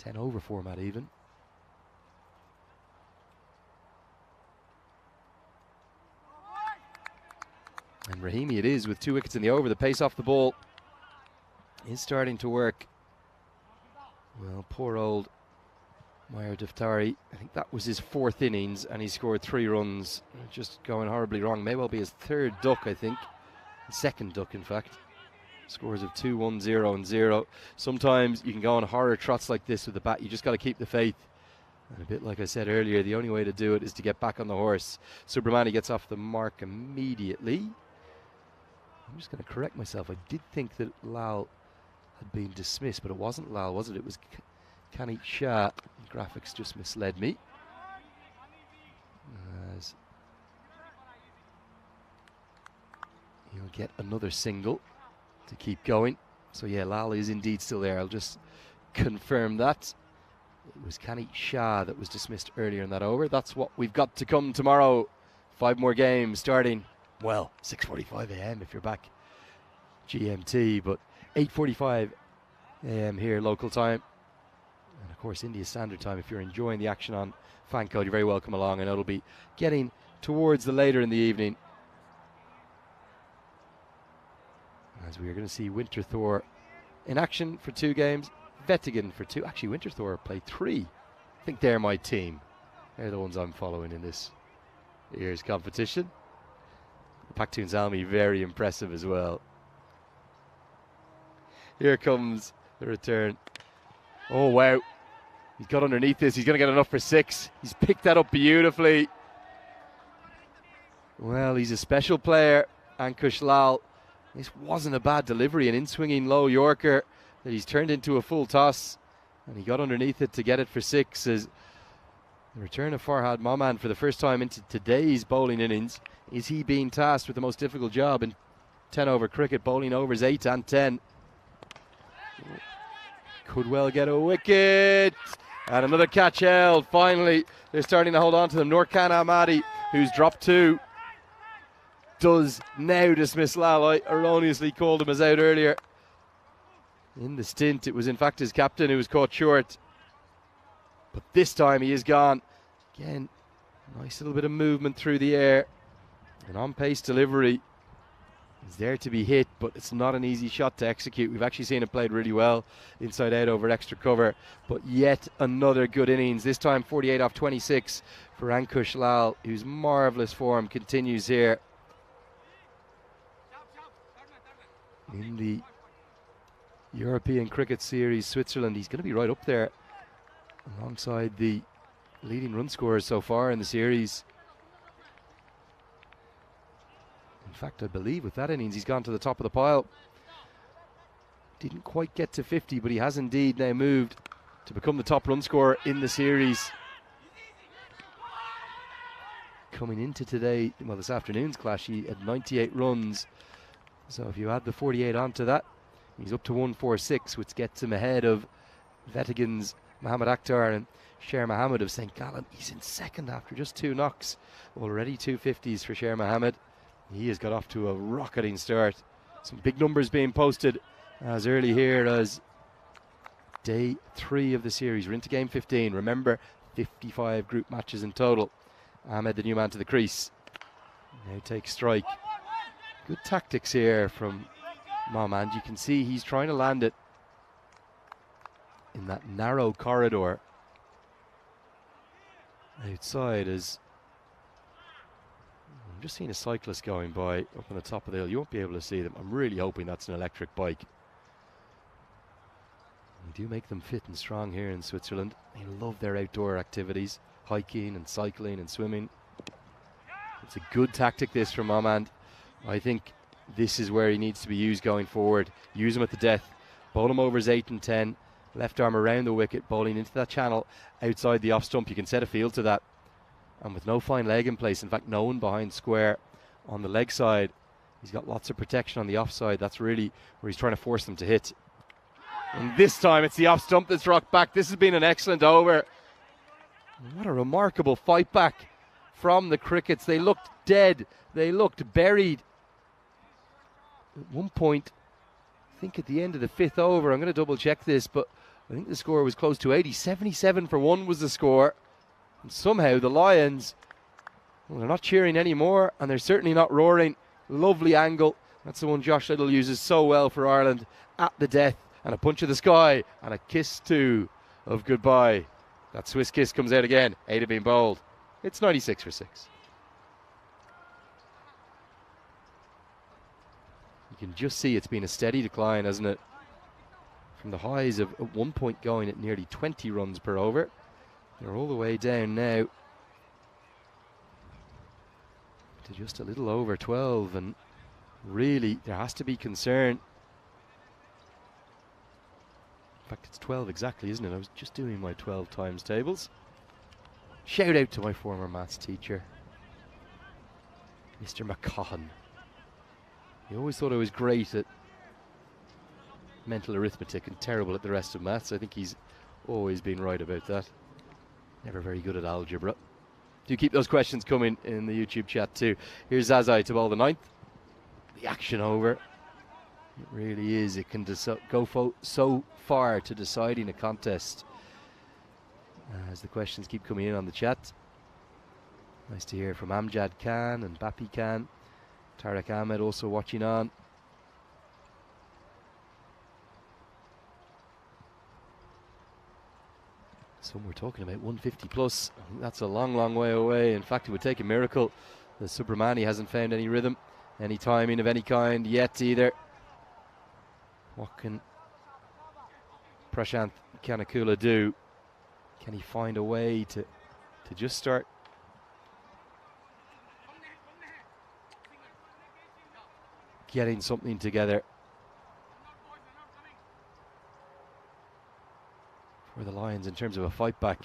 10-over format even. And Rahimi it is with 2 wickets in the over. The pace off the ball is starting to work. Well, poor old Meyer Daftari, I think that was his 4th innings and he scored 3 runs. Just going horribly wrong. May well be his 3rd duck, I think. 2nd duck, in fact. Scores of 2, 1, 0 and 0. Sometimes you can go on horror trots like this with the bat. You just got to keep the faith. And a bit like I said earlier, the only way to do it is to get back on the horse. Subramani gets off the mark immediately. I'm just going to correct myself. I did think that Lal had been dismissed, but it wasn't Lal, was it? It was Kani Shah. The graphics just misled me. As he'll get another single to keep going. So yeah, Lal is indeed still there. I'll just confirm that. It was Kani Shah that was dismissed earlier in that over. That's what we've got to come tomorrow. 5 more games starting, well, 6:45 a.m. if you're back GMT, but 8:45 a.m. here local time. And of course India Standard Time. If you're enjoying the action on Fan Code, you're very welcome along. I know it'll be getting towards the later in the evening, as we are going to see Winterthur in action for 2 games, Vettigan for 2. Actually, Winterthur play 3. I think they're my team. They're the ones I'm following in this year's competition. Pakhtun Zalmi, very impressive as well. Here comes the return. Oh, wow. He's got underneath this. He's going to get enough for 6. He's picked that up beautifully. Well, he's a special player, Ankush Lal. This wasn't a bad delivery, an in-swinging low Yorker that he's turned into a full toss. And he got underneath it to get it for 6. As the return of Farhad Maman for the first time into today's bowling innings. Is he being tasked with the most difficult job in 10-over cricket, bowling overs 8 and 10? Could well get a wicket. And another catch held. Finally, they're starting to hold on to them. Nurkan Ahmadi, who's dropped 2, does now dismiss Lal. I erroneously called him as out earlier. In the stint, it was in fact his captain who was caught short. But this time he is gone. Again, nice little bit of movement through the air. An on-pace delivery is there to be hit, but it's not an easy shot to execute. We've actually seen it played really well inside out over extra cover. But yet another good innings. This time 48 off 26 for Ankush Lal, whose marvellous form continues here. In the European Cricket Series, Switzerland, he's going to be right up there alongside the leading run scorers so far in the series. In fact, I believe with that innings he's gone to the top of the pile. Didn't quite get to 50, but he has indeed now moved to become the top run scorer in the series. Coming into today, well, this afternoon's clash, he had 98 runs. So if you add the 48 onto that, he's up to 146, which gets him ahead of Vettigan's Mohammad Akhtar and Sher Mohammed of St. Gallen. He's in 2nd after just 2 knocks. Already 250s for Sher Mohammed. He has got off to a rocketing start. Some big numbers being posted as early here as day 3 of the series. We're into game 15. Remember, 55 group matches in total. Ahmed, the new man to the crease. Now takes strike. Good tactics here from Momand. You can see he's trying to land it in that narrow corridor outside. As I'm just seeing a cyclist going by up on the top of the hill. You won't be able to see them. I'm really hoping that's an electric bike. We do make them fit and strong here in Switzerland. They love their outdoor activities, hiking and cycling and swimming. It's a good tactic, this, from Momand. I think this is where he needs to be used going forward. Use him at the death. Bowl him over his 8 and 10. Left arm around the wicket, bowling into that channel outside the off stump. You can set a field to that. And with no fine leg in place, in fact, no one behind square on the leg side, he's got lots of protection on the offside. That's really where he's trying to force them to hit. And this time it's the off stump that's rocked back. This has been an excellent over. What a remarkable fight back from the Crickets. They looked dead. They looked buried. At one point, I think at the end of the 5th over, I'm going to double check this, but I think the score was close to 80. 77 for 1 was the score. And somehow the Lions, well, they're not cheering anymore, and they're certainly not roaring. Lovely angle. That's the one Josh Little uses so well for Ireland. At the death, and a punch of the sky, and a kiss too of goodbye. That Swiss kiss comes out again. 8 have been bowled. It's 96 for 6. You can just see it's been a steady decline, hasn't it? From the highs of at one point going at nearly 20 runs per over. They're all the way down now to just a little over 12, and really there has to be concern. In fact, it's 12 exactly, isn't it? I was just doing my 12 times tables. Shout out to my former maths teacher, Mr. McCahan. He always thought I was great at mental arithmetic and terrible at the rest of maths. I think he's always been right about that. Never very good at algebra. Do keep those questions coming in the YouTube chat too. Here's Zazai to bowl the 9th. The action over. It really is. It can go so far to deciding a contest. As the questions keep coming in on the chat. Nice to hear from Amjad Khan and Bapi Khan. Tariq Ahmed also watching on. Some were talking about 150 plus. I think that's a long, long way away. In fact, it would take a miracle. The Subramani hasn't found any rhythm, any timing of any kind yet either. What can Prashant Kanakula do? Can he find a way to just start getting something together for the Lions in terms of a fight back?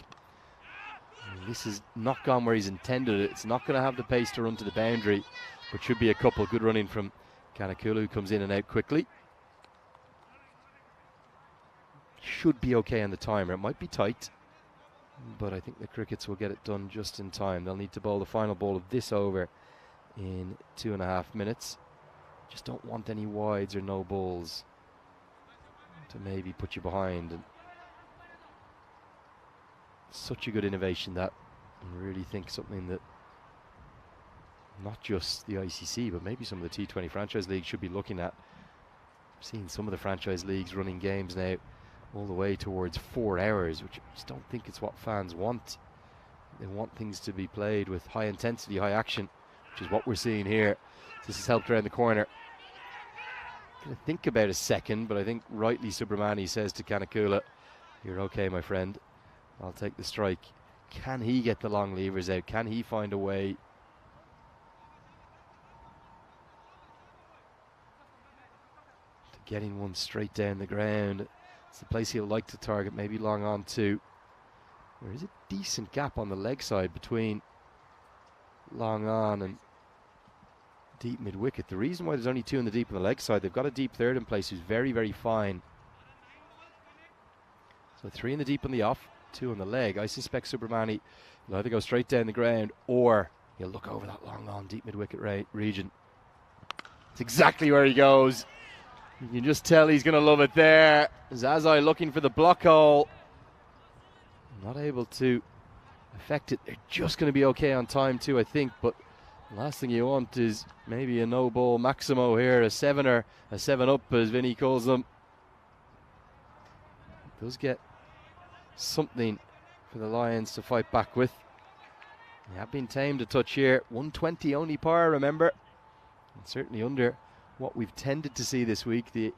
And this is not gone where he's intended it. It's not going to have the pace to run to the boundary, but should be a couple. Good running from Kanakula, who comes in and out quickly. Should be okay on the timer. It might be tight, but I think the Crickets will get it done just in time. They'll need to bowl the final ball of this over in 2.5 minutes. Just don't want any wides or no balls to maybe put you behind. And such a good innovation, that. I really think something that not just the ICC, but maybe some of the T20 franchise leagues should be looking at. I've seen some of the franchise leagues running games now all the way towards 4 hours, which I just don't think it's what fans want. They want things to be played with high intensity, high action, which is what we're seeing here. This has helped around the corner. Gonna think about a second, but I think rightly Subramani says to Kanakula, "You're okay, my friend. I'll take the strike." Can he get the long levers out? Can he find a way to getting one straight down the ground? It's the place he'll like to target, maybe long on too. There is a decent gap on the leg side between long on and deep mid wicket. The reason why there's only 2 in the deep on the leg side, they've got a deep third in place who's very, very fine. So 3 in the deep on the off, 2 on the leg. I suspect Subramani will either go straight down the ground or he'll look over that long on deep mid wicket region. It's exactly where he goes. You can just tell he's going to love it there. Zazai looking for the block hole. Not able to affect it. They're just going to be okay on time too, I think. But the last thing you want is maybe a no ball Maximo here, a 7-er, a 7-up as Vinny calls them. Does get something for the Lions to fight back with. They have been tamed a touch here. 120 only par, remember. And certainly under what we've tended to see this week. The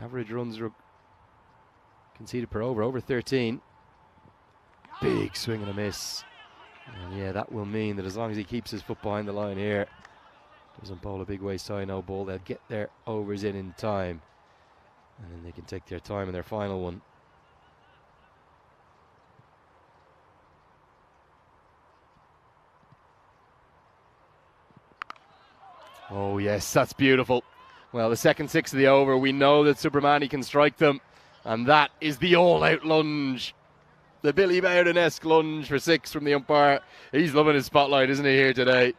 average runs conceded per over 13. Big swing and a miss. And yeah, that will mean that as long as he keeps his foot behind the line here, doesn't bowl a big waist high no ball, they'll get their overs in time. And then they can take their time in their final one. Oh yes, that's beautiful. Well, the second 6 of the over, we know that Subramani can strike them. And that is the all-out lunge. The Billy Bowden-esque lunge for 6 from the umpire. He's loving his spotlight, isn't he, here today?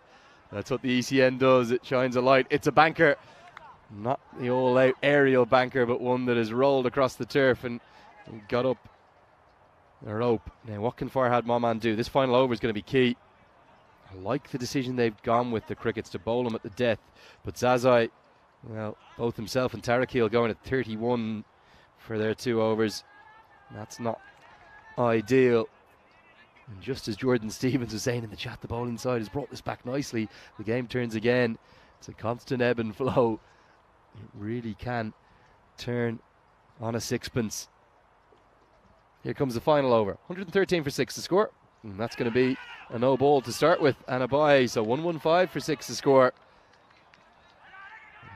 That's what the ECN does. It shines a light. It's a banker. Not the all-out aerial banker, but one that has rolled across the turf and got up a rope. Now, what can Farhad Moman do? This final over is going to be key. I like the decision they've gone with, the Crickets, to bowl him at the death. But Zazai, well, both himself and Tarakil going at 31 for their 2 overs. That's not ideal. And just as Jordan Stevens was saying in the chat, the bowling side has brought this back nicely. The game turns again. It's a constant ebb and flow. It really can turn on a sixpence. Here comes the final over. 113 for 6 to score. And that's going to be a no ball to start with and a bye. So 115 for 6 to score.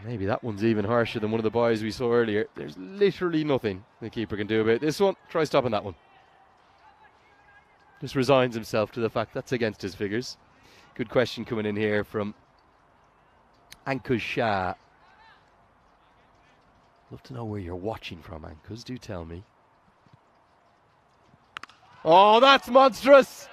Maybe that one's even harsher than one of the byes we saw earlier. There's literally nothing the keeper can do about this one. Try stopping that one. Just resigns himself to the fact that's against his figures. Good question coming in here from Ankush Shah. Love to know where you're watching from, Ankush. Do tell me. Oh, that's monstrous.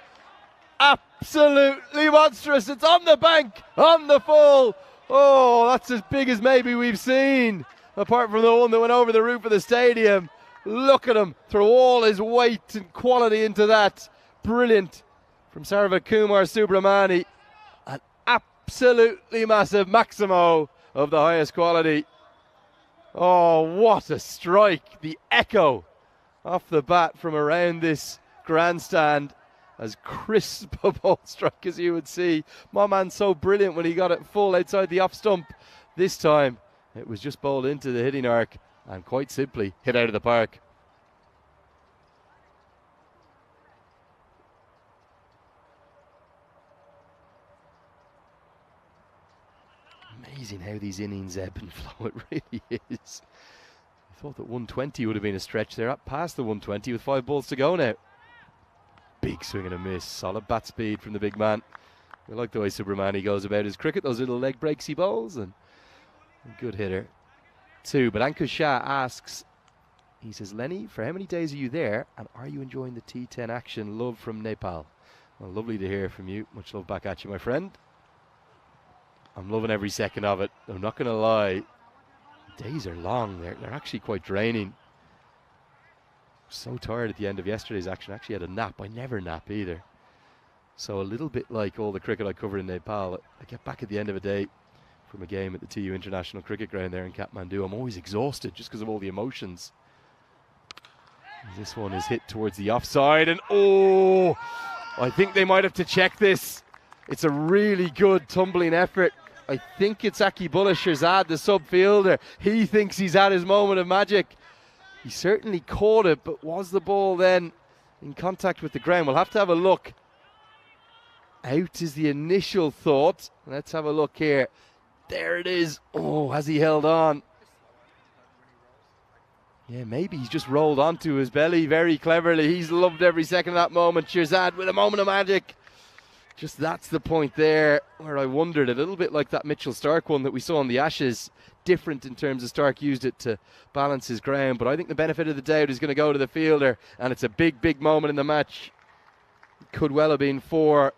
Absolutely monstrous. It's on the bank, on the full. Oh, that's as big as maybe we've seen, apart from the one that went over the roof of the stadium. Look at him throw all his weight and quality into that. Brilliant from Sarva Kumar Subramani. An absolutely massive Maximo of the highest quality. Oh, what a strike. The echo off the bat from around this grandstand. As crisp a ball strike as you would see. My man's so brilliant when he got it full outside the off stump. This time it was just bowled into the hitting arc and quite simply hit out of the park. Amazing how these innings ebb and flow. It really is. I thought that 120 would have been a stretch there. Up past the 120 with 5 balls to go now. Big swing and a miss. Solid bat speed from the big man. I like the way Subramani goes about his cricket. Those little leg breaks he bowls. And a good hitter too. But Ankush Shah asks, he says, Lenny, for how many days are you there? And are you enjoying the T10 action? Love from Nepal. Well, lovely to hear from you. Much love back at you, my friend. I'm loving every second of it. I'm not going to lie. Days are long. They're actually quite draining. So tired at the end of yesterday's action. Actually had a nap. I never nap either. So a little bit like all the cricket I covered in Nepal. I get back at the end of a day from a game at the TU International Cricket Ground there in Kathmandu. I'm always exhausted just because of all the emotions. This one is hit towards the offside. And oh, I think they might have to check this. It's a really good tumbling effort. I think it's Akibullah Shirzad, the sub fielder. He thinks he's at his moment of magic. He certainly caught it, but was the ball then in contact with the ground? We'll have to have a look. Out is the initial thought. Let's have a look here. There it is. Oh, has he held on? Yeah, maybe he's just rolled onto his belly very cleverly. He's loved every second of that moment. Shirzad with a moment of magic. Just that's the point there where I wondered, a little bit like that Mitchell Stark one that we saw on the Ashes. Different in terms of Stark used it to balance his ground, but I think the benefit of the doubt is going to go to the fielder, and it's a big, big moment in the match. Could well have been 4,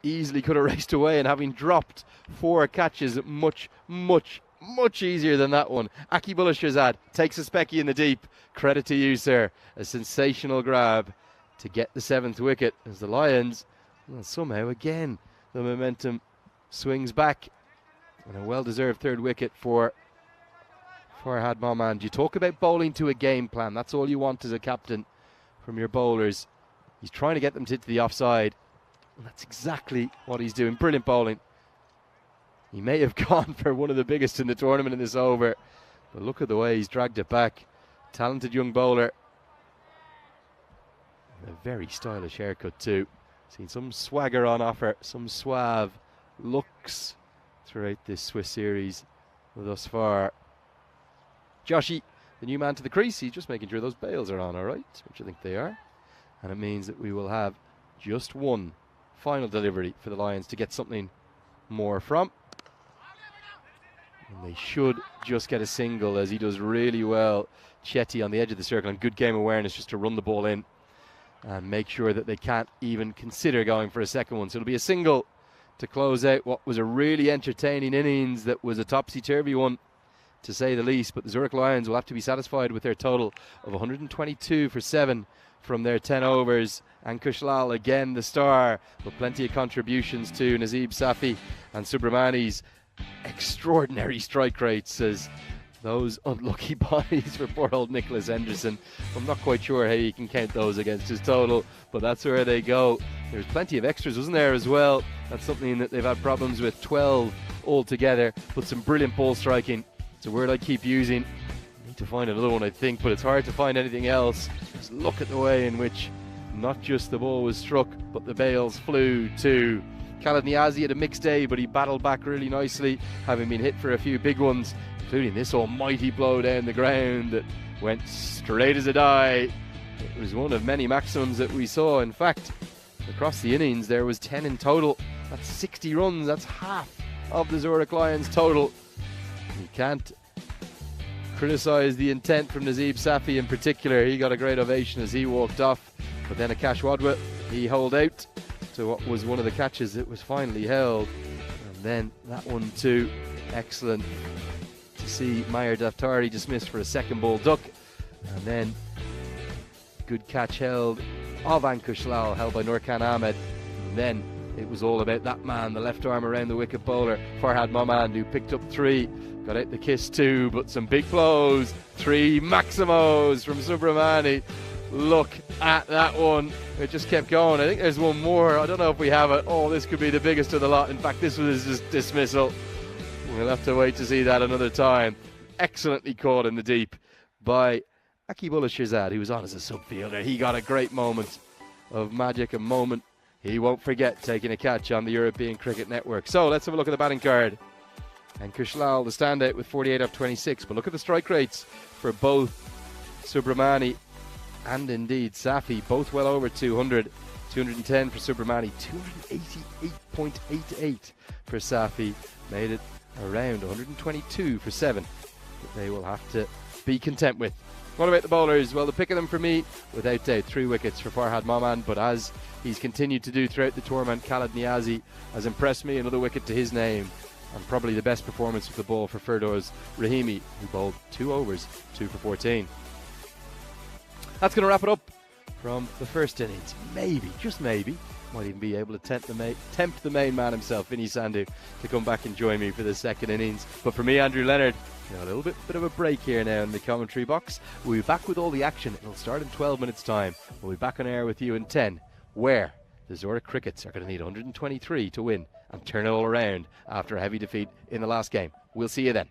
easily could have raced away, and having dropped 4 catches, much, much much easier than that one. Akibullah Shirzad takes a specky in the deep. Credit to you, sir. A sensational grab to get the 7th wicket as the Lions, well, somehow again, the momentum swings back. And a well-deserved 3rd wicket for Farhad Mohammad. You talk about bowling to a game plan. That's all you want as a captain from your bowlers. He's trying to get them to the offside. And that's exactly what he's doing. Brilliant bowling. He may have gone for one of the biggest in the tournament in this over, but look at the way he's dragged it back. Talented young bowler. A very stylish haircut too. Seen some swagger on offer, some suave looks throughout this Swiss series thus far. Joshy, the new man to the crease, he's just making sure those bails are on all right, which I think they are. And it means that we will have just one final delivery for the Lions to get something more from. And they should just get a single, as he does really well. Chetty on the edge of the circle, and good game awareness just to run the ball in and make sure that they can't even consider going for a second one. So it'll be a single to close out what was a really entertaining innings that was a topsy-turvy one, to say the least. But the Zurich Lions will have to be satisfied with their total of 122 for 7 from their 10 overs. Ankush Lal, again the star, but plenty of contributions to Nazib Safi and Subramani's extraordinary strike rates, as those unlucky bodies for poor old Nicholas Henderson. I'm not quite sure how you can count those against his total, but that's where they go. There's plenty of extras, wasn't there, as well? That's something that they've had problems with, 12 altogether, but some brilliant ball striking. It's a word I keep using. I need to find another one, I think, but it's hard to find anything else. Just look at the way in which not just the ball was struck, but the bails flew too. Khaled Niazi had a mixed day, but he battled back really nicely, having been hit for a few big ones, including this almighty blow down the ground that went straight as a die. It was one of many maximums that we saw. In fact, across the innings there was 10 in total. That's 60 runs. That's half of the Zurich Lions total. You can't criticise the intent from Nazib Safi in particular. He got a great ovation as he walked off, but then Akash Wadwa, he held out to what was one of the catches that was finally held. And then that one too, excellent to see Mayer Daftari dismissed for a second ball duck. And then good catch held of Ankush Lal, held by Nurkan Ahmed. And then it was all about that man, the left arm around the wicket bowler, Farhad Mohammad, who picked up 3, got out the kiss too, but some big blows, 3 maximos from Subramani. Look at that one. It just kept going. I think there's one more. I don't know if we have it. Oh, this could be the biggest of the lot. In fact, this was his dismissal. We'll have to wait to see that another time. Excellently caught in the deep by Akibullah Shirzad, who was on as a subfielder. He got a great moment of magic, a moment he won't forget, taking a catch on the European Cricket Network. So let's have a look at the batting card. And Ankush Lal, the standout, with 48 off 26. But look at the strike rates for both Subramani and indeed Safi, both well over 200. 210 for Subramani, 288.88 for Safi. Made it around 122 for 7 that they will have to be content with. What about the bowlers? Well, the pick of them for me, without doubt, 3 wickets for Farhad Mohammad, but as he's continued to do throughout the tournament, Khaled Niazi has impressed me. Another wicket to his name, and probably the best performance with the ball for Firdaus Rahimi, who bowled 2 overs, 2 for 14. That's going to wrap it up from the first innings. Maybe, just maybe, might even be able to tempt the main man himself, Vinny Sandhu, to come back and join me for the second innings. But for me, Andrew Leonard, a little bit of a break here now in the commentary box. We'll be back with all the action. It'll start in 12 minutes time. We'll be back on air with you in 10, where the Zurich Crickets are going to need 123 to win and turn it all around after a heavy defeat in the last game. We'll see you then.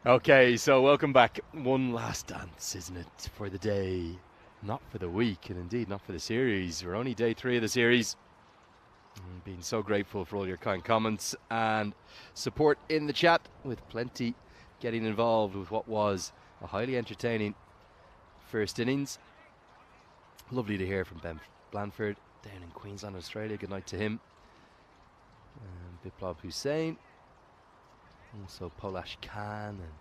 Okay, so welcome back. One last dance, isn't it, for the day, not for the week, and indeed not for the series. We're only day 3 of the series. Being so grateful for all your kind comments and support in the chat, with plenty getting involved with what was a highly entertaining first innings. Lovely to hear from Ben Blanford down in Queensland, Australia. Good night to him. Biplab Hussain, also Polash Khan and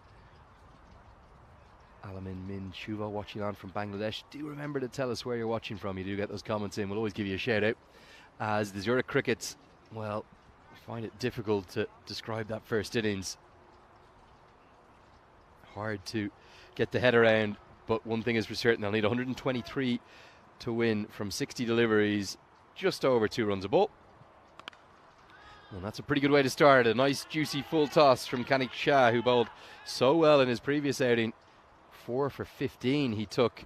Alamin Min Shuva watching on from Bangladesh. Do remember to tell us where you're watching from. You do get those comments in. We'll always give you a shout out. As the Zurich Crickets, well, I find it difficult to describe that first innings. Hard to get the head around, but one thing is for certain, they'll need 123 to win from 60 deliveries, just over 2 runs a ball. And that's a pretty good way to start. A nice juicy full toss from Kanik Shah, who bowled so well in his previous outing. 4 for 15 he took.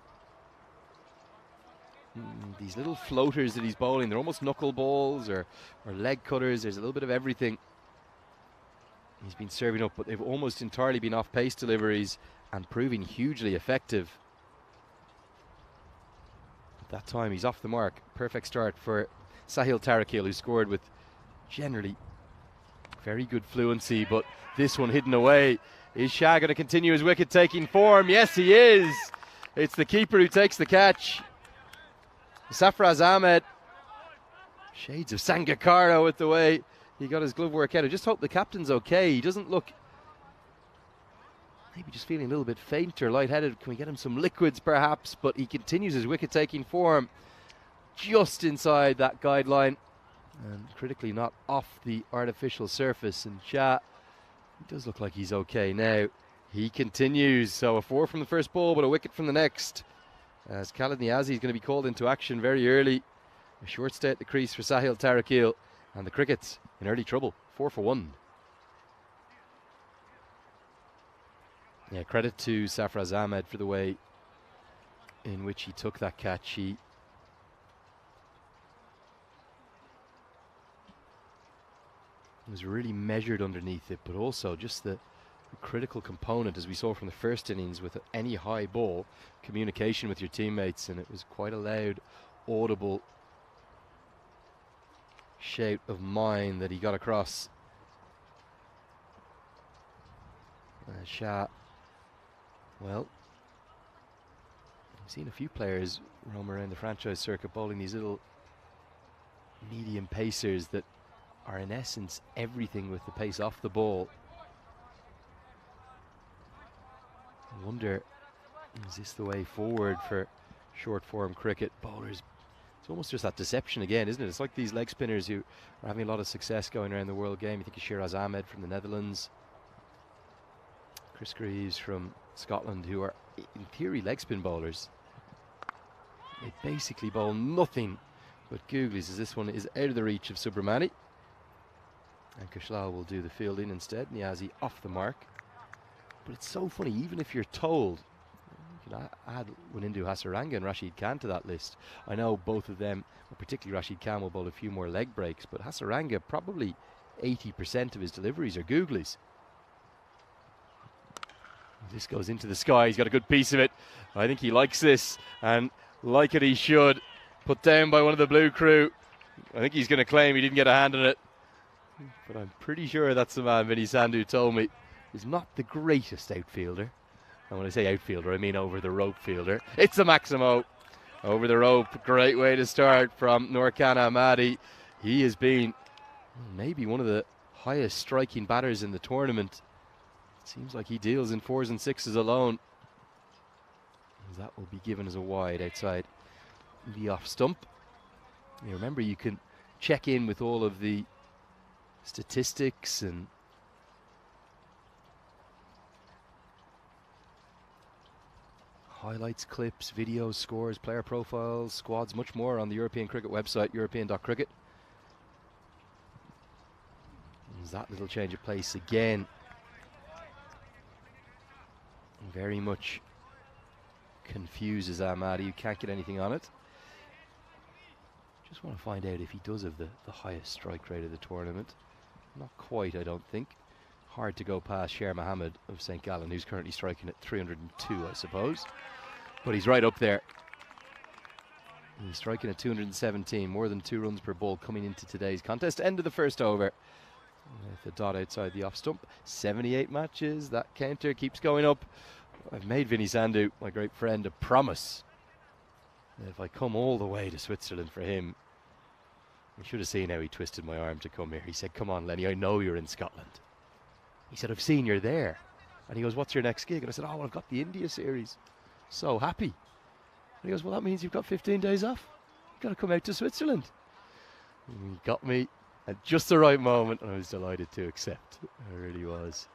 These little floaters that he's bowling, they're almost knuckle balls or leg cutters. There's a little bit of everything he's been serving up, but they've almost entirely been off pace deliveries and proving hugely effective. At that time he's off the mark. Perfect start for Sahil Tarakil, who scored with generally very good fluency, but this one hidden away. Is Shah going to continue his wicket taking form? Yes, he is. It's the keeper who takes the catch. Safraz Ahmed, shades of Sangakkara with the way he got his glove work out. I just hope the captain's okay. He doesn't look, maybe just feeling a little bit faint or lightheaded. Can we get him some liquids perhaps? But he continues his wicket taking form just inside that guideline and critically not off the artificial surface. And Shah, he does look like he's okay now. He continues, so a 4 from the first ball but a wicket from the next, as Khalid Niazi is going to be called into action very early. A short stay at the crease for Sahil Tarakil, and the Crickets in early trouble. 4 for 1. Yeah, credit to Safraz Ahmed for the way in which he took that catch. He was really measured underneath it, but also just the critical component, as we saw from the first innings, with any high ball, communication with your teammates, and it was quite a loud, audible shout of mine that he got across. Shah, well, I've seen a few players roam around the franchise circuit bowling these little medium pacers that are in essence everything with the pace off the ball. I wonder, is this the way forward for short form cricket bowlers? It's almost just that deception again, isn't it? It's like these leg spinners who are having a lot of success going around the world game. You think of Shiraz Ahmed from the Netherlands, Chris Greaves from Scotland, who are in theory leg spin bowlers. They basically bowl nothing but googlies, as this one is out of the reach of Subramani. And Kushla will do the fielding instead. Niazi off the mark. But it's so funny, even if you're told, you can add Wanindu Hasaranga and Rashid Khan to that list. I know both of them, particularly Rashid Khan, will bowl a few more leg breaks, but Hasaranga, probably 80% of his deliveries are googlies. This goes into the sky. He's got a good piece of it. I think he likes this, and like it he should. Put down by one of the blue crew. I think he's going to claim he didn't get a hand on it, but I'm pretty sure that's the man Vinny Sandhu told me is not the greatest outfielder. And when I say outfielder, I mean over the rope fielder. It's a Maximo over the rope. Great way to start from Nurkan Ahmadi. He has been maybe one of the highest striking batters in the tournament. Seems like he deals in 4s and 6s alone. That will be given as a wide outside the off stump. You remember, you can check in with all of the statistics and highlights, clips, videos, scores, player profiles, squads, much more on the European Cricket website, european.cricket. There's that little change of place again. Very much confuses Ahmadi. You can't get anything on it. Just want to find out if he does have the highest strike rate of the tournament. Not quite, I don't think. hard to go past Sher Mohammed of St. Gallen, who's currently striking at 302, I suppose. But he's right up there. He's striking at 217, more than 2 runs per ball coming into today's contest. End of the first over. With the dot outside the off stump. 78 matches. That counter keeps going up. I've made Vinny Sandu, my great friend, a promise that if I come all the way to Switzerland for him, you should have seen how he twisted my arm to come here. He said, come on, Lenny, I know you're in Scotland. He said, I've seen you're there. And he goes, what's your next gig? And I said, oh, well, I've got the India series. So happy. And he goes, well, that means you've got 15 days off. You've got to come out to Switzerland. And he got me at just the right moment, and I was delighted to accept. I really was.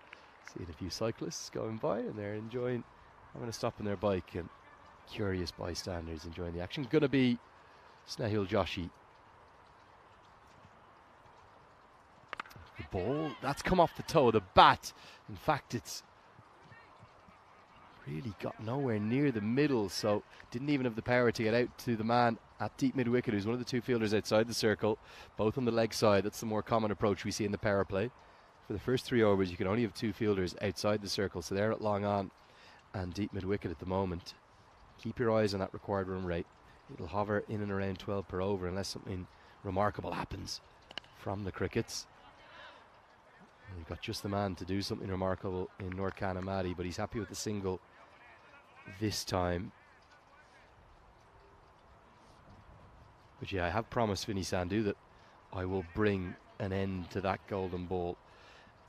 Seeing a few cyclists going by, and they're enjoying, having a stop on their bike, and curious bystanders enjoying the action. Gonna be Snehal Joshi. The ball, that's come off the toe of the bat. In fact, it's really got nowhere near the middle, so didn't even have the power to get out to the man at deep mid wicket, who's one of the 2 fielders outside the circle, both on the leg side. That's the more common approach we see in the power play. For the first 3 overs, you can only have 2 fielders outside the circle, so they're at long on and deep mid wicket at the moment. Keep your eyes on that required run rate. It'll hover in and around 12 per over unless something remarkable happens from the crickets. You've got just the man to do something remarkable in Nurkan Ahmadi, but he's happy with the single this time. But yeah, I have promised Vinny Sandu that I will bring an end to that golden ball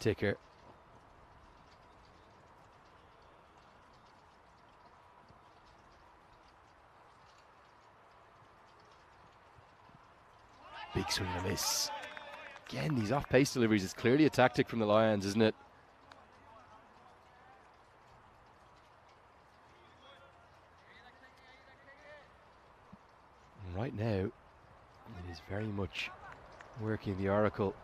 ticker. Big swing and a miss. Again, these off-pace deliveries, it's clearly a tactic from the Lions, isn't it? And right now, it is very much working the oracle.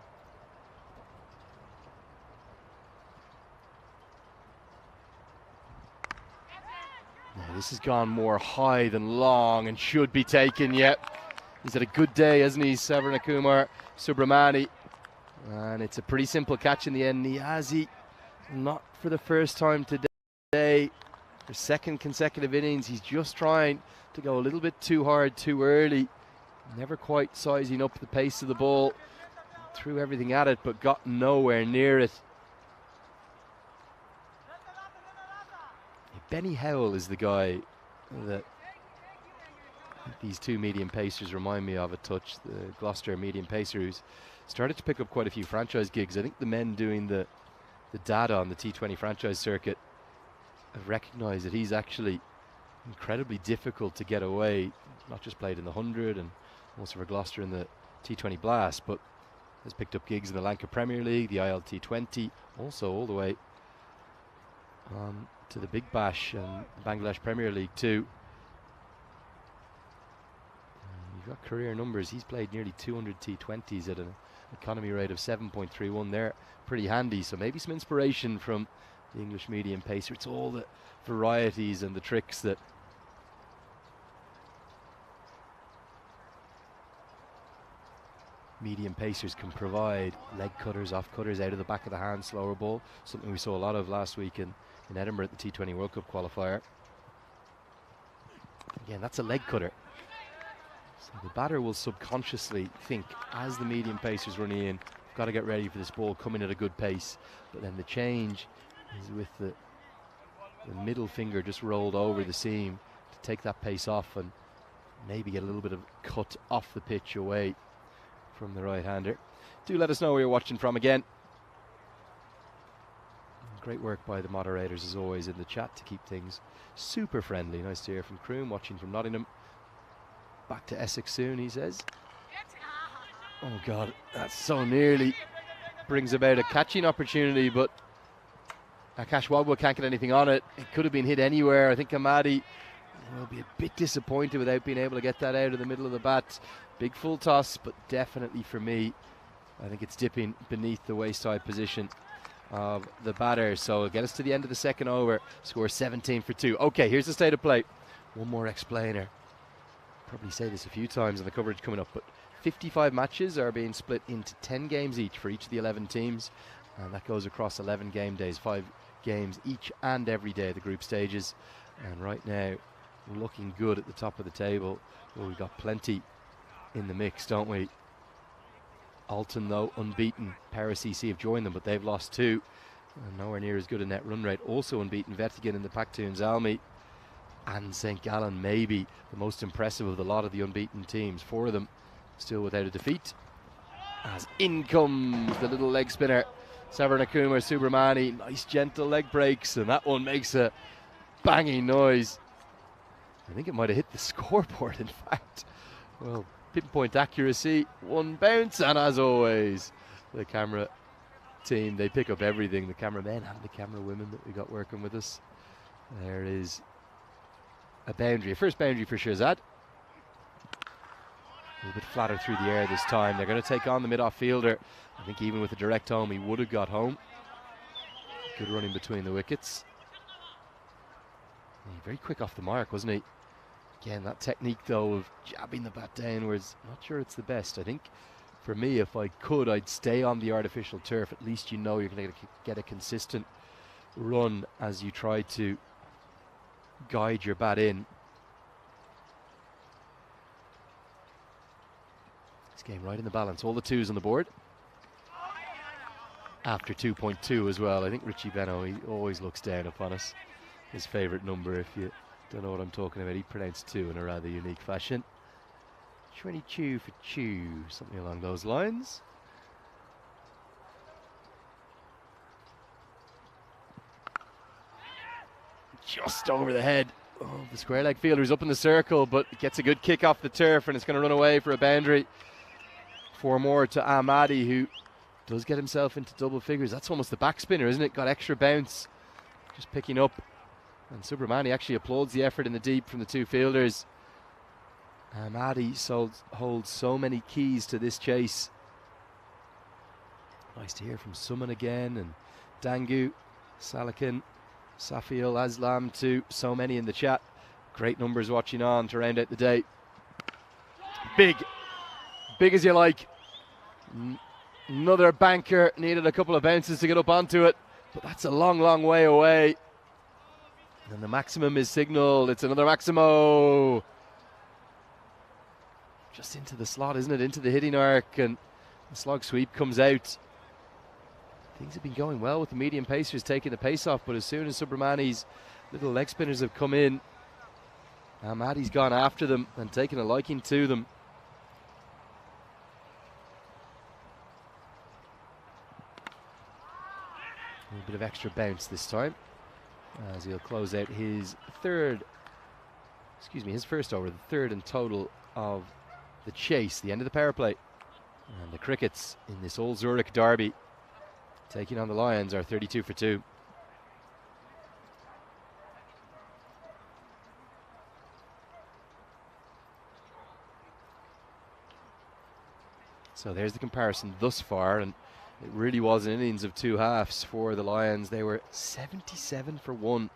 Now, this has gone more high than long and should be taken yet. He's had a good day, hasn't he, Savarnakumar Subramani? And it's a pretty simple catch in the end. Niazi, not for the first time today. For 2nd consecutive innings, he's just trying to go a little bit too hard, too early. Never quite sizing up the pace of the ball. Threw everything at it, but got nowhere near it. Benny Howell is the guy that these 2 medium pacers remind me of a touch. The Gloucester medium pacer who's started to pick up quite a few franchise gigs. I think the men doing the data on the T20 franchise circuit have recognised that he's actually incredibly difficult to get away. Not just played in the 100 and also for Gloucester in the T20 Blast, but has picked up gigs in the Lanka Premier League, the ILT20, also all the way to the Big Bash and the Bangladesh Premier League too. You've got career numbers. He's played nearly 200 T20s at an economy rate of 7.31. They're pretty handy, so maybe some inspiration from the English medium pacer. It's all the varieties and the tricks that medium pacers can provide. Leg cutters, off cutters, out of the back of the hand, slower ball, something we saw a lot of last week in Edinburgh at the T20 World Cup qualifier. Again, that's a leg cutter. So the batter will subconsciously think, as the medium pacers run in, I've got to get ready for this ball coming at a good pace. But then the change is with the middle finger just rolled over the seam to take that pace off and maybe get a little bit of cut off the pitch away from the right-hander. Do let us know where you're watching from again. Great work by the moderators as always in the chat to keep things super friendly. Nice to hear from Croom, watching from Nottingham. Back to Essex soon, he says. Oh God, that so nearly brings about a catching opportunity, but Akash Wagwa can't get anything on it. It could have been hit anywhere. I think Ahmadi will be a bit disappointed without being able to get that out of the middle of the bat. Big full toss, but definitely for me, I think it's dipping beneath the waist-high position of the batter. So it'll get us to the end of the 2nd over. Score 17 for 2. Okay, here's the state of play. One more explainer. Probably say this a few times on the coverage coming up, but 55 matches are being split into 10 games each for each of the 11 teams, And that goes across 11 game days, 5 games each and every day of the group stages. And right now, we're looking good at the top of the table. Well, we've got plenty in the mix, don't we? Alton, though, unbeaten. Paris EC have joined them, but they've lost 2. And nowhere near as good a net run rate. Also unbeaten, Vettigan in the Paktoon Zalmi. And St. Gallen, maybe the most impressive of the lot of the unbeaten teams. 4 of them still without a defeat. As in comes the little leg spinner, Savernakuma Subramani. Nice gentle leg breaks, and that one makes a banging noise. I think it might have hit the scoreboard, in fact. Well, pinpoint accuracy, 1 bounce, and as always, the camera team, they pick up everything. The cameramen and the camera women that we got working with us. There is a boundary, a first boundary for Shirzad. A little bit flatter through the air this time. They're going to take on the mid-off fielder. I think even with a direct home, he would have got home. Good running between the wickets. Very quick off the mark, wasn't he? Again, that technique, though, of jabbing the bat downwards, I'm not sure it's the best. I think, for me, if I could, I'd stay on the artificial turf. At least you know you're going to get a consistent run as you try to guide your bat in. This game right in the balance. All the 2s on the board. After 2.2 as well. I think Richie Beno, he always looks down upon us. His favourite number, if you don't know what I'm talking about. He pronounced 2 in a rather unique fashion. 22 for 2, something along those lines. Just over the head of the square leg fielder, who's up in the circle, but gets a good kick off the turf, and it's going to run away for a boundary. 4 more to Ahmadi, who does get himself into double figures. That's almost the back spinner, isn't it? Got extra bounce, just picking up. And Subramani actually applauds the effort in the deep from the 2 fielders. Ahmadi holds so many keys to this chase. Nice to hear from Suman again, and Dangu, Salakin, Safiul, Aslam too. So many in the chat. Great numbers watching on to round out the day. Big as you like. Another banker, needed a couple of bounces to get up onto it, but that's a long way away. And the maximum is signalled. It's another Maximo. Just into the slot, isn't it? Into the hitting arc, and the slog sweep comes out. Things have been going well with the medium pacers taking the pace off, but as soon as Subramani's little leg spinners have come in, Ahmadi's gone after them and taken a liking to them. A little bit of extra bounce this time, as he'll close out his first over, the 3rd in total of the chase, the end of the power play. And the Crickets in this old Zurich derby, taking on the Lions, are 32 for 2. So there's the comparison thus far, and it really was an innings of 2 halves for the Lions. They were 77 for 1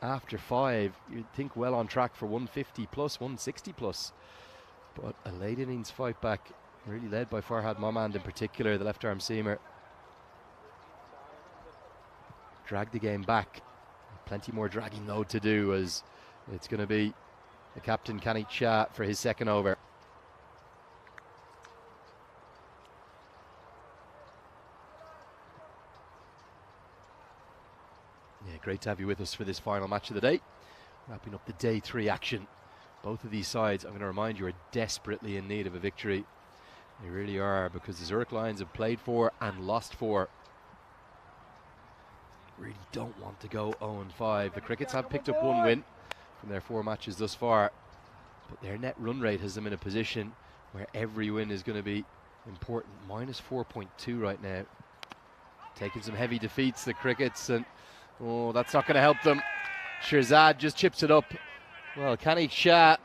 after 5. You'd think well on track for 150 plus, 160 plus. But a late innings fight back, really led by Farhad Momand in particular, the left arm seamer. Dragged the game back. Plenty more dragging though to do, as it's going to be the captain Kanit Shah for his 2nd over. Yeah, great to have you with us for this final match of the day. Wrapping up the day 3 action. Both of these sides, I'm going to remind you, are desperately in need of a victory. They really are, because the Zurich Lions have played 4 and lost 4. Really don't want to go 0-5. The Crickets have picked up 1 win from their 4 matches thus far, but their net run rate has them in a position where every win is going to be important. Minus 4.2 right now. Taking some heavy defeats, the Crickets, and that's not going to help them. Shirzad just chips it up. Well, Kanit Shah,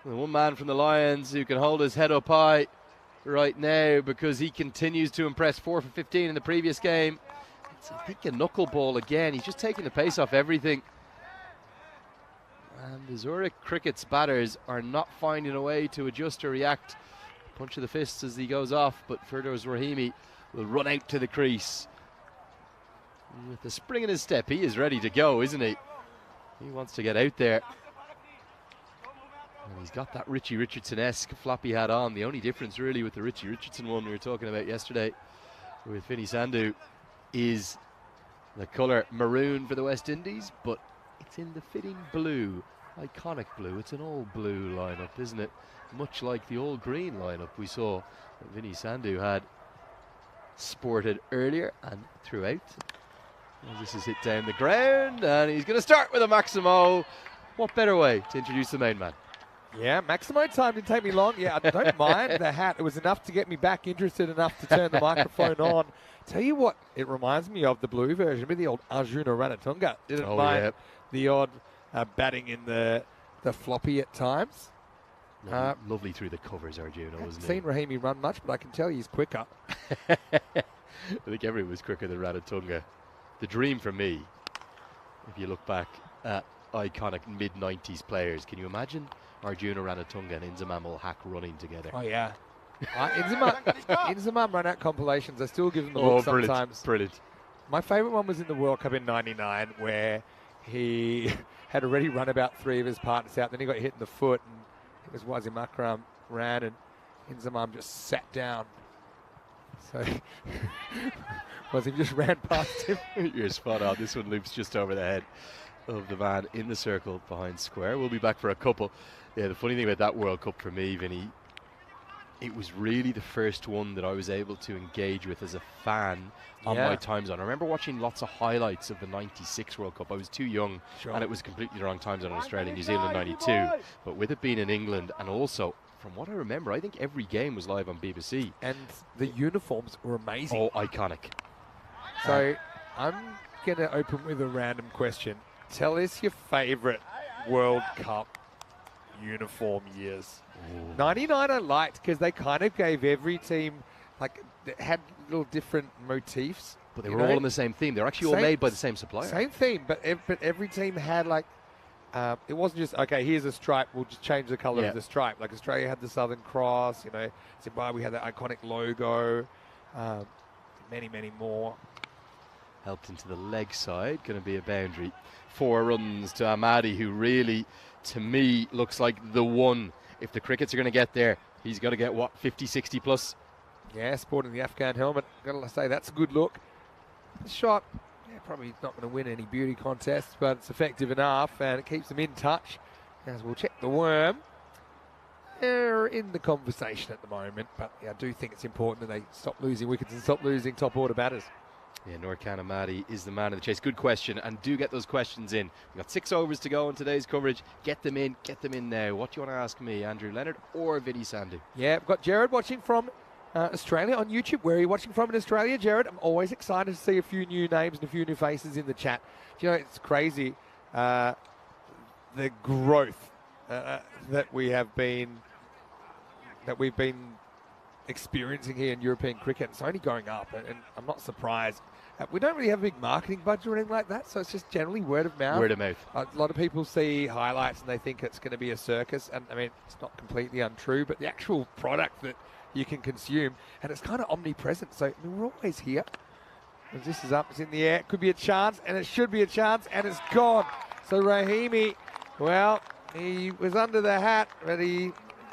the one man from the Lions who can hold his head up high right now, because he continues to impress. 4 for 15 in the previous game. It's, I think, a knuckleball again. He's just taking the pace off everything. And the Zurich Crickets batters are not finding a way to adjust or react. Punch of the fists as he goes off, but Firdaus Rahimi will run out to the crease. With the spring in his step, he is ready to go, isn't he? He wants to get out there. And he's got that Richie Richardson-esque floppy hat on. The only difference really with the Richie Richardson one we were talking about yesterday with Vinny Sandhu is the colour maroon for the West Indies, but it's in the fitting blue, iconic blue. It's an all blue lineup, isn't it? Much like the all green lineup we saw that Vinny Sandhu had sported earlier and throughout. Well, this is hit down the ground, and he's going to start with a Maximo. What better way to introduce the main man? Yeah, Maximo time didn't take me long. Yeah, I don't mind the hat. It was enough to get me back interested enough to turn the microphone on. Tell you what, it reminds me of the blue version with the old Arjuna Ranatunga. Didn't mind the odd batting in the floppy at times. Lovely through the covers, Arjuna, wasn't he? I've seen Rahimi run much, but I can tell he's quicker. I think everyone was quicker than Ranatunga. The dream for me, if you look back at iconic mid-90s players, can you imagine Arjuna Ranatunga and Inzamam ul Haq running together? Oh, yeah. Inzamam run out compilations. I still give him a look sometimes. Brilliant. My favourite one was in the World Cup in '99 where he had already run about 3 of his partners out. Then he got hit in the foot, and it was Wasim Akram ran, and Inzamam just sat down. So Wasim just ran past him. You're spot on. This one loops just over the head of the man in the circle behind square. We'll be back for a couple. Yeah, the funny thing about that World Cup for me, Vinny, it was really the first one that I was able to engage with as a fan on my time zone. I remember watching lots of highlights of the '96 World Cup. I was too young, and it was completely the wrong time zone in Australia, New Zealand '92. But with it being in England, and also, from what I remember, I think every game was live on BBC. And the uniforms were amazing. Oh, iconic. So I'm going to open with a random question. Tell us your favourite World Cup uniform years. Ooh. 99 I liked because they kind of gave every team, like, had little different motifs. But they were all on the same theme. They're actually all made by the same supplier. Same theme, but every team had, like, it wasn't just, okay, here's a stripe, we'll just change the colour of the stripe. Like Australia had the Southern Cross, you know, Zimbabwe had the iconic logo, many, many more. Helped into the leg side, going to be a boundary. 4 runs to Ahmadi, who really, to me, looks like the one. If the crickets are going to get there, he's got to get, what, 50, 60 plus? Yeah, sporting the Afghan helmet. Got to say, that's a good look. The shot, probably not going to win any beauty contests, but it's effective enough, and it keeps them in touch. As we'll check the worm. They're in the conversation at the moment, but I do think it's important that they stop losing wickets and stop losing top order batters. Yeah, Nurkan Ahmadi is the man of the chase. Good question, and do get those questions in. We've got 6 overs to go in today's coverage. Get them in now. What do you want to ask me, Andrew Leonard or Vinny Sandhu? Yeah, we've got Jared watching from Australia on YouTube. Where are you watching from in Australia, Jared? I'm always excited to see a few new names and a few new faces in the chat. Do you know, it's crazy, the growth that we've been experiencing here in European cricket. It's only going up, and I'm not surprised. We don't really have a big marketing budget or anything like that, so it's just generally word of mouth. Word of mouth. A lot of people see highlights and they think it's going to be a circus, and I mean, it's not completely untrue, but the actual product that you can consume, and it's kind of omnipresent, so I mean, we're always here. As this is up, it's in the air, it could be a chance, and it should be a chance, and it's gone. So Rahimi, well, he was under the hat, but he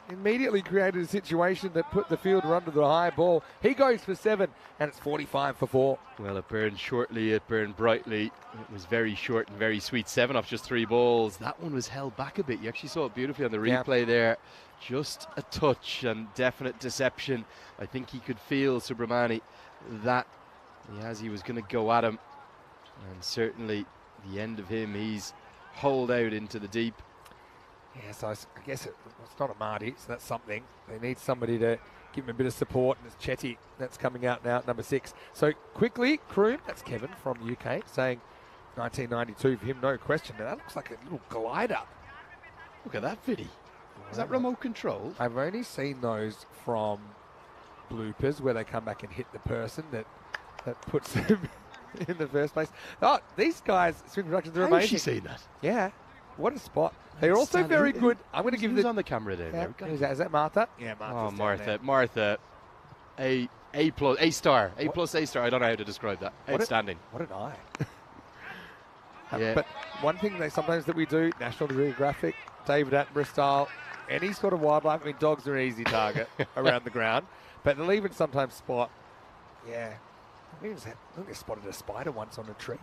immediately created a situation that put the fielder under the high ball. He goes for 7, and it's 45 for 4. Well, it burned shortly, it burned brightly. It was very short and very sweet. 7 off just 3 balls. That one was held back a bit. You actually saw it beautifully on the replay there. Just a touch and definite deception. I think he could feel, Subramani, that as he was going to go at him. And certainly the end of him, he's holed out into the deep. Yeah, so I guess it's not a Marty, so that's something. They need somebody to give him a bit of support, and it's Chetty that's coming out now at number 6. So quickly, Kroon, that's Kevin from UK, saying 1992 for him, no question. Now that looks like a little glider. Look at that, Vinny. Is that remote control? I've only seen those from bloopers where they come back and hit the person that puts them in the first place. Oh, these guys, swing productions are amazing. How has she seen that? Yeah. What a spot. They're also very good. I'm going to give Who's on the camera there? Is that Martha? Yeah, Martha. Oh, Martha. Martha, a A plus, A star, A plus, A star. I don't know how to describe that. Outstanding. What an eye. Yeah. But one thing sometimes that we do, National Geographic, David Attenborough style, any sort of wildlife, I mean, dogs are an easy target around the ground, but they'll even sometimes spot, I think I spotted a spider once on a tree.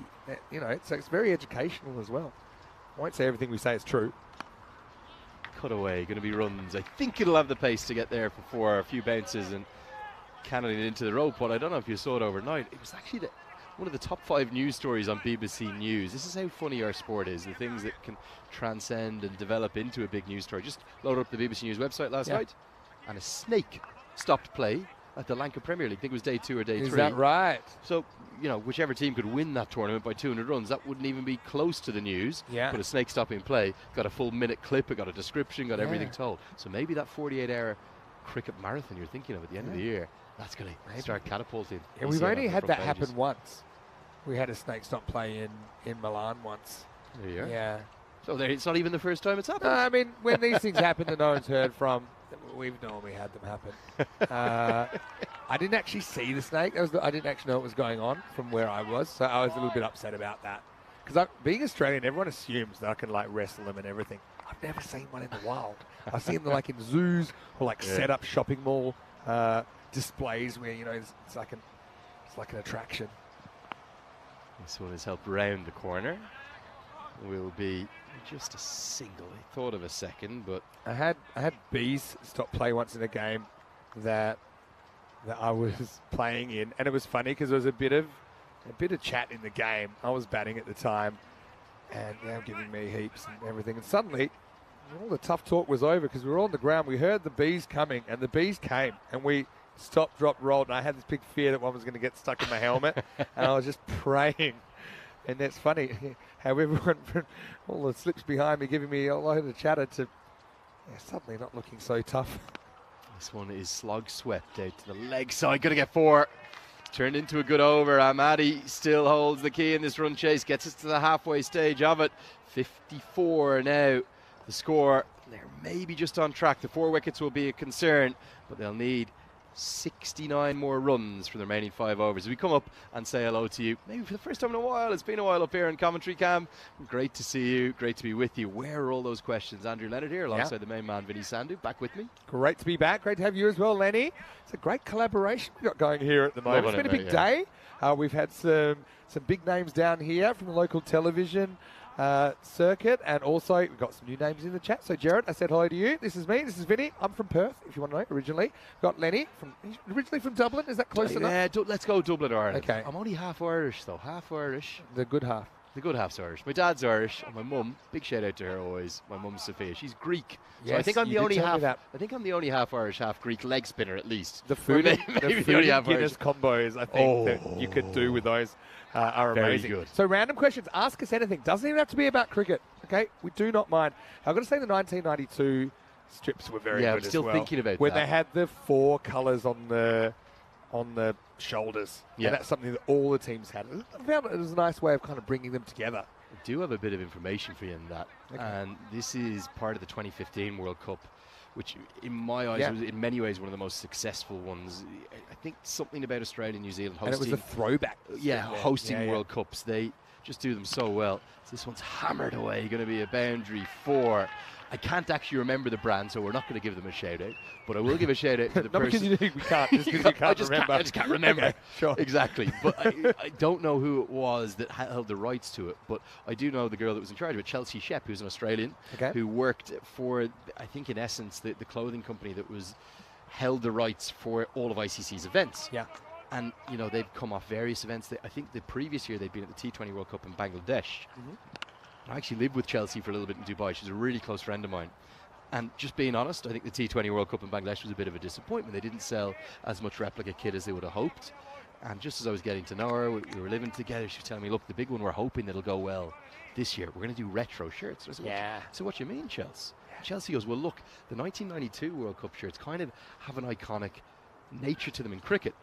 So it's very educational as well. I won't say everything we say is true. Cutaway, going to be runs. I think it'll have the pace to get there before a few bounces and cannoning it into the rope. But I don't know if you saw it overnight. It was actually one of the top 5 news stories on BBC News. This is how funny our sport is, the things that can transcend and develop into a big news story. Just loaded up the BBC News website last night, and a snake stopped play at the Lanka Premier League. I think it was day 2 or day 3. Is that right? So, whichever team could win that tournament by 200 runs, that wouldn't even be close to the news. Yeah. But a snake stopping play, got a full minute clip, it got a description, got everything told. So maybe that 48-hour cricket marathon you're thinking of at the end of the year, that's going to start catapulting. Yeah, we've only had that happen once. We had a snake stop play in Milan once. There you are. Yeah. So it's not even the first time it's happened. I mean, when these things happen that no one's heard from, we've normally had them happen. I didn't actually see the snake. I didn't actually know what was going on from where I was, so I was a little bit upset about that. Because being Australian, everyone assumes that I can wrestle them and everything. I've never seen one in the wild. I've seen them in zoos or set up shopping mall displays where it's like an attraction. This one is helped round the corner. Will be just a single. I thought of a second, but I had bees stop play once in a game that I was playing in, and it was funny because there was a bit of chat in the game. I was batting at the time, and they were giving me heaps and everything. And suddenly, all the tough talk was over because we were on the ground. We heard the bees coming, and the bees came, and we stopped, dropped, rolled, and I had this big fear that one was going to get stuck in my helmet, and I was just praying. And that's funny how everyone, all the slips behind me, giving me a lot of chatter to suddenly not looking so tough. This one is slog swept out to the leg side. Going to get 4. Turned into a good over. Ahmadi still holds the key in this run chase. Gets us to the halfway stage of it. 54 now. The score, they're maybe just on track. The 4 wickets will be a concern, but they'll need 69 more runs for the remaining 5 overs. We come up and say hello to you, maybe for the first time in a while. It's been a while up here in commentary, Cam. Great to see you. Great to be with you. Where are all those questions? Andrew Leonard here alongside the main man, Vinny Sandhu, back with me. Great to be back. Great to have you as well, Lenny. It's a great collaboration we've got going here at the moment. It's been a big day. We've had some big names down here from the local television circuit, and also we've got some new names in the chat. So Jared, I said hello to you. This is me. This is Vinny. I'm from Perth, if you want to know, originally. Got Lenny, originally from Dublin. Is that close enough? Yeah, let's go Dublin, Ireland. Okay. I'm only half Irish, though. Half Irish. The good half. The good half's Irish. My dad's Irish, and my mum, big shout out to her always. My mum's Sophia. She's Greek. So Yes, I think I'm you the did only tell me half. that. I think I'm the only half Irish, half Greek leg spinner at least. The food, Maybe the the food only and half Guinness Irish. combos, I think, that you could do with those are Very amazing. good. So random questions. Ask us anything. Doesn't even have to be about cricket. Okay, we do not mind. I've got to say the 1992 strips were very Yeah, good I'm still as well, thinking about where that. they had the 4 colours on the shoulders. Yeah. And that's something that all the teams had. I found it was a nice way of kind of bringing them together. I do have a bit of information for you in that. Okay. And this is part of the 2015 World Cup, which in my eyes was in many ways one of the most successful ones. I think something about Australia and New Zealand hosting. And it was a throwback. Hosting World Cups. They just do them so well. So this one's hammered away, going to be a boundary 4. I can't actually remember the brand, so we're not going to give them a shout out. But I will give a shout out to the Not person. because we can't, just because you can't remember. I just can't remember. Okay, sure. Exactly. But I don't know who it was that held the rights to it. But I do know the girl that was in charge of it, Chelsea Shep, who's an Australian, who worked for, I think in essence, the clothing company that was held the rights for all of ICC's events. Yeah. And, they've come off various events. I think the previous year they'd been at the T20 World Cup in Bangladesh. Mm-hmm. I actually lived with Chelsea for a little bit in Dubai. She's a really close friend of mine. And just being honest, I think the T20 World Cup in Bangladesh was a bit of a disappointment. They didn't sell as much replica kit as they would have hoped. And just as I was getting to know her, we were living together, she was telling me, look, the big one, we're hoping that'll go well this year. We're going to do retro shirts. I said, so what do you mean, Chelsea? Chelsea goes, well, look, the 1992 World Cup shirts kind of have an iconic nature to them in cricket.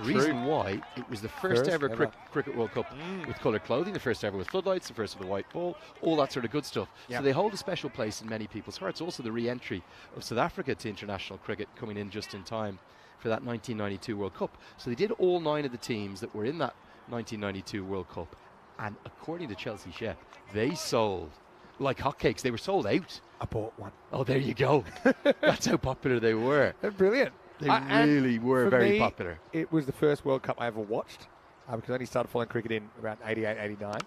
The reason why, it was the first ever Cricket World Cup with coloured clothing, the first ever with floodlights, the first with the white ball, all that sort of good stuff. Yep. So they hold a special place in many people's hearts. Also the re-entry of South Africa to international cricket coming in just in time for that 1992 World Cup. So they did all 9 of the teams that were in that 1992 World Cup. And according to Chelsea Shep, they sold like hotcakes. They were sold out. I bought one. Oh, there you go. That's how popular they were. They're brilliant. They really were very popular. It was the first World Cup I ever watched because I only started following cricket in around 88, 89.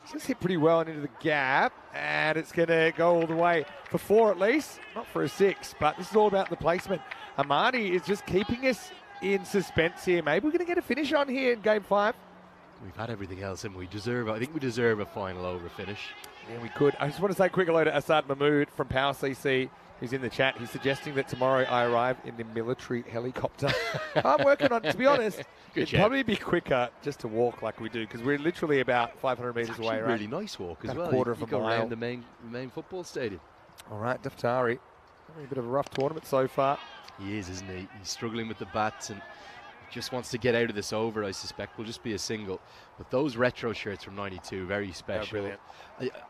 It's just hit pretty well into the gap, and it's going to go all the way for 4 at least, not for a 6, but this is all about the placement. Amadi is just keeping us in suspense here. Maybe we're going to get a finish on here in Game 5. We've had everything else, and I think we deserve a final over finish. Yeah, we could. I just want to say quick hello to Asad Mahmood from Power CC, who's in the chat. He's suggesting that tomorrow I arrive in the military helicopter. I'm working on, to be honest, it'd probably be quicker just to walk like we do, because we're literally about 500 metres away, right? Really nice walk as well. A quarter of a go mile. around the main football stadium. All right, Daftari. A bit of a rough tournament so far. He is, isn't he? He's struggling with the bats and just wants to get out of this over, I suspect. Will just be a single. But those retro shirts from 92, very special. Brilliant.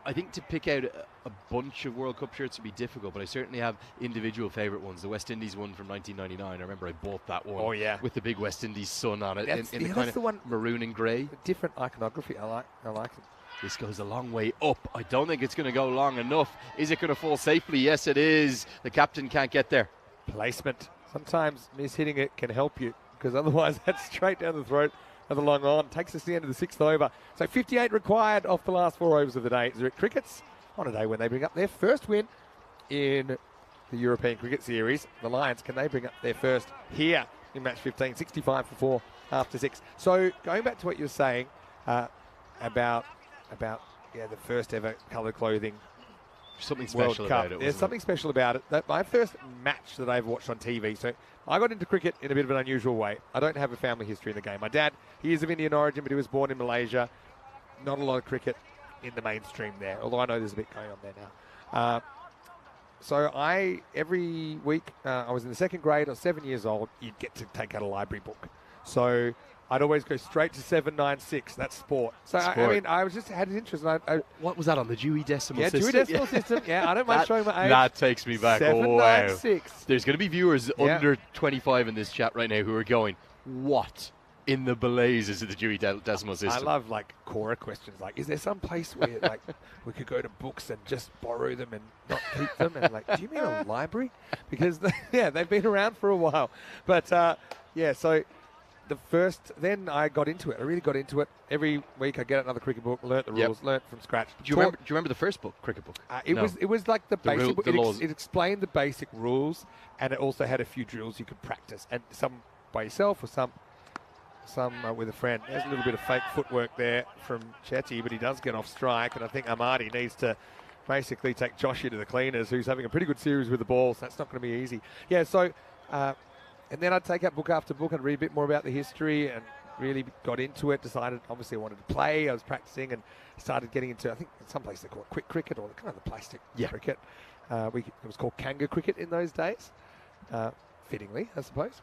I think to pick out a bunch of World Cup shirts would be difficult, but I certainly have individual favourite ones. The West Indies one from 1999, I remember I bought that one. Oh, yeah. With the big West Indies sun on it in the kind of one, maroon and grey. Different iconography. I like it. This goes a long way up. I don't think it's going to go long enough. Is it going to fall safely? Yes, it is. The captain can't get there. Placement. Sometimes mishitting it can help you, because otherwise that's straight down the throat of the long on. Takes us to the end of the 6th over. So 58 required off the last 4 overs of the day. Zurich Crickets on a day when they bring up their first win in the European Cricket Series. The Lions, can they bring up their first here in match 15? 65 for 4 after 6. So going back to what you were saying about the first ever coloured clothing something World special Cup. about it. There's something special about it. That my first match that I ever watched on TV. So I got into cricket in a bit of an unusual way. I don't have a family history in the game. My dad, he is of Indian origin, but he was born in Malaysia. Not a lot of cricket in the mainstream there, although I know there's a bit going on there now. So every week, I was in the 2nd grade, I was 7 years old, you'd get to take out a library book. So I'd always go straight to 796. That's sport. So I mean, I was just had an interest. What was that on the Dewey Decimal System? Dewey Decimal System. Yeah, I don't mind showing my age. That takes me back. 796. Wow. There's going to be viewers under 25 in this chat right now who are going, "What in the blazes of the Dewey Decimal System?" I love Cora questions like, "Is there some place where we could go to books and just borrow them and not keep them?" And do you mean a library? Because they've been around for a while. But so. Then I got into it. I really got into it. Every week I get another cricket book, learnt the rules, learnt from scratch. Do you remember the first book, cricket book? It was like the basic book. laws. It explained the basic rules, and it also had a few drills you could practice, and some by yourself or some with a friend. There's a little bit of fake footwork there from Chetty, but he does get off strike, and I think Amadi needs to basically take Joshua to the cleaners, who's having a pretty good series with the ball, so that's not going to be easy. Yeah, so... and then I'd take out book after book and read a bit more about the history and really got into it, decided obviously I wanted to play. I was practicing and started getting into, I think in some places they call it quick cricket or kind of the plastic cricket. It was called Kanga cricket in those days, fittingly, I suppose.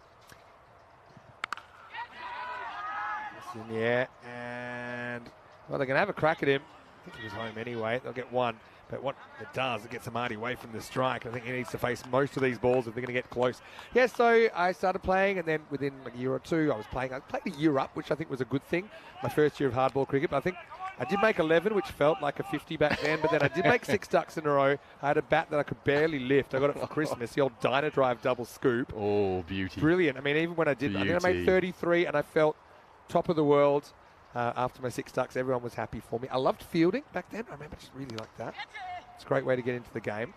In the air, and they're going to have a crack at him. I think he was home anyway. They'll get one. But what it does, it gets Amadi away from the strike. I think he needs to face most of these balls if they're going to get close. Yeah, so I started playing, and then within a year or two, I played a year up, which I think was a good thing. My first year of hardball cricket, but I think I did make 11, which felt like a 50 back then, but then I did make 6 ducks in a row. I had a bat that I could barely lift. I got it for Christmas, the old Dyna Drive double scoop. Oh, beauty. Brilliant. I mean, even when I did, I think I made 33, and I felt top of the world. After my 6 ducks, everyone was happy for me. I loved fielding back then. I remember just really like that. It's a great way to get into the game.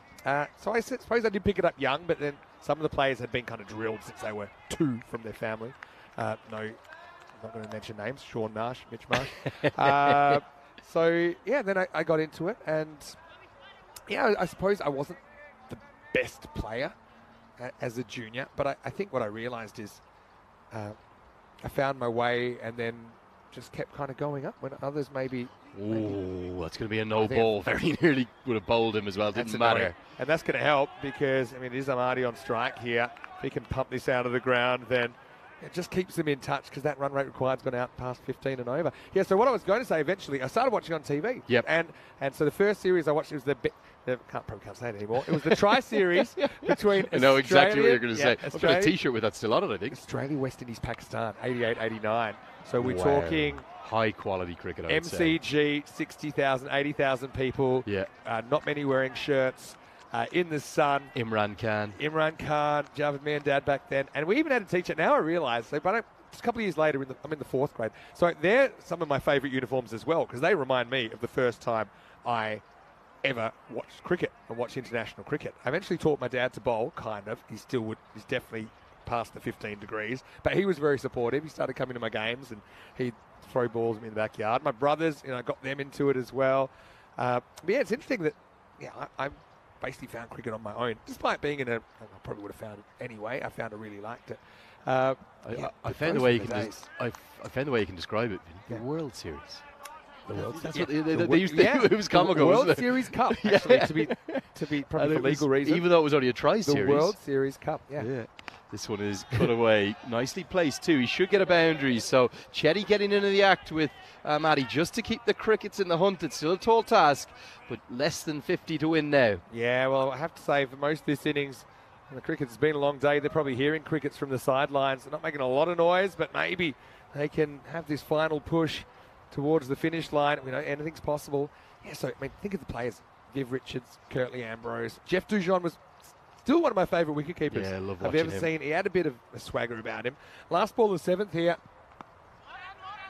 So I suppose I did pick it up young, but then some of the players had been kind of drilled since they were 2 from their family. I'm not going to mention names. Sean Marsh, Mitch Marsh. Then I got into it. And, I suppose I wasn't the best player as a junior. But I think what I realised is I found my way and then just kept kind of going up when others maybe... Oh, that's going to be a no ball. Very nearly would have bowled him as well. Didn't matter. And that's going to help because, it is Amadi on strike here. If he can pump this out of the ground, then it just keeps them in touch because that run rate required's gone out past 15 and over. Yeah, so what I was going to say eventually, I started watching on TV. Yep. And so the first series I watched was the Probably can't say it anymore. It was the Tri-Series between I know exactly what you're going to say. I've got a Australia, T-shirt with that still on it, I think. Australia, West Indies, Pakistan, 88-89. So we're Wow. talking High-quality cricket, I would say. MCG, 60,000, 80,000 people. Yeah. Not many wearing shirts. In the sun. Imran Khan, Javed, me and Dad back then. And we even had a teacher. Now I realise, but just a couple of years later, I'm in the 4th grade. So they're some of my favourite uniforms as well, because they remind me of the first time I ever watched cricket and watched international cricket. I eventually taught my dad to bowl, kind of. He's definitely past the 15 degrees, but he was very supportive. He started coming to my games and he'd throw balls at me in the backyard. My brothers, got them into it as well. But yeah, it's interesting that I basically found cricket on my own, despite being I probably would have found it anyway. I really liked it. I found the way you can. I found the way you can describe it. The World Series. The World That's Series. what they used to. It was comical. The World wasn't it? Series Cup, actually, to be probably for legal reasons. Even though it was only a tri-series. The World Series Cup, yeah. This one is cut away. Nicely placed too. He should get a boundary. So Chetty getting into the act with Matty just to keep the crickets in the hunt. It's still a tall task, but less than 50 to win now. Yeah, well, I have to say, for most of this innings, the cricket's been a long day. They're probably hearing crickets from the sidelines. They're not making a lot of noise, but maybe they can have this final push towards the finish line. Anything's possible. Yeah, so, think of the players. Viv Richards, Curtly Ambrose. Jeff Dujon was still one of my favourite wicketkeepers Yeah, I love I've watching ever him. seen. He had a bit of a swagger about him. Last ball of the 7th here.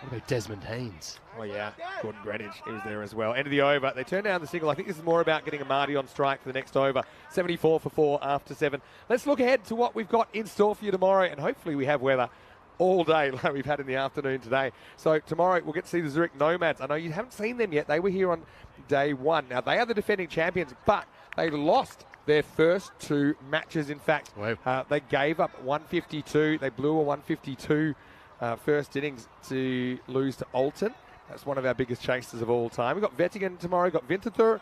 What about Desmond Haynes? Oh, yeah. Gordon Greenwich, he was there as well. End of the over. They turned down the single. I think this is more about getting Amadi on strike for the next over. 74 for 4 after 7. Let's look ahead to what we've got in store for you tomorrow, and hopefully we have weather all day like we've had in the afternoon today. So tomorrow we'll get to see the Zurich Nomads. I know you haven't seen them yet. They were here on day 1. Now, they are the defending champions, but they lost their first 2 matches. In fact, they gave up 152. They blew a 152 first innings to lose to Alton. That's one of our biggest chasers of all time. We've got Vettingen tomorrow. We've got Winterthur,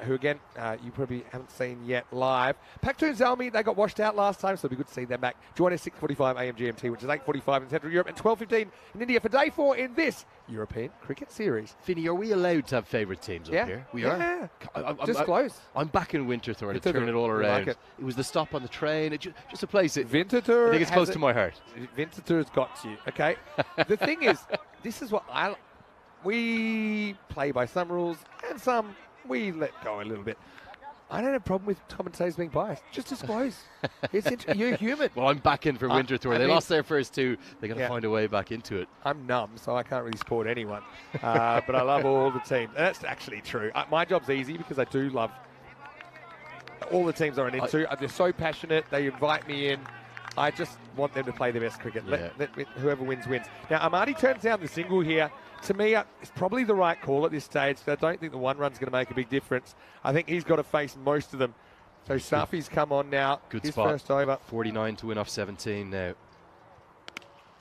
who again, you probably haven't seen yet live. Paktoon Zalmi, they got washed out last time, so it'll be good to see them back. Join us 6:45 AM GMT, which is 8:45 in Central Europe, and 12:15 in India for day 4 in this European Cricket Series. Finny, are we allowed to have favourite teams up here? We are. Disclose. I'm back in Winterthur to turn it all around. Like it was the stop on the train. Just a place. Winterthur. I think it's close to my heart. Winterthur's got you. Okay. The thing is, this is what we play by some rules and some we let go a little bit. I don't have a problem with commentators being biased. Just disclose. You're human. Well, I'm back in for Winterthur. They lost their first 2. They got to find a way back into it. I'm numb, so I can't really support anyone. But I love all the teams. And that's actually true. My job's easy because I do love all the teams I'm into. They're so passionate. They invite me in. I just want them to play their best cricket. Let whoever wins, wins. Now, Amadi turns down the single here. To me, it's probably the right call at this stage. I don't think the 1 run's going to make a big difference. I think he's got to face most of them. So Safi's come on now. Good His spot. First over. 49 to win off 17 now.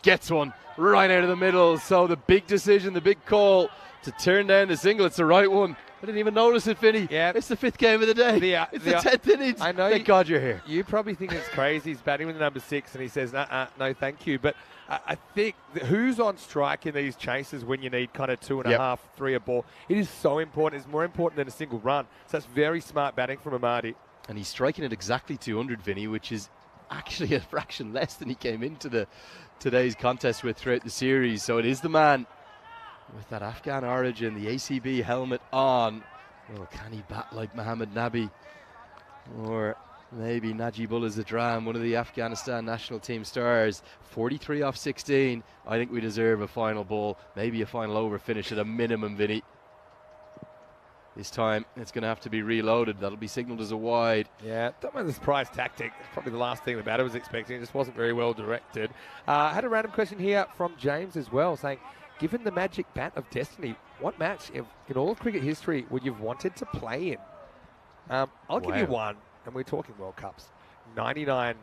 Gets one right out of the middle. So the big decision, the big call to turn down the single. It's the right one. I didn't even notice it, Finny. Yeah. It's the 5th game of the day. It's the 10th innings. I know. Thank God you're here. You probably think it's crazy. He's batting with the number 6 and he says, no, thank you. But I think who's on strike in these chases when you need kind of 2.5, 3 a ball? It is so important. It's more important than a single run. So that's very smart batting from Amadi. And he's striking at exactly 200, Vinny, which is actually a fraction less than he came into today's contest with throughout the series. So it is the man with that Afghan origin, the ACB helmet on. Well, can he bat like Mohammad Nabi? Or maybe Najibullah Zadran, one of the Afghanistan national team stars. 43 off 16. I think we deserve a final ball, maybe a final over finish at a minimum, Vinny. This time it's going to have to be reloaded. That'll be signalled as a wide. Yeah, don't mind the surprise tactic. It's probably the last thing the batter was expecting. It just wasn't very well directed. I had a random question here from James as well, saying, given the magic bat of destiny, what match in all of cricket history would you have wanted to play in? I'll give you one, and we're talking World Cups. 99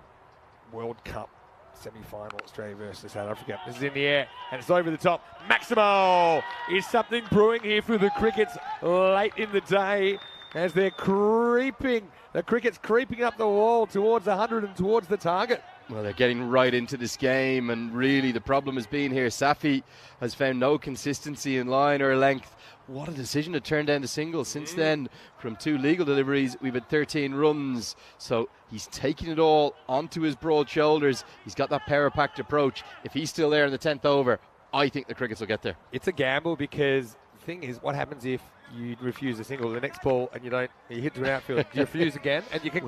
World Cup semi-final, Australia versus South Africa. This is in the air, and it's over the top. Maximo! Is something brewing here for the crickets late in the day as they're creeping. The cricket's creeping up the wall towards 100 and towards the target. Well, they're getting right into this game, and really the problem has been here. Safi has found no consistency in line or length. What a decision to turn down the single. Since then, from 2 legal deliveries, we've had 13 runs. So he's taking it all onto his broad shoulders. He's got that power-packed approach. If he's still there in the 10th over, I think the Crickets will get there. It's a gamble because the thing is, what happens if you refuse a single, the next ball, and you hit to an outfield, you refuse again, and you can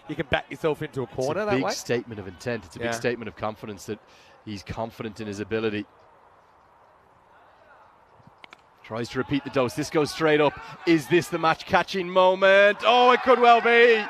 you can back yourself into a corner that way. It's a big statement of intent. It's a big statement of confidence that he's confident in his ability. Tries to repeat the dose. This goes straight up. Is this the match catching moment? Oh, it could well be.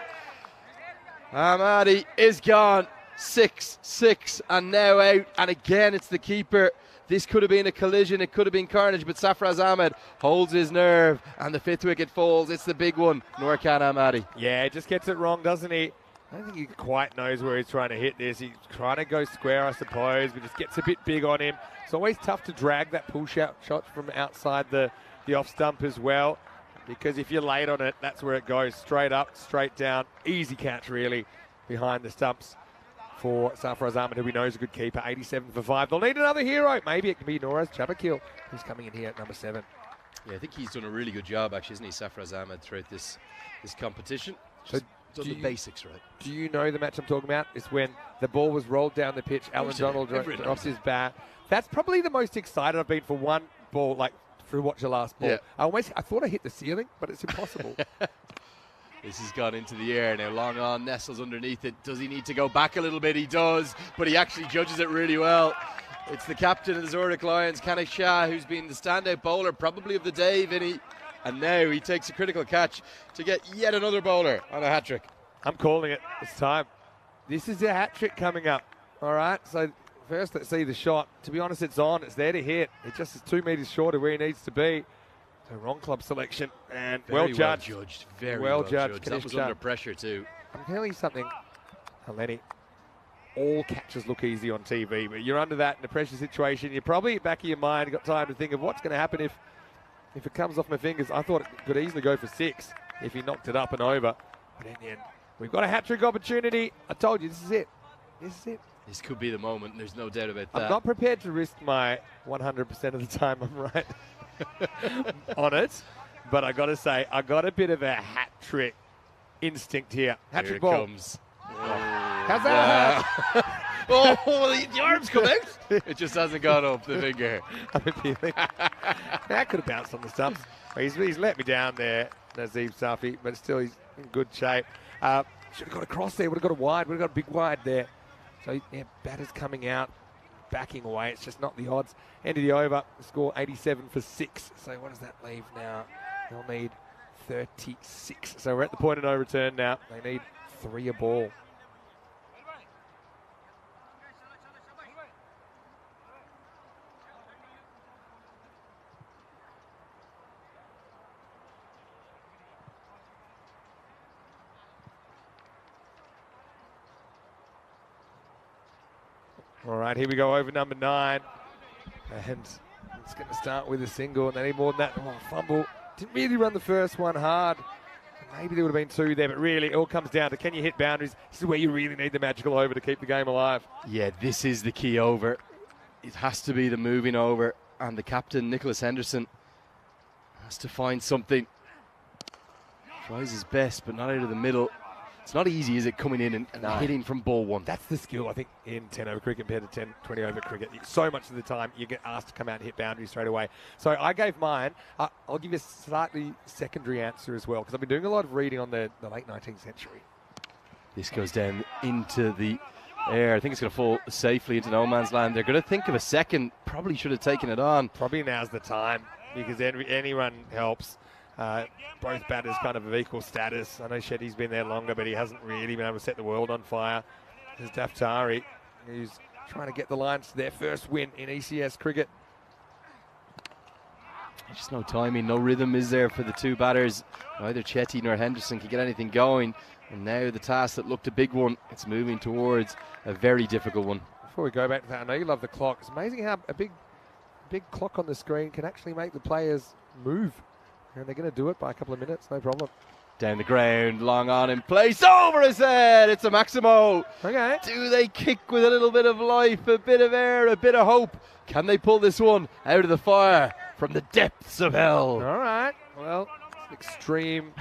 Ahmadi is gone. 6-6 and now out. And again, it's the keeper. This could have been a collision. It could have been carnage. But Safraz Ahmed holds his nerve. And the 5th wicket falls. It's the big one. Nurkan Ahmadi. Yeah, just gets it wrong, doesn't he? I don't think he quite knows where he's trying to hit this. He's trying to go square, I suppose, but just gets a bit big on him. It's always tough to drag that push-out shot from outside the off stump as well, because if you're late on it, that's where it goes. Straight up, straight down. Easy catch, really, behind the stumps for Safraz Ahmed, who we know is a good keeper. 87 for 5. They'll need another hero. Maybe it can be Noraz Chabakil, who's coming in here at number 7. Yeah, I think he's done a really good job, actually, isn't he, Safraz Ahmed, throughout this competition. So done the basics right. Do you know the match I'm talking about? It's when the ball was rolled down the pitch. Alan Donald drops his bat. That's probably the most excited I've been for one ball, like through watch the last ball. Yeah. I thought I hit the ceiling, but it's impossible. This has gone into the air now. Long on, nestles underneath it. Does he need to go back a little bit? He does, but he actually judges it really well. It's the captain of the Zurich Lions, Kanik Shah, who's been the standout bowler probably of the day, Vinny. And now he takes a critical catch to get yet another bowler on a hat-trick. I'm calling it. It's time. This is a hat-trick coming up. All right, so first let's see the shot. To be honest, it's on. It's there to hit. It just is 2 metres short of where he needs to be. So wrong club selection and Very well judged. Very well judged. Kanik That was Shah. under pressure too. I'm telling you something, Lenny. All catches look easy on TV, but you're under that in a pressure situation. You're probably back of your mind got time to think of what's going to happen if it comes off my fingers. I thought it could easily go for 6 if he knocked it up and over. But in the end, we've got a hat-trick opportunity. I told you, this is it. This is it. This could be the moment. There's no doubt about that. I'm not prepared to risk my 100% of the time I'm right on it. But I got to say, I got a bit of a hat-trick instinct here. Hat-trick ball. Here it comes. How's that? Oh, the arms come out. It just hasn't gone up the finger. I'm appealing. That could have bounced on the stumps. He's let me down there, Nazeem Safi, but still he's in good shape. Should have got a cross there. Would have got a wide. Would have got a big wide there. So, yeah, batter's coming out, backing away. It's just not the odds. End of the over. Score 87 for 6. So what does that leave now? They'll need 36. So we're at the point of no return now. They need 3 a ball. All right, here we go over number 9. And it's going to start with a single, and they need more than that. Oh, fumble. Didn't really run the first one hard. Maybe there would have been 2 there, but really it all comes down to can you hit boundaries. This is where you really need the magical over to keep the game alive. Yeah, this is the key over. It has to be the moving over, and the captain, Nicholas Henderson, has to find something. Tries his best, but not out of the middle. It's not easy, is it, coming in and hitting from ball 1? That's the skill, I think, in 10 over cricket compared to 20 over cricket. So much of the time you get asked to come out and hit boundaries straight away. So I gave mine. I'll give you a slightly secondary answer as well, because I've been doing a lot of reading on the late 19th century. This goes down into the air. I think it's going to fall safely into no man's land. They're going to think of a second. Probably should have taken it on. Probably now's the time, because any run helps. Both batters kind of equal status. I know Shetty's been there longer, but he hasn't really been able to set the world on fire. There's Daftari, who's trying to get the Lions to their first win in ECS cricket. Just no timing, no rhythm is there for the 2 batters. Neither Chetty nor Henderson can get anything going. And now the task that looked a big one, it's moving towards a very difficult one. Before we go back to that, I know you love the clock. It's amazing how a big clock on the screen can actually make the players move. And they're going to do it by a couple of minutes, no problem. Down the ground, long on in place, over his head. It's a Maximo. Okay. Do they kick with a little bit of life, a bit of air, a bit of hope? Can they pull this one out of the fire from the depths of hell? All right. Well, it's an extreme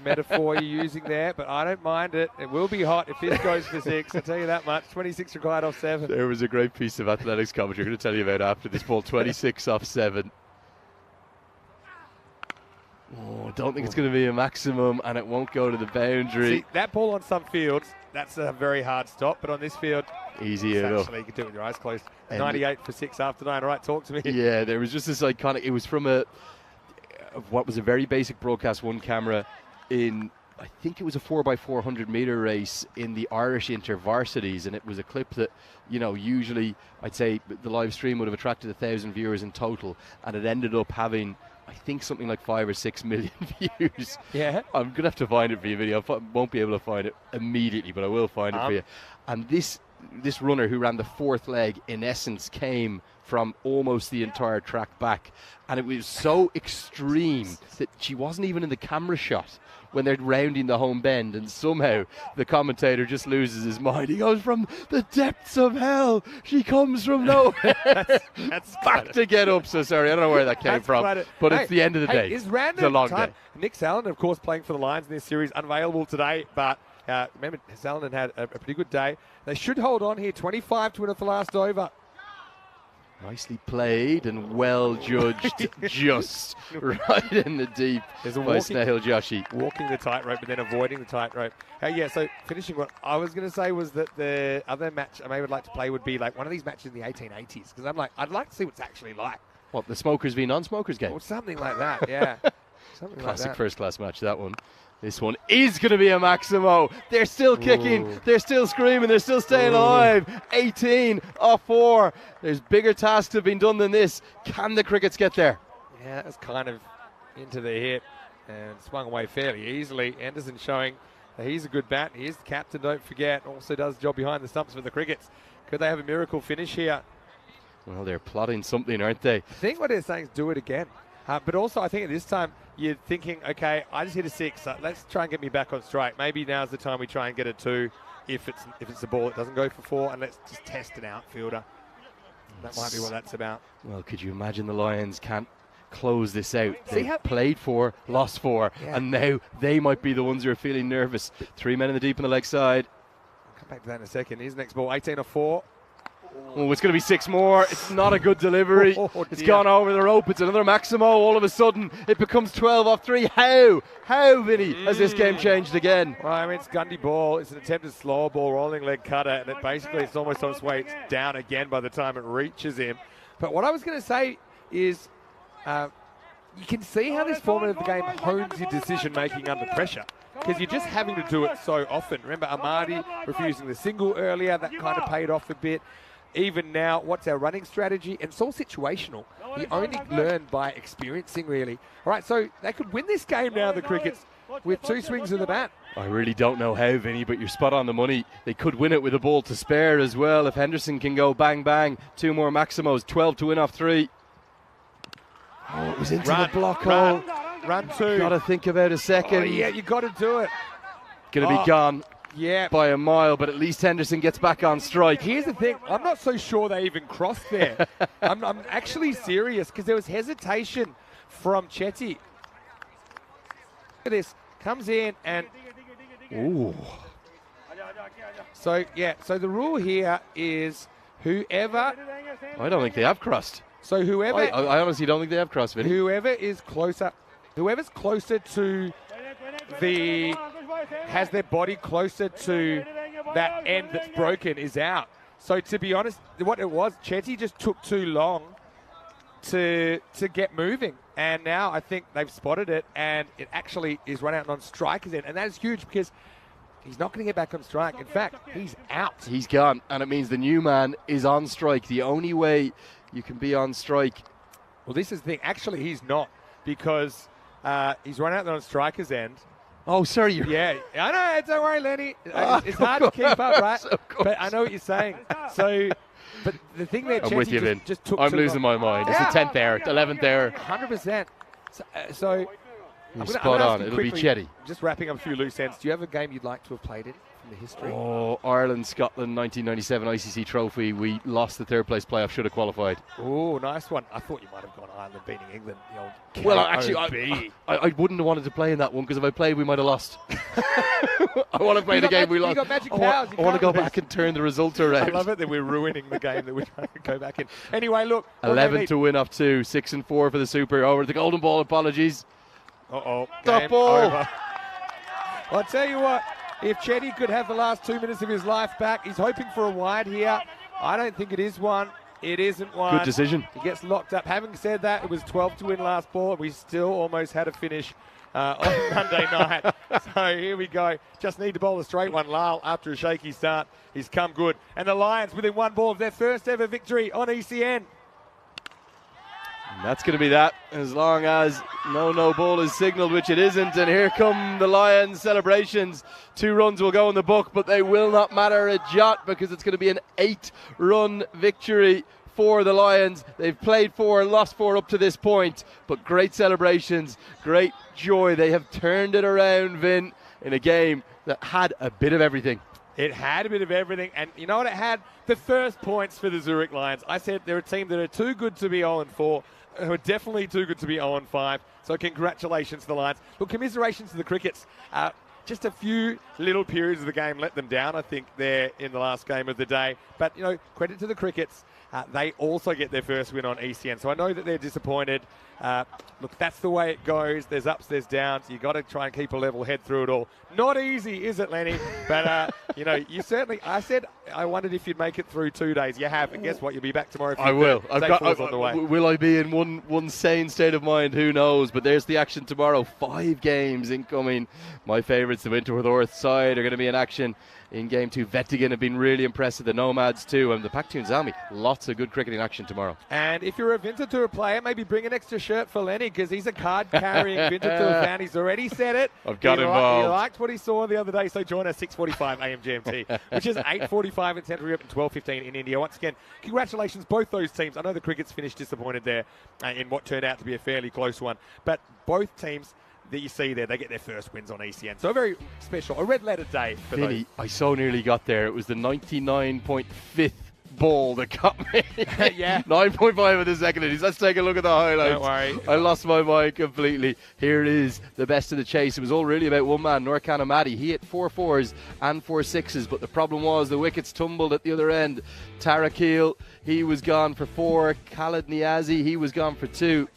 metaphor you're using there, but I don't mind it. It will be hot if this goes for 6. I'll tell you that much. 26 required off 7. There was a great piece of athletics commentary I'm going to tell you about after this ball. 26 off 7. Oh, don't think it's going to be a maximum, and it won't go to the boundary. See, that ball on some fields, that's a very hard stop, but on this field, easy enough. actually, you can do it with your eyes closed. 98 for 6 after 9. All right, talk to me. Yeah, there was just this iconic. It was from what was a very basic broadcast one camera in, I think it was a 4x400 meter race in the Irish intervarsities, and it was a clip that, usually I'd say the live stream would have attracted 1,000 viewers in total, and it ended up having, I think, something like 5 or 6 million views. Yeah. I'm going to have to find it for you, video. I won't be able to find it immediately, but I will find it for you. And this runner who ran the 4th leg, in essence, came from almost the entire track back. And it was so extreme that she wasn't even in the camera shot when they're rounding the home bend, and somehow the commentator just loses his mind. He goes, from the depths of hell, she comes from nowhere. That's back to get up. So sorry, I don't know where that came from, but it's the end of the day. It's random. It's a long time. day. Nick Salonen, of course, playing for the Lions in this series, unavailable today, but remember, Salonen had a pretty good day. They should hold on here, 25 to win off the last over. Nicely played and well judged, just right in the deep by Snehal Joshi. Walking the tightrope, but then avoiding the tightrope. So finishing, what I was going to say was that the other match I may would like to play would be like one of these matches in the 1880s, because I'd like to see what it's actually like. What, the smokers v non-smokers game? Or something like that, yeah. Something Classic like that. first-class match, that one. This one is going to be a Maximo. They're still kicking. They're still screaming. They're still staying alive. 18 off 4. There's bigger tasks to have been done than this. Can the Crickets get there? Yeah, that's kind of into the hit and swung away fairly easily. Anderson showing that he's a good bat. He is the captain, don't forget. Also does the job behind the stumps for the Crickets. Could they have a miracle finish here? Well, they're plotting something, aren't they? I think what they're saying is do it again. But also, I think at this time, you're thinking, okay, I just hit a 6. Let's try and get me back on strike. Maybe now's the time we try and get a 2 if it's a ball that doesn't go for 4, and let's just test an outfielder. That might be what that's about. Well, could you imagine the Lions can't close this out? They played 4, lost 4, and now they might be the ones who are feeling nervous. 3 men in the deep on the leg side. I'll come back to that in a second. Here's the next ball, 18 off 4. Oh, it's going to be 6 more. It's not a good delivery. It's gone over the rope. It's another Maximo. All of a sudden, it becomes 12 off 3. How, Vinny, has this game changed again? Well, I mean, it's Gundy ball. It's an attempted slower ball, rolling leg cutter, and it's almost on its way. It's down again by the time it reaches him. But what I was going to say is you can see how this format of the game hones your decision-making under pressure, because you're just having to do it so often. Remember Amadi refusing the single earlier. That kind of paid off a bit. Even now, what's our running strategy? And it's all situational. You only learn by experiencing, really. All right, so they could win this game now, the Crickets, with 2 swings of the bat. I really don't know how, Vinny, but you're spot on the money. They could win it with a ball to spare as well. If Henderson can go bang, bang. 2 more Maximos, 12 to win off 3. Oh, it was into the block hole. Run 2. Got to think about a second. Oh, yeah, you got to do it. Going to be gone. Yeah, by a mile, but at least Henderson gets back on strike. Here's the thing, I'm not so sure they even crossed there. I'm actually serious, because there was hesitation from Chetty. Look at this, comes in and... Ooh. So the rule here is whoever... I don't think they have crossed. So whoever... I honestly don't think they have crossed, Vinny. Whoever's closer to the... has their body closer to that end that's broken is out. So to be honest, what it was, Chetty just took too long to get moving. And now I think they've spotted it, and it actually is run out on strikers end. And that is huge, because he's not going to get back on strike. In fact, he's out. He's gone, and it means the new man is on strike. The only way you can be on strike. Well, this is the thing. Actually, he's not, because he's run out on strikers end. Oh, sorry. Yeah, I know. Don't worry, Lenny. It's hard to keep up, right? But I know what you're saying. So, but the thing there, I'm with you, Vin. Just took I'm too losing long. my mind. It's the 10th error, 11th error. 100%. So Spot on. It'll be Chetty. Just wrapping up a few loose ends. Do you have a game you'd like to have played in from the history? Oh, Ireland, Scotland, 1997 ICC Trophy. We lost the third place playoff. Should have qualified. Oh, nice one. I thought you might have gone Ireland beating England. The old KOB. Well, actually, I wouldn't have wanted to play in that one because if I played, we might have lost. I want to play the game we lost. You got magic powers. I want to go back and turn the result around. I love it that we're ruining the game that we're trying to go back in. Anyway, look. 11 to win off 2, 6 and 4 for the Super. Over the golden ball. Apologies. Game over. I'll tell you what, if Chetty could have the last 2 minutes of his life back, he's hoping for a wide here. I don't think it is one. It isn't one. Good decision. He gets locked up. Having said that, it was 12 to win last ball, and we still almost had a finish on Monday night. So here we go. Just need to bowl a straight one. Lyle, after a shaky start, he's come good. And the Lions within one ball of their first ever victory on ECN. And that's going to be that, as long as no ball is signalled, which it isn't. And here come the Lions celebrations. 2 runs will go in the book, but they will not matter a jot because it's going to be an 8-run victory for the Lions. They've played 4, lost 4 up to this point, but great celebrations, great joy. They have turned it around, Vin, in a game that had a bit of everything. It had a bit of everything, and you know what it had? The first points for the Zurich Lions. I said they're a team that are too good to be 0-4, who are definitely too good to be 0-5, so congratulations to the Lions. Look, commiserations to the Crickets. Just a few little periods of the game let them down, I think, there in the last game of the day. But, you know, credit to the Crickets. They also get their first win on ECN, so I know that they're disappointed. Look, that's the way it goes. There's ups, there's downs. You've got to try and keep a level head through it all. Not easy, is it, Lenny? But, you know, you certainly, I said I wondered if you'd make it through 2 days. You have, and guess what? You'll be back tomorrow. I will. On the way. Will I be in one sane state of mind? Who knows? But there's the action tomorrow. 5 games incoming. My favourites, the Winterworth North side, are going to be in action in Game 2. Vettigan have been really impressive. The Nomads too, and the Paktoon Zalmi. Lots of good cricketing action tomorrow. And if you're a Winterthur player, maybe bring an extra shirt for Lenny because he's a card-carrying Winterthur fan. He's already said it. I've got involved. He liked what he saw the other day, so join us 6:45 AM GMT, which is 8:45 in Central Europe and 12:15 in India. Once again, congratulations both those teams. I know the Crickets finished disappointed there in what turned out to be a fairly close one, but both teams that you see there, they get their first wins on ECN. So a very special, a red letter day for Vinny, those. I so nearly got there. It was the 99.5th ball that got me. Yeah. 9.5 of the second innings. Let's take a look at the highlights. Don't worry. I lost my mind completely. Here it is, the best of the chase. It was all really about one man, Norkan Amadi. He hit 4 4s and 4 6s, but the problem was the wickets tumbled at the other end. Tarakil, he was gone for 4. Khalid Niazi, he was gone for 2.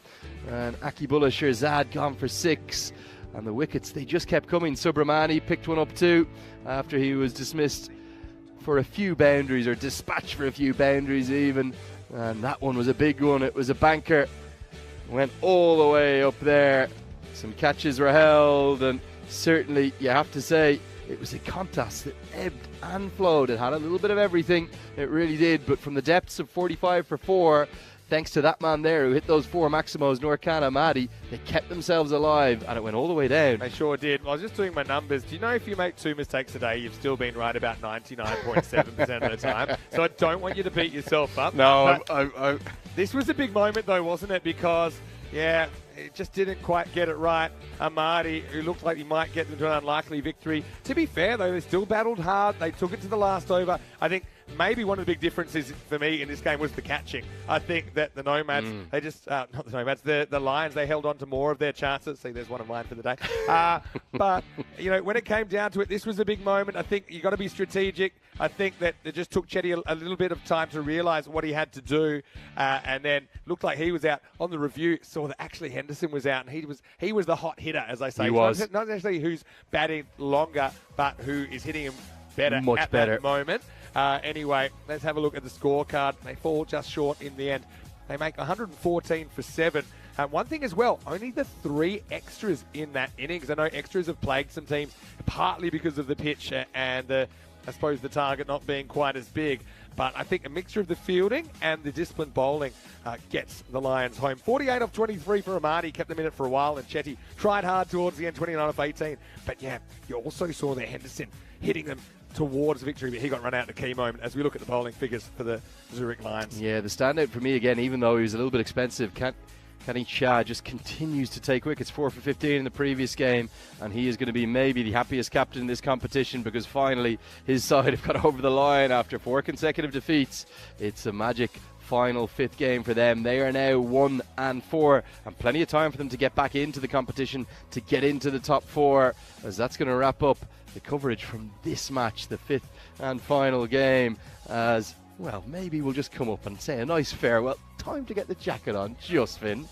And Akibullah Shirzad gone for 6. And the wickets, they just kept coming. Subramani picked one up too after he was dismissed for a few boundaries, or dispatched for a few boundaries even. And that one was a big one. It was a banker. Went all the way up there. Some catches were held, and certainly you have to say it was a contest that ebbed and flowed. It had a little bit of everything. It really did. But from the depths of 45 for 4, thanks to that man there who hit those 4 Maximos, Norkan Amadi, they kept themselves alive, and it went all the way down. They sure did. I was just doing my numbers. Do you know if you make 2 mistakes a day, you've still been right about 99.7% of the time? So I don't want you to beat yourself up. No, This was a big moment, though, wasn't it? Because, yeah, it just didn't quite get it right. Amadi, who looked like he might get them to an unlikely victory. To be fair, though, they still battled hard. They took it to the last over. I think maybe one of the big differences for me in this game was the catching. I think that the Nomads, they just, not the Nomads, the Lions, they held on to more of their chances. See, there's one of mine for the day. But, you know, when it came down to it, this was a big moment. I think you've got to be strategic. I think that it just took Chetty a little bit of time to realise what he had to do, and then looked like he was out. On the review, saw that actually Henderson was out, and he was the hot hitter, as I say. He was. Not necessarily who's batting longer, but who is hitting him better Much better. that moment. Anyway, let's have a look at the scorecard. They fall just short in the end. They make 114 for 7. One thing as well, only the 3 extras in that innings. I know extras have plagued some teams, partly because of the pitch and I suppose the target not being quite as big. But I think a mixture of the fielding and the disciplined bowling gets the Lions home. 48 off 23 for Amadi, kept them in it for a while, and Chetty tried hard towards the end, 29 off 18. But yeah, you also saw there Henderson hitting them towards victory, but he got run out in a key moment as we look at the bowling figures for the Zurich Lions. Yeah, the standout for me again, even though he was a little bit expensive, Kenny Shah just continues to take wickets, 4 for 15 in the previous game, and he is going to be maybe the happiest captain in this competition because finally his side have got over the line after 4 consecutive defeats. It's a magic final 5th game for them. They are now 1 and 4, and plenty of time for them to get back into the competition, to get into the top 4, as that's going to wrap up the coverage from this match, the 5th and final game, as well, maybe we'll just come up and say a nice farewell. Time to get the jacket on, just Finn.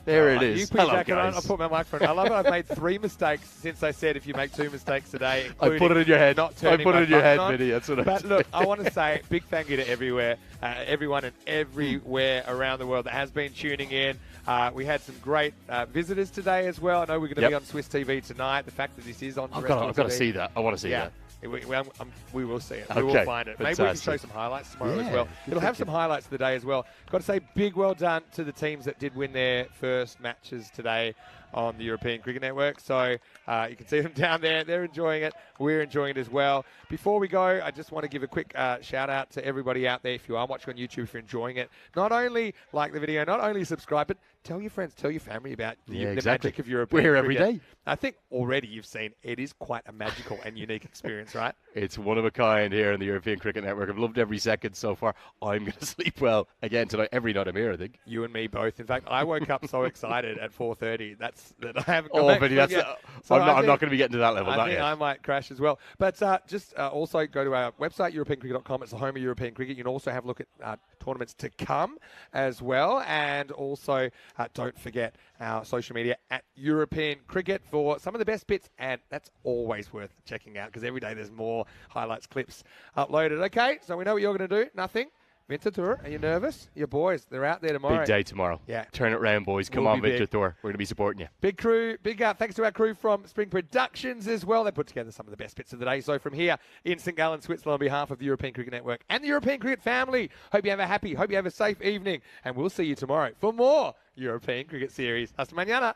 There it is. You put your jacket on, I'll put my microphone. I love it. I've made 3 mistakes since I said if you make 2 mistakes today. I put it in your head. Not I put it in your head, on. Vinny. That's what But I look, I want to say big thank you to everyone and everywhere around the world that has been tuning in. We had some great visitors today as well. I know we're going to be on Swiss TV tonight. The fact that this is on I've got to see that. I want to see that. We will see it. Okay, we will find it. Maybe we can fantastic. show some highlights tomorrow as well. It'll have some highlights of the day as well. Got to say big well done to the teams that did win their first matches today on the European Cricket Network. So you can see them down there. They're enjoying it. We're enjoying it as well. Before we go, I just want to give a quick shout out to everybody out there. If you are watching on YouTube, if you're enjoying it, not only like the video, not only subscribe, but tell your friends, tell your family about the magic of European We're here cricket. every day. I think already you've seen it is quite a magical and unique experience, right? It's one of a kind here in the European Cricket Network. I've loved every second so far. I'm going to sleep well again tonight. Every night I'm here, I think. You and me both. In fact, I woke up so excited at 4:30. That I haven't. Vinny, I'm not going to be getting to that level. I think I might crash as well. But just also go to our website, EuropeanCricket.com. It's the home of European cricket. You can also have a look at tournaments to come as well. And also, don't forget our social media at European Cricket for some of the best bits. And that's always worth checking out because every day there's more highlights, clips uploaded. Okay, so we know what you're going to do. Nothing. Winter Tour, are you nervous? Your boys, they're out there tomorrow. Big day tomorrow. Yeah. Turn it round, boys. Come on, Winter Tour. We're going to be supporting you. Big crew, big thanks to our crew from Spring Productions as well. They put together some of the best bits of the day. So from here in St. Gallen, Switzerland, on behalf of the European Cricket Network and the European Cricket family, hope you have a safe evening. And we'll see you tomorrow for more European Cricket Series. Hasta mañana.